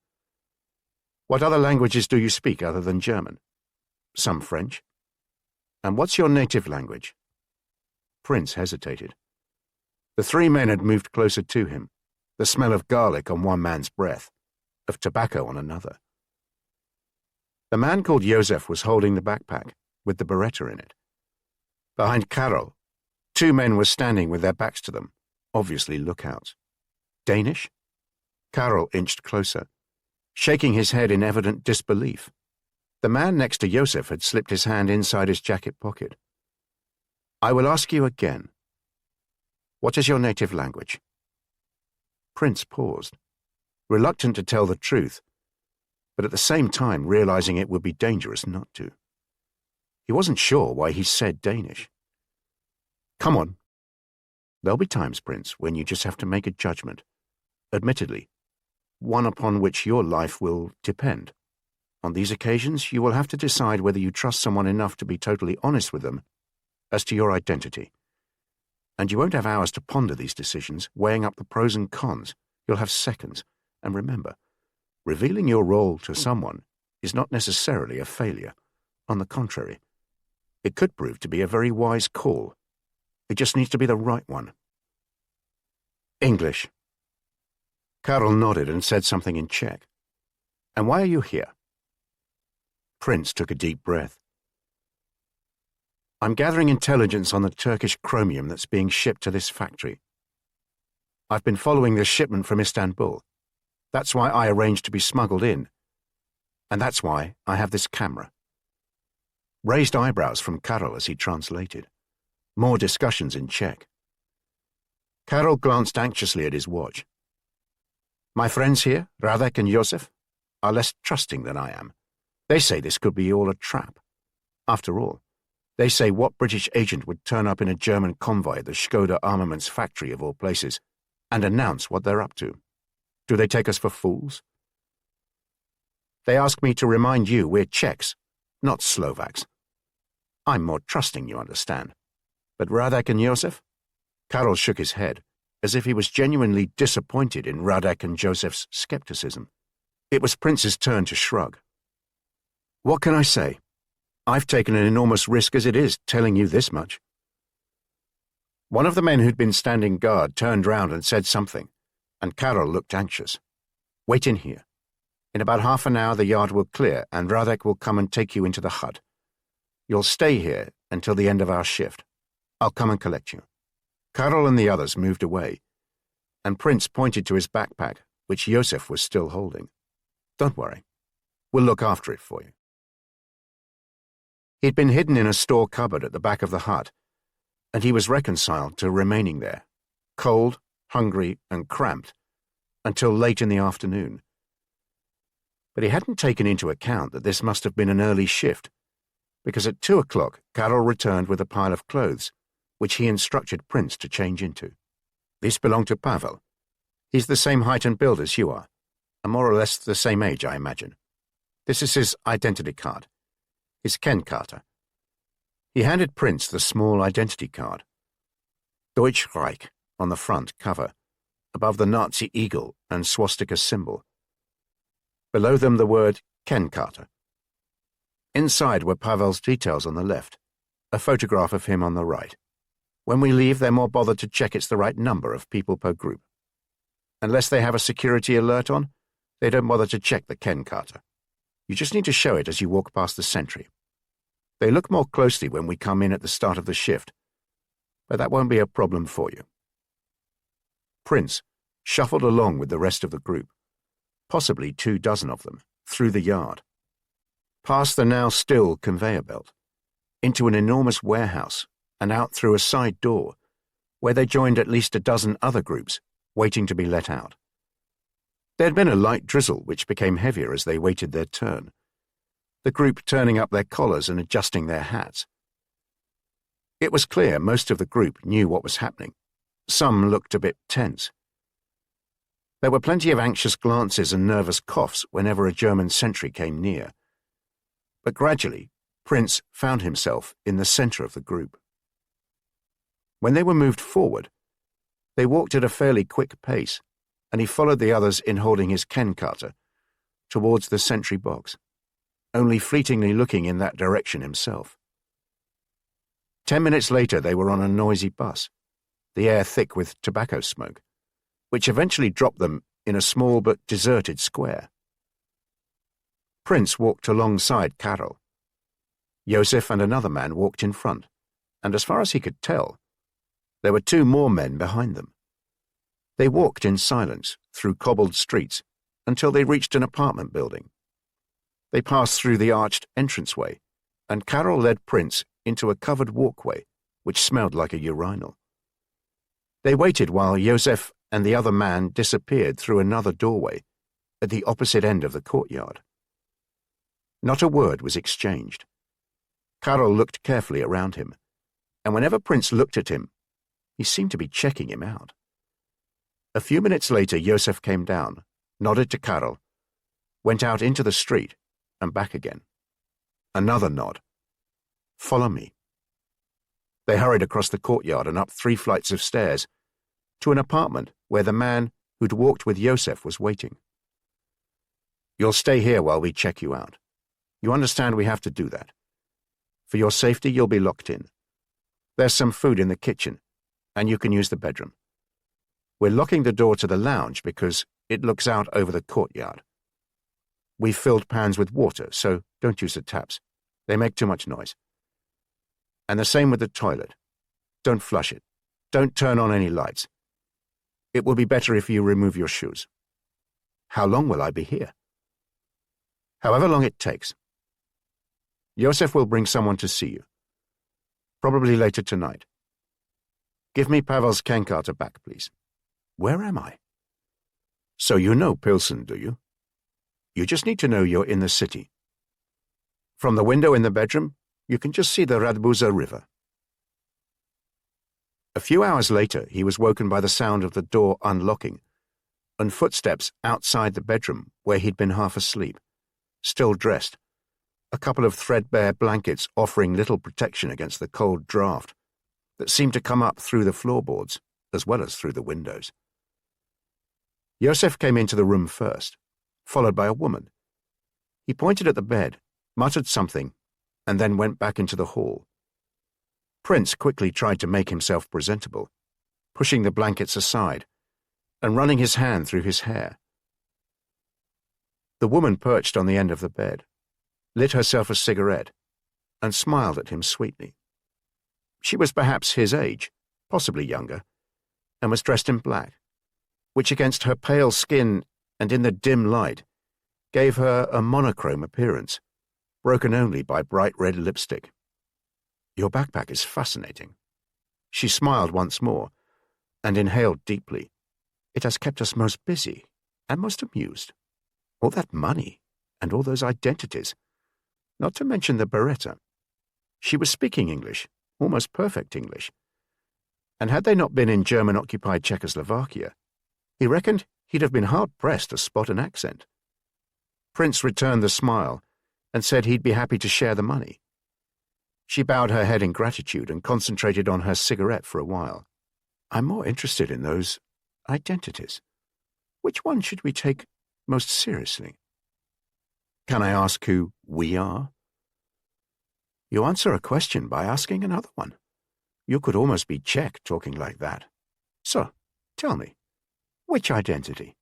"What other languages do you speak other than German?" "Some French." "And what's your native language?" Prince hesitated. The 3 men had moved closer to him, the smell of garlic on one man's breath, of tobacco on another. The man called Josef was holding the backpack, with the Beretta in it. Behind Karl, 2 men were standing with their backs to them, obviously lookouts. Danish? Karl inched closer, shaking his head in evident disbelief. The man next to Josef had slipped his hand inside his jacket pocket. "I will ask you again. What is your native language?" Prince paused, reluctant to tell the truth, but at the same time realizing it would be dangerous not to. He wasn't sure why he said Danish. "Come on. There'll be times, Prince, when you just have to make a judgment. Admittedly, one upon which your life will depend. On these occasions, you will have to decide whether you trust someone enough to be totally honest with them as to your identity. And you won't have hours to ponder these decisions, weighing up the pros and cons. You'll have seconds. And remember, revealing your role to someone is not necessarily a failure. On the contrary, it could prove to be a very wise call. It just needs to be the right one." "English." Karl nodded and said something in Czech. "And why are you here?" Prince took a deep breath. "I'm gathering intelligence on the Turkish chromium that's being shipped to this factory. I've been following this shipment from Istanbul. That's why I arranged to be smuggled in. And that's why I have this camera." Raised eyebrows from Karl as he translated. More discussions in Czech. Karl glanced anxiously at his watch. "My friends here, Radek and Josef, are less trusting than I am. They say this could be all a trap. After all, they say what British agent would turn up in a German convoy at the Skoda armaments factory of all places and announce what they're up to? Do they take us for fools? They ask me to remind you we're Czechs, not Slovaks. I'm more trusting, you understand. But Radek and Josef?" Karl shook his head, as if he was genuinely disappointed in Radek and Josef's skepticism. It was Prince's turn to shrug. "What can I say? I've taken an enormous risk as it is, telling you this much." One of the men who'd been standing guard turned round and said something, and Karl looked anxious. "Wait in here. In about half an hour the yard will clear and Radek will come and take you into the hut. You'll stay here until the end of our shift. I'll come and collect you." Karl and the others moved away, and Prince pointed to his backpack, which Josef was still holding. "Don't worry. We'll look after it for you." He'd been hidden in a store cupboard at the back of the hut, and he was reconciled to remaining there, cold, hungry, and cramped, until late in the afternoon. But he hadn't taken into account that this must have been an early shift, because at 2 o'clock Karl returned with a pile of clothes, which he instructed Prince to change into. "These belong to Pavel. He's the same height and build as you are, and more or less the same age, I imagine. This is his identity card, his Kennkarte." He handed Prince the small identity card. Deutsch Reich on the front cover, above the Nazi eagle and swastika symbol. Below them the word Kennkarte. Inside were Pavel's details on the left, a photograph of him on the right. When we leave, they're more bothered to check it's the right number of people per group. Unless they have a security alert on, they don't bother to check the Ken Carter. You just need to show it as you walk past the sentry. They look more closely when we come in at the start of the shift, but that won't be a problem for you. Prince shuffled along with the rest of the group, possibly 24 of them, through the yard, past the now still conveyor belt, into an enormous warehouse and out through a side door, where they joined at least a dozen other groups waiting to be let out. There'd been a light drizzle which became heavier as they waited their turn, the group turning up their collars and adjusting their hats. It was clear most of the group knew what was happening. Some looked a bit tense. There were plenty of anxious glances and nervous coughs whenever a German sentry came near. But gradually, Prince found himself in the center of the group. When they were moved forward, they walked at a fairly quick pace, and he followed the others in holding his Ken Carter towards the sentry box, only fleetingly looking in that direction himself. 10 minutes later, they were on a noisy bus, the air thick with tobacco smoke, which eventually dropped them in a small but deserted square. Prince walked alongside Karol. Josef and another man walked in front, and as far as he could tell, there were 2 more men behind them. They walked in silence through cobbled streets until they reached an apartment building. They passed through the arched entranceway, and Karol led Prince into a covered walkway which smelled like a urinal. They waited while Josef and the other man disappeared through another doorway at the opposite end of the courtyard. Not a word was exchanged. Karol looked carefully around him, and whenever Prince looked at him, he seemed to be checking him out. A few minutes later, Josef came down, nodded to Karol, went out into the street, and back again. Another nod. "Follow me." They hurried across the courtyard and up 3 flights of stairs to an apartment where the man who'd walked with Josef was waiting. "You'll stay here while we check you out. You understand we have to do that. For your safety, you'll be locked in. There's some food in the kitchen, and you can use the bedroom. We're locking the door to the lounge because it looks out over the courtyard. We've filled pans with water, so don't use the taps. They make too much noise. And the same with the toilet. Don't flush it. Don't turn on any lights. It will be better if you remove your shoes." "How long will I be here?" "However long it takes. Josef will bring someone to see you. Probably later tonight. Give me Pavel's Ken Carter back, please." "Where am I?" "So you know Pilsen, do you? You just need to know you're in the city. From the window in the bedroom, you can just see the Radbuza River." A few hours later, he was woken by the sound of the door unlocking and footsteps outside the bedroom where he'd been half asleep, still dressed, a couple of threadbare blankets offering little protection against the cold draft that seemed to come up through the floorboards as well as through the windows. Josef came into the room first, followed by a woman. He pointed at the bed, muttered something, and then went back into the hall. Prince quickly tried to make himself presentable, pushing the blankets aside and running his hand through his hair. The woman perched on the end of the bed, lit herself a cigarette, and smiled at him sweetly. She was perhaps his age, possibly younger, and was dressed in black, which against her pale skin and in the dim light gave her a monochrome appearance, broken only by bright red lipstick. "Your backpack is fascinating." She smiled once more and inhaled deeply. "It has kept us most busy and most amused. All that money and all those identities, not to mention the Beretta." She was speaking English, almost perfect English, and had they not been in German-occupied Czechoslovakia, he reckoned he'd have been hard-pressed to spot an accent. Prince returned the smile and said he'd be happy to share the money. She bowed her head in gratitude and concentrated on her cigarette for a while. "I'm more interested in those identities. Which one should we take most seriously?" "Can I ask who we are?" "You answer a question by asking another one. You could almost be Czech talking like that. So, tell me, which identity?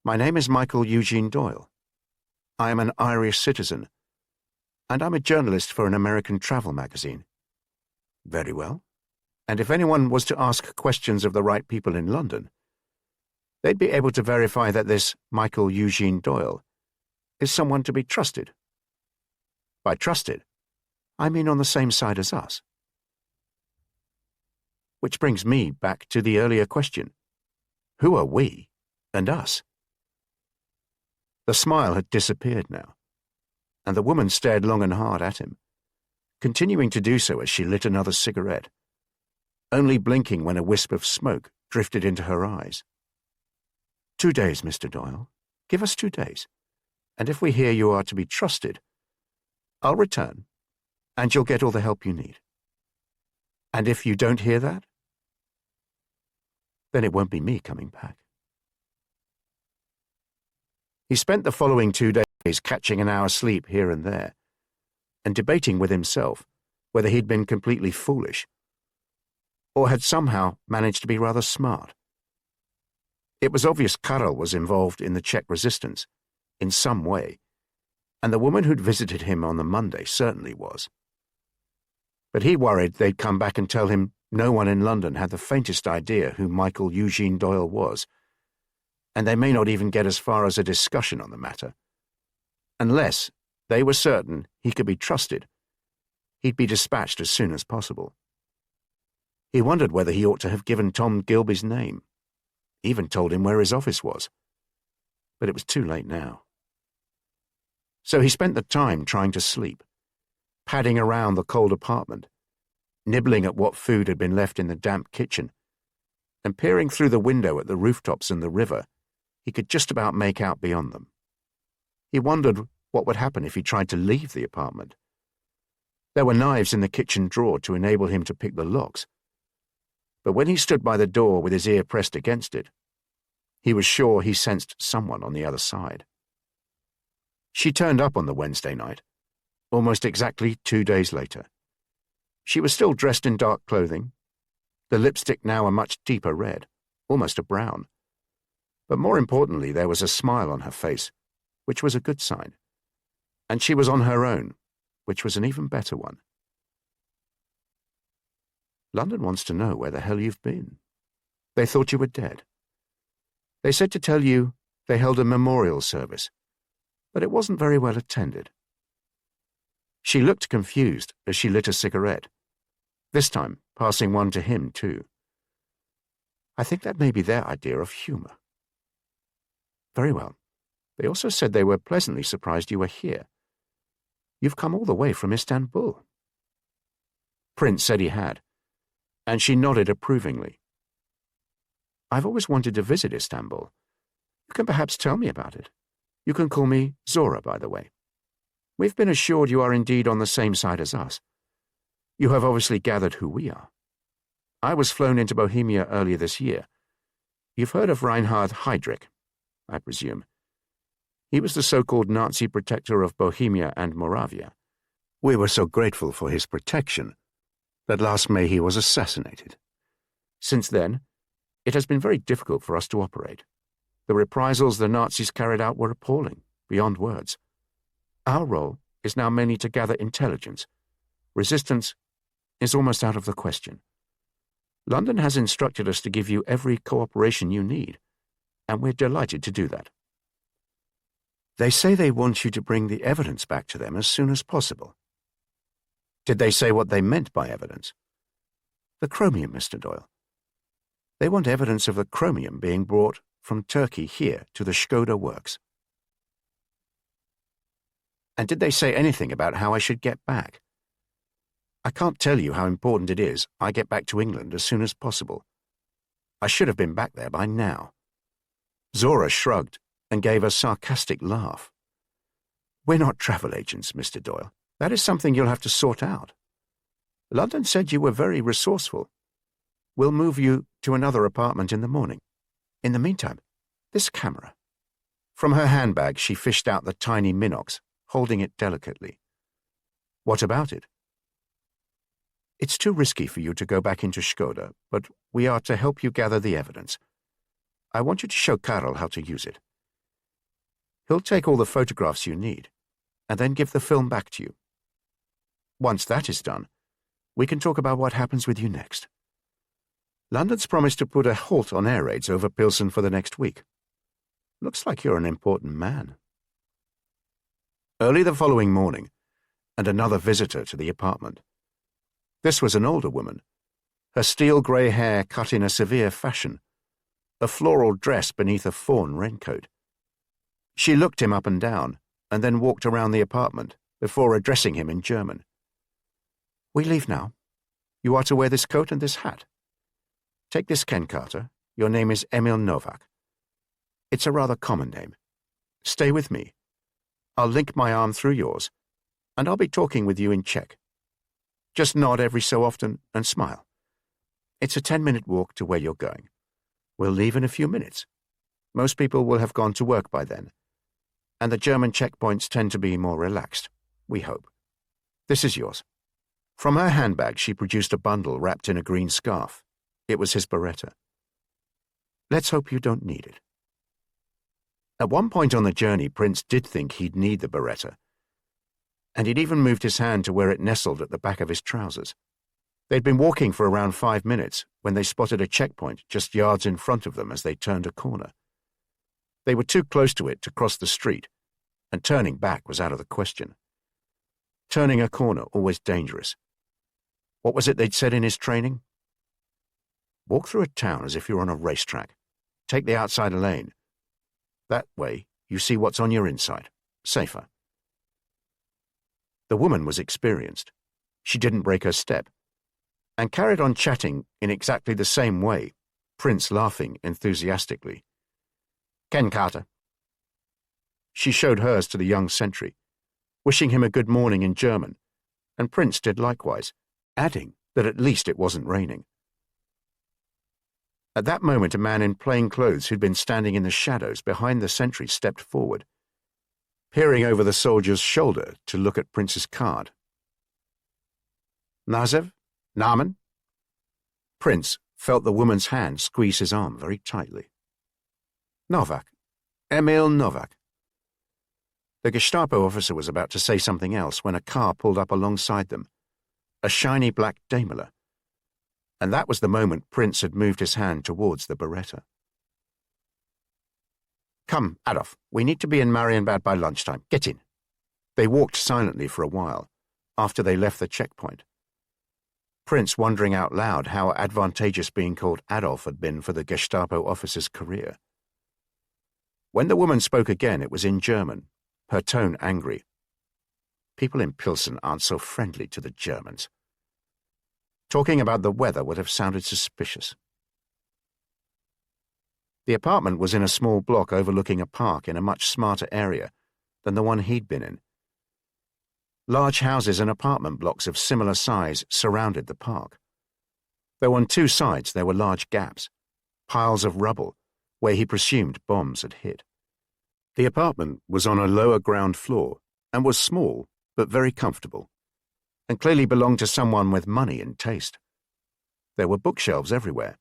My name is Michael Eugene Doyle. I am an Irish citizen, and I'm a journalist for an American travel magazine. Very well. And if anyone was to ask questions of the right people in London, they'd be able to verify that this Michael Eugene Doyle is someone to be trusted. By trusted, I mean on the same side as us. Which brings me back to the earlier question. Who are we and us? The smile had disappeared now, and the woman stared long and hard at him, continuing to do so as she lit another cigarette, only blinking when a wisp of smoke drifted into her eyes. 2 days, Mr. Doyle. Give us 2 days, and if we hear you are to be trusted, I'll return, and you'll get all the help you need. And if you don't hear that, then it won't be me coming back. He spent the following 2 days catching an hour's sleep here and there, and debating with himself whether he'd been completely foolish, or had somehow managed to be rather smart. It was obvious Karel was involved in the Czech resistance, in some way, and the woman who'd visited him on the Monday certainly was. But he worried they'd come back and tell him no one in London had the faintest idea who Michael Eugene Doyle was, and they may not even get as far as a discussion on the matter. Unless they were certain he could be trusted, he'd be dispatched as soon as possible. He wondered whether he ought to have given Tom Gilby's name, even told him where his office was. But it was too late now. So he spent the time trying to sleep, padding around the cold apartment, nibbling at what food had been left in the damp kitchen, and peering through the window at the rooftops and the river he could just about make out beyond them. He wondered what would happen if he tried to leave the apartment. There were knives in the kitchen drawer to enable him to pick the locks, but when he stood by the door with his ear pressed against it, he was sure he sensed someone on the other side. She turned up on the Wednesday night, almost exactly 2 days later. She was still dressed in dark clothing, the lipstick now a much deeper red, almost a brown. But more importantly, there was a smile on her face, which was a good sign. And she was on her own, which was an even better one. London wants to know where the hell you've been. They thought you were dead. They said to tell you they held a memorial service, but it wasn't very well attended. She looked confused as she lit a cigarette, this time passing one to him too. I think that may be their idea of humour. Very well. They also said they were pleasantly surprised you were here. You've come all the way from Istanbul. Prince said he had, and she nodded approvingly. I've always wanted to visit Istanbul. You can perhaps tell me about it. You can call me Zora, by the way. We've been assured you are indeed on the same side as us. You have obviously gathered who we are. I was flown into Bohemia earlier this year. You've heard of Reinhard Heydrich, I presume. He was the so-called Nazi protector of Bohemia and Moravia. We were so grateful for his protection that last May he was assassinated. Since then, it has been very difficult for us to operate. The reprisals the Nazis carried out were appalling, beyond words. Our role is now mainly to gather intelligence. Resistance is almost out of the question. London has instructed us to give you every cooperation you need, and we're delighted to do that. They say they want you to bring the evidence back to them as soon as possible. Did they say what they meant by evidence? The chromium, Mr. Doyle. They want evidence of the chromium being brought from Turkey here to the Skoda works. And did they say anything about how I should get back? I can't tell you how important it is I get back to England as soon as possible. I should have been back there by now. Zora shrugged and gave a sarcastic laugh. We're not travel agents, Mr. Doyle. That is something you'll have to sort out. London said you were very resourceful. We'll move you to another apartment in the morning. In the meantime, this camera. From her handbag she fished out the tiny Minox, holding it delicately. What about it? It's too risky for you to go back into Skoda, but we are to help you gather the evidence. I want you to show Karel how to use it. He'll take all the photographs you need, and then give the film back to you. Once that is done, we can talk about what happens with you next. London's promised to put a halt on air raids over Pilsen for the next week. Looks like you're an important man. Early the following morning, and another visitor to the apartment. This was an older woman, her steel-grey hair cut in a severe fashion, a floral dress beneath a fawn raincoat. She looked him up and down, and then walked around the apartment before addressing him in German. We leave now. You are to wear this coat and this hat. Take this Ken Carter. Your name is Emil Novak. It's a rather common name. Stay with me. I'll link my arm through yours, and I'll be talking with you in Czech. Just nod every so often and smile. It's a 10-minute walk to where you're going. We'll leave in a few minutes. Most people will have gone to work by then, and the German checkpoints tend to be more relaxed, we hope. This is yours. From her handbag she produced a bundle wrapped in a green scarf. It was his Beretta. Let's hope you don't need it. At one point on the journey, Prince did think he'd need the Beretta, and he'd even moved his hand to where it nestled at the back of his trousers. They'd been walking for around 5 minutes when they spotted a checkpoint just yards in front of them as they turned a corner. They were too close to it to cross the street, and turning back was out of the question. Turning a corner always dangerous. What was it they'd said in his training? Walk through a town as if you're on a racetrack. Take the outside lane. That way, you see what's on your inside. Safer. The woman was experienced. She didn't break her step, and carried on chatting in exactly the same way, Prince laughing enthusiastically. Ken Carter. She showed hers to the young sentry, wishing him a good morning in German, and Prince did likewise, adding that at least it wasn't raining. At that moment, a man in plain clothes who'd been standing in the shadows behind the sentry stepped forward, peering over the soldier's shoulder to look at Prince's card. Nazev? Namen? Prince felt the woman's hand squeeze his arm very tightly. Novak. Emil Novak. The Gestapo officer was about to say something else when a car pulled up alongside them, a shiny black Daimler, and that was the moment Prince had moved his hand towards the Beretta. Come, Adolf, we need to be in Marienbad by lunchtime. Get in. They walked silently for a while, after they left the checkpoint. Prince wondering out loud how advantageous being called Adolf had been for the Gestapo officer's career. When the woman spoke again, it was in German, her tone angry. People in Pilsen aren't so friendly to the Germans. Talking about the weather would have sounded suspicious. The apartment was in a small block overlooking a park in a much smarter area than the one he'd been in. Large houses and apartment blocks of similar size surrounded the park. Though on two sides there were large gaps, piles of rubble, where he presumed bombs had hit. The apartment was on a lower ground floor and was small but very comfortable, and clearly belonged to someone with money and taste. There were bookshelves everywhere,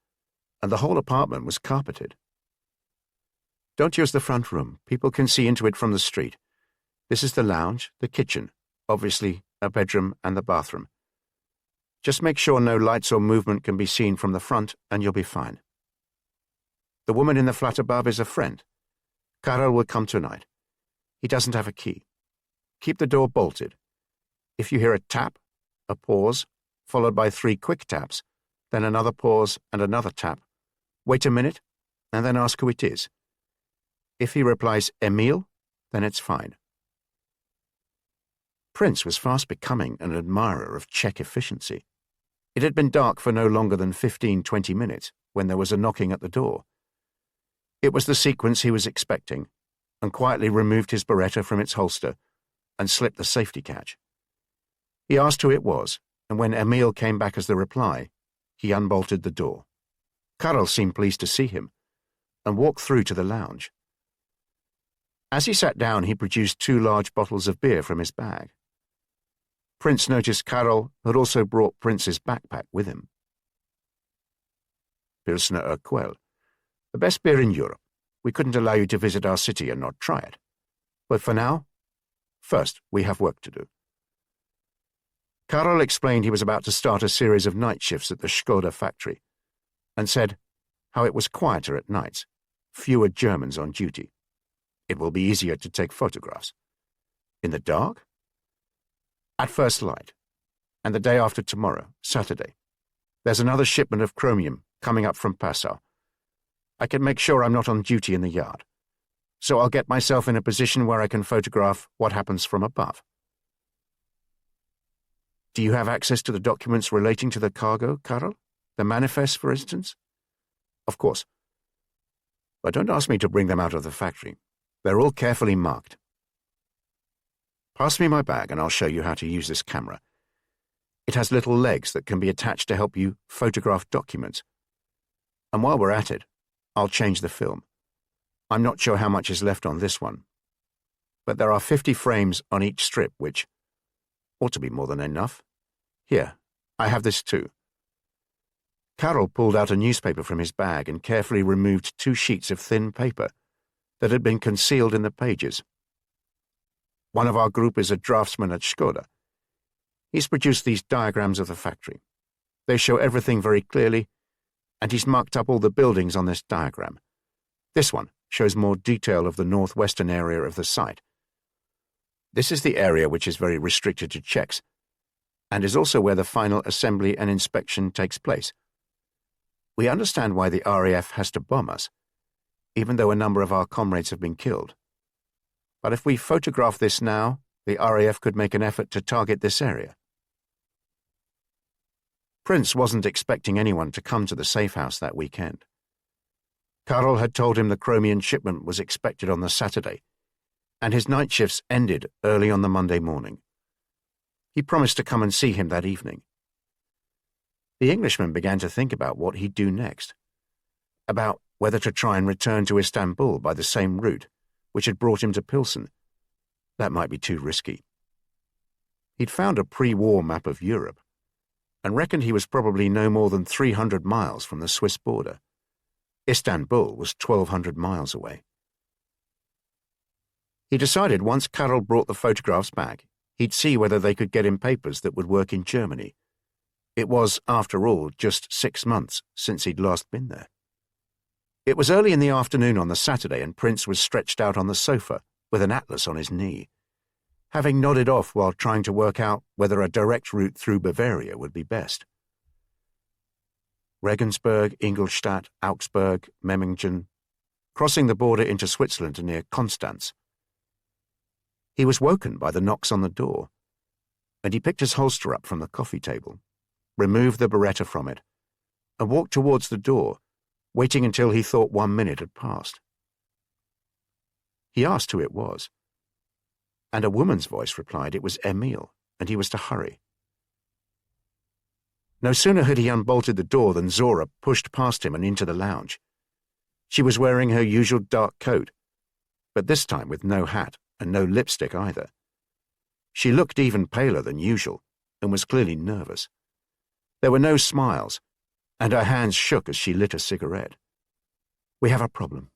and the whole apartment was carpeted. Don't use the front room. People can see into it from the street. This is the lounge, the kitchen, obviously a bedroom and the bathroom. Just make sure no lights or movement can be seen from the front and you'll be fine. The woman in the flat above is a friend. Karel will come tonight. He doesn't have a key. Keep the door bolted. If you hear a tap, a pause, followed by 3 quick taps, then another pause and another tap, wait a minute, and then ask who it is. If he replies Emil, then it's fine. Prince was fast becoming an admirer of Czech efficiency. It had been dark for no longer than 15-20 minutes when there was a knocking at the door. It was the sequence he was expecting, and quietly removed his Beretta from its holster and slipped the safety catch. He asked who it was, and when Emil came back as the reply, he unbolted the door. Karel seemed pleased to see him, and walked through to the lounge. As he sat down, he produced 2 large bottles of beer from his bag. Prince noticed Karol had also brought Prince's backpack with him. Pilsner Urquell, the best beer in Europe. We couldn't allow you to visit our city and not try it. But for now, first, we have work to do. Karol explained he was about to start a series of night shifts at the Skoda factory, and said how it was quieter at nights, fewer Germans on duty. It will be easier to take photographs. In the dark? At first light, and the day after tomorrow, Saturday. There's another shipment of chromium coming up from Passau. I can make sure I'm not on duty in the yard, so I'll get myself in a position where I can photograph what happens from above. Do you have access to the documents relating to the cargo, Karol? The manifest, for instance? Of course. But don't ask me to bring them out of the factory. They're all carefully marked. Pass me my bag and I'll show you how to use this camera. It has little legs that can be attached to help you photograph documents. And while we're at it, I'll change the film. I'm not sure how much is left on this one, but there are 50 frames on each strip, which ought to be more than enough. Here, I have this too. Karol pulled out a newspaper from his bag and carefully removed 2 sheets of thin paper that had been concealed in the pages. One of our group is a draftsman at Skoda. He's produced these diagrams of the factory. They show everything very clearly, and he's marked up all the buildings on this diagram. This one shows more detail of the northwestern area of the site. This is the area which is very restricted to checks, and is also where the final assembly and inspection takes place. We understand why the RAF has to bomb us, even though a number of our comrades have been killed. But if we photograph this now, the RAF could make an effort to target this area. Prince wasn't expecting anyone to come to the safe house that weekend. Karol had told him the chromium shipment was expected on the Saturday, and his night shifts ended early on the Monday morning. He promised to come and see him that evening. The Englishman began to think about what he'd do next, about whether to try and return to Istanbul by the same route which had brought him to Pilsen. That might be too risky. He'd found a pre-war map of Europe, and reckoned he was probably no more than 300 miles from the Swiss border. Istanbul was 1,200 miles away. He decided once Karol brought the photographs back, he'd see whether they could get him papers that would work in Germany. It was, after all, just 6 months since he'd last been there. It was early in the afternoon on the Saturday, and Prince was stretched out on the sofa with an atlas on his knee, having nodded off while trying to work out whether a direct route through Bavaria would be best. Regensburg, Ingolstadt, Augsburg, Memmingen, crossing the border into Switzerland near Konstanz. He was woken by the knocks on the door, and he picked his holster up from the coffee table, removed the Beretta from it, and walked towards the door, waiting until he thought 1 minute had passed. He asked who it was, and a woman's voice replied it was Emil, and he was to hurry. No sooner had he unbolted the door than Zora pushed past him and into the lounge. She was wearing her usual dark coat, but this time with no hat and no lipstick either. She looked even paler than usual and was clearly nervous. There were no smiles, and her hands shook as she lit a cigarette. "We have a problem.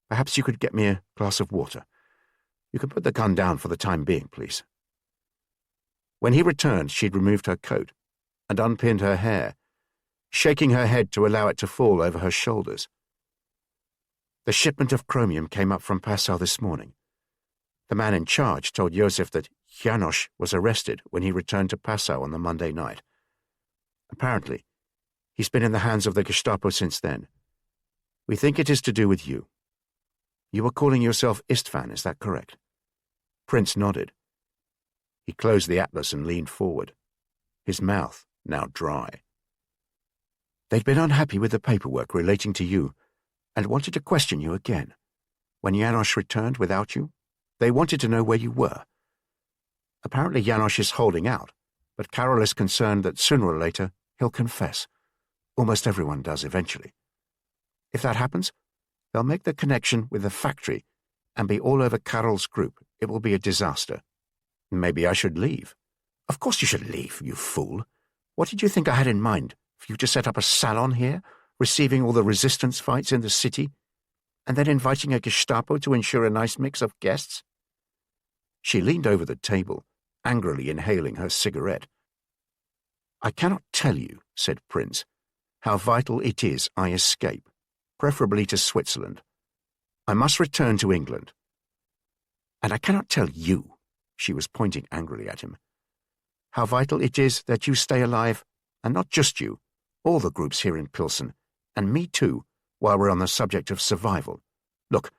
Perhaps you could get me a glass of water. You can put the gun down for the time being, please." When he returned, she'd removed her coat and unpinned her hair, shaking her head to allow it to fall over her shoulders. "The shipment of chromium came up from Passau this morning. The man in charge told Josef that János was arrested when he returned to Passau on the Monday night. Apparently, he's been in the hands of the Gestapo since then. We think it is to do with you. You were calling yourself Istvan, is that correct?" Prince nodded. He closed the atlas and leaned forward, his mouth now dry. "They'd been unhappy with the paperwork relating to you and wanted to question you again. When János returned without you, they wanted to know where you were. Apparently János is holding out, but Karol is concerned that sooner or later he'll confess. Almost everyone does eventually. If that happens, they'll make the connection with the factory and be all over Karol's group. It will be a disaster. Maybe I should leave. Of course you should leave, you fool. What did you think I had in mind? For you to set up a salon here, receiving all the resistance fights in the city, and then inviting a Gestapo to ensure a nice mix of guests? She leaned over the table, angrily inhaling her cigarette. I cannot tell you, said Prince, how vital it is I escape, preferably to Switzerland. I must return to England. And I cannot tell you, she was pointing angrily at him, how vital it is that you stay alive, and not just you, all the groups here in Pilsen, and me too, while we're on the subject of survival. Look,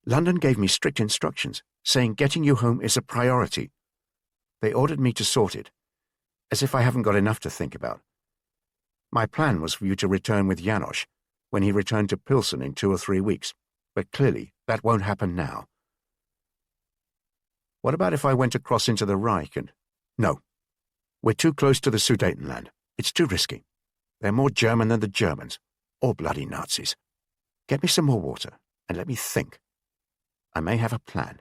London gave me strict instructions, saying getting you home is a priority. They ordered me to sort it, as if I haven't got enough to think about. My plan was for you to return with Janosch when he returned to Pilsen in 2 or 3 weeks, but clearly that won't happen now. What about if I went across into the Reich and... No. We're too close to the Sudetenland. It's too risky. They're more German than the Germans. All bloody Nazis. Get me some more water, and let me think. I may have a plan.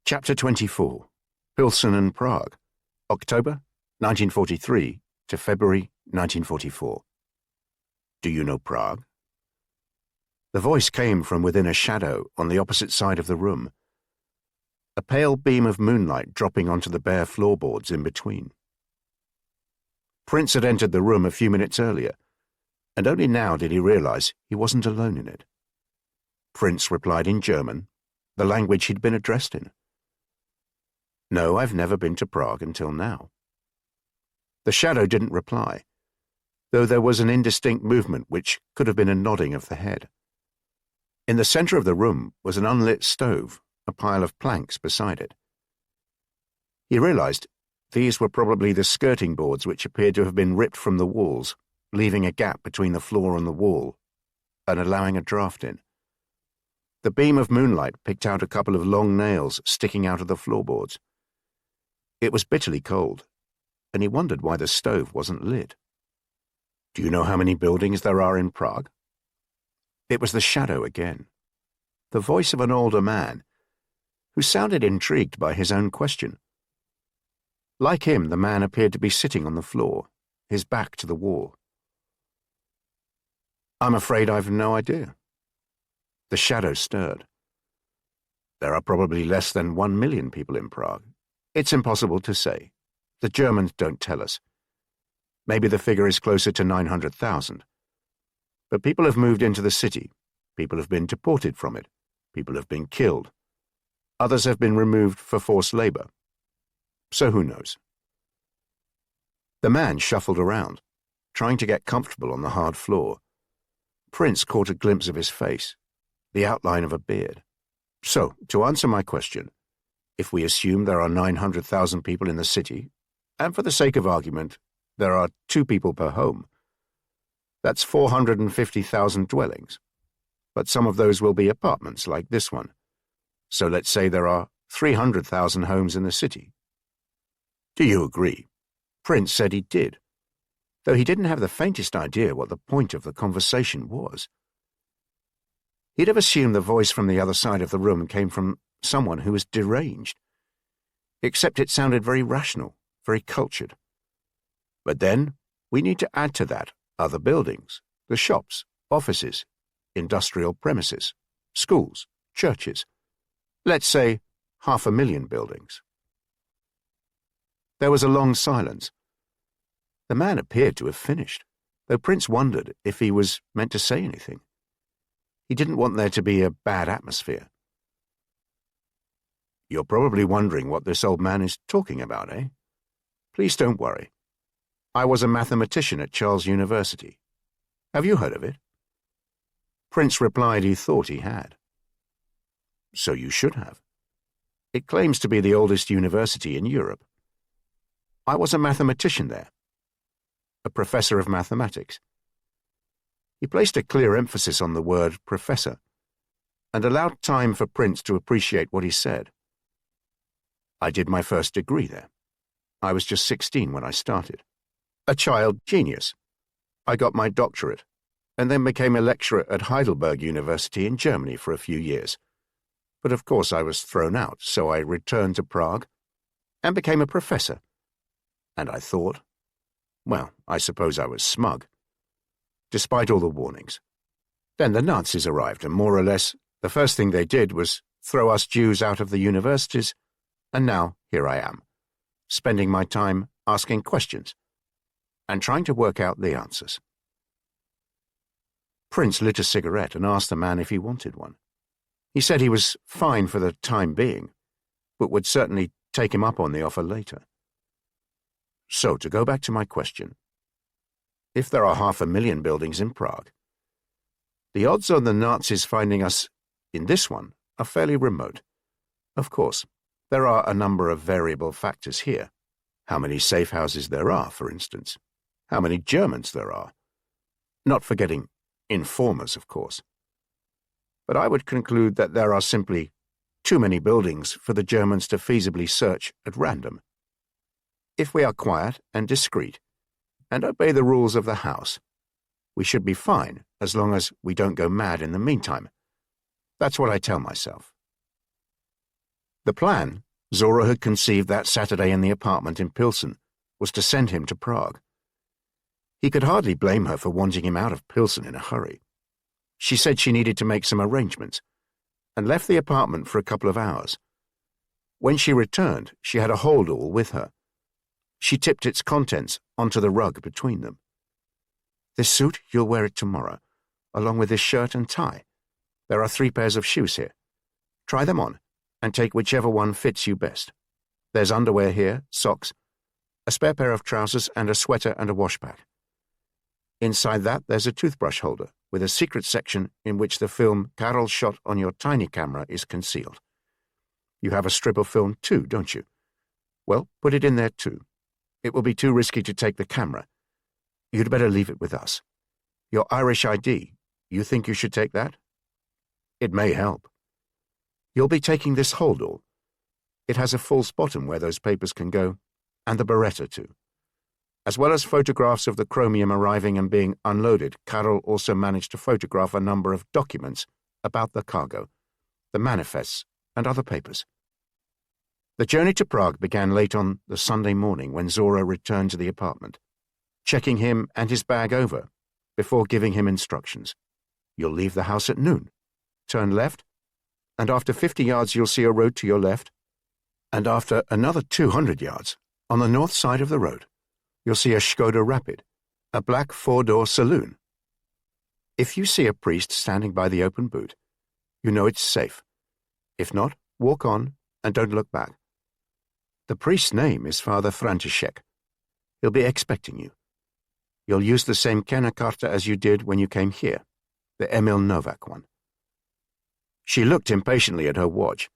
Chapter 24. Pilsen and Prague. October 1943 to February 1944. Do you know Prague? The voice came from within a shadow on the opposite side of the room, a pale beam of moonlight dropping onto the bare floorboards in between. Prince had entered the room a few minutes earlier, and only now did he realize he wasn't alone in it. Prince replied in German, the language he'd been addressed in. No, I've never been to Prague until now. The shadow didn't reply, though there was an indistinct movement which could have been a nodding of the head. In the center of the room was an unlit stove, a pile of planks beside it. He realized these were probably the skirting boards which appeared to have been ripped from the walls, leaving a gap between the floor and the wall, and allowing a draft in. The beam of moonlight picked out a couple of long nails sticking out of the floorboards. It was bitterly cold, and he wondered why the stove wasn't lit. Do you know how many buildings there are in Prague? It was the shadow again, the voice of an older man, who sounded intrigued by his own question. Like him, the man appeared to be sitting on the floor, his back to the wall. I'm afraid I've no idea. The shadow stirred. There are probably less than 1 million people in Prague. It's impossible to say. The Germans don't tell us. Maybe the figure is closer to 900,000. But people have moved into the city. People have been deported from it. People have been killed. Others have been removed for forced labor. So who knows? The man shuffled around, trying to get comfortable on the hard floor. Prince caught a glimpse of his face, the outline of a beard. So, to answer my question, if we assume there are 900,000 people in the city, and for the sake of argument, there are 2 people per home, that's 450,000 dwellings. But some of those will be apartments like this one. So let's say there are 300,000 homes in the city. Do you agree? Prince said he did, though he didn't have the faintest idea what the point of the conversation was. He'd have assumed the voice from the other side of the room came from someone who was deranged, except it sounded very rational, very cultured. But then we need to add to that other buildings, the shops, offices, industrial premises, schools, churches. Let's say 500,000 buildings. There was a long silence. The man appeared to have finished, though Prince wondered if he was meant to say anything. He didn't want there to be a bad atmosphere. You're probably wondering what this old man is talking about, eh? Please don't worry. I was a mathematician at Charles University. Have you heard of it? Prince replied he thought he had. So you should have. It claims to be the oldest university in Europe. I was a mathematician there, a professor of mathematics. He placed a clear emphasis on the word professor, and allowed time for Prince to appreciate what he said. I did my first degree there. I was just 16 when I started. A child genius. I got my doctorate, and then became a lecturer at Heidelberg University in Germany for a few years. But of course I was thrown out, so I returned to Prague and became a professor. And I thought, well, I suppose I was smug, despite all the warnings. Then the Nazis arrived, and more or less the first thing they did was throw us Jews out of the universities, and now here I am, spending my time asking questions and trying to work out the answers. Prince lit a cigarette and asked the man if he wanted one. He said he was fine for the time being, but would certainly take him up on the offer later. So, to go back to my question, if there are 500,000 buildings in Prague, the odds on the Nazis finding us in this one are fairly remote. Of course, there are a number of variable factors here. How many safe houses there are, for instance. How many Germans there are. Not forgetting informers, of course. But I would conclude that there are simply too many buildings for the Germans to feasibly search at random. If we are quiet and discreet, and obey the rules of the house, we should be fine as long as we don't go mad in the meantime. That's what I tell myself. The plan Zora had conceived that Saturday in the apartment in Pilsen was to send him to Prague. He could hardly blame her for wanting him out of Pilsen in a hurry. She said she needed to make some arrangements, and left the apartment for a couple of hours. When she returned, she had a hold-all with her. She tipped its contents onto the rug between them. "This suit, you'll wear it tomorrow, along with this shirt and tie. There are 3 pairs of shoes here. Try them on, and take whichever one fits you best. There's underwear here, socks, a spare pair of trousers, and a sweater and a washbag. Inside that, there's a toothbrush holder with a secret section in which the film Carol shot on your tiny camera is concealed. You have a strip of film too, don't you? Well, put it in there too. It will be too risky to take the camera. You'd better leave it with us. Your Irish ID, you think you should take that? It may help. You'll be taking this hold-all. It has a false bottom where those papers can go, and the Beretta too. As well as photographs of the chromium arriving and being unloaded, Carol also managed to photograph a number of documents about the cargo, the manifests, and other papers. The journey to Prague began late on the Sunday morning when Zora returned to the apartment, checking him and his bag over before giving him instructions. You'll leave the house at noon. Turn left, and after 50 yards you'll see a road to your left, and after another 200 yards, on the north side of the road, you'll see a Skoda Rapid, a black 4-door saloon. If you see a priest standing by the open boot, you know it's safe. If not, walk on and don't look back. The priest's name is Father František. He'll be expecting you. You'll use the same Kennerkarte as you did when you came here, the Emil Novak one. She looked impatiently at her watch,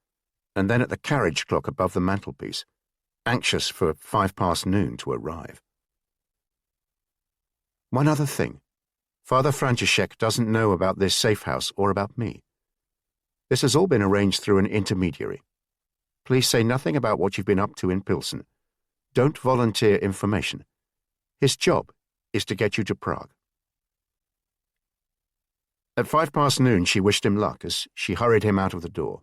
and then at the carriage clock above the mantelpiece, anxious for noon to arrive. One other thing. Father František doesn't know about this safe house or about me. This has all been arranged through an intermediary. Please say nothing about what you've been up to in Pilsen. Don't volunteer information. His job is to get you to Prague. At noon she wished him luck as she hurried him out of the door.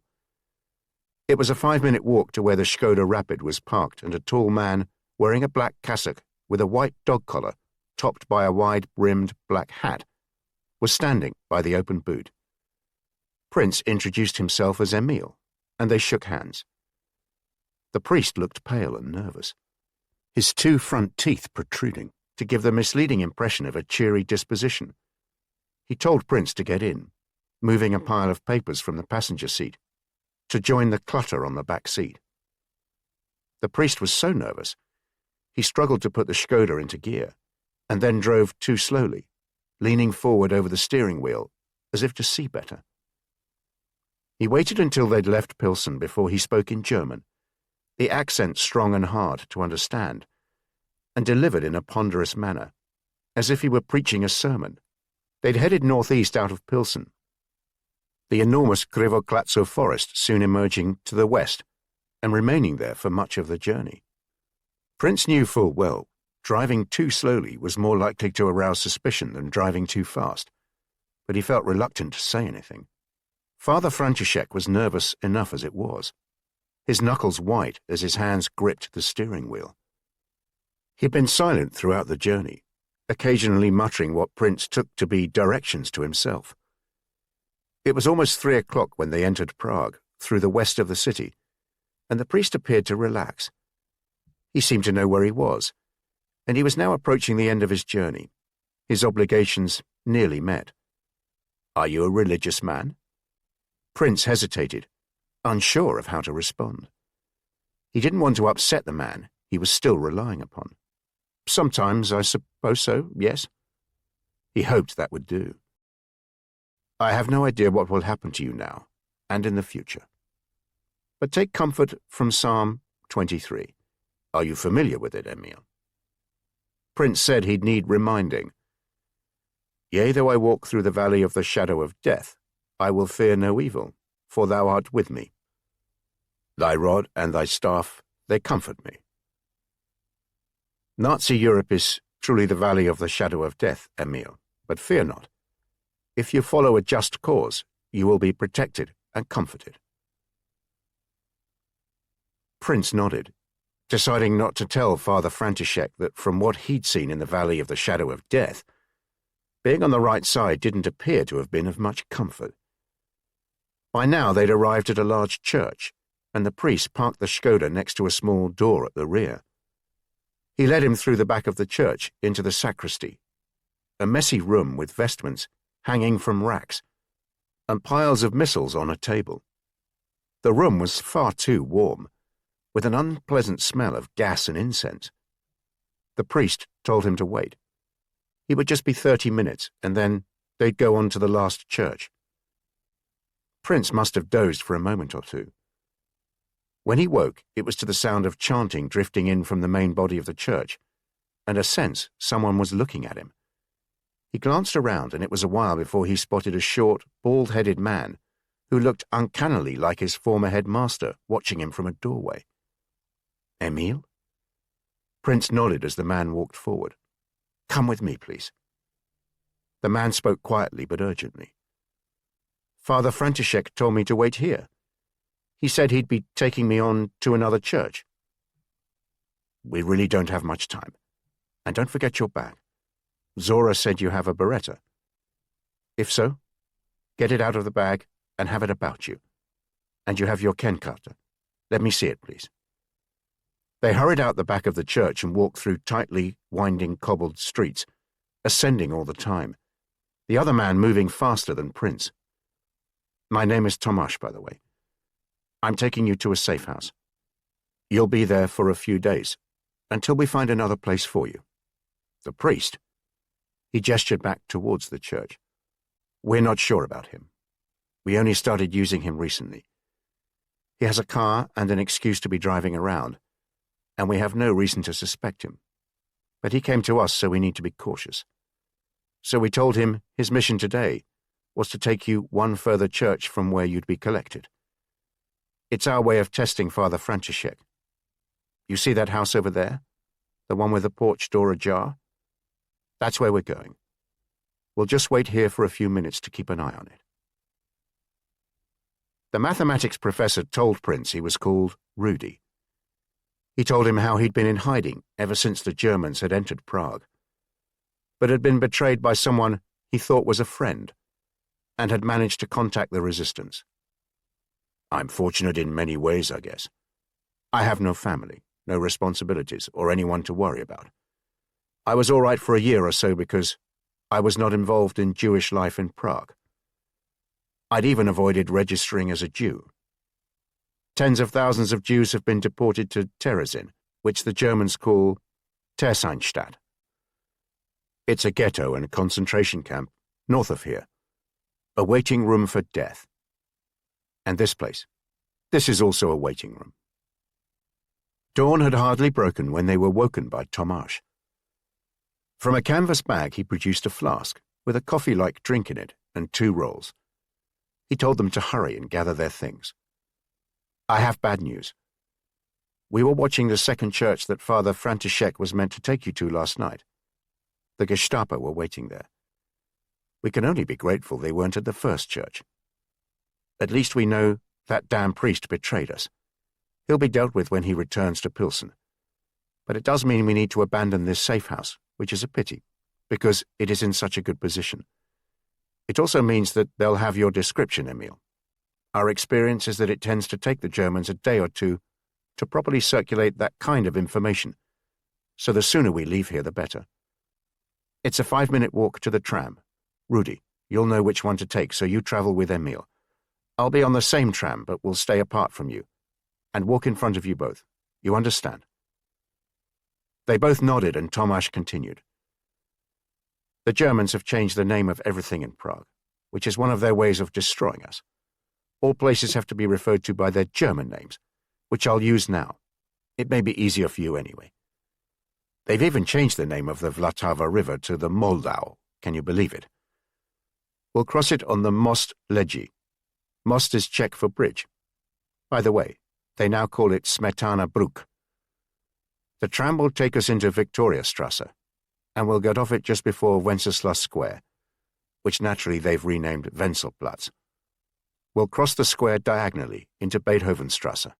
It was a 5-minute walk to where the Skoda Rapid was parked, and a tall man, wearing a black cassock with a white dog collar topped by a wide-brimmed black hat, was standing by the open boot. Prince introduced himself as Emil, and they shook hands. The priest looked pale and nervous, his 2 front teeth protruding to give the misleading impression of a cheery disposition. He told Prince to get in, moving a pile of papers from the passenger seat, to join the clutter on the back seat. The priest was so nervous, he struggled to put the Skoda into gear, and then drove too slowly, leaning forward over the steering wheel as if to see better. He waited until they'd left Pilsen before he spoke in German, the accent strong and hard to understand, and delivered in a ponderous manner, as if he were preaching a sermon. They'd headed northeast out of Pilsen, the enormous Krivoklatso forest soon emerging to the west and remaining there for much of the journey. Prince knew full well driving too slowly was more likely to arouse suspicion than driving too fast, but he felt reluctant to say anything. Father František was nervous enough as it was, his knuckles white as his hands gripped the steering wheel. He had been silent throughout the journey, occasionally muttering what Prince took to be directions to himself. It was almost 3 o'clock when they entered Prague, through the west of the city, and the priest appeared to relax. He seemed to know where he was, and he was now approaching the end of his journey, his obligations nearly met. "Are you a religious man?" Prince hesitated, unsure of how to respond. He didn't want to upset the man he was still relying upon. "Sometimes, I suppose so, yes." He hoped that would do. "I have no idea what will happen to you now, and in the future. But take comfort from Psalm 23. Are you familiar with it, Emil?" Prince said he'd need reminding. "Yea, though I walk through the valley of the shadow of death, I will fear no evil, for thou art with me. Thy rod and thy staff, they comfort me." Nazi Europe is truly the valley of the shadow of death, Emil, but fear not. If you follow a just cause, you will be protected and comforted. Prince nodded, deciding not to tell Father František that from what he'd seen in the valley of the shadow of death, being on the right side didn't appear to have been of much comfort. By now they'd arrived at a large church, and the priest parked the Skoda next to a small door at the rear. He led him through the back of the church into the sacristy, a messy room with vestments hanging from racks, and piles of missals on a table. The room was far too warm, with an unpleasant smell of gas and incense. The priest told him to wait. He would just be 30 minutes, and then they'd go on to the last church. Prince must have dozed for a moment or two. When he woke, it was to the sound of chanting drifting in from the main body of the church, and a sense someone was looking at him. He glanced around, and it was a while before he spotted a short, bald-headed man who looked uncannily like his former headmaster watching him from a doorway. "Emil?" Prince nodded as the man walked forward. "Come with me, please." The man spoke quietly but urgently. "Father František told me to wait here. He said he'd be taking me on to another church." "We really don't have much time. And don't forget your bag. Zora said you have a Beretta. If so, get it out of the bag and have it about you. And you have your Kenkarte. Let me see it, please." They hurried out the back of the church and walked through tightly winding cobbled streets, ascending all the time, the other man moving faster than Prince. "My name is Tomáš, by the way. I'm taking you to a safe house. You'll be there for a few days, until we find another place for you." "The priest?" He gestured back towards the church. "We're not sure about him. We only started using him recently. He has a car and an excuse to be driving around, and we have no reason to suspect him. But he came to us, so we need to be cautious. So we told him his mission today was to take you one further church from where you'd be collected. It's our way of testing Father František. You see that house over there? The one with the porch door ajar? That's where we're going. We'll just wait here for a few minutes to keep an eye on it." The mathematics professor told Prince he was called Rudy. He told him how he'd been in hiding ever since the Germans had entered Prague, but had been betrayed by someone he thought was a friend, and had managed to contact the resistance. "I'm fortunate in many ways, I guess. I have no family, no responsibilities, or anyone to worry about. I was all right for a year or so because I was not involved in Jewish life in Prague. I'd even avoided registering as a Jew. Tens of thousands of Jews have been deported to Terezin, which the Germans call Tersanstadt. It's a ghetto and concentration camp north of here, a waiting room for death. And this place, this is also a waiting room." Dawn had hardly broken when they were woken by Tomáš. From a canvas bag he produced a flask with a coffee-like drink in it and 2 rolls. He told them to hurry and gather their things. "I have bad news. We were watching the second church that Father František was meant to take you to last night. The Gestapo were waiting there. We can only be grateful they weren't at the first church." At least we know that damn priest betrayed us. He'll be dealt with when he returns to Pilsen. But it does mean we need to abandon this safe house, which is a pity, because it is in such a good position. It also means that they'll have your description, Emil. Our experience is that it tends to take the Germans a day or two to properly circulate that kind of information, so the sooner we leave here the better. It's a 5-minute walk to the tram. Rudy, you'll know which one to take, so you travel with Emil. I'll be on the same tram, but will stay apart from you, and walk in front of you both. You understand? They both nodded, and Tomáš continued. The Germans have changed the name of everything in Prague, which is one of their ways of destroying us. All places have to be referred to by their German names, which I'll use now. It may be easier for you anyway. They've even changed the name of the Vltava River to the Moldau. Can you believe it? We'll cross it on the Most Legi. Most is Czech for bridge. By the way, they now call it Smetana Bruk. The tram will take us into Victoriastrasse, and we'll get off it just before Wenceslas Square, which naturally they've renamed Wenzelplatz. We'll cross the square diagonally into Beethovenstrasse.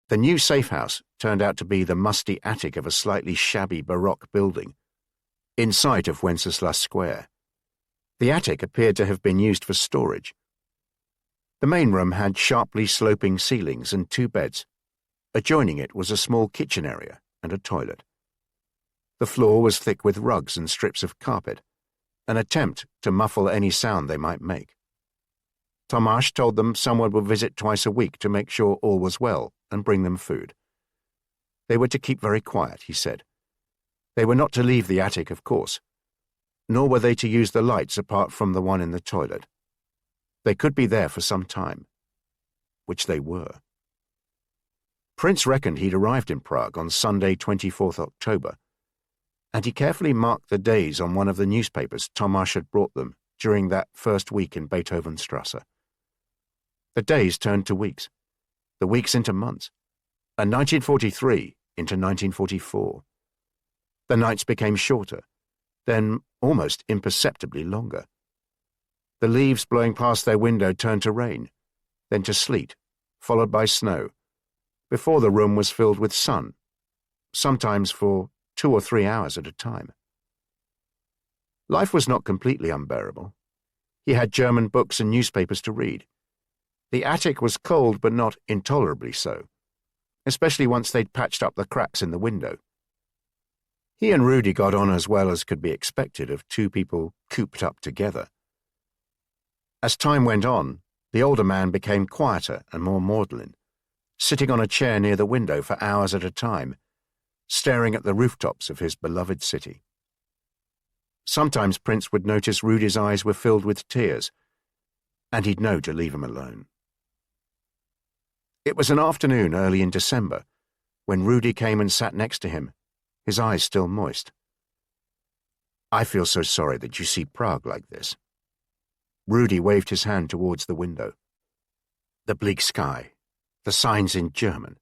The new safe house turned out to be the musty attic of a slightly shabby Baroque building, in sight of Wenceslas Square. The attic appeared to have been used for storage. The main room had sharply sloping ceilings and 2 beds. Adjoining it was a small kitchen area and a toilet. The floor was thick with rugs and strips of carpet, an attempt to muffle any sound they might make. Tomáš told them someone would visit twice a week to make sure all was well and bring them food. They were to keep very quiet, he said. They were not to leave the attic, of course, nor were they to use the lights apart from the one in the toilet. They could be there for some time, which they were. Prince reckoned he'd arrived in Prague on Sunday, 24th October, and he carefully marked the days on one of the newspapers Tomáš had brought them during that first week in Beethovenstrasse. The days turned to weeks, the weeks into months, and 1943 into 1944. The nights became shorter, then almost imperceptibly longer. The leaves blowing past their window turned to rain, then to sleet, followed by snow, before the room was filled with sun, sometimes for 2 or 3 hours at a time. Life was not completely unbearable. He had German books and newspapers to read. The attic was cold, but not intolerably so, especially once they'd patched up the cracks in the window. He and Rudy got on as well as could be expected of 2 people cooped up together. As time went on, the older man became quieter and more maudlin, sitting on a chair near the window for hours at a time, staring at the rooftops of his beloved city. Sometimes Prince would notice Rudy's eyes were filled with tears, and he'd know to leave him alone. It was an afternoon early in December when Rudy came and sat next to him, his eyes still moist. "I feel so sorry that you see Prague like this." Rudy waved his hand towards the window. The bleak sky, the signs in German,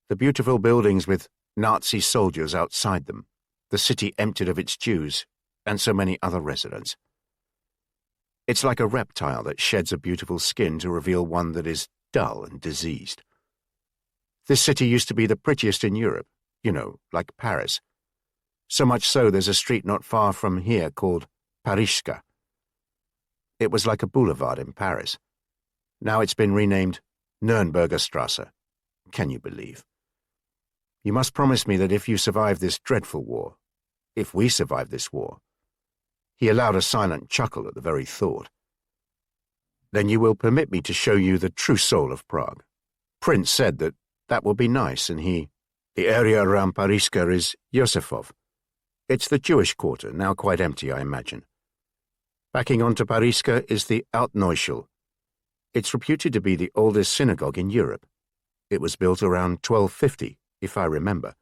the beautiful buildings with Nazi soldiers outside them, the city emptied of its Jews, and so many other residents. It's like a reptile that sheds a beautiful skin to reveal one that is dull and diseased. This city used to be the prettiest in Europe, you know, like Paris. So much so there's a street not far from here called Pariska. It was like a boulevard in Paris. Now it's been renamed Nürnberger Strasse. Can you believe? You must promise me that if you survive this dreadful war, if we survive this war, he allowed a silent chuckle at the very thought, then you will permit me to show you the true soul of Prague. Prince said that that would be nice, and the area around Pariska is Josefov. It's the Jewish quarter, now quite empty, I imagine. Backing onto Pariska is the Altneuschel. It's reputed to be the oldest synagogue in Europe. It was built around 1250, if I remember,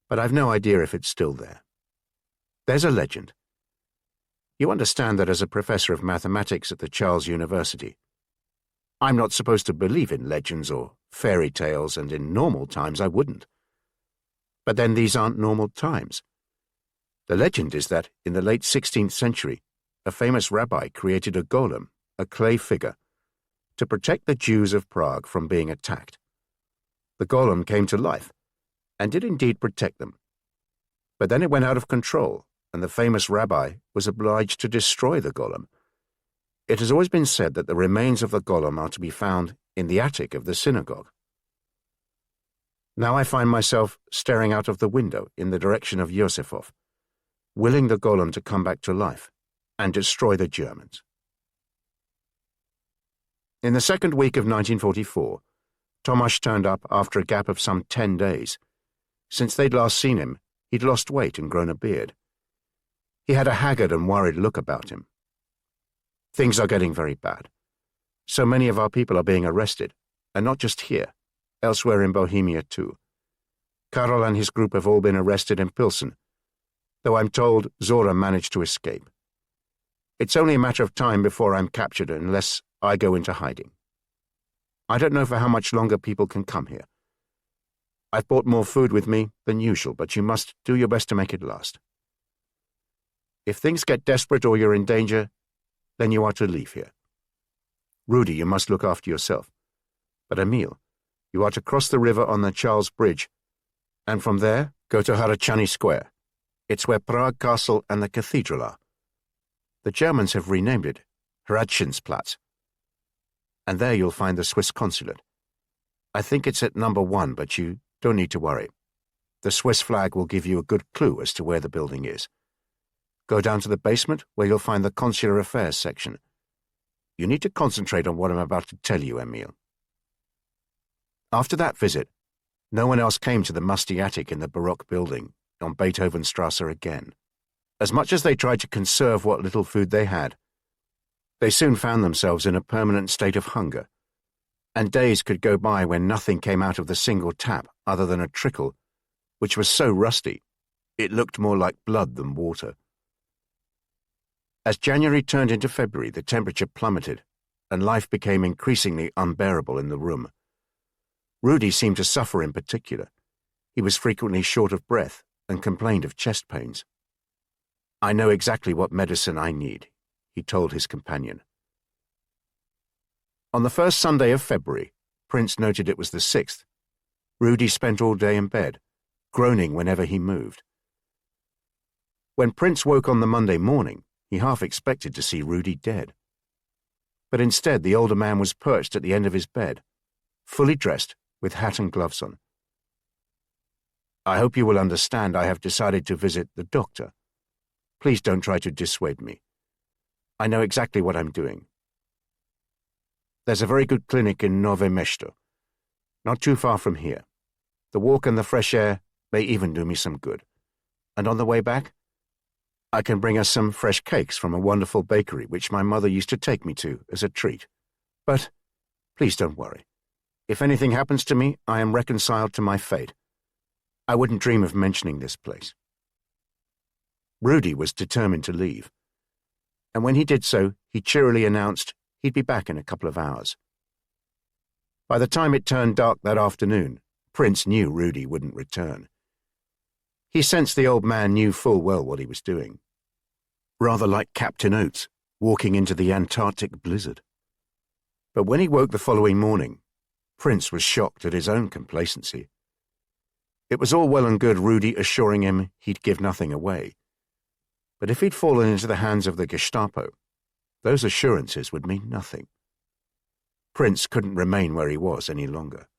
but I've no idea if it's still there. There's a legend. You understand that as a professor of mathematics at the Charles University, I'm not supposed to believe in legends or fairy tales, and in normal times I wouldn't. But then these aren't normal times. The legend is that in the late 16th century, a famous rabbi created a golem, a clay figure, to protect the Jews of Prague from being attacked. The golem came to life, and did indeed protect them. But then it went out of control, and the famous rabbi was obliged to destroy the golem. It has always been said that the remains of the golem are to be found in the attic of the synagogue. Now I find myself staring out of the window in the direction of Yosefov, willing the golem to come back to life and destroy the Germans. In the second week of 1944, Tomasz turned up after a gap of some 10 days. Since they'd last seen him, he'd lost weight and grown a beard. He had a haggard and worried look about him. Things are getting very bad. So many of our people are being arrested, and not just here, elsewhere in Bohemia too. Karol and his group have all been arrested in Pilsen, though I'm told Zora managed to escape. It's only a matter of time before I'm captured unless I go into hiding. I don't know for how much longer people can come here. I've brought more food with me than usual, but you must do your best to make it last. If things get desperate or you're in danger, then you are to leave here. Rudy, you must look after yourself. But Emil, you are to cross the river on the Charles Bridge, and from there go to Harachani Square. It's where Prague Castle and the cathedral are. The Germans have renamed it Hradčinsplatz. And there you'll find the Swiss consulate. I think it's at number 1, but you don't need to worry. The Swiss flag will give you a good clue as to where the building is. Go down to the basement where you'll find the consular affairs section. You need to concentrate on what I'm about to tell you, Emil. After that visit, no one else came to the musty attic in the Baroque building on Beethovenstrasse again. As much as they tried to conserve what little food they had, they soon found themselves in a permanent state of hunger, and days could go by when nothing came out of the single tap other than a trickle, which was so rusty it looked more like blood than water. As January turned into February, the temperature plummeted, and life became increasingly unbearable in the room. Rudy seemed to suffer in particular. He was frequently short of breath and complained of chest pains. "I know exactly what medicine I need," he told his companion. On the first Sunday of February, Prince noted it was the 6th, Rudy spent all day in bed, groaning whenever he moved. When Prince woke on the Monday morning, he half expected to see Rudy dead. But instead, the older man was perched at the end of his bed, fully dressed, with hat and gloves on. "I hope you will understand I have decided to visit the doctor. Please don't try to dissuade me. I know exactly what I'm doing. There's a very good clinic in Nove Mesto, not too far from here. The walk and the fresh air may even do me some good. And on the way back, I can bring us some fresh cakes from a wonderful bakery which my mother used to take me to as a treat. But please don't worry. If anything happens to me, I am reconciled to my fate. I wouldn't dream of mentioning this place." Rudy was determined to leave, and when he did so, he cheerily announced he'd be back in a couple of hours. By the time it turned dark that afternoon, Prince knew Rudy wouldn't return. He sensed the old man knew full well what he was doing. Rather like Captain Oates walking into the Antarctic blizzard. But when he woke the following morning, Prince was shocked at his own complacency. It was all well and good Rudy assuring him he'd give nothing away. But if he'd fallen into the hands of the Gestapo, those assurances would mean nothing. Prince couldn't remain where he was any longer.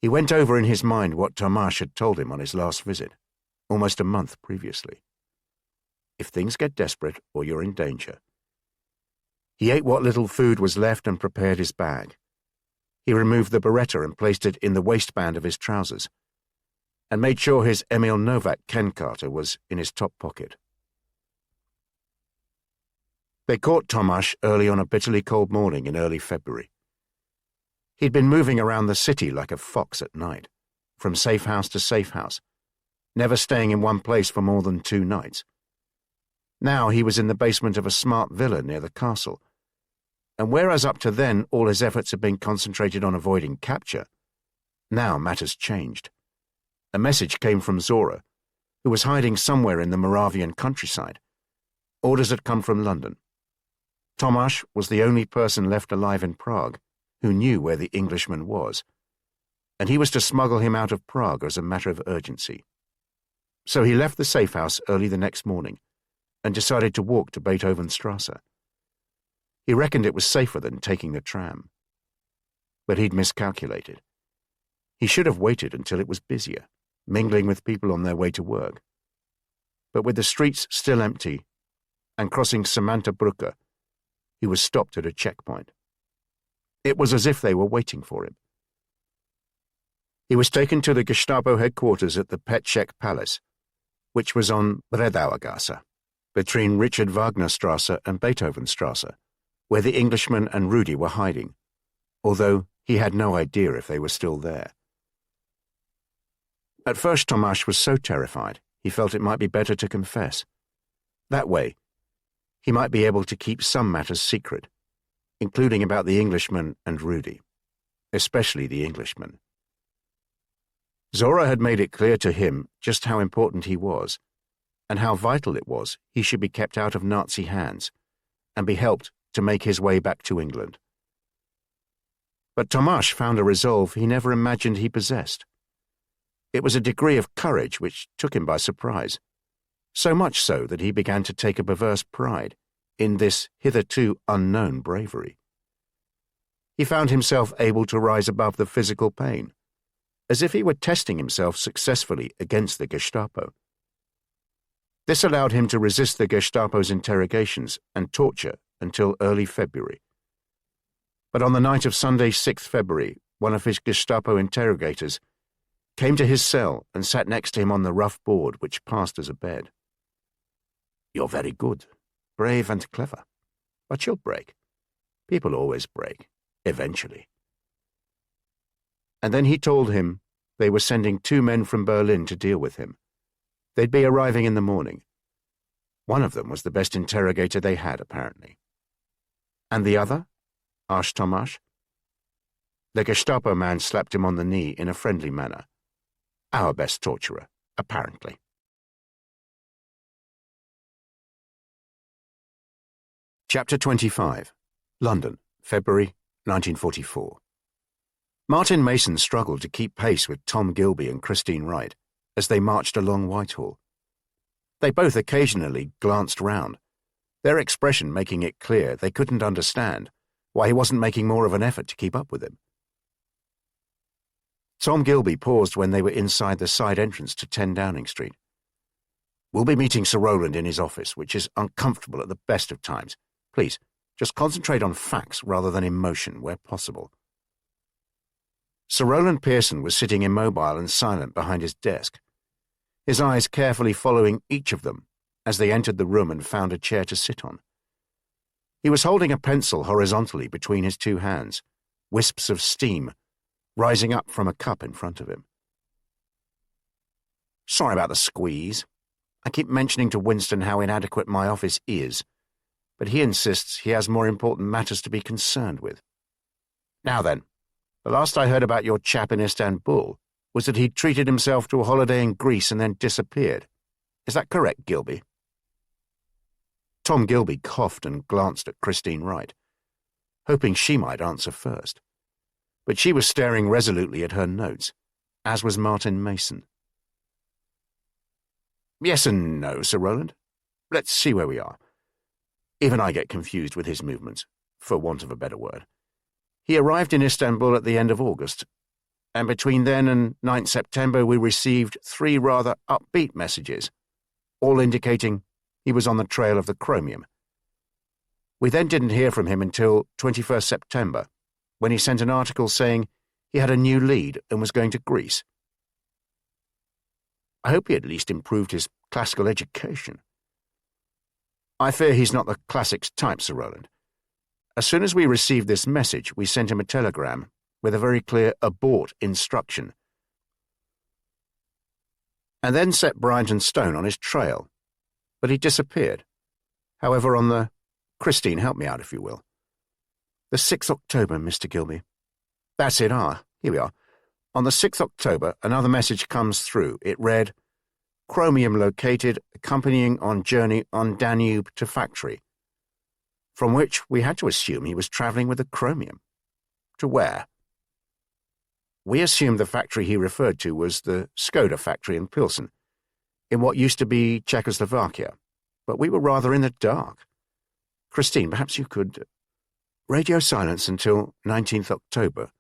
He went over in his mind what Tomasz had told him on his last visit, almost a month previously. If things get desperate or you're in danger. He ate what little food was left and prepared his bag. He removed the beretta and placed it in the waistband of his trousers, and made sure his Emil Novak Ken Carter was in his top pocket. They caught Tomasz early on a bitterly cold morning in early February. He'd been moving around the city like a fox at night, from safe house to safe house, never staying in one place for more than 2 nights. Now he was in the basement of a smart villa near the castle, and whereas up to then all his efforts had been concentrated on avoiding capture, now matters changed. A message came from Zora, who was hiding somewhere in the Moravian countryside. Orders had come from London. Tomasz was the only person left alive in Prague who knew where the Englishman was, and he was to smuggle him out of Prague as a matter of urgency. So he left the safe house early the next morning and decided to walk to Beethovenstrasse. He reckoned it was safer than taking the tram. But he'd miscalculated. He should have waited until it was busier, mingling with people on their way to work. But with the streets still empty and crossing Samantha Brücke, he was stopped at a checkpoint. It was as if they were waiting for him. He was taken to the Gestapo headquarters at the Petschek Palace, which was on Bredauer Gasse, between Richard Wagner Strasse and Beethovenstrasse, where the Englishman and Rudy were hiding, although he had no idea if they were still there. At first Tomasz was so terrified he felt it might be better to confess. That way, he might be able to keep some matters secret, including about the Englishman and Rudy, especially the Englishman. Zora had made it clear to him just how important he was, and how vital it was he should be kept out of Nazi hands and be helped to make his way back to England. But Tomasz found a resolve he never imagined he possessed. It was a degree of courage which took him by surprise, so much so that he began to take a perverse pride in this hitherto unknown bravery. He found himself able to rise above the physical pain, as if he were testing himself successfully against the Gestapo. This allowed him to resist the Gestapo's interrogations and torture until early February. But on the night of Sunday, 6th February, one of his Gestapo interrogators came to his cell and sat next to him on the rough board which passed as a bed. "You're very good, brave and clever, but you'll break. People always break, eventually." And then he told him they were sending 2 men from Berlin to deal with him. They'd be arriving in the morning. One of them was the best interrogator they had, apparently. "And the other?" asked Tomasz. The Gestapo man slapped him on the knee in a friendly manner. "Our best torturer, apparently." Chapter 25. London, February 1944. Martin Mason struggled to keep pace with Tom Gilby and Christine Wright as they marched along Whitehall. They both occasionally glanced round, their expression making it clear they couldn't understand why he wasn't making more of an effort to keep up with him. Tom Gilby paused when they were inside the side entrance to 10 Downing Street. "We'll be meeting Sir Rowland in his office, which is uncomfortable at the best of times. Please, just concentrate on facts rather than emotion where possible." Sir Rowland Pearson was sitting immobile and silent behind his desk, his eyes carefully following each of them as they entered the room and found a chair to sit on. He was holding a pencil horizontally between his 2 hands, wisps of steam rising up from a cup in front of him. "Sorry about the squeeze. I keep mentioning to Winston how inadequate my office is, but he insists he has more important matters to be concerned with. Now then, the last I heard about your chap in Istanbul was that he'd treated himself to a holiday in Greece and then disappeared. Is that correct, Gilby?" Tom Gilby coughed and glanced at Christine Wright, hoping she might answer first. But she was staring resolutely at her notes, as was Martin Mason. "Yes and no, Sir Rowland. Let's see where we are. Even I get confused with his movements, for want of a better word. He arrived in Istanbul at the end of August, and between then and 9th September we received 3 rather upbeat messages, all indicating he was on the trail of the chromium. We then didn't hear from him until 21st September, when he sent an article saying he had a new lead and was going to Greece. I hope he at least improved his classical education. I fear he's not the classics type, Sir Rowland. As soon as we received this message, we sent him a telegram with a very clear abort instruction, and then set Bryant and Stone on his trail. But he disappeared. However, on the... Christine, help me out if you will. The 6th October, Mr. Gilby. That's it, here we are. On the 6th October, another message comes through. It read, "Chromium located, accompanying on journey on Danube to factory." from which we had to assume he was travelling with the chromium. To where? We assumed the factory he referred to was the Skoda factory in Pilsen, in what used to be Czechoslovakia, but we were rather in the dark. Christine, perhaps you could... Radio silence until 19th October,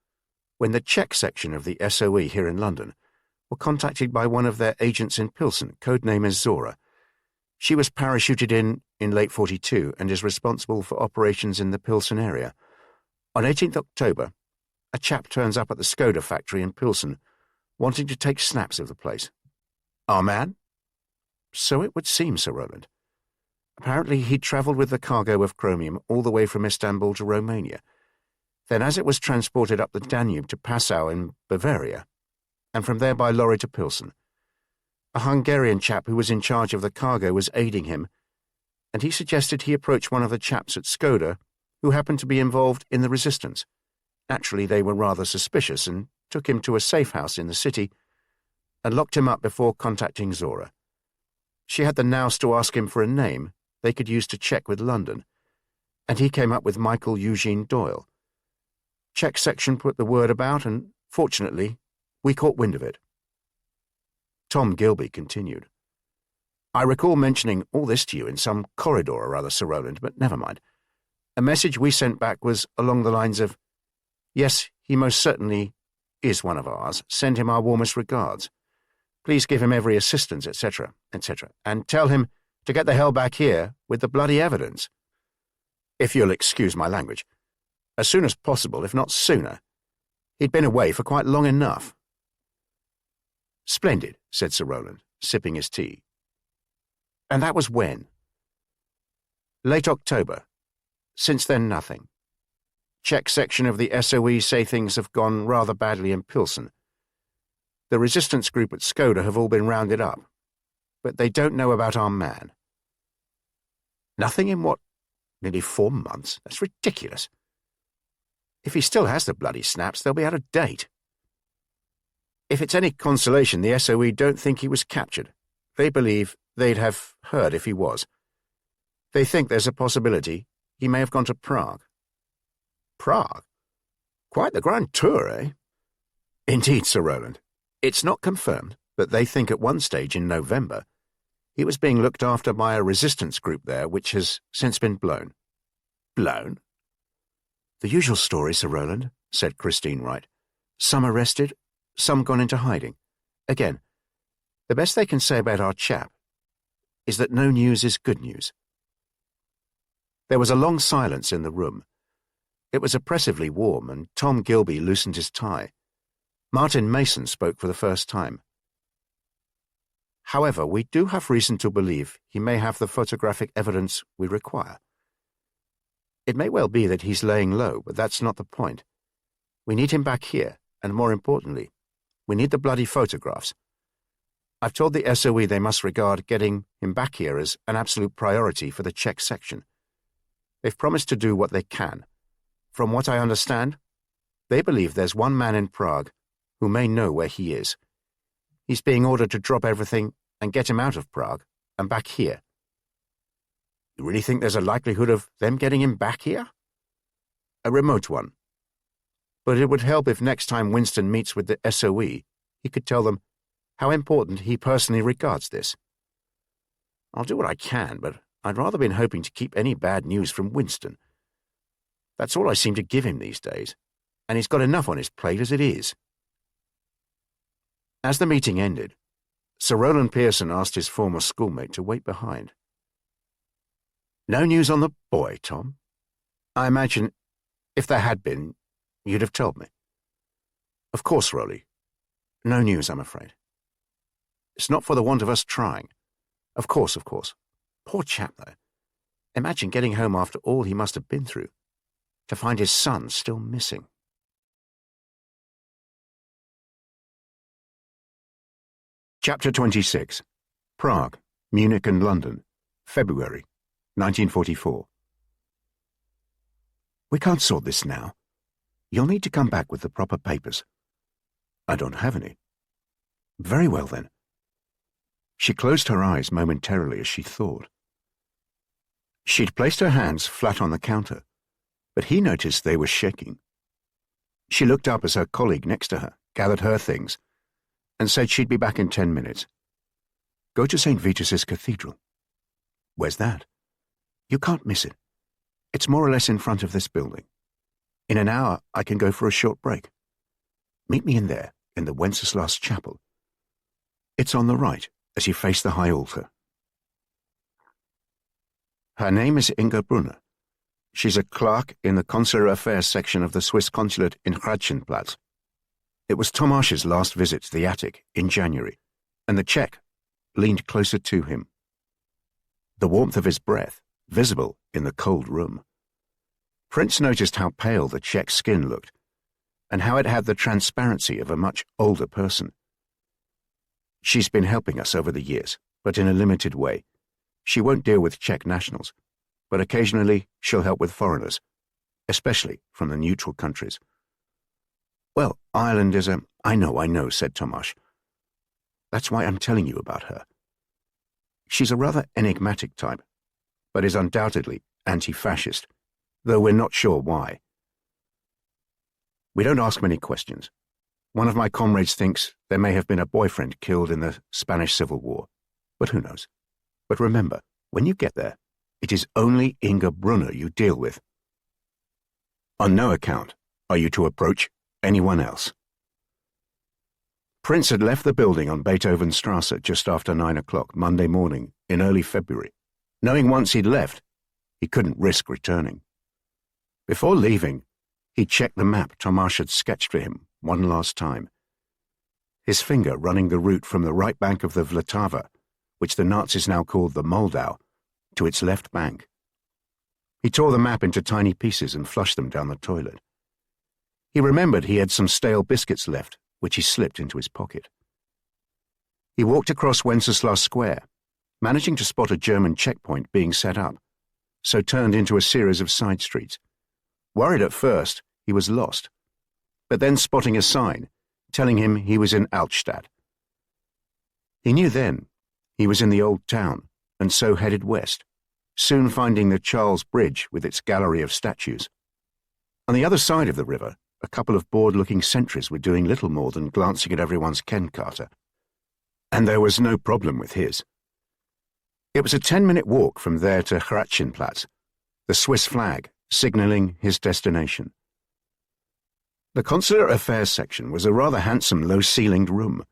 when the Czech section of the SOE here in London were contacted by one of their agents in Pilsen, codename is Zora. She was parachuted in late 42 and is responsible for operations in the Pilsen area. On 18th October, a chap turns up at the Skoda factory in Pilsen, wanting to take snaps of the place. Our man? So it would seem, Sir Roland. Apparently he'd travelled with the cargo of chromium all the way from Istanbul to Romania. Then as it was transported up the Danube to Passau in Bavaria, and from there by lorry to Pilsen, a Hungarian chap who was in charge of the cargo was aiding him, and he suggested he approach one of the chaps at Skoda who happened to be involved in the resistance. Naturally, they were rather suspicious and took him to a safe house in the city and locked him up before contacting Zora. She had the nous to ask him for a name they could use to check with London, and he came up with Michael Eugene Doyle. Czech section put the word about, and fortunately, we caught wind of it. Tom Gilby continued. I recall mentioning all this to you in some corridor or other, Sir Roland, but never mind. A message we sent back was along the lines of, yes, he most certainly is one of ours. Send him our warmest regards. Please give him every assistance, etc., etc., and tell him to get the hell back here with the bloody evidence. If you'll excuse my language. As soon as possible, if not sooner. He'd been away for quite long enough. Splendid, said Sir Roland, sipping his tea. And that was when? Late October. Since then, nothing. Czech section of the SOE say things have gone rather badly in Pilsen. The resistance group at Skoda have all been rounded up, but they don't know about our man. Nothing in what? Nearly 4 months? That's ridiculous. If he still has the bloody snaps, they'll be out of date. If it's any consolation, the SOE don't think he was captured. They believe they'd have heard if he was. They think there's a possibility he may have gone to Prague. Prague? Quite the grand tour, eh? Indeed, Sir Roland. It's not confirmed, but they think at one stage in November he was being looked after by a resistance group there which has since been blown. Blown? The usual story, Sir Roland, said Christine Wright. Some arrested, some gone into hiding. Again, the best they can say about our chap is that no news is good news. There was a long silence in the room. It was oppressively warm, and Tom Gilby loosened his tie. Martin Mason spoke for the first time. However, we do have reason to believe he may have the photographic evidence we require. It may well be that he's laying low, but that's not the point. We need him back here, and more importantly, we need the bloody photographs. I've told the SOE they must regard getting him back here as an absolute priority for the Czech section. They've promised to do what they can. From what I understand, they believe there's one man in Prague who may know where he is. He's being ordered to drop everything and get him out of Prague and back here. You really think there's a likelihood of them getting him back here? A remote one. But it would help if next time Winston meets with the SOE, he could tell them how important he personally regards this. I'll do what I can, but I'd rather been hoping to keep any bad news from Winston. That's all I seem to give him these days, and he's got enough on his plate as it is. As the meeting ended, Sir Roland Pearson asked his former schoolmate to wait behind. No news on the boy, Tom? I imagine, if there had been, you'd have told me. Of course, Rowley. No news, I'm afraid. It's not for the want of us trying. Of course, of course. Poor chap, though. Imagine getting home after all he must have been through, to find his son still missing. Chapter 26. Prague, Munich and London, February, 1944. We can't sort this now. You'll need to come back with the proper papers. I don't have any. Very well, then. She closed her eyes momentarily as she thought. She'd placed her hands flat on the counter, but he noticed they were shaking. She looked up as her colleague next to her gathered her things and said she'd be back in 10 minutes. Go to St. Vitus's Cathedral. Where's that? You can't miss it. It's more or less in front of this building. In an hour, I can go for a short break. Meet me in there, in the Wenceslas Chapel. It's on the right, as you face the high altar. Her name is Inga Brunner. She's a clerk in the Consular Affairs section of the Swiss consulate in Hradschenplatz. It was Tomáš's last visit to the attic in January, and the Czech leaned closer to him. The warmth of his breath visible in the cold room. Prince noticed how pale the Czech's skin looked, and how it had the transparency of a much older person. She's been helping us over the years, but in a limited way. She won't deal with Czech nationals, but occasionally she'll help with foreigners, especially from the neutral countries. Well, Ireland is a... I know, said Tomáš. That's why I'm telling you about her. She's a rather enigmatic type, but is undoubtedly anti-fascist, though we're not sure why. We don't ask many questions. One of my comrades thinks there may have been a boyfriend killed in the Spanish Civil War, but who knows? But remember, when you get there, it is only Inga Brunner you deal with. On no account are you to approach anyone else. Prince had left the building on Beethovenstrasse just after 9 o'clock Monday morning in early February, knowing once he'd left, he couldn't risk returning. Before leaving, he checked the map Tomáš had sketched for him one last time, his finger running the route from the right bank of the Vltava, which the Nazis now called the Moldau, to its left bank. He tore the map into tiny pieces and flushed them down the toilet. He remembered he had some stale biscuits left, which he slipped into his pocket. He walked across Wenceslas Square, managing to spot a German checkpoint being set up, so turned into a series of side streets. Worried at first, he was lost, but then spotting a sign telling him he was in Altstadt. He knew then he was in the old town, and so headed west, soon finding the Charles Bridge with its gallery of statues. On the other side of the river, a couple of bored-looking sentries were doing little more than glancing at everyone's Ken-Carter. And there was no problem with his. It was a 10-minute walk from there to Hradschenplatz, the Swiss flag signalling his destination. The Consular Affairs section was a rather handsome low-ceilinged room,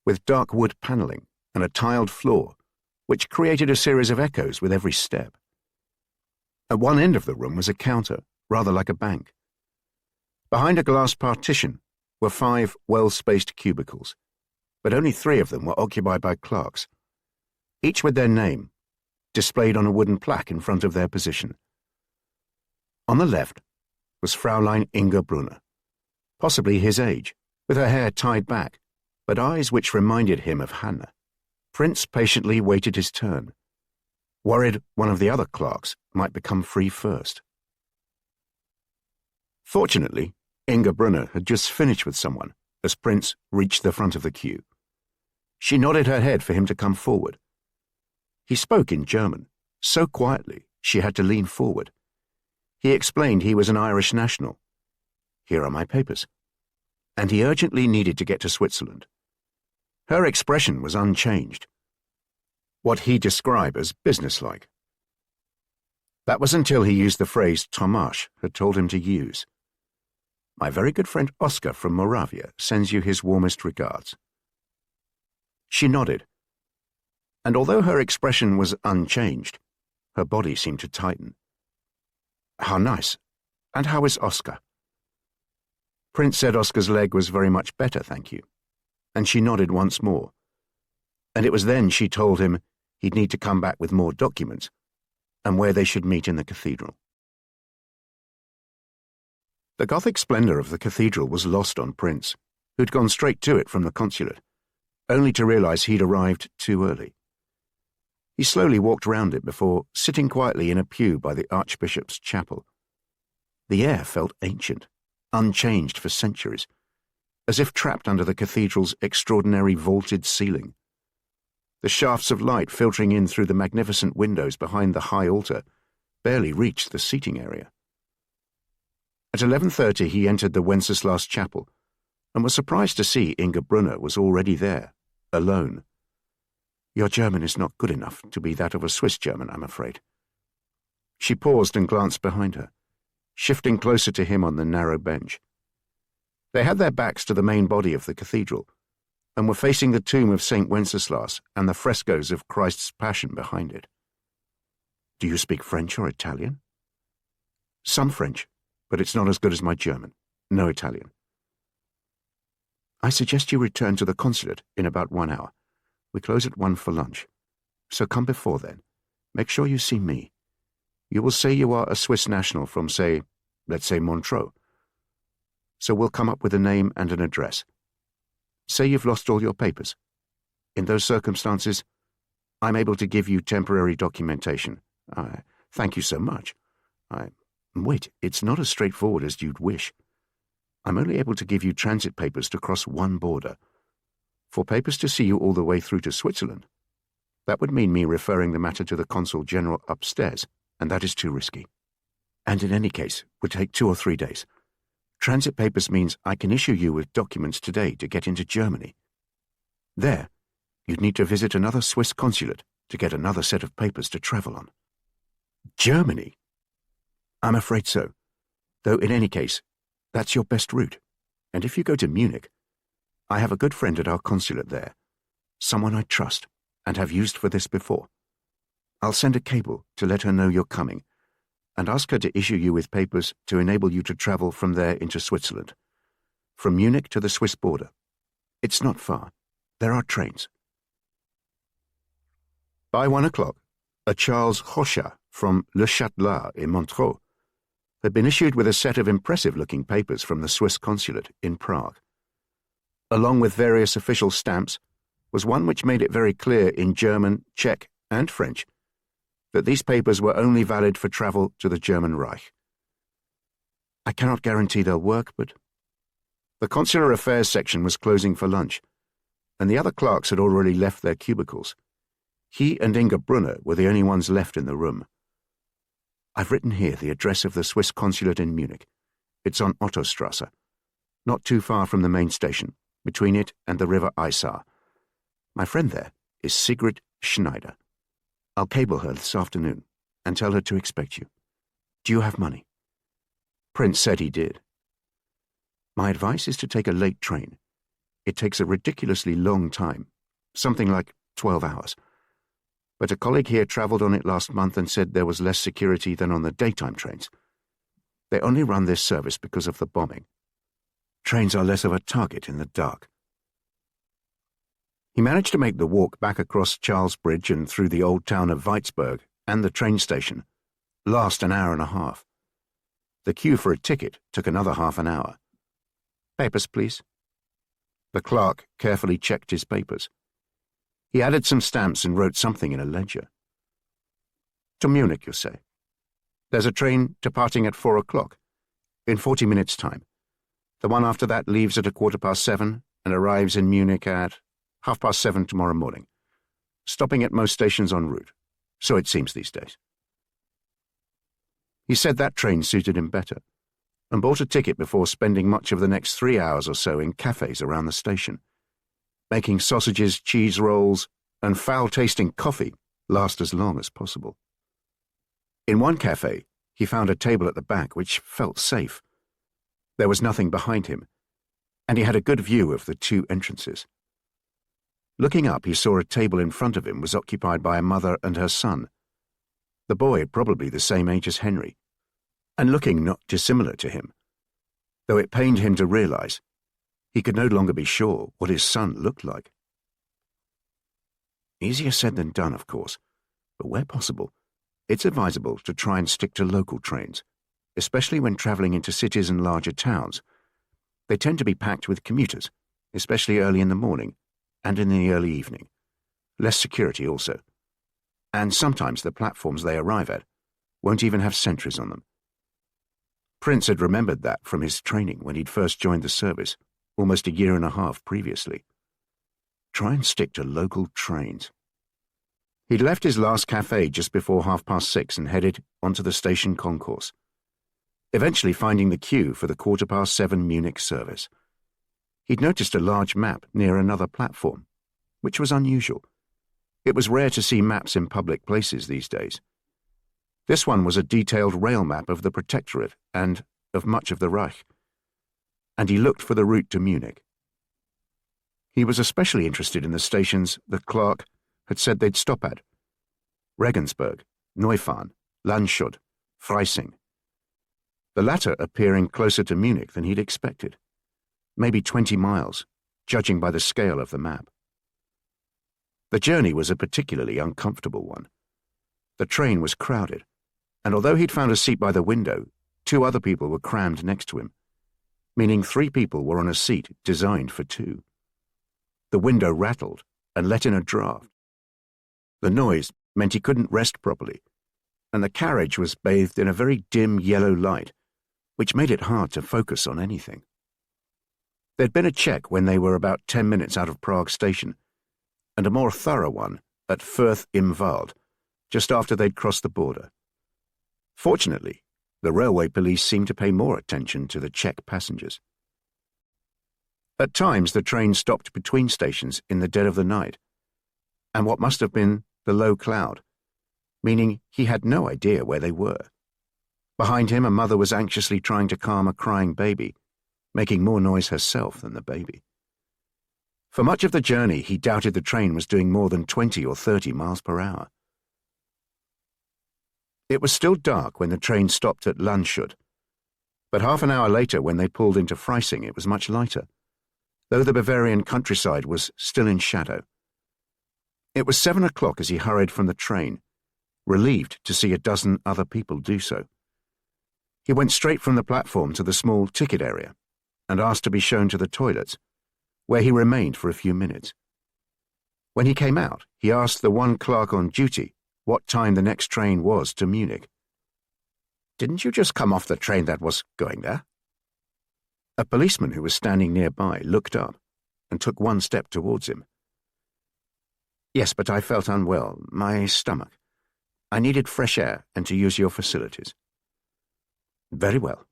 with dark wood panelling and a tiled floor, which created a series of echoes with every step. At one end of the room was a counter, rather like a bank. Behind a glass partition were 5 well-spaced cubicles, but only 3 of them were occupied by clerks, each with their name, displayed on a wooden plaque in front of their position. On the left was Fraulein Inga Brunner, possibly his age, with her hair tied back, but eyes which reminded him of Hannah. Prince patiently waited his turn, worried one of the other clerks might become free first. Fortunately, Inga Brunner had just finished with someone as Prince reached the front of the queue. She nodded her head for him to come forward. He spoke in German, so quietly she had to lean forward. He explained he was an Irish national. Here are my papers. And he urgently needed to get to Switzerland. Her expression was unchanged, what he described as businesslike. That was until he used the phrase Tomáš had told him to use. My very good friend Oscar from Moravia sends you his warmest regards. She nodded, and although her expression was unchanged, her body seemed to tighten. How nice. And how is Oscar? Prince said Oscar's leg was very much better, thank you, and she nodded once more, and it was then she told him he'd need to come back with more documents, and where they should meet in the cathedral. The Gothic splendour of the cathedral was lost on Prince, who'd gone straight to it from the consulate, only to realise he'd arrived too early. He slowly walked round it before sitting quietly in a pew by the Archbishop's chapel. The air felt ancient, unchanged for centuries, as if trapped under the cathedral's extraordinary vaulted ceiling. The shafts of light filtering in through the magnificent windows behind the high altar barely reached the seating area. At 11:30 he entered the Wenceslas chapel and was surprised to see Inga Brunner was already there, alone. "Your German is not good enough to be that of a Swiss German, I'm afraid." She paused and glanced behind her, shifting closer to him on the narrow bench. They had their backs to the main body of the cathedral and were facing the tomb of St. Wenceslas and the frescoes of Christ's Passion behind it. "Do you speak French or Italian?" "Some French, but it's not as good as my German. No Italian." "I suggest you return to the consulate in about 1 hour. We close at 1 for lunch. So come before then. Make sure you see me. You will say you are a Swiss national from, let's say Montreux. So we'll come up with a name and an address. Say you've lost all your papers. In those circumstances, I'm able to give you temporary documentation. Thank you so much. Wait, it's not as straightforward as you'd wish. I'm only able to give you transit papers to cross one border. For papers to see you all the way through to Switzerland, that would mean me referring the matter to the Consul General upstairs, and that is too risky. And in any case, would take 2 or 3 days. Transit papers means I can issue you with documents today to get into Germany. There, you'd need to visit another Swiss consulate to get another set of papers to travel on." "Germany?" "I'm afraid so. Though in any case, that's your best route. And if you go to Munich, I have a good friend at our consulate there, someone I trust and have used for this before. I'll send a cable to let her know you're coming and ask her to issue you with papers to enable you to travel from there into Switzerland, from Munich to the Swiss border. It's not far. There are trains." By 1 o'clock, a Charles Rochat from Le Châtelet in Montreux had been issued with a set of impressive-looking papers from the Swiss consulate in Prague. Along with various official stamps was one which made it very clear in German, Czech, and French that these papers were only valid for travel to the German Reich. I cannot guarantee they'll work, but the consular affairs section was closing for lunch, and the other clerks had already left their cubicles. He and Inga Brunner were the only ones left in the room. "I've written here the address of the Swiss consulate in Munich. It's on Ottostrasse, not too far from the main station, between it and the river Isar. My friend there is Sigrid Schneider. I'll cable her this afternoon and tell her to expect you. Do you have money?" Prince said he did. "My advice is to take a late train. It takes a ridiculously long time, something like 12 hours. But a colleague here travelled on it last month and said there was less security than on the daytime trains. They only run this service because of the bombing. Trains are less of a target in the dark." He managed to make the walk back across Charles Bridge and through the old town of Weitzberg and the train station last an hour and a half. The queue for a ticket took another half an hour. "Papers, please." The clerk carefully checked his papers. He added some stamps and wrote something in a ledger. "To Munich, you say? There's a train departing at 4 o'clock, in 40 minutes' time. The one after that leaves at 7:15 and arrives in Munich at 7:30 tomorrow morning, stopping at most stations en route. So it seems these days." He said that train suited him better, and bought a ticket before spending much of the next 3 hours or so in cafes around the station, making sausages, cheese rolls, and foul-tasting coffee last as long as possible. In one cafe, he found a table at the back which felt safe. There was nothing behind him, and he had a good view of the 2 entrances. Looking up, he saw a table in front of him was occupied by a mother and her son, the boy probably the same age as Henry, and looking not dissimilar to him, though it pained him to realize he could no longer be sure what his son looked like. Easier said than done, of course, but where possible, it's advisable to try and stick to local trains, especially when traveling into cities and larger towns. They tend to be packed with commuters, especially early in the morning and in the early evening. Less security also. And sometimes the platforms they arrive at won't even have sentries on them. Prince had remembered that from his training when he'd first joined the service, almost a year and a half previously. Try and stick to local trains. He'd left his last cafe just before 6:30 and headed onto the station concourse, eventually finding the queue for the 7:15 Munich service. He'd noticed a large map near another platform, which was unusual. It was rare to see maps in public places these days. This one was a detailed rail map of the Protectorate and of much of the Reich, and he looked for the route to Munich. He was especially interested in the stations the clerk had said they'd stop at: Regensburg, Neufahren, Landshut, Freising. The latter appearing closer to Munich than he'd expected, maybe 20 miles, judging by the scale of the map. The journey was a particularly uncomfortable one. The train was crowded, and although he'd found a seat by the window, 2 other people were crammed next to him, meaning 3 people were on a seat designed for 2. The window rattled and let in a draft. The noise meant he couldn't rest properly, and the carriage was bathed in a very dim yellow light, which made it hard to focus on anything. There'd been a check when they were about 10 minutes out of Prague station, and a more thorough one at Fürth im Wald, just after they'd crossed the border. Fortunately, the railway police seemed to pay more attention to the Czech passengers. At times, the train stopped between stations in the dead of the night, and what must have been the low cloud, meaning he had no idea where they were. Behind him, a mother was anxiously trying to calm a crying baby, making more noise herself than the baby. For much of the journey, he doubted the train was doing more than 20 or 30 miles per hour. It was still dark when the train stopped at Landshut, but half an hour later when they pulled into Freising it was much lighter, though the Bavarian countryside was still in shadow. It was 7 o'clock as he hurried from the train, relieved to see a dozen other people do so. He went straight from the platform to the small ticket area and asked to be shown to the toilets, where he remained for a few minutes. When he came out, he asked the one clerk on duty what time the next train was to Munich. "Didn't you just come off the train that was going there?" A policeman who was standing nearby looked up and took one step towards him. "Yes, but I felt unwell, my stomach. I needed fresh air and to use your facilities." "Very well."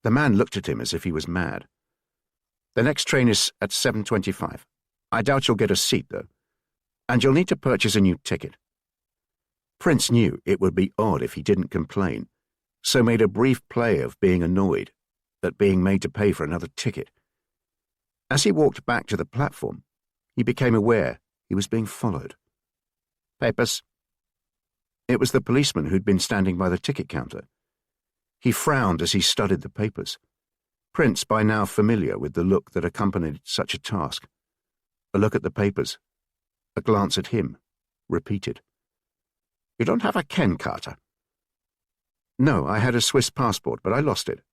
The man looked at him as if he was mad. "The next train is at 7:25. I doubt you'll get a seat, though, and you'll need to purchase a new ticket." Prince knew it would be odd if he didn't complain, so made a brief play of being annoyed at being made to pay for another ticket. As he walked back to the platform, he became aware he was being followed. "Papers?" It was the policeman who'd been standing by the ticket counter. He frowned as he studied the papers, Prince by now familiar with the look that accompanied such a task. A look at the papers, a glance at him, repeated. "You don't have a Kennkarte?" "No, I had a Swiss passport, but I lost it.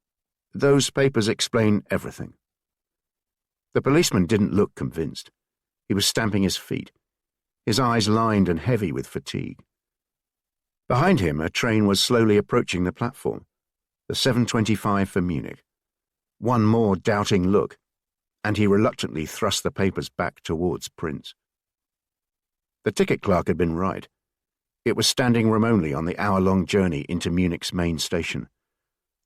Those papers explain everything." The policeman didn't look convinced. He was stamping his feet, his eyes lined and heavy with fatigue. Behind him, a train was slowly approaching the platform, the 7:25 for Munich. One more doubting look, and he reluctantly thrust the papers back towards Prince. The ticket clerk had been right. It was standing room only on the hour-long journey into Munich's main station,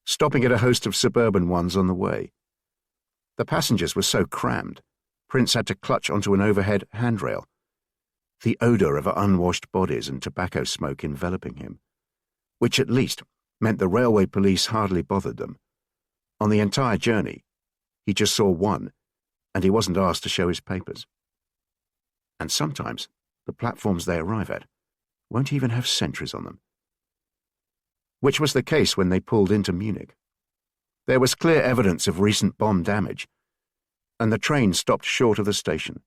stopping at a host of suburban ones on the way. The passengers were so crammed, Prince had to clutch onto an overhead handrail, the odour of unwashed bodies and tobacco smoke enveloping him, which at least meant the railway police hardly bothered them. On the entire journey, he just saw one, and he wasn't asked to show his papers. And sometimes, the platforms they arrive at won't even have sentries on them. Which was the case when they pulled into Munich. There was clear evidence of recent bomb damage, and the train stopped short of the station.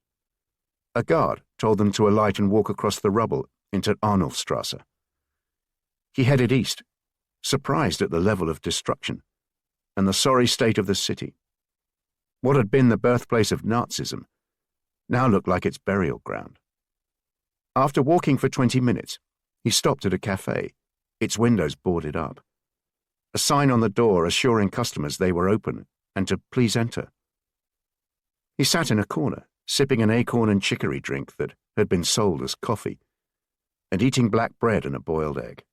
A guard told them to alight and walk across the rubble into Arnulfstrasse. He headed east, surprised at the level of destruction and the sorry state of the city. What had been the birthplace of Nazism now looked like its burial ground. After walking for 20 minutes, he stopped at a cafe, its windows boarded up, a sign on the door assuring customers they were open and to please enter. He sat in a corner, sipping an acorn and chicory drink that had been sold as coffee, and eating black bread and a boiled egg.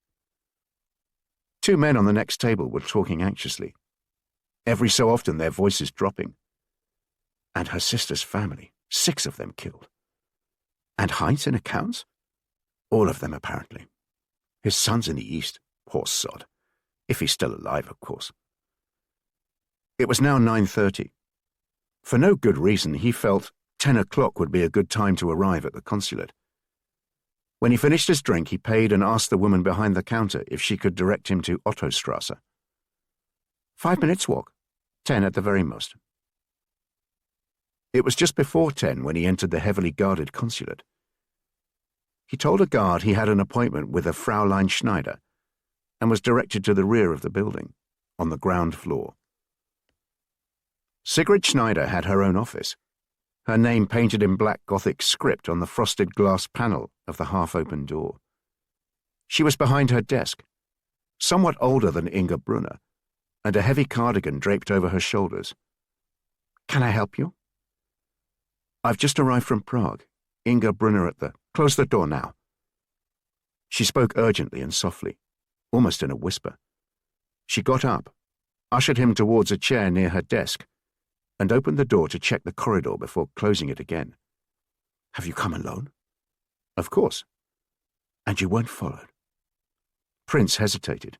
Two men on the next table were talking anxiously, every so often their voices dropping. And her sister's family, 6 of them killed. And Heinz in accounts? All of them, apparently. His son's in the east, poor sod. If he's still alive, of course. It was now 9:30. For no good reason, he felt 10 o'clock would be a good time to arrive at the consulate. When he finished his drink, he paid and asked the woman behind the counter if she could direct him to Ottostrasse. 5 minutes' walk, 10 at the very most. It was just before 10 when he entered the heavily guarded consulate. He told a guard he had an appointment with a Fraulein Schneider and was directed to the rear of the building, on the ground floor. Sigrid Schneider had her own office, her name painted in black Gothic script on the frosted glass panel of the half-open door. She was behind her desk, somewhat older than Inga Brunner, and a heavy cardigan draped over her shoulders. "Can I help you?" "I've just arrived from Prague. Inga Brunner at the—" "Close the door now." She spoke urgently and softly, almost in a whisper. She got up, ushered him towards a chair near her desk, and opened the door to check the corridor before closing it again. "Have you come alone?" "Of course." "And you weren't followed?" Prince hesitated.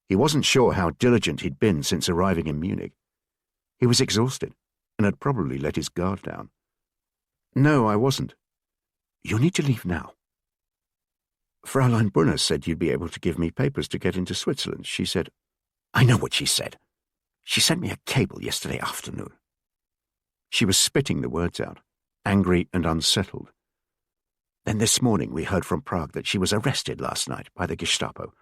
He wasn't sure how diligent he'd been since arriving in Munich. He was exhausted and had probably let his guard down. "No, I wasn't." "You need to leave now." "Fraulein Brunner said you'd be able to give me papers to get into Switzerland. She said—" "I know what she said. She sent me a cable yesterday afternoon." She was spitting the words out, angry and unsettled. "Then this morning we heard from Prague that she was arrested last night by the Gestapo.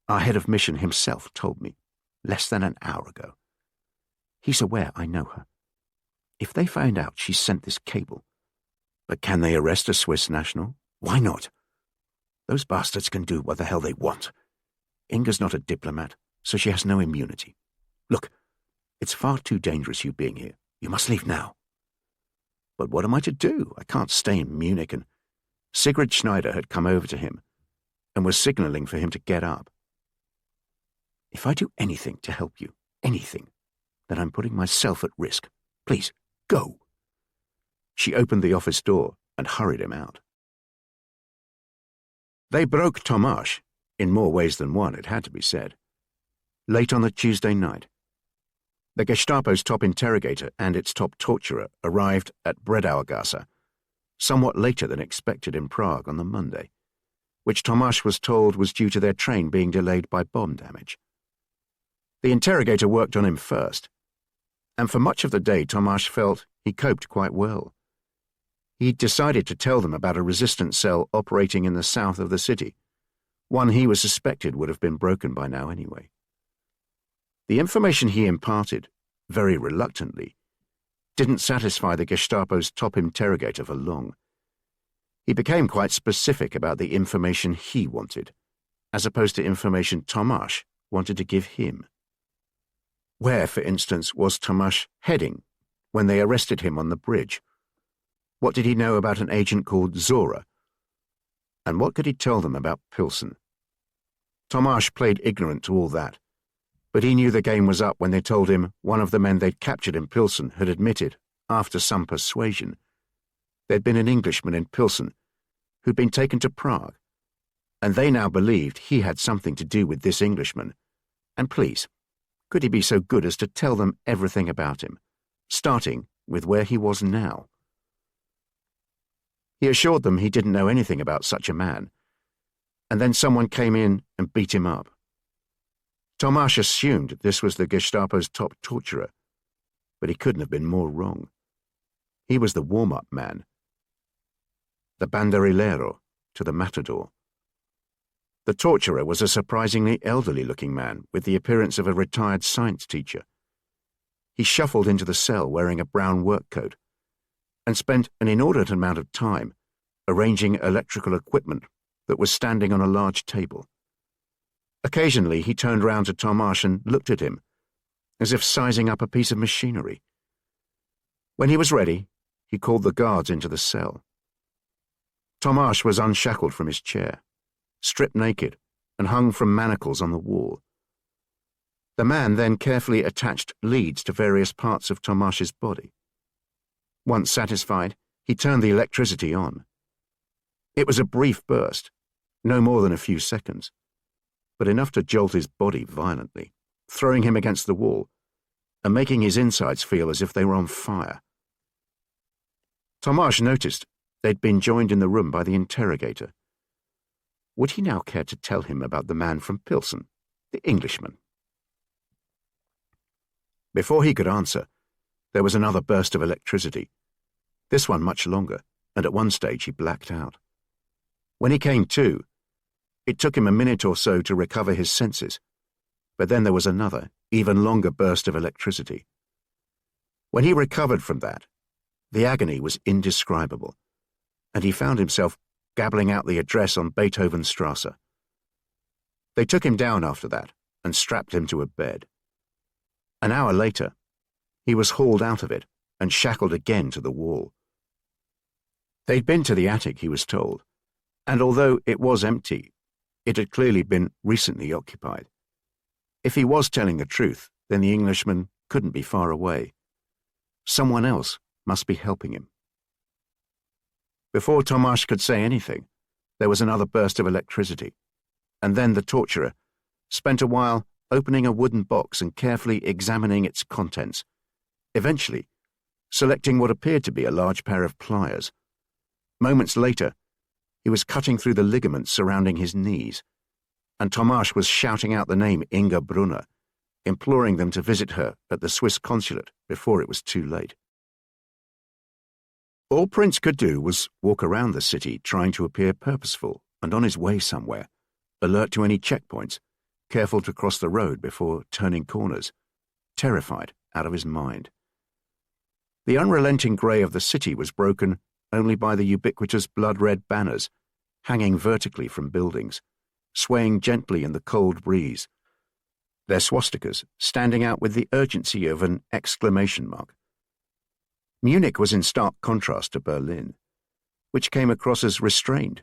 Our head of mission himself told me, less than an hour ago. He's aware I know her. If they find out she sent this cable—" "But can they arrest a Swiss national?" "Why not? Those bastards can do what the hell they want. Inga's not a diplomat, so she has no immunity. Look, it's far too dangerous you being here. You must leave now." "But what am I to do? I can't stay in Munich and—" Sigrid Schneider had come over to him and was signaling for him to get up. "If I do anything to help you, anything, then I'm putting myself at risk. Please, go." She opened the office door and hurried him out. They broke Tomasz, in more ways than one, it had to be said, late on the Tuesday night. The Gestapo's top interrogator and its top torturer arrived at Bredauergasse, somewhat later than expected in Prague on the Monday, which Tomasz was told was due to their train being delayed by bomb damage. The interrogator worked on him first, and for much of the day Tomasz felt he coped quite well. He'd decided to tell them about a resistance cell operating in the south of the city, one he was suspected would have been broken by now anyway. The information he imparted, very reluctantly, didn't satisfy the Gestapo's top interrogator for long. He became quite specific about the information he wanted, as opposed to information Tomasz wanted to give him. Where, for instance, was Tomasz heading when they arrested him on the bridge? What did he know about an agent called Zora? And what could he tell them about Pilsen? Tomasz played ignorant to all that, but he knew the game was up when they told him one of the men they'd captured in Pilsen had admitted, after some persuasion, there'd been an Englishman in Pilsen who'd been taken to Prague, and they now believed he had something to do with this Englishman. And please, could he be so good as to tell them everything about him, starting with where he was now? He assured them he didn't know anything about such a man, and then someone came in and beat him up. Tomasz assumed this was the Gestapo's top torturer, but he couldn't have been more wrong. He was the warm-up man, the banderillero to the matador. The torturer was a surprisingly elderly-looking man with the appearance of a retired science teacher. He shuffled into the cell wearing a brown work coat and spent an inordinate amount of time arranging electrical equipment that was standing on a large table. Occasionally he turned round to Tomasz and looked at him, as if sizing up a piece of machinery. When he was ready, he called the guards into the cell. Tomasz was unshackled from his chair, stripped naked, and hung from manacles on the wall. The man then carefully attached leads to various parts of Tomasz's body. Once satisfied, he turned the electricity on. It was a brief burst, no more than a few seconds, but enough to jolt his body violently, throwing him against the wall and making his insides feel as if they were on fire. Tomasz noticed they'd been joined in the room by the interrogator. Would he now care to tell him about the man from Pilsen, the Englishman? Before he could answer, there was another burst of electricity, this one much longer, and at one stage he blacked out. When he came to, it took him a minute or so to recover his senses, but then there was another, even longer burst of electricity. When he recovered from that, the agony was indescribable, and he found himself gabbling out the address on Beethovenstrasse. They took him down after that and strapped him to a bed. An hour later, he was hauled out of it and shackled again to the wall. They'd been to the attic, he was told, and although it was empty, it had clearly been recently occupied. If he was telling the truth, then the Englishman couldn't be far away. Someone else must be helping him. Before Tomasz could say anything, there was another burst of electricity, and then the torturer spent a while opening a wooden box and carefully examining its contents, eventually selecting what appeared to be a large pair of pliers. Moments later, he was cutting through the ligaments surrounding his knees, and Tomasz was shouting out the name Inga Brunner, imploring them to visit her at the Swiss consulate before it was too late. All Prince could do was walk around the city trying to appear purposeful and on his way somewhere, alert to any checkpoints, careful to cross the road before turning corners, terrified out of his mind. The unrelenting grey of the city was broken only by the ubiquitous blood-red banners hanging vertically from buildings, swaying gently in the cold breeze, their swastikas standing out with the urgency of an exclamation mark. Munich was in stark contrast to Berlin, which came across as restrained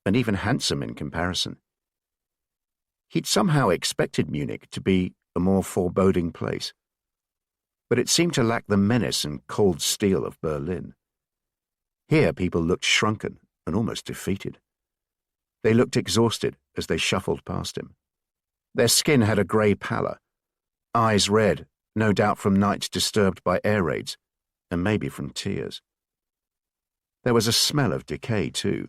and even handsome in comparison. He'd somehow expected Munich to be a more foreboding place, but it seemed to lack the menace and cold steel of Berlin. Here people looked shrunken and almost defeated. They looked exhausted as they shuffled past him. Their skin had a grey pallor, eyes red, no doubt from nights disturbed by air raids, and maybe from tears. There was a smell of decay, too,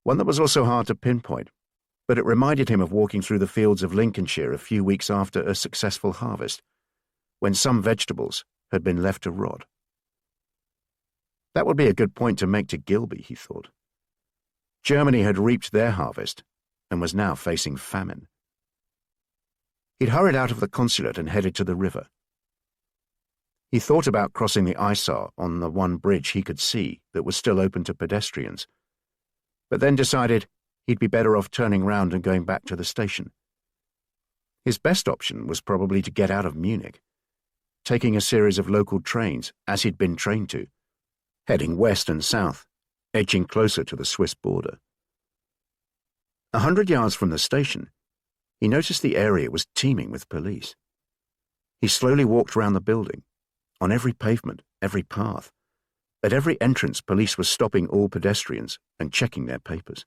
one that was also hard to pinpoint, but it reminded him of walking through the fields of Lincolnshire a few weeks after a successful harvest, when some vegetables had been left to rot. That would be a good point to make to Gilby, he thought. Germany had reaped their harvest and was now facing famine. He'd hurried out of the consulate and headed to the river. He thought about crossing the Isar on the one bridge he could see that was still open to pedestrians, but then decided he'd be better off turning round and going back to the station. His best option was probably to get out of Munich, taking a series of local trains as he'd been trained to, heading west and south, edging closer to the Swiss border. 100 yards from the station, he noticed the area was teeming with police. He slowly walked round the building. On every pavement, every path, at every entrance, police were stopping all pedestrians and checking their papers.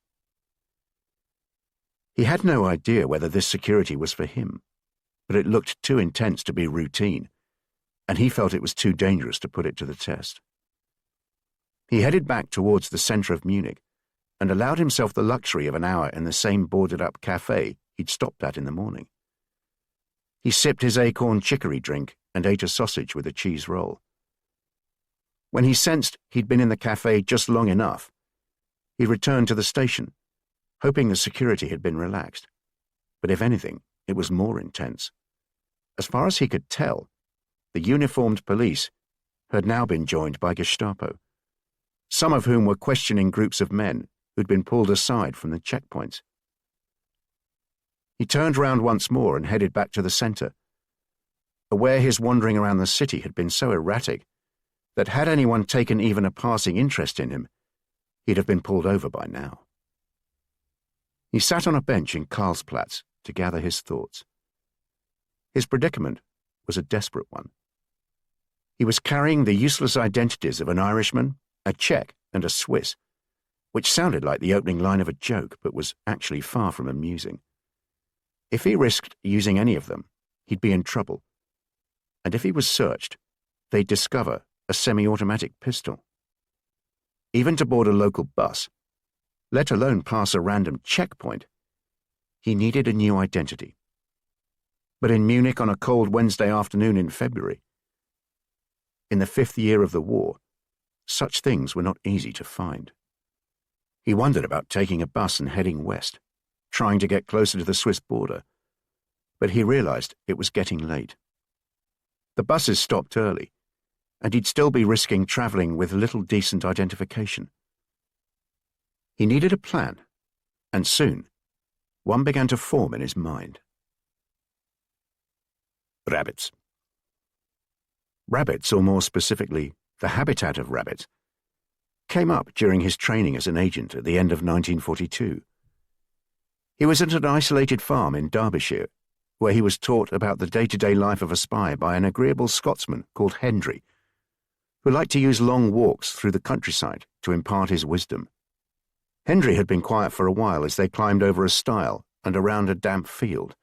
He had no idea whether this security was for him, but it looked too intense to be routine, and he felt it was too dangerous to put it to the test. He headed back towards the centre of Munich and allowed himself the luxury of an hour in the same boarded-up cafe he'd stopped at in the morning. He sipped his acorn chicory drink and ate a sausage with a cheese roll. When he sensed he'd been in the cafe just long enough, he returned to the station, hoping the security had been relaxed. But if anything, it was more intense. As far as he could tell, the uniformed police had now been joined by Gestapo, some of whom were questioning groups of men who'd been pulled aside from the checkpoints. He turned round once more and headed back to the centre, aware his wandering around the city had been so erratic that had anyone taken even a passing interest in him, he'd have been pulled over by now. He sat on a bench in Karlsplatz to gather his thoughts. His predicament was a desperate one. He was carrying the useless identities of an Irishman, a Czech, and a Swiss, which sounded like the opening line of a joke but was actually far from amusing. If he risked using any of them, he'd be in trouble. And if he was searched, they'd discover a semi-automatic pistol. Even to board a local bus, let alone pass a random checkpoint, he needed a new identity. But in Munich on a cold Wednesday afternoon in February, in the 5th year of the war, such things were not easy to find. He wondered about taking a bus and heading west, trying to get closer to the Swiss border, but he realized it was getting late. The buses stopped early, and he'd still be risking traveling with little decent identification. He needed a plan, and soon, one began to form in his mind. Rabbits. Rabbits, or more specifically, the habitat of rabbits, came up during his training as an agent at the end of 1942. He was at an isolated farm in Derbyshire, where he was taught about the day-to-day life of a spy by an agreeable Scotsman called Hendry, who liked to use long walks through the countryside to impart his wisdom. Hendry had been quiet for a while as they climbed over a stile and around a damp field.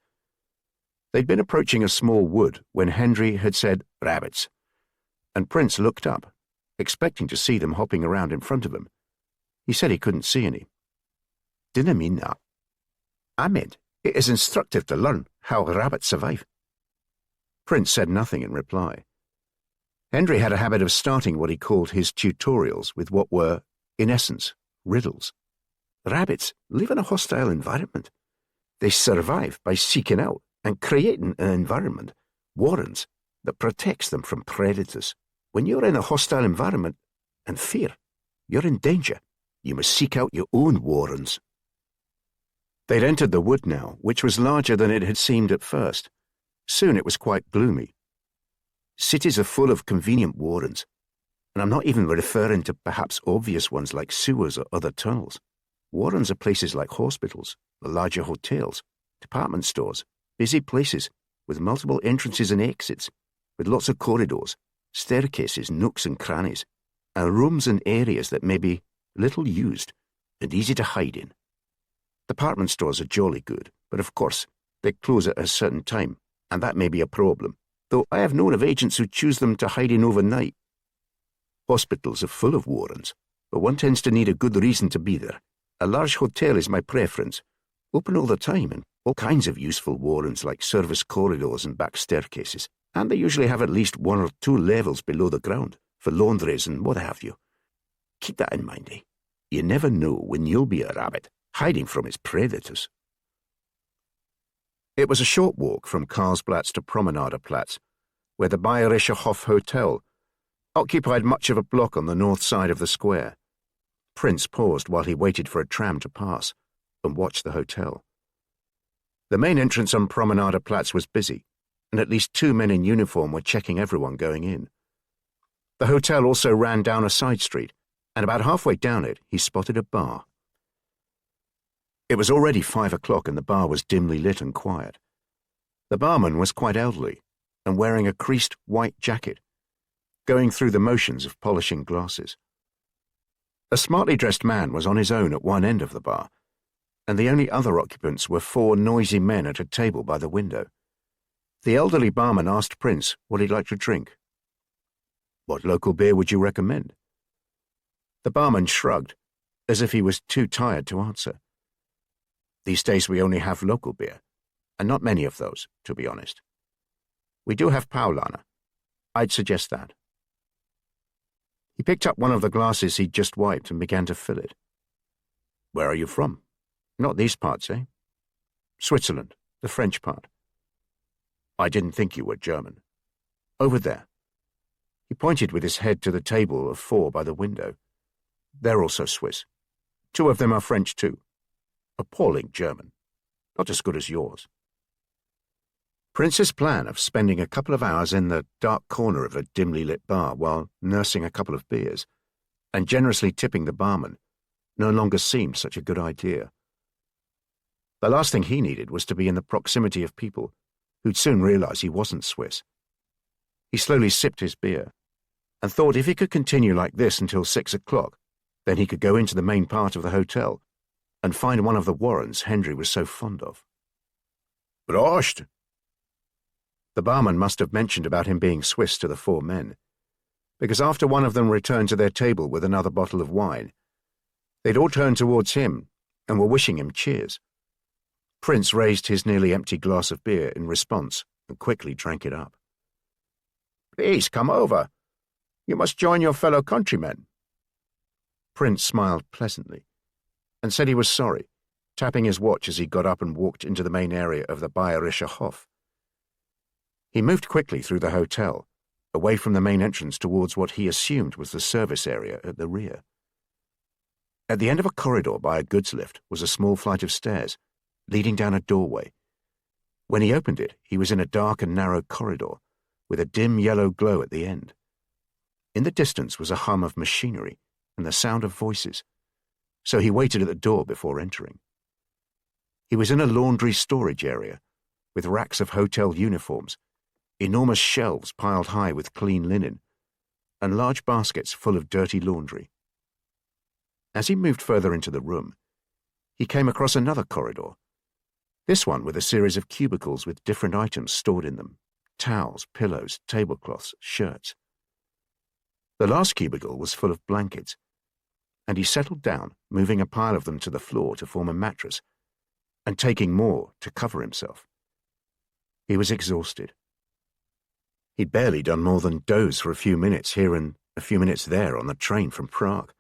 They'd been approaching a small wood when Hendry had said, "Rabbits," and Prince looked up, expecting to see them hopping around in front of him. He said he couldn't see any. "Didn't mean that. I meant it is instructive to learn how rabbits survive." Prince said nothing in reply. Hendry had a habit of starting what he called his tutorials with what were, in essence, riddles. Rabbits live in a hostile environment. They survive by seeking out and creating an environment, warrens, that protects them from predators. When you're in a hostile environment and fear, you're in danger. You must seek out your own warrens. They'd entered the wood now, which was larger than it had seemed at first. Soon it was quite gloomy. Cities are full of convenient warrens, and I'm not even referring to perhaps obvious ones like sewers or other tunnels. Warrens are places like hospitals, the larger hotels, department stores, busy places with multiple entrances and exits, with lots of corridors, staircases, nooks and crannies, and rooms and areas that may be little used and easy to hide in. Department stores are jolly good, but of course they close at a certain time, and that may be a problem, though I have known of agents who choose them to hide in overnight. Hospitals are full of warrens, but one tends to need a good reason to be there. A large hotel is my preference, open all the time, and all kinds of useful warrens like service corridors and back staircases, and they usually have at least 1 or 2 levels below the ground for laundries and what have you. Keep that in mind, eh? You never know when you'll be a rabbit hiding from its predators. It was a short walk from Karlsplatz to Promenaderplatz, where the Bayerischer Hof Hotel occupied much of a block on the north side of the square. Prince paused while he waited for a tram to pass and watched the hotel. The main entrance on Promenaderplatz was busy, and at least 2 men in uniform were checking everyone going in. The hotel also ran down a side street, and about halfway down it he spotted a bar. It was already 5 o'clock and the bar was dimly lit and quiet. The barman was quite elderly and wearing a creased white jacket, going through the motions of polishing glasses. A smartly dressed man was on his own at one end of the bar, and the only other occupants were 4 noisy men at a table by the window. The elderly barman asked Prince what he'd like to drink. "What local beer would you recommend?" The barman shrugged, as if he was too tired to answer. "These days we only have local beer, and not many of those, to be honest. We do have Paulaner. I'd suggest that." He picked up one of the glasses he'd just wiped and began to fill it. "Where are you from? Not these parts, eh?" "Switzerland, the French part." "I didn't think you were German. Over there." He pointed with his head to the table of 4 by the window. "They're also Swiss. 2 of them are French too. Appalling German. Not as good as yours." Prince's plan of spending a couple of hours in the dark corner of a dimly lit bar while nursing a couple of beers, and generously tipping the barman, no longer seemed such a good idea. The last thing he needed was to be in the proximity of people who'd soon realize he wasn't Swiss. He slowly sipped his beer and thought if he could continue like this until 6 o'clock, then he could go into the main part of the hotel and find one of the Warrens Hendry was so fond of. Prost! The barman must have mentioned about him being Swiss to the four men, because after one of them returned to their table with another bottle of wine, they'd all turned towards him and were wishing him cheers. Prince raised his nearly empty glass of beer in response and quickly drank it up. Please come over. You must join your fellow countrymen. Prince smiled pleasantly and said he was sorry, tapping his watch as he got up and walked into the main area of the Bayerischer Hof. He moved quickly through the hotel, away from the main entrance towards what he assumed was the service area at the rear. At the end of a corridor by a goods lift was a small flight of stairs, leading down a doorway. When he opened it, he was in a dark and narrow corridor, with a dim yellow glow at the end. In the distance was a hum of machinery and the sound of voices, so he waited at the door before entering. He was in a laundry storage area, with racks of hotel uniforms, enormous shelves piled high with clean linen, and large baskets full of dirty laundry. As he moved further into the room, he came across another corridor, this one with a series of cubicles with different items stored in them: towels, pillows, tablecloths, shirts. The last cubicle was full of blankets, and he settled down, moving a pile of them to the floor to form a mattress, and taking more to cover himself. He was exhausted. He'd barely done more than doze for a few minutes here and a few minutes there on the train from Prague,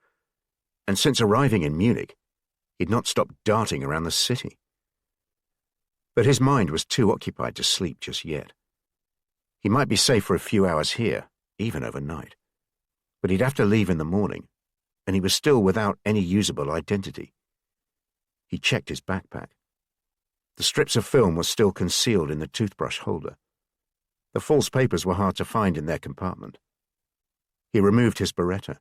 and since arriving in Munich, he'd not stopped darting around the city. But his mind was too occupied to sleep just yet. He might be safe for a few hours here, even overnight, but he'd have to leave in the morning, and he was still without any usable identity. He checked his backpack. The strips of film were still concealed in the toothbrush holder. The false papers were hard to find in their compartment. He removed his beretta,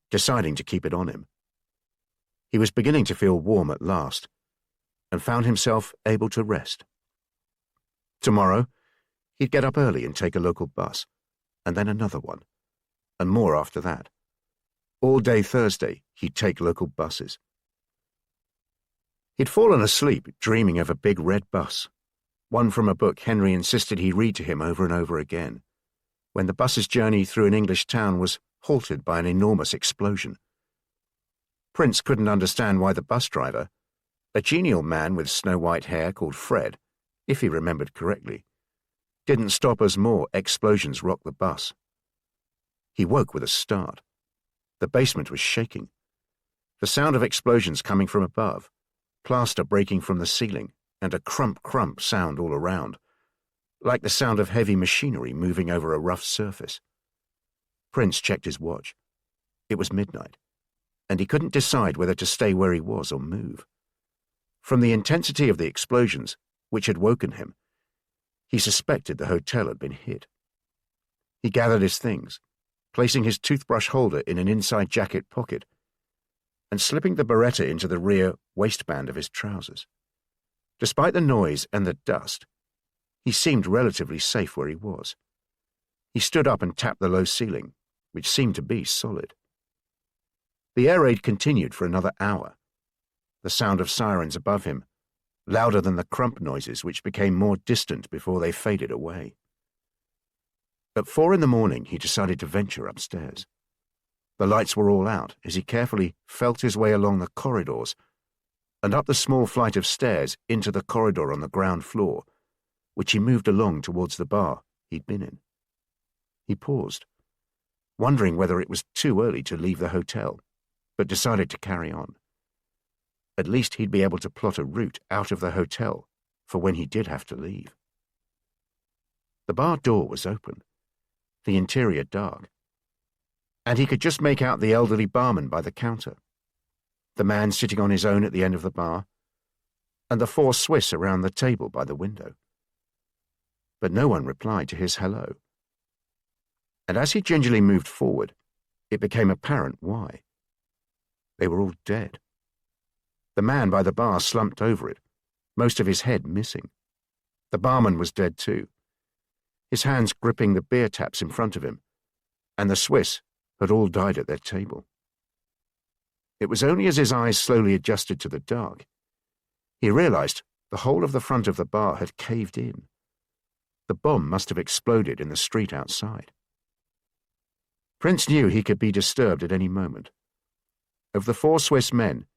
deciding to keep it on him. He was beginning to feel warm at last, and found himself able to rest. Tomorrow, he'd get up early and take a local bus, and then another one, and more after that. All day Thursday, he'd take local buses. He'd fallen asleep dreaming of a big red bus, one from a book Henry insisted he read to him over and over again, when the bus's journey through an English town was halted by an enormous explosion. Prince couldn't understand why the bus driver, a genial man with snow-white hair called Fred, if he remembered correctly, didn't stop as more explosions rocked the bus. He woke with a start. The basement was shaking. The sound of explosions coming from above, plaster breaking from the ceiling, and a crump-crump sound all around, like the sound of heavy machinery moving over a rough surface. Prince checked his watch. It was midnight, and he couldn't decide whether to stay where he was or move. From the intensity of the explosions, which had woken him, he suspected the hotel had been hit. He gathered his things, placing his toothbrush holder in an inside jacket pocket, and slipping the beretta into the rear waistband of his trousers. Despite the noise and the dust, he seemed relatively safe where he was. He stood up and tapped the low ceiling, which seemed to be solid. The air raid continued for another hour, the sound of sirens above him, louder than the crump noises which became more distant before they faded away. At 4 a.m, he decided to venture upstairs. The lights were all out as he carefully felt his way along the corridors and up the small flight of stairs into the corridor on the ground floor, which he moved along towards the bar he'd been in. He paused, wondering whether it was too early to leave the hotel, but decided to carry on. At least he'd be able to plot a route out of the hotel for when he did have to leave. The bar door was open, the interior dark, and he could just make out the elderly barman by the counter, the man sitting on his own at the end of the bar, and the 4 Swiss around the table by the window. But no one replied to his hello. And as he gingerly moved forward, it became apparent why. They were all dead. The man by the bar slumped over it, most of his head missing. The barman was dead too, his hands gripping the beer taps in front of him, and the Swiss had all died at their table. It was only as his eyes slowly adjusted to the dark he realized the whole of the front of the bar had caved in. The bomb must have exploded in the street outside. Prince knew he could be disturbed at any moment. Of the 4 Swiss men,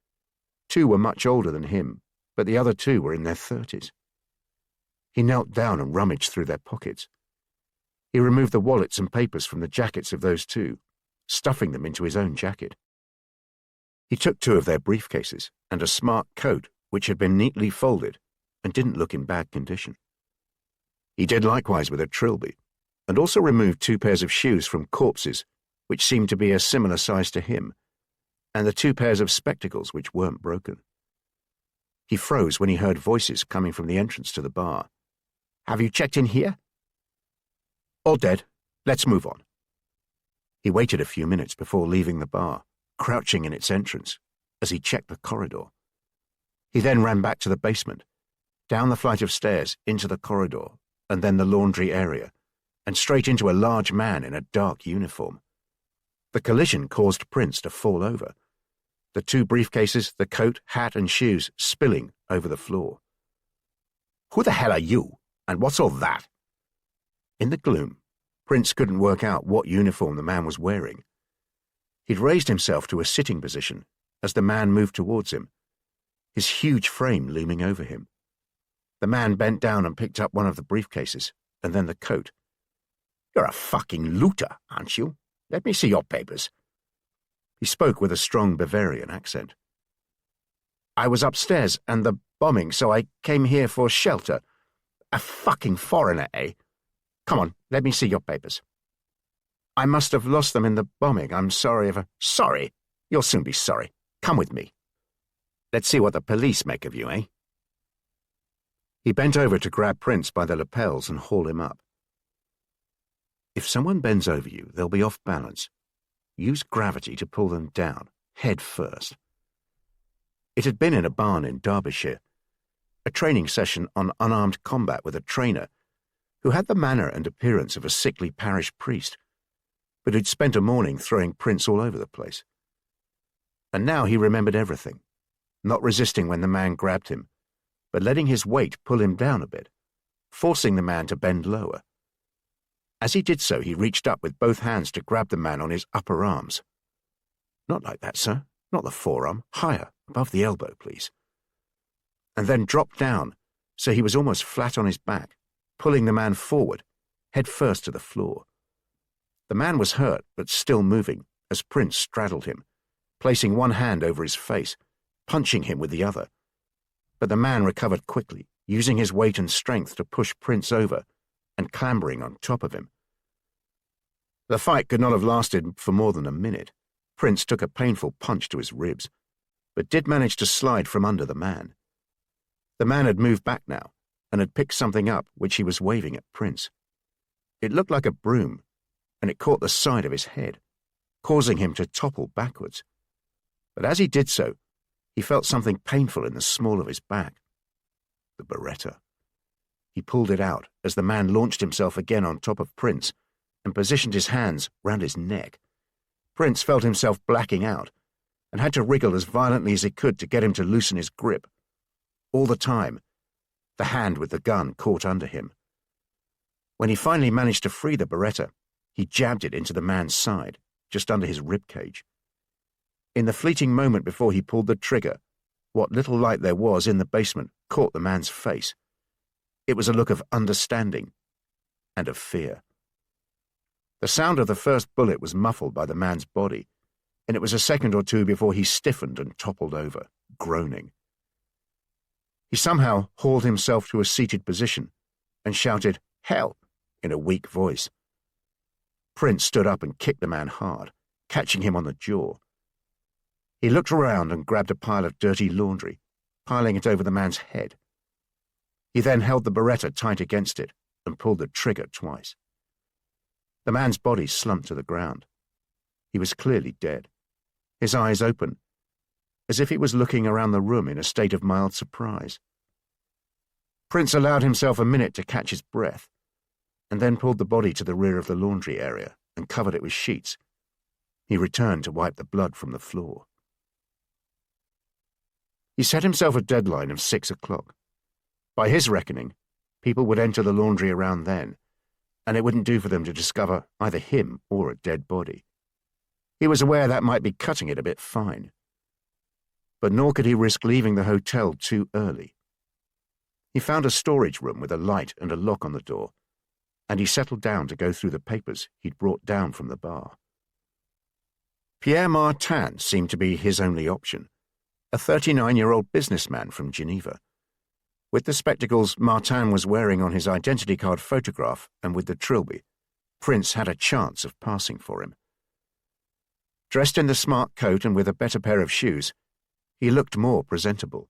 2 were much older than him, but the other 2 were in their 30s. He knelt down and rummaged through their pockets. He removed the wallets and papers from the jackets of those 2, stuffing them into his own jacket. He took 2 of their briefcases and a smart coat which had been neatly folded and didn't look in bad condition. He did likewise with a trilby, and also removed 2 pairs of shoes from corpses which seemed to be a similar size to him, and the 2 pairs of spectacles which weren't broken. He froze when he heard voices coming from the entrance to the bar. "Have you checked in here?" "All dead. Let's move on." He waited a few minutes before leaving the bar, crouching in its entrance, as he checked the corridor. He then ran back to the basement, down the flight of stairs into the corridor, and then the laundry area, and straight into a large man in a dark uniform. The collision caused Prince to fall over, the 2 briefcases, the coat, hat, and shoes spilling over the floor. "Who the hell are you, and what's all that?" In the gloom, Prince couldn't work out what uniform the man was wearing. He'd raised himself to a sitting position as the man moved towards him, his huge frame looming over him. The man bent down and picked up one of the briefcases, and then the coat. "You're a fucking looter, aren't you? Let me see your papers." He spoke with a strong Bavarian accent. "I was upstairs and the bombing, so I came here for shelter. A fucking foreigner, eh? Come on, let me see your papers." "I must have lost them in the bombing. I'm sorry if I—" "Sorry? You'll soon be sorry. Come with me. Let's see what the police make of you, eh?" He bent over to grab Prince by the lapels and haul him up. "If someone bends over you, they'll be off balance. Use gravity to pull them down, head first." It had been in a barn in Derbyshire, a training session on unarmed combat with a trainer who had the manner and appearance of a sickly parish priest, but who'd spent a morning throwing Prince all over the place. And now he remembered everything, not resisting when the man grabbed him, but letting his weight pull him down a bit, forcing the man to bend lower. As he did so, he reached up with both hands to grab the man on his upper arms. "Not like that, sir. Not the forearm. Higher, above the elbow, please." And then dropped down, so he was almost flat on his back, pulling the man forward, head first to the floor. The man was hurt, but still moving, as Prince straddled him, placing one hand over his face, punching him with the other. But the man recovered quickly, using his weight and strength to push Prince over and clambering on top of him. The fight could not have lasted for more than a minute. Prince took a painful punch to his ribs, but did manage to slide from under the man. The man had moved back now and had picked something up which he was waving at Prince. It looked like a broom, and it caught the side of his head, causing him to topple backwards. But as he did so, he felt something painful in the small of his back. The Beretta. He pulled it out as the man launched himself again on top of Prince and positioned his hands round his neck. Prince felt himself blacking out and had to wriggle as violently as he could to get him to loosen his grip. All the time, the hand with the gun caught under him. When he finally managed to free the Beretta, he jabbed it into the man's side, just under his rib cage. In the fleeting moment before he pulled the trigger, what little light there was in the basement caught the man's face. It was a look of understanding and of fear. The sound of the first bullet was muffled by the man's body, and it was a second or two before he stiffened and toppled over, groaning. He somehow hauled himself to a seated position and shouted, "Hell!" in a weak voice. Prince stood up and kicked the man hard, catching him on the jaw. He looked around and grabbed a pile of dirty laundry, piling it over the man's head. He then held the Beretta tight against it and pulled the trigger twice. The man's body slumped to the ground. He was clearly dead, his eyes open, as if he was looking around the room in a state of mild surprise. Prince allowed himself a minute to catch his breath, and then pulled the body to the rear of the laundry area and covered it with sheets. He returned to wipe the blood from the floor. He set himself a deadline of 6 o'clock. By his reckoning, people would enter the laundry around then, and it wouldn't do for them to discover either him or a dead body. He was aware that might be cutting it a bit fine, but nor could he risk leaving the hotel too early. He found a storage room with a light and a lock on the door, and he settled down to go through the papers he'd brought down from the bar. Pierre Martin seemed to be his only option, a 39-year-old businessman from Geneva. With the spectacles Martin was wearing on his identity card photograph and with the trilby, Prince had a chance of passing for him. Dressed in the smart coat and with a better pair of shoes, he looked more presentable.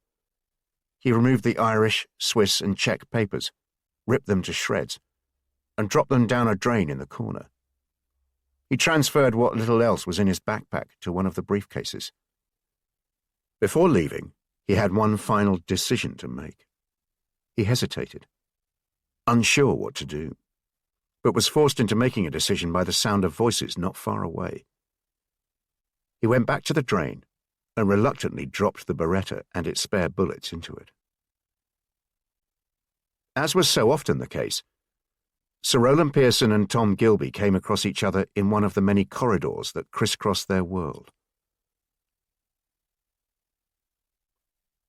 He removed the Irish, Swiss, and Czech papers, ripped them to shreds, and dropped them down a drain in the corner. He transferred what little else was in his backpack to one of the briefcases. Before leaving, he had one final decision to make. He hesitated, unsure what to do, but was forced into making a decision by the sound of voices not far away. He went back to the drain and reluctantly dropped the Beretta and its spare bullets into it. As was so often the case, Sir Rowland Pearson and Tom Gilby came across each other in one of the many corridors that crisscrossed their world.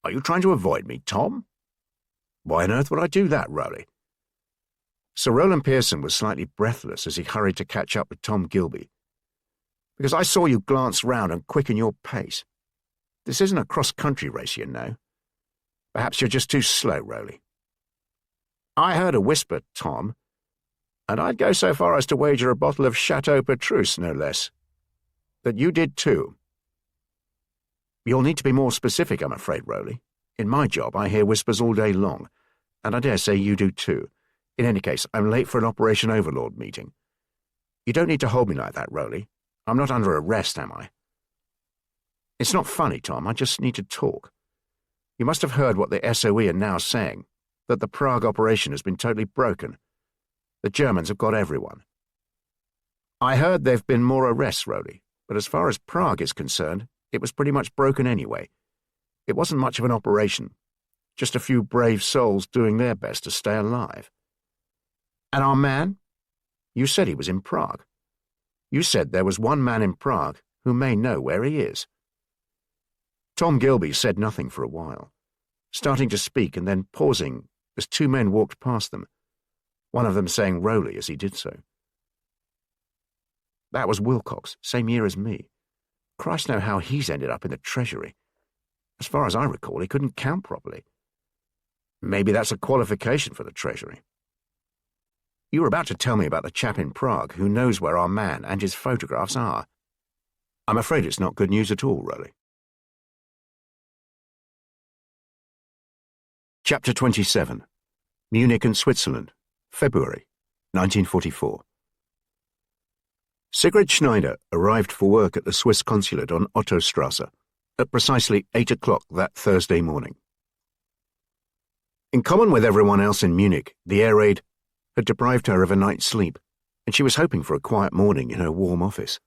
"Are you trying to avoid me, Tom?" "Why on earth would I do that, Rowley?" Sir Rowland Pearson was slightly breathless as he hurried to catch up with Tom Gilby. "Because I saw you glance round and quicken your pace. This isn't a cross-country race, you know. Perhaps you're just too slow, Rowley." "I heard a whisper, Tom, and I'd go so far as to wager a bottle of Chateau Petrus, no less, that you did too." "You'll need to be more specific, I'm afraid, Rowley. In my job, I hear whispers all day long, and I dare say you do too. In any case, I'm late for an Operation Overlord meeting. You don't need to hold me like that, Rowley. I'm not under arrest, am I?" "It's not funny, Tom. I just need to talk. You must have heard what the SOE are now saying, that the Prague operation has been totally broken. The Germans have got everyone." "I heard there have been more arrests, Rowley, but as far as Prague is concerned, it was pretty much broken anyway. It wasn't much of an operation, just a few brave souls doing their best to stay alive." "And our man? You said he was in Prague. You said there was one man in Prague who may know where he is." Tom Gilby said nothing for a while, starting to speak and then pausing as two men walked past them, one of them saying Rowley as he did so. "That was Wilcox, same year as me. Christ know how he's ended up in the Treasury. As far as I recall, he couldn't count properly." "Maybe that's a qualification for the Treasury." "You were about to tell me about the chap in Prague who knows where our man and his photographs are." "I'm afraid it's not good news at all, Rowley." Chapter 27. Munich and Switzerland, February, 1944. Sigrid Schneider arrived for work at the Swiss consulate on Ottostrasse at precisely 8 o'clock that Thursday morning. In common with everyone else in Munich, the air raid had deprived her of a night's sleep, and she was hoping for a quiet morning in her warm office.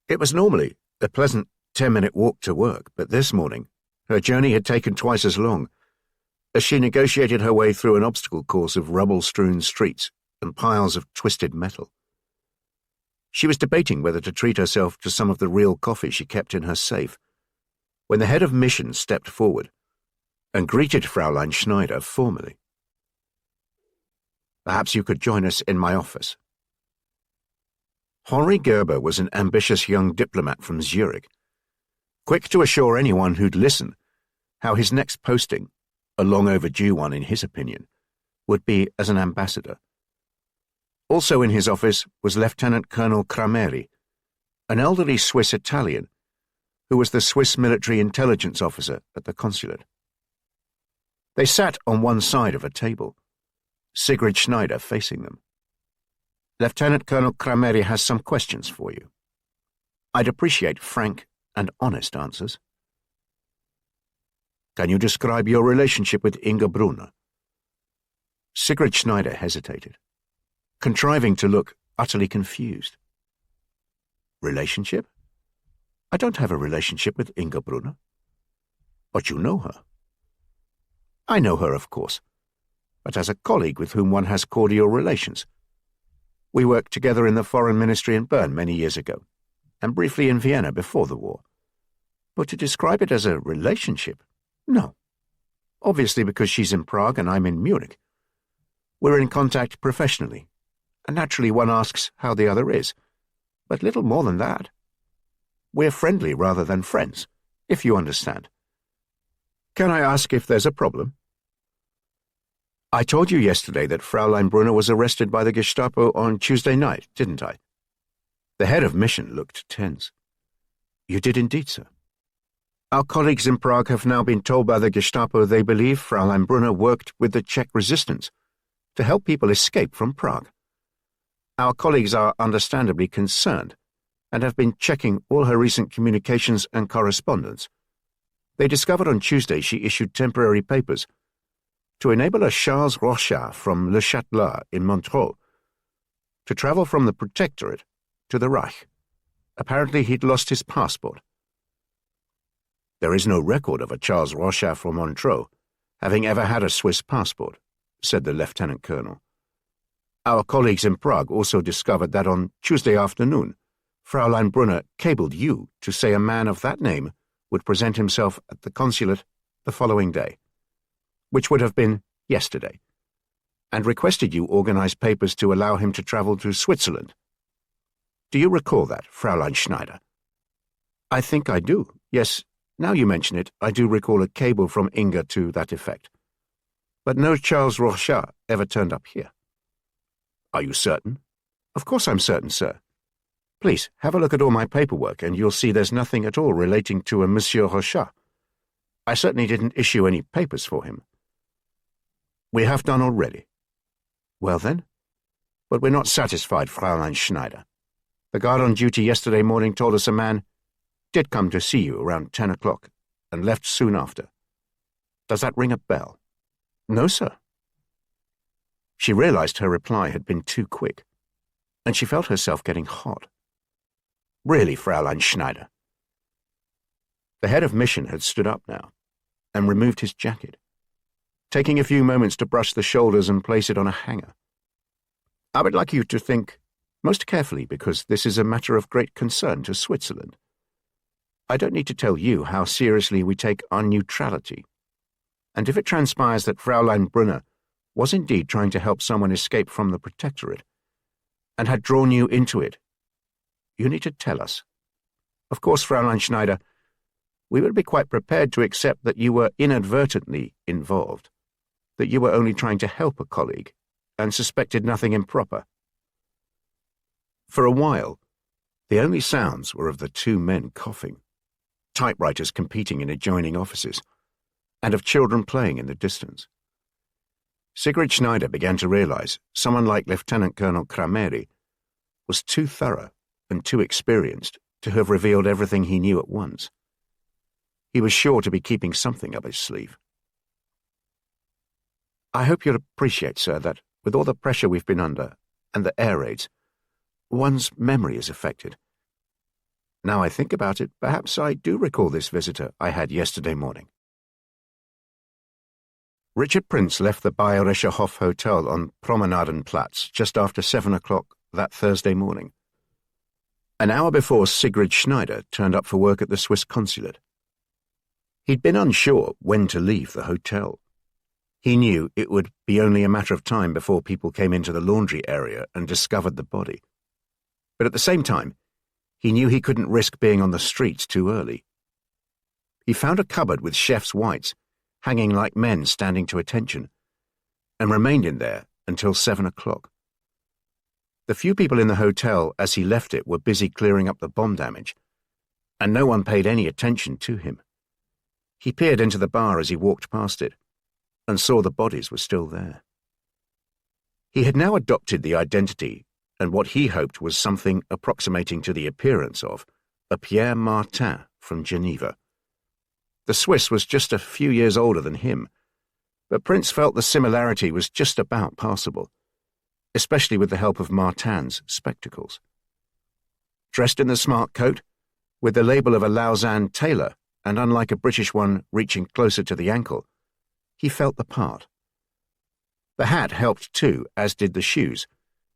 It was normally a pleasant 10-minute walk to work, but this morning her journey had taken twice as long, as she negotiated her way through an obstacle course of rubble-strewn streets and piles of twisted metal. She was debating whether to treat herself to some of the real coffee she kept in her safe, when the head of mission stepped forward and greeted Fraulein Schneider formally. "Perhaps you could join us in my office." Henri Gerber was an ambitious young diplomat from Zurich, quick to assure anyone who'd listen how his next posting, a long overdue one in his opinion, would be as an ambassador. Also in his office was Lieutenant Colonel Crameri, an elderly Swiss Italian who was the Swiss military intelligence officer at the consulate. They sat on one side of a table, Sigrid Schneider facing them. "Lieutenant Colonel Crameri has some questions for you. I'd appreciate frank, and honest answers. Can you describe your relationship with Inga Brunner? Sigrid Schneider hesitated, contriving to look utterly confused. Relationship? I don't have a relationship with Inga Brunner. But you know her. I know her, of course, but as a colleague with whom one has cordial relations. We worked together in the Foreign Ministry in Bern many years ago, and briefly in Vienna before the war. But to describe it as a relationship? No. Obviously because she's in Prague and I'm in Munich. We're in contact professionally, and naturally one asks how the other is, but little more than that. We're friendly rather than friends, if you understand. Can I ask if there's a problem? I told you yesterday that Fraulein Brunner was arrested by the Gestapo on Tuesday night, didn't I? The head of mission looked tense. You did indeed, sir. Our colleagues in Prague have now been told by the Gestapo they believe Fraulein Brunner worked with the Czech resistance to help people escape from Prague. Our colleagues are understandably concerned and have been checking all her recent communications and correspondence. They discovered on Tuesday she issued temporary papers to enable a Charles Rochat from Le Châtelet in Montreux to travel from the Protectorate to the Reich. Apparently he'd lost his passport. There is no record of a Charles Rochat from Montreux having ever had a Swiss passport, said the lieutenant colonel. Our colleagues in Prague also discovered that on Tuesday afternoon, Fraulein Brunner cabled you to say a man of that name would present himself at the consulate the following day, which would have been yesterday, and requested you organize papers to allow him to travel to Switzerland. Do you recall that, Fraulein Schneider? I think I do. Yes, now you mention it, I do recall a cable from Inga to that effect. But no Charles Rochat ever turned up here. Are you certain? Of course I'm certain, sir. Please, have a look at all my paperwork, and you'll see there's nothing at all relating to a Monsieur Rochat. I certainly didn't issue any papers for him. We have done already. Well then? But we're not satisfied, Fraulein Schneider. The guard on duty yesterday morning told us a man did come to see you around 10 o'clock and left soon after. Does that ring a bell? No, sir. She realized her reply had been too quick, and she felt herself getting hot. Really, Fraulein Schneider. The head of mission had stood up now and removed his jacket, taking a few moments to brush the shoulders and place it on a hanger. I would like you to think most carefully, because this is a matter of great concern to Switzerland. I don't need to tell you how seriously we take our neutrality, and if it transpires that Fraulein Brunner was indeed trying to help someone escape from the Protectorate, and had drawn you into it, you need to tell us. Of course, Fraulein Schneider, we would be quite prepared to accept that you were inadvertently involved, that you were only trying to help a colleague, and suspected nothing improper. For a while, the only sounds were of the two men coughing, typewriters competing in adjoining offices, and of children playing in the distance. Sigrid Schneider began to realize someone like Lieutenant Colonel Krameri was too thorough and too experienced to have revealed everything he knew at once. He was sure to be keeping something up his sleeve. I hope you'll appreciate, sir, that with all the pressure we've been under, and the air raids, one's memory is affected. Now I think about it, perhaps I do recall this visitor I had yesterday morning. Richard Prince left the Bayerischer Hof Hotel on Promenadenplatz just after 7 o'clock that Thursday morning, an hour before Sigrid Schneider turned up for work at the Swiss consulate. He'd been unsure when to leave the hotel. He knew it would be only a matter of time before people came into the laundry area and discovered the body. But at the same time, he knew he couldn't risk being on the streets too early. He found a cupboard with chef's whites, hanging like men standing to attention, and remained in there until 7 o'clock. The few people in the hotel as he left it were busy clearing up the bomb damage, and no one paid any attention to him. He peered into the bar as he walked past it, and saw the bodies were still there. He had now adopted the identity and what he hoped was something approximating to the appearance of a Pierre Martin from Geneva. The Swiss was just a few years older than him, but Prince felt the similarity was just about passable, especially with the help of Martin's spectacles. Dressed in the smart coat, with the label of a Lausanne tailor, and unlike a British one reaching closer to the ankle, he felt the part. The hat helped too, as did the shoes,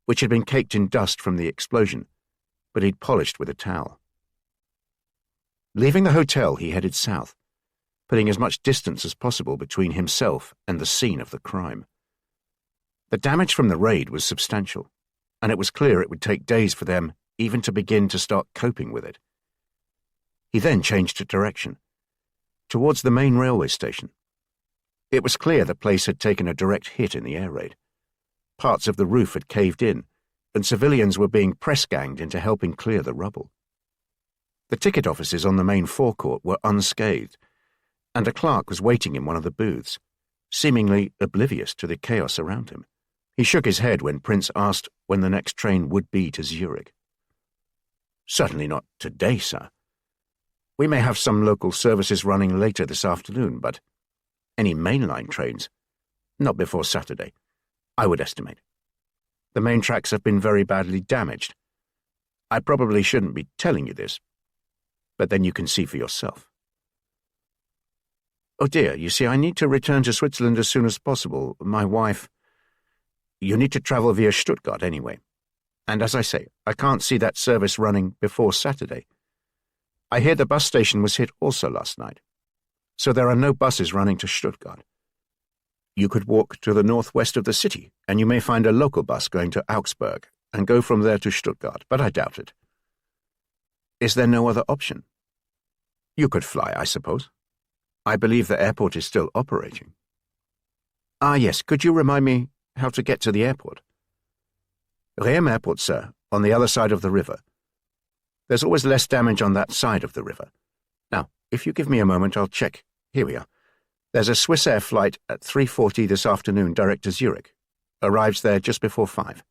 which had been caked in dust from the explosion, but he'd polished with a towel. Leaving the hotel, he headed south, putting as much distance as possible between himself and the scene of the crime. The damage from the raid was substantial, and it was clear it would take days for them even to begin to start coping with it. He then changed direction, towards the main railway station. It was clear the place had taken a direct hit in the air raid. Parts of the roof had caved in, and civilians were being press-ganged into helping clear the rubble. The ticket offices on the main forecourt were unscathed, and a clerk was waiting in one of the booths, seemingly oblivious to the chaos around him. He shook his head when Prince asked when the next train would be to Zurich. "Certainly not today, sir. We may have some local services running later this afternoon, but any mainline trains, not before Saturday, I would estimate. The main tracks have been very badly damaged. I probably shouldn't be telling you this, but then you can see for yourself." "Oh dear, you see, I need to return to Switzerland as soon as possible. My wife—" "You need to travel via Stuttgart anyway. And as I say, I can't see that service running before Saturday. I hear the bus station was hit also last night, so there are no buses running to Stuttgart. You could walk to the northwest of the city, and you may find a local bus going to Augsburg and go from there to Stuttgart, but I doubt it. Is there no other option? You could fly, I suppose. I believe the airport is still operating." "Ah, yes, could you remind me how to get to the airport?" "Riem Airport, sir, on the other side of the river. There's always less damage on that side of the river. Now, if you give me a moment, I'll check. Here we are. There's a Swissair flight at 3:40 this afternoon direct to Zurich. Arrives there just before 5.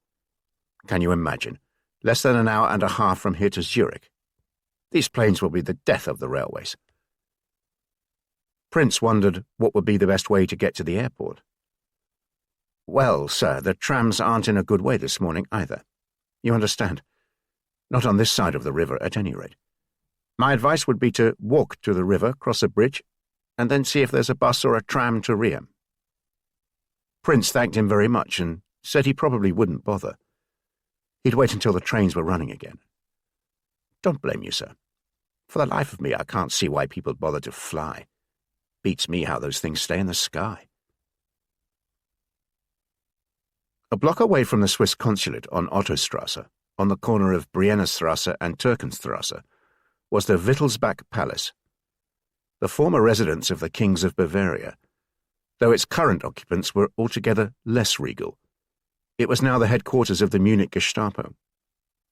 Can you imagine? Less than an hour and a half from here to Zurich. These planes will be the death of the railways." Prince wondered what would be the best way to get to the airport. "Well, sir, the trams aren't in a good way this morning either. You understand? Not on this side of the river, at any rate. My advice would be to walk to the river, cross a bridge, and then see if there's a bus or a tram to Riem." Prince thanked him very much and said he probably wouldn't bother. He'd wait until the trains were running again. "Don't blame you, sir. For the life of me, I can't see why people bother to fly. Beats me how those things stay in the sky." A block away from the Swiss consulate on Ottostrasse, on the corner of Briennerstrasse and Türkenstrasse, was the Wittelsbach Palace, the former residence of the kings of Bavaria, though its current occupants were altogether less regal. It was now the headquarters of the Munich Gestapo,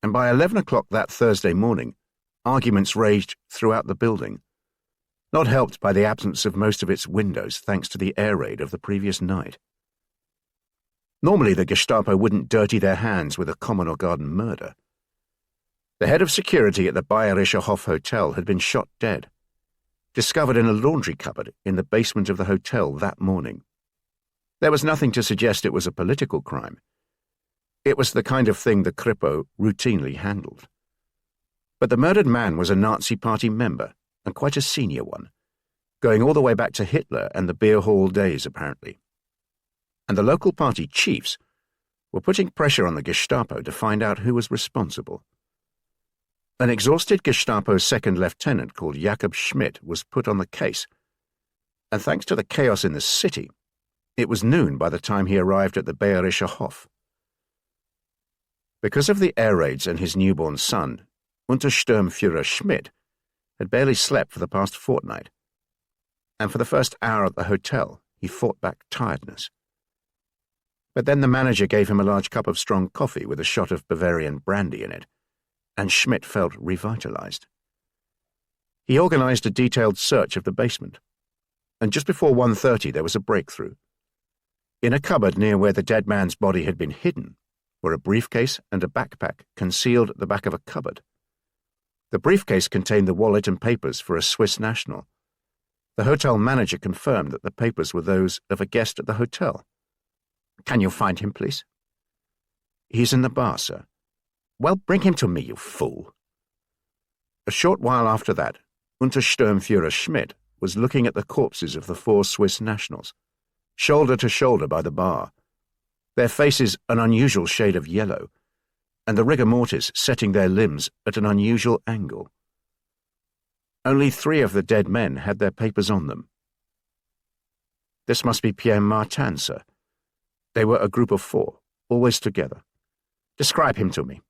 and by 11 o'clock that Thursday morning, arguments raged throughout the building, not helped by the absence of most of its windows thanks to the air raid of the previous night. Normally the Gestapo wouldn't dirty their hands with a common or garden murder. The head of security at the Bayerischer Hof Hotel had been shot dead, discovered in a laundry cupboard in the basement of the hotel that morning. There was nothing to suggest it was a political crime. It was the kind of thing the Kripo routinely handled. But the murdered man was a Nazi Party member, and quite a senior one, going all the way back to Hitler and the beer hall days, apparently. And the local party chiefs were putting pressure on the Gestapo to find out who was responsible. An exhausted Gestapo second lieutenant called Jakob Schmidt was put on the case, and thanks to the chaos in the city, it was noon by the time he arrived at the Bayerischer Hof. Because of the air raids and his newborn son, Untersturmführer Schmidt had barely slept for the past fortnight, and for the first hour at the hotel he fought back tiredness. But then the manager gave him a large cup of strong coffee with a shot of Bavarian brandy in it, and Schmidt felt revitalized. He organized a detailed search of the basement, and just before 1:30 there was a breakthrough. In a cupboard near where the dead man's body had been hidden were a briefcase and a backpack concealed at the back of a cupboard. The briefcase contained the wallet and papers for a Swiss national. The hotel manager confirmed that the papers were those of a guest at the hotel. "Can you find him, please?" "He's in the bar, sir." "Well, bring him to me, you fool." A short while after that, Untersturmführer Schmidt was looking at the corpses of the 4 Swiss nationals, shoulder to shoulder by the bar, their faces an unusual shade of yellow, and the rigor mortis setting their limbs at an unusual angle. Only 3 of the dead men had their papers on them. "This must be Pierre Martin, sir. They were a group of 4, always together. Describe him to me."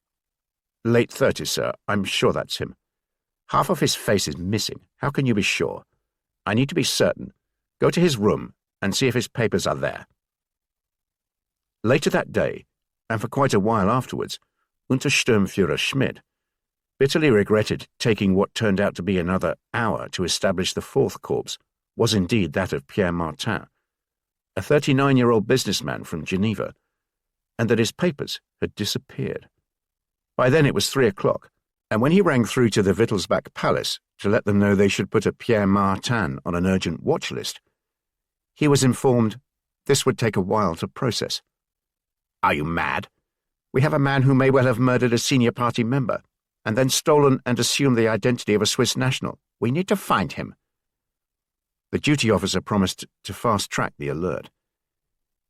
"Late 30s, sir. I'm sure that's him. Half of his face is missing. How can you be sure? I need to be certain. Go to his room and see if his papers are there." Later that day, and for quite a while afterwards, Untersturmführer Schmidt bitterly regretted taking what turned out to be another hour to establish the 4th corpse was indeed that of Pierre Martin, a 39-year-old businessman from Geneva, and that his papers had disappeared. By then it was 3 o'clock, and when he rang through to the Wittelsbach Palace to let them know they should put a Pierre Martin on an urgent watch list, he was informed this would take a while to process. "Are you mad? We have a man who may well have murdered a senior party member, and then stolen and assumed the identity of a Swiss national. We need to find him." The duty officer promised to fast-track the alert.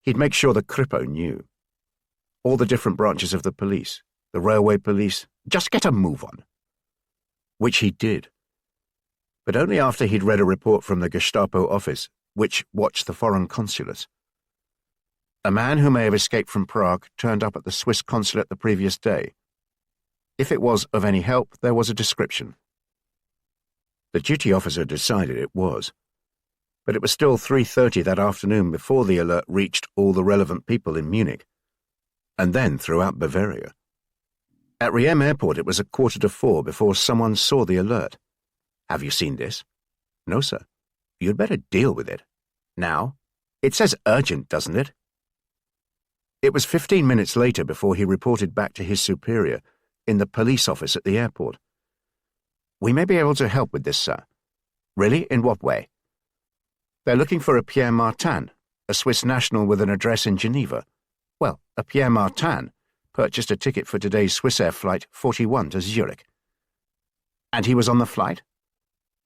He'd make sure the Kripo knew. All the different branches of the police, the railway police, just get a move on. Which he did. But only after he'd read a report from the Gestapo office, which watched the foreign consulates. A man who may have escaped from Prague turned up at the Swiss consulate the previous day. If it was of any help, there was a description. The duty officer decided it was. But it was still 3:30 that afternoon before the alert reached all the relevant people in Munich, and then throughout Bavaria. At Riem Airport it was 3:45 before someone saw the alert. "Have you seen this?" "No, sir." "You'd better deal with it. Now? It says urgent, doesn't it?" It was 15 minutes later before he reported back to his superior in the police office at the airport. "We may be able to help with this, sir." "Really? In what way?" "They're looking for a Pierre Martin, a Swiss national with an address in Geneva. Well, a Pierre Martin purchased a ticket for today's Swissair Flight 41 to Zurich." "And he was on the flight?"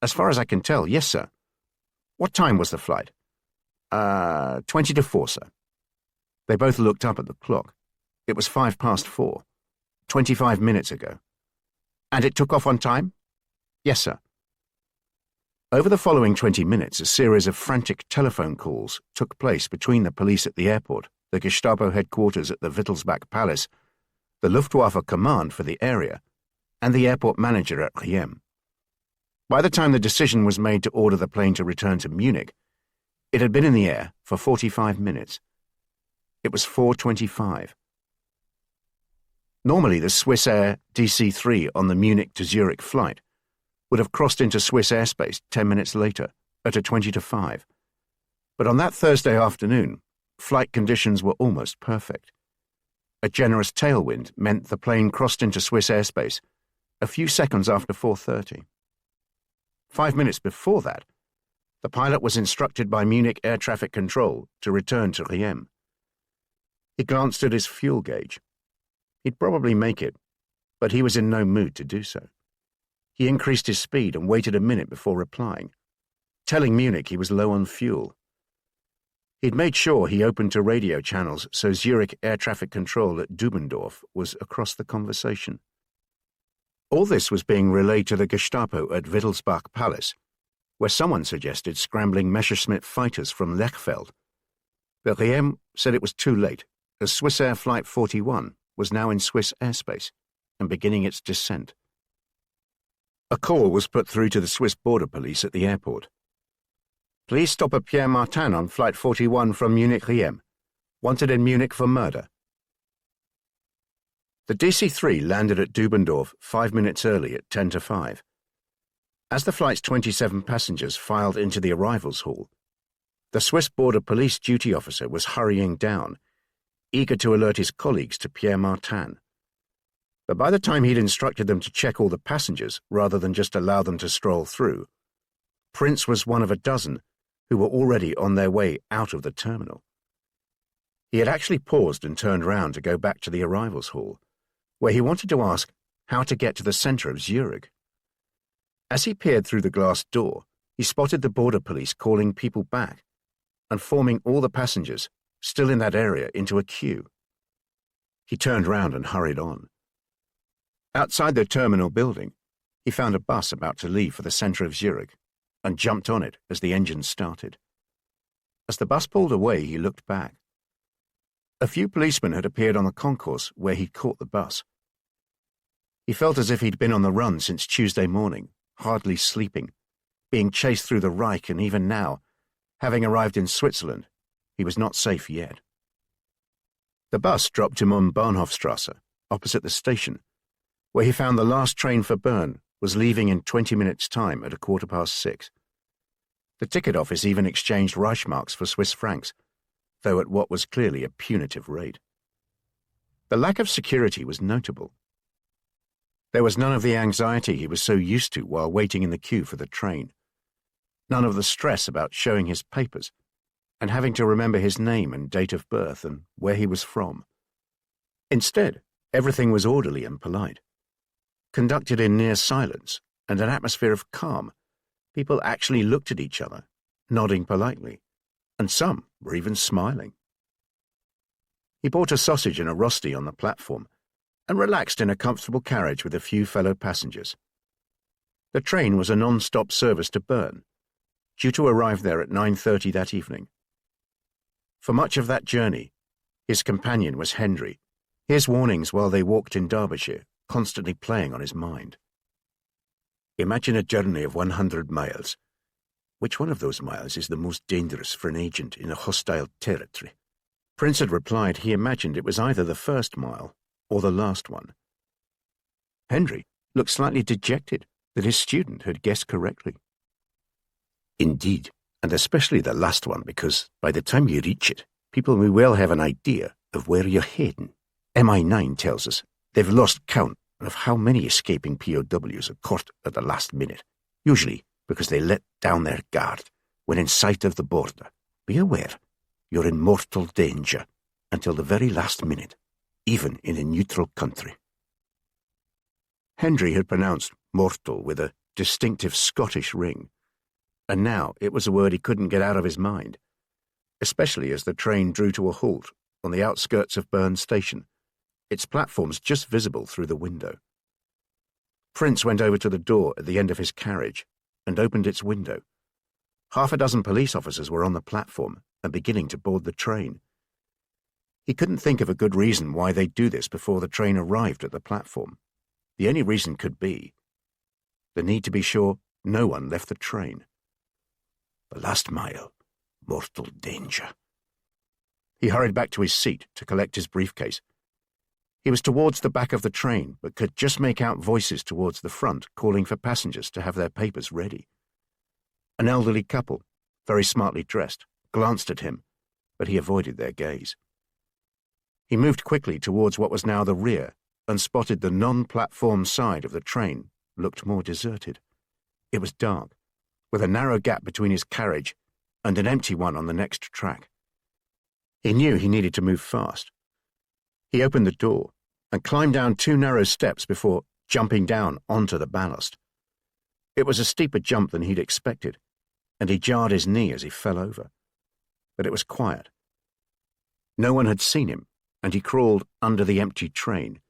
"As far as I can tell, yes, sir." "What time was the flight?" 20 to 4, sir." They both looked up at the clock. It was 4:05, 25 minutes ago. "And it took off on time?" "Yes, sir." Over the following 20 minutes, a series of frantic telephone calls took place between the police at the airport, the Gestapo headquarters at the Wittelsbach Palace, the Luftwaffe command for the area, and the airport manager at Riem. By the time the decision was made to order the plane to return to Munich, it had been in the air for 45 minutes. It was 4:25. Normally, the Swissair DC-3 on the Munich to Zurich flight would have crossed into Swiss airspace 10 minutes later, at a 20 to 5. But on that Thursday afternoon, flight conditions were almost perfect. A generous tailwind meant the plane crossed into Swiss airspace a few seconds after 4:30. 5 minutes before that, the pilot was instructed by Munich Air Traffic Control to return to Riem. He glanced at his fuel gauge. He'd probably make it, but he was in no mood to do so. He increased his speed and waited a minute before replying, telling Munich he was low on fuel. He'd made sure he opened to radio channels so Zurich Air Traffic Control at Dubendorf was across the conversation. All this was being relayed to the Gestapo at Wittelsbach Palace, where someone suggested scrambling Messerschmitt fighters from Lechfeld. But Riem said it was too late, as Swissair Flight 41 was now in Swiss airspace and beginning its descent. A call was put through to the Swiss border police at the airport. "Please stop a Pierre Martin on Flight 41 from Munich-Riem. Wanted in Munich for murder." The DC-3 landed at Dubendorf 5 minutes early at 10 to 5. As the flight's 27 passengers filed into the arrivals hall, the Swiss border police duty officer was hurrying down, eager to alert his colleagues to Pierre Martin. But by the time he'd instructed them to check all the passengers rather than just allow them to stroll through, Prince was one of a dozen who were already on their way out of the terminal. He had actually paused and turned round to go back to the arrivals hall, where he wanted to ask how to get to the centre of Zurich. As he peered through the glass door, he spotted the border police calling people back and forming all the passengers still in that area into a queue. He turned round and hurried on. Outside the terminal building, he found a bus about to leave for the centre of Zurich and jumped on it as the engine started. As the bus pulled away, he looked back. A few policemen had appeared on the concourse where he'd caught the bus. He felt as if he'd been on the run since Tuesday morning, hardly sleeping, being chased through the Reich, and even now, having arrived in Switzerland, he was not safe yet. The bus dropped him on Bahnhofstrasse, opposite the station, where he found the last train for Bern was leaving in 20 minutes' time at 6:15. The ticket office even exchanged Reichsmarks for Swiss francs, though at what was clearly a punitive rate. The lack of security was notable. There was none of the anxiety he was so used to while waiting in the queue for the train, none of the stress about showing his papers and having to remember his name and date of birth and where he was from. Instead, everything was orderly and polite. Conducted in near silence and an atmosphere of calm, people actually looked at each other, nodding politely, and some were even smiling. He bought a sausage and a rosti on the platform and relaxed in a comfortable carriage with a few fellow passengers. The train was a non-stop service to Bern, due to arrive there at 9:30 that evening. For much of that journey, his companion was Hendry, his warnings while they walked in Derbyshire constantly playing on his mind. Imagine a journey of 100 miles. Which one of those miles is the most dangerous for an agent in a hostile territory? Prince had replied he imagined it was either the first mile or the last one. Hendry looked slightly dejected that his student had guessed correctly. Indeed, and especially the last one, because by the time you reach it, people may well have an idea of where you're heading. MI9 tells us they've lost count of how many escaping POWs are caught at the last minute, usually because they let down their guard when in sight of the border. Be aware, you're in mortal danger until the very last minute, even in a neutral country. Hendry had pronounced mortal with a distinctive Scottish ring, and now it was a word he couldn't get out of his mind, especially as the train drew to a halt on the outskirts of Bern station, its platforms just visible through the window. Prince went over to the door at the end of his carriage and opened its window. Half a dozen police officers were on the platform and beginning to board the train. He couldn't think of a good reason why they'd do this before the train arrived at the platform. The only reason could be the need to be sure no one left the train. The last mile, mortal danger. He hurried back to his seat to collect his briefcase. He was towards the back of the train, but could just make out voices towards the front calling for passengers to have their papers ready. An elderly couple, very smartly dressed, glanced at him, but he avoided their gaze. He moved quickly towards what was now the rear and spotted the non-platform side of the train looked more deserted. It was dark, with a narrow gap between his carriage and an empty one on the next track. He knew he needed to move fast. He opened the door and climbed down 2 narrow steps before jumping down onto the ballast. It was a steeper jump than he'd expected, and he jarred his knee as he fell over. But it was quiet. No one had seen him, and he crawled under the empty train,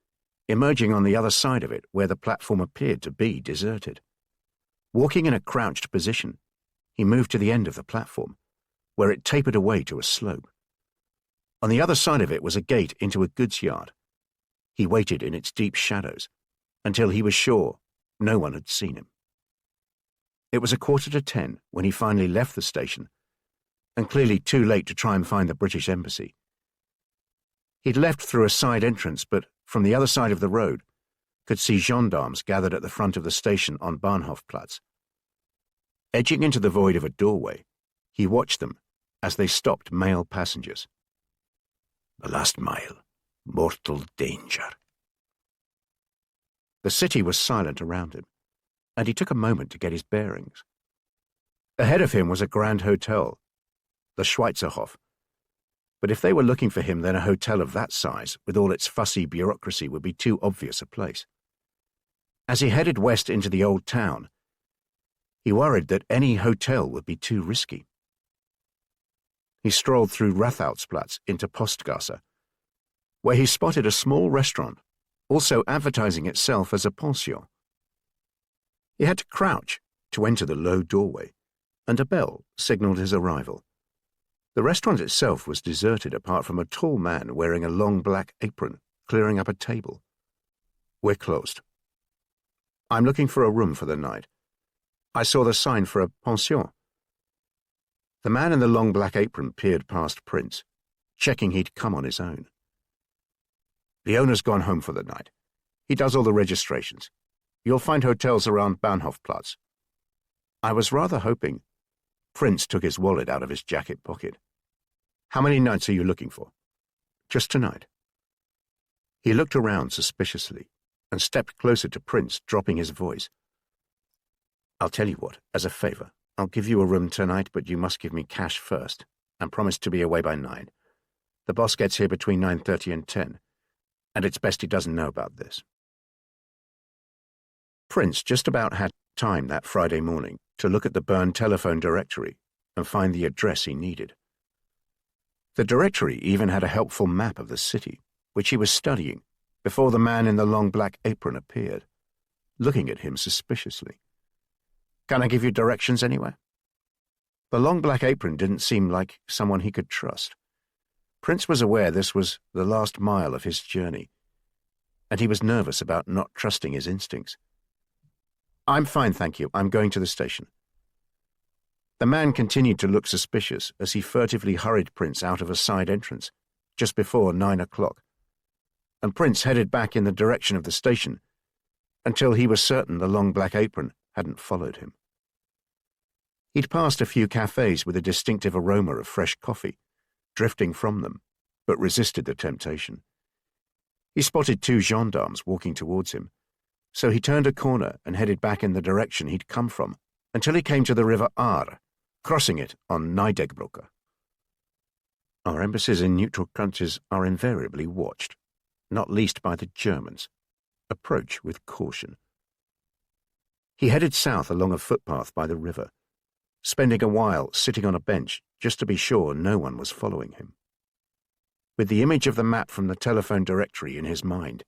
emerging on the other side of it where the platform appeared to be deserted. Walking in a crouched position, he moved to the end of the platform, where it tapered away to a slope. On the other side of it was a gate into a goods yard. He waited in its deep shadows until he was sure no one had seen him. It was 10:15 when he finally left the station, and clearly too late to try and find the British Embassy. He'd left through a side entrance, but from the other side of the road could see gendarmes gathered at the front of the station on Bahnhofplatz. Edging into the void of a doorway, he watched them as they stopped male passengers. The last mile, mortal danger. The city was silent around him, and he took a moment to get his bearings. Ahead of him was a grand hotel, the Schweizerhof. But if they were looking for him, then a hotel of that size, with all its fussy bureaucracy, would be too obvious a place. As he headed west into the old town, he worried that any hotel would be too risky. He strolled through Rathausplatz into Postgasse, where he spotted a small restaurant, also advertising itself as a pension. He had to crouch to enter the low doorway, and a bell signaled his arrival. The restaurant itself was deserted apart from a tall man wearing a long black apron clearing up a table. "We're closed. I'm looking for a room for the night. I saw the sign for a pension." The man in the long black apron peered past Prince, checking he'd come on his own. "The owner's gone home for the night. He does all the registrations. You'll find hotels around Bahnhofplatz." "I was rather hoping." Prince took his wallet out of his jacket pocket. "How many nights are you looking for?" "Just tonight." He looked around suspiciously and stepped closer to Prince, dropping his voice. "I'll tell you what, as a favor, I'll give you a room tonight, but you must give me cash first, and promise to be away by 9. The boss gets here between 9:30 and 10, and it's best he doesn't know about this." Prince just about had time that Friday morning to look at the burned telephone directory and find the address he needed. The directory even had a helpful map of the city, which he was studying before the man in the long black apron appeared, looking at him suspiciously. "Can I give you directions anywhere?" The long black apron didn't seem like someone he could trust. Prince was aware this was the last mile of his journey, and he was nervous about not trusting his instincts. "I'm fine, thank you. I'm going to the station." The man continued to look suspicious as he furtively hurried Prince out of a side entrance just before 9 o'clock, and Prince headed back in the direction of the station until he was certain the long black apron hadn't followed him. He'd passed a few cafes with a distinctive aroma of fresh coffee drifting from them, but resisted the temptation. He spotted 2 gendarmes walking towards him, so he turned a corner and headed back in the direction he'd come from until he came to the river Aar, crossing it on Nidegbrücke. Our embassies in neutral countries are invariably watched, not least by the Germans. Approach with caution. He headed south along a footpath by the river, spending a while sitting on a bench just to be sure no one was following him. With the image of the map from the telephone directory in his mind,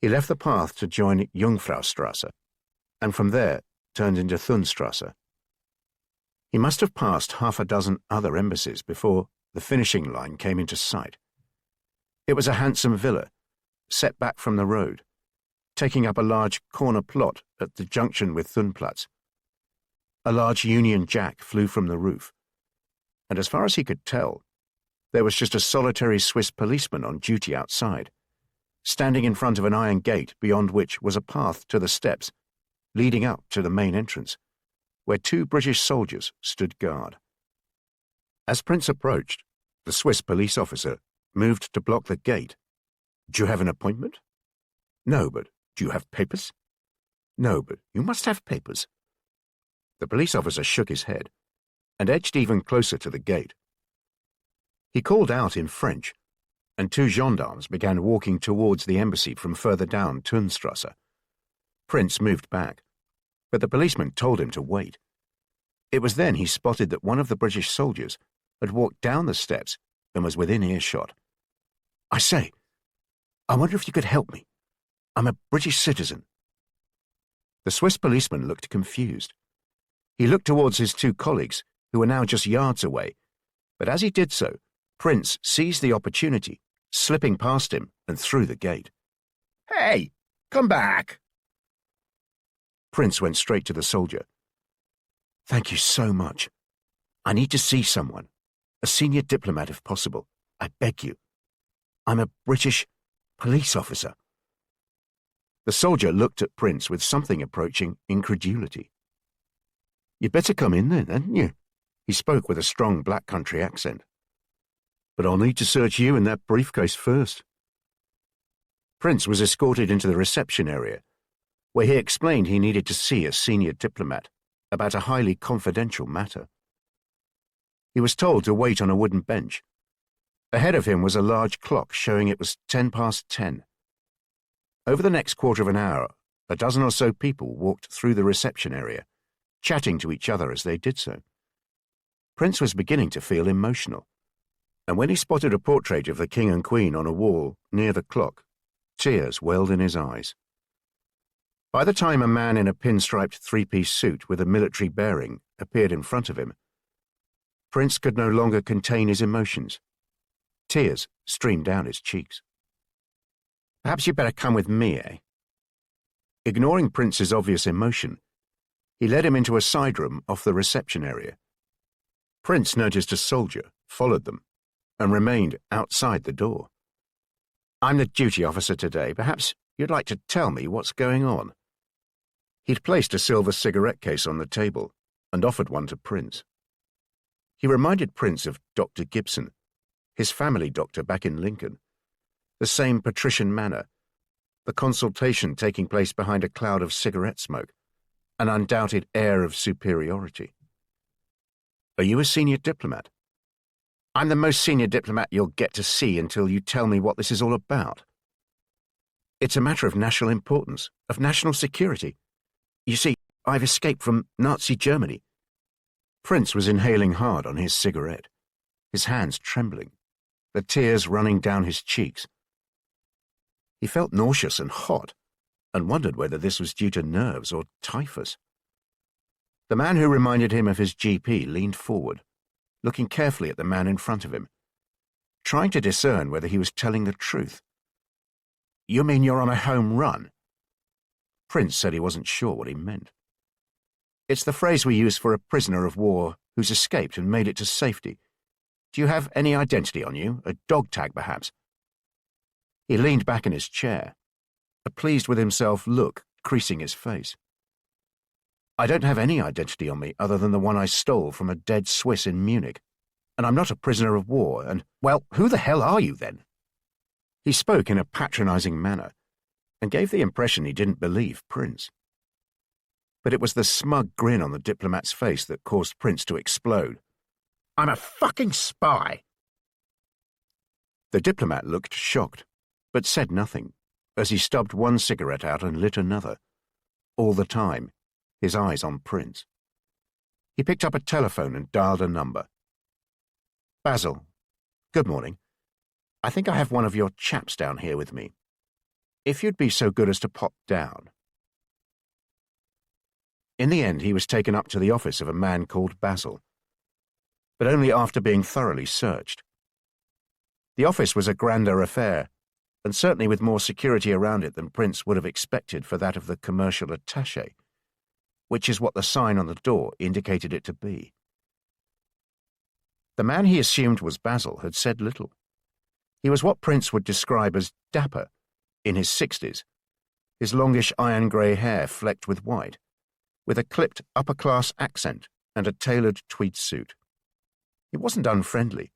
he left the path to join Jungfraustrasse, and from there turned into Thunstrasse. He must have passed half a dozen other embassies before the finishing line came into sight. It was a handsome villa, set back from the road, taking up a large corner plot at the junction with Thunplatz. A large Union Jack flew from the roof, and as far as he could tell, there was just a solitary Swiss policeman on duty outside, standing in front of an iron gate beyond which was a path to the steps leading up to the main entrance, where 2 British soldiers stood guard. As Prince approached, the Swiss police officer moved to block the gate. "Do you have an appointment?" "No, but do you have papers?" "No, but you must have papers." The police officer shook his head and edged even closer to the gate. He called out in French, and 2 gendarmes began walking towards the embassy from further down Thunstrasse. Prince moved back, but the policeman told him to wait. It was then he spotted that one of the British soldiers had walked down the steps and was within earshot. "I say, I wonder if you could help me. I'm a British citizen." The Swiss policeman looked confused. He looked towards his 2 colleagues, who were now just yards away, but as he did so, Prince seized the opportunity, slipping past him and through the gate. "Hey, come back!" Prince went straight to the soldier. "Thank you so much. I need to see someone, a senior diplomat if possible. I beg you. I'm a British police officer." The soldier looked at Prince with something approaching incredulity. "You'd better come in then, hadn't you?" He spoke with a strong black country accent. "But I'll need to search you and that briefcase first." Prince was escorted into the reception area, where he explained he needed to see a senior diplomat about a highly confidential matter. He was told to wait on a wooden bench. Ahead of him was a large clock showing it was 10 past 10. Over the next quarter of an hour, a dozen or so people walked through the reception area, chatting to each other as they did so. Prince was beginning to feel emotional, and when he spotted a portrait of the King and Queen on a wall near the clock, tears welled in his eyes. By the time a man in a pinstriped three-piece suit with a military bearing appeared in front of him, Prince could no longer contain his emotions. Tears streamed down his cheeks. "Perhaps you'd better come with me, eh?" Ignoring Prince's obvious emotion, he led him into a side room off the reception area. Prince noticed a soldier, followed them, and remained outside the door. "I'm the duty officer today. Perhaps you'd like to tell me what's going on." He'd placed a silver cigarette case on the table and offered one to Prince. He reminded Prince of Dr. Gibson, his family doctor back in Lincoln. The same patrician manner, the consultation taking place behind a cloud of cigarette smoke, an undoubted air of superiority. "Are you a senior diplomat?" "I'm the most senior diplomat you'll get to see until you tell me what this is all about." "It's a matter of national importance, of national security. You see, I've escaped from Nazi Germany." Prince was inhaling hard on his cigarette, his hands trembling, the tears running down his cheeks. He felt nauseous and hot, and wondered whether this was due to nerves or typhus. The man who reminded him of his GP leaned forward, looking carefully at the man in front of him, trying to discern whether he was telling the truth. "You mean you're on a home run?" Prince said he wasn't sure what he meant. "It's the phrase we use for a prisoner of war who's escaped and made it to safety. Do you have any identity on you? A dog tag, perhaps?" He leaned back in his chair, a pleased-with-himself look creasing his face. "I don't have any identity on me other than the one I stole from a dead Swiss in Munich. And I'm not a prisoner of war, and, well, who the hell are you, then?" He spoke in a patronizing manner, and gave the impression he didn't believe Prince. But it was the smug grin on the diplomat's face that caused Prince to explode. "I'm a fucking spy!" The diplomat looked shocked, but said nothing, as he stubbed one cigarette out and lit another, all the time, his eyes on Prince. He picked up a telephone and dialed a number. "Basil, good morning. I think I have one of your chaps down here with me. If you'd be so good as to pop down." In the end, he was taken up to the office of a man called Basil, but only after being thoroughly searched. The office was a grander affair, and certainly with more security around it than Prince would have expected for that of the commercial attaché, which is what the sign on the door indicated it to be. The man he assumed was Basil had said little. He was what Prince would describe as dapper, in his 60s, his longish iron-grey hair flecked with white, with a clipped upper-class accent and a tailored tweed suit. He wasn't unfriendly,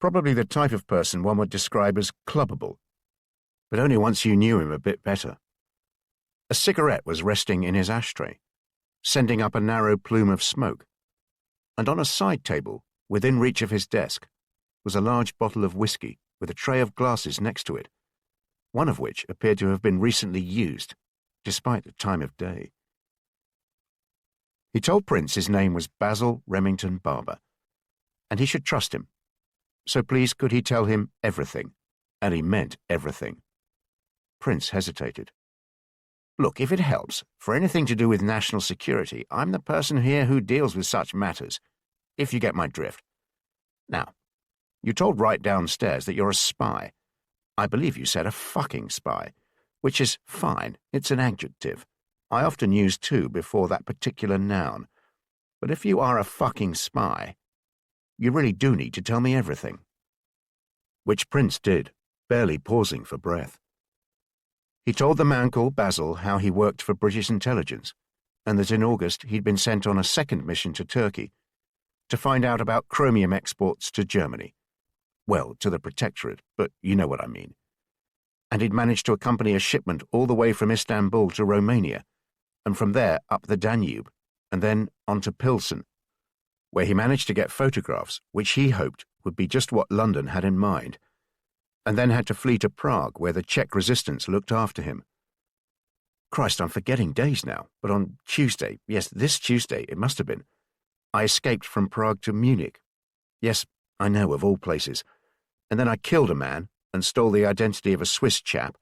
probably the type of person one would describe as clubbable, but only once you knew him a bit better. A cigarette was resting in his ashtray, sending up a narrow plume of smoke, and on a side table, within reach of his desk, was a large bottle of whiskey with a tray of glasses next to it, one of which appeared to have been recently used, despite the time of day. He told Prince his name was Basil Remington Barber, and he should trust him. So please could he tell him everything, and he meant everything. Prince hesitated. "Look, if it helps, for anything to do with national security, I'm the person here who deals with such matters, if you get my drift. Now, you told right downstairs that you're a spy. I believe you said a fucking spy, which is fine, it's an adjective. I often use two before that particular noun. But if you are a fucking spy, you really do need to tell me everything." Which Prince did, barely pausing for breath. He told the man called Basil how he worked for British intelligence, and that in August he'd been sent on a second mission to Turkey to find out about chromium exports to Germany. Well, to the Protectorate, but you know what I mean. and he'd managed to accompany a shipment all the way from Istanbul to Romania, and from there up the Danube, and then on to Pilsen, where he managed to get photographs which he hoped would be just what London had in mind, and then had to flee to Prague, where the Czech resistance looked after him. Christ, I'm forgetting days now, but on Tuesday, yes, this Tuesday it must have been, I escaped from Prague to Munich. Yes, I know, of all places. And then I killed a man and stole the identity of a Swiss chap,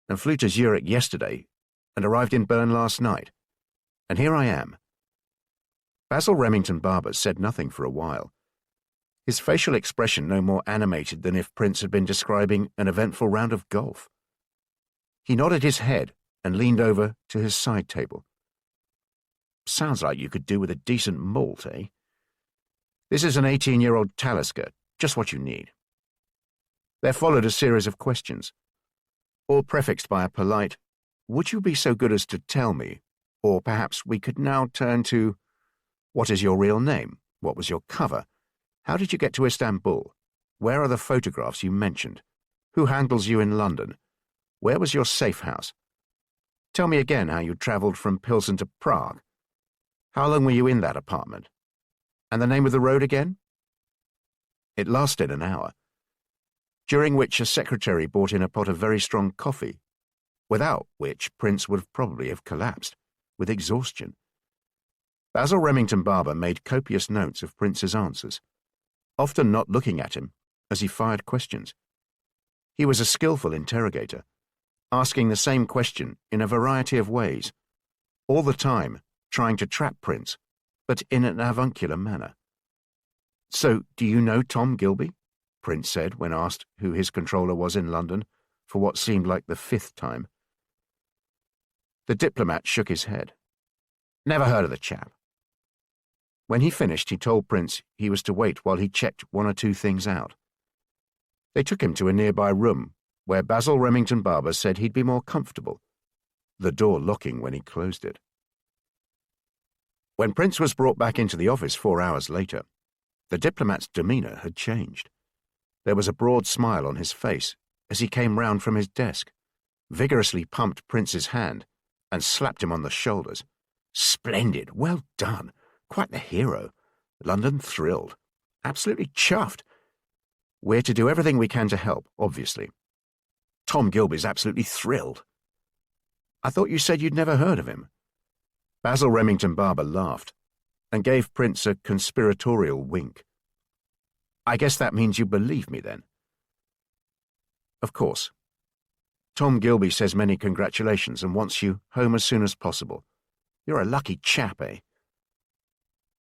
and flew to Zurich yesterday, and arrived in Bern last night. And here I am. Basil Remington Barber said nothing for a while, his facial expression no more animated than if Prince had been describing an eventful round of golf. He nodded his head and leaned over to his side table. Sounds like you could do with a decent malt, eh? This is an 18-year-old Talisker, just what you need. There followed a series of questions, all prefixed by a polite, "Would you be so good as to tell me?" Or perhaps we could now turn to, "What is your real name? What was your cover? How did you get to Istanbul? Where are the photographs you mentioned? Who handles you in London? Where was your safe house? Tell me again how you travelled from Pilsen to Prague. How long were you in that apartment? And the name of the road again?" It lasted an hour, during which a secretary brought in a pot of very strong coffee, without which Prince would probably have collapsed, with exhaustion. Basil Remington Barber made copious notes of Prince's answers, often not looking at him as he fired questions. He was a skillful interrogator, asking the same question in a variety of ways, all the time trying to trap Prince, but in an avuncular manner. "So, do you know Tom Gilby?" Prince said when asked who his controller was in London, for what seemed like the 5th time. The diplomat shook his head. "Never heard of the chap." When he finished, he told Prince he was to wait while he checked one or two things out. They took him to a nearby room, where Basil Remington Barber said he'd be more comfortable, the door locking when he closed it. When Prince was brought back into the office 4 hours later, the diplomat's demeanour had changed. There was a broad smile on his face as he came round from his desk, vigorously pumped Prince's hand, and slapped him on the shoulders. "Splendid! Well done! Quite the hero! London thrilled. Absolutely chuffed. We're to do everything we can to help, obviously. Tom Gilby's absolutely thrilled." "I thought you said you'd never heard of him." Basil Remington Barber laughed, and gave Prince a conspiratorial wink. "I guess that means you believe me, then." "Of course. Tom Gilby says many congratulations and wants you home as soon as possible. You're a lucky chap, eh?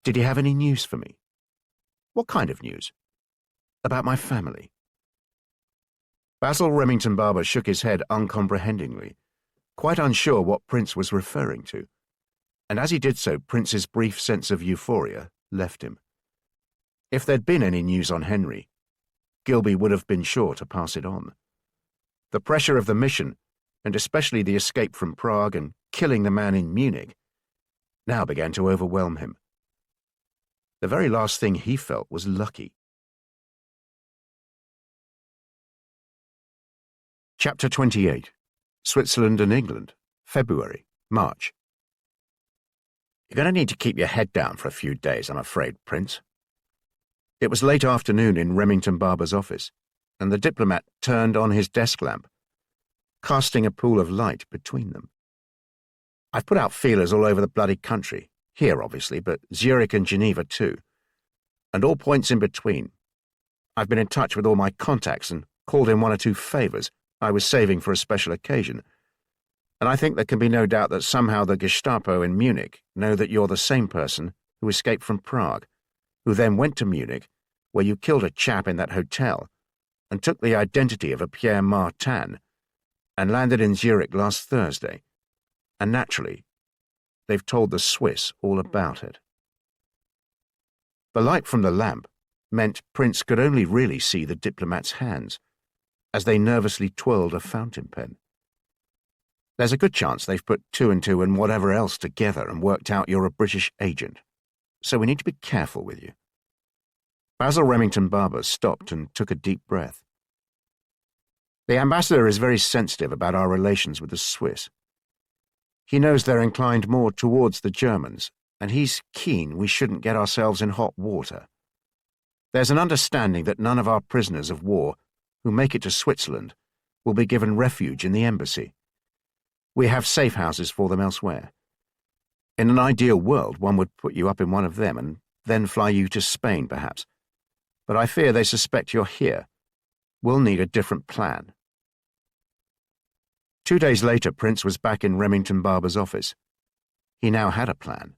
Did he have any news for me?" "What kind of news?" "About my family." Basil Remington Barber shook his head uncomprehendingly, quite unsure what Prince was referring to, and as he did so, Prince's brief sense of euphoria left him. If there'd been any news on Henry, Gilby would have been sure to pass it on. The pressure of the mission, and especially the escape from Prague and killing the man in Munich, now began to overwhelm him. The very last thing he felt was lucky. Chapter 28. Switzerland and England, February, March. "You're going to need to keep your head down for a few days, I'm afraid, Prince." It was late afternoon in Remington Barber's office, and the diplomat turned on his desk lamp, casting a pool of light between them. "I've put out feelers all over the bloody country, here obviously, but Zurich and Geneva too, and all points in between. I've been in touch with all my contacts and called in one or two favours I was saving for a special occasion, and I think there can be no doubt that somehow the Gestapo in Munich know that you're the same person who escaped from Prague, who then went to Munich, where you killed a chap in that hotel, and took the identity of a Pierre Martin, and landed in Zurich last Thursday, and naturally, they've told the Swiss all about it." The light from the lamp meant Prince could only really see the diplomat's hands, as they nervously twirled a fountain pen. "There's a good chance they've put two and two and whatever else together and worked out you're a British agent, so we need to be careful with you." Basil Remington Barber stopped and took a deep breath. The ambassador is very sensitive about our relations with the Swiss. He knows they're inclined more towards the Germans, and he's keen we shouldn't get ourselves in hot water. There's an understanding that none of our prisoners of war who make it to Switzerland will be given refuge in the embassy. We have safe houses for them elsewhere. In an ideal world, one would put you up in one of them and then fly you to Spain, perhaps. But I fear they suspect you're here. We'll need a different plan. 2 days later, Prince was back in Remington Barber's office. He now had a plan,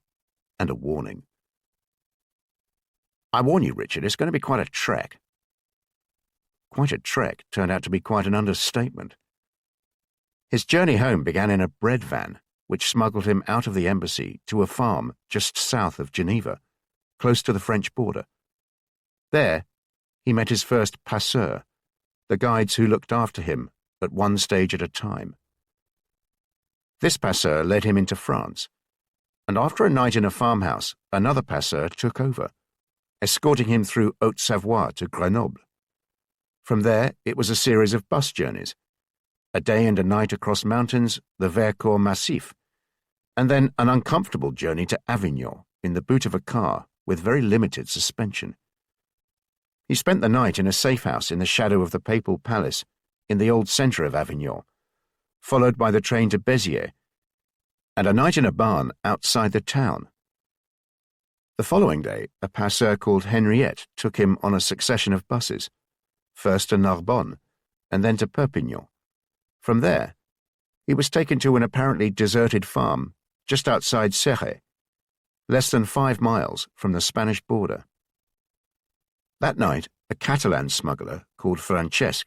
and a warning. I warn you, Richard, it's going to be quite a trek. Quite a trek turned out to be quite an understatement. His journey home began in a bread van, which smuggled him out of the embassy to a farm just south of Geneva, close to the French border. There, he met his first passeur, the guides who looked after him at one stage at a time. This passeur led him into France, and after a night in a farmhouse, another passeur took over, escorting him through Haute-Savoie to Grenoble. From there, it was a series of bus journeys, a day and a night across mountains, the Vercors Massif, and then an uncomfortable journey to Avignon in the boot of a car with very limited suspension. He spent the night in a safe house in the shadow of the Papal Palace in the old centre of Avignon, followed by the train to Béziers, and a night in a barn outside the town. The following day, a passeur called Henriette took him on a succession of buses, first to Narbonne, and then to Perpignan. From there, he was taken to an apparently deserted farm just outside Serres, less than 5 miles from the Spanish border. That night, a Catalan smuggler called Francesc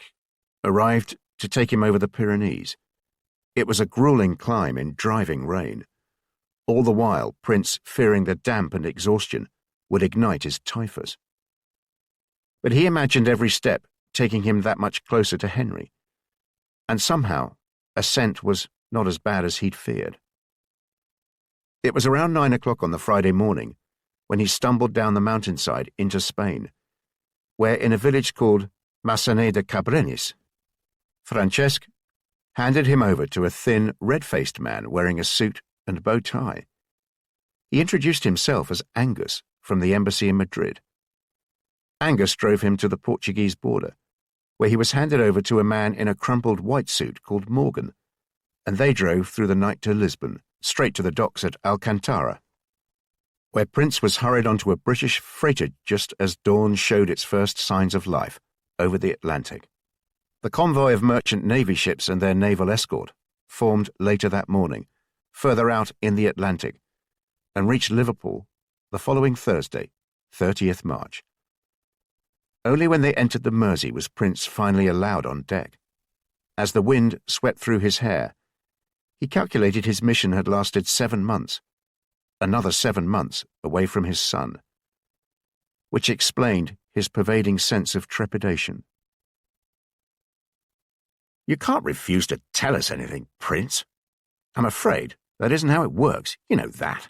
arrived to take him over the Pyrenees. It was a grueling climb in driving rain, all the while Prince fearing the damp and exhaustion would ignite his typhus. But he imagined every step taking him that much closer to Henry, and somehow ascent was not as bad as he'd feared. It was around 9 o'clock on the Friday morning when he stumbled down the mountainside into Spain, where in a village called Massanet de Cabrenis, Francesc handed him over to a thin, red-faced man wearing a suit and bow tie. He introduced himself as Angus from the embassy in Madrid. Angus drove him to the Portuguese border, where he was handed over to a man in a crumpled white suit called Morgan, and they drove through the night to Lisbon, straight to the docks at Alcantara, where Prince was hurried onto a British freighter just as dawn showed its first signs of life over the Atlantic. The convoy of merchant navy ships and their naval escort formed later that morning, further out in the Atlantic, and reached Liverpool the following Thursday, 30th March. Only when they entered the Mersey was Prince finally allowed on deck. As the wind swept through his hair, he calculated his mission had lasted 7 months, another 7 months away from his son, which explained his pervading sense of trepidation. "You can't refuse to tell us anything, Prince. I'm afraid that isn't how it works, you know that."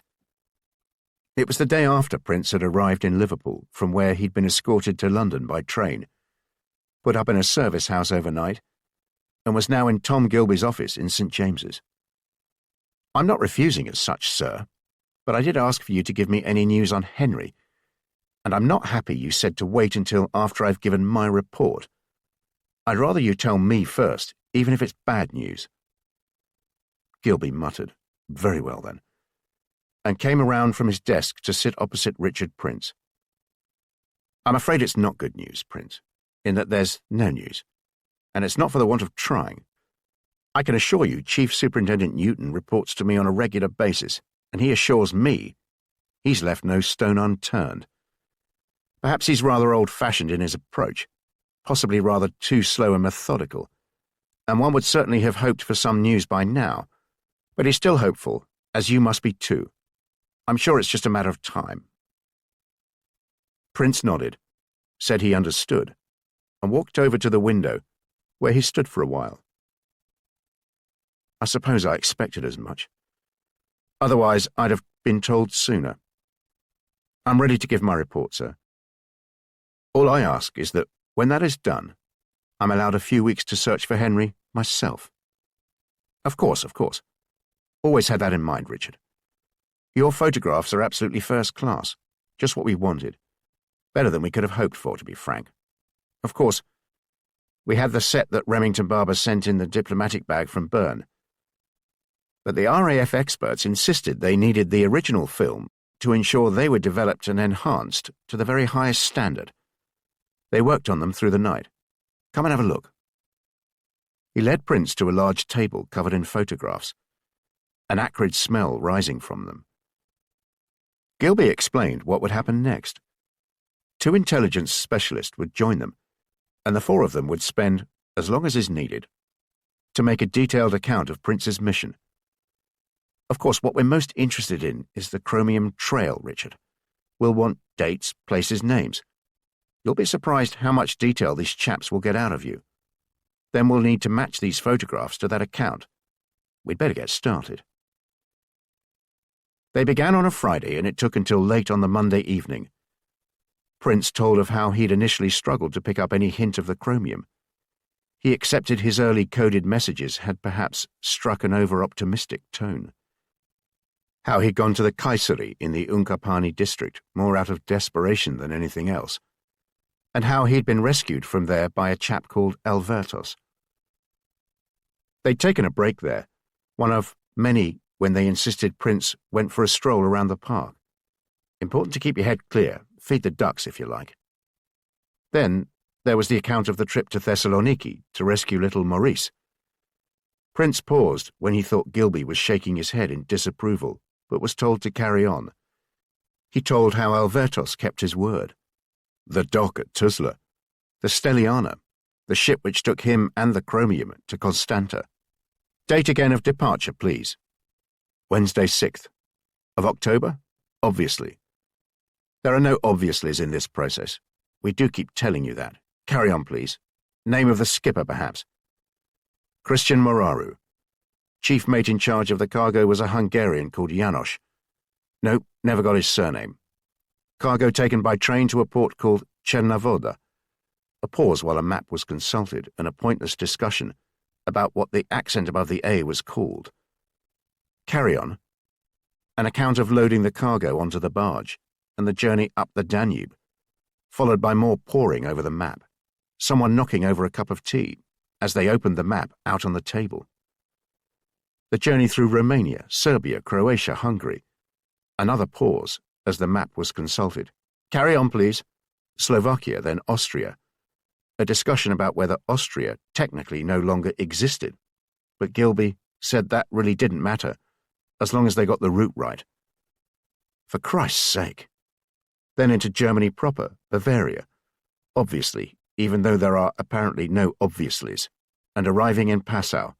It was the day after Prince had arrived in Liverpool, from where he'd been escorted to London by train, put up in a service house overnight, and was now in Tom Gilby's office in St. James's. "I'm not refusing as such, sir, but I did ask for you to give me any news on Henry, and I'm not happy you said to wait until after I've given my report. I'd rather you tell me first, even if it's bad news." Gilby muttered, "Very well then," and came around from his desk to sit opposite Richard Prince. "I'm afraid it's not good news, Prince, in that there's no news, and it's not for the want of trying. I can assure you Chief Superintendent Newton reports to me on a regular basis, and he assures me he's left no stone unturned. Perhaps he's rather old-fashioned in his approach, possibly rather too slow and methodical, and one would certainly have hoped for some news by now, but he's still hopeful, as you must be too. I'm sure it's just a matter of time." Prince nodded, said he understood, and walked over to the window, where he stood for a while. "I suppose I expected as much. Otherwise, I'd have been told sooner. I'm ready to give my report, sir. All I ask is that, when that is done, I'm allowed a few weeks to search for Henry myself. Of course. Always had that in mind, Richard. Your photographs are absolutely first class. Just what we wanted. Better than we could have hoped for, to be frank. Of course, we had the set that Remington Barber sent in the diplomatic bag from Bern. But the RAF experts insisted they needed the original film to ensure they were developed and enhanced to the very highest standard. They worked on them through the night. Come and have a look. He led Prince to a large table covered in photographs, an acrid smell rising from them. Gilby explained what would happen next. 2 intelligence specialists would join them, and the 4 of them would spend as long as is needed to make a detailed account of Prince's mission. Of course, what we're most interested in is the chromium trail, Richard. We'll want dates, places, names. You'll be surprised how much detail these chaps will get out of you. Then we'll need to match these photographs to that account. We'd better get started. They began on a Friday, and it took until late on the Monday evening. Prince told of how he'd initially struggled to pick up any hint of the chromium. He accepted his early coded messages had perhaps struck an over-optimistic tone. How he'd gone to the Kayseri in the Unkapanı district more out of desperation than anything else, and how he'd been rescued from there by a chap called Alvertos. They'd taken a break there, one of many when they insisted Prince went for a stroll around the park. Important to keep your head clear, feed the ducks if you like. Then there was the account of the trip to Thessaloniki to rescue little Maurice. Prince paused when he thought Gilby was shaking his head in disapproval, but was told to carry on. He told how Alvertos kept his word. The dock at Tuzla, the Stelliana, the ship which took him and the chromium to Constanta. Date again of departure, please. Wednesday 6th. Of October? Obviously. There are no obviouslies in this process. We do keep telling you that. Carry on, please. Name of the skipper, perhaps. Christian Moraru. Chief mate in charge of the cargo was a Hungarian called János. Nope, never got his surname. Cargo taken by train to a port called Černá. A pause while a map was consulted and a pointless discussion about what the accent above the A was called. Carry on. An account of loading the cargo onto the barge and the journey up the Danube, followed by more poring over the map, someone knocking over a cup of tea as they opened the map out on the table. The journey through Romania, Serbia, Croatia, Hungary. Another pause as the map was consulted. Carry on, please. Slovakia, then Austria. A discussion about whether Austria technically no longer existed, but Gilby said that really didn't matter, as long as they got the route right. For Christ's sake. Then into Germany proper, Bavaria. Obviously, even though there are apparently no obviouslies. And arriving in Passau.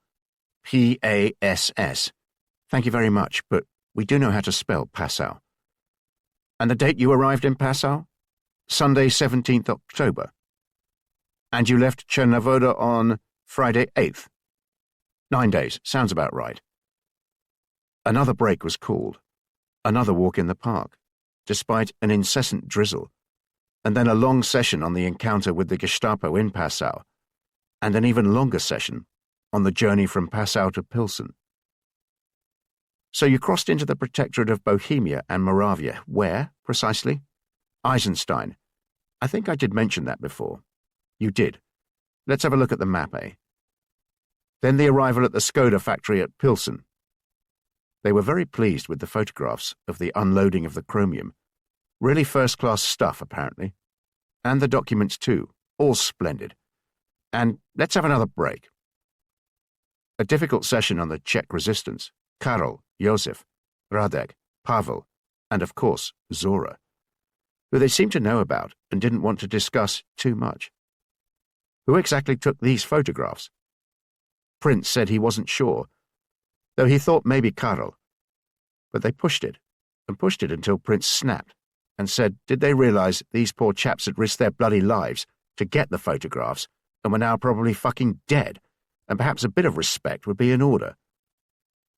P-A-S-S. Thank you very much, but we do know how to spell Passau. And the date you arrived in Passau? Sunday, 17th October. And you left Černá on Friday 8th. 9 days, sounds about right. Another break was called, another walk in the park, despite an incessant drizzle, and then a long session on the encounter with the Gestapo in Passau, and an even longer session on the journey from Passau to Pilsen. So you crossed into the Protectorate of Bohemia and Moravia. Where, precisely? Eisenstein. I think I did mention that before. You did. Let's have a look at the map, eh? Then the arrival at the Skoda factory at Pilsen. They were very pleased with the photographs of the unloading of the chromium. Really first-class stuff, apparently. And the documents, too. All splendid. And let's have another break. A difficult session on the Czech resistance. Karol, Josef, Radek, Pavel, and of course, Zora, who they seemed to know about and didn't want to discuss too much. Who exactly took these photographs? Prince said he wasn't sure, though he thought maybe Karol. But they pushed it, and pushed it until Prince snapped, and said did they realize these poor chaps had risked their bloody lives to get the photographs, and were now probably fucking dead, and perhaps a bit of respect would be in order.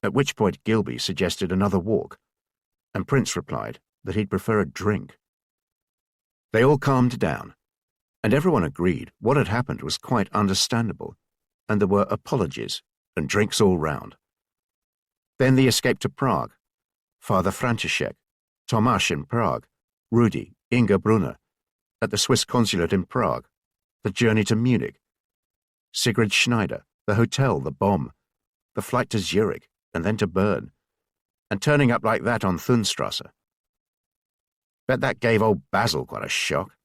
At which point Gilby suggested another walk, and Prince replied that he'd prefer a drink. They all calmed down, and everyone agreed what had happened was quite understandable, and there were apologies and drinks all round. Then the escape to Prague, Father František, Tomáš in Prague, Rudi, Inga Brunner, at the Swiss consulate in Prague, the journey to Munich, Sigrid Schneider, the hotel, the bomb, the flight to Zurich, and then to Bern, and turning up like that on Thunstrasse. Bet that gave old Basil quite a shock.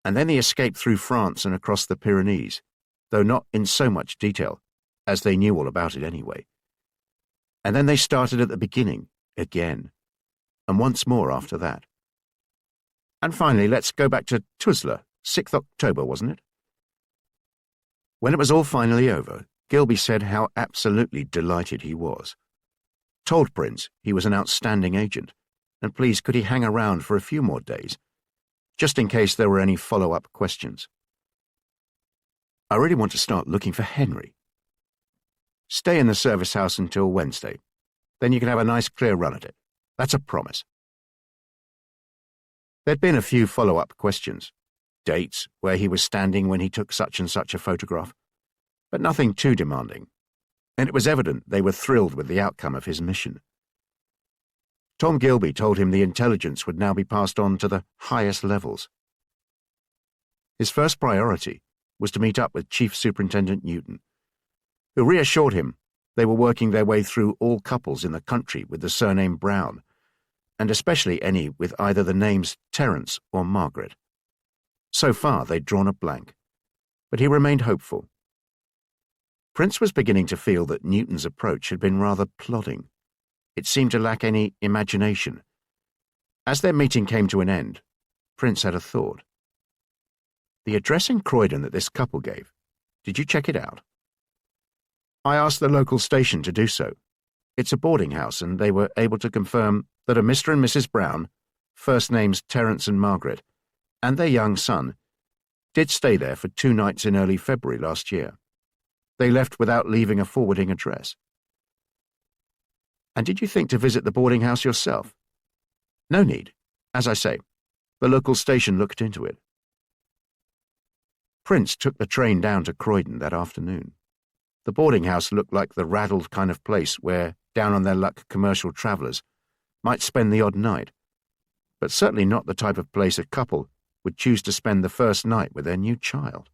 And then the escape through France and across the Pyrenees, though not in so much detail, as they knew all about it anyway. And then they started at the beginning, again, and once more after that. And finally, let's go back to Tuzla, 6th October, wasn't it? When it was all finally over, Gilby said how absolutely delighted he was. Told Prince he was an outstanding agent, and please could he hang around for a few more days, just in case there were any follow-up questions. I really want to start looking for Henry. Stay in the service house until Wednesday. Then you can have a nice clear run at it. That's a promise. There'd been a few follow-up questions. Dates, where he was standing when he took such and such a photograph, but nothing too demanding, and it was evident they were thrilled with the outcome of his mission. Tom Gilby told him the intelligence would now be passed on to the highest levels. His first priority was to meet up with Chief Superintendent Newton, who reassured him they were working their way through all couples in the country with the surname Brown, and especially any with either the names Terence or Margaret. So far they'd drawn a blank, but he remained hopeful. Prince was beginning to feel that Newton's approach had been rather plodding. It seemed to lack any imagination. As their meeting came to an end, Prince had a thought. The address in Croydon that this couple gave, did you check it out? I asked the local station to do so. It's a boarding house, and they were able to confirm that a Mr. and Mrs. Brown, first names Terence and Margaret, and their young son, did stay there for 2 nights in early February last year. They left without leaving a forwarding address. And did you think to visit the boarding house yourself? No need. As I say, the local station looked into it. Prince took the train down to Croydon that afternoon. The boarding house looked like the raddled kind of place where down-on-their-luck commercial travellers might spend the odd night, but certainly not the type of place a couple would choose to spend the first night with their new child.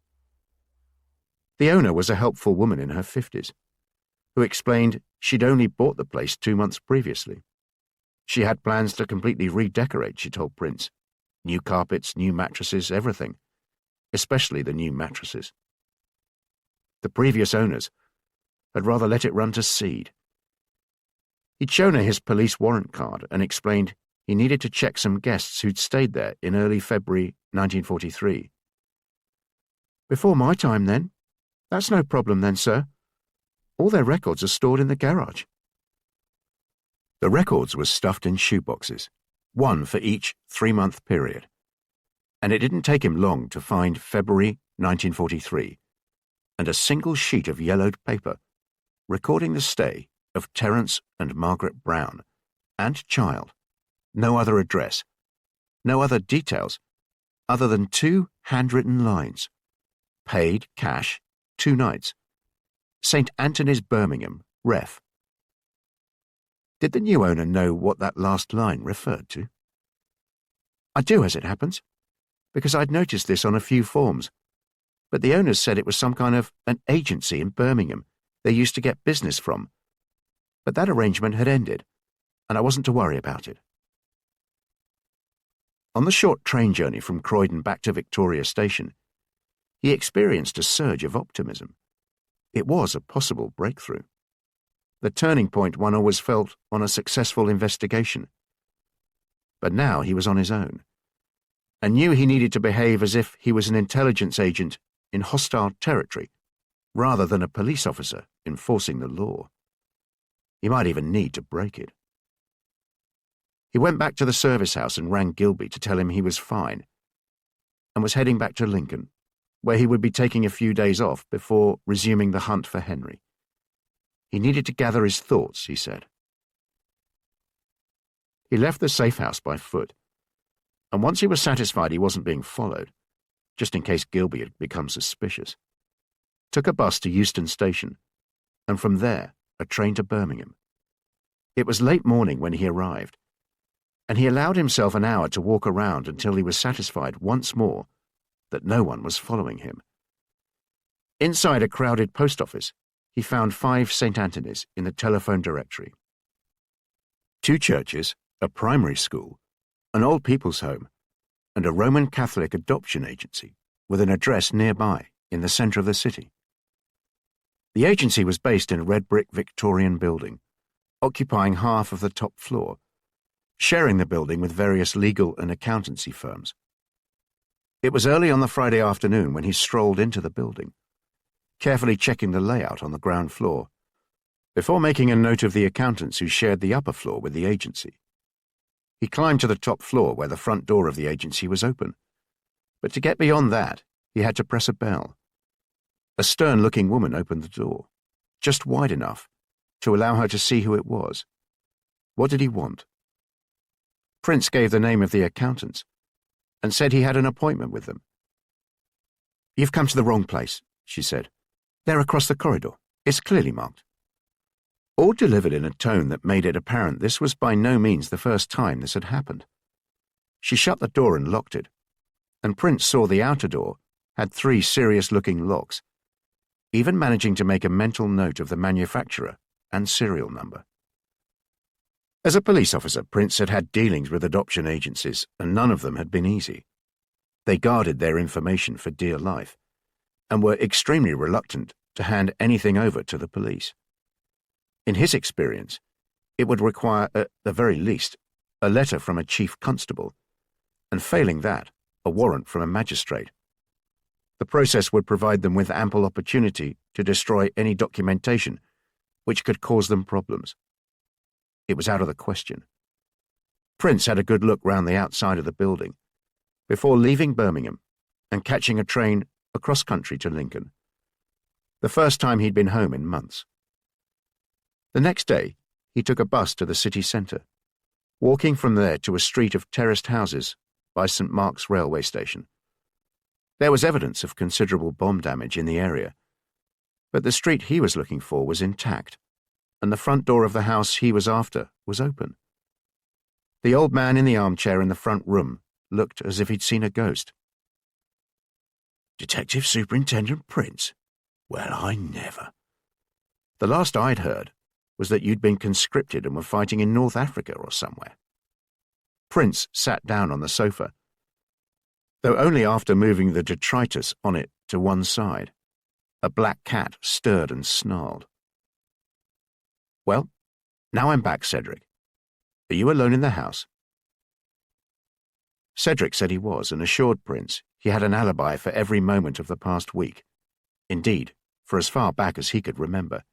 The owner was a helpful woman in her 50s, who explained she'd only bought the place 2 months previously. She had plans to completely redecorate, she told Prince. New carpets, new mattresses, everything, especially the new mattresses. The previous owners had rather let it run to seed. He'd shown her his police warrant card and explained he needed to check some guests who'd stayed there in early February 1943. Before my time, then? That's no problem then, sir. All their records are stored in the garage. The records were stuffed in shoeboxes, one for each 3-month period, and it didn't take him long to find February 1943 and a single sheet of yellowed paper recording the stay of Terence and Margaret Brown and child. No other address, no other details, other than 2 handwritten lines. Paid cash, 2 nights. St. Anthony's, Birmingham, ref. Did the new owner know what that last line referred to? I do, as it happens, because I'd noticed this on a few forms, but the owners said it was some kind of an agency in Birmingham they used to get business from. But that arrangement had ended, and I wasn't to worry about it. On the short train journey from Croydon back to Victoria Station, he experienced a surge of optimism. It was a possible breakthrough. The turning point one always felt on a successful investigation. But now he was on his own, and knew he needed to behave as if he was an intelligence agent in hostile territory, rather than a police officer enforcing the law. He might even need to break it. He went back to the service house and rang Gilby to tell him he was fine, and was heading back to Lincoln, where he would be taking a few days off before resuming the hunt for Henry. He needed to gather his thoughts, he said. He left the safe house by foot, and once he was satisfied he wasn't being followed, just in case Gilby had become suspicious, took a bus to Euston Station, and from there a train to Birmingham. It was late morning when he arrived, and he allowed himself an hour to walk around until he was satisfied once more that no one was following him. Inside a crowded post office, he found 5 St. Anthony's in the telephone directory. 2 churches, a primary school, an old people's home, and a Roman Catholic adoption agency with an address nearby in the centre of the city. The agency was based in a red brick Victorian building, occupying half of the top floor, sharing the building with various legal and accountancy firms. It was early on the Friday afternoon when he strolled into the building, carefully checking the layout on the ground floor, before making a note of the accountants who shared the upper floor with the agency. He climbed to the top floor where the front door of the agency was open, but to get beyond that, he had to press a bell. A stern-looking woman opened the door, just wide enough to allow her to see who it was. What did he want? Prince gave the name of the accountants and said he had an appointment with them. "You've come to the wrong place," she said. "They're across the corridor. It's clearly marked." All delivered in a tone that made it apparent this was by no means the first time this had happened. She shut the door and locked it, and Prince saw the outer door had 3 serious-looking locks, even managing to make a mental note of the manufacturer and serial number. As a police officer, Prince had had dealings with adoption agencies, and none of them had been easy. They guarded their information for dear life, and were extremely reluctant to hand anything over to the police. In his experience, it would require, at the very least, a letter from a chief constable, and failing that, a warrant from a magistrate. The process would provide them with ample opportunity to destroy any documentation which could cause them problems. It was out of the question. Prince had a good look round the outside of the building before leaving Birmingham and catching a train across country to Lincoln, the first time he'd been home in months. The next day, he took a bus to the city centre, walking from there to a street of terraced houses by St. Mark's railway station. There was evidence of considerable bomb damage in the area, but the street he was looking for was intact, and the front door of the house he was after was open. The old man in the armchair in the front room looked as if he'd seen a ghost. "Detective Superintendent Prince? Well, I never. The last I'd heard was that you'd been conscripted and were fighting in North Africa or somewhere." Prince sat down on the sofa, though only after moving the detritus on it to one side. A black cat stirred and snarled. "Well, now I'm back, Cedric. Are you alone in the house?" Cedric said he was, and assured Prince he had an alibi for every moment of the past week. Indeed, for as far back as he could remember.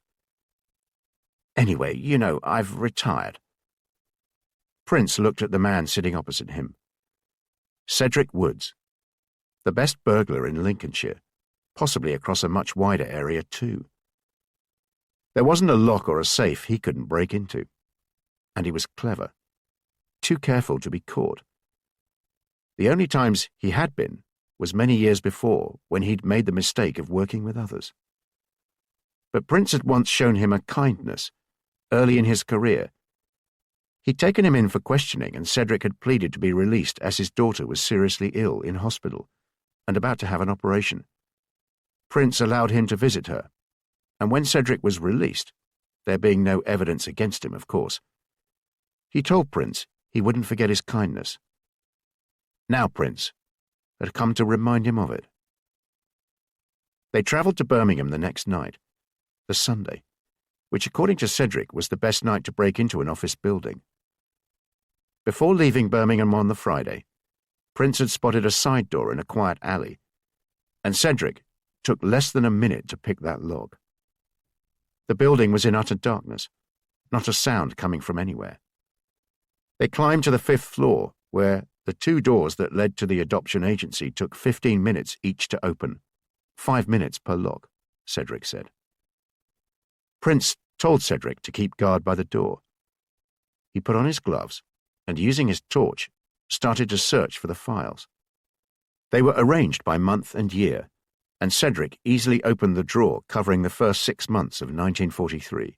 "Anyway, you know, I've retired." Prince looked at the man sitting opposite him. Cedric Woods, the best burglar in Lincolnshire, possibly across a much wider area too. There wasn't a lock or a safe he couldn't break into. And he was clever. Too careful to be caught. The only times he had been was many years before, when he'd made the mistake of working with others. But Prince had once shown him a kindness, early in his career. He'd taken him in for questioning, and Cedric had pleaded to be released as his daughter was seriously ill in hospital and about to have an operation. Prince allowed him to visit her, and when Cedric was released, there being no evidence against him, of course, he told Prince he wouldn't forget his kindness. Now Prince had come to remind him of it. They travelled to Birmingham the next night, the Sunday, which according to Cedric was the best night to break into an office building. Before leaving Birmingham on the Friday, Prince had spotted a side door in a quiet alley, and Cedric took less than a minute to pick that lock. The building was in utter darkness, not a sound coming from anywhere. They climbed to the 5th floor, where the 2 doors that led to the adoption agency took 15 minutes each to open, 5 minutes per lock, Cedric said. Prince told Cedric to keep guard by the door. He put on his gloves and, using his torch, started to search for the files. They were arranged by month and year, and Cedric easily opened the drawer covering the first 6 months of 1943.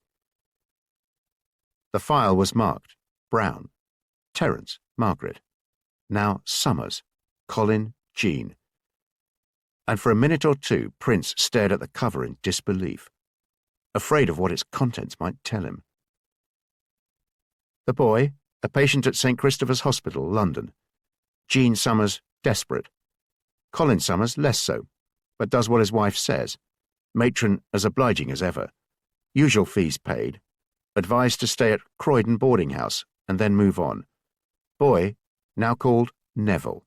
The file was marked Brown, Terence, Margaret, now Summers, Colin, Jean, and for a minute or two Prince stared at the cover in disbelief, afraid of what its contents might tell him. The boy, a patient at St. Christopher's Hospital, London. Jean Summers, desperate. Colin Summers, less so, but does what his wife says. Matron as obliging as ever. Usual fees paid. Advised to stay at Croydon boarding house and then move on. Boy, now called Neville.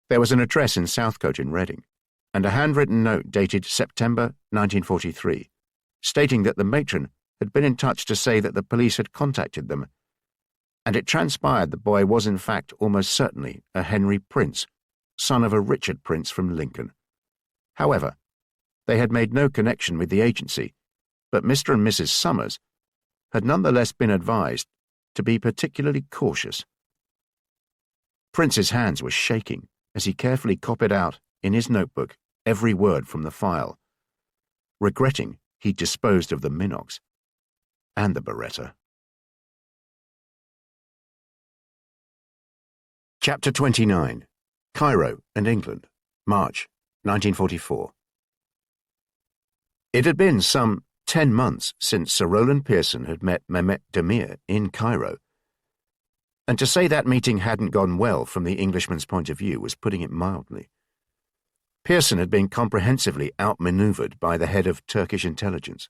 There was an address in Southcote in Reading, and a handwritten note dated September 1943, stating that the matron had been in touch to say that the police had contacted them, and it transpired the boy was in fact almost certainly a Henry Prince, son of a Richard Prince from Lincoln. However, they had made no connection with the agency, but Mr. and Mrs. Summers had nonetheless been advised to be particularly cautious. Prince's hands were shaking as he carefully copied out, in his notebook, every word from the file, regretting he'd disposed of the Minox and the Beretta. Chapter 29. Cairo and England, March 1944. It had been some 10 months since Sir Rowland Pearson had met Mehmet Demir in Cairo, and to say that meeting hadn't gone well from the Englishman's point of view was putting it mildly. Pearson had been comprehensively outmaneuvered by the head of Turkish intelligence.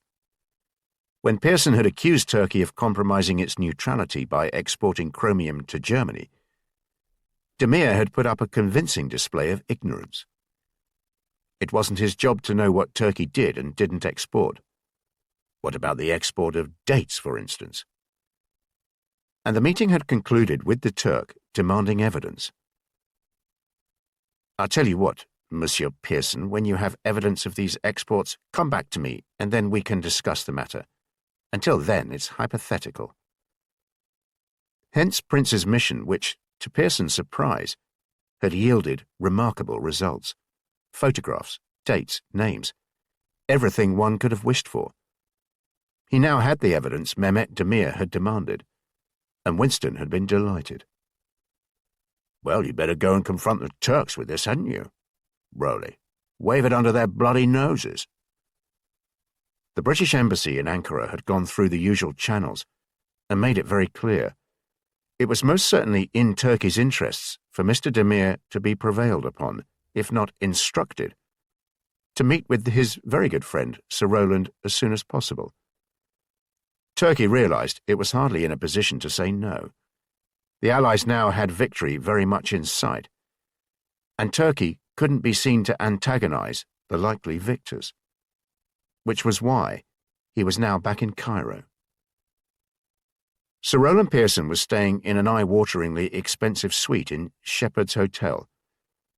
When Pearson had accused Turkey of compromising its neutrality by exporting chromium to Germany, Demir had put up a convincing display of ignorance. It wasn't his job to know what Turkey did and didn't export. What about the export of dates, for instance? And the meeting had concluded with the Turk demanding evidence. "I'll tell you what, Monsieur Pearson, when you have evidence of these exports, come back to me and then we can discuss the matter. Until then, it's hypothetical." Hence Prince's mission, which, to Pearson's surprise, had yielded remarkable results. Photographs, dates, names, everything one could have wished for. He now had the evidence Mehmet Demir had demanded, and Winston had been delighted. "Well, you'd better go and confront the Turks with this, hadn't you? Rowley, wave it under their bloody noses." The British Embassy in Ankara had gone through the usual channels and made it very clear. It was most certainly in Turkey's interests for Mr. Demir to be prevailed upon, if not instructed, to meet with his very good friend Sir Rowland as soon as possible. Turkey realized it was hardly in a position to say no. The Allies now had victory very much in sight, and Turkey couldn't be seen to antagonize the likely victors, which was why he was now back in Cairo. Sir Rowland Pearson was staying in an eye-wateringly expensive suite in Shepherd's Hotel,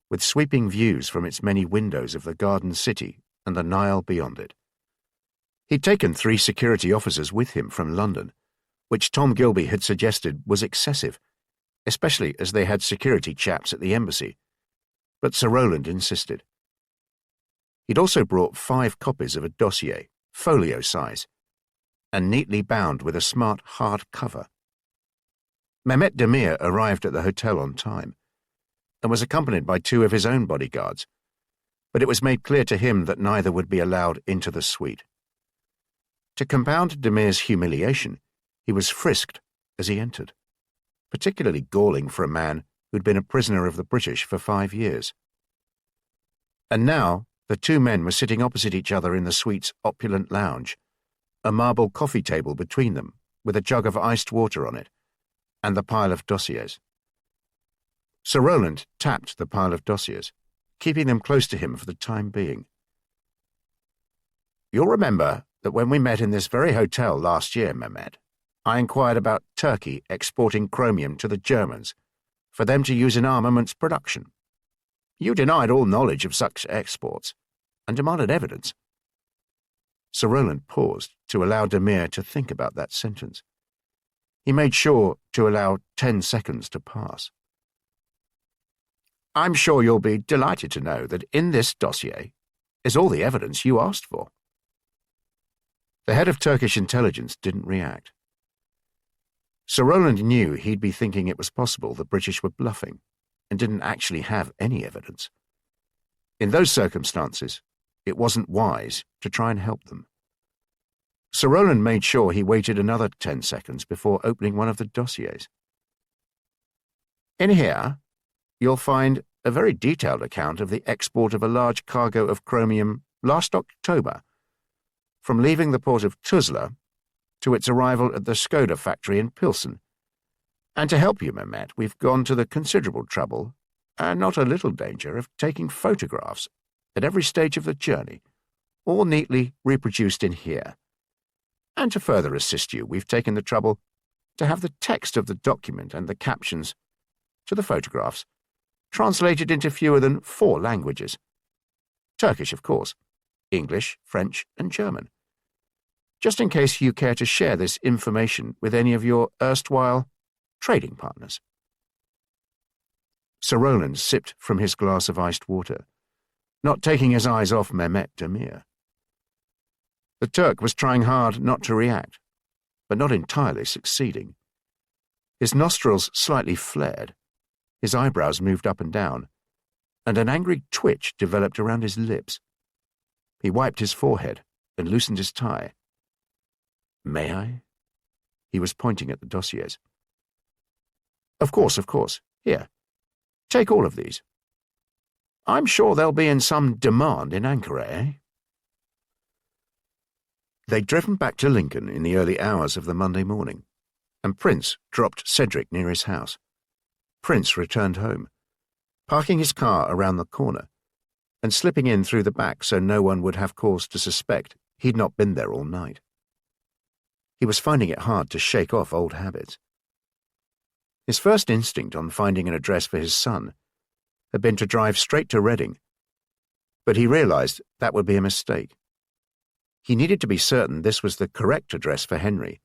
with sweeping views from its many windows of the Garden City and the Nile beyond it. He'd taken 3 security officers with him from London, which Tom Gilby had suggested was excessive, especially as they had security chaps at the embassy, but Sir Rowland insisted. He'd also brought 5 copies of a dossier, folio size, and neatly bound with a smart hard cover. Mehmet Demir arrived at the hotel on time, and was accompanied by 2 of his own bodyguards, but it was made clear to him that neither would be allowed into the suite. To compound Demir's humiliation, he was frisked as he entered, particularly galling for a man who'd been a prisoner of the British for 5 years. And now the 2 men were sitting opposite each other in the suite's opulent lounge, a marble coffee table between them with a jug of iced water on it, and the pile of dossiers. Sir Rowland tapped the pile of dossiers, keeping them close to him for the time being. "You'll remember that when we met in this very hotel last year, Mehmet, I inquired about Turkey exporting chromium to the Germans for them to use in armaments production. You denied all knowledge of such exports and demanded evidence." Sir Rowland paused to allow Demir to think about that sentence. He made sure to allow 10 seconds to pass. I'm sure you'll be delighted to know that in this dossier is all the evidence you asked for." The head of Turkish intelligence didn't react. Sir Roland knew he'd be thinking it was possible the British were bluffing and didn't actually have any evidence. In those circumstances, it wasn't wise to try and help them. Sir Roland made sure he waited another 10 seconds before opening one of the dossiers. "In here, you'll find a very detailed account of the export of a large cargo of chromium last October, from leaving the port of Tuzla to its arrival at the Skoda factory in Pilsen. And to help you, Mehmet, we've gone to the considerable trouble, and not a little danger, of taking photographs at every stage of the journey, all neatly reproduced in here. And to further assist you, we've taken the trouble to have the text of the document and the captions to the photographs translated into fewer than 4 languages. Turkish, of course, English, French, and German. Just in case you care to share this information with any of your erstwhile trading partners." Sir Roland sipped from his glass of iced water, not taking his eyes off Mehmet Demir. The Turk was trying hard not to react, but not entirely succeeding. His nostrils slightly flared, his eyebrows moved up and down, and an angry twitch developed around his lips. He wiped his forehead and loosened his tie. "May I?" He was pointing at the dossiers. Of course. Here, take all of these. I'm sure they'll be in some demand in Ankara, eh?" They'd driven back to Lincoln in the early hours of the Monday morning, and Prince dropped Cedric near his house. Prince returned home, parking his car around the corner and slipping in through the back so no one would have cause to suspect he'd not been there all night. He was finding it hard to shake off old habits. His first instinct on finding an address for his son had been to drive straight to Reading, but he realized that would be a mistake. He needed to be certain this was the correct address for Henry,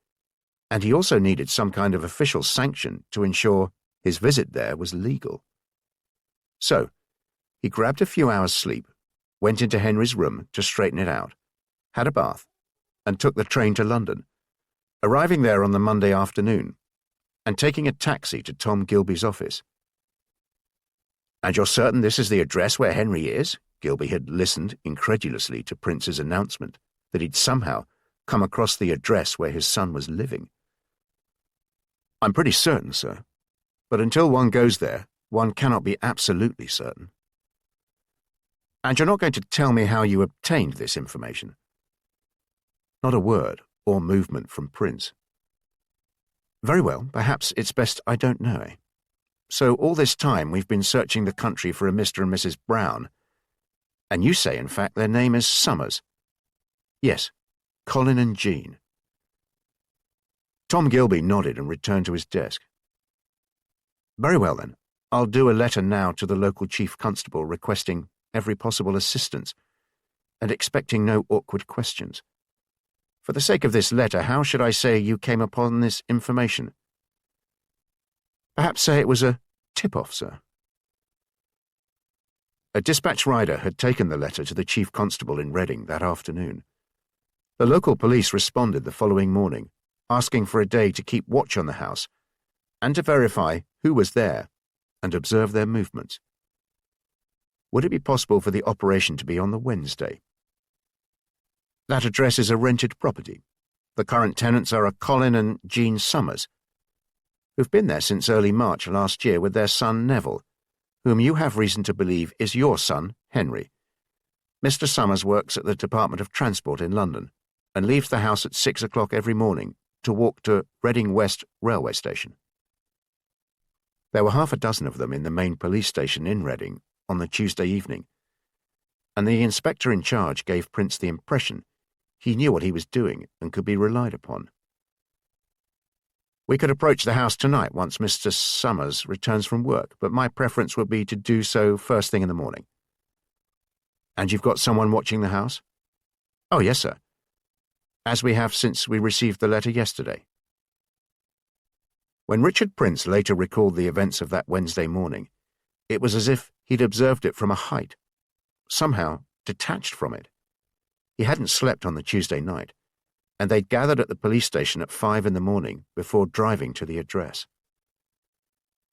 and he also needed some kind of official sanction to ensure his visit there was legal. So, he grabbed a few hours' sleep, went into Henry's room to straighten it out, had a bath, and took the train to London, arriving there on the Monday afternoon and taking a taxi to Tom Gilby's office. "And you're certain this is the address where Henry is?" Gilby had listened incredulously to Prince's announcement that he'd somehow come across the address where his son was living. "I'm pretty certain, sir, but until one goes there, one cannot be absolutely certain." "And you're not going to tell me how you obtained this information?" Not a word or movement from Prince. "Very well, perhaps it's best I don't know, eh? So all this time we've been searching the country for a Mr. and Mrs. Brown, and you say, in fact, their name is Summers." "Yes, Colin and Jean." Tom Gilby nodded and returned to his desk. "Very well, then. I'll do a letter now to the local chief constable requesting every possible assistance and expecting no awkward questions. For the sake of this letter, how should I say you came upon this information?" "Perhaps say it was a tip-off, sir." A dispatch rider had taken the letter to the chief constable in Reading that afternoon. The local police responded the following morning, asking for a day to keep watch on the house and to verify who was there and observe their movements. Would it be possible for the operation to be on the Wednesday? "That address is a rented property. The current tenants are a Colin and Jean Summers, who've been there since early March last year with their son Neville, whom you have reason to believe is your son, Henry. Mr. Summers works at the Department of Transport in London and leaves the house at 6 o'clock every morning to walk to Reading West railway station." There were half a dozen of them in the main police station in Reading on the Tuesday evening, and the inspector in charge gave Prince the impression he knew what he was doing and could be relied upon. "We could approach the house tonight once Mr. Summers returns from work, but my preference would be to do so first thing in the morning." "And you've got someone watching the house?" "Oh, yes, sir. As we have since we received the letter yesterday." When Richard Prince later recalled the events of that Wednesday morning, it was as if He'd observed it from a height, somehow detached from it. He hadn't slept on the Tuesday night, and they'd gathered at the police station at 5 in the morning before driving to the address.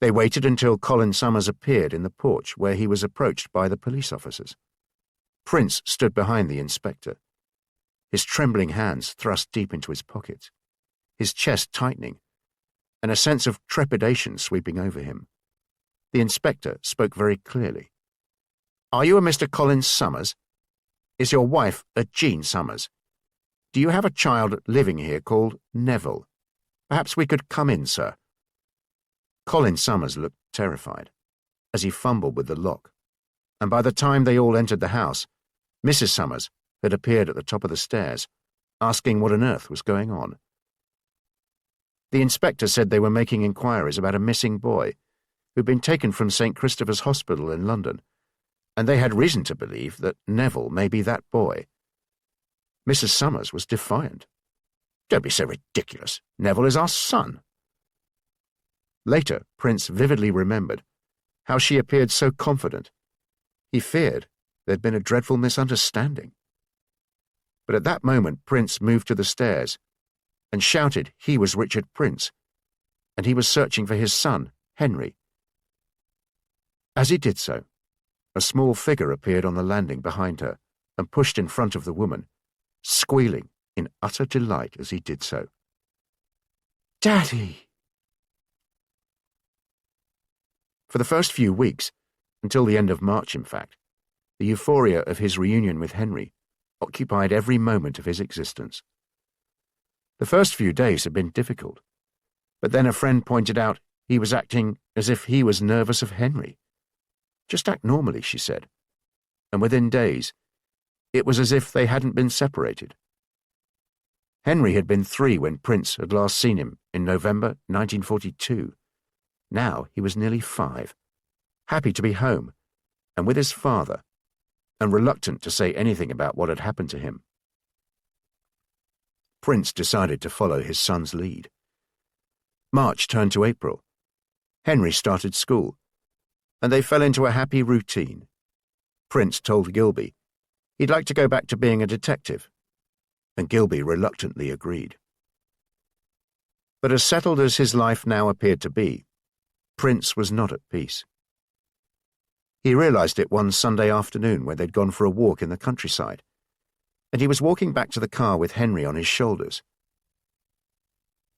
They waited until Colin Summers appeared in the porch where he was approached by the police officers. Prince stood behind the inspector, his trembling hands thrust deep into his pockets, his chest tightening, and a sense of trepidation sweeping over him. The inspector spoke very clearly. "Are you a Mr. Colin Summers? Is your wife a Jean Summers? Do you have a child living here called Neville? Perhaps we could come in, sir." Colin Summers looked terrified as he fumbled with the lock, and by the time they all entered the house, Mrs. Summers had appeared at the top of the stairs, asking what on earth was going on. The inspector said they were making inquiries about a missing boy who'd been taken from St. Christopher's Hospital in London, and they had reason to believe that Neville may be that boy. Mrs. Summers was defiant. "Don't be so ridiculous. Neville is our son." Later, Prince vividly remembered how she appeared so confident. He feared there'd been a dreadful misunderstanding. But at that moment, Prince moved to the stairs and shouted he was Richard Prince, and he was searching for his son, Henry. As he did so, a small figure appeared on the landing behind her and pushed in front of the woman, squealing in utter delight as he did so. "Daddy!" For the first few weeks, until the end of March in fact, the euphoria of his reunion with Henry occupied every moment of his existence. The first few days had been difficult, but then a friend pointed out he was acting as if he was nervous of Henry. "Just act normally," she said, and within days, it was as if they hadn't been separated. Henry had been 3 when Prince had last seen him in November 1942. Now he was nearly 5, happy to be home and with his father, and reluctant to say anything about what had happened to him. Prince decided to follow his son's lead. March turned to April. Henry started school, and they fell into a happy routine. Prince told Gilby he'd like to go back to being a detective, and Gilby reluctantly agreed. But as settled as his life now appeared to be, Prince was not at peace. He realized it one Sunday afternoon when they'd gone for a walk in the countryside, and he was walking back to the car with Henry on his shoulders.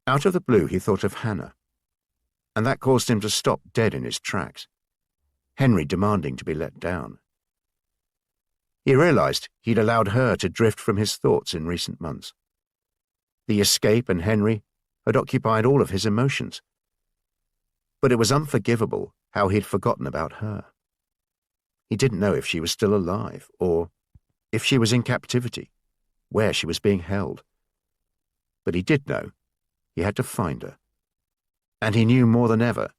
Out of the blue he thought of Hannah, and that caused him to stop dead in his tracks, Henry demanding to be let down. He realized he'd allowed her to drift from his thoughts in recent months. The escape and Henry had occupied all of his emotions, but it was unforgivable how he'd forgotten about her. He didn't know if she was still alive, or if she was in captivity, where she was being held. But he did know he had to find her, and he knew more than ever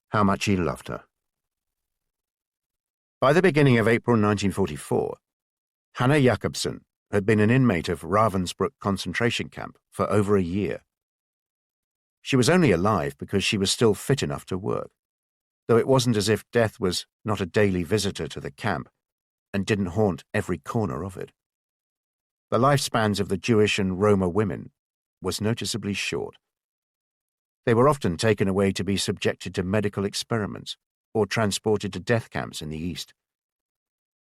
how much he loved her. By the beginning of April 1944, Hannah Jakobsen had been an inmate of Ravensbrück concentration camp for over a year. She was only alive because she was still fit enough to work, though it wasn't as if death was not a daily visitor to the camp and didn't haunt every corner of it. The lifespans of the Jewish and Roma women was noticeably short. They were often taken away to be subjected to medical experiments or transported to death camps in the East.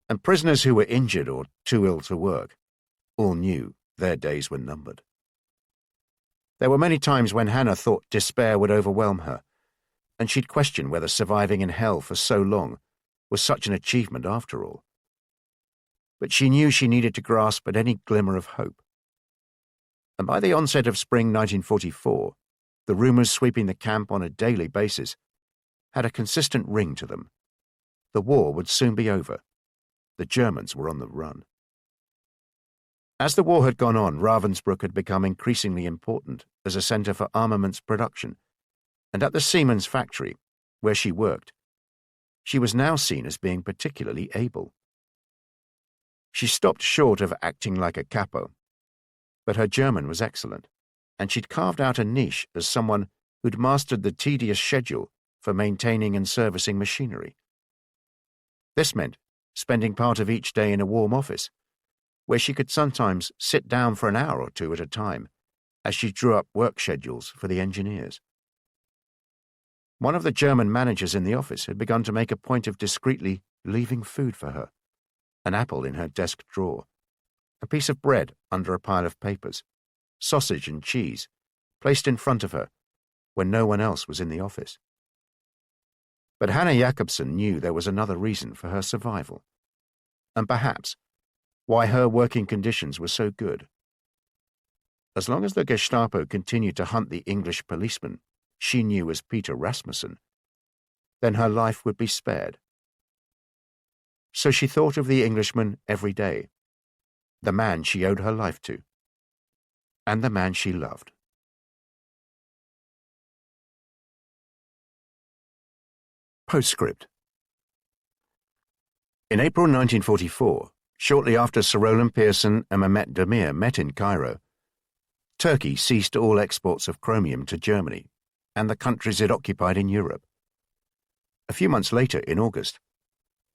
And prisoners who were injured or too ill to work all knew their days were numbered. There were many times when Hannah thought despair would overwhelm her, and she'd question whether surviving in hell for so long was such an achievement after all. But she knew she needed to grasp at any glimmer of hope. And by the onset of spring 1944, the rumors sweeping the camp on a daily basis had a consistent ring to them. The war would soon be over. The Germans were on the run. As the war had gone on, Ravensbrück had become increasingly important as a centre for armaments production, and at the Siemens factory, where she worked, she was now seen as being particularly able. She stopped short of acting like a capo, but her German was excellent, and she'd carved out a niche as someone who'd mastered the tedious schedule for maintaining and servicing machinery. This meant spending part of each day in a warm office, where she could sometimes sit down for an hour or two at a time as she drew up work schedules for the engineers. One of the German managers in the office had begun to make a point of discreetly leaving food for her, an apple in her desk drawer, a piece of bread under a pile of papers, sausage and cheese placed in front of her when no one else was in the office. But Hannah Jakobsen knew there was another reason for her survival, and perhaps why her working conditions were so good. As long as the Gestapo continued to hunt the English policeman she knew as Peter Rasmussen, then her life would be spared. So she thought of the Englishman every day, the man she owed her life to, and the man she loved. Postscript. In April 1944, shortly after Sir Roland Pearson and Mehmet Demir met in Cairo, Turkey ceased all exports of chromium to Germany and the countries it occupied in Europe. A few months later, in August,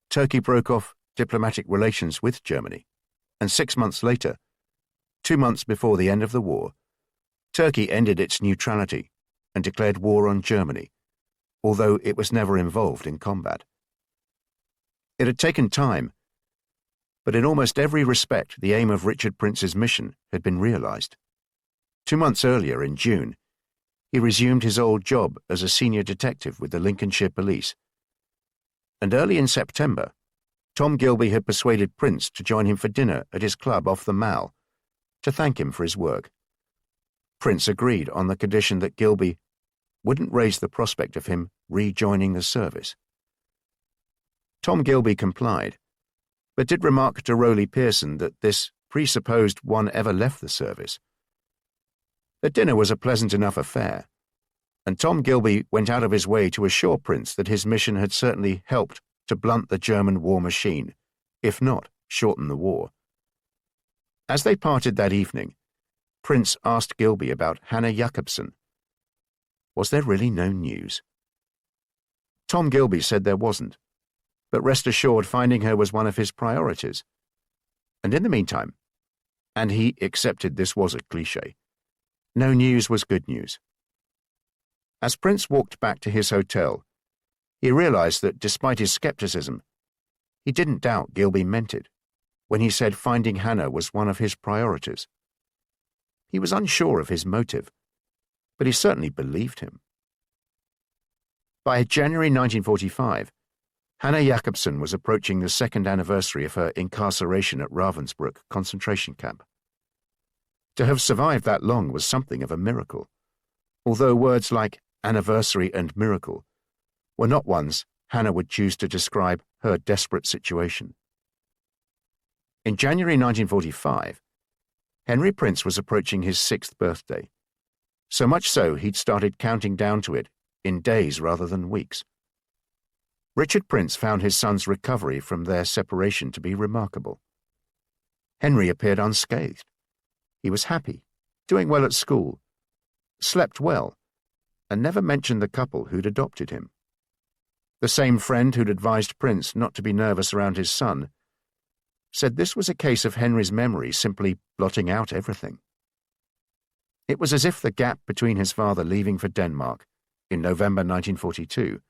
Turkey broke off diplomatic relations with Germany, and 6 months later, 2 months before the end of the war, Turkey ended its neutrality and declared war on Germany, although it was never involved in combat. It had taken time, but in almost every respect the aim of Richard Prince's mission had been realized. 2 months earlier, in June, he resumed his old job as a senior detective with the Lincolnshire Police, and early in September, Tom Gilby had persuaded Prince to join him for dinner at his club off the Mall to thank him for his work. Prince agreed on the condition that Gilby wouldn't raise the prospect of him rejoining the service. Tom Gilby complied, but did remark to Roly Pearson that this presupposed one ever left the service. The dinner was a pleasant enough affair, and Tom Gilby went out of his way to assure Prince that his mission had certainly helped to blunt the German war machine, if not shorten the war. As they parted that evening, Prince asked Gilby about Hannah Jakobsen. Was there really no news? Tom Gilby said there wasn't, but rest assured finding her was one of his priorities. And in the meantime, and he accepted this was a cliché, no news was good news. As Prince walked back to his hotel, he realized that despite his skepticism, he didn't doubt Gilby meant it when he said finding Hannah was one of his priorities. He was unsure of his motive, but he certainly believed him. By January 1945, Hannah Jakobsen was approaching the second anniversary of her incarceration at Ravensbrück concentration camp. To have survived that long was something of a miracle, although words like anniversary and miracle were not ones Hannah would choose to describe her desperate situation. In January 1945, Henry Prince was approaching his 6th birthday, so much so he'd started counting down to it in days rather than weeks. Richard Prince found his son's recovery from their separation to be remarkable. Henry appeared unscathed. He was happy, doing well at school, slept well, and never mentioned the couple who'd adopted him. The same friend who'd advised Prince not to be nervous around his son said this was a case of Henry's memory simply blotting out everything. It was as if the gap between his father leaving for Denmark in November 1942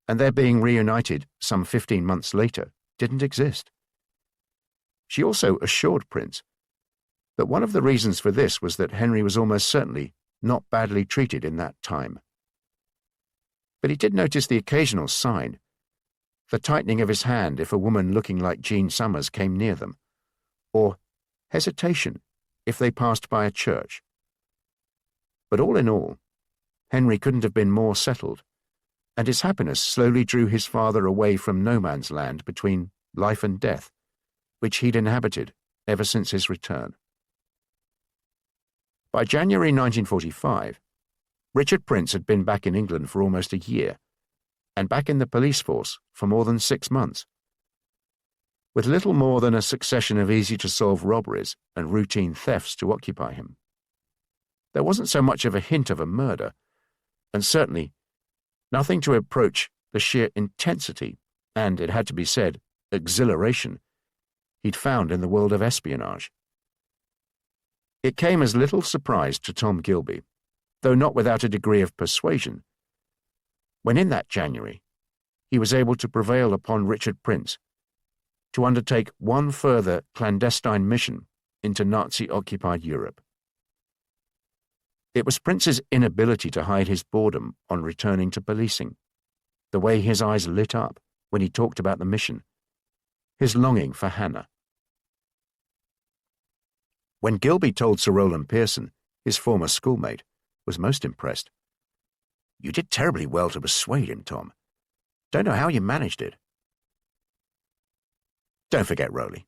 and their being reunited some 15 months later didn't exist. She also assured Prince that one of the reasons for this was that Henry was almost certainly not badly treated in that time. But he did notice the occasional sign, the tightening of his hand if a woman looking like Jean Summers came near them, or hesitation if they passed by a church. But all in all, Henry couldn't have been more settled, and his happiness slowly drew his father away from no man's land between life and death, which he'd inhabited ever since his return. By January 1945, Richard Prince had been back in England for almost a year, and back in the police force for more than 6 months. With little more than a succession of easy-to-solve robberies and routine thefts to occupy him. There wasn't so much of a hint of a murder, and certainly nothing to approach the sheer intensity and, it had to be said, exhilaration he'd found in the world of espionage. It came as little surprise to Tom Gilby, though not without a degree of persuasion, when in that January he was able to prevail upon Richard Prince to undertake one further clandestine mission into Nazi-occupied Europe. It was Prince's inability to hide his boredom on returning to policing, the way his eyes lit up when he talked about the mission, his longing for Hannah. When Gilby told Sir Roland Pearson, his former schoolmate, was most impressed. "You did terribly well to persuade him, Tom. Don't know how you managed it." Don't forget, Rowley,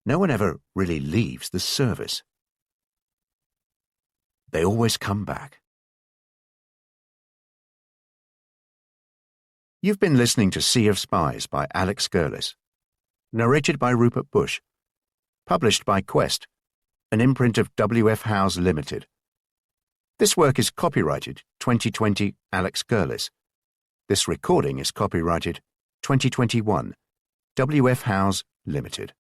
no one ever really leaves the service. They always come back. You've been listening to Sea of Spies by Alex Gerlis, narrated by Rupert Bush, published by Quest, an imprint of W.F. Howes Limited. This work is copyrighted 2020 Alex Gerlis. This recording is copyrighted 2021 W.F. Howes Limited.